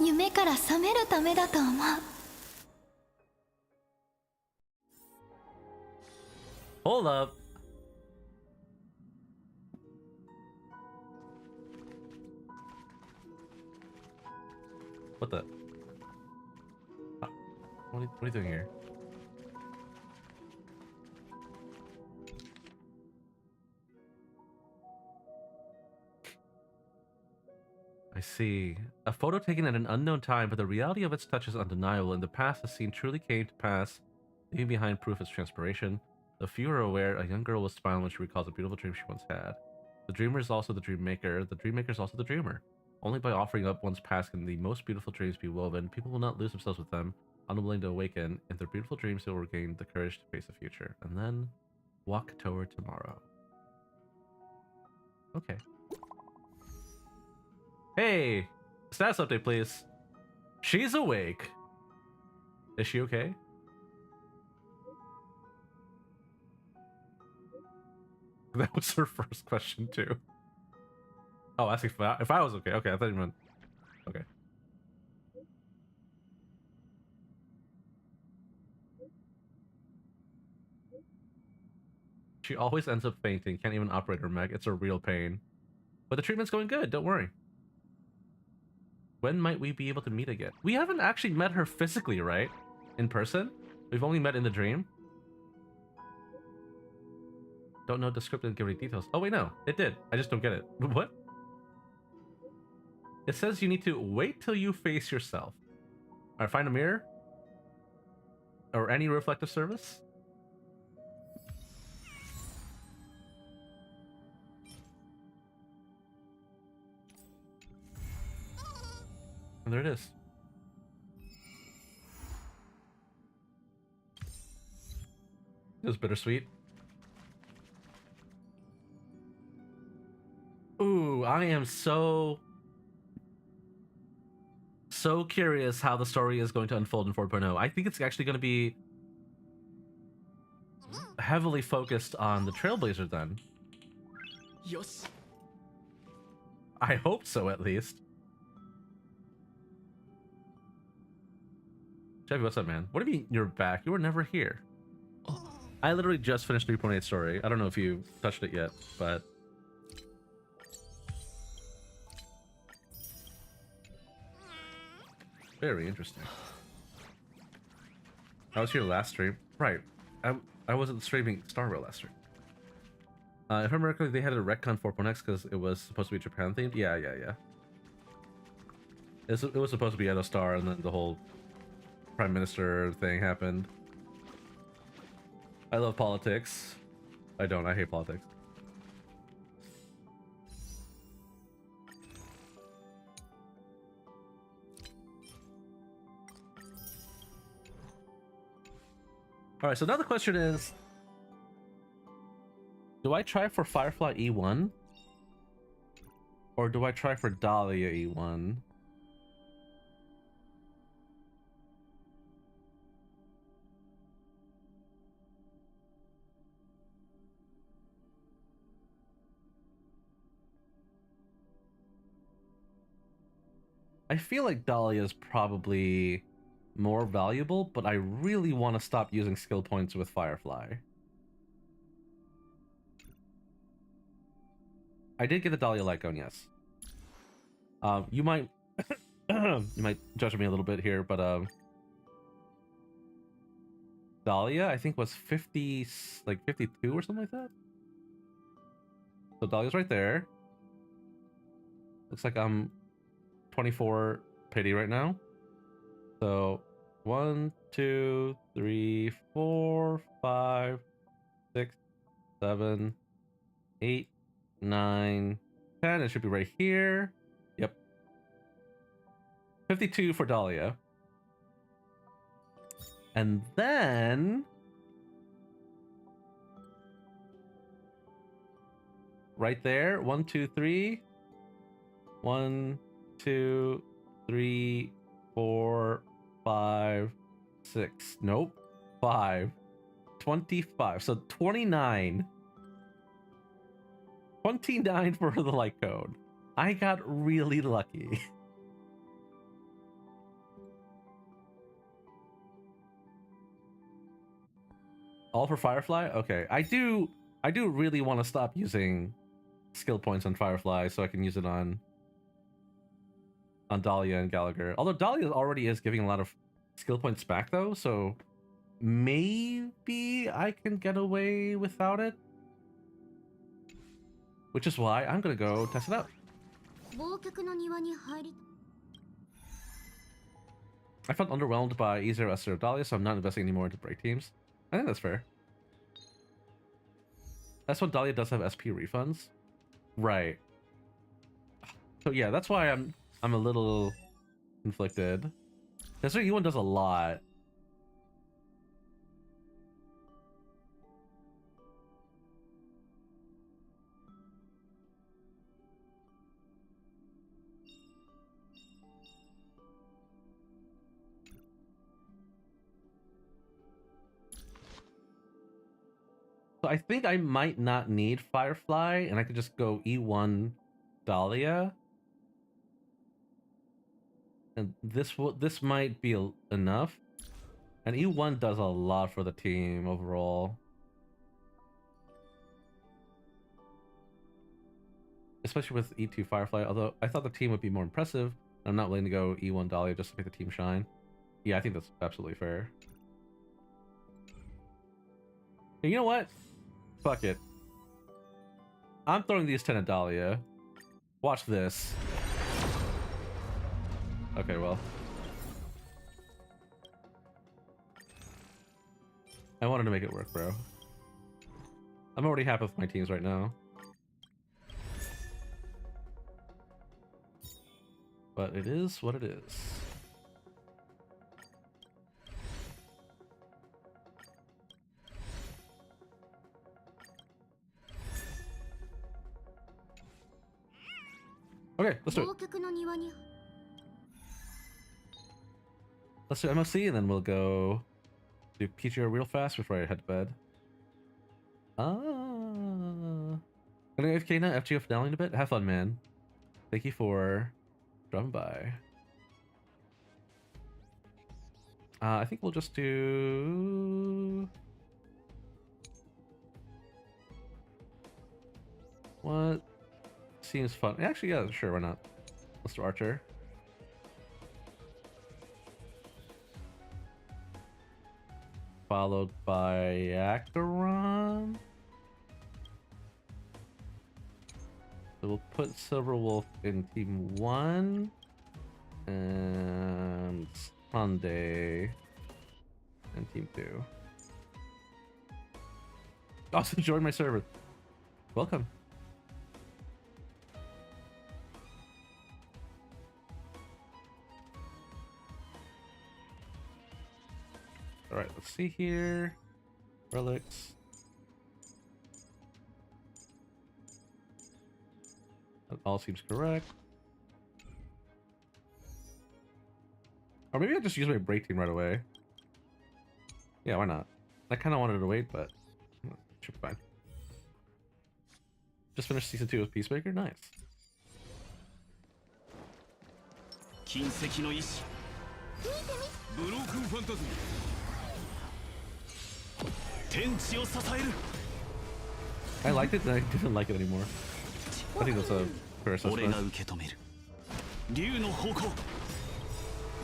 夢から覚めるためだと思う。Hold up. What the? What are you doing here? I see. A photo taken at an unknown time, but the reality of its touch is undeniable. In the past, the scene truly came to pass, leaving behind proof of its transpiration. The few are aware, a young girl was smiling when she recalls a beautiful dream she once had. The dreamer is also the dream maker. The dream maker is also the dreamer. Only by offering up one's past can the most beautiful dreams be woven. People will not lose themselves with them, unwilling to awaken. In their beautiful dreams, they will regain the courage to face the future. And then, walk toward tomorrow. Okay. Hey! Status update, please. She's awake. Is she okay? That was her first question too. Oh, asking if I was okay. Okay, I thought you meant okay. She always ends up fainting. Can't even operate her mech. It's a real pain. But the treatment's going good. Don't worry. When might we be able to meet again? We haven't actually met her physically, right? In person? We've only met in the dream. Don't know the script didn't give any details. Oh wait, no, it did. I just don't get it. What? It says you need to wait till you face yourself. Alright, find a mirror. Or any reflective surface. And there it is. It was bittersweet. Ooh, I am so curious how the story is going to unfold in 4.0. I think it's actually going to be heavily focused on the Trailblazer then. Yes. I hope so, at least. Chevy, what's up, man? What do you mean you're back? You were never here. I literally just finished 3.8 story. I don't know if you touched it yet, but... Very interesting. I was here last stream. Right. I wasn't streaming Star Rail last stream. If I remember correctly, they had a retcon 4.x because it was supposed to be Japan themed. Yeah. It was supposed to be Edo Star, and then the whole Prime Minister thing happened. I love politics. I don't. I hate politics. Alright, so now the question is, do I try for Firefly E1? Or do I try for Dahlia E1? I feel like Dahlia is probably more valuable, but I really want to stop using skill points with Firefly. I did get the Dahlia Lycone, yes. You might you might judge me a little bit here, but Dahlia I think was 50, like 52 or something like that. So Dahlia's right there. Looks like I'm 24 pity right now. So 1, 2, 3, 4, 5, 6, 7, 8, 9, 10. It should be right here. Yep. 52 for Dahlia. And then right there, 1, 2, 3. 1, 2, 3, 4, 5, 6. Nope. 5. 25. So 29. 29 for the light code. I got really lucky. All for Firefly? Okay. I do really want to stop using skill points on Firefly so I can use it on Dahlia and Gallagher. Although Dahlia already is giving a lot of skill points back though, so maybe I can get away without it. Which is why I'm gonna go test it out. I felt underwhelmed by E0 S0 Dahlia, so I'm not investing anymore into break teams. I think that's fair. That's when Dahlia does have SP refunds. Right. So yeah, that's why I'm a little conflicted. That's why E1 does a lot. So I think I might not need Firefly, and I could just go E1 Dahlia. And this might be enough. And E1 does a lot for the team overall. Especially with E2 Firefly, although I thought the team would be more impressive. I'm not willing to go E1 Dahlia just to make the team shine. Yeah, I think that's absolutely fair. And you know what? Fuck it. I'm throwing these 10 at Dahlia. Watch this. Okay, well. I wanted to make it work, bro. I'm already happy with my teams right now. But it is what it is. Okay, let's do it. Let's do MOC and then we'll go do PTR real fast before I head to bed. Gonna go AFK now, FGO finaling a bit. Have fun, man. Thank you for dropping by. I think we'll just do... What seems fun? Actually, yeah, sure, why not? Let's do Archer. Followed by Acheron. So we'll put Silver Wolf in Team 1. And Sunday in Team 2. Also join my server. Welcome. Alright, let's see here. Relics. That all seems correct. Or maybe I just use my break team right away. Yeah, why not? I kind of wanted to wait, but should be fine. Just finished season 2 with Peacemaker. Nice. 金石の意志ブロークンファンタズム天地を支える I liked it, then I didn't like it anymore. I think that's a fair assessment. 俺が受け止める竜の方向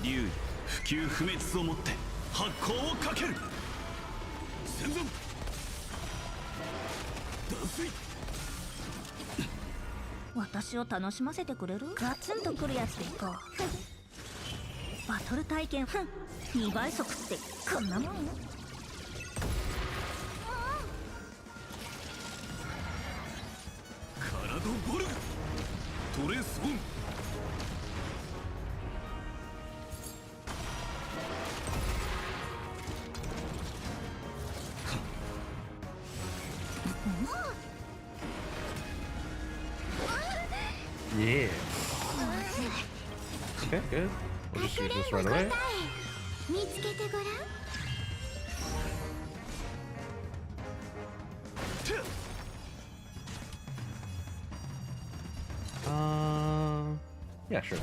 竜不朽不滅をもって発光をかける戦前脱水私を楽しませてくれる？ガツンとくるやつでいこう。バトル体験2倍速ってこんなもん？カラドボルグトレースオンYeah. Okay, good. We'll just use this right away. Yeah, sure.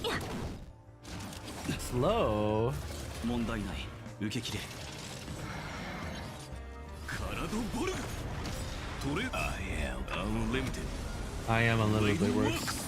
Slow. 問題ない受け切れるカラドボルグトレ I am unlimited works.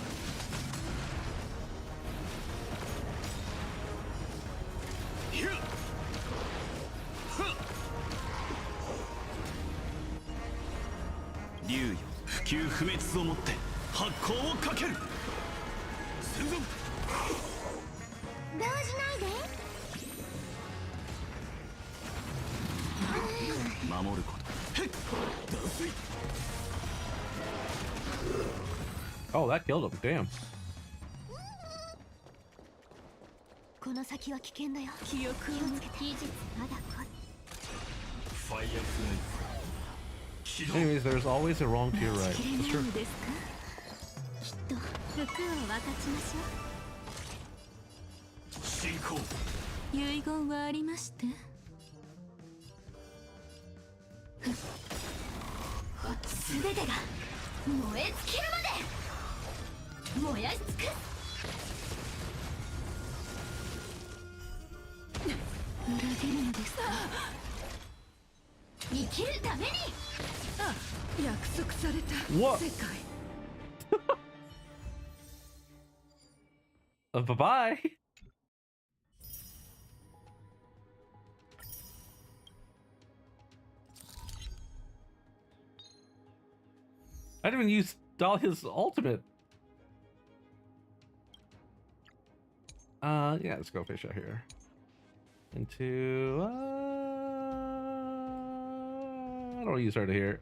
Oh, that killed him. Damn. この先は危険だよ。記憶をつけて。技術まだ来い。ファイアフライ Anyways, there's always a wrong to your right. That's true. きっと服を分かちましょう。進行。遺言はありまして。全てが燃え尽きるまで燃やし尽くす。裏切るのですか。生きるために。約束された世界。Bye bye. I didn't even use Dahlia's ultimate. Yeah, let's go fish out here. Into I don't use her to here.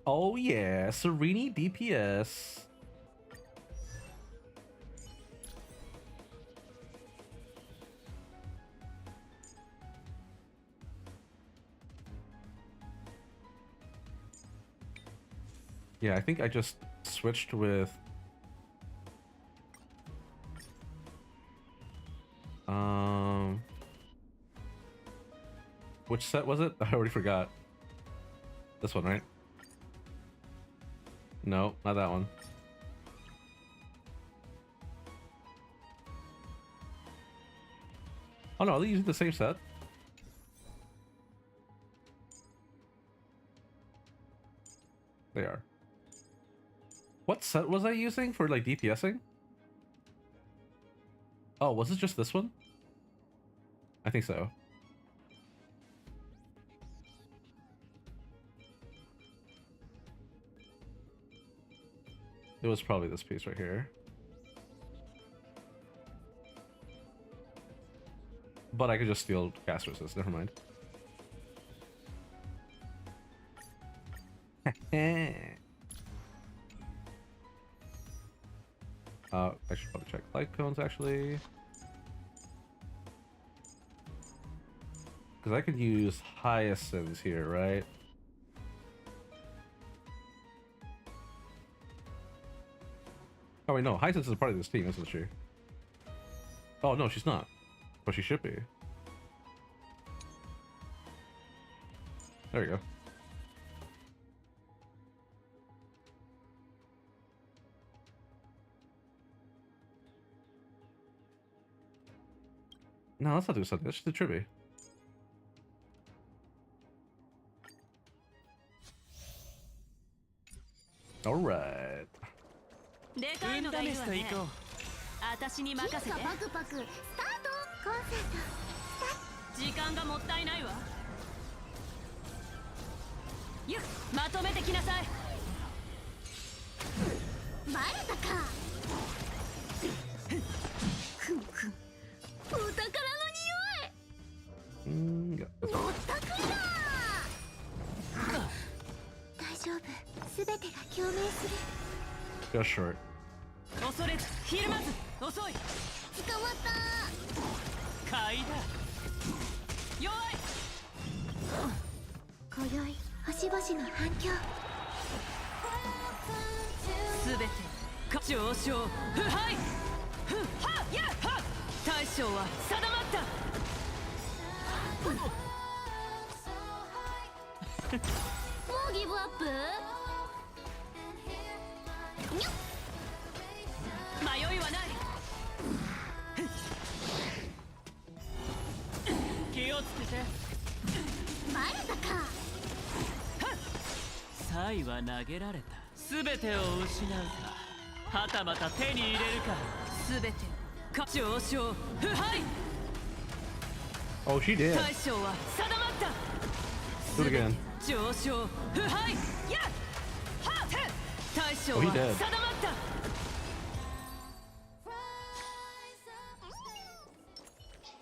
Oh yeah, Sereni DPS. Yeah, I think I just switched with which set was it? I already forgot. This one, right? No, not that one. Oh no, are they using the same set? They are. What set was I using for like DPSing? Oh, was it just this one? I think so. It was probably this piece right here. But I could just steal cast resist, never mind. I should probably check light cones actually. Because I could use hyacinths here, right? Oh wait, no, hyacinths is part of this team, isn't she? Oh no, she's not. But she should be. There you go. No, let's not do something. Let's just do Tribby. Alright. でかいのがいるわね。私に任せて。パクパクスタート。コンセントスタート。時間がもったいないわ。ゆっ、まとめてきなさい。バレたか。ふんふん。お宝の匂い。ぼったくりだ。大丈夫。すべてが共鳴する。Just short. 恐れずひるまず遅い。捕まった。買いだ。弱い。今宵星々の反響。すべて上昇腐敗。ふはやは。大将は定まった。もうギブアップ？にょっ。迷いはない。気をつけて。バレたか。サイは投げられた。すべてを失うか、はたまた手に入れるか。すべてか上昇腐敗。 Oh, she did. 大将は定まった。 Do it again. 上昇腐敗。やっはっ。大将は Oh, he 定ま dead. った。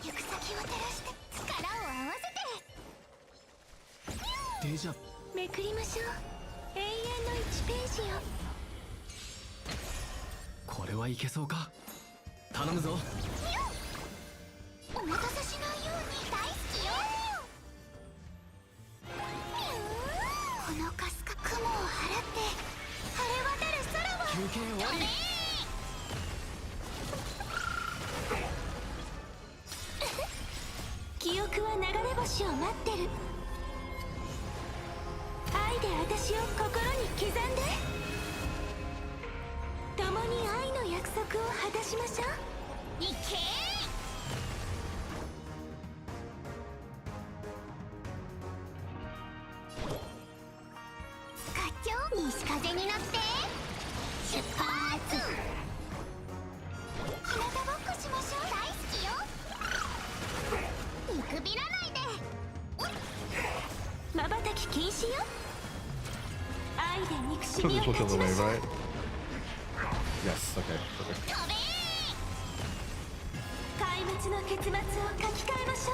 行く先を照らして力を合わせて。デジャめくりましょう。永遠の1ページよ。これはいけそうか。頼むぞ。お待たせしないように大好きよ。このかすか雲を払って晴れ渡る空は。休憩終わり。記憶は流れ星を待ってる。愛で私を心に刻んで。共に愛の約束を果たしましょう。いけー。課長、西風に乗って出発。日向ぼっこしましょう。大好きよ。見くびらないで。瞬き禁止よ。愛で憎し So みを this 断 looks ち on the ま way, しょう。 right? Yes, okay, okay. 壊滅の結末を書き換えましょ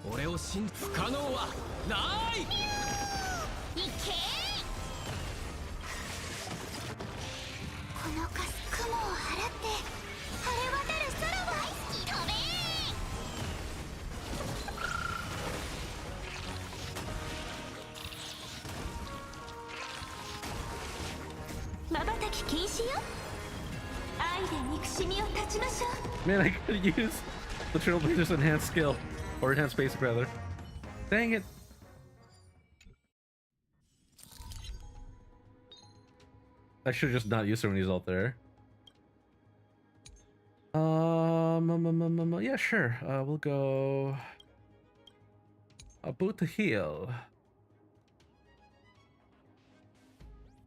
う。俺を信じ不可能はない。いけー。この雲を払って晴れ渡る空は飛べー。瞬き禁止よ。愛で憎しみを断ちましょう。 Man, I could use the Trailblazer's enhanced skill. Or enhanced basic, rather. Dang it. I should just not use her when he's out there. Yeah, sure. We'll go... A boot to heal.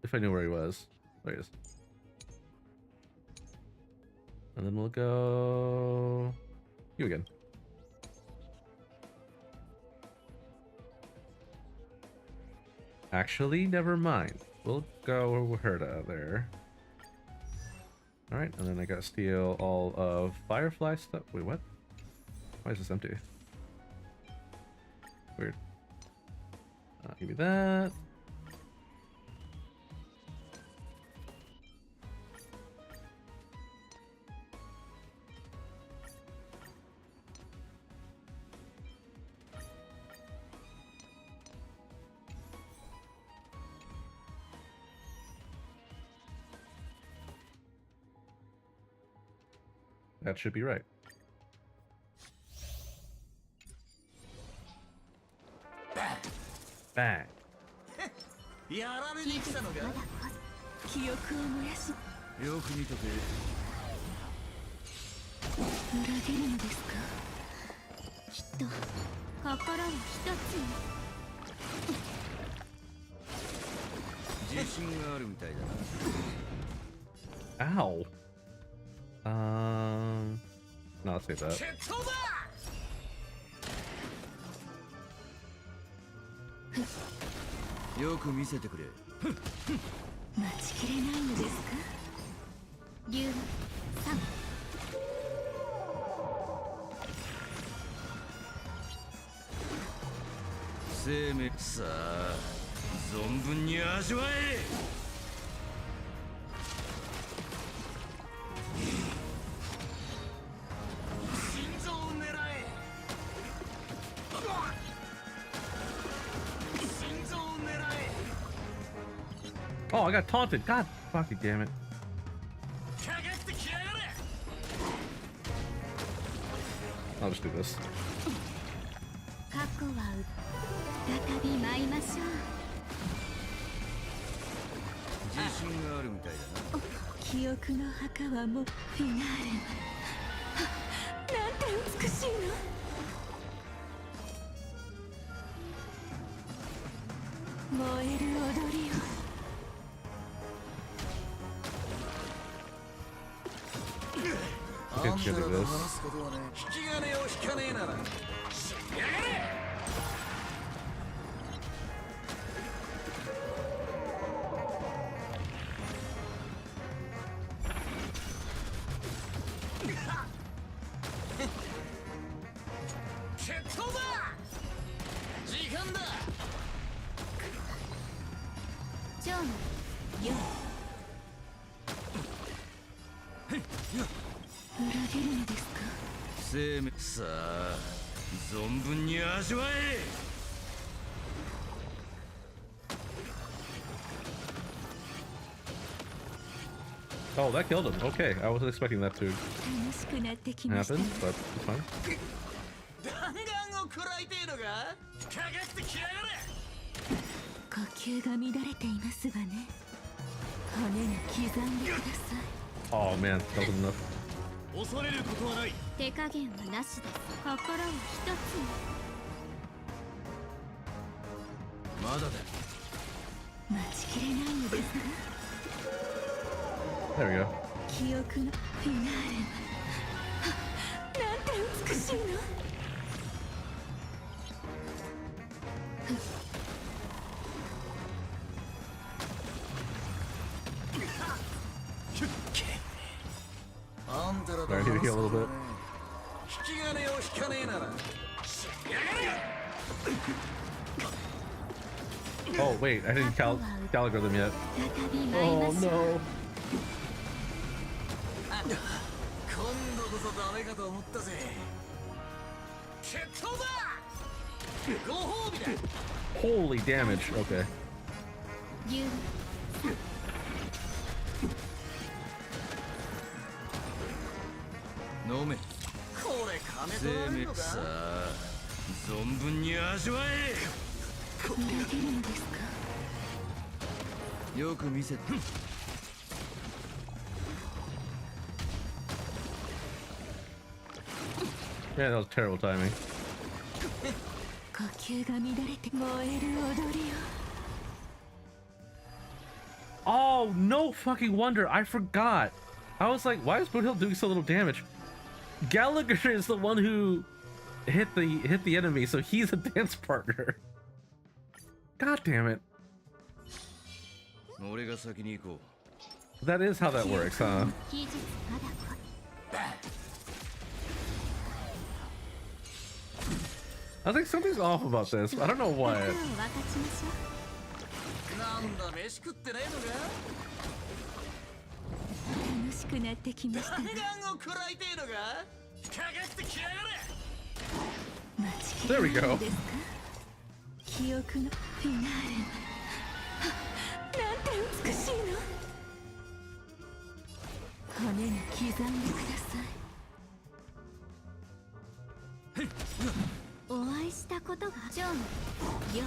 If I knew where he was. There he is. And then we'll go... You again. Actually, never mind. We'll go Herda there. Alright, and then I gotta steal all of Firefly stuff. Wait, what? Why is this empty? Weird. Give me that. That should be right. Bang. やられに来たのか。記憶を燃やしよく見とけ。裏切るのですか。きっと心は一つに。自信があるみたいだな。 Ow. No, let's say that. よく見せてくれ。待ちきれないのですか。竜3。生命さあ存分に味わえ。心臓を狙え。心臓を狙え。 Oh, I got taunted. God fucking damn it. かかってきやがれ。 I'll just do this. 過去は再び舞いましょう。自信があるみたいだな。記憶の墓はもうフィナーレまで。なんて美しいの。燃える踊りを。あんたらと話すことはね、引き金を引かねえなら死にやがれ。決闘だ。時間だ。ジョーの4。裏切るのですか。生命さあ存分に味わえ。 Oh, that killed him. Okay, I wasn't expecting that to 楽しくなってきました。 happen, but it's fine. 弾丸を食らいてえのか。かかってきやがれ。呼吸が乱れていますわね。骨に刻んでください。 Oh man, that wasn't enough. 恐れることはない。手加減はなしです。心を一つに。まだだ。待ちきれないのですが。 There we go. 記憶のフィナーレはなんて美しいの。あんたらと Sorry, here, here a little bit. 引き金を引かねえなら。 Oh wait, I didn't Gallagher them yet. Oh no. 今度こそダメかと思ったぜ。決闘だ。ご褒美だ。 Holy damage. Okay. 飲め。これ金取られるのか。さあ存分に味わえ。裏切るのですか。よく見せて。 Yeah, that was terrible timing. 呼吸が乱れて燃える踊りよ。 Oh, no fucking wonder. I forgot. I was like, why is Boothill doing so little damage? Gallagher is the one who hit the enemy, so he's a dance partner. God damn it. 俺が先に行こう。 That is how that works, huh? I was like, something's off about this. I don't know what. なんだ飯食ってねえのか。楽しくなってきました。弾丸を食らいてえのか。かかってきやがれ。待ちきれないのですか。記憶のフィナーレはなんて美しいの。骨に刻んでください。お会いしたことがジョンよ。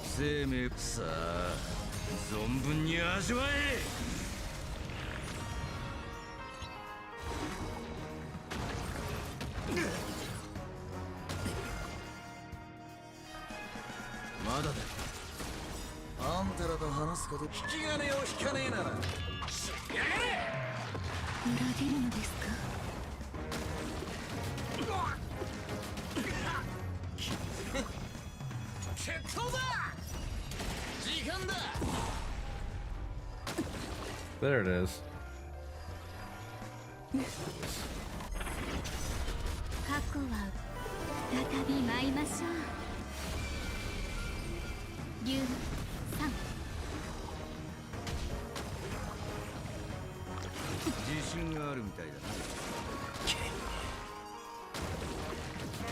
生命さあ存分に味わえ。まだだ。あんたらと話すこと引き金を引かねえなら。やがれ。裏切るのですか。 決闘だ。時間だ。 There it is. 過去は再び舞いましょう。龍さん。 自信があるみたいだな。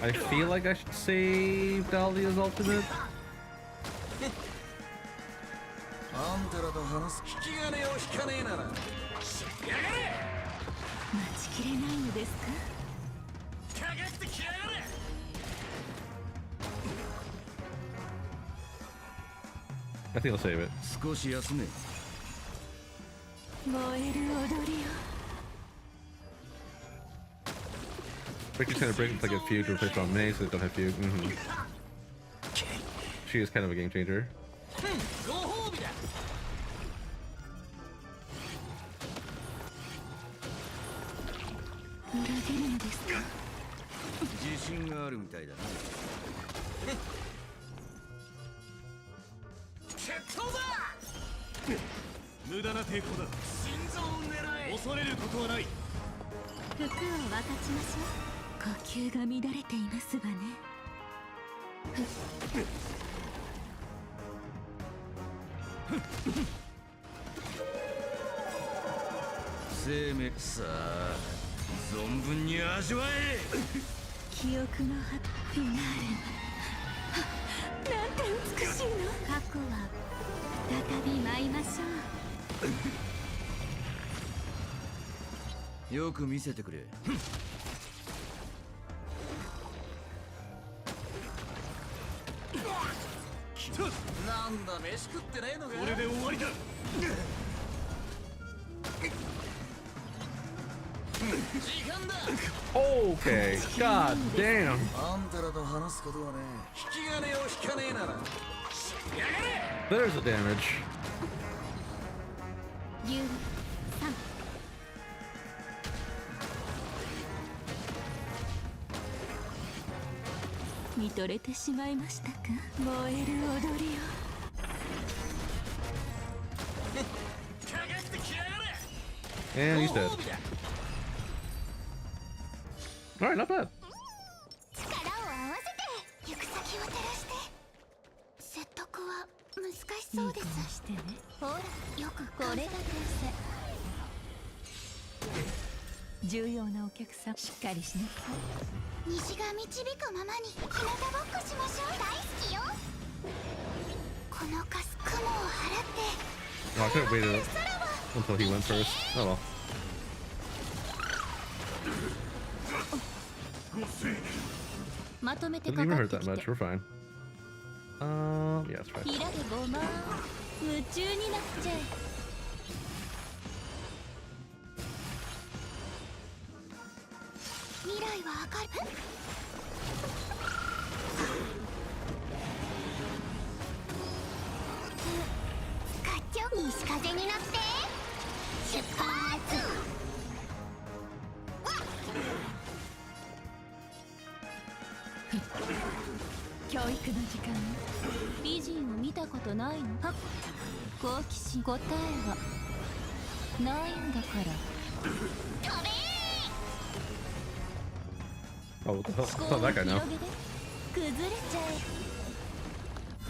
I feel like I should save Dahlia's ultimate. あんたらと話す引き金を引かねえなら。やがれ。待ちきれないのですか。かかってきやがれ。 I think I'll save it. 少し休め。燃える踊りよ。 Ricky's kind of breaking like a feud to replace on May, so they don't have feud. She is kind of a game changer. ご褒美だ。 裏切るのですか。自信があるみたいだな。決闘だ。無駄な抵抗だ。心臓を狙え。恐れることはない。服を渡しましょう。 呼吸が乱れていますわね。生命さあ存分に味わえ。記憶のフィナーレはなんて美しいの。過去は再び舞いましょう。よく見せてくれ。なんだ飯食ってねえのか。これで終わりか。時間だ。 Okay, god damn. あんたらと話すことはね、引き金を引かねえなら。やがれ。 There's the damage. 龍3見とれてしまいましたか。燃える踊りを。 And he's dead. Alright, not bad. 力を合わせて行く先を照らして。説得は難しそうです。してね。ほら、よくこれが先生。重要なお客さん、しっかりしなさい。西が導くままに日向ぼっこしましょう。大好きよ。このカス雲を払って。 Oh, I could have waited until he went first. Oh well. まとめて Didn't か even か hurt って that き much. て。 We're fine. Yeah, it's fine. ひらでごま夢中になっちゃえ。未来は明るい。西風になって出発。教育の時間。美人を見たことないの。はっ、好奇心。答えはないんだから。飛べ Oh, what the hell? It's not that guy now. 崩れちゃ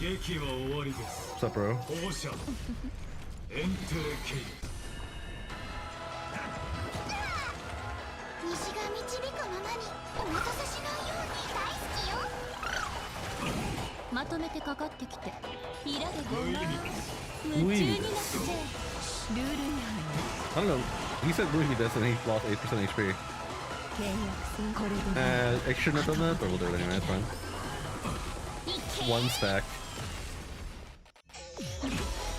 え。劇は終わりです。 What's up, bro? 放射エンテレケイ。西が導くままにお待たせしないように。大好きよ。まとめてかかってきて。ひらでごま夢中になっちゃえ。ルール違 I don't know. He said Ruby this and he lost 8% HP. 契約これで。I shouldn't have done that, but we'll do it anyway. It's fine. One stack.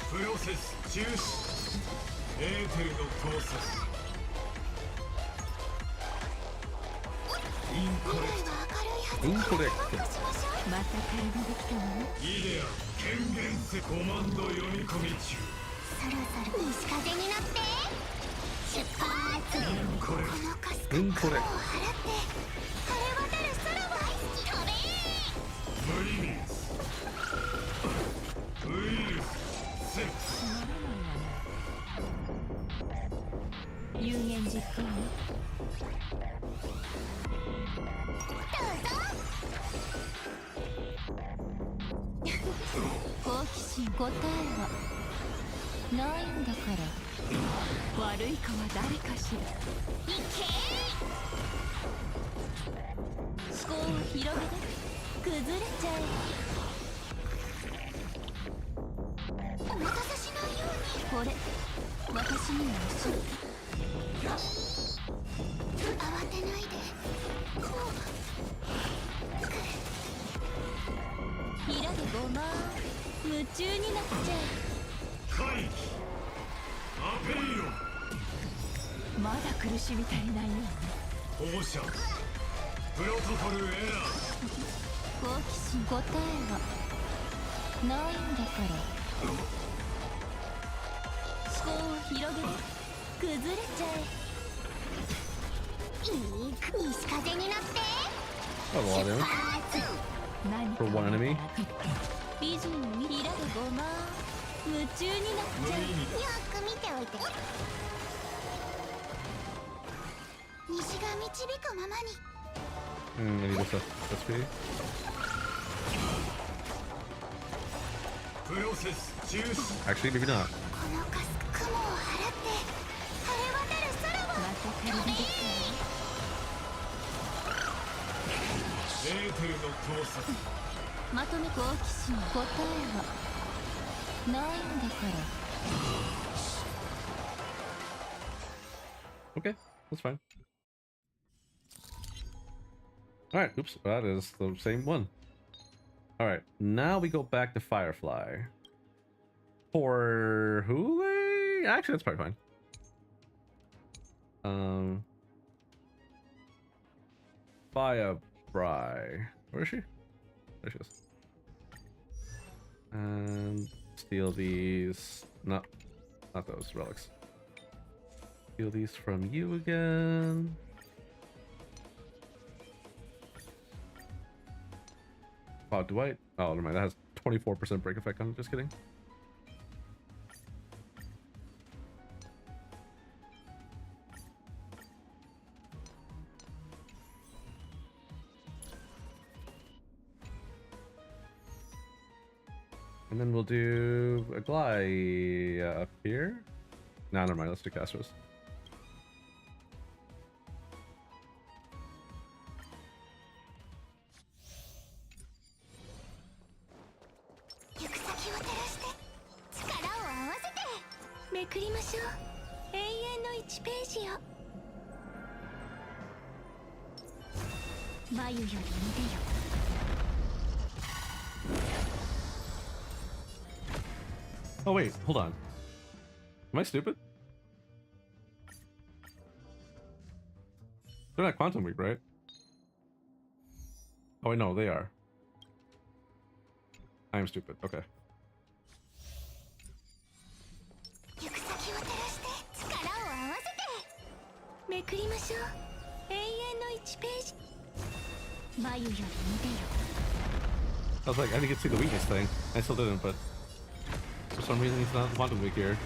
プロセス中止。エーテルのプロセス。インコレクト。 Incorrect. また体できたわね。イデア権限せコマンド読み込み中。そろそろ西風になって出発。このカス雲を払って晴れ渡る空は飛べ。無理ミス。ウイルスセックス。有言実行よ。好奇心。答えはないんだから。悪い子は誰かしら。いけー。思考を広げて崩れちゃえ。お待たせしないように。これ私にも教えて。慌てないで。こうひらでごま夢中になっちゃえ。回避アペイロ。まだ苦しみ足りないよね。放射プロトコルエラー。好奇心。答えはないんだから。思考を広げて崩れちゃえ。いい西風になって That was a lot of damage. For one enemy. 美人を見らでごま夢中になっちゃう。よく見ておいて。西が導くままに。I need this SP. プロセス中止。 Actually, maybe not. このカス雲を払って晴れ渡る空は飛べ。エーテルの盗撮。まとめ好奇心。答えはないんだから。Okay, that's fine. Alright, oops, that is the same one. All right, now we go back to Firefly. For Hule? Actually, that's probably fine. Firefly. Where is she? There she is. And steal these. No, not those relics. Steal these from you again. Oh, do I? Oh, never mind. That has 24% break effect on it. Just kidding. And then we'll do a glide up here. No, never mind. Let's do Castros. Oh wait, hold on. Am I stupid? They're not Quantum Weak, right? Oh wait, no, they are. I am stupid. Okay. I was like, I didn't see the weakness thing. I still didn't, but for some reason he's not Quantum Weak here.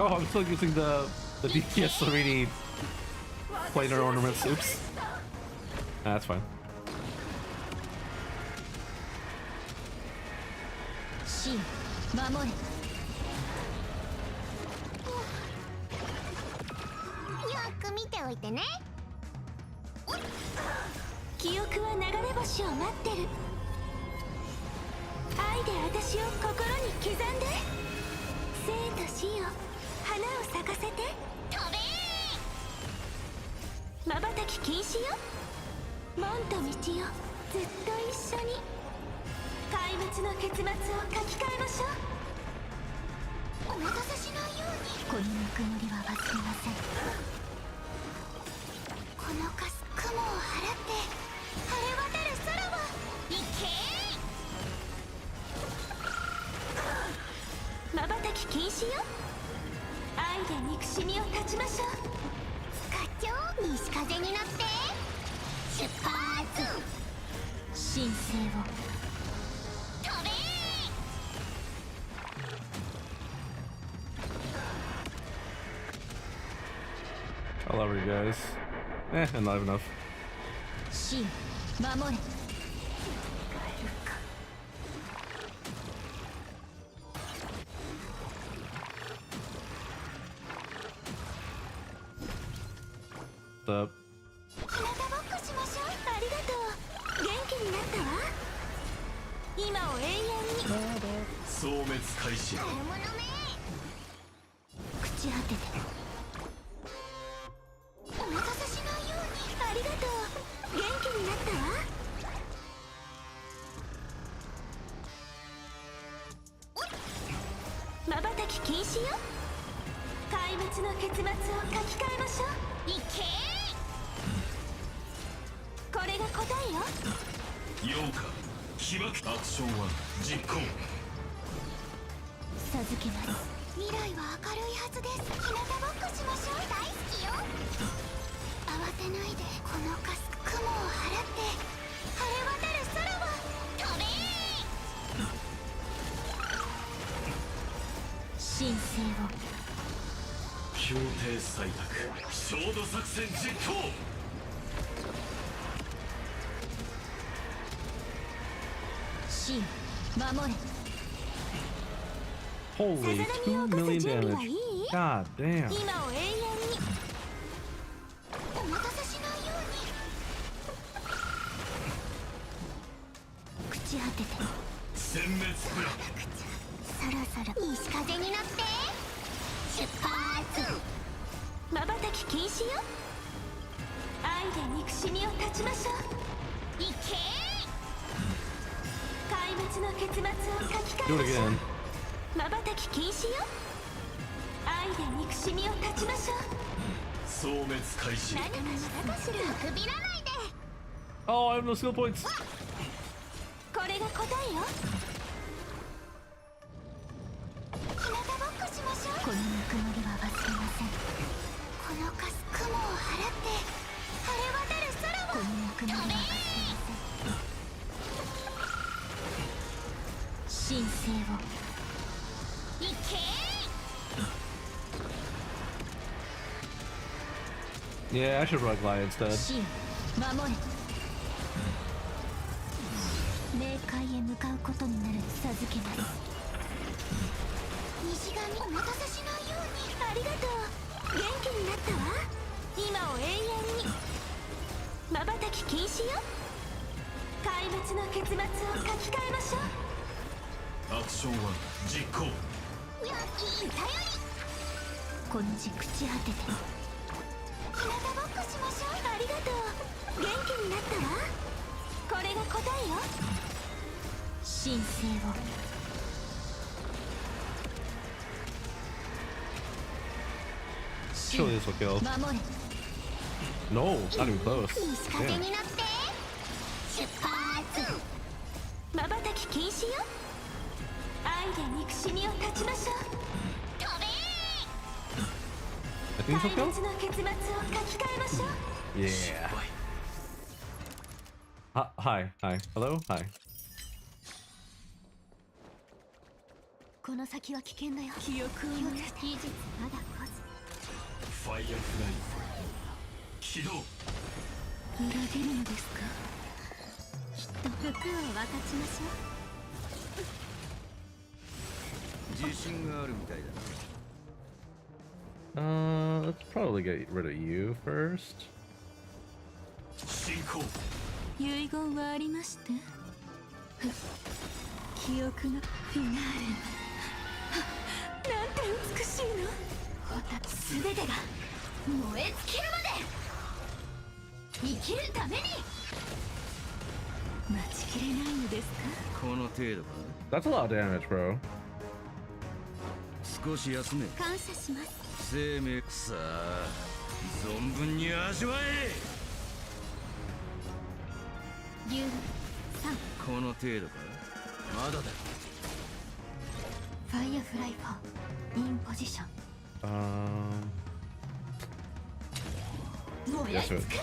Oh, I'm still using the DPS 3D planar ornaments. Oops. That's fine. I love you guys. And not enough. What's up? 真守れ Holy 2 million damage. God damn. 今を永遠にお待たせしないように朽ち果てて殲滅プラそろそろいい風に乗って出発まばたき禁止よ愛で憎しみを断ちましょういけ壊滅の結末を書き換え Do ま it しょう again. まばたき禁止よ愛で憎しみを断ちましょう消滅開始何かしたかしらくびらないで Oh, I have no skill points. これが答えよ日向ぼっこしましょうこのぬくもりは忘れませんこのかす雲を払って晴れ渡る空をこのぬくもりは忘れません神聖をいけ Yeah, I should run glide instead. 神守れ冥界へ向かうことになる授けます西側にお待たせしないようにありがとう元気になったわ今を永遠にまばたき禁止よ壊滅の結末を書き換えましょうアクション1実行よき頼りこの地朽ち果てて日向ぼっこしましょうありがとう元気になったわこれが答えよ神聖を Surely this will kill. 守れ No, not even close. 西風 Damn. になって出発まばたき禁止よ愛で憎しみを断ちましょう飛べ I think this will 壊 kill? 滅の結末を書き換えましょう Yeah. Hi. Hello? Hi. この先は危険だよ記憶を持て事実まだ来ずファイアフライ起動裏切るのですかきっと服を分かちましょう自信があるみたいだ Let's probably get rid of you first. 進行遺言はありまして記憶のフィナーレなんて美しいの全てが燃え尽きるまで生きるために待ちきれないのですかこの程度か That's a lot of damage, bro. 少し休め感謝します生命さあ存分に味わえ竜この程度かまだだファイアフライ4インポジション 燃や Yes, し尽 sir. く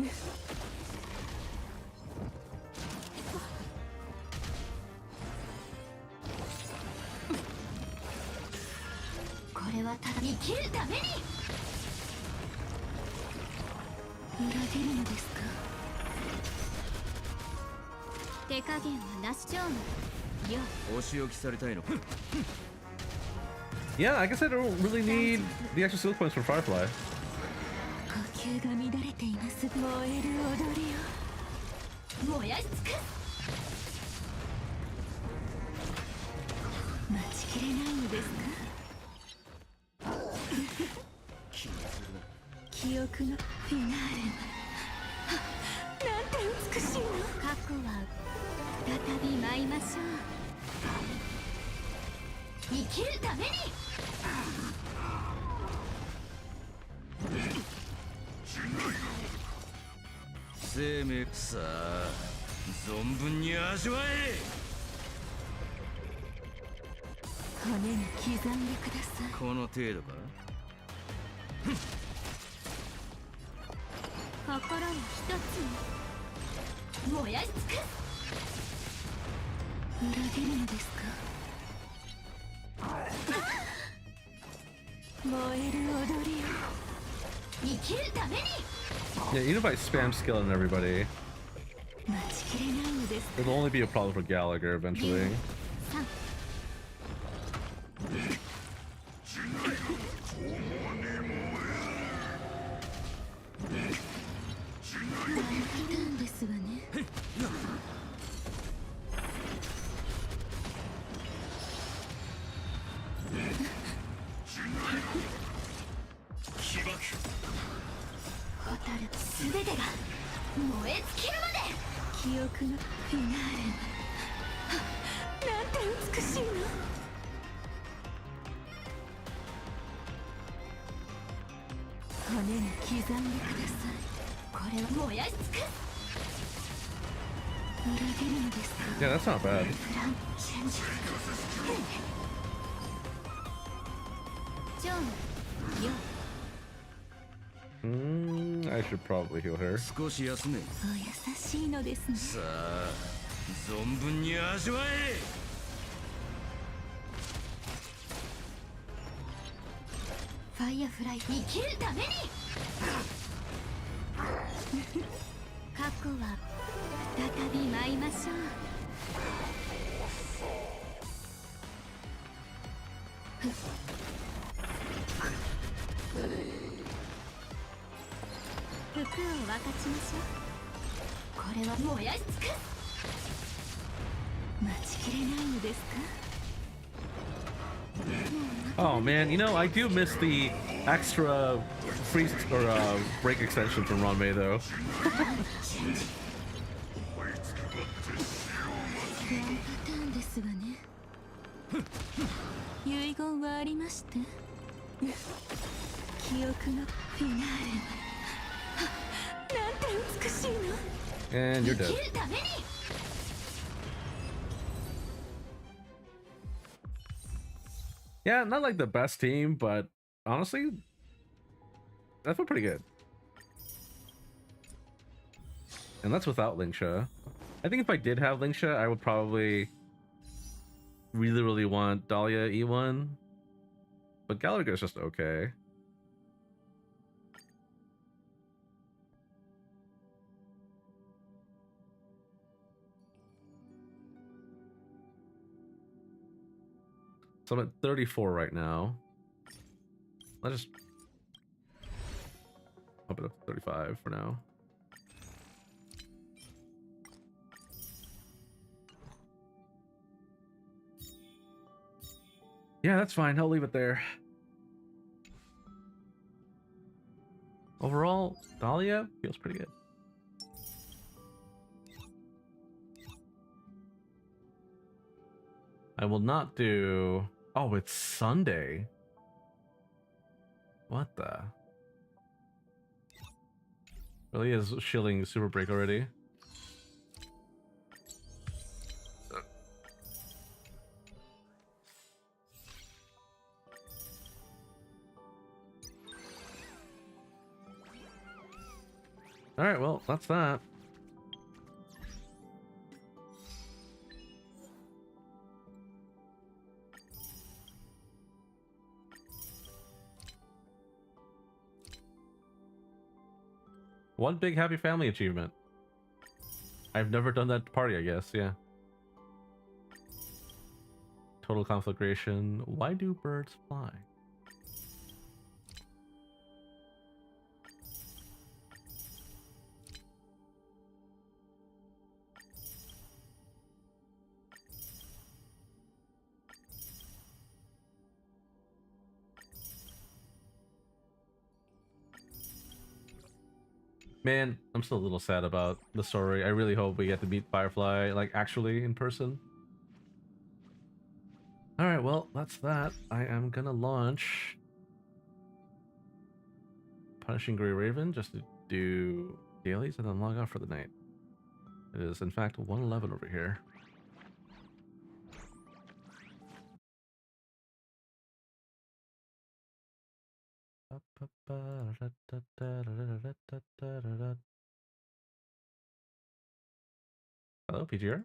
すこれはただ生きるために裏切るのですか手加減はなしちゃうのよお仕置きされたいのか Yeah, I guess I don't really need the extra skill points for Firefly. 呼吸が乱れています燃える踊りを燃やし尽くす待ちきれないのですか記憶のフィナーレなんて美しいの過去は再び舞いましょう生きるために生命さあ存分に味わえ骨に刻んでくださいこの程度か心を一つに燃やし尽くす裏切るのですか Yeah, even if I spam skill on everybody, it'll only be a problem for Gallagher eventually. Yeah, that's not bad. I should probably heal her. 少し休め。お優しいのですね。さあ、存分に味わえ。ファイアフライ生きるために過去は再び舞いましょう。服を分かちましょう。これは燃やし尽くす。待ちきれないのですか？ Oh man, you know, I do miss the extra freeze or break extension from Ron May though. 不安パターンですわね。遺言はありまして。記憶のフィナーレはなんて美しいの。 And you're dead. Yeah, not like the best team, but honestly, that felt pretty good. And that's without Lingsha. I think if I did have Lingsha, I would probably really want Dahlia E1. But Gallagher is just okay. So I'm at 34 right now. Let's just up it up to 35 for now. Yeah, that's fine. I'll leave it there. Overall, Dahlia feels pretty good. I will not do... Oh, it's Sunday. What the? Really is shilling Super Break already. Alright, well, that's that. One big happy family achievement. I've never done that party, I guess, yeah. Total conflagration. Why do birds fly? Man, I'm still a little sad about the story. I really hope we get to meet Firefly, like, actually in person. Alright, well, that's that. I am gonna launch Punishing Grey Raven just to do dailies and then log off for the night. It is, in fact, 1:11 over here. Hello, PGR.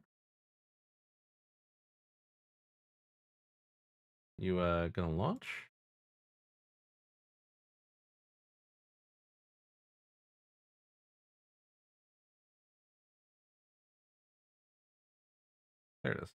You gonna launch? There it is.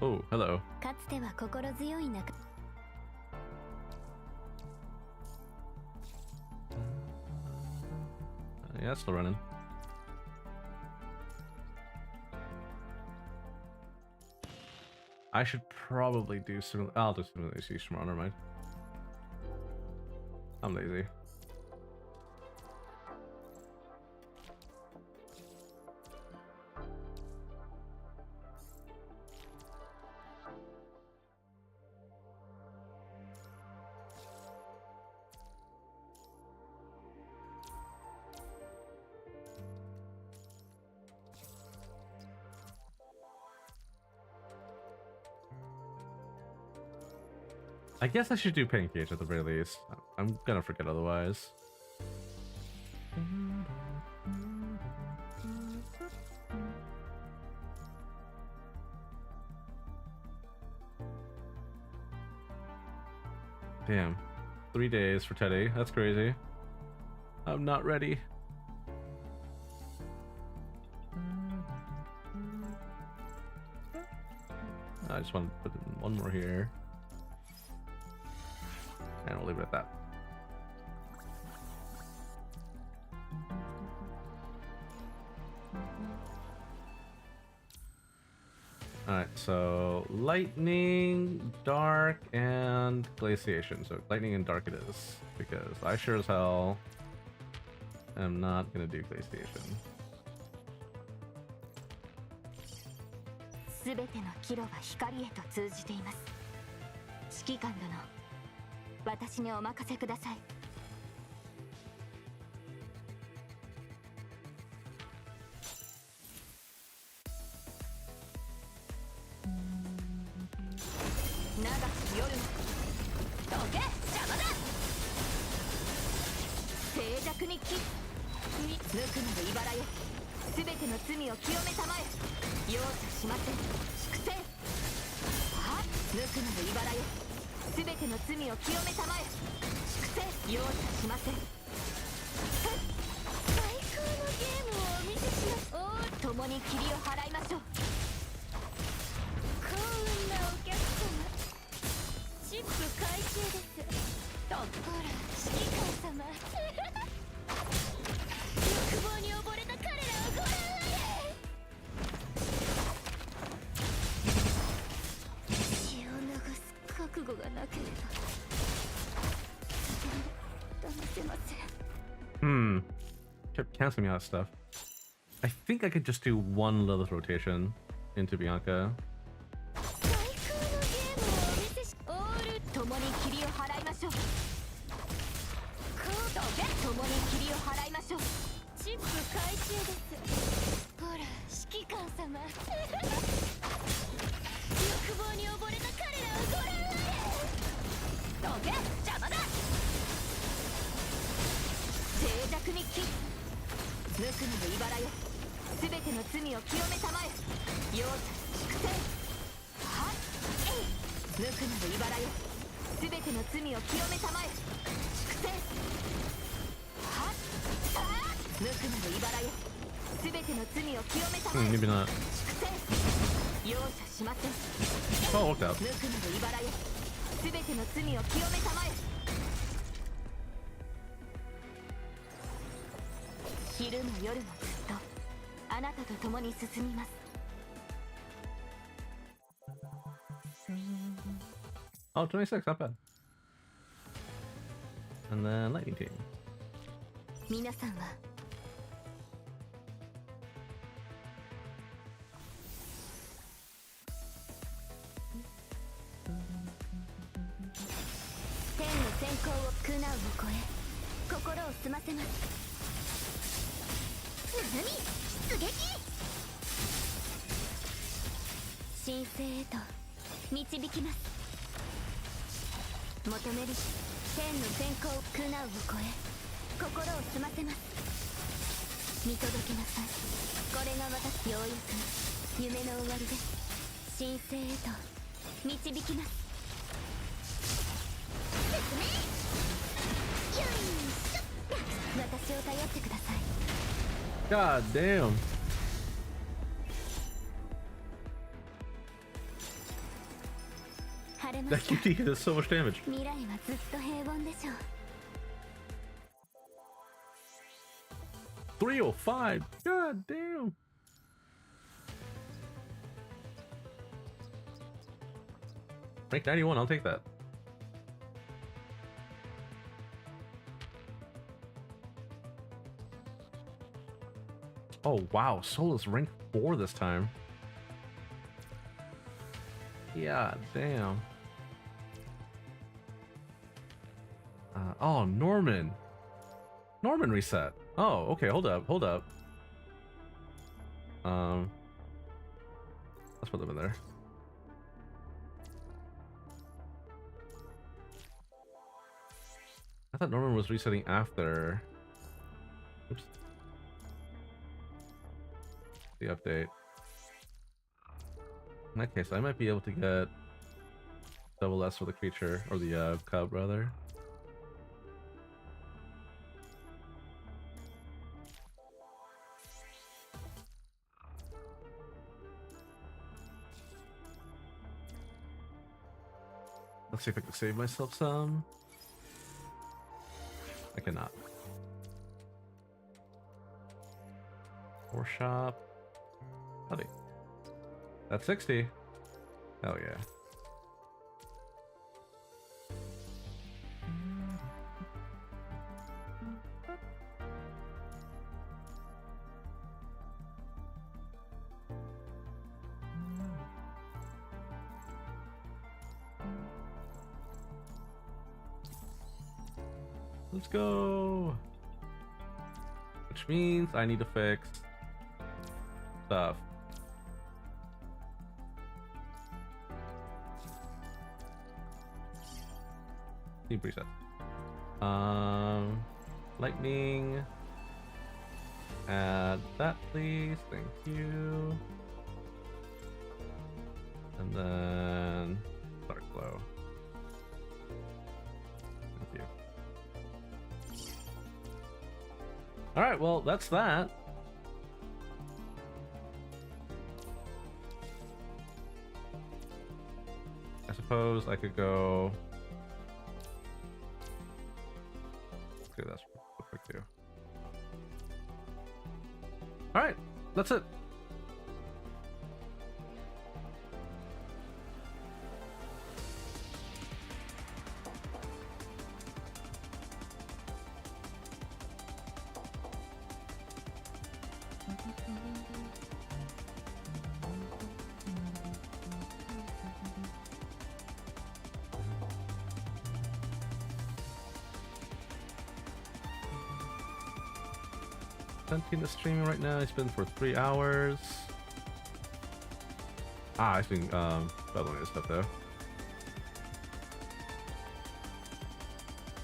Oh, hello. かつては心強い仲 Yeah, it's still running. I should probably do some. I'll do some of these tomorrow. Never mind. I'm lazy. I guess I should do Pancake at the very least. I'm gonna forget otherwise. Damn. 3 days for Teddy. That's crazy. I'm not ready. I just want to put in one more here. And we'll leave it at that. Alright, so lightning, dark, and glaciation. So lightning and dark it is, because I sure as hell am not gonna do glaciation. すべての岐路は光へと通じています。指揮官殿、私にお任せください。長き夜のどけ、邪魔だ。静寂に気抜くなる茨よ、すべての罪を清めたまえ。容赦しません。粛清。はっ、抜くなる茨よ、すべての罪を清めたまえ。粛清。容赦しません。最高のゲームをお見せします。共に霧を払いましょう。幸運なお客様、チップ回収です。ほら、指揮官様。欲望に溺れた彼らをご覧あれ。血を流す覚悟がなければ騙せません。Kept canceling me out of stuff. I think I could just do one Lilith rotation into Bianca. 最高のゲームをお見せし、オール共に霧を払いましょう。どけ、共に霧を払いましょう。チップ回収です。ほら、指揮官様。欲望に溺れた彼らをご覧あれ。どけ、邪魔だ。静寂に気抜くなる茨よ、すべての罪を清めたまえ。容赦、粛清。はっ、抜くなる茨よ、すべての罪を清めたまえ。粛清。はっ、抜くなる茨よ、すべての罪を清めたまえ。Maybe not. 粛清。容赦しません。 Oh, worked out. 抜くなる茨よ、すべての罪を清めたまえ。昼も夜もずっとあなたと共に進みます。 Oh, 26, not bad. And then lightning team. 皆さんは天の先行を苦難を超え心を澄ませます。何出撃神聖へと導きます。求める天の先行苦難を超え心を澄ませます。見届けなさい。これが私ようやく夢の終わりです。神聖へと導きます。説明よいしょ。私を頼ってください。 God damn. 晴れま That した。 QT does so much damage. 未来はずっと平凡でしょう。 305. God damn. Rank 91, I'll take that. Oh wow, Solus rank 4 this time. Yeah, damn. Oh, Norman. Norman reset. Oh, okay, hold up. Let's put them in there. I thought Norman was resetting after. Oops. The update. In that case, I might be able to get double S for the creature, or the cub rather. Let's see if I can save myself some. I cannot. Or shop. Howdy. That's 60. Hell yeah. Let's go. Which means I need to fix stuff. Team preset. Lightning. Add that, please. Thank you. And then dark glow. Thank you. All right, well, that's that. I suppose I could go. Let's do this real quick too. All right, that's it. Is streaming right now. He's been for 3 hours. He's been bubbling his stuff though.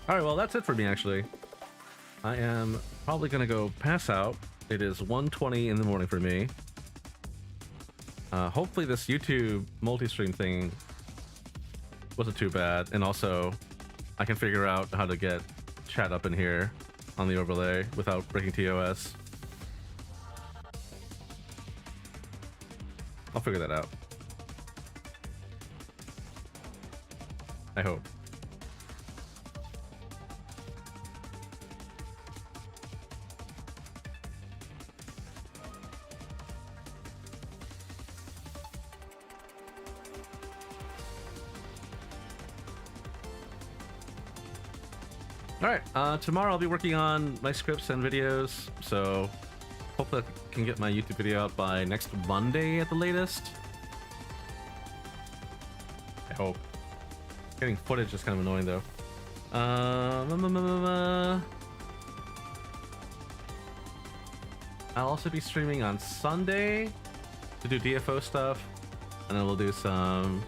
Alright, well that's it for me actually. I am probably gonna go pass out. It is 1:20 in the morning for me. Hopefully this YouTube multi-stream thing wasn't too bad, and also I can figure out how to get chat up in here on the overlay without breaking TOS. I'll figure that out. I hope. Alright, tomorrow I'll be working on my scripts and videos, so hopefully I can get my YouTube video out by next Monday at the latest. I hope. Getting footage is kind of annoying though. I'll also be streaming on Sunday to do DFO stuff, and then we'll do some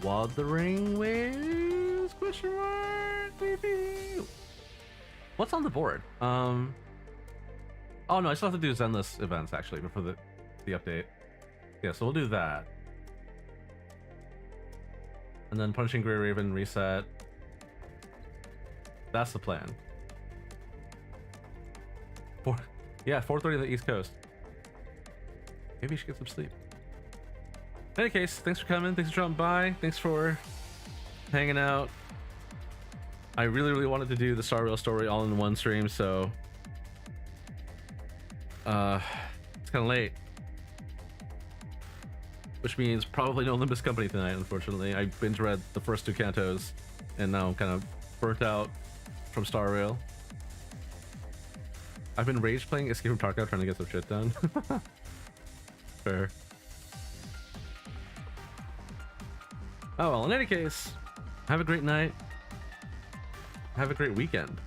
Wuthering Waves? Question mark? Maybe. What's on the board? Oh no, I still have to do Zenless events actually before the update. Yeah, so we'll do that. And then Punishing Grey Raven reset. That's the plan. 4:30 on the East Coast. Maybe you should get some sleep. In any case, thanks for coming. Thanks for dropping by. Thanks for hanging out. I really wanted to do the Star Rail story all in one stream, so it's kind of late. Which means probably no Olympus Company tonight, unfortunately. I binge read the first 2 cantos, and now I'm kind of burnt out from Star Rail. I've been rage playing Escape from Tarkov trying to get some shit done. Fair. Oh well, in any case, have a great night. Have a great weekend.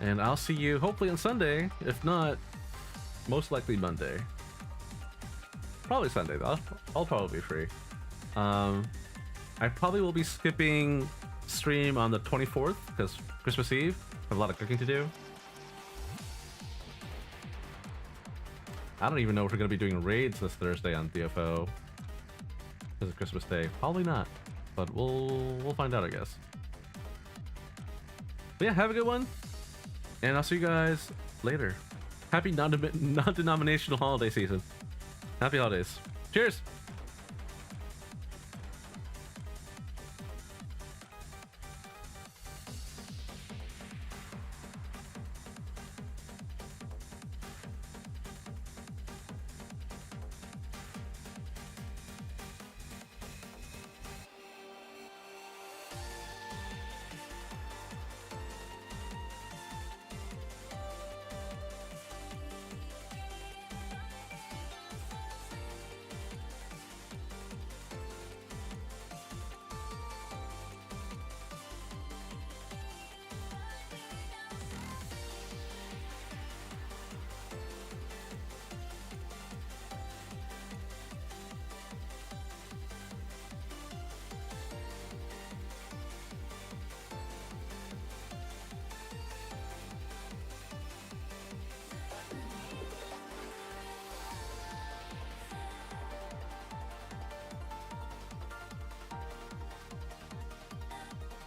And I'll see you hopefully on Sunday. If not, most likely Monday. Probably Sunday though. I'll probably be free. I probably will be skipping stream on the 24th because Christmas Eve. I have a lot of cooking to do. I don't even know if we're going to be doing raids this Thursday on DFO because of Christmas Day. Probably not, but we'll find out, I guess. But yeah, have a good one, and I'll see you guys later. Happy non-denominational holiday season. Happy holidays. Cheers!